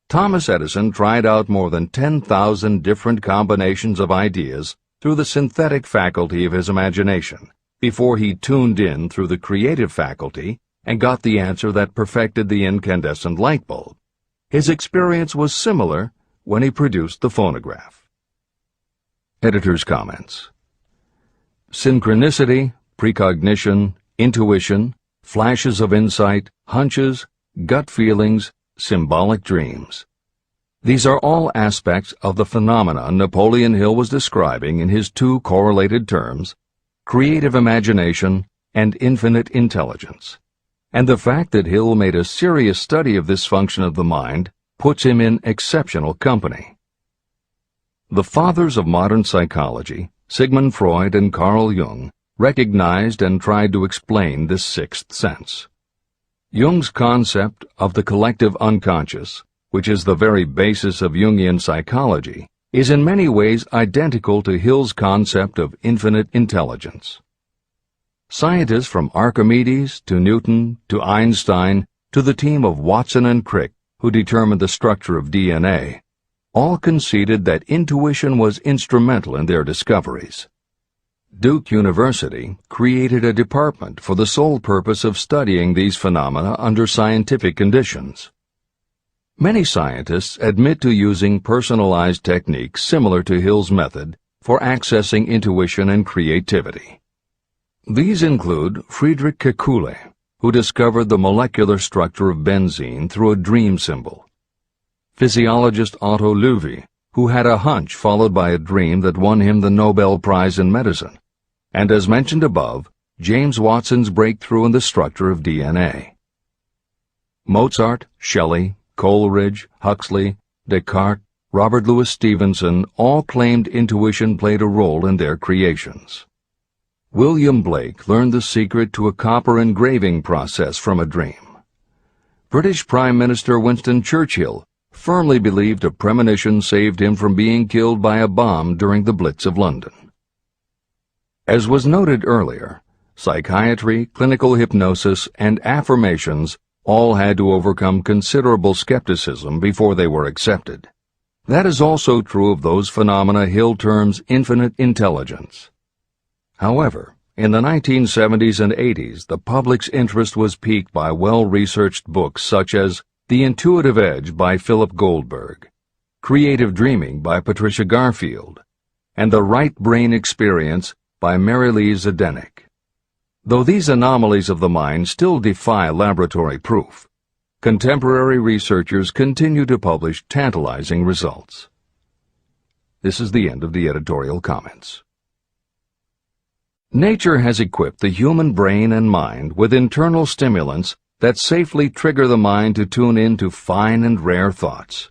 S1: Thomas Edison tried out more than 10,000 different combinations of ideas through the synthetic faculty of his imagination, before he tuned in through the creative faculty and got the answer that perfected the incandescent light bulb. His experience was similar when he produced the phonograph. Editor's comments. Synchronicity, precognition, intuition, flashes of insight, hunches, gut feelings, symbolic dreams. These are all aspects of the phenomena Napoleon Hill was describing in his two correlated terms, creative imagination and infinite intelligence. And the fact that Hill made a serious study of this function of the mind puts him in exceptional company. The fathers of modern psychology, Sigmund Freud and Carl Jung, recognized and tried to explain this sixth sense. Jung's concept of the collective unconscious, which is the very basis of Jungian psychology, is in many ways identical to Hill's concept of infinite intelligence. Scientists from Archimedes to Newton to Einstein to the team of Watson and Crick, who determined the structure of DNA, all conceded that intuition was instrumental in their discoveries. Duke University created a department for the sole purpose of studying these phenomena under scientific conditions. Many scientists admit to using personalized techniques similar to Hill's method for accessing intuition and creativity. These include Friedrich Kekule, who discovered the molecular structure of benzene through a dream symbol; physiologist Otto Loewi, who had a hunch followed by a dream that won him the Nobel Prize in Medicine; and as mentioned above, James Watson's breakthrough in the structure of DNA. Mozart, Shelley, Coleridge, Huxley, Descartes, Robert Louis Stevenson all claimed intuition played a role in their creations. William Blake learned the secret to a copper engraving process from a dream. British Prime Minister Winston Churchill firmly believed a premonition saved him from being killed by a bomb during the Blitz of London. As was noted earlier, psychiatry, clinical hypnosis, and affirmations all had to overcome considerable skepticism before they were accepted. That is also true of those phenomena Hill terms infinite intelligence. However, In the 1970s and 80s, the public's interest was piqued by well-researched books such as The Intuitive Edge by Philip Goldberg, Creative Dreaming by Patricia Garfield, and The Right Brain Experience by Mary Lee Zdenek. Though these anomalies of the mind still defy laboratory proof, contemporary researchers continue to publish tantalizing results. This is the end of the editorial comments. Nature has equipped the human brain and mind with internal stimulants that safely trigger the mind to tune in to fine and rare thoughts.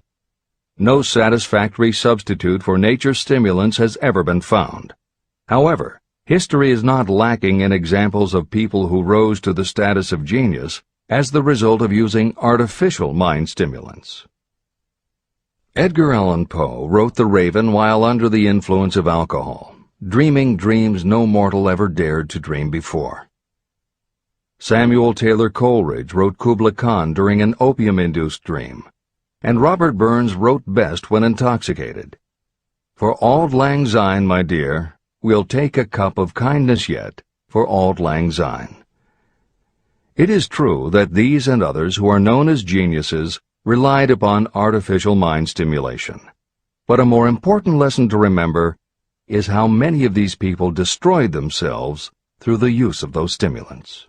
S1: No satisfactory substitute for nature's stimulants has ever been found. However, history is not lacking in examples of people who rose to the status of genius as the result of using artificial mind stimulants. Edgar Allan Poe wrote The Raven while under the influence of alcohol, dreaming dreams no mortal ever dared to dream before. Samuel Taylor Coleridge wrote Kubla Khan during an opium-induced dream, and Robert Burns wrote best when intoxicated. For auld lang syne, my dear, we'll take a cup of kindness yet for auld lang syne. It is true that these and others who are known as geniuses relied upon artificial mind stimulation, but a more important lesson to remember is how many of these people destroyed themselves through the use of those stimulants.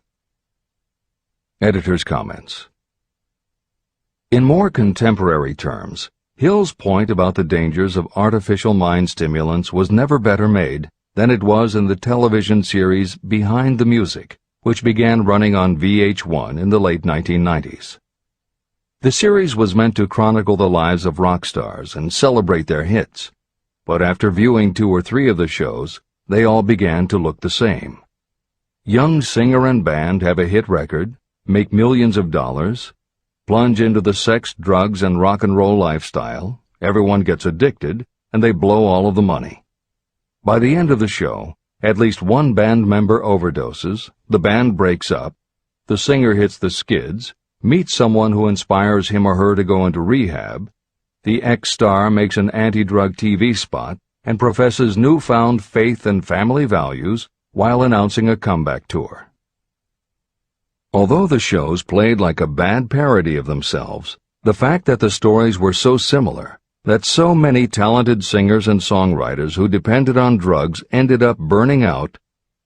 S1: Editor's comments. In more contemporary terms, Hill's point about the dangers of artificial mind stimulants was never better made than it was in the television series Behind the Music, which began running on VH1 in the late 1990s. The series was meant to chronicle the lives of rock stars and celebrate their hits, but after viewing 2 or 3 of the shows, they all began to look the same. Young singer and band have a hit record, make millions of dollars, plunge into the sex, drugs, and rock and roll lifestyle, everyone gets addicted, and they blow all of the money. By the end of the show, at least one band member overdoses, the band breaks up, the singer hits the skids, meets someone who inspires him or her to go into rehab, the ex-star makes an anti-drug TV spot and professes newfound faith and family values while announcing a comeback tour. Although the shows played like a bad parody of themselves, the fact that the stories were so similar, that so many talented singers and songwriters who depended on drugs ended up burning out,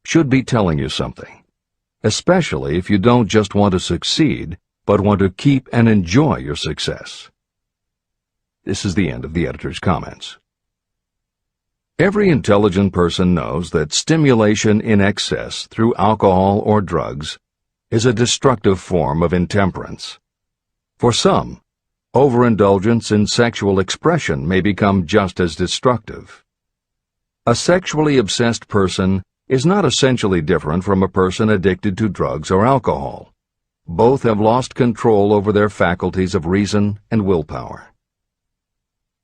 S1: should be telling you something, especially if you don't just want to succeed, but want to keep and enjoy your success. This is the end of the editor's comments. Every intelligent person knows that stimulation in excess through alcohol or drugs is a destructive form of intemperance. For some, overindulgence in sexual expression may become just as destructive. A sexually obsessed person is not essentially different from a person addicted to drugs or alcohol. Both have lost control over their faculties of reason and willpower.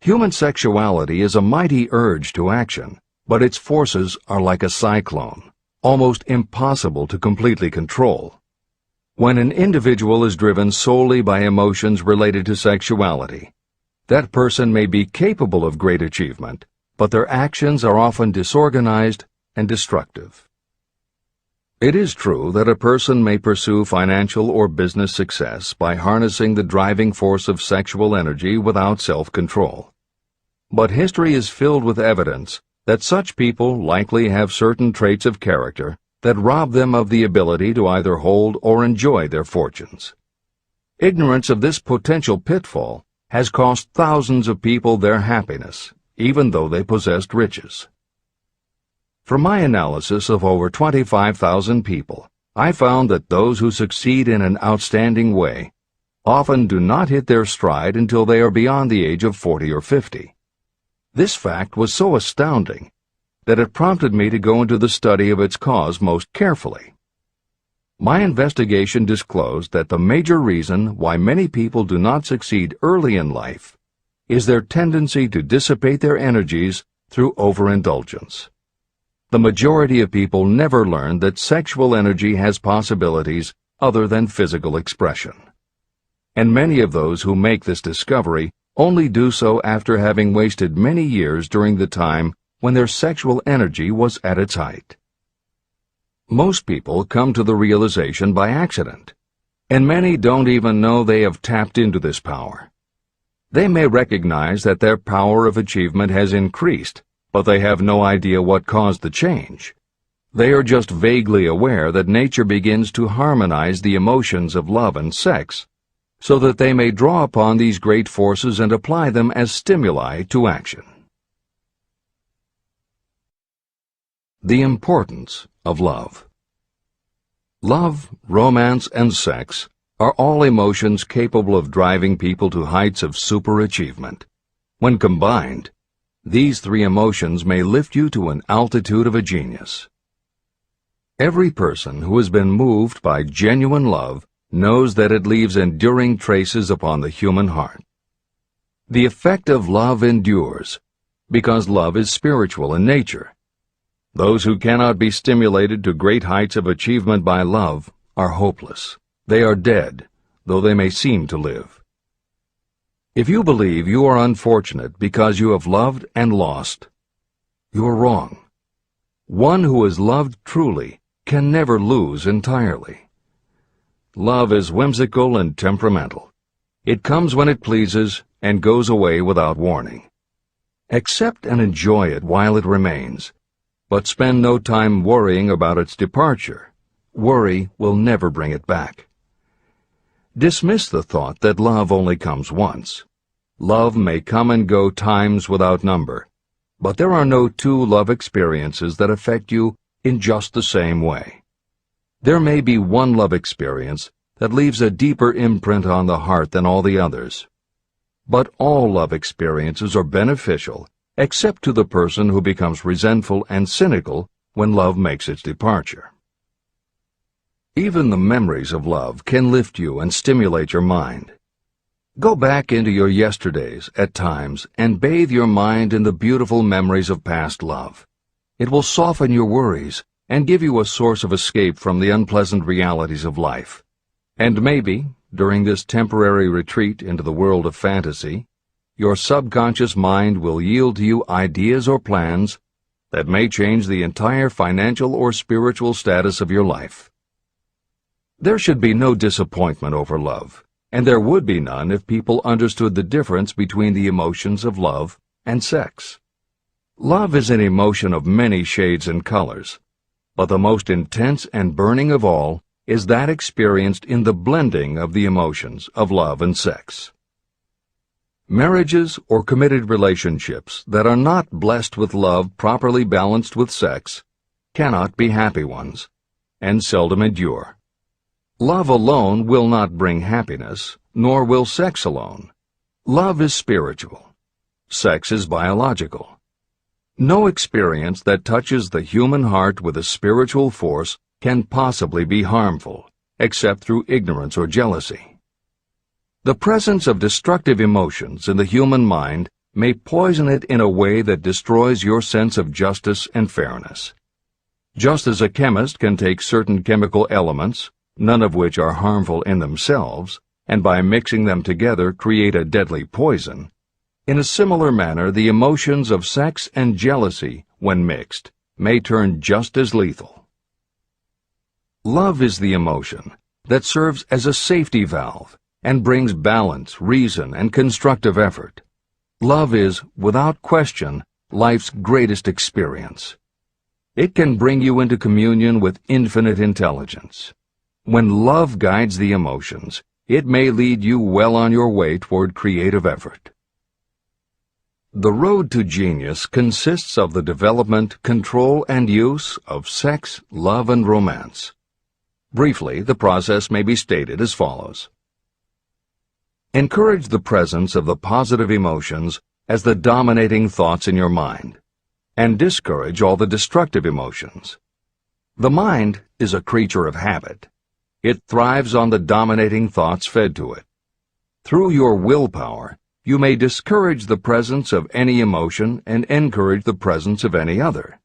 S1: Human sexuality is a mighty urge to action, but its forces are like a cyclone, almost impossible to completely control. When an individual is driven solely by emotions related to sexuality, that person may be capable of great achievement, but their actions are often disorganized and destructive. It is true that a person may pursue financial or business success by harnessing the driving force of sexual energy without self-control. But history is filled with evidence that such people likely have certain traits of character that rob them of the ability to either hold or enjoy their fortunes. Ignorance of this potential pitfall has cost thousands of people their happiness, even though they possessed riches. From my analysis of over 25,000 people, I found that those who succeed in an outstanding way often do not hit their stride until they are beyond the age of 40 or 50. This fact was so astounding that it prompted me to go into the study of its cause most carefully. My investigation disclosed that the major reason why many people do not succeed early in life is their tendency to dissipate their energies through overindulgence. The majority of people never learn that sexual energy has possibilities other than physical expression. And many of those who make this discovery only do so after having wasted many years during the time when their sexual energy was at its height. Most people come to the realization by accident, and many don't even know they have tapped into this power. They may recognize that their power of achievement has increased, but they have no idea what caused the change. They are just vaguely aware that nature begins to harmonize the emotions of love and sex, so that they may draw upon these great forces and apply them as stimuli to action. The importance of love. Love, romance, and sex are all emotions capable of driving people to heights of superachievement. When combined, these three emotions may lift you to an altitude of a genius. Every person who has been moved by genuine love knows that it leaves enduring traces upon the human heart. The effect of love endures, because love is spiritual in nature. Those who cannot be stimulated to great heights of achievement by love are hopeless. They are dead, though they may seem to live. If you believe you are unfortunate because you have loved and lost, you are wrong. One who has loved truly can never lose entirely. Love is whimsical and temperamental. It comes when it pleases and goes away without warning. Accept and enjoy it while it remains, but spend no time worrying about its departure. Worry will never bring it back. Dismiss the thought that love only comes once. Love may come and go times without number, but there are no two love experiences that affect you in just the same way. There may be one love experience that leaves a deeper imprint on the heart than all the others. But all love experiences are beneficial, except to the person who becomes resentful and cynical when love makes its departure. Even the memories of love can lift you and stimulate your mind. Go back into your yesterdays at times and bathe your mind in the beautiful memories of past love. It will soften your worries and give you a source of escape from the unpleasant realities of life. And maybe, during this temporary retreat into the world of fantasy, your subconscious mind will yield to you ideas or plans that may change the entire financial or spiritual status of your life. There should be no disappointment over love, and there would be none if people understood the difference between the emotions of love and sex. Love is an emotion of many shades and colors, but the most intense and burning of all is that experienced in the blending of the emotions of love and sex. Marriages or committed relationships that are not blessed with love properly balanced with sex cannot be happy ones, and seldom endure. Love alone will not bring happiness, nor will sex alone. Love is spiritual. Sex is biological. No experience that touches the human heart with a spiritual force can possibly be harmful, except through ignorance or jealousy. The presence of destructive emotions in the human mind may poison it in a way that destroys your sense of justice and fairness. Just as a chemist can take certain chemical elements, none of which are harmful in themselves, and by mixing them together create a deadly poison, in a similar manner the emotions of sex and jealousy, when mixed, may turn just as lethal. Love is the emotion that serves as a safety valve and brings balance, reason, and constructive effort. Love is, without question, life's greatest experience. It can bring you into communion with infinite intelligence. When love guides the emotions, it may lead you well on your way toward creative effort. The road to genius consists of the development, control, and use of sex, love, and romance. Briefly, the process may be stated as follows. Encourage the presence of the positive emotions as the dominating thoughts in your mind, and discourage all the destructive emotions. The mind is a creature of habit. It thrives on the dominating thoughts fed to it. Through your willpower, you may discourage the presence of any emotion and encourage the presence of any other.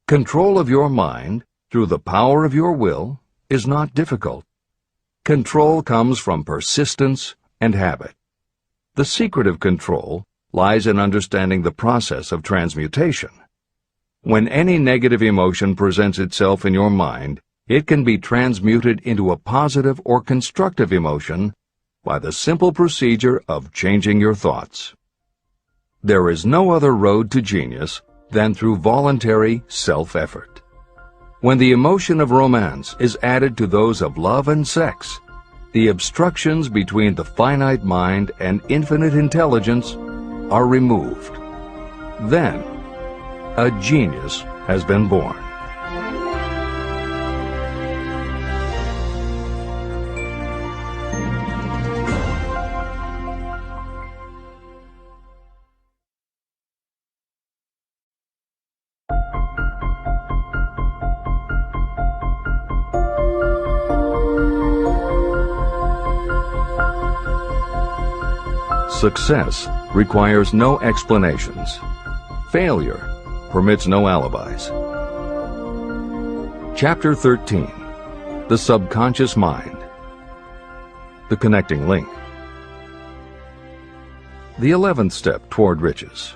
S1: Control of your mind, through the power of your will, is not difficult. Control comes from persistence and habit. The secret of control lies in understanding the process of transmutation. When any negative emotion presents itself in your mind, it can be transmuted into a positive or constructive emotion by the simple procedure of changing your thoughts. There is no other road to genius than through voluntary self-effort. When the emotion of romance is added to those of love and sex, the obstructions between the finite mind and infinite intelligence are removed. Then, a genius has been born. Success requires no explanations. Failure permits no alibis. Chapter 13. The Subconscious Mind. The Connecting Link. The 11th Step Toward Riches.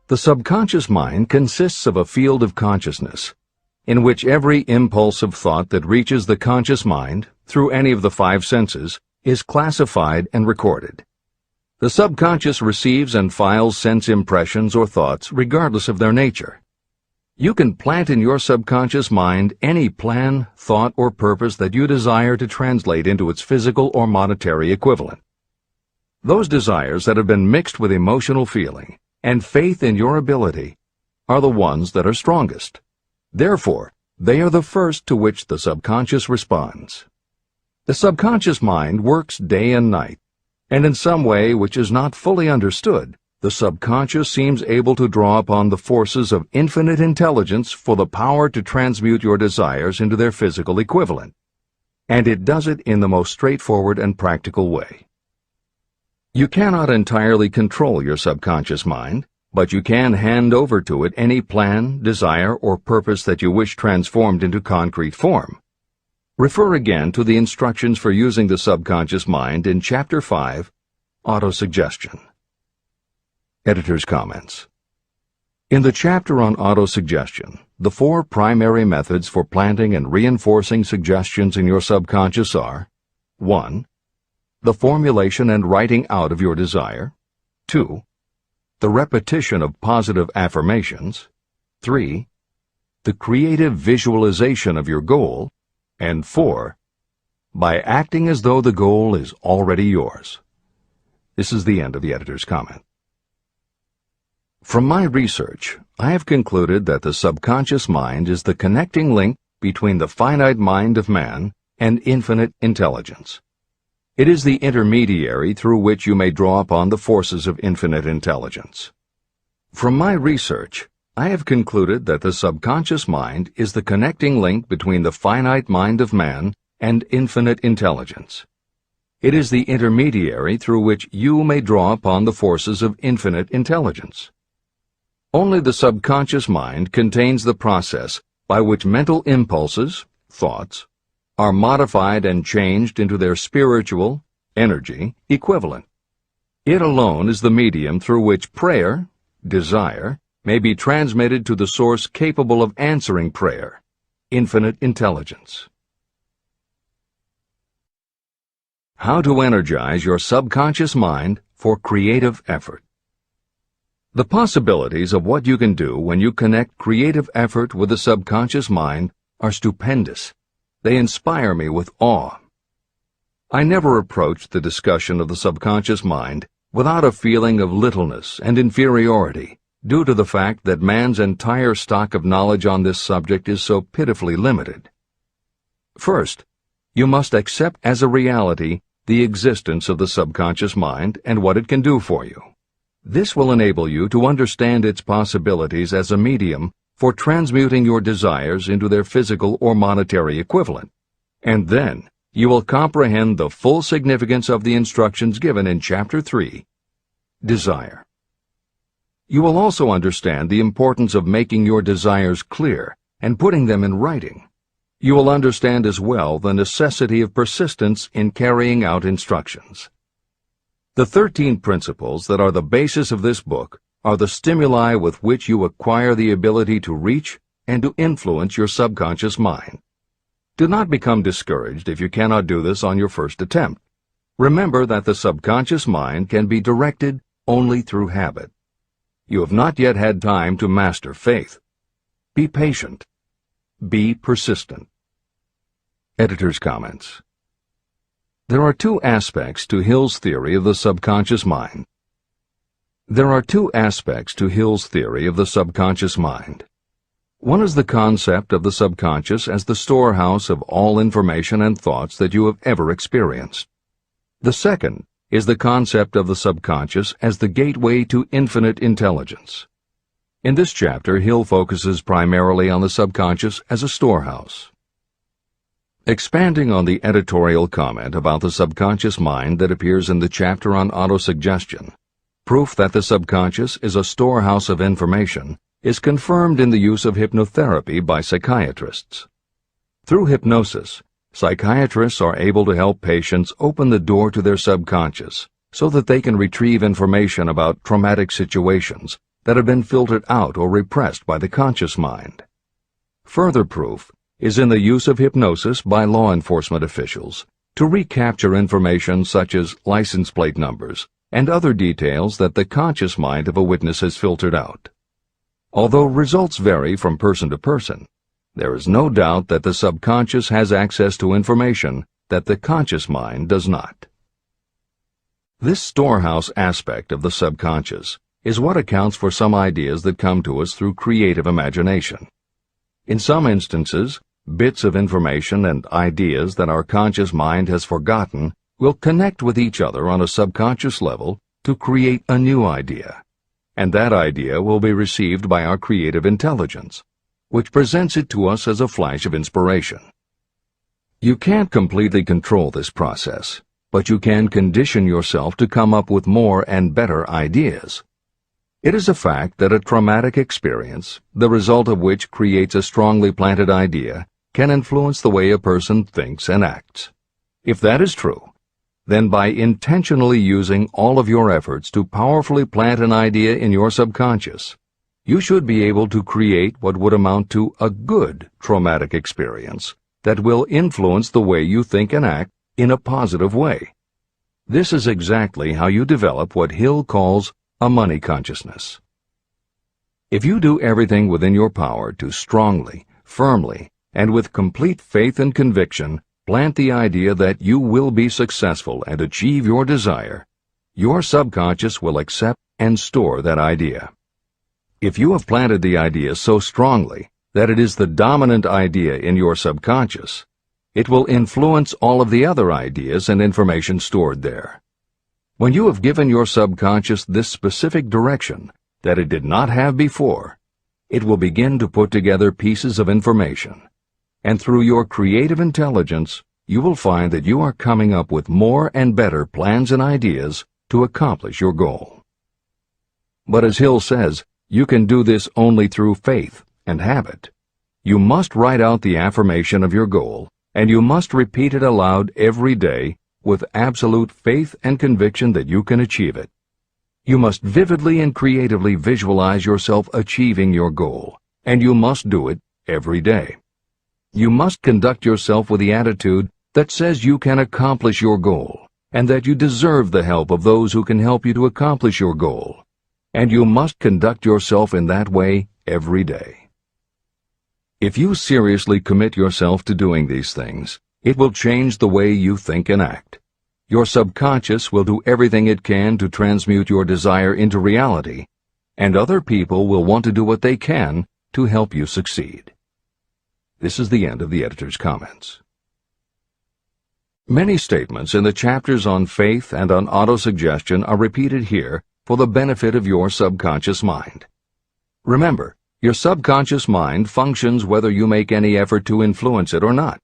S1: The subconscious mind consists of a field of consciousness, in which every impulse of thought that reaches the conscious mind, through any of the 5 senses, is classified and recorded. The subconscious receives and files sense impressions or thoughts regardless of their nature. You can plant in your subconscious mind any plan, thought, or purpose that you desire to translate into its physical or monetary equivalent. Those desires that have been mixed with emotional feeling and faith in your ability are the ones that are strongest. Therefore, they are the first to which the subconscious responds. The subconscious mind works day and night, and in some way which is not fully understood, the subconscious seems able to draw upon the forces of infinite intelligence for the power to transmute your desires into their physical equivalent. And it does it in the most straightforward and practical way. You cannot entirely control your subconscious mind, but you can hand over to it any plan, desire, or purpose that you wish transformed into concrete form. Refer again to the instructions for using the subconscious mind in Chapter 5, Autosuggestion. Editor's comments. In the chapter on autosuggestion, the 4 primary methods for planting and reinforcing suggestions in your subconscious are: 1. The formulation and writing out of your desire. 2. The repetition of positive affirmations. 3. The creative visualization of your goal. And 4. By acting as though the goal is already yours. This is the end of the editor's comment. From my research, I have concluded that the subconscious mind is the connecting link between the finite mind of man and infinite intelligence. It is the intermediary through which you may draw upon the forces of infinite intelligence. From my research, I have concluded that the subconscious mind is the connecting link between the finite mind of man and infinite intelligence. It is the intermediary through which you may draw upon the forces of infinite intelligence. Only the subconscious mind contains the process by which mental impulses, thoughts, are modified and changed into their spiritual, energy, equivalent. It alone is the medium through which prayer, desire, may be transmitted to the source capable of answering prayer, infinite intelligence. How to energize your subconscious mind for creative effort. The possibilities of what you can do when you connect creative effort with the subconscious mind are stupendous. They inspire me with awe. I never approached the discussion of the subconscious mind without a feeling of littleness and inferiority, due to the fact that man's entire stock of knowledge on this subject is so pitifully limited. First, you must accept as a reality the existence of the subconscious mind and what it can do for you. This will enable you to understand its possibilities as a medium for transmuting your desires into their physical or monetary equivalent, and then you will comprehend the full significance of the instructions given in Chapter 3, Desire. You will also understand the importance of making your desires clear and putting them in writing. You will understand as well the necessity of persistence in carrying out instructions. The 13 principles that are the basis of this book are the stimuli with which you acquire the ability to reach and to influence your subconscious mind. Do not become discouraged if you cannot do this on your first attempt. Remember that the subconscious mind can be directed only through habit. You have not yet had time to master faith. Be patient. Be persistent. Editor's comments. There are two aspects to Hill's theory of the subconscious mind. There are two aspects to Hill's theory of the subconscious mind. One is the concept of the subconscious as the storehouse of all information and thoughts that you have ever experienced. The second is the concept of the subconscious as the gateway to infinite intelligence. In this chapter, Hill focuses primarily on the subconscious as a storehouse. Expanding on the editorial comment about the subconscious mind that appears in the chapter on autosuggestion, proof that the subconscious is a storehouse of information is confirmed in the use of hypnotherapy by psychiatrists. Through hypnosis, psychiatrists are able to help patients open the door to their subconscious so that they can retrieve information about traumatic situations that have been filtered out or repressed by the conscious mind. Further proof is in the use of hypnosis by law enforcement officials to recapture information such as license plate numbers and other details that the conscious mind of a witness has filtered out. Although results vary from person to person, there is no doubt that the subconscious has access to information that the conscious mind does not. This storehouse aspect of the subconscious is what accounts for some ideas that come to us through creative imagination. In some instances, bits of information and ideas that our conscious mind has forgotten will connect with each other on a subconscious level to create a new idea, and that idea will be received by our creative intelligence, which presents it to us as a flash of inspiration. You can't completely control this process, but you can condition yourself to come up with more and better ideas. It is a fact that a traumatic experience, the result of which creates a strongly planted idea, can influence the way a person thinks and acts. If that is true, then by intentionally using all of your efforts to powerfully plant an idea in your subconscious, you should be able to create what would amount to a good traumatic experience that will influence the way you think and act in a positive way. This is exactly how you develop what Hill calls a money consciousness. If you do everything within your power to strongly, firmly, and with complete faith and conviction plant the idea that you will be successful and achieve your desire, your subconscious will accept and store that idea. If you have planted the idea so strongly that it is the dominant idea in your subconscious, it will influence all of the other ideas and information stored there. When you have given your subconscious this specific direction that it did not have before, it will begin to put together pieces of information, and through your creative intelligence, you will find that you are coming up with more and better plans and ideas to accomplish your goal. But as Hill says, you can do this only through faith and habit. You must write out the affirmation of your goal, and you must repeat it aloud every day with absolute faith and conviction that you can achieve it. You must vividly and creatively visualize yourself achieving your goal, and you must do it every day. You must conduct yourself with the attitude that says you can accomplish your goal, and that you deserve the help of those who can help you to accomplish your goal. And you must conduct yourself in that way every day. If you seriously commit yourself to doing these things, it will change the way you think and act. Your subconscious will do everything it can to transmute your desire into reality, and other people will want to do what they can to help you succeed. This is the end of the editor's comments. Many statements in the chapters on faith and on autosuggestion are repeated here for the benefit of your subconscious mind. Remember, your subconscious mind functions whether you make any effort to influence it or not.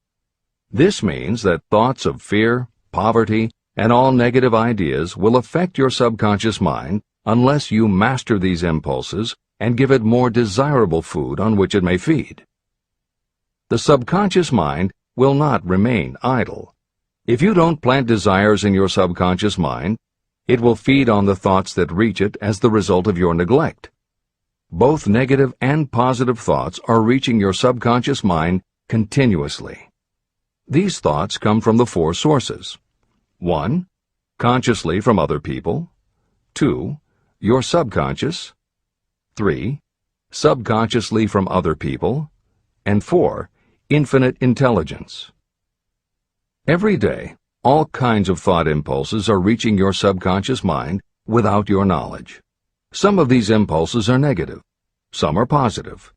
S1: This means that thoughts of fear, poverty, and all negative ideas will affect your subconscious mind unless you master these impulses and give it more desirable food on which it may feed. The subconscious mind will not remain idle. If you don't plant desires in your subconscious mind, It will feed on the thoughts that reach it as the result of your neglect. Both negative and positive thoughts are reaching your subconscious mind continuously. These thoughts come from the four sources. 1. Consciously from other people. 2. Your subconscious. 3. Subconsciously from other people. And 4. Infinite intelligence. Every day, all kinds of thought impulses are reaching your subconscious mind without your knowledge. Some of these impulses are negative. Some are positive.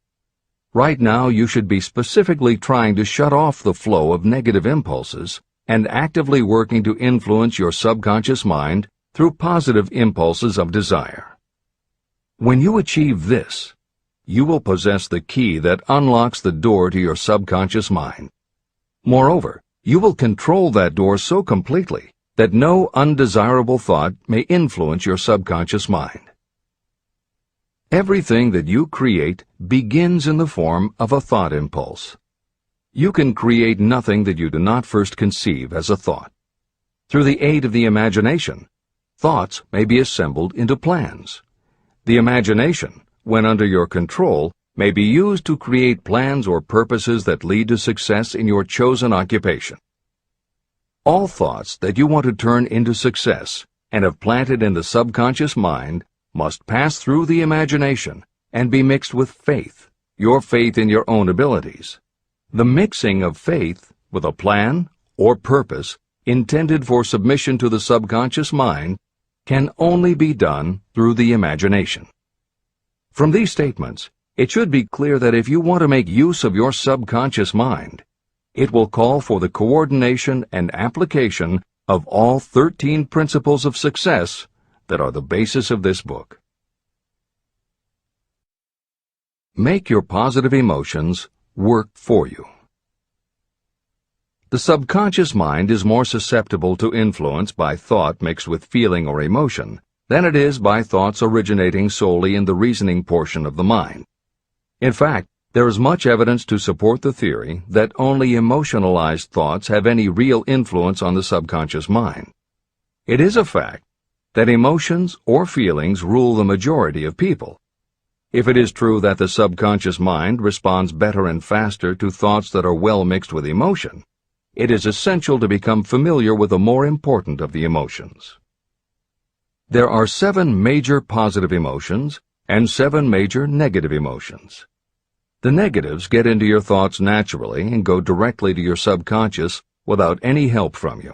S1: Right now, you should be specifically trying to shut off the flow of negative impulses and actively working to influence your subconscious mind through positive impulses of desire. When you achieve this, you will possess the key that unlocks the door to your subconscious mind. Moreover, you will control that door so completely that no undesirable thought may influence your subconscious mind. Everything that you create begins in the form of a thought impulse. You can create nothing that you do not first conceive as a thought. Through the aid of the imagination, thoughts may be assembled into plans. The imagination, when under your control, may be used to create plans or purposes that lead to success in your chosen occupation. All thoughts that you want to turn into success and have planted in the subconscious mind must pass through the imagination and be mixed with faith, your faith in your own abilities. The mixing of faith with a plan or purpose intended for submission to the subconscious mind can only be done through the imagination. From these statements, it should be clear that if you want to make use of your subconscious mind, it will call for the coordination and application of all 13 principles of success that are the basis of this book. Make your positive emotions work for you. The subconscious mind is more susceptible to influence by thought mixed with feeling or emotion than it is by thoughts originating solely in the reasoning portion of the mind. In fact, there is much evidence to support the theory that only emotionalized thoughts have any real influence on the subconscious mind. It is a fact that emotions or feelings rule the majority of people. If it is true that the subconscious mind responds better and faster to thoughts that are well mixed with emotion, it is essential to become familiar with the more important of the emotions. There are 7 major positive emotions and 7 major negative emotions. The negatives get into your thoughts naturally and go directly to your subconscious without any help from you.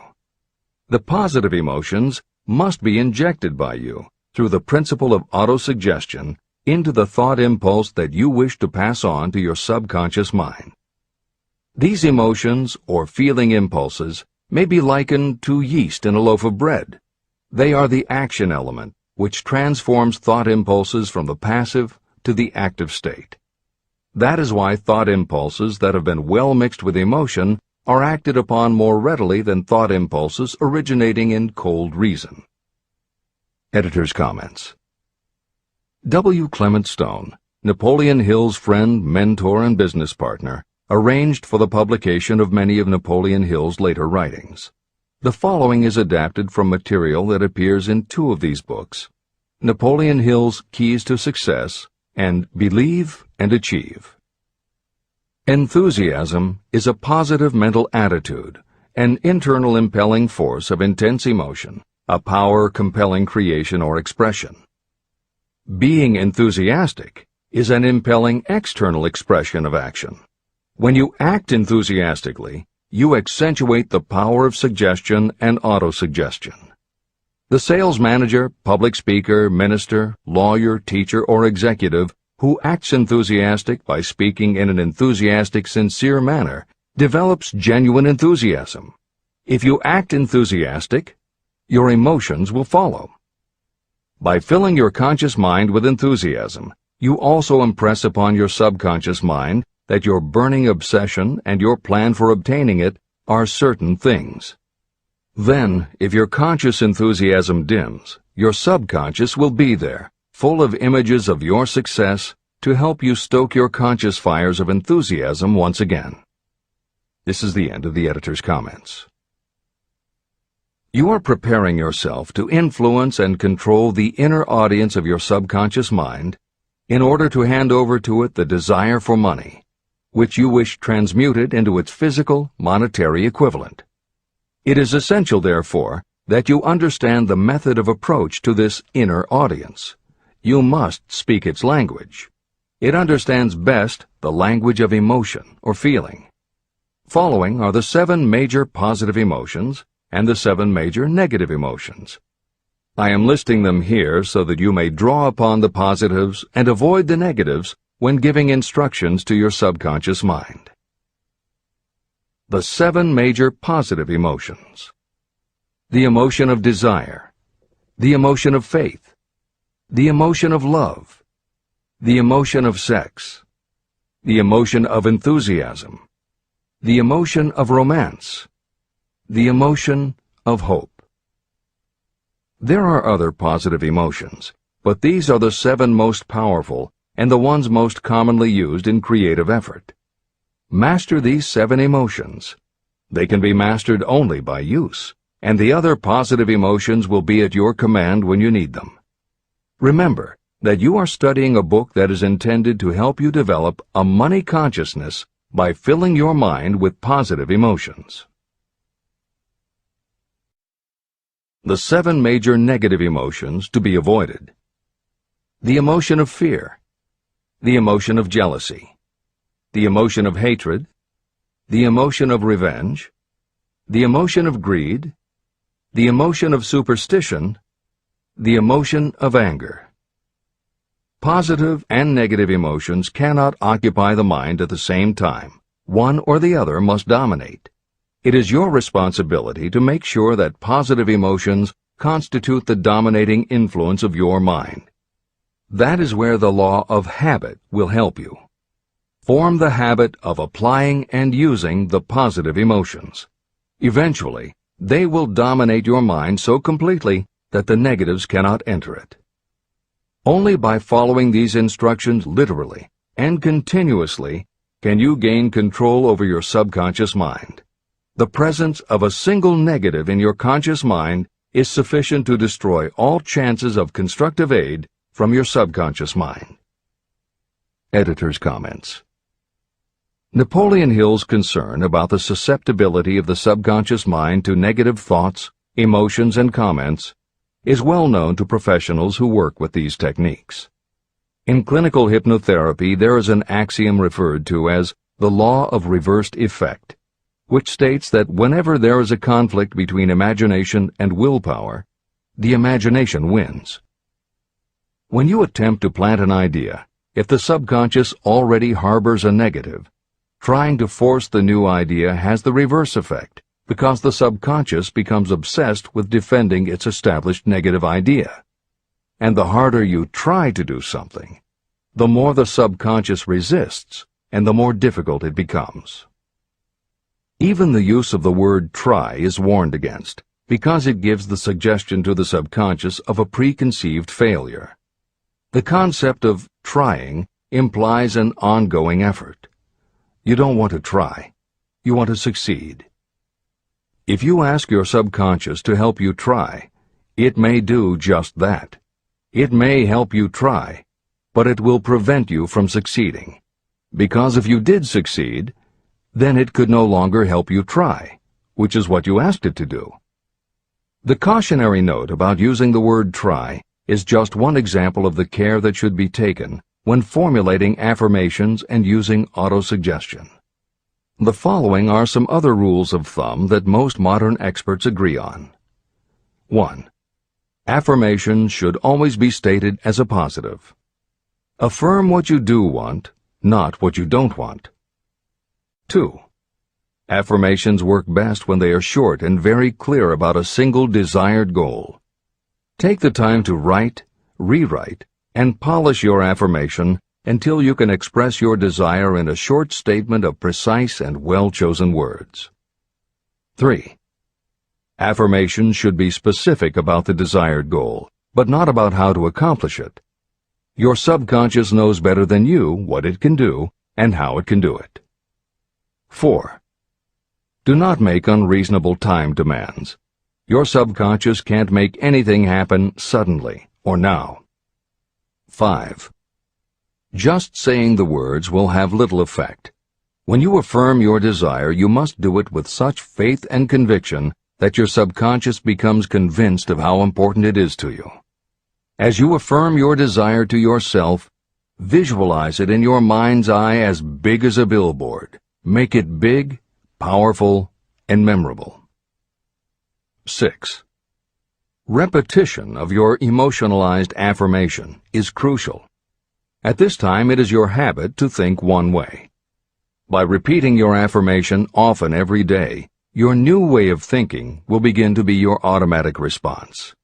S1: The positive emotions must be injected by you through the principle of autosuggestion into the thought impulse that you wish to pass on to your subconscious mind. These emotions or feeling impulses may be likened to yeast in a loaf of bread. They are the action element which transforms thought impulses from the passive to the active state. That is why thought impulses that have been well mixed with emotion are acted upon more readily than thought impulses originating in cold reason. Editor's comments. W. Clement Stone, Napoleon Hill's friend, mentor, and business partner, arranged for the publication of many of Napoleon Hill's later writings. The following is adapted from material that appears in 2 of these books, Napoleon Hill's Keys to Success and Believe and Achieve. Enthusiasm is a positive mental attitude, an internal impelling force of intense emotion, a power compelling creation or expression. Being enthusiastic is an impelling external expression of action. When you act enthusiastically, you accentuate the power of suggestion and autosuggestion. The sales manager, public speaker, minister, lawyer, teacher, or executive who acts enthusiastic by speaking in an enthusiastic, sincere manner develops genuine enthusiasm. If you act enthusiastic, your emotions will follow. By filling your conscious mind with enthusiasm, you also impress upon your subconscious mind that your burning obsession and your plan for obtaining it are certain things. Then, if your conscious enthusiasm dims, your subconscious will be there, full of images of your success to help you stoke your conscious fires of enthusiasm once again. This is the end of the editor's comments. You are preparing yourself to influence and control the inner audience of your subconscious mind in order to hand over to it the desire for money, which you wish transmuted into its physical, monetary equivalent. It is essential, therefore, that you understand the method of approach to this inner audience. You must speak its language. It understands best the language of emotion or feeling. Following are the 7 major positive emotions and the 7 major negative emotions. I am listing them here so that you may draw upon the positives and avoid the negatives when giving instructions to your subconscious mind. The 7 major positive emotions. The emotion of desire, the emotion of faith, the emotion of love, the emotion of sex, the emotion of enthusiasm, the emotion of romance, the emotion of hope. There are other positive emotions, but these are the 7 most powerful and the ones most commonly used in creative effort. Master these 7 emotions. They can be mastered only by use, and the other positive emotions will be at your command when you need them. Remember that you are studying a book that is intended to help you develop a money consciousness by filling your mind with positive emotions. The 7 major negative emotions to be avoided. The emotion of fear, the emotion of jealousy, the emotion of hatred, the emotion of revenge, the emotion of greed, the emotion of superstition, the emotion of anger. Positive and negative emotions cannot occupy the mind at the same time. One or the other must dominate. It is your responsibility to make sure that positive emotions constitute the dominating influence of your mind. That is where the law of habit will help you. Form the habit of applying and using the positive emotions. Eventually, they will dominate your mind so completely that the negatives cannot enter it. Only by following these instructions literally and continuously can you gain control over your subconscious mind. The presence of a single negative in your conscious mind is sufficient to destroy all chances of constructive aid from your subconscious mind. Editor's comments. Napoleon Hill's concern about the susceptibility of the subconscious mind to negative thoughts, emotions, and comments is well known to professionals who work with these techniques. In clinical hypnotherapy, there is an axiom referred to as the law of reversed effect, which states that whenever there is a conflict between imagination and willpower, the imagination wins. When you attempt to plant an idea, if the subconscious already harbors a negative, trying to force the new idea has the reverse effect, because the subconscious becomes obsessed with defending its established negative idea. And the harder you try to do something, the more the subconscious resists, and the more difficult it becomes. Even the use of the word try is warned against, because it gives the suggestion to the subconscious of a preconceived failure. The concept of trying implies an ongoing effort. You don't want to try. You want to succeed. If you ask your subconscious to help you try, it may do just that. It may help you try, but it will prevent you from succeeding. Because if you did succeed, then it could no longer help you try, which is what you asked it to do. The cautionary note about using the word try is just one example of the care that should be taken when formulating affirmations and using autosuggestion. The following are some other rules of thumb that most modern experts agree on. 1. Affirmations should always be stated as a positive. Affirm what you do want, not what you don't want. 2. Affirmations work best when they are short and very clear about a single desired goal. Take the time to write, rewrite, and polish your affirmation until you can express your desire in a short statement of precise and well-chosen words. 3. Affirmations should be specific about the desired goal, but not about how to accomplish it. Your subconscious knows better than you what it can do and how it can do it. 4. Do not make unreasonable time demands. Your subconscious can't make anything happen suddenly or now. 5. Just saying the words will have little effect. When you affirm your desire, you must do it with such faith and conviction that your subconscious becomes convinced of how important it is to you. As you affirm your desire to yourself, visualize it in your mind's eye as big as a billboard. Make it big, powerful, and memorable. 6. Repetition of your emotionalized affirmation is crucial. At this time, it is your habit to think one way. By repeating your affirmation often every day, your new way of thinking will begin to be your automatic response.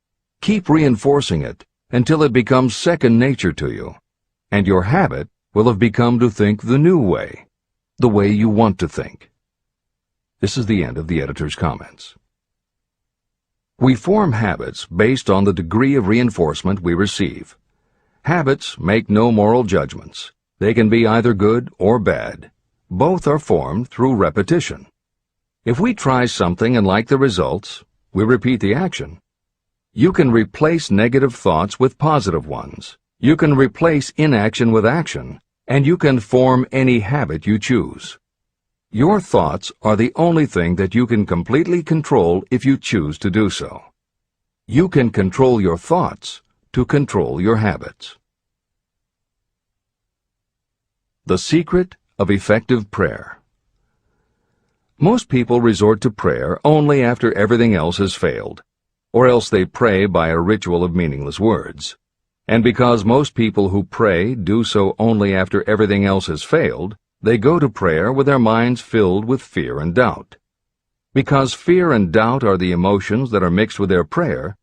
S1: Keep reinforcing it until it becomes second nature to you, and your habit will have become to think the new way, the way you want to think. This is the end of the editor's comments. We form habits based on the degree of reinforcement we receive. Habits make no moral judgments. They can be either good or bad. Both are formed through repetition. If we try something and like the results, we repeat the action. You can replace negative thoughts with positive ones. You can replace inaction with action, and you can form any habit you choose. Your thoughts are the only thing that you can completely control if you choose to do so. You can control your thoughts to control your habits. The secret of effective prayer. Most people resort to prayer only after everything else has failed, or else they pray by a ritual of meaningless words. And because most people who pray do so only after everything else has failed, they go to prayer with their minds filled with fear and doubt. Because fear and doubt are the emotions that are mixed with their prayer,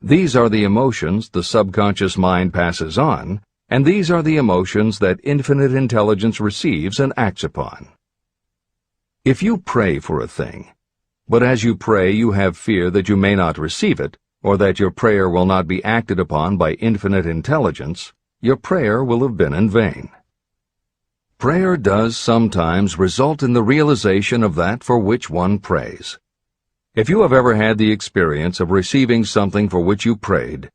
S1: these are the emotions the subconscious mind passes on, and these are the emotions that infinite intelligence receives and acts upon. If you pray for a thing, but as you pray you have fear that you may not receive it, or that your prayer will not be acted upon by infinite intelligence, your prayer will have been in vain. Prayer does sometimes result in the realization of that for which one prays. If you have ever had the experience of receiving something for which you prayed,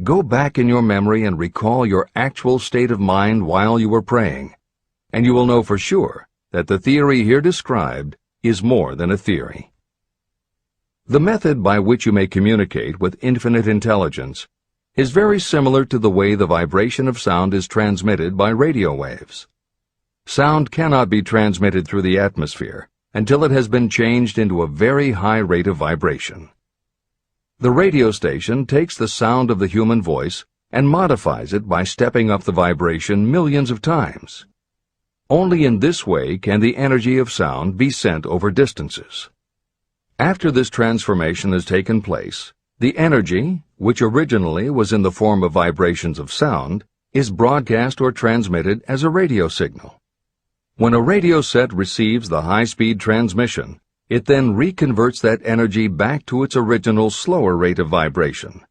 S1: go back in your memory and recall your actual state of mind while you were praying, and you will know for sure that the theory here described is more than a theory. The method by which you may communicate with infinite intelligence is very similar to the way the vibration of sound is transmitted by radio waves. Sound cannot be transmitted through the atmosphere until it has been changed into a very high rate of vibration. The radio station takes the sound of the human voice and modifies it by stepping up the vibration millions of times. Only in this way can the energy of sound be sent over distances. After this transformation has taken place, the energy, which originally was in the form of vibrations of sound, is broadcast or transmitted as a radio signal. When a radio set receives the high-speed transmission, it then reconverts that energy back to its original slower rate of vibration.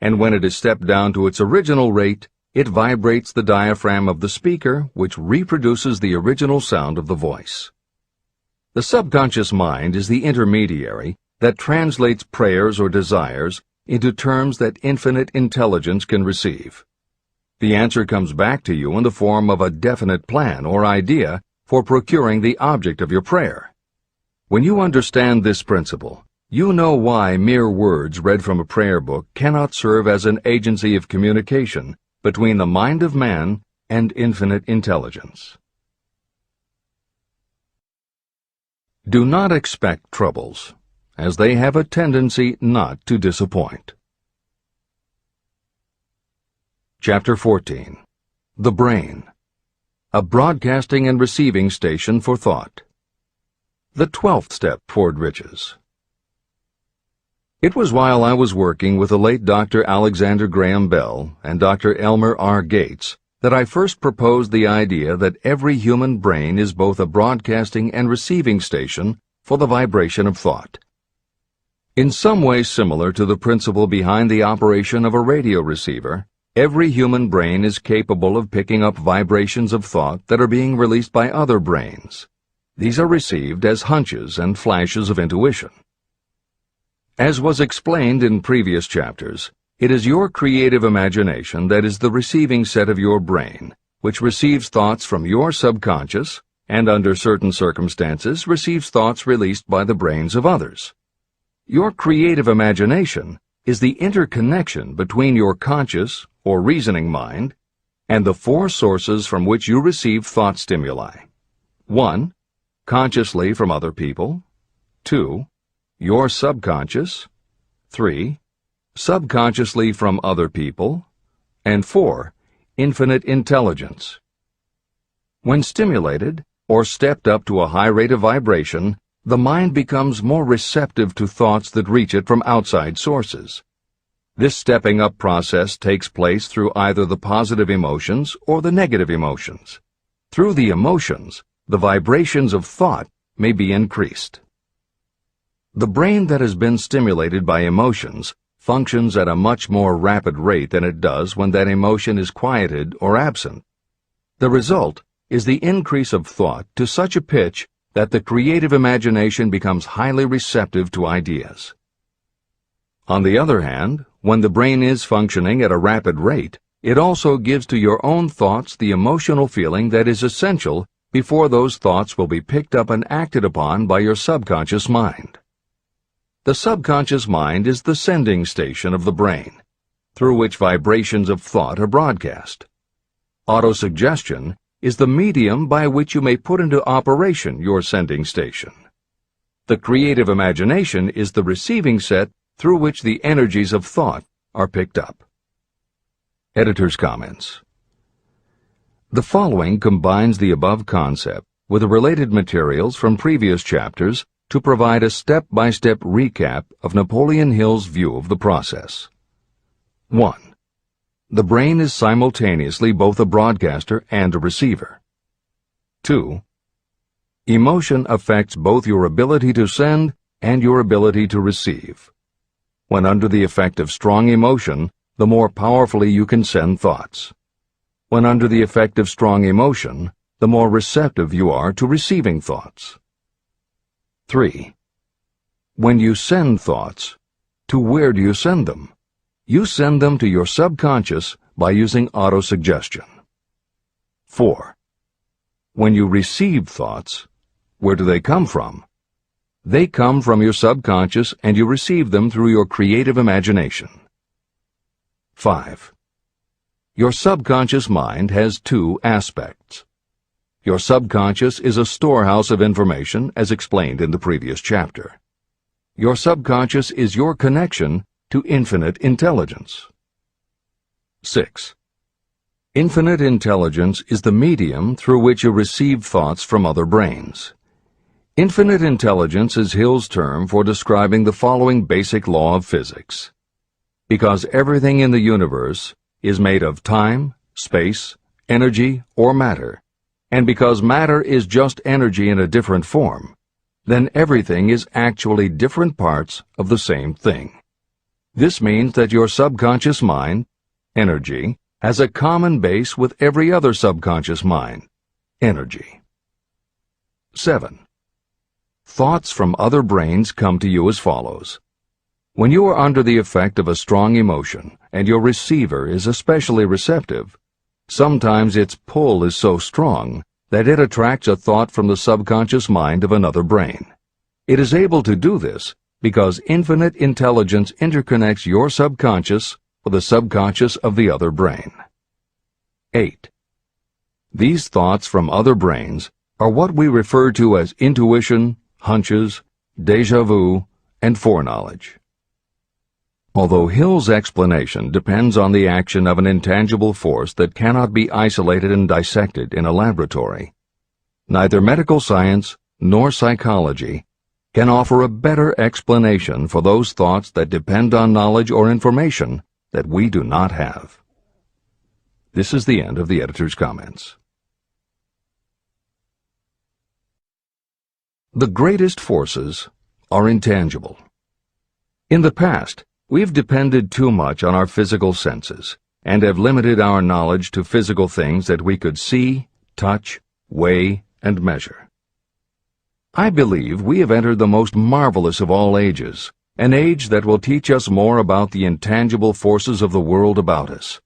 S1: And when it is stepped down to its original rate, it vibrates the diaphragm of the speaker, which reproduces the original sound of the voice. The subconscious mind is the intermediary that translates prayers or desires into terms that infinite intelligence can receive. The answer comes back to you in the form of a definite plan or idea for procuring the object of your prayer. When you understand this principle, you know why mere words read from a prayer book cannot serve as an agency of communication between the mind of man and infinite intelligence. Do not expect troubles, as they have a tendency not to disappoint. Chapter 14. The Brain. A broadcasting and receiving station for thought. The 12th step toward riches. It was while I was working with the late Dr. Alexander Graham Bell and Dr. Elmer R. Gates that I first proposed the idea that every human brain is both a broadcasting and receiving station for the vibration of thought. In some way similar to the principle behind the operation of a radio receiver, every human brain is capable of picking up vibrations of thought that are being released by other brains. These are received as hunches and flashes of intuition. As was explained in previous chapters, it is your creative imagination that is the receiving set of your brain, which receives thoughts from your subconscious and, under certain circumstances, receives thoughts released by the brains of others. Your creative imagination is the interconnection between your conscious or reasoning mind and the four sources from which you receive thought stimuli. 1. Consciously from other people. 2. Your subconscious. 3. Subconsciously from other people. And 4. Infinite intelligence. When stimulated, or stepped up to a high rate of vibration, the mind becomes more receptive to thoughts that reach it from outside sources. This stepping up process takes place through either the positive emotions or the negative emotions. Through the emotions, the vibrations of thought may be increased. The brain that has been stimulated by emotions functions at a much more rapid rate than it does when that emotion is quieted or absent. The result is the increase of thought to such a pitch that the creative imagination becomes highly receptive to ideas. On the other hand, when the brain is functioning at a rapid rate, it also gives to your own thoughts the emotional feeling that is essential before those thoughts will be picked up and acted upon by your subconscious mind. The subconscious mind is the sending station of the brain, through which vibrations of thought are broadcast. Autosuggestion is the medium by which you may put into operation your sending station. The creative imagination is the receiving set through which the energies of thought are picked up. Editor's comments. The following combines the above concept with the related materials from previous chapters to provide a step-by-step recap of Napoleon Hill's view of the process. 1. The brain is simultaneously both a broadcaster and a receiver. 2. Emotion affects both your ability to send and your ability to receive. When under the effect of strong emotion, the more powerfully you can send thoughts. When under the effect of strong emotion, the more receptive you are to receiving thoughts. 3. When you send thoughts, to where do you send them? You send them to your subconscious by using autosuggestion. 4. When you receive thoughts, where do they come from? They come from your subconscious and you receive them through your creative imagination. 5. Your subconscious mind has two aspects. Your subconscious is a storehouse of information, as explained in the previous chapter. Your subconscious is your connection to infinite intelligence. 6. Infinite intelligence is the medium through which you receive thoughts from other brains. Infinite intelligence is Hill's term for describing the following basic law of physics. Because everything in the universe is made of time, space, energy, or matter, and because matter is just energy in a different form, then everything is actually different parts of the same thing. This means that your subconscious mind, energy, has a common base with every other subconscious mind, energy. 7. Thoughts from other brains come to you as follows. When you are under the effect of a strong emotion and your receiver is especially receptive, sometimes its pull is so strong that it attracts a thought from the subconscious mind of another brain. It is able to do this because infinite intelligence interconnects your subconscious with the subconscious of the other brain. 8. These thoughts from other brains are what we refer to as intuition, hunches, déjà vu, and foreknowledge. Although Hill's explanation depends on the action of an intangible force that cannot be isolated and dissected in a laboratory, neither medical science nor psychology can offer a better explanation for those thoughts that depend on knowledge or information that we do not have. This is the end of the editor's comments. The greatest forces are intangible. In the past, we've depended too much on our physical senses and have limited our knowledge to physical things that we could see, touch, weigh, and measure. I believe we have entered the most marvelous of all ages, an age that will teach us more about the intangible forces of the world about us.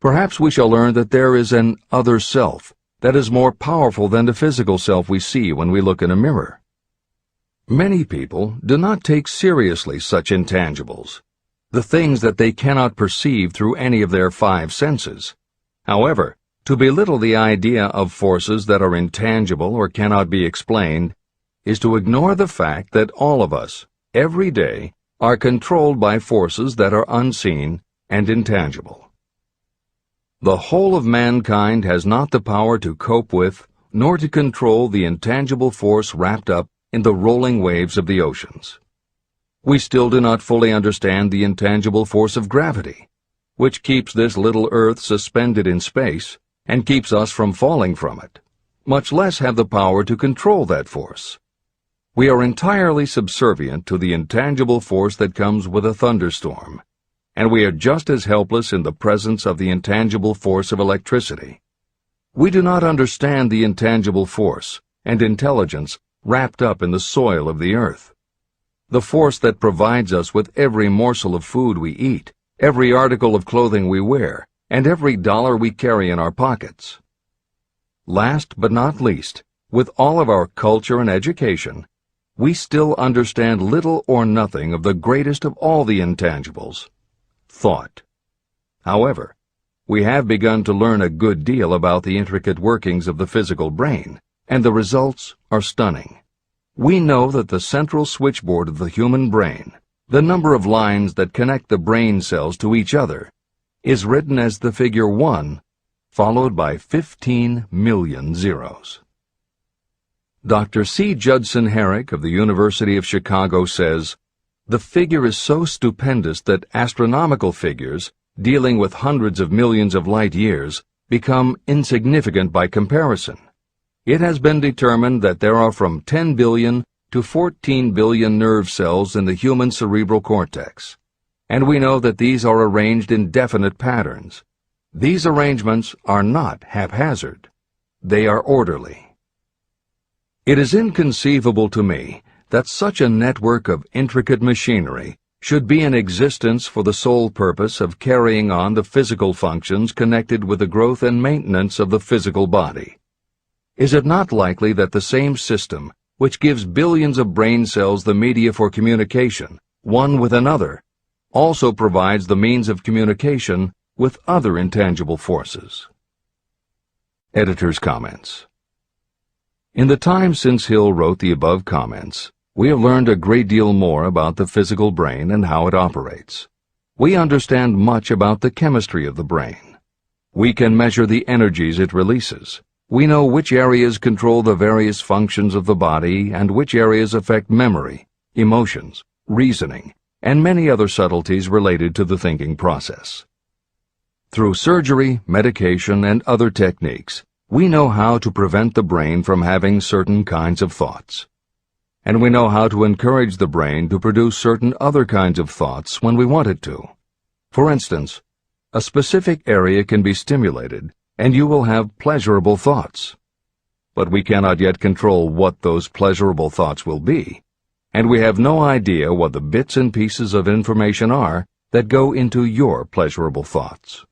S1: Perhaps we shall learn that there is an other self that is more powerful than the physical self we see when we look in a mirror. Many people do not take seriously such intangibles, the things that they cannot perceive through any of their five senses. However, to belittle the idea of forces that are intangible or cannot be explained is to ignore the fact that all of us, every day, are controlled by forces that are unseen and intangible. The whole of mankind has not the power to cope with, nor to control the intangible force wrapped up in the rolling waves of the oceans. We still do not fully understand the intangible force of gravity, which keeps this little Earth suspended in space and keeps us from falling from it, much less have the power to control that force. We are entirely subservient to the intangible force that comes with a thunderstorm, and we are just as helpless in the presence of the intangible force of electricity. We do not understand the intangible force and intelligence wrapped up in the soil of the earth, the force that provides us with every morsel of food we eat, every article of clothing we wear, and every dollar we carry in our pockets. Last but not least, with all of our culture and education, we still understand little or nothing of the greatest of all the intangibles, thought. However, we have begun to learn a good deal about the intricate workings of the physical brain, and the results are stunning. We know that the central switchboard of the human brain, the number of lines that connect the brain cells to each other, is written as the figure 1, followed by 15 million zeros. Dr. C. Judson Herrick of the University of Chicago says, "The figure is so stupendous that astronomical figures, dealing with hundreds of millions of light years, become insignificant by comparison. It has been determined that there are from 10 billion to 14 billion nerve cells in the human cerebral cortex, and we know that these are arranged in definite patterns. These arrangements are not haphazard. They are orderly. It is inconceivable to me that such a network of intricate machinery should be in existence for the sole purpose of carrying on the physical functions connected with the growth and maintenance of the physical body. Is it not likely that the same system, which gives billions of brain cells the media for communication, one with another, also provides the means of communication with other intangible forces?" Editor's comments. In the time since Hill wrote the above comments, we have learned a great deal more about the physical brain and how it operates. We understand much about the chemistry of the brain. We can measure the energies it releases. We know which areas control the various functions of the body and which areas affect memory, emotions, reasoning, and many other subtleties related to the thinking process. Through surgery, medication, and other techniques, we know how to prevent the brain from having certain kinds of thoughts. And we know how to encourage the brain to produce certain other kinds of thoughts when we want it to. For instance, a specific area can be stimulated, and you will have pleasurable thoughts. But we cannot yet control what those pleasurable thoughts will be, and we have no idea what the bits and pieces of information are that go into your pleasurable thoughts.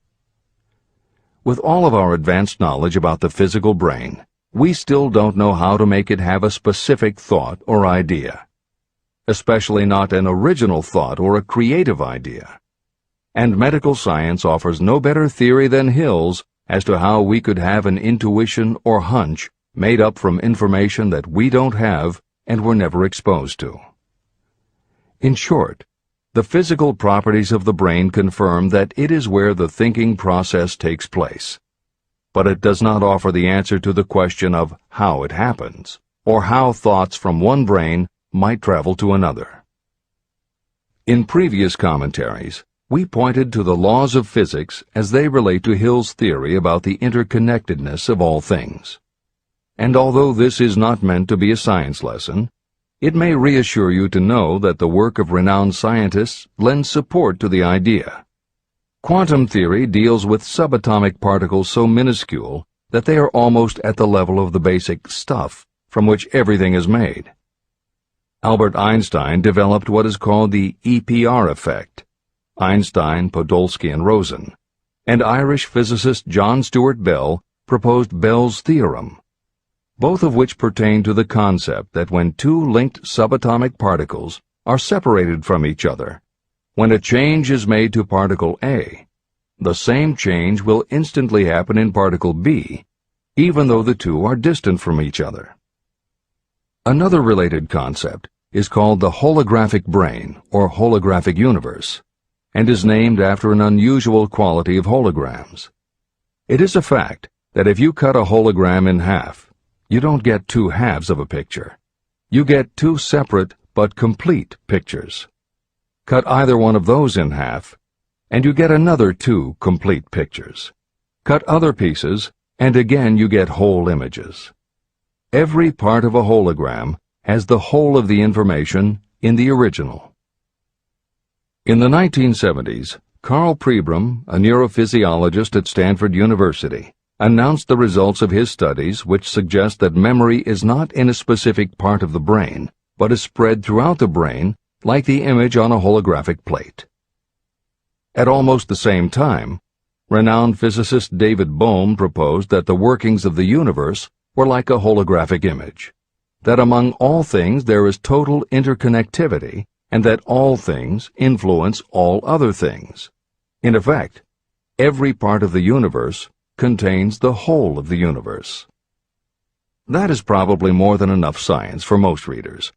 S1: With all of our advanced knowledge about the physical brain, we still don't know how to make it have a specific thought or idea, especially not an original thought or a creative idea. And medical science offers no better theory than Hill's as to how we could have an intuition or hunch made up from information that we don't have and were never exposed to. In short, the physical properties of the brain confirm that it is where the thinking process takes place. But it does not offer the answer to the question of how it happens, or how thoughts from one brain might travel to another. In previous commentaries, we pointed to the laws of physics as they relate to Hill's theory about the interconnectedness of all things. And although this is not meant to be a science lesson, it may reassure you to know that the work of renowned scientists lends support to the idea. Quantum theory deals with subatomic particles so minuscule that they are almost at the level of the basic stuff from which everything is made. Albert Einstein developed what is called the EPR effect. Einstein, Podolsky, and Rosen. And Irish physicist John Stuart Bell proposed Bell's theorem, both of which pertain to the concept that when two linked subatomic particles are separated from each other, when a change is made to particle A, the same change will instantly happen in particle B, even though the two are distant from each other. Another related concept is called the holographic brain or holographic universe, and is named after an unusual quality of holograms. It is a fact that if you cut a hologram in half, you don't get two halves of a picture. You get two separate but complete pictures. Cut either one of those in half, and you get another two complete pictures. Cut other pieces, and again you get whole images. Every part of a hologram has the whole of the information in the original. In the 1970s, Carl Pribram, a neurophysiologist at Stanford University, announced the results of his studies which suggest that memory is not in a specific part of the brain, but is spread throughout the brain like the image on a holographic plate. At almost the same time, renowned physicist David Bohm proposed that the workings of the universe were like a holographic image, that among all things there is total interconnectivity, and that all things influence all other things. In effect, every part of the universe contains the whole of the universe. That is probably more than enough science for most readers.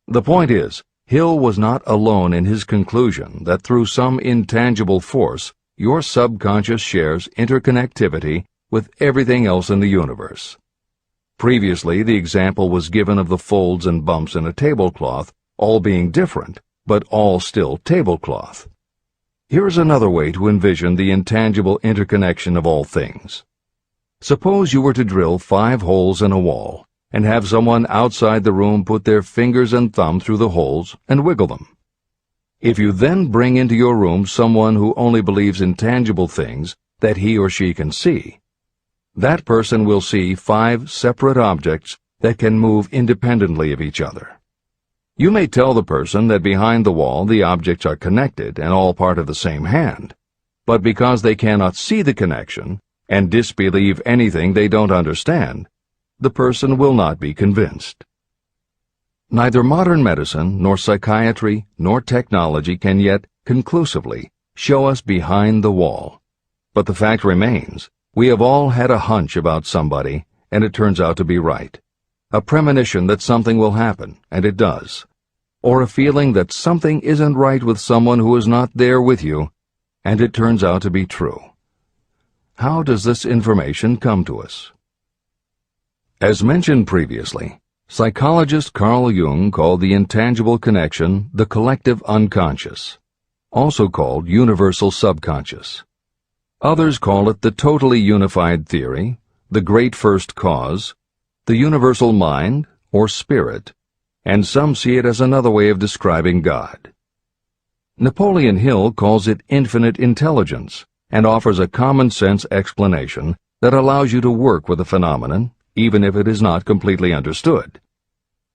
S1: The point is, Hill was not alone in his conclusion that through some intangible force, your subconscious shares interconnectivity with everything else in the universe. Previously, the example was given of the folds and bumps in a tablecloth, all being different, but all still tablecloth. Here is another way to envision the intangible interconnection of all things. Suppose you were to drill 5 holes in a wall, and have someone outside the room put their fingers and thumb through the holes and wiggle them. If you then bring into your room someone who only believes in tangible things that he or she can see, that person will see 5 separate objects that can move independently of each other. You may tell the person that behind the wall the objects are connected and all part of the same hand, but because they cannot see the connection and disbelieve anything they don't understand, the person will not be convinced. Neither modern medicine, nor psychiatry, nor technology can yet conclusively show us behind the wall. But the fact remains, we have all had a hunch about somebody, and it turns out to be right. A premonition that something will happen, and it does. Or a feeling that something isn't right with someone who is not there with you, and it turns out to be true. How does this information come to us? As mentioned previously, psychologist Carl Jung called the intangible connection the collective unconscious, also called universal subconscious. Others call it the totally unified theory, the great first cause, the universal mind, or spirit, and some see it as another way of describing God. Napoleon Hill calls it infinite intelligence and offers a common-sense explanation that allows you to work with a phenomenon even if it is not completely understood.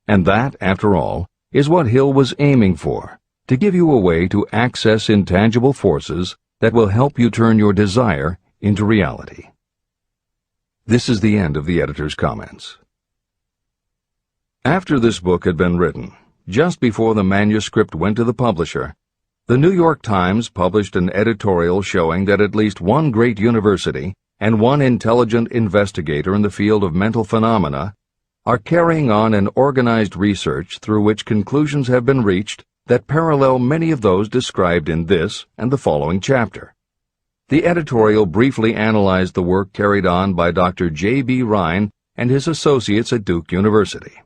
S1: And that, after all, is what Hill was aiming for, to give you a way to access intangible forces that will help you turn your desire into reality. This is the end of the editor's comments. After this book had been written, just before the manuscript went to the publisher, the New York Times published an editorial showing that at least one great university and one intelligent investigator in the field of mental phenomena are carrying on an organized research through which conclusions have been reached that parallel many of those described in this and the following chapter. The editorial briefly analyzed the work carried on by Dr. J.B. Rhine and his associates at Duke University.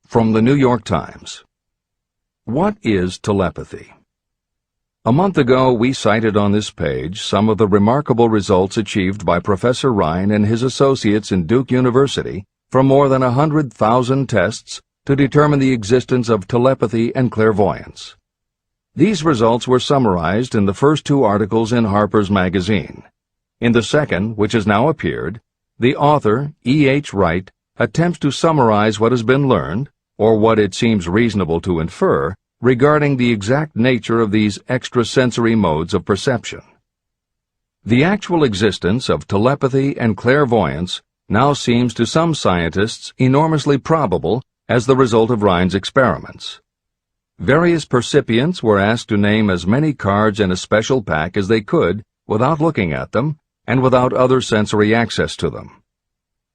S1: From the New York Times. What is telepathy? A month ago, we cited on this page some of the remarkable results achieved by Professor Rhine and his associates in Duke University from more than 100,000 tests to determine the existence of telepathy and clairvoyance. These results were summarized in the first 2 articles in Harper's Magazine. In the second, which has now appeared, the author, E.H. Wright, attempts to summarize what has been learned, or what it seems reasonable to infer, regarding the exact nature of these extrasensory modes of perception. The actual existence of telepathy and clairvoyance now seems to some scientists enormously probable as the result of Rhine's experiments. Various percipients were asked to name as many cards in a special pack as they could without looking at them and without other sensory access to them.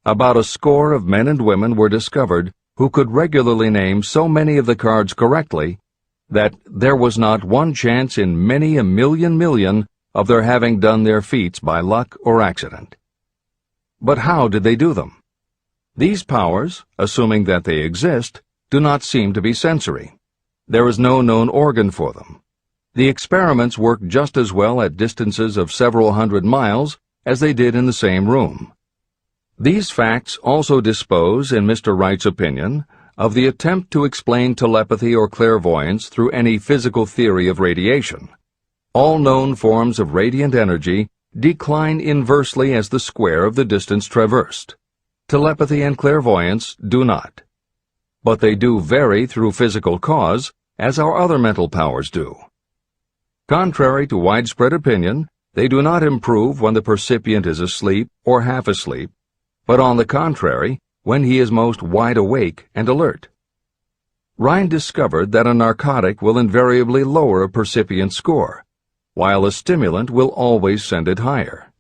S1: About a score of men and women were discovered who could regularly name so many of the cards correctly that there was not one chance in many a million of their having done their feats by luck or accident. But how did they do them? These powers, assuming that they exist, do not seem to be sensory. There is no known organ for them. The experiments work just as well at distances of several hundred miles as they did in the same room. These facts also dispose, in Mr. Wright's opinion, of the attempt to explain telepathy or clairvoyance through any physical theory of radiation. All known forms of radiant energy decline inversely as the square of the distance traversed. Telepathy and clairvoyance do not. But they do vary through physical cause, as our other mental powers do. Contrary to widespread opinion, they do not improve when the percipient is asleep or half asleep, but on the contrary, when he is most wide awake and alert. Rhine discovered that a narcotic will invariably lower a percipient score, while a stimulant will always send it higher.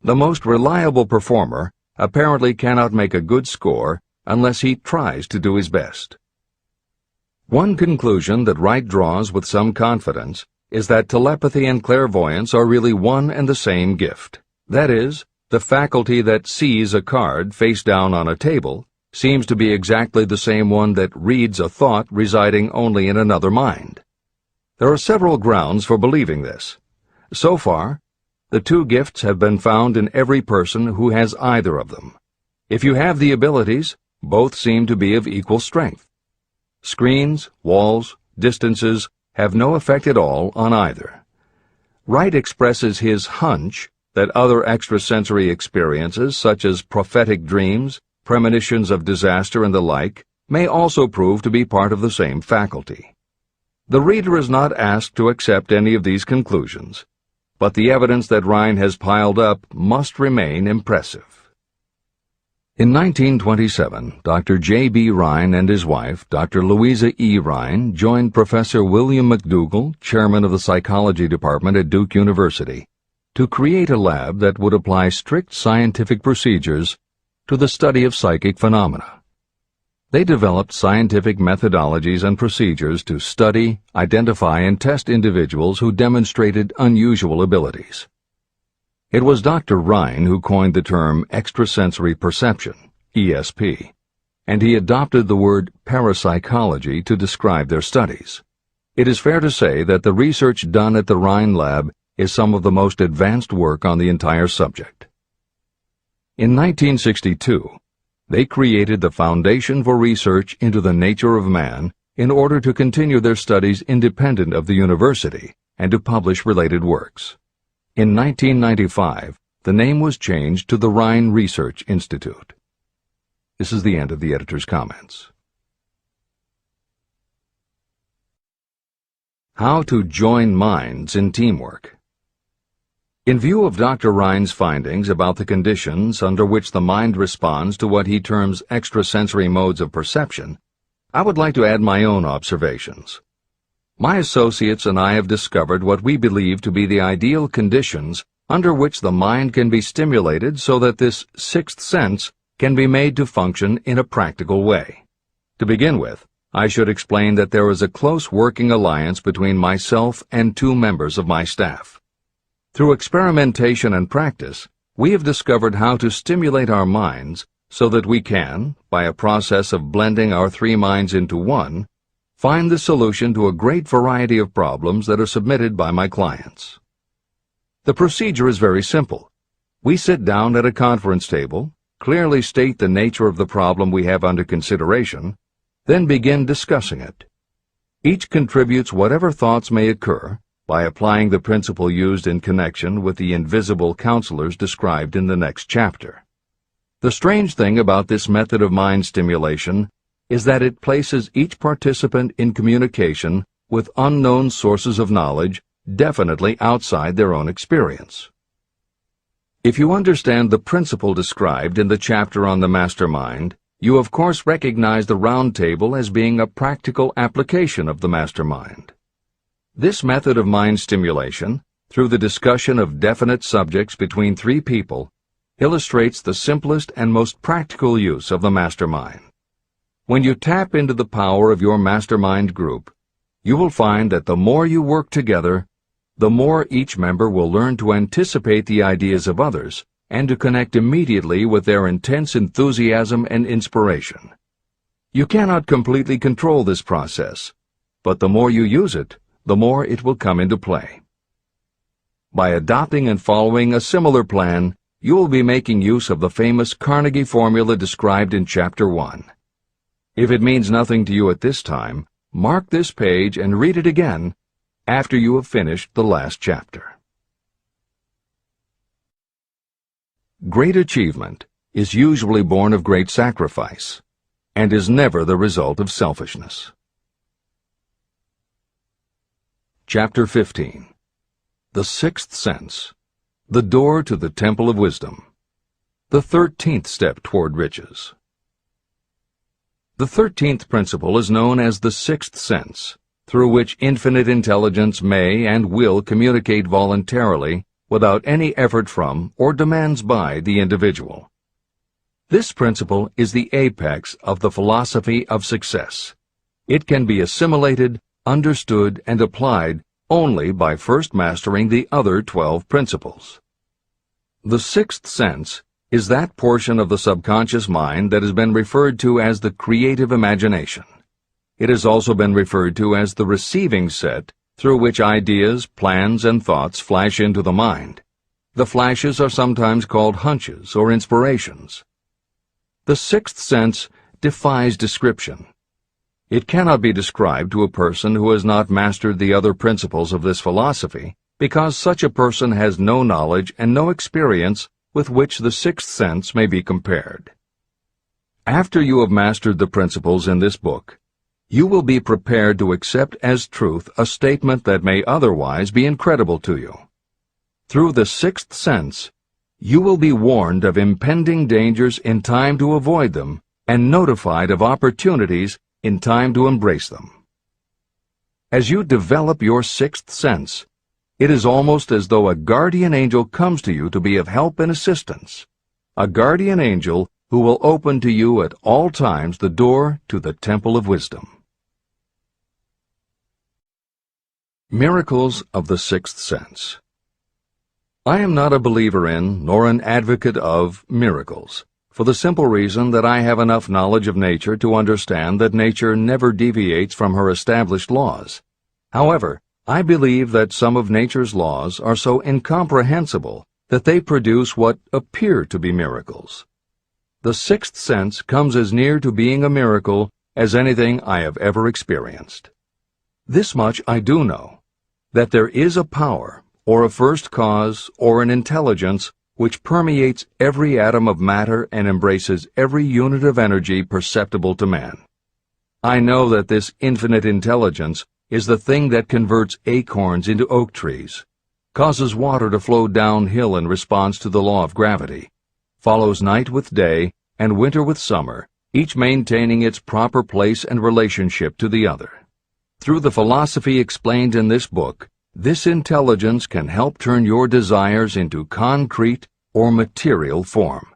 S1: The most reliable performer apparently cannot make a good score unless he tries to do his best. One conclusion that Wright draws with some confidence is that telepathy and clairvoyance are really one and the same gift. That is, the faculty that sees a card face down on a table seems to be exactly the same one that reads a thought residing only in another mind. There are several grounds for believing this. So far, the two gifts have been found in every person who has either of them. If you have the abilities, both seem to be of equal strength. Screens, walls, distances have no effect at all on either. Wright expresses his hunch that other extrasensory experiences, such as prophetic dreams, premonitions of disaster, and the like, may also prove to be part of the same faculty. The reader is not asked to accept any of these conclusions, but the evidence that Rhine has piled up must remain impressive. In 1927, Dr. J.B. Rhine and his wife, Dr. Louisa E. Rhine, joined Professor William McDougall, chairman of the psychology department at Duke University, to create a lab that would apply strict scientific procedures to the study of psychic phenomena. They developed scientific methodologies and procedures to study, identify, and test individuals who demonstrated unusual abilities. It was Dr. Rhine who coined the term extrasensory perception, ESP, and he adopted the word parapsychology to describe their studies. It is fair to say that the research done at the Rhine lab is some of the most advanced work on the entire subject. In 1962, they created the Foundation for Research into the Nature of Man in order to continue their studies independent of the university and to publish related works. In 1995, the name was changed to the Rhine Research Institute. This is the end of the editor's comments. How to join minds in teamwork. In view of Dr. Rhine's findings about the conditions under which the mind responds to what he terms extrasensory modes of perception, I would like to add my own observations. My associates and I have discovered what we believe to be the ideal conditions under which the mind can be stimulated so that this sixth sense can be made to function in a practical way. To begin with, I should explain that there is a close working alliance between myself and two members of my staff. Through experimentation and practice, we have discovered how to stimulate our minds so that we can, by a process of blending our three minds into one, find the solution to a great variety of problems that are submitted by my clients. The procedure is very simple. We sit down at a conference table, clearly state the nature of the problem we have under consideration, then begin discussing it. Each contributes whatever thoughts may occur, by applying the principle used in connection with the invisible counselors described in the next chapter. The strange thing about this method of mind stimulation is that it places each participant in communication with unknown sources of knowledge definitely outside their own experience. If you understand the principle described in the chapter on the mastermind, you of course recognize the round table as being a practical application of the mastermind. This method of mind stimulation, through the discussion of definite subjects between three people, illustrates the simplest and most practical use of the mastermind. When you tap into the power of your mastermind group, you will find that the more you work together, the more each member will learn to anticipate the ideas of others and to connect immediately with their intense enthusiasm and inspiration. You cannot completely control this process, but the more you use it, the more it will come into play. By adopting and following a similar plan, you will be making use of the famous Carnegie formula described in Chapter 1. If it means nothing to you at this time, mark this page and read it again after you have finished the last chapter. Great achievement is usually born of great sacrifice and is never the result of selfishness. Chapter 15. The Sixth Sense, the Door to the Temple of Wisdom, the 13th Step Toward Riches. The 13th principle is known as the Sixth Sense, through which infinite intelligence may and will communicate voluntarily without any effort from or demands by the individual. This principle is the apex of the philosophy of success. It can be assimilated, understood, and applied only by first mastering the other 12 principles. The sixth sense is that portion of the subconscious mind that has been referred to as the creative imagination. It has also been referred to as the receiving set through which ideas, plans, and thoughts flash into the mind. The flashes are sometimes called hunches or inspirations. The sixth sense defies description. It cannot be described to a person who has not mastered the other principles of this philosophy, because such a person has no knowledge and no experience with which the sixth sense may be compared. After you have mastered the principles in this book, you will be prepared to accept as truth a statement that may otherwise be incredible to you. Through the sixth sense, you will be warned of impending dangers in time to avoid them and notified of opportunities in time to embrace them. As you develop your sixth sense, it is almost as though a guardian angel comes to you to be of help and assistance, a guardian angel who will open to you at all times the door to the temple of wisdom. Miracles of the Sixth Sense. I am not a believer in, nor an advocate of, miracles, for the simple reason that I have enough knowledge of nature to understand that nature never deviates from her established laws. However, I believe that some of nature's laws are so incomprehensible that they produce what appear to be miracles. The sixth sense comes as near to being a miracle as anything I have ever experienced. This much I do know, that there is a power, or a first cause, or an intelligence which permeates every atom of matter and embraces every unit of energy perceptible to man. I know that this infinite intelligence is the thing that converts acorns into oak trees, causes water to flow downhill in response to the law of gravity, follows night with day and winter with summer, each maintaining its proper place and relationship to the other. Through the philosophy explained in this book, this intelligence can help turn your desires into concrete or material form.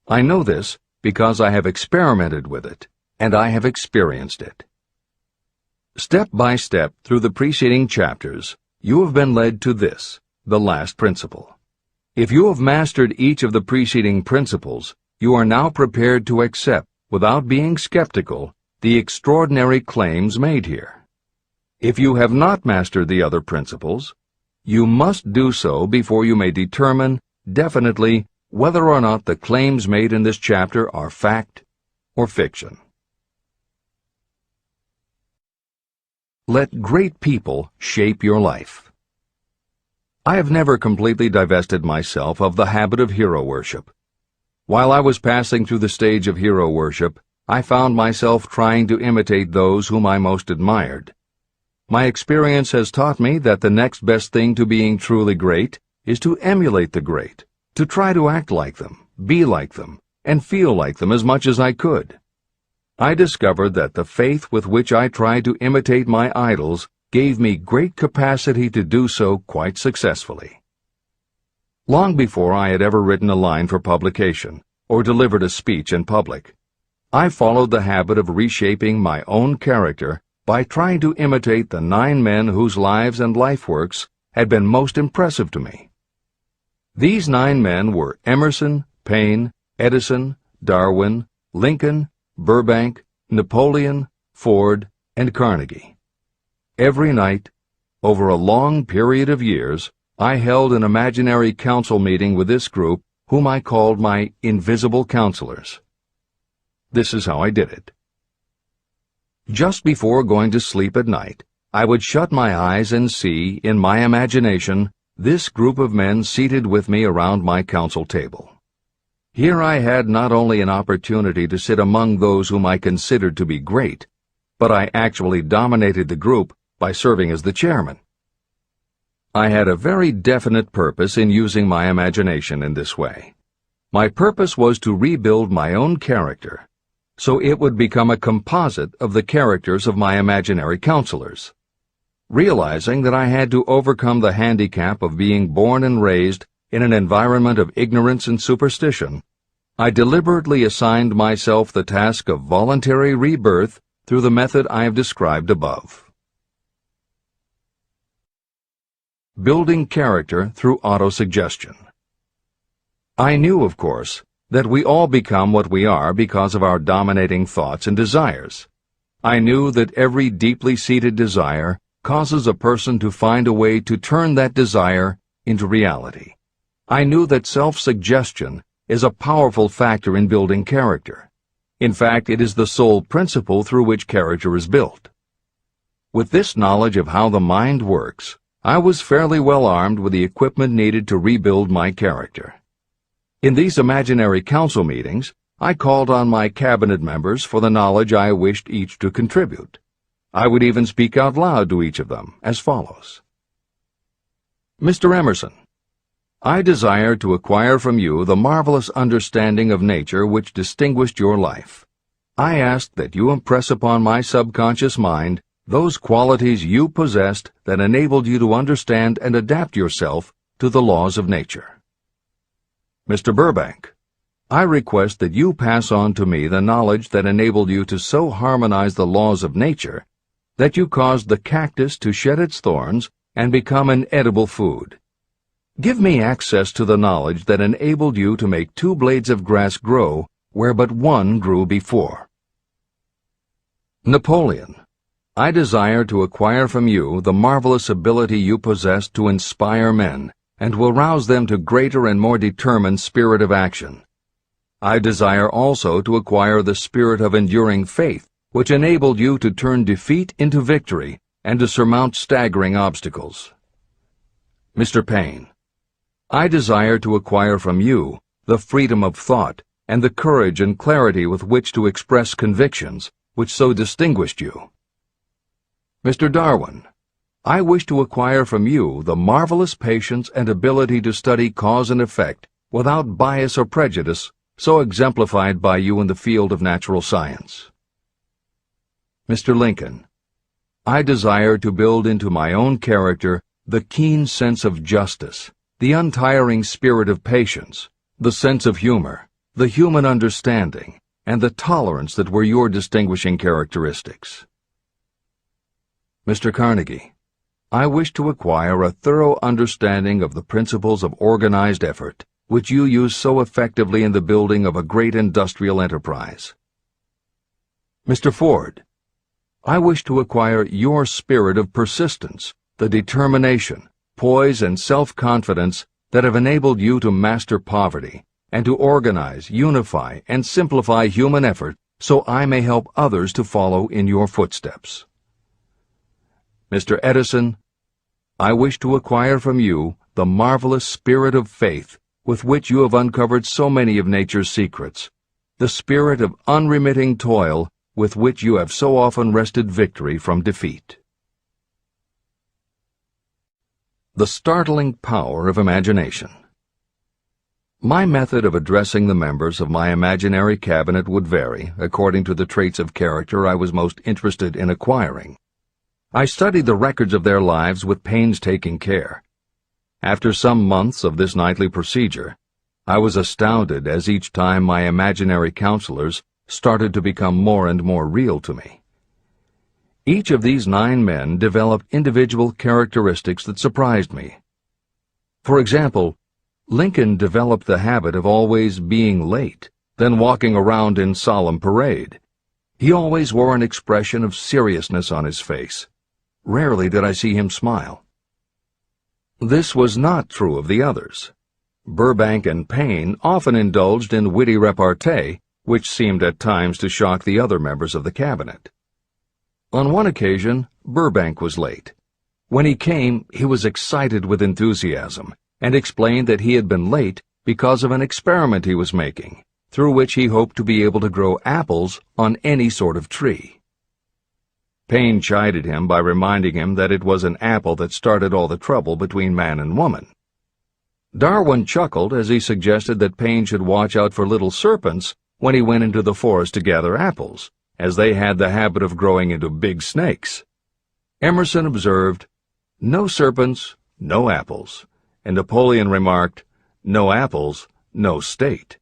S1: I know this because I have experimented with it, and I have experienced it. Step by step through the preceding chapters, you have been led to this, the last principle. If you have mastered each of the preceding principles, you are now prepared to accept, without being skeptical, the extraordinary claims made here. If you have not mastered the other principles, you must do so before you may determine definitely whether or not the claims made in this chapter are fact or fiction. Let great people shape your life. I have never completely divested myself of the habit of hero worship. While I was passing through the stage of hero worship, I found myself trying to imitate those whom I most admired. My experience has taught me that the next best thing to being truly great is to emulate the great, to try to act like them, be like them, and feel like them as much as I could. I discovered that the faith with which I tried to imitate my idols gave me great capacity to do so quite successfully. Long before I had ever written a line for publication or delivered a speech in public, I followed the habit of reshaping my own character by trying to imitate the 9 men whose lives and life works had been most impressive to me. These 9 men were Emerson, Paine, Edison, Darwin, Lincoln, Burbank, Napoleon, Ford, and Carnegie. Every night, over a long period of years, I held an imaginary council meeting with this group, whom I called my invisible counselors. This is how I did it. Just before going to sleep at night, I would shut my eyes and see, in my imagination, this group of men seated with me around my council table. Here I had not only an opportunity to sit among those whom I considered to be great, but I actually dominated the group by serving as the chairman. I had a very definite purpose in using my imagination in this way. My purpose was to rebuild my own character, so it would become a composite of the characters of my imaginary counselors. Realizing that I had to overcome the handicap of being born and raised in an environment of ignorance and superstition, I deliberately assigned myself the task of voluntary rebirth through the method I have described above. Building character through autosuggestion. I knew, of course, that we all become what we are because of our dominating thoughts and desires. I knew that every deeply seated desire causes a person to find a way to turn that desire into reality. I knew that self-suggestion is a powerful factor in building character. In fact, it is the sole principle through which character is built. With this knowledge of how the mind works, I was fairly well armed with the equipment needed to rebuild my character. In these imaginary council meetings, I called on my cabinet members for the knowledge I wished each to contribute. I would even speak out loud to each of them as follows. Mr. Emerson, I desire to acquire from you the marvelous understanding of nature which distinguished your life. I ask that you impress upon my subconscious mind those qualities you possessed that enabled you to understand and adapt yourself to the laws of nature. Mr. Burbank, I request that you pass on to me the knowledge that enabled you to so harmonize the laws of nature that you caused the cactus to shed its thorns and become an edible food. Give me access to the knowledge that enabled you to make 2 blades of grass grow where but 1 grew before. Napoleon, I desire to acquire from you the marvelous ability you possess to inspire men and will rouse them to greater and more determined spirit of action. I desire also to acquire the spirit of enduring faith, which enabled you to turn defeat into victory and to surmount staggering obstacles. Mr. Paine, I desire to acquire from you the freedom of thought and the courage and clarity with which to express convictions which so distinguished you. Mr. Darwin, I wish to acquire from you the marvelous patience and ability to study cause and effect without bias or prejudice, so exemplified by you in the field of natural science. Mr. Lincoln, I desire to build into my own character the keen sense of justice, the untiring spirit of patience, the sense of humor, the human understanding, and the tolerance that were your distinguishing characteristics. Mr. Carnegie, I wish to acquire a thorough understanding of the principles of organized effort, which you use so effectively in the building of a great industrial enterprise. Mr. Ford, I wish to acquire your spirit of persistence, the determination, poise, and self-confidence that have enabled you to master poverty and to organize, unify, and simplify human effort so I may help others to follow in your footsteps. Mr. Edison, I wish to acquire from you the marvelous spirit of faith with which you have uncovered so many of nature's secrets, the spirit of unremitting toil with which you have so often wrested victory from defeat. The startling power of imagination. My method of addressing the members of my imaginary cabinet would vary according to the traits of character I was most interested in acquiring. I studied the records of their lives with painstaking care. After some months of this nightly procedure, I was astounded as each time my imaginary counselors started to become more and more real to me. Each of these 9 men developed individual characteristics that surprised me. For example, Lincoln developed the habit of always being late, then walking around in solemn parade. He always wore an expression of seriousness on his face. Rarely did I see him smile. This was not true of the others. Burbank and Payne often indulged in witty repartee, which seemed at times to shock the other members of the cabinet. On one occasion, Burbank was late. When he came, he was excited with enthusiasm, and explained that he had been late because of an experiment he was making, through which he hoped to be able to grow apples on any sort of tree. Payne chided him by reminding him that it was an apple that started all the trouble between man and woman. Darwin chuckled as he suggested that Payne should watch out for little serpents when he went into the forest to gather apples, as they had the habit of growing into big snakes. Emerson observed, "No serpents, no apples," and Napoleon remarked, "No apples, no state."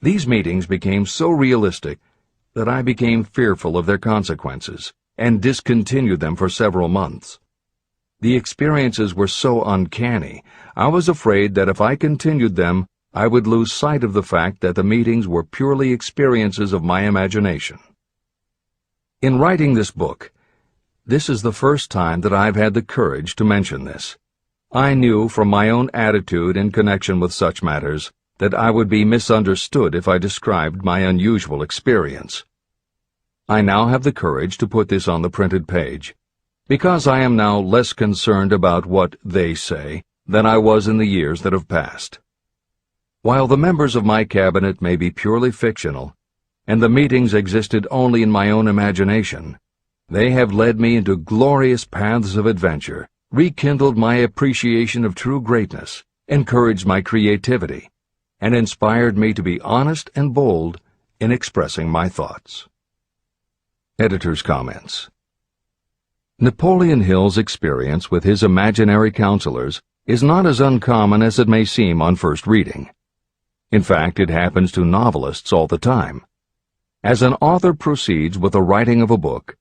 S1: These meetings became so realistic that I became fearful of their consequences and discontinued them for several months. The experiences were so uncanny, I was afraid that if I continued them, I would lose sight of the fact that the meetings were purely experiences of my imagination. In writing this book, this is the first time that I've had the courage to mention this. I knew from my own attitude in connection with such matters that I would be misunderstood if I described my unusual experience. I now have the courage to put this on the printed page, because I am now less concerned about what they say than I was in the years that have passed. While the members of my cabinet may be purely fictional, and the meetings existed only in my own imagination, they have led me into glorious paths of adventure, rekindled my appreciation of true greatness, encouraged my creativity, and inspired me to be honest and bold in expressing my thoughts. Editor's comments. Napoleon Hill's experience with his imaginary counselors is not as uncommon as it may seem on first reading. In fact, it happens to novelists all the time. As an author proceeds with the writing of a book,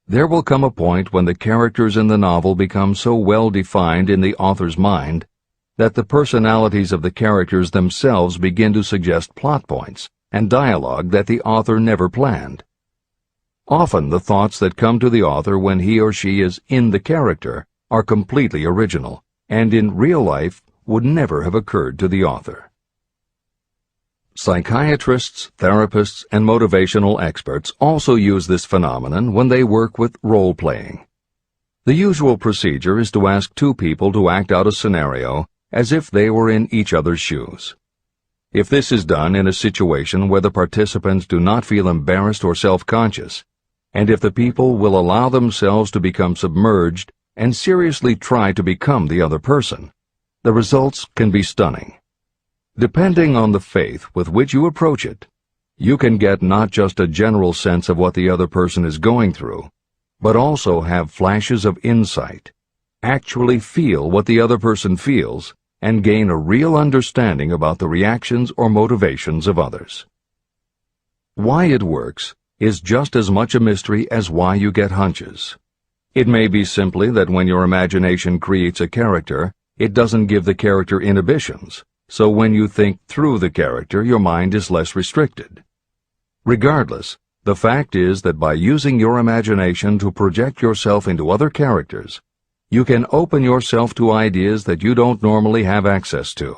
S1: there will come a point when the characters in the novel become so well defined in the author's mind that the personalities of the characters themselves begin to suggest plot points and dialogue that the author never planned. Often the thoughts that come to the author when he or she is in the character are completely original, and in real life would never have occurred to the author. Psychiatrists, therapists, and motivational experts also use this phenomenon when they work with role-playing. The usual procedure is to ask 2 people to act out a scenario as if they were in each other's shoes. If this is done in a situation where the participants do not feel embarrassed or self-conscious, and if the people will allow themselves to become submerged and seriously try to become the other person, the results can be stunning. Depending on the faith with which you approach it, you can get not just a general sense of what the other person is going through, but also have flashes of insight, actually feel what the other person feels, and gain a real understanding about the reactions or motivations of others. Why it works is just as much a mystery as why you get hunches. It may be simply that when your imagination creates a character, it doesn't give the character inhibitions, so when you think through the character, your mind is less restricted. Regardless, the fact is that by using your imagination to project yourself into other characters, you can open yourself to ideas that you don't normally have access to,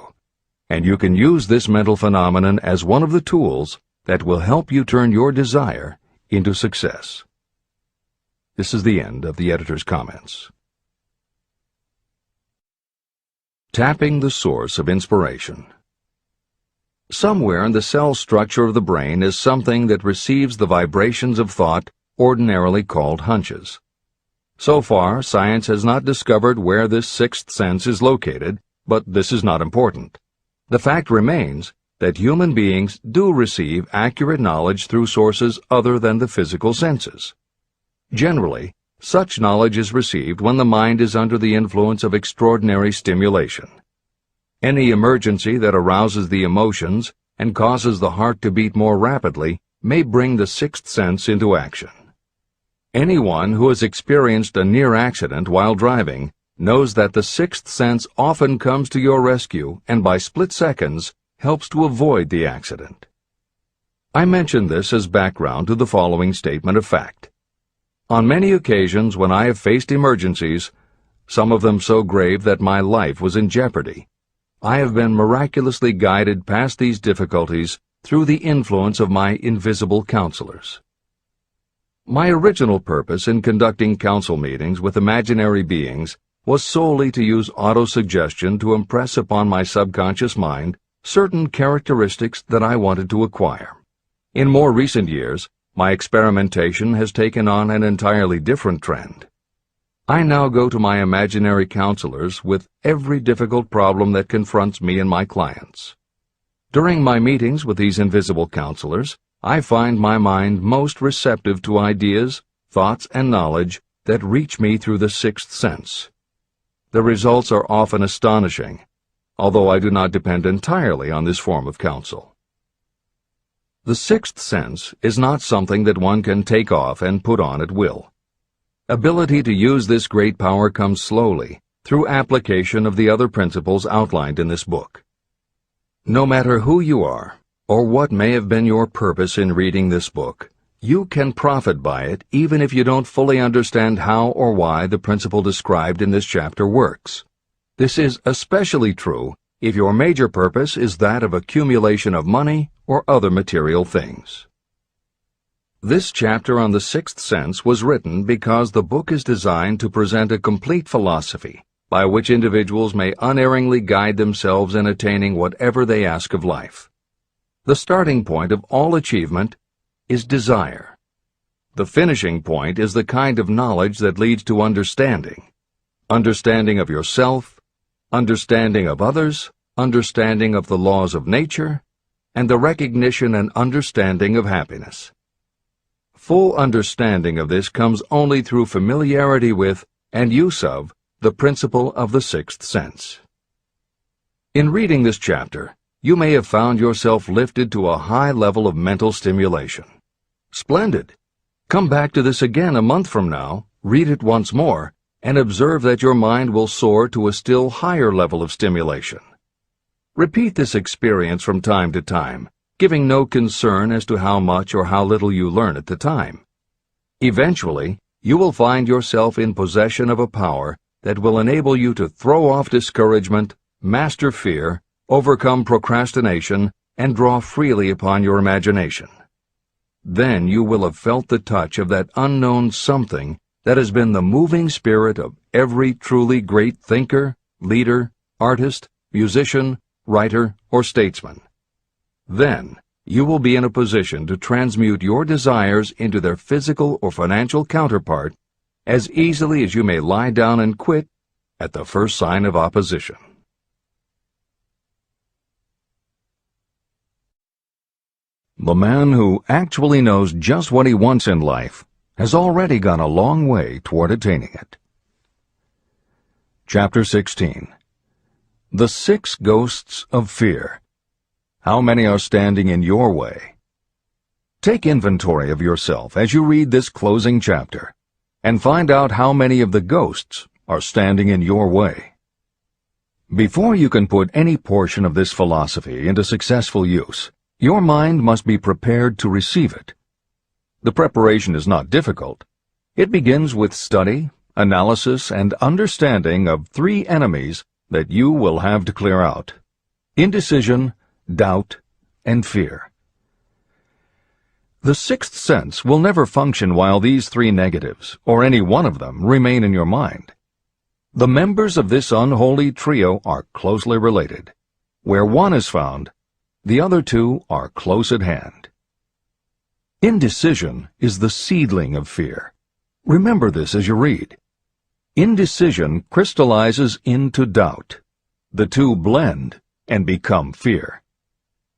S1: and you can use this mental phenomenon as one of the tools that will help you turn your desire into success. This is the end of the editor's comments. Tapping the source of inspiration. Somewhere in the cell structure of the brain is something that receives the vibrations of thought ordinarily called hunches. So far, science has not discovered where this sixth sense is located, but this is not important. The fact remains that human beings do receive accurate knowledge through sources other than the physical senses. Generally, such knowledge is received when the mind is under the influence of extraordinary stimulation. Any emergency that arouses the emotions and causes the heart to beat more rapidly may bring the sixth sense into action. Anyone who has experienced a near accident while driving knows that the sixth sense often comes to your rescue and by split seconds helps to avoid the accident. I mention this as background to the following statement of fact. On many occasions when I have faced emergencies, some of them so grave that my life was in jeopardy, I have been miraculously guided past these difficulties through the influence of my invisible counselors. My original purpose in conducting council meetings with imaginary beings was solely to use autosuggestion to impress upon my subconscious mind certain characteristics that I wanted to acquire. In more recent years, my experimentation has taken on an entirely different trend. I now go to my imaginary counselors with every difficult problem that confronts me and my clients. During my meetings with these invisible counselors, I find my mind most receptive to ideas, thoughts, and knowledge that reach me through the sixth sense. The results are often astonishing, although I do not depend entirely on this form of counsel. The sixth sense is not something that one can take off and put on at will. Ability to use this great power comes slowly, through application of the other principles outlined in this book. No matter who you are, or what may have been your purpose in reading this book, you can profit by it even if you don't fully understand how or why the principle described in this chapter works. This is especially true if your major purpose is that of accumulation of money or other material things. This chapter on the sixth sense was written because the book is designed to present a complete philosophy by which individuals may unerringly guide themselves in attaining whatever they ask of life. The starting point of all achievement is desire. The finishing point is the kind of knowledge that leads to understanding. Understanding of yourself, understanding of others, understanding of the laws of nature, and the recognition and understanding of happiness. Full understanding of this comes only through familiarity with and use of the principle of the sixth sense. In reading this chapter, you may have found yourself lifted to a high level of mental stimulation. Splendid! Come back to this again a month from now, read it once more, and observe that your mind will soar to a still higher level of stimulation. Repeat this experience from time to time, giving no concern as to how much or how little you learn at the time. Eventually, you will find yourself in possession of a power that will enable you to throw off discouragement, master fear, overcome procrastination, and draw freely upon your imagination. Then you will have felt the touch of that unknown something that has been the moving spirit of every truly great thinker, leader, artist, musician, writer, or statesman. Then, you will be in a position to transmute your desires into their physical or financial counterpart as easily as you may lie down and quit at the first sign of opposition. The man who actually knows just what he wants in life has already gone a long way toward attaining it. Chapter 16. The Six Ghosts of Fear. How many are standing in your way? Take inventory of yourself as you read this closing chapter, and find out how many of the ghosts are standing in your way. Before you can put any portion of this philosophy into successful use, your mind must be prepared to receive it. The preparation is not difficult. It begins with study, analysis, and understanding of three enemies that you will have to clear out: indecision, doubt, and fear. The sixth sense will never function while these three negatives, or any one of them, remain in your mind. The members of this unholy trio are closely related. Where one is found, The other two are close at hand. Indecision is the seedling of fear. Remember this as you read. Indecision crystallizes into doubt. The two blend and become fear.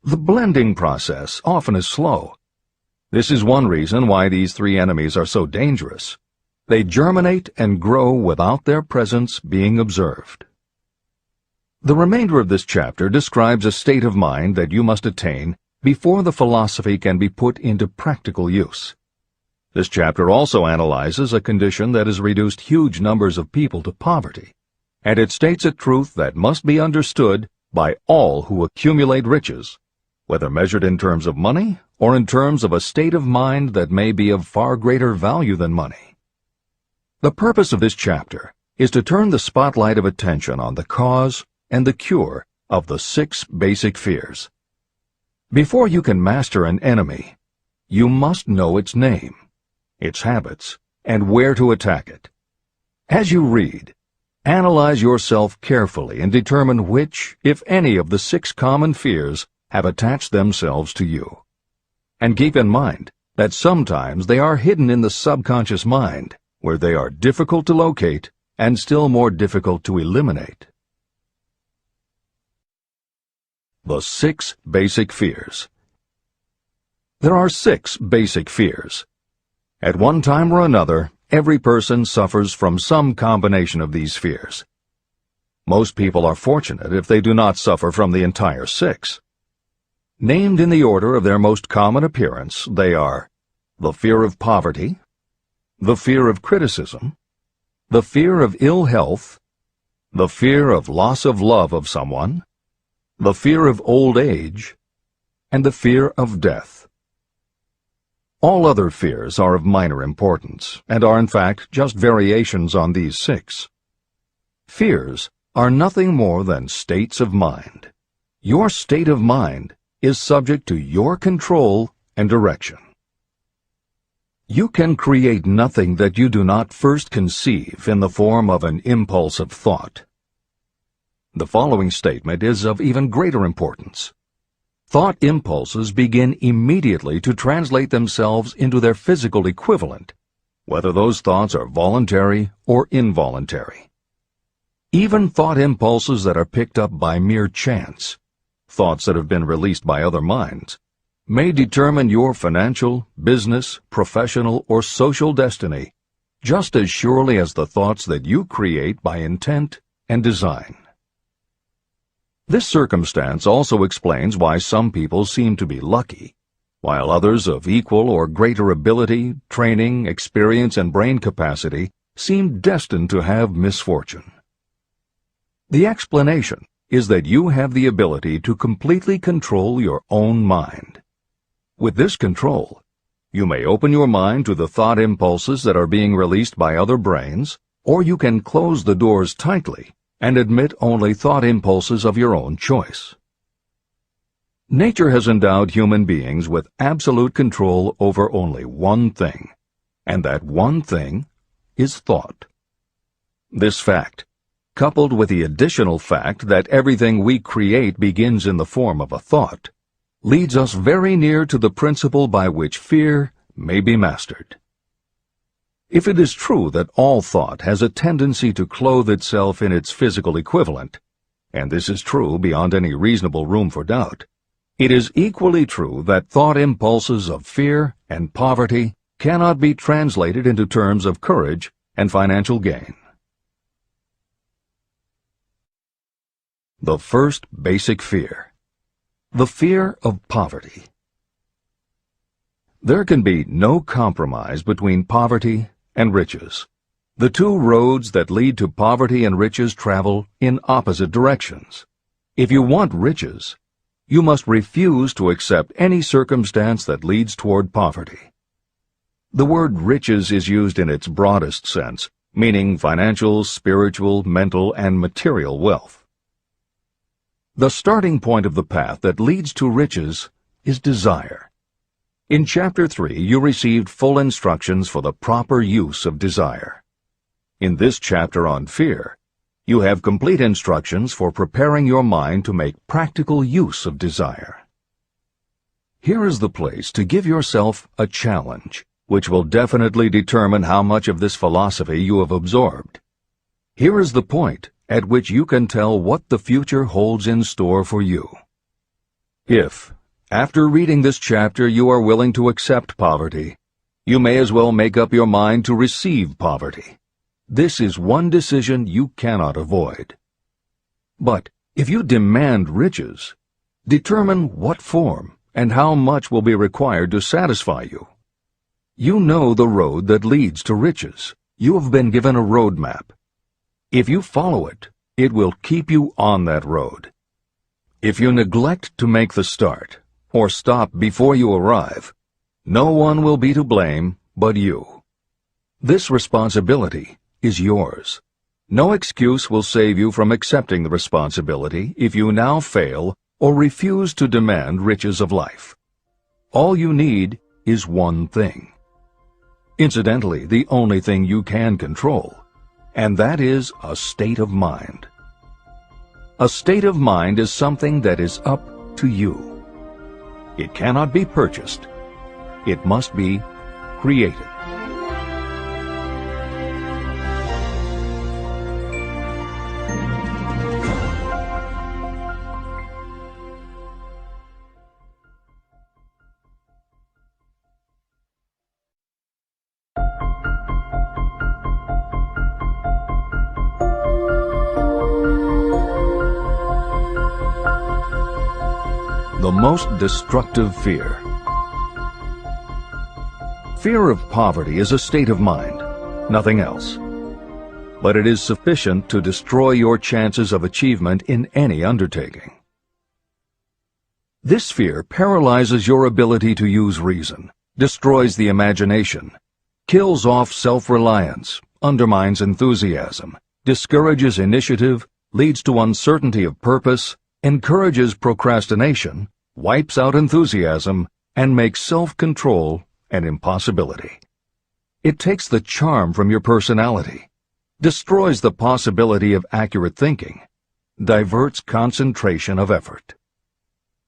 S1: The blending process often is slow. This is one reason why these three enemies are so dangerous. They germinate and grow without their presence being observed. The remainder of this chapter describes a state of mind that you must attain before the philosophy can be put into practical use. This chapter also analyzes a condition that has reduced huge numbers of people to poverty, and it states a truth that must be understood by all who accumulate riches, whether measured in terms of money or in terms of a state of mind that may be of far greater value than money. The purpose of this chapter is to turn the spotlight of attention on the cause and the cure of the 6 basic fears. Before you can master an enemy, you must know its name, its habits, and where to attack it. As you read, analyze yourself carefully and determine which, if any, of the 6 common fears have attached themselves to you. And keep in mind that sometimes they are hidden in the subconscious mind, where they are difficult to locate and still more difficult to eliminate. The 6 basic fears. There are 6 basic fears. At one time or another, every person suffers from some combination of these fears. Most people are fortunate if they do not suffer from the entire 6. Named in the order of their most common appearance, they are the fear of poverty, the fear of criticism, the fear of ill health, the fear of loss of love of someone, the fear of old age, and the fear of death. All other fears are of minor importance, and are in fact just variations on these 6. Fears are nothing more than states of mind. Your state of mind is subject to your control and direction. You can create nothing that you do not first conceive in the form of an impulse of thought. The following statement is of even greater importance. Thought impulses begin immediately to translate themselves into their physical equivalent, whether those thoughts are voluntary or involuntary. Even thought impulses that are picked up by mere chance, thoughts that have been released by other minds, may determine your financial, business, professional, or social destiny just as surely as the thoughts that you create by intent and design. This circumstance also explains why some people seem to be lucky, while others of equal or greater ability, training, experience, and brain capacity seem destined to have misfortune. The explanation is that you have the ability to completely control your own mind. With this control, you may open your mind to the thought impulses that are being released by other brains, or you can close the doors tightly and admit only thought impulses of your own choice. Nature has endowed human beings with absolute control over only one thing, and that one thing is thought. This fact, coupled with the additional fact that everything we create begins in the form of a thought, leads us very near to the principle by which fear may be mastered. If it is true that all thought has a tendency to clothe itself in its physical equivalent, and this is true beyond any reasonable room for doubt, it is equally true that thought impulses of fear and poverty cannot be translated into terms of courage and financial gain. The first basic fear. The fear of poverty. There can be no compromise between poverty and riches. The two roads that lead to poverty and riches travel in opposite directions. If you want riches, you must refuse to accept any circumstance that leads toward poverty. The word riches is used in its broadest sense, meaning financial, spiritual, mental, and material wealth. The starting point of the path that leads to riches is desire. In Chapter 3, you received full instructions for the proper use of desire. In this chapter on fear, you have complete instructions for preparing your mind to make practical use of desire. Here is the place to give yourself a challenge, which will definitely determine how much of this philosophy you have absorbed. Here is the point at which you can tell what the future holds in store for you. If, after reading this chapter, you are willing to accept poverty, you may as well make up your mind to receive poverty. This is one decision you cannot avoid. But if you demand riches, determine what form and how much will be required to satisfy you. You know the road that leads to riches. You have been given a roadmap. If you follow it, it will keep you on that road. If you neglect to make the start, or stop before you arrive, no one will be to blame but you. This responsibility is yours. No excuse will save you from accepting the responsibility if you now fail or refuse to demand riches of life. All you need is one thing. Incidentally, the only thing you can control, and that is a state of mind. A state of mind is something that is up to you. It cannot be purchased. It must be created. The most destructive fear. Fear of poverty is a state of mind, nothing else. But it is sufficient to destroy your chances of achievement in any undertaking. This fear paralyzes your ability to use reason, destroys the imagination, kills off self-reliance, undermines enthusiasm, discourages initiative, leads to uncertainty of purpose, encourages procrastination, wipes out enthusiasm, and makes self-control an impossibility. It takes the charm from your personality, destroys the possibility of accurate thinking, diverts concentration of effort.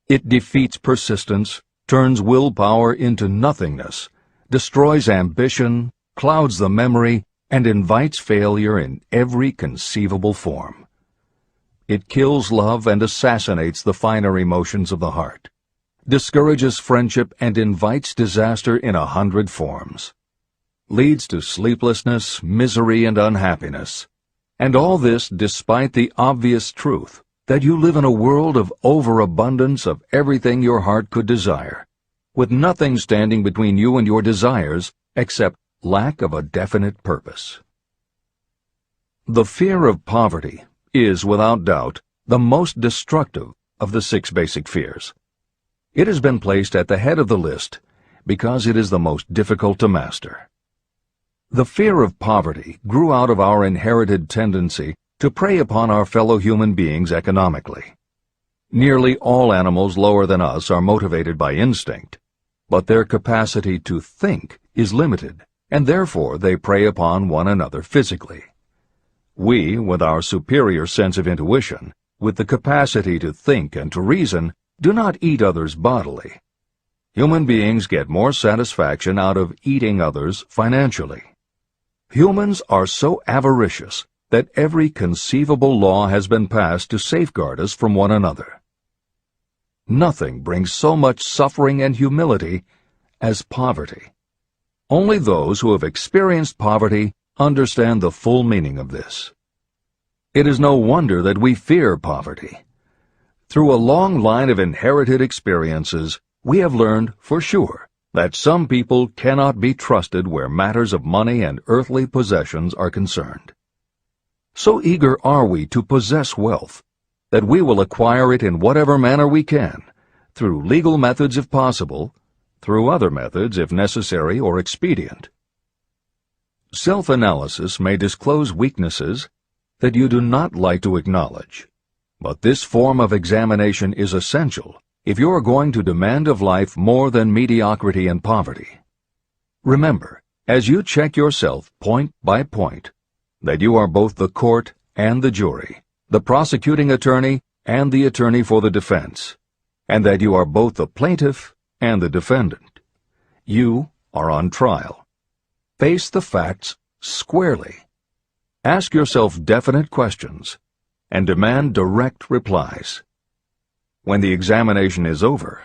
S1: It defeats persistence, turns willpower into nothingness, destroys ambition, clouds the memory, and invites failure in every conceivable form. It kills love and assassinates the finer emotions of the heart, discourages friendship and invites disaster in 100 forms, leads to sleeplessness, misery, and unhappiness, and all this despite the obvious truth that you live in a world of overabundance of everything your heart could desire, with nothing standing between you and your desires except lack of a definite purpose. The fear of poverty is, without doubt, the most destructive of the 6 basic fears. It has been placed at the head of the list because it is the most difficult to master. The fear of poverty grew out of our inherited tendency to prey upon our fellow human beings economically. Nearly all animals lower than us are motivated by instinct, but their capacity to think is limited, and therefore they prey upon one another physically. We, with our superior sense of intuition, with the capacity to think and to reason, do not eat others bodily. Human beings get more satisfaction out of eating others financially. Humans are so avaricious that every conceivable law has been passed to safeguard us from one another. Nothing brings so much suffering and humility as poverty. Only those who have experienced poverty understand the full meaning of this. It is no wonder that we fear poverty. Through a long line of inherited experiences, we have learned for sure that some people cannot be trusted where matters of money and earthly possessions are concerned. So eager are we to possess wealth that we will acquire it in whatever manner we can, through legal methods if possible, through other methods if necessary or expedient. Self-analysis may disclose weaknesses that you do not like to acknowledge, but this form of examination is essential if you are going to demand of life more than mediocrity and poverty. Remember, as you check yourself point by point, that you are both the court and the jury, the prosecuting attorney and the attorney for the defense, and that you are both the plaintiff and the defendant. You are on trial. Face the facts squarely. Ask yourself definite questions and demand direct replies. When the examination is over,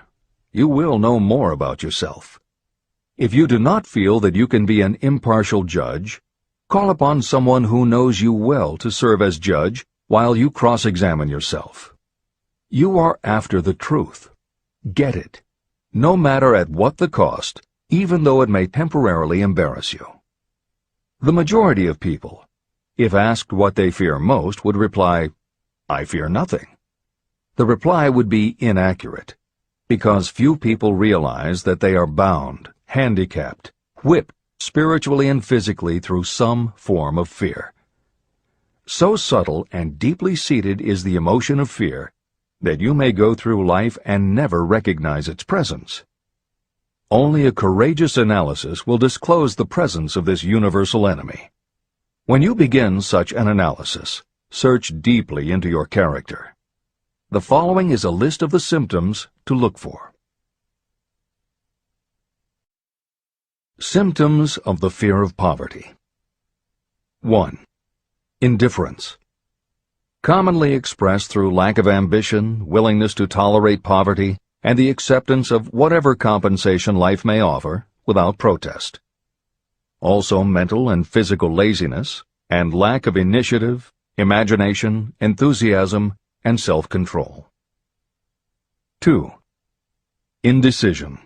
S1: you will know more about yourself. If you do not feel that you can be an impartial judge, call upon someone who knows you well to serve as judge while you cross-examine yourself. You are after the truth. Get it, no matter at what the cost, even though it may temporarily embarrass you. The majority of people, if asked what they fear most, would reply, "I fear nothing." The reply would be inaccurate, because few people realize that they are bound, handicapped, whipped spiritually and physically through some form of fear. So subtle and deeply seated is the emotion of fear that you may go through life and never recognize its presence. Only a courageous analysis will disclose the presence of this universal enemy. When you begin such an analysis, search deeply into your character. The following is a list of the symptoms to look for. Symptoms of the fear of poverty. 1. Indifference. Commonly expressed through lack of ambition, willingness to tolerate poverty, and the acceptance of whatever compensation life may offer without protest. Also mental and physical laziness, and lack of initiative, imagination, enthusiasm, and self-control. 2. Indecision.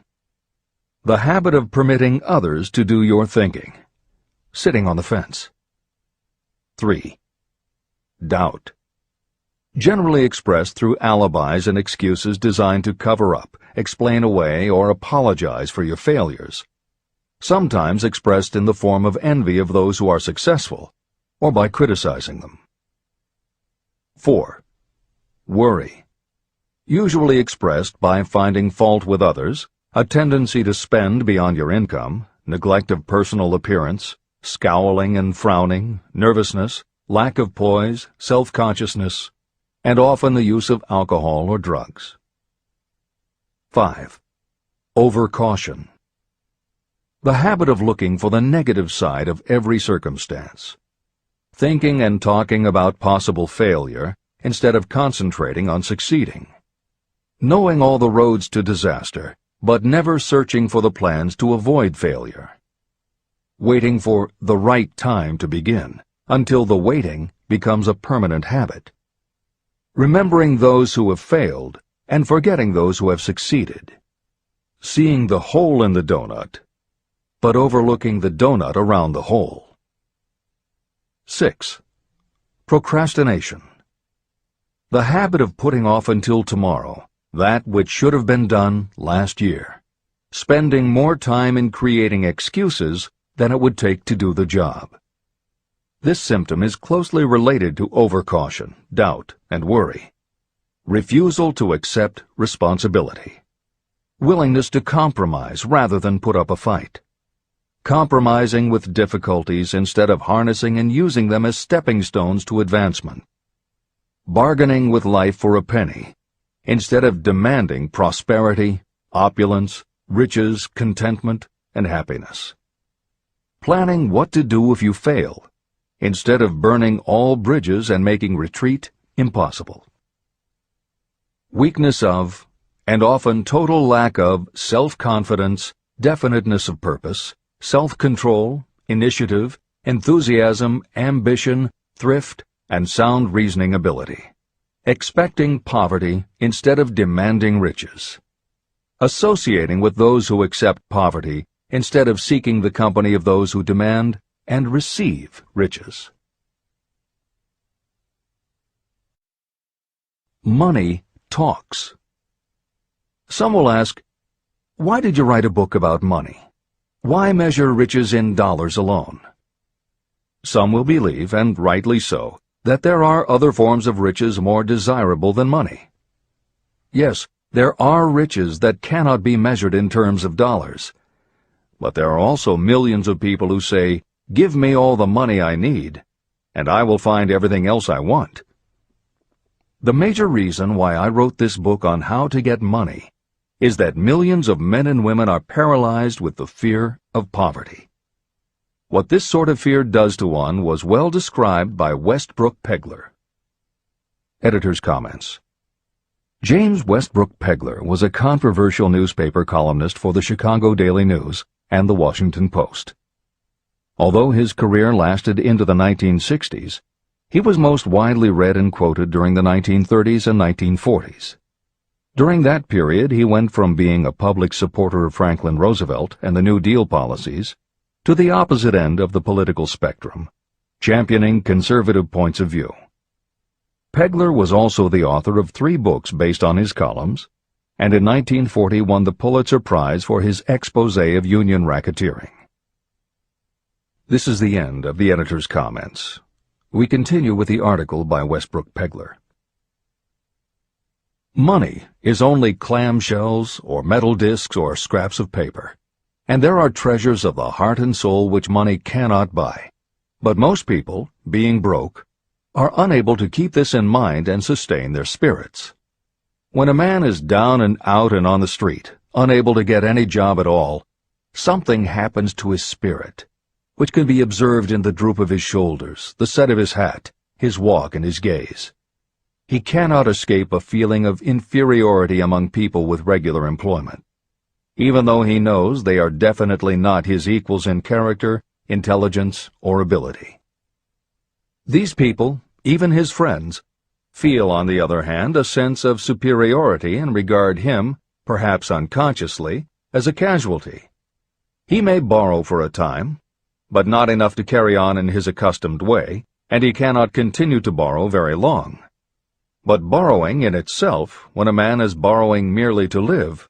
S1: The habit of permitting others to do your thinking, sitting on the fence. 3. Doubt. Generally expressed through alibis and excuses designed to cover up, explain away, or apologize for your failures. Sometimes expressed in the form of envy of those who are successful, or by criticizing them. 4. Worry. Usually expressed by finding fault with others, a tendency to spend beyond your income, neglect of personal appearance, scowling and frowning, nervousness, lack of poise, self-consciousness, and often the use of alcohol or drugs. 5. Overcaution. The habit of looking for the negative side of every circumstance, thinking and talking about possible failure instead of concentrating on succeeding, knowing all the roads to disaster, but never searching for the plans to avoid failure, waiting for the right time to begin until the waiting becomes a permanent habit, remembering those who have failed and forgetting those who have succeeded, seeing the hole in the donut, but overlooking the donut around the hole. 6. Procrastination. The habit of putting off until tomorrow that which should have been done last year, spending more time in creating excuses than it would take to do the job. This symptom is closely related to overcaution, doubt, and worry. Refusal to accept responsibility. Willingness to compromise rather than put up a fight. Compromising with difficulties instead of harnessing and using them as stepping stones to advancement. Bargaining with life for a penny instead of demanding prosperity, opulence, riches, contentment, and happiness. Planning what to do if you fail instead of burning all bridges and making retreat impossible. Weakness of, and often total lack of, self-confidence, definiteness of purpose, self-control, initiative, enthusiasm, ambition, thrift, and sound reasoning ability. Expecting poverty instead of demanding riches. Associating with those who accept poverty instead of seeking the company of those who demand and receive riches. Money talks. Some will ask, why did you write a book about money? Why measure riches in dollars alone? Some will believe, and rightly so, that there are other forms of riches more desirable than money. Yes, there are riches that cannot be measured in terms of dollars. But there are also millions of people who say, "Give me all the money I need, and I will find everything else I want." The major reason why I wrote this book on how to get money is that millions of men and women are paralyzed with the fear of poverty. What this sort of fear does to one was well described by Westbrook Pegler. Editor's comments. James Westbrook Pegler was a controversial newspaper columnist for the Chicago Daily News and the Washington Post. Although his career lasted into the 1960s, he was most widely read and quoted during the 1930s and 1940s. During that period, he went from being a public supporter of Franklin Roosevelt and the New Deal policies to the opposite end of the political spectrum, championing conservative points of view. Pegler was also the author of 3 books based on his columns, and in 1940 won the Pulitzer Prize for his expose of union racketeering. This is the end of the editor's comments. We continue with the article by Westbrook Pegler. Money is only clamshells or metal discs or scraps of paper, and there are treasures of the heart and soul which money cannot buy. But most people, being broke, are unable to keep this in mind and sustain their spirits. When a man is down and out and on the street, unable to get any job at all, something happens to his spirit, which can be observed in the droop of his shoulders, the set of his hat, his walk, and his gaze. He cannot escape a feeling of inferiority among people with regular employment, even though he knows they are definitely not his equals in character, intelligence, or ability. These people, even his friends, feel, on the other hand, a sense of superiority and regard him, perhaps unconsciously, as a casualty. He may borrow for a time, but not enough to carry on in his accustomed way, and he cannot continue to borrow very long. But borrowing in itself, when a man is borrowing merely to live,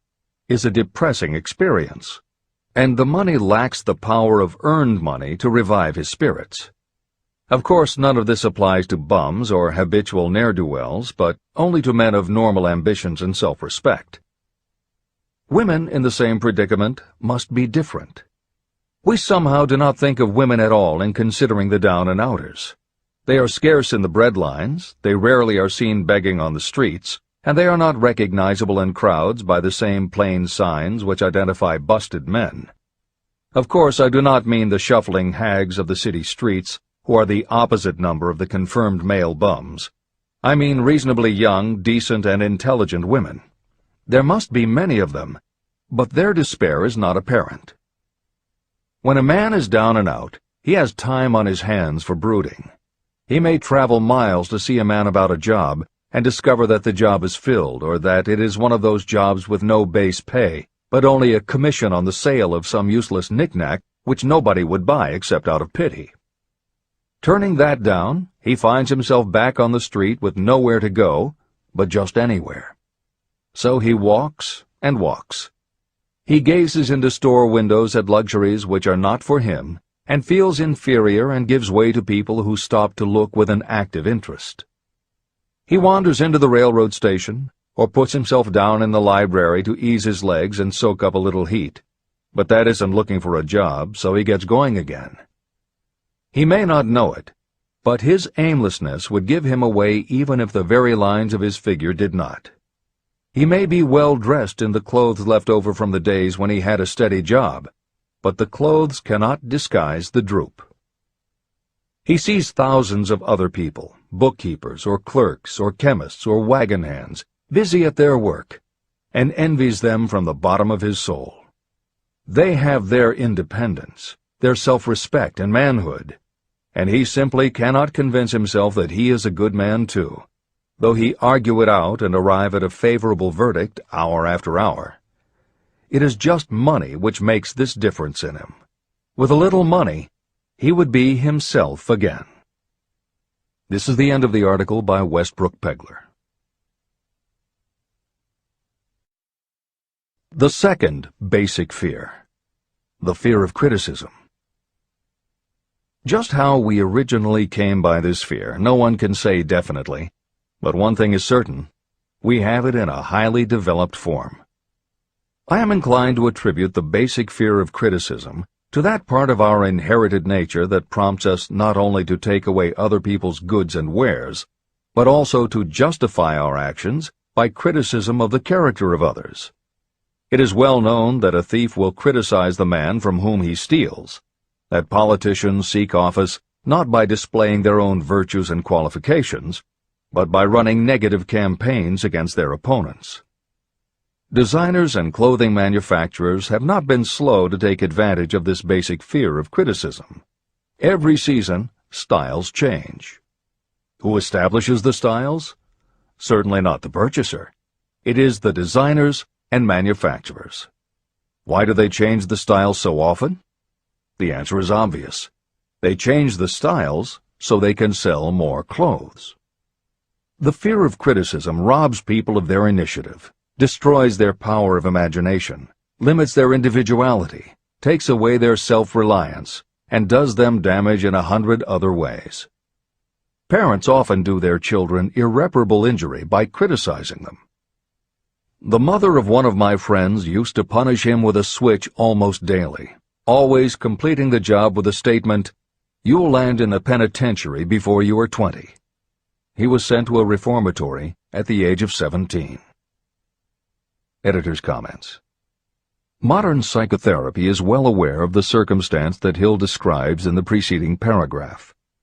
S1: is a depressing experience, and the money lacks the power of earned money to revive his spirits. Of course, none of this applies to bums or habitual ne'er-do-wells, but only to men of normal ambitions and self-respect. Women in the same predicament must be different. We somehow do not think of women at all in considering the down-and-outers. They are scarce in the breadlines, they rarely are seen begging on the streets, and they are not recognizable in crowds by the same plain signs which identify busted men. Of course, I do not mean the shuffling hags of the city streets, who are the opposite number of the confirmed male bums. I mean reasonably young, decent, and intelligent women. There must be many of them, but their despair is not apparent. When a man is down and out, he has time on his hands for brooding. He may travel miles to see a man about a job and discover that the job is filled, or that it is one of those jobs with no base pay, but only a commission on the sale of some useless knick-knack which nobody would buy except out of pity. Turning that down, he finds himself back on the street with nowhere to go, but just anywhere. So he walks and walks. He gazes into store windows at luxuries which are not for him, and feels inferior and gives way to people who stop to look with an active interest. He wanders into the railroad station, or puts himself down in the library to ease his legs and soak up a little heat, but that isn't looking for a job, so he gets going again. He may not know it, but his aimlessness would give him away even if the very lines of his figure did not. He may be well dressed in the clothes left over from the days when he had a steady job, but the clothes cannot disguise the droop. He sees thousands of other people, bookkeepers or clerks or chemists or wagon hands, busy at their work, and envies them from the bottom of his soul. They have their independence, their self-respect and manhood, and he simply cannot convince himself that he is a good man too, though he argue it out and arrive at a favorable verdict hour after hour. It is just money which makes this difference in him. With a little money, he would be himself again. This is the end of the article by Westbrook Pegler. The second basic fear, the fear of criticism. Just how we originally came by this fear, no one can say definitely, but one thing is certain, we have it in a highly developed form. I am inclined to attribute the basic fear of criticism to that part of our inherited nature that prompts us not only to take away other people's goods and wares, but also to justify our actions by criticism of the character of others. It is well known that a thief will criticize the man from whom he steals, that politicians seek office not by displaying their own virtues and qualifications, but by running negative campaigns against their opponents. Designers and clothing manufacturers have not been slow to take advantage of this basic fear of criticism. Every season, styles change. Who establishes the styles? Certainly not the purchaser. It is the designers and manufacturers. Why do they change the styles so often? The answer is obvious. They change the styles so they can sell more clothes. The fear of criticism robs people of their initiative, destroys their power of imagination, limits their individuality, takes away their self-reliance, and does them damage in 100 other ways. Parents often do their children irreparable injury by criticizing them. The mother of one of my friends used to punish him with a switch almost daily, always completing the job with the statement, "You'll land in the penitentiary before you are 20. He was sent to a reformatory at the age of 17. Editor's comments. Modern psychotherapy is well aware of the circumstance that Hill describes in the preceding paragraph.